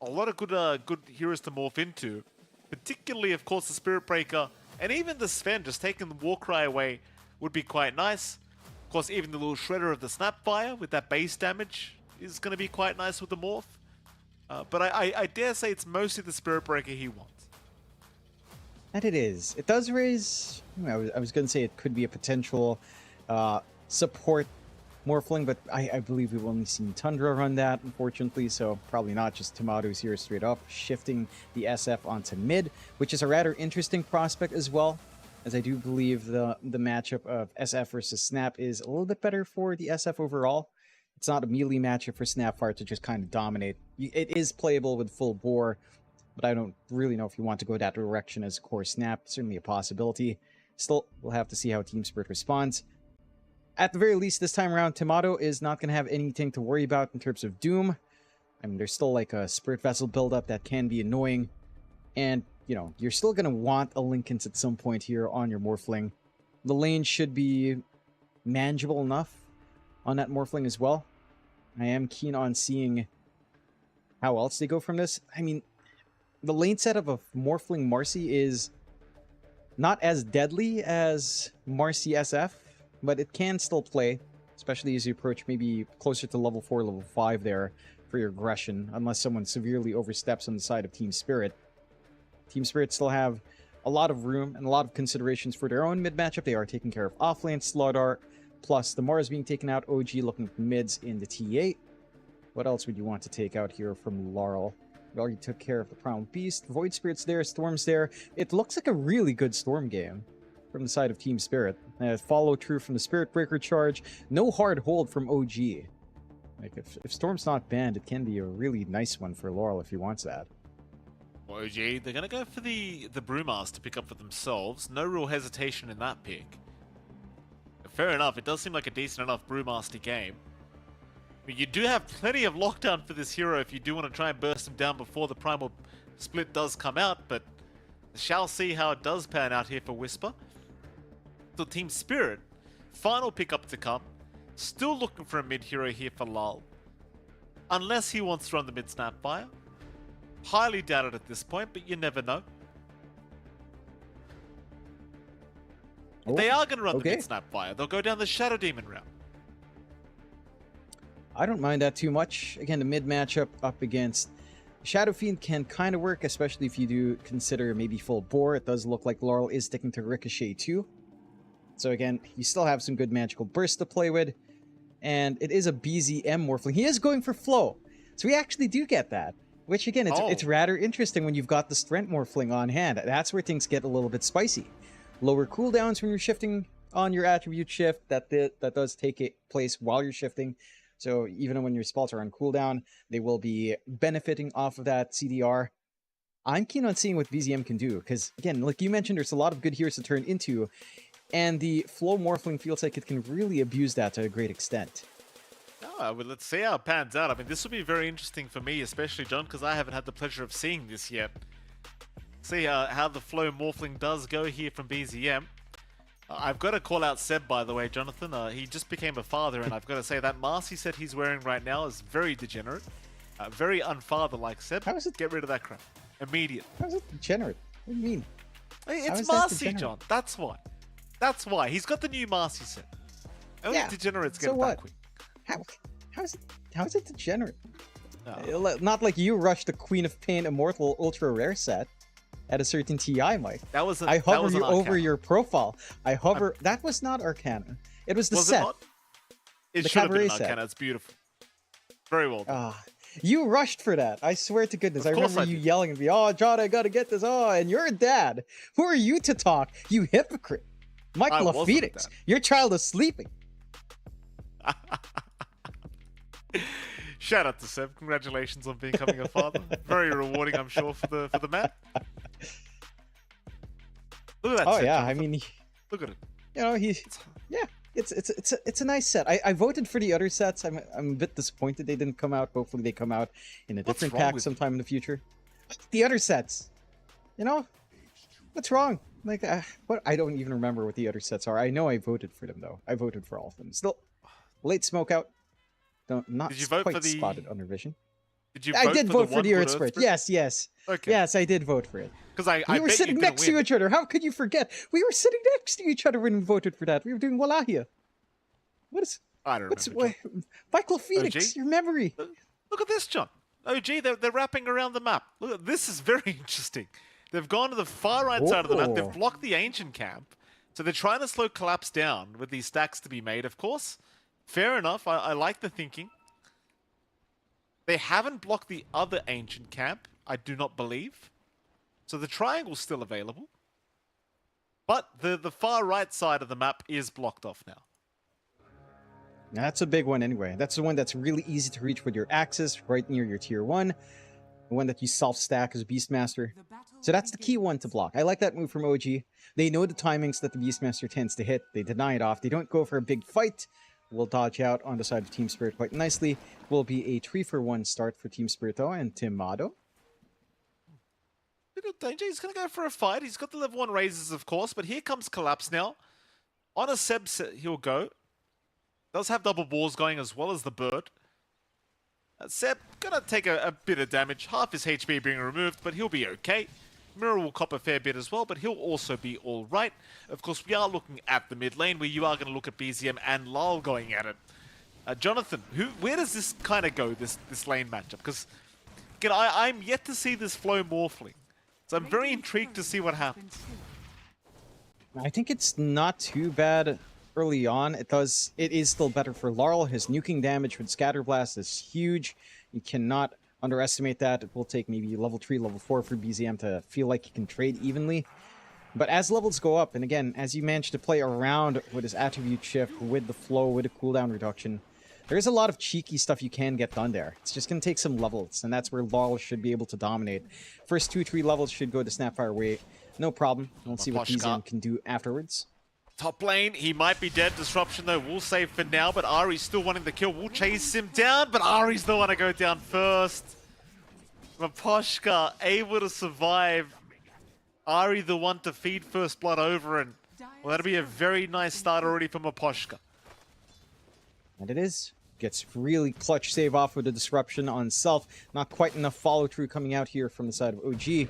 A lot of good heroes to morph into. Particularly, of course, the Spirit Breaker, and even the Sven, just taking the Warcry away would be quite nice. Of course, even the little Shredder of the Snapfire with that base damage is going to be quite nice with the Morph. But I dare say it's mostly the Spirit Breaker he wants. And it is. It does raise... I was going to say it could be a potential support Morphling, but I believe we've only seen Tundra run that, unfortunately, so probably not. Just Tomatoes here straight up, shifting the SF onto mid, which is a rather interesting prospect as well, as I do believe the matchup of SF versus Snap is a little bit better for the SF overall. It's not a melee matchup for Snapfire to just kind of dominate. It is playable with full bore, but I don't really know if you want to go that direction as core Snap. Certainly a possibility. Still, we'll have to see how Team Spirit responds. At the very least, this time around, Tomato is not going to have anything to worry about in terms of Doom. I mean, there's still like a Spirit Vessel buildup that can be annoying. And, you're still going to want a Linkens at some point here on your Morphling. The lane should be manageable enough on that Morphling as well. I am keen on seeing how else they go from this. I mean, the lane setup of Morphling Marcy is not as deadly as Marcy SF, but it can still play, especially as you approach maybe closer to level 4, level 5 there for your aggression, unless someone severely oversteps on the side of Team Spirit. Team Spirit still have a lot of room and a lot of considerations for their own mid matchup. They are taking care of offlane Slaughter, plus the Mars being taken out, OG looking for mids in the T8. What else would you want to take out here from Laurel? We already took care of the Primal Beast. Void Spirit's there, Storm's there. It looks like a really good Storm game from the side of Team Spirit. Follow through from the Spirit Breaker charge. No hard hold from OG. Like, if Storm's not banned, it can be a really nice one for Laurel if he wants that. OG, they're going to go for the Brewmaster to pick up for themselves. No real hesitation in that pick. Fair enough, it does seem like a decent enough Brewmaster game. I mean, you do have plenty of lockdown for this hero if you do want to try and burst him down before the Primal Split does come out, but shall see how it does pan out here for Whisper. So Team Spirit, final pickup to come. Still looking for a mid hero here for Lul. Unless he wants to run the mid Snapfire. Highly doubt it at this point, but you never know. Oh, they are going to run the mid Snapfire. They'll go down the Shadow Demon route. I don't mind that too much. Again, the mid matchup up against Shadow Fiend can kind of work, especially if you do consider maybe full bore. It does look like Laurel is sticking to Ricochet too. So again, you still have some good magical bursts to play with. And it is a BZM Morphling. He is going for flow. So we actually do get that. Which again, it's rather interesting when you've got the Strength Morphling on hand. That's where things get a little bit spicy. Lower cooldowns when you're shifting on your attribute shift. That does take place while you're shifting. So even when your spells are on cooldown, they will be benefiting off of that CDR. I'm keen on seeing what BZM can do. Because again, like you mentioned, there's a lot of good heroes to turn into. And the Flow Morphling feels like it can really abuse that to a great extent. Oh, well, let's see how it pans out. I mean, this will be very interesting for me, especially, John, because I haven't had the pleasure of seeing this yet. See how the Flow Morphling does go here from BZM. I've got to call out Seb, by the way, Jonathan. He just became a father, and I've got to say that mask he said he's wearing right now is very degenerate. Very unfather-like, Seb. How is it? Get rid of that crap. Immediately. How is it degenerate? What do you mean? It's Marcy, John. That's why. That's why. He's got the new Marcy set. Only degenerates get it that quick. How is it degenerate? Not like you rushed the Queen of Pain Immortal Ultra Rare set at a certain TI, Mike. I hover you over your profile. I hover. That was not Arcana. It was the set. It should have been an Arcana. It's beautiful. Very well done. You rushed for that. I swear to goodness. I remember you yelling at me, "Oh, John, I gotta get this." Oh, and you're a dad. Who are you to talk? You hypocrite. Mike LaPhoenix. Your child is sleeping. Shout out to Seb. Congratulations on becoming a father. Very rewarding, I'm sure, for the man. Look at that. Oh set, yeah, Jonathan. I mean, Look at it. you know, it's a nice set. I voted for the other sets. I'm a bit disappointed they didn't come out. Hopefully they come out in a different wrong pack with sometime in the future. The other sets, you know, what's wrong? Like, what? I don't even remember what the other sets are. I know I voted for them though. I voted for all of them. Still, late smoke out. Not Did you vote quite for the spotted under vision. Did you? I did vote for the Earth Spirit? Spirit. Yes. Okay. Yes, I did vote for it. Because We were sitting next to each other. How could you forget? We were sitting next to each other when we voted for that. We were doing Wallahia. What is? I don't remember. John. Michael Phoenix, OG? your memory. Look at this, John. OG, they're wrapping around the map. Look, this is very interesting. They've gone to the far right side of the map. They've Oh. blocked the ancient camp. So they're trying to slow Collapse down with these stacks to be made, of course. Fair enough. I like the thinking. They haven't blocked the other ancient camp, I do not believe. So the triangle's still available. But the far right side of the map is blocked off now. That's a big one anyway. That's the one that's really easy to reach with your axis, right near your tier 1. The one that you self-stack as a Beastmaster. So that's the key one to block. I like that move from OG. They know the timings that the Beastmaster tends to hit. They deny it off. They don't go for a big fight. Will dodge out on the side of Team Spirit quite nicely. Will be a 3-for-1 start for Team Spirit though, and Timado. Little danger. He's going to go for a fight. He's got the level 1 raises, of course, but here comes Collapse now. On a Seb, he'll go. Does have double balls going as well as the bird. Seb gonna take a bit of damage. Half his HP being removed, but he'll be okay. Mirror will cop a fair bit as well, but he'll also be all right. Of course, we are looking at the mid lane, where you are going to look at BZM and Lal going at it. Jonathan, where does this kind of go, this lane matchup? Because again, I'm yet to see this flow morphling, so I'm very intrigued to see what happens. I think it's not too bad early on. It is still better for Laurel. His nuking damage with Scatter Blast is huge. You cannot underestimate that. It will take maybe level 3, level 4 for BZM to feel like he can trade evenly. But as levels go up, and again, as you manage to play around with his attribute shift, with the flow, with the cooldown reduction, there's a lot of cheeky stuff you can get done there. It's just going to take some levels, and that's where Laurel should be able to dominate. First 2-3 levels should go to Snapfire way. No problem. We'll see what BZM can do afterwards. Top lane, he might be dead. Disruption, though, we'll save for now, but Ari's still wanting the kill. We'll chase him down, but Ari's the one to go down first. Maposhka able to survive. Ari the one to feed first blood over, and well, that'll be a very nice start already for Maposhka. And it is. Gets really clutch save off with the disruption on self. Not quite enough follow-through coming out here from the side of OG.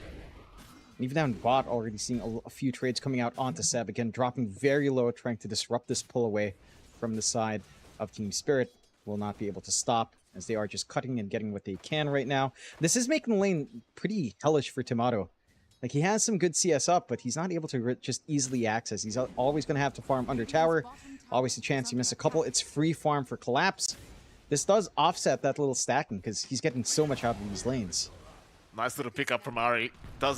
Even down bot, already seeing a few trades coming out onto Seb. Again, dropping very low, trying to disrupt this pull away from the side of Team Spirit. Will not be able to stop, as they are just cutting and getting what they can right now. This is making the lane pretty hellish for Timado. Like, he has some good CS up, but he's not able to just easily access. He's always going to have to farm under tower. Always a chance you miss a couple. It's free farm for Collapse. This does offset that little stacking, because he's getting so much out of these lanes. Nice little pickup from Ari. Is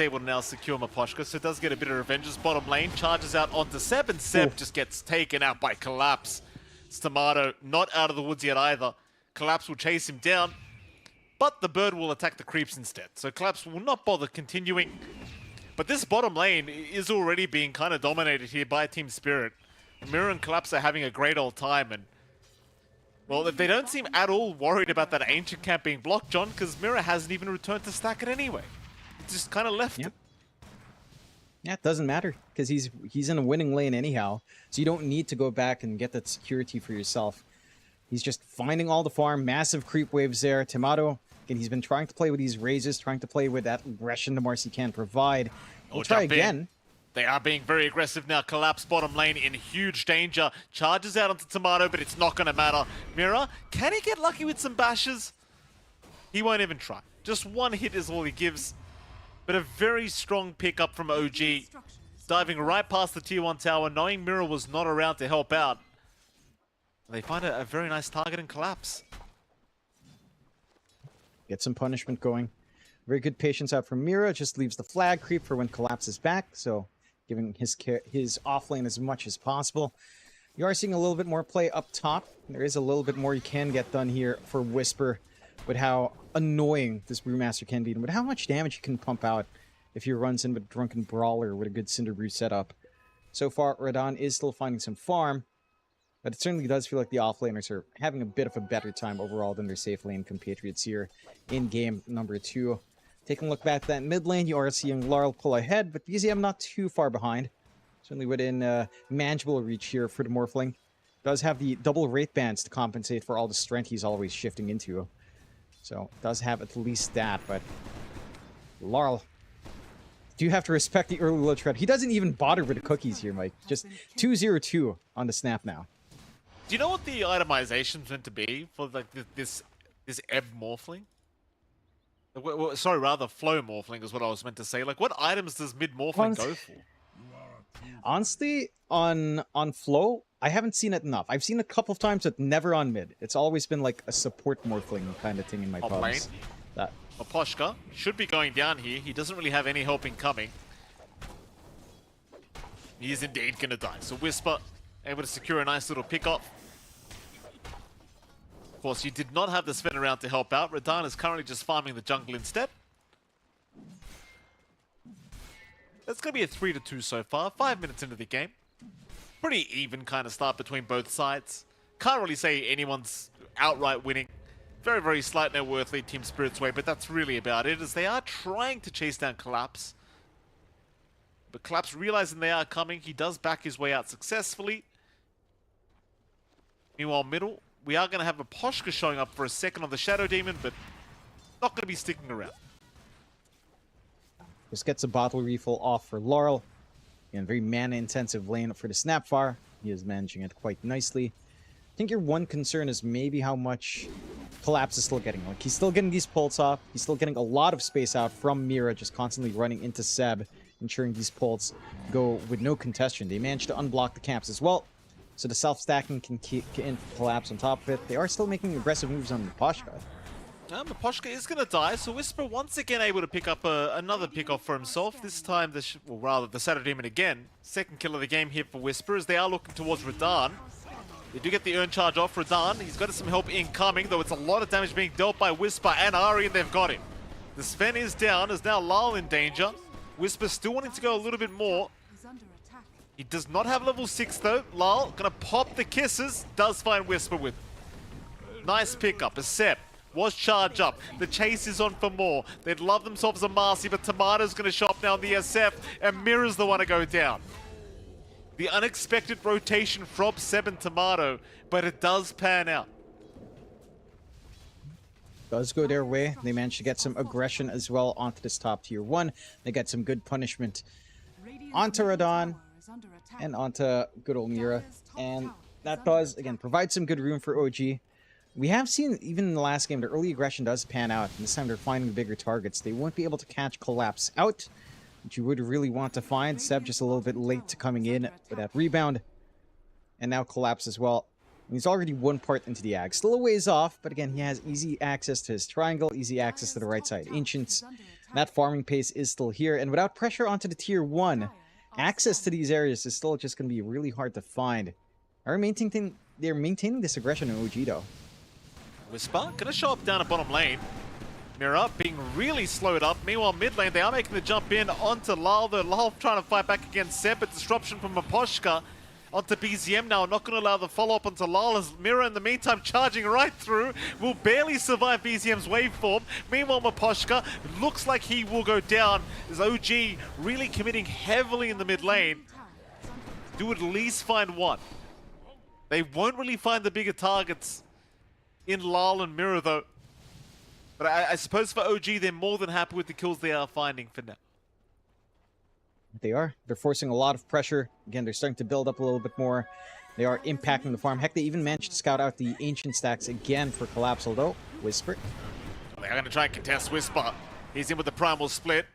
able to now secure Maposhka, so it does get a bit of revenge. Bottom lane charges out onto Seb, and Seb just gets taken out by Collapse. It's Tomato not out of the woods yet either. Collapse will chase him down, but the bird will attack the creeps instead. So Collapse will not bother continuing. But this bottom lane is already being kind of dominated here by Team Spirit. Mirror and Collapse are having a great old time, and well, they don't seem at all worried about that ancient camp being blocked, John, because Mirror hasn't even returned to stack it anyway. It just kind of left it. Yeah, it doesn't matter, because he's in a winning lane anyhow, so you don't need to go back and get that security for yourself. He's just finding all the farm, massive creep waves there. Timado, again, he's been trying to play with these raises, trying to play with that aggression the Marcy can provide. We'll try again. They are being very aggressive now. Collapse bottom lane in huge danger. Charges out onto Tomato, but it's not going to matter. Mirror, can he get lucky with some bashes? He won't even try. Just one hit is all he gives. But a very strong pickup from OG. Diving right past the tier 1 tower, knowing Mirror was not around to help out. They find a very nice target in Collapse. Get some punishment going. Very good patience out from Mira. Just leaves the flag creep for when Collapse is back. So giving his offlane as much as possible. You are seeing a little bit more play up top. There is a little bit more you can get done here for Whisper with how annoying this Brewmaster can be and with how much damage you can pump out if he runs in with Drunken Brawler with a good Cinder Brew setup. So far, Radon is still finding some farm, but it certainly does feel like the offlaners are having a bit of a better time overall than their safe lane compatriots here in game number 2. Taking a look back at that mid lane, you are seeing Laurel pull ahead, but BZM not too far behind. Certainly within manageable reach here for the Morphling. Does have the double Wraith Bands to compensate for all the strength he's always shifting into. So, does have at least that, but Laurel, do you have to respect the early low threat? He doesn't even bother with the cookies here, Mike. Just 2-0-2 on the snap now. Do you know what the itemization's meant to be for like this ebb Morphling? Sorry, rather flow Morphling is what I was meant to say. Like, what items does mid Morphling go for? Honestly, on flow, I haven't seen it enough. I've seen it a couple of times, but never on mid. It's always been like a support Morphling kind of thing in my pubs. Maposhka should be going down here. He doesn't really have any help incoming. He is indeed going to die. So Whisper able to secure a nice little pick-off. Of course, you did not have the Sven around to help out. Radon is currently just farming the jungle instead. It's going to be a 3-2 so far. 5 minutes into the game. Pretty even kind of start between both sides. Can't really say anyone's outright winning. Very, very slight net worth lead Team Spirit's way, but that's really about it, as they are trying to chase down Collapse. But Collapse, realizing they are coming, he does back his way out successfully. Meanwhile, middle, we are going to have a Poshka showing up for a second on the Shadow Demon, but not going to be sticking around. Just gets a bottle refill off for Laurel. Again, very mana-intensive lane for the Snapfire. He is managing it quite nicely. I think your one concern is maybe how much Collapse is still getting. Like, he's still getting these pulls off. He's still getting a lot of space out from Mira, just constantly running into Seb, ensuring these pulls go with no contestation. They managed to unblock the camps as well, so the self-stacking can keep in Collapse on top of it. They are still making aggressive moves on Maposhka. Maposhka is going to die, so Whisper once again able to pick up another pick-off for himself. This time, the Shadow Demon again. Second kill of the game here for Whisper, as they are looking towards Radon. They do get the Urn Charge off Radon. He's got some help incoming, though it's a lot of damage being dealt by Whisper and Ari, and they've got him. The Sven is down, as now Lal in danger. Whisper still wanting to go a little bit more. He does not have level 6 though. Lal gonna pop the kisses, does find Whisper with him. Nice pickup, a Sep was charge up. The chase is on for more. They'd love themselves a Marcy, but Tomato's gonna show up now on the SF, and Mira's the one to go down. The unexpected rotation from Seb and Tomato, but it does pan out. Does go their way. They managed to get some aggression as well onto this top tier 1. They get some good punishment onto Radon and onto good old Mira. And that does, again, provide some good room for OG. We have seen, even in the last game, the early aggression does pan out. And this time they're finding bigger targets. They won't be able to catch Collapse out, which you would really want to find. Seb just a little bit late to coming in with that rebound. And now Collapse as well. And he's already one part into the Ag. Still a ways off, but again, he has easy access to his triangle, easy access to the right side Ancients. That farming pace is still here. And without pressure onto the tier 1, access to these areas is still just going to be really hard to find. They're maintaining this aggression in OG though. Whisper gonna show up down at bottom lane. Mira being really slowed up. Meanwhile, mid lane, they are making the jump in onto Lal. Though Lal trying to fight back against Seb, but disruption from Maposhka onto BZM now. Not going to allow the follow-up onto Lal, as Mira in the meantime charging right through. Will barely survive BZM's waveform. Meanwhile, Maposhka looks like he will go down, as OG really committing heavily in the mid lane. Do at least find one. They won't really find the bigger targets in Lal and Mira though. But I suppose for OG, they're more than happy with the kills they are finding for now. They are. They're forcing a lot of pressure. Again, they're starting to build up a little bit more. They are impacting the farm. Heck, they even managed to scout out the Ancient stacks again for Collapse, although Whisper. They are going to try and contest Whisper. He's in with the Primal Split.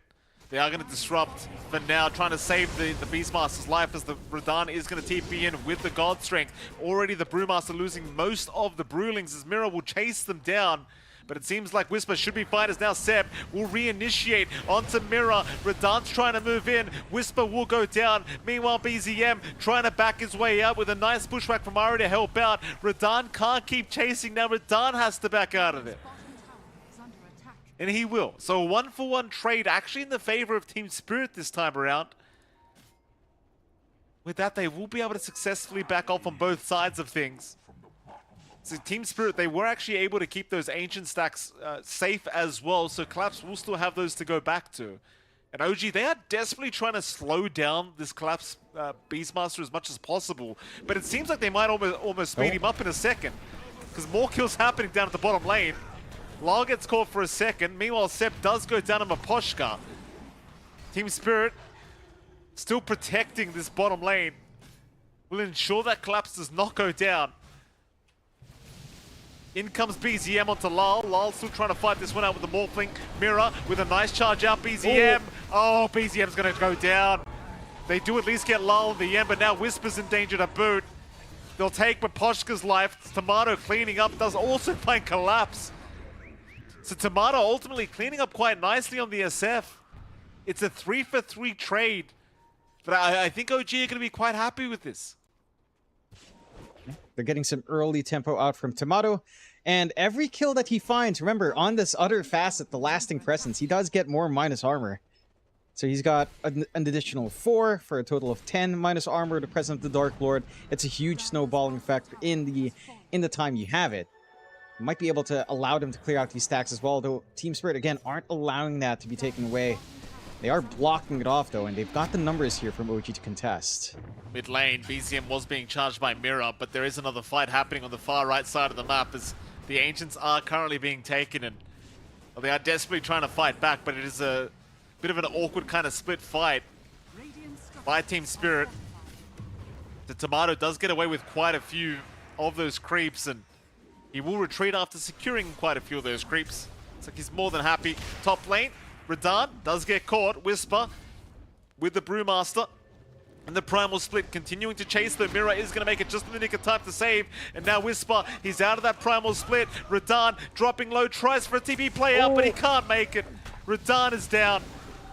They are going to disrupt for now, trying to save the Beastmaster's life, as the Radon is going to TP in with the God Strength. Already the Brewmaster losing most of the Brewlings, as Mira will chase them down. but it seems like Whisper should be fine as now Seb will reinitiate onto Mira. Radan's trying to move in. Whisper will go down. Meanwhile, BZM trying to back his way out with a nice pushback from Ari to help out. Radan can't keep chasing now. Radan has to back out of it. And he will. So a 1-for-1 trade actually in the favor of Team Spirit this time around. With that, they will be able to successfully back off on both sides of things. So Team Spirit, they were actually able to keep those ancient stacks safe as well, so Collapse will still have those to go back to. And OG, they are desperately trying to slow down this Collapse Beastmaster as much as possible, but it seems like they might almost speed him up in a second, because more kills happening down at the bottom lane. Lal gets caught for a second, meanwhile Sep does go down to Maposhka. Team Spirit still protecting this bottom lane. Will ensure that Collapse does not go down. In comes BZM onto Lal. Lal still trying to fight this one out with the Morphling. Mira with a nice charge out. BZM. Oh, BZM's going to go down. They do at least get Lal in the end, but now Whisper's in danger to boot. They'll take Maposhka's life. Tomato cleaning up, does also find Collapse. So Tomato ultimately cleaning up quite nicely on the SF. It's a 3-for-3 trade. But I think OG are going to be quite happy with this. They're getting some early tempo out from Tomato. And every kill that he finds, remember, on this other facet, the lasting presence, he does get more minus armor. So he's got an additional 4 for a total of 10 minus armor, the presence of the Dark Lord. It's a huge snowballing effect in the time you have it. You might be able to allow them to clear out these stacks as well, though Team Spirit, again, aren't allowing that to be taken away. They are blocking it off, though, and they've got the numbers here from OG to contest. Mid lane, BZM was being charged by Mira, but there is another fight happening on the far right side of the map as the Ancients are currently being taken, and well, they are desperately trying to fight back, but it is a bit of an awkward kind of split fight by Team Spirit. The Tomato does get away with quite a few of those creeps, and he will retreat after securing quite a few of those creeps. It's like he's more than happy. Top lane. Radan does get caught. Whisper with the Brewmaster. And the Primal Split continuing to chase, though Mira is going to make it just in the nick of time to save. And now Whisper, he's out of that Primal Split. Radan dropping low, tries for a TP play out, but he can't make it. Radan is down.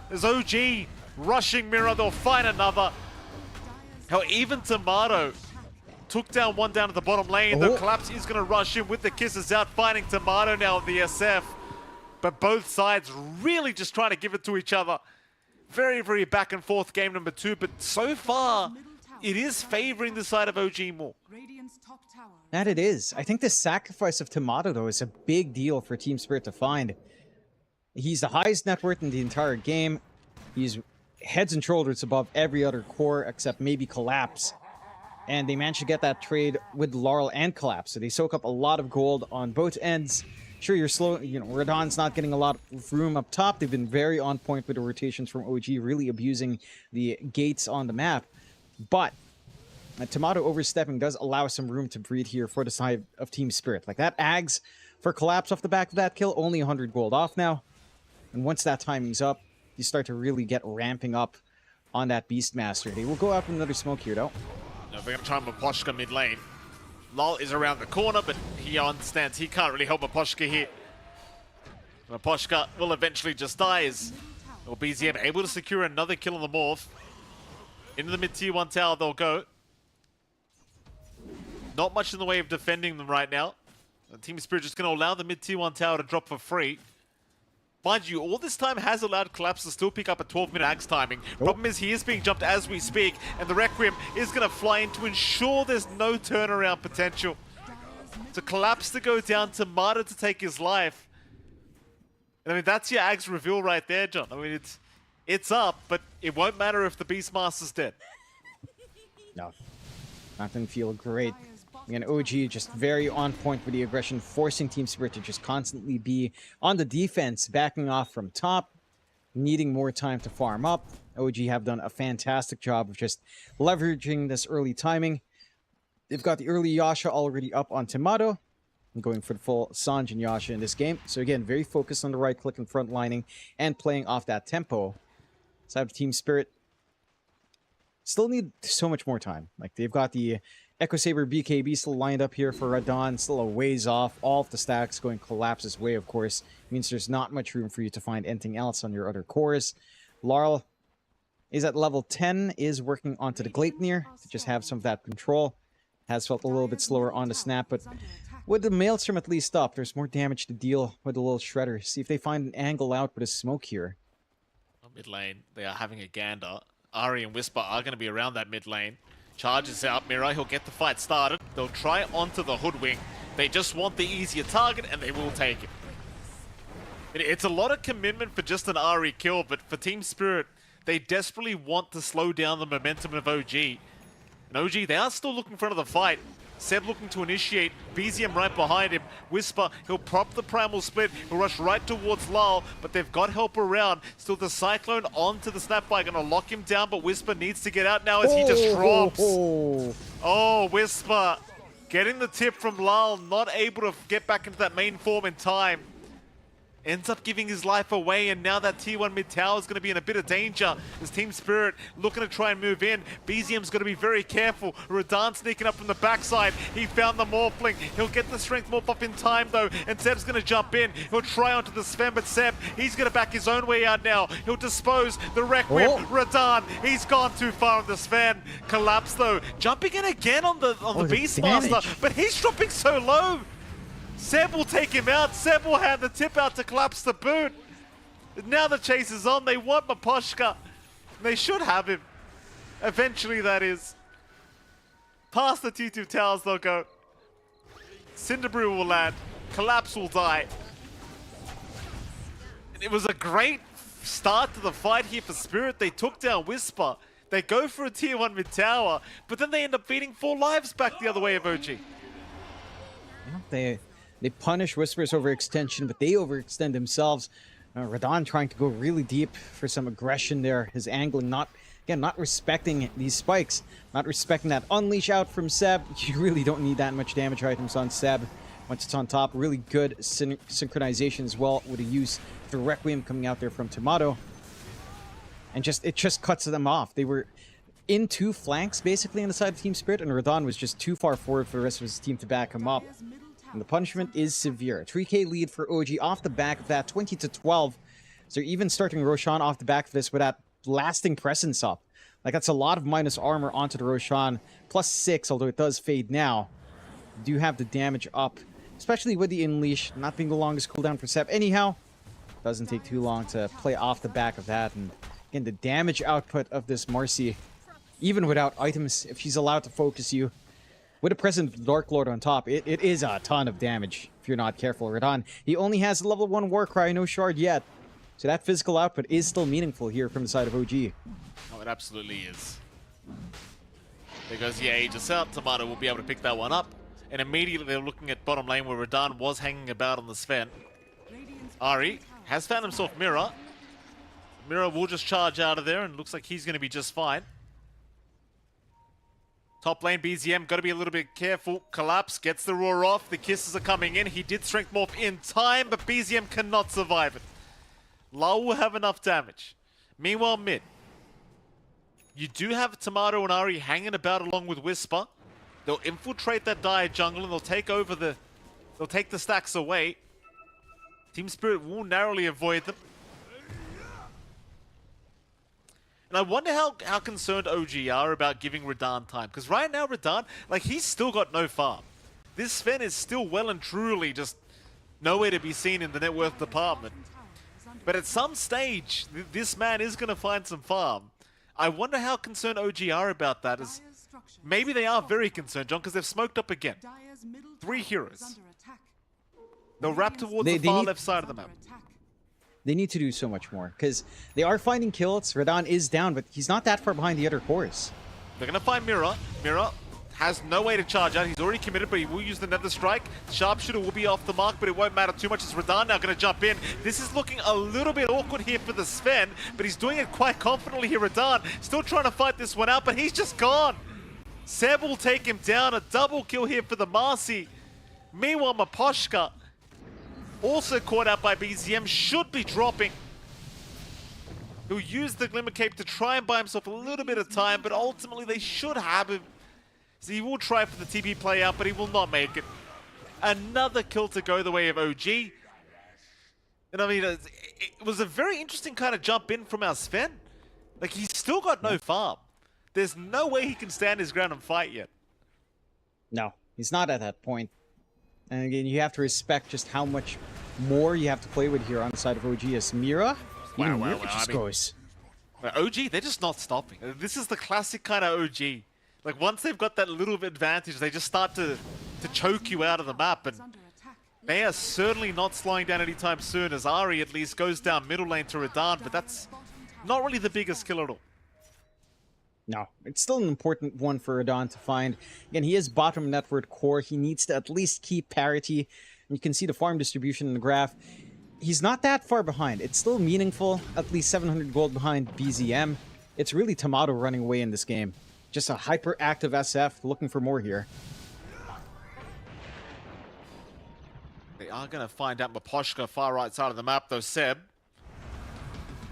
There's OG rushing Mira. They'll find another. How even Tomato took down one down at the bottom lane. The Collapse is going to rush in with the kisses out, finding Tomato now at the SF. But both sides really just trying to give it to each other. Very, very back and forth game number 2, but so far, it is favoring the side of OG more. That it is. I think the sacrifice of Tomato, though, is a big deal for Team Spirit to find. He's the highest net worth in the entire game. He's heads and shoulders above every other core except maybe Collapse. And they managed to get that trade with Laurel and Collapse, so they soak up a lot of gold on both ends. Sure, you're slow, Radan's not getting a lot of room up top. They've been very on point with the rotations from OG, really abusing the gates on the map. But Tomato overstepping does allow some room to breathe here for the side of Team Spirit. Like that Ags for Collapse off the back of that kill, only 100 gold off now. And once that timing's up, you start to really get ramping up on that Beastmaster. They will go out with another smoke here, though. No, they're going to try Maposhka mid lane. Lal is around the corner, but he understands he can't really help Maposhka here. Maposhka will eventually just die as BZM able to secure another kill on the Morph. Into the mid-tier 1 tower they'll go. Not much in the way of defending them right now. Team Spirit just going to allow the mid-tier 1 tower to drop for free. Mind you, all this time has allowed Collapse to still pick up a 12-minute Axe timing. Problem is he is being jumped as we speak, and the Requiem is going to fly in to ensure there's no turnaround potential. To Collapse to go down, Tomato to take his life. And I mean, that's your Axe reveal right there, John. I mean, it's up, but it won't matter if the Beastmaster's dead. No, not going to feel great. Again, OG just very on point with the aggression, forcing Team Spirit to just constantly be on the defense, backing off from top, needing more time to farm up. OG have done a fantastic job of just leveraging this early timing. They've got the early Yasha already up on Tomato. I'm going for the full Sanj and Yasha in this game. So again, very focused on the right click and front lining and playing off that tempo. Side of Team Spirit still need so much more time. Like they've got the Echo Saber BKB still lined up here for Radon, still a ways off. All of the stacks going Collapse's way, of course. Means there's not much room for you to find anything else on your other cores. Larl is at level 10, is working onto the Gleipnir to just have some of that control. Has felt a little bit slower on the snap, but with the Maelstrom at least up, there's more damage to deal with a little Shredder. See if they find an angle out with a smoke here. Mid lane, they are having a gander. Ari and Whisper are going to be around that mid lane. Charges out Mira, he'll get the fight started. They'll try onto the Hoodwink. They just want the easier target and they will take it. It's a lot of commitment for just an Ari kill, but for Team Spirit, they desperately want to slow down the momentum of OG. And OG, they are still looking for another fight. Seb looking to initiate, BZM right behind him. Whisper, he'll prop the Primal Split, he'll rush right towards Lal, but they've got help around. Still the Cyclone onto the Snapfire, gonna lock him down, but Whisper needs to get out now as he just drops. Oh, Whisper getting the tip from Lal, not able to get back into that main form in time. Ends up giving his life away, and now that T1 mid tower is going to be in a bit of danger as Team Spirit looking to try and move in. BZM's going to be very careful. Radon sneaking up from the backside. He found the Morphling. He'll get the Strength Morph up in time, though, and Seb's going to jump in. He'll try onto the Sven, but Seb, he's going to back his own way out now. He'll dispose the Requiem. Radon, he's gone too far on the Sven. Collapse, though, jumping in again on the Beastmaster, but he's dropping so low. Seb will take him out. Seb will hand the tip out to Collapse the boot. Now the chase is on. They want Maposhka. They should have him. Eventually, that is. Past the T2 towers, they'll go. Cinderbrew will land. Collapse will die. It was a great start to the fight here for Spirit. They took down Whisper. They go for a tier 1 mid tower, but then they end up beating 4 lives back the other way of OG. They punish Whisper's overextension, but they overextend themselves. Radon trying to go really deep for some aggression there. His angling, not respecting these spikes, not respecting that unleash out from Seb. You really don't need that much damage items on Seb once it's on top. Really good synchronization as well with the use of the Requiem coming out there from Tomato. And it just cuts them off. They were in 2 flanks basically on the side of Team Spirit, and Radon was just too far forward for the rest of his team to back him up. And the punishment is severe. 3k lead for OG off the back of that, 20-12. So they're even starting Roshan off the back of this with that lasting presence up. Like, that's a lot of minus armor onto the Roshan. +6, although it does fade now. You do have the damage up, especially with the Unleash not being the longest cooldown for Seb. Anyhow, doesn't take too long to play off the back of that. And again, the damage output of this Marcy, even without items, if she's allowed to focus you, with a present Dark Lord on top, it is a ton of damage if you're not careful. Radon, he only has level 1 Warcry, no shard yet. So that physical output is still meaningful here from the side of OG. Oh, it absolutely is. Because, yeah, Aegis out, Tomato will be able to pick that one up. And immediately they're looking at bottom lane where Radon was hanging about on the Sven. Ari has found himself Mira. Mira will just charge out of there and looks like he's going to be just fine. Top lane, BZM, got to be a little bit careful. Collapse gets the roar off. The kisses are coming in. He did Strength Morph in time, but BZM cannot survive it. Lau will have enough damage. Meanwhile, mid. You do have Tomato and Ari hanging about along with Whisper. They'll infiltrate that dire jungle and they'll take over they'll take the stacks away. Team Spirit will narrowly avoid them. And I wonder how concerned OG are about giving Radon time. Because right now, Radon, like, he's still got no farm. This Sven is still well and truly just nowhere to be seen in the net worth department. But at some stage, this man is going to find some farm. I wonder how concerned OG are about that. As maybe they are very concerned, John, because they've smoked up again. 3 heroes. They'll wrap towards the far left side of the map. They need to do so much more, because they are finding kills. Radon is down, but he's not that far behind the other cores. They're going to find Mira. Mira has no way to charge out. He's already committed, but he will use the Nether Strike. Sharpshooter will be off the mark, but it won't matter too much as Radon now going to jump in. This is looking a little bit awkward here for the Sven, but he's doing it quite confidently here. Radon still trying to fight this one out, but he's just gone. Seb will take him down. A double kill here for the Marcy. Meanwhile, Maposhka, also caught out by BZM, should be dropping. He'll use the Glimmer Cape to try and buy himself a little bit of time, but ultimately they should have him. So he will try for the TP play out, but he will not make it. Another kill to go the way of OG. And I mean, it was a very interesting kind of jump in from our Sven. Like, he's still got no farm. There's no way he can stand his ground and fight yet. No, he's not at that point. And again, you have to respect just how much more you have to play with here on the side of OG as Mira. Even Mira just goes. OG, they're just not stopping. This is the classic kind of OG. Like, once they've got that little bit advantage, they just start to choke you out of the map. And they are certainly not slowing down anytime soon, as Ari at least goes down middle lane to Riyadh, but that's not really the biggest kill at all. No, it's still an important one for Riyadh to find. Again, he is bottom network core. He needs to at least keep parity. And you can see the farm distribution in the graph. He's not that far behind. It's still meaningful, at least 700 gold behind BZM. It's really Tomato running away in this game. Just a hyperactive SF looking for more here. They are going to find out Maposhka far right side of the map, though. Seb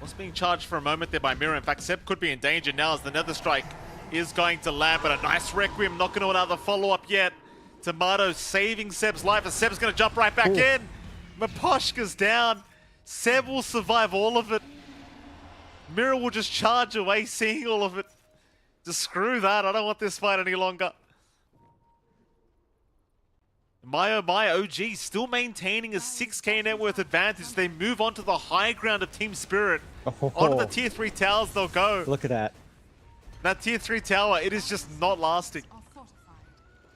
was being charged for a moment there by Mira. In fact, Seb could be in danger now as the Nether Strike is going to land, but a nice Requiem, not going to allow the follow-up yet. Tomato saving Seb's life, as Seb's going to jump right back in. Maposhka's down. Seb will survive all of it. Mira will just charge away, seeing all of it. Just screw that. I don't want this fight any longer. My oh my, OG still maintaining a 6k net worth advantage. They move on to the high ground of Team Spirit. Onto the tier 3 towers they'll go. Look at that. That tier 3 tower, it is just not lasting.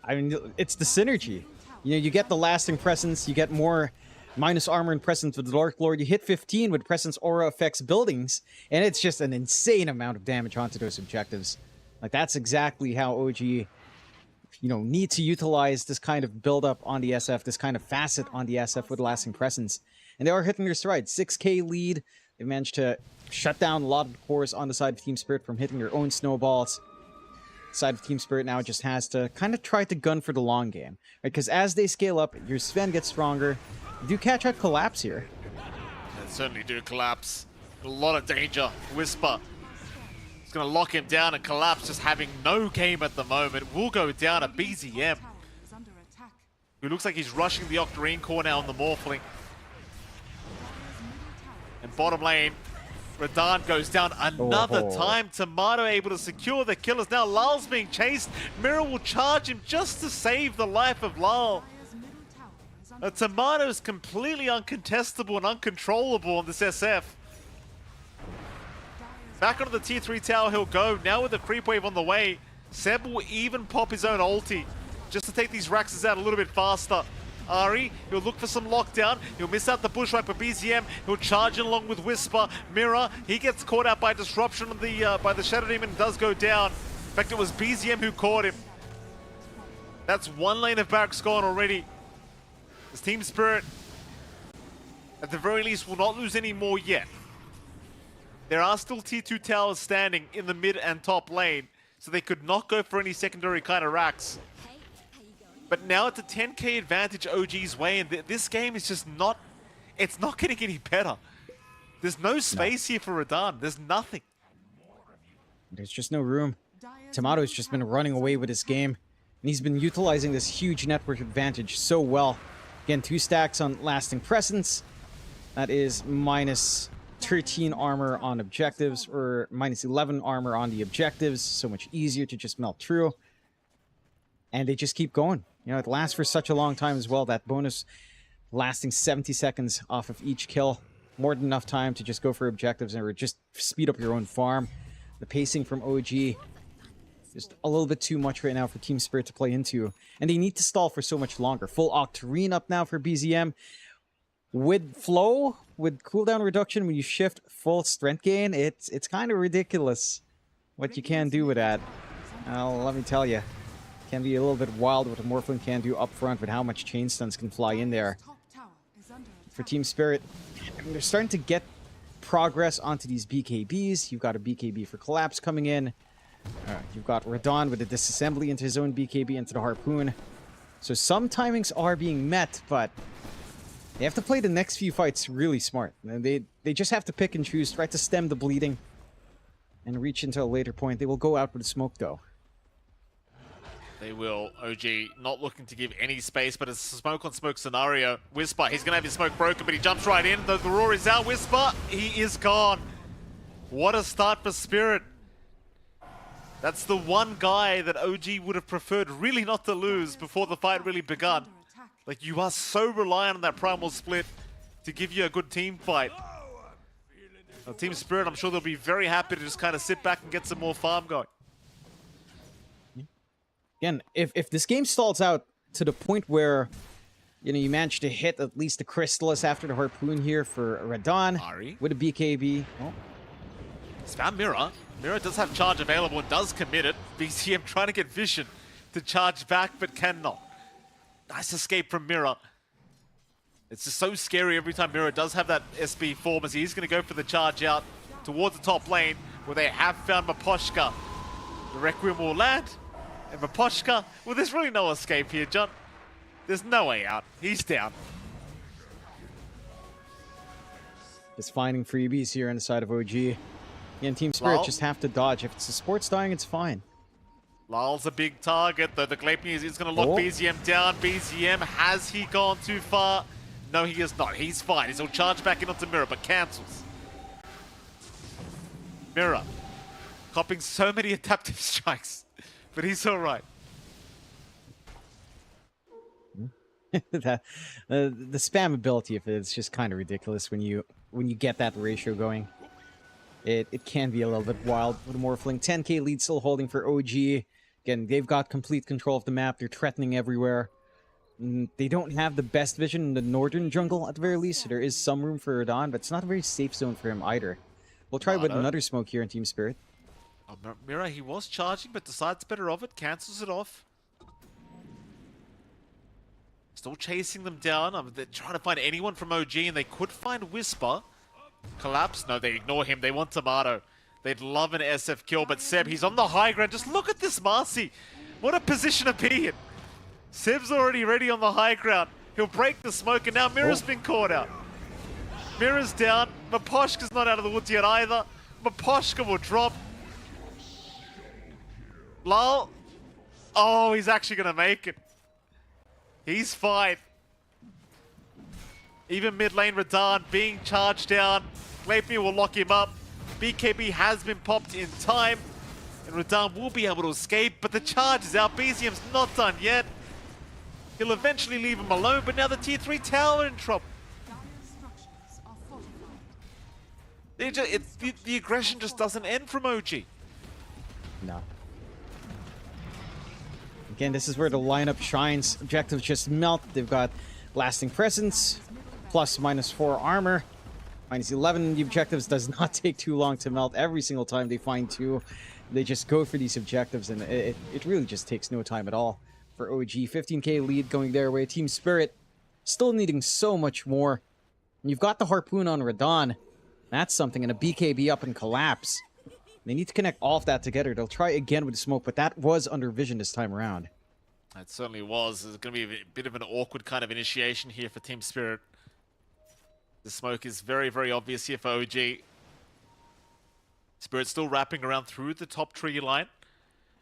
I mean, it's the synergy. You know, you get the lasting presence, you get more minus armor and presence with the Dark Lord. You hit 15 with presence aura affects buildings, and it's just an insane amount of damage onto those objectives. Like, that's exactly how OG, you know, need to utilize this kind of build-up on the SF, this kind of facet on the SF with lasting presence. And they are hitting their stride. 6k lead. They managed to shut down a lot of the cores on the side of Team Spirit from hitting their own snowballs. Side of Team Spirit now just has to kind of try to gun for the long game. Right? Because as they scale up, your Sven gets stronger. You do catch out Collapse here. They certainly do collapse. A lot of danger. Whisper is going to lock him down, and Collapse just having no game at the moment. Will go down a BZM, who looks like he's rushing the Octarine core now on the Morphling. And bottom lane, Riyadh goes down another time. Tomato able to secure the killers. Now Lal's being chased. Mira will charge him just to save the life of Lal. Tomato's completely uncontestable and uncontrollable on this SF. Back onto the tier 3 tower he'll go. Now with the creep wave on the way, Seb will even pop his own ulti just to take these Raxes out a little bit faster. Ari, he'll look for some lockdown. He'll miss out the bushwhack for BZM. He'll charge in along with Whisper. Mira, he gets caught out by disruption of the by the Shadow Demon and does go down. In fact, it was BZM who caught him. That's one lane of barracks gone already. This Team Spirit, at the very least, will not lose any more yet. There are still tier 2 towers standing in the mid and top lane, so they could not go for any secondary kind of racks. But now it's a 10k advantage OG's way, and this game is just not... It's not getting any better. There's no space here for Riyadh. There's nothing. There's just no room. Tomato's just been running away with this game, and he's been utilizing this huge network advantage so well. Again, 2 stacks on lasting presence. That is minus 13 armor on objectives, or minus 11 armor on the objectives. So much easier to just melt through. And they just keep going. You know, it lasts for such a long time as well. That bonus lasting 70 seconds off of each kill. More than enough time to just go for objectives or just speed up your own farm. The pacing from OG, just a little bit too much right now for Team Spirit to play into. And they need to stall for so much longer. Full Octarine up now for BZM. With flow, with cooldown reduction, when you shift full strength gain, it's kind of ridiculous what you can do with that. Well, let me tell you. Can be a little bit wild what a Morphling can do up front with how much chain stuns can fly in there. For Team Spirit, they're starting to get progress onto these BKBs. You've got a BKB for Collapse coming in. You've got Riyadh with a disassembly into his own BKB into the Harpoon. So some timings are being met, but they have to play the next few fights really smart. And they just have to pick and choose, try to stem the bleeding, and reach into a later point. They will go out with a smoke, though. They will. OG not looking to give any space, but it's a smoke on smoke scenario. Whisper, he's going to have his smoke broken, but he jumps right in. The roar is out. Whisper, he is gone. What a start for Spirit. That's the one guy that OG would have preferred really not to lose before the fight really begun. Like, you are so reliant on that primal split to give you a good team fight. Now, Team Spirit, I'm sure they'll be very happy to just kind of sit back and get some more farm going. Again, if this game stalls out to the point where, you know, you manage to hit at least the Chrysalis after the Harpoon here for Radon with a BKB. Oh. It's found Mira. Mira does have charge available and does commit it. BCM trying to get Vision to charge back, but cannot. Nice escape from Mira. It's just so scary every time Mira does have that SB form, as he's going to go for the charge out towards the top lane, where they have found Maposhka. The Requiem will land. And Maposhka, well, there's really no escape here, John. There's no way out. He's down. Just finding freebies here on the side of OG. Again, Team Spirit Lal. just have to dodge. If it's a sports dying, it's fine. Lal's a big target, though. The Gleipnir is going to lock BZM down. BZM, has he gone too far? No, he is not. He's fine. He'll charge back in onto Mira, but cancels. Mira, copping so many adaptive strikes. But he's all right. The spam ability of it is just kind of ridiculous when you get that ratio going. It can be a little bit wild with a Morphling. 10k lead still holding for OG. Again, they've got complete control of the map. They're threatening everywhere. They don't have the best vision in the northern jungle at the very least, so there is some room for Radon, but it's not a very safe zone for him either. We'll try with another smoke here in Team Spirit. Oh, Mira, he was charging, but decides better of it, cancels it off. Still chasing them down. They're trying to find anyone from OG, and they could find Whisper. Collapse? No, they ignore him. They want Tomato. They'd love an SF kill, but Seb, he's on the high ground. Just look at this Marcy. What a position to be in. Seb's already ready on the high ground. He'll break the smoke, and now Mira's been caught out. Mira's down. Maposhka's not out of the woods yet either. Maposhka will drop. Lal. Oh, he's actually going to make it. He's fine. Even mid lane Radon being charged down. Gleipnir will lock him up. BKB has been popped in time. And Radon will be able to escape, but the charge is out. BZM's not done yet. He'll eventually leave him alone, but now the tier 3 tower in trouble. The aggression just doesn't end from OG. No. Again, this is where the lineup shines. Objectives just melt. They've got Lasting Presence, plus -4 armor, -11. The objectives does not take too long to melt. Every single time they find two, they just go for these objectives, and it really just takes no time at all for OG. 15k lead going their way. Team Spirit still needing so much more. And you've got the Harpoon on Radon. That's something, and a BKB up and Collapse. They need to connect all of that together. They'll try again with the smoke, but that was under vision this time around. It certainly was. There's going to be a bit of an awkward kind of initiation here for Team Spirit. The smoke is very, very obvious here for OG. Spirit still wrapping around through the top tree line.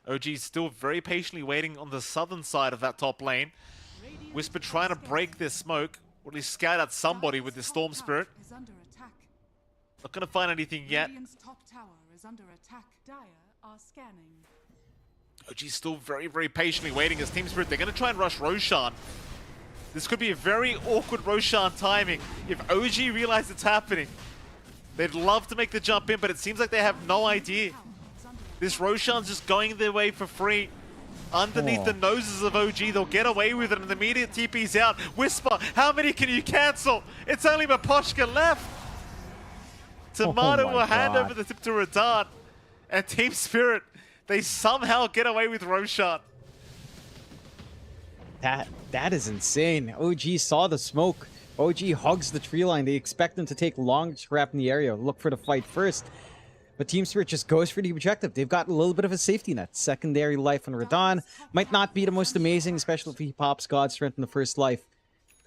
OG is still very patiently waiting on the southern side of that top lane. Whisper trying to break this smoke, or at least scout out somebody with this Storm Spirit. Not going to find anything yet. Top tower is under attack. Dire are scanning. OG's still very, very patiently waiting as Team Spirit. They're going to try and rush Roshan. This could be a very awkward Roshan timing. If OG realize it's happening, they'd love to make the jump in, but it seems like they have no idea. This Roshan's just going their way for free. Underneath the noses of OG, they'll get away with it, and the immediate TP's out. Whisper, how many can you cancel? It's only Maposhka left. Tomato will hand over the tip to Radon. And Team Spirit, they somehow get away with Roshan. That is insane. OG saw the smoke. OG hugs the tree line. They expect them to take long to wrap in the area, look for the fight first. But Team Spirit just goes for the objective. They've got a little bit of a safety net. Secondary life on Radon might not be the most amazing, especially if he pops God Strength in the first life.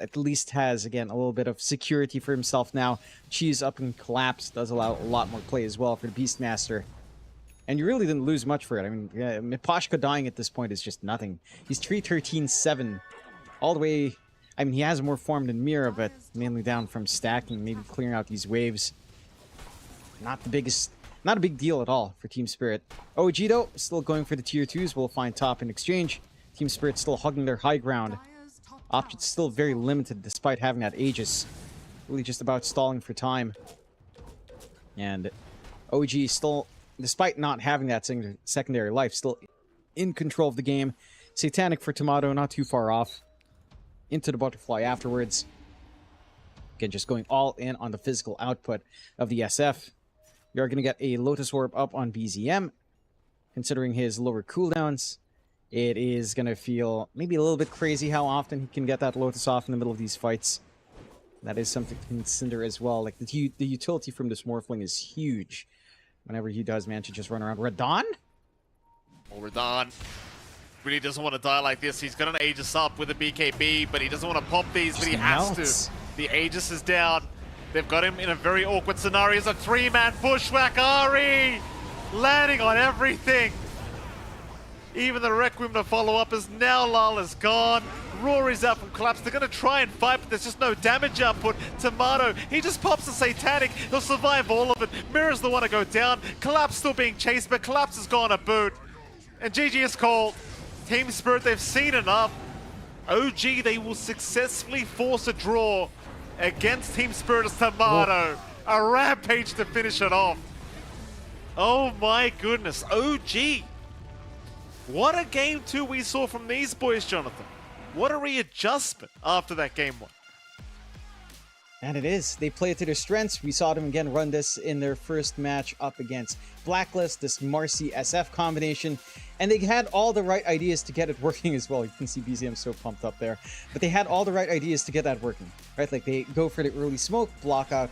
At least has, again, a little bit of security for himself now. Cheese up and Collapse does allow a lot more play as well for the Beastmaster. And you really didn't lose much for it. I mean, yeah, Miposhka dying at this point is just nothing. He's 313-7 all the way. I mean, he has more form than Mira, but mainly down from stacking, maybe clearing out these waves. Not the biggest, not a big deal at all for Team Spirit. OG, though, still going for the tier 2s. We'll find top in exchange. Team Spirit still hugging their high ground. Options still very limited despite having that Aegis. Really just about stalling for time. And OG still, despite not having that secondary life, still in control of the game. Satanic for Tomato, not too far off. Into the butterfly afterwards. Again, just going all in on the physical output of the SF. We are going to get a Lotus Orb up on BZM. Considering his lower cooldowns, it is going to feel maybe a little bit crazy how often he can get that Lotus off in the middle of these fights. That is something to consider as well. Like, the utility from this Morphling is huge. Whenever he does manage to just run around. Radon? Oh, Radon really doesn't want to die like this. He's got an Aegis up with a BKB, but he doesn't want to pop these, but he has to. The Aegis is down. They've got him in a very awkward scenario. It's a 3-man bushwhack. Ari landing on everything. Even the Requiem to follow up as now Lal is gone. Rory's out from Collapse. They're going to try and fight, but there's just no damage output. Tomato, he just pops a Satanic. He'll survive all of it. Mirror's the one to go down. Collapse still being chased, but Collapse has gone a boot. And GG is called. Team Spirit, they've seen enough. OG, they will successfully force a draw against Team Spirit as Tomato. A rampage to finish it off. Oh my goodness. OG. What a game 2 we saw from these boys, Jonathan. What a readjustment after that game 1. And it is. They play it to their strengths. We saw them again run this in their first match up against Blacklist, this Marcy SF combination. And they had all the right ideas to get it working as well. You can see BZM so pumped up there. But they had all the right ideas to get that working, right? Like, they go for the early smoke, block out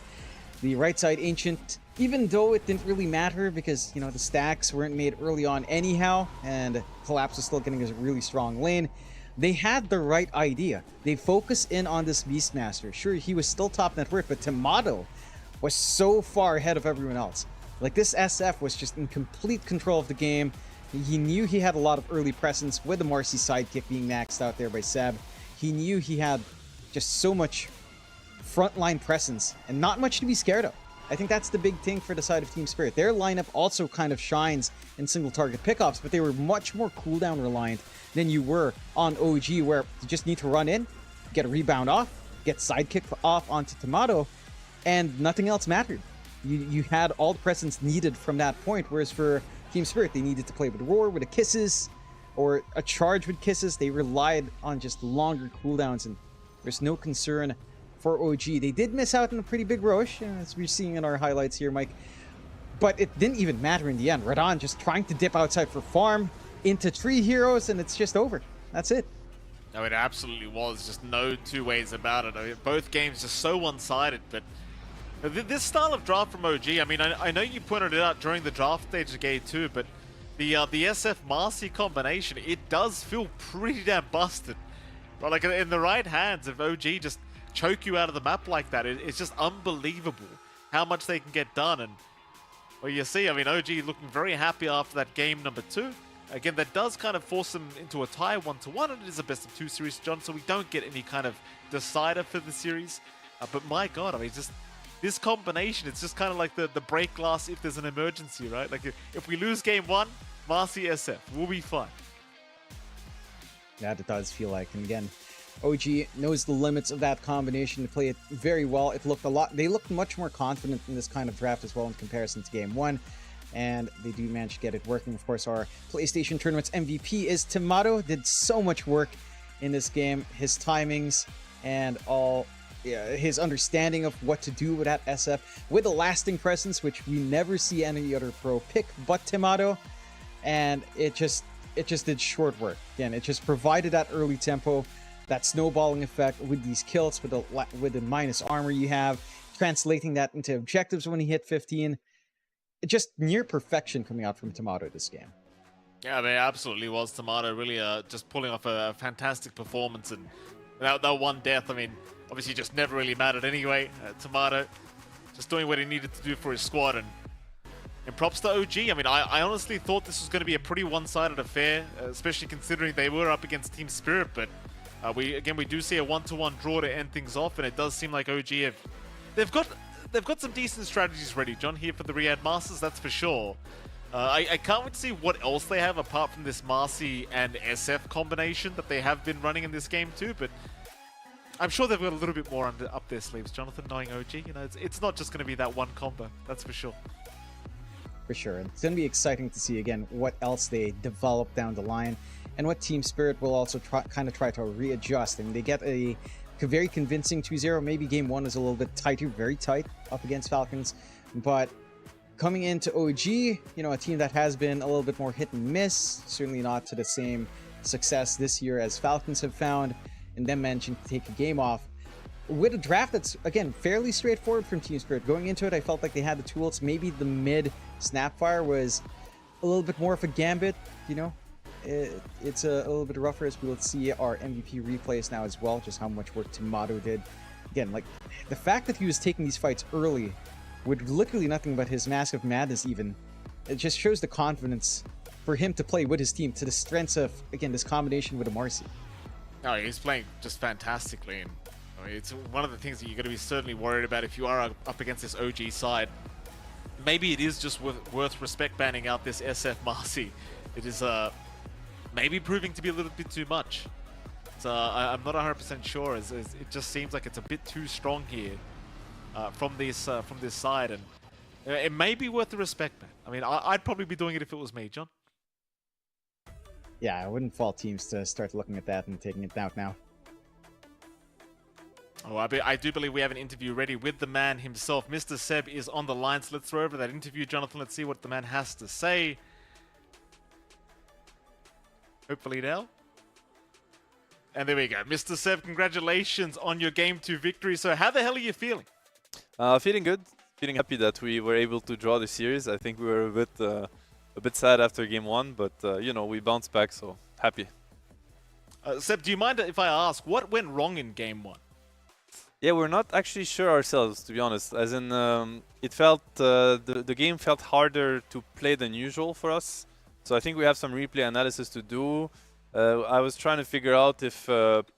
the right side Ancient, even though it didn't really matter because, you know, the stacks weren't made early on anyhow, and Collapse was still getting a really strong lane. They had the right idea. They focused in on this Beastmaster. Sure, he was still top net worth, but Tomato was so far ahead of everyone else. Like, this SF was just in complete control of the game. He knew he had a lot of early presence with the Marcy sidekick being maxed out there by Seb. He knew he had just so much frontline presence and not much to be scared of. I think that's the big thing for the side of Team Spirit. Their lineup also kind of shines in single target pickoffs, but they were much more cooldown reliant than you were on OG, where you just need to run in, get a rebound off, get sidekick off onto Tomato, and nothing else mattered. You had all the presence needed from that point, whereas for Team Spirit, they needed to play with Roar, with a Kisses, or a charge with Kisses. They relied on just longer cooldowns, and there's no concern for OG. They did miss out on a pretty big rush, as we're seeing in our highlights here, Mike. But it didn't even matter in the end. Radon just trying to dip outside for farm into 3 heroes, and it's just over. That's it. No, it absolutely was. Just no two ways about it. I mean, both games just so one-sided, but this style of draft from OG, I mean, I know you pointed it out during the draft stage of game 2, but the SF Marcy combination, it does feel pretty damn busted. But like, in the right hands, if OG just choke you out of the map like that, it's just unbelievable how much they can get done. And well, you see, I mean, OG looking very happy after that game number 2. Again, that does kind of force them into a tie 1-1, and it is a best of 2 series, John, so we don't get any kind of decider for the series. But my God, I mean, just this combination, it's just kind of like the break glass if there's an emergency, right? Like, if we lose game 1, Marcy SF, we'll be fine. Yeah, it does feel like. And again, OG knows the limits of that combination to play it very well. It looked a lot. They looked much more confident in this kind of draft as well in comparison to game 1. And they do manage to get it working. Of course, our PlayStation Tournament's MVP is Tomato. Did so much work in this game. His timings and his understanding of what to do with that SF with a lasting presence, which we never see any other pro pick but Tomato. And it just did short work. Again, it just provided that early tempo, that snowballing effect with these kills, with the minus armor you have, translating that into objectives when he hit 15. It just near perfection coming out from Tomato this game. Yeah, I mean, it absolutely was. Tomato really just pulling off a fantastic performance, and that one death, I mean, obviously just never really mattered anyway. Tomato just doing what he needed to do for his squad, and And props to OG. I mean, I honestly thought this was going to be a pretty one-sided affair, especially considering they were up against Team Spirit. But we do see a 1-1 draw to end things off, and it does seem like OG they've got some decent strategies ready, John, here for the Riyadh Masters. That's for sure. I can't wait to see what else they have apart from this Marcy and SF combination that they have been running in this game too. But I'm sure they've got a little bit more up their sleeves, Jonathan, knowing OG. You know, it's not just going to be that one combo. That's for sure. For sure. And it's going to be exciting to see, again, what else they develop down the line and what Team Spirit will also try to readjust. And they get a very convincing 2-0. Maybe game one is a little bit tighter, very tight up against Falcons. But coming into OG, you know, a team that has been a little bit more hit and miss, certainly not to the same success this year as Falcons have found, and them managing to take a game off with a draft that's, again, fairly straightforward from Team Spirit. Going into it, I felt like they had the tools. Maybe the mid Snapfire was a little bit more of a gambit, you know. It's a little bit rougher, as we will see our MVP replays now as well, just how much work Tomato did. Again, like, the fact that he was taking these fights early with literally nothing but his massive madness even, it just shows the confidence for him to play with his team, to the strengths of, again, this combination with a Marcy. No, he's playing just fantastically, and I mean, it's one of the things that you're going to be certainly worried about if you are up against this OG side. Maybe it is just worth respect banning out this SF Marcy. It is maybe proving to be a little bit too much. So I'm not 100% sure. As it just seems like it's a bit too strong here from this side, and it may be worth the respect ban. I mean, I'd probably be doing it if it was me, John. Yeah, I wouldn't fault teams to start looking at that and taking it out now. Oh, I do believe we have an interview ready with the man himself. Mr. Seb is on the line, so let's throw over that interview, Jonathan. Let's see what the man has to say. Hopefully now. And there we go. Mr. Seb, congratulations on your Game 2 victory. So how the hell are you feeling? Feeling good. Feeling happy that we were able to draw the series. I think we were a bit sad after Game 1, but, you know, we bounced back, so happy. Seb, do you mind if I ask, what went wrong in Game 1? Yeah, we're not actually sure ourselves, to be honest. As in, it felt the game felt harder to play than usual for us. So I think we have some replay analysis to do. I was trying to figure out if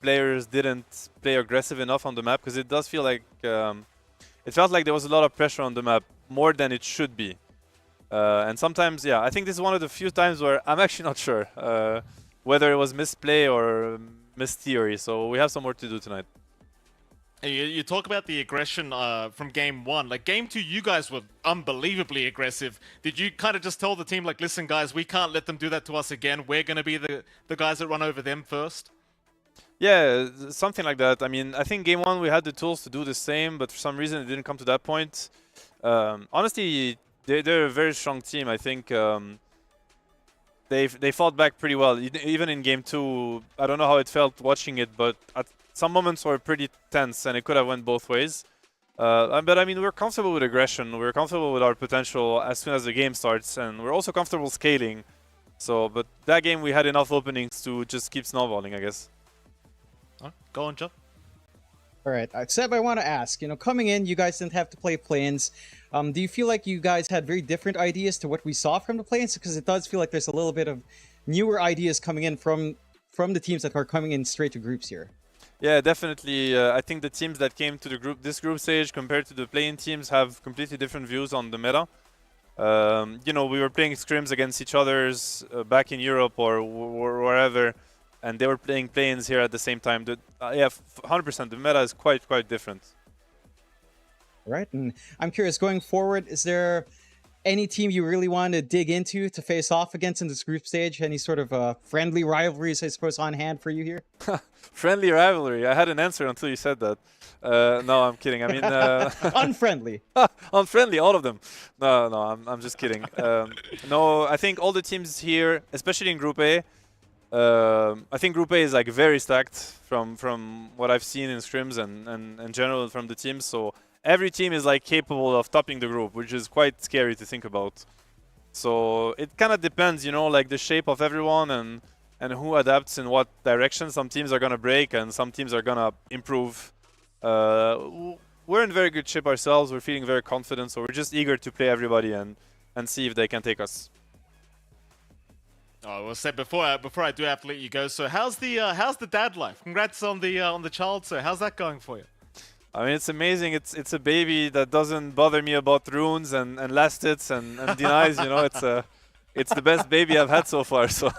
players didn't play aggressive enough on the map, because it does feel like it felt like there was a lot of pressure on the map, more than it should be. And sometimes, yeah, I think this is one of the few times where I'm actually not sure whether it was misplay or mistheory. So we have some work to do tonight. You talk about the aggression from Game 1. Like, Game 2, you guys were unbelievably aggressive. Did you kind of just tell the team, like, listen, guys, we can't let them do that to us again. We're going to be the guys that run over them first? Yeah, something like that. I mean, I think Game 1, we had the tools to do the same, but for some reason, it didn't come to that point. Honestly, they're a very strong team. I think they fought back pretty well. Even in Game 2, I don't know how it felt watching it, but at some moments were pretty tense, and it could have went both ways. But I mean, we're comfortable with aggression. We're comfortable with our potential as soon as the game starts, and we're also comfortable scaling. So, but that game we had enough openings to just keep snowballing, I guess. Go on, John. All right, Seb, I want to ask, you know, coming in, you guys didn't have to play play-ins. Do you feel like you guys had very different ideas to what we saw from the play-ins? Because it does feel like there's a little bit of newer ideas coming in from the teams that are coming in straight to groups here. Yeah, definitely. I think the teams that came to this group stage compared to the play-in teams have completely different views on the meta. You know, we were playing scrims against each other's back in Europe or wherever, and they were playing play-ins here at the same time. Yeah, 100%. The meta is quite different. Right, and I'm curious, going forward, is there any team you really want to dig into to face off against in this group stage? Any sort of friendly rivalries, I suppose, on hand for you here? Friendly rivalry. I had an answer until you said that. No, I'm kidding. I mean, unfriendly. Unfriendly, all of them. No, I'm just kidding. No, I think all the teams here, especially in Group A, I think Group A is like very stacked from what I've seen in scrims and in general from the teams. So every team is like capable of topping the group, which is quite scary to think about. So it kind of depends, you know, like the shape of everyone and who adapts in what direction. Some teams are going to break and some teams are going to improve. We're in very good shape ourselves. We're feeling very confident, so we're just eager to play everybody and and see if they can take us. Oh, well said before I do have to let you go. So how's the dad life? Congrats on the child, sir. How's that going for you? I mean, it's amazing. It's a baby that doesn't bother me about runes and last hits and denies. You know, it's the best baby I've had so far. So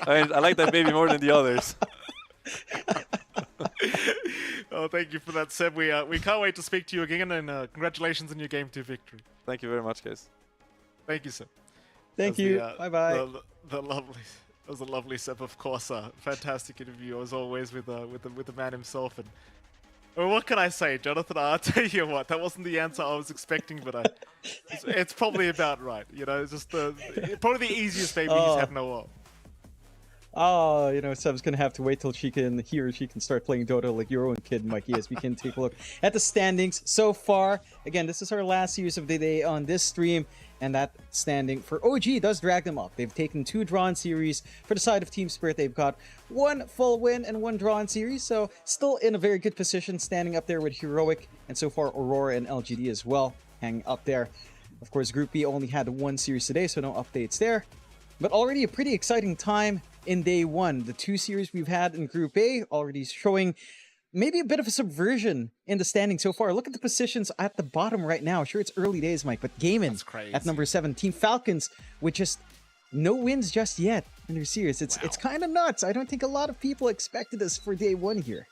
I mean, I like that baby more than the others. Oh, thank you for that, Seb. We can't wait to speak to you again, and congratulations on your Game 2 victory. Thank you very much, guys. Thank you, Seb. Thank you. Bye-bye. That was a lovely Seb, of course. Fantastic interview as always with the man himself. And well, what can I say, Jonathan? I'll tell you what, that wasn't the answer I was expecting, but it's probably about right. You know, it's just probably the easiest baby he's had in a while. Oh, you know, Seb's gonna have to wait till he or she can start playing Dota like your own kid, Mikey, as we can take a look at the standings so far. Again, this is our last series of the day on this stream, and that standing for OG does drag them up. They've taken 2 drawn series. For the side of Team Spirit, they've got 1 full win and 1 drawn series, so still in a very good position, standing up there with Heroic, and so far Aurora and LGD as well, hanging up there. Of course, Group B only had 1 series today, so no updates there. But already a pretty exciting time in day 1. The 2 series we've had in Group A already showing maybe a bit of a subversion in the standing so far. Look at the positions at the bottom right now. Sure, it's early days, Mike, but Gaimin at number 7. Team Falcons with just no wins just yet in their series. It's kind of nuts. I don't think a lot of people expected us for day 1 here.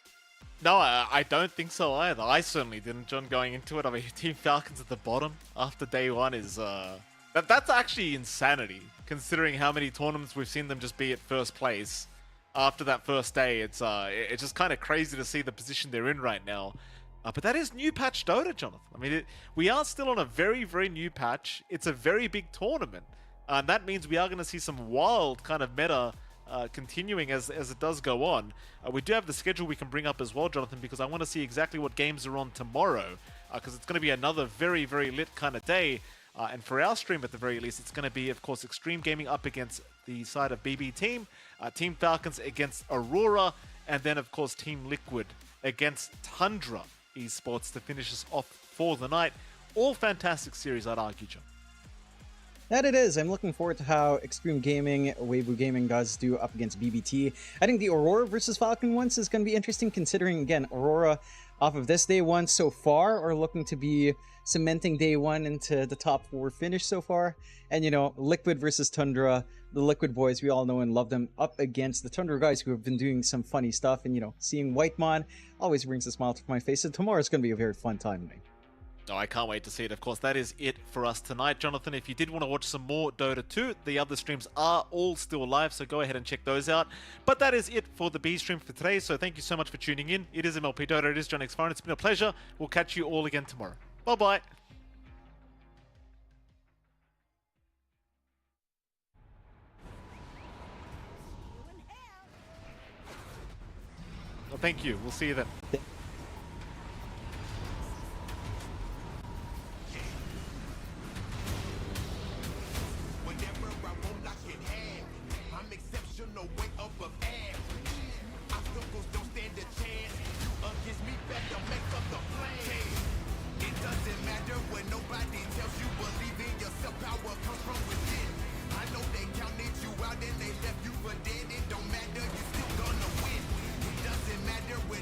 No, I don't think so either. I certainly didn't, John, going into it. I mean, Team Falcons at the bottom after day 1 is... That's actually insanity, considering how many tournaments we've seen them just be at first place after that first day. It's just kind of crazy to see the position they're in right now. But that is new patch Dota, Jonathan. I mean, we are still on a very, very new patch. It's a very big tournament. And that means we are going to see some wild kind of meta continuing as it does go on. We do have the schedule we can bring up as well, Jonathan, because I want to see exactly what games are on tomorrow, because it's going to be another very, very lit kind of day. And for our stream, at the very least, it's going to be, of course, Extreme Gaming up against the side of BB Team, Team Falcons against Aurora, and then, of course, Team Liquid against Tundra Esports to finish us off for the night. All fantastic series, I'd argue, John. That it is. I'm looking forward to how Extreme Gaming, Weibo Gaming does do up against BBT. I think the Aurora versus Falcon ones is going to be interesting, considering, again, Aurora off of this day 1 so far are looking to be cementing day 1 into the top 4 finish so far. And, you know, Liquid versus Tundra, the Liquid boys, we all know and love them, up against the Tundra guys who have been doing some funny stuff. And, you know, seeing Whitemon always brings a smile to my face. So tomorrow's going to be a very fun time to me. Oh, I can't wait to see it. Of course, that is it for us tonight. Jonathan, if you did want to watch some more Dota 2, the other streams are all still live, so go ahead and check those out. But that is it for the B stream for today, so thank you so much for tuning in. It is MLP Dota, it is John X Foreign. It's been a pleasure. We'll catch you all again tomorrow. Bye-bye. Well, thank you. We'll see you then.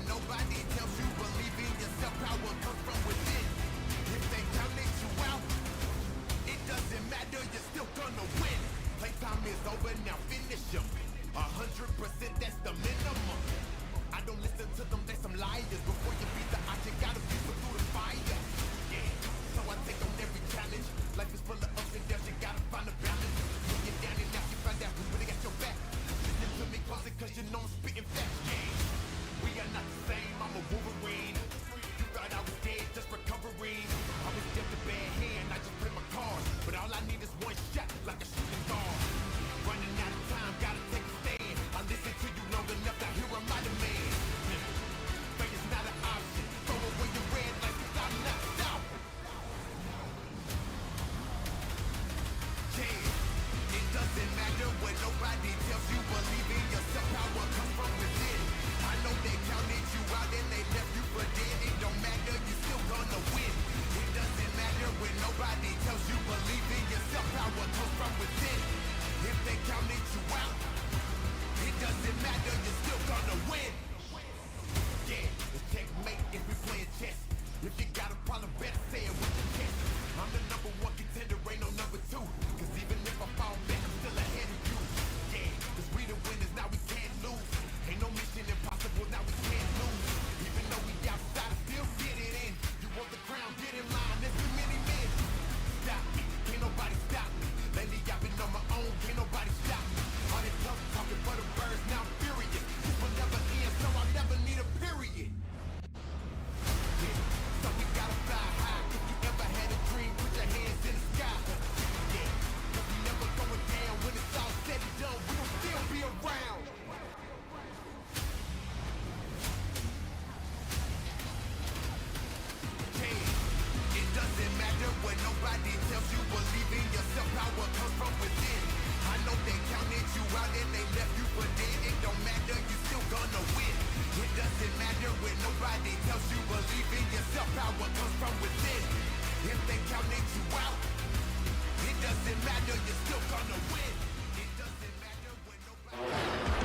Nobody tells when nobody tells you believe in yourself. Power comes from within. I know they counted you out and they left you for dead. It don't matter, you still gonna win. It doesn't matter when nobody tells you believe in yourself. Power comes from within. If they counted you out, it doesn't matter, you're still gonna win. It doesn't matter when nobody...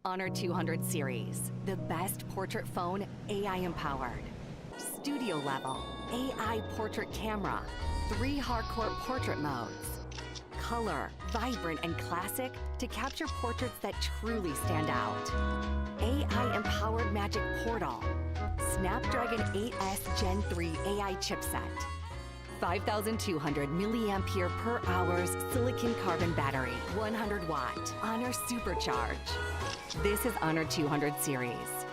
Honor 200 series, the best portrait phone AI empowered. Studio level, AI portrait camera, 3 hardcore portrait modes. Color, vibrant and classic to capture portraits that truly stand out. AI empowered magic portal. Snapdragon 8S Gen 3 AI chipset. 5,200 milliampere per hour's silicon carbon battery, 100 watt, Honor Supercharge. This is Honor 200 series.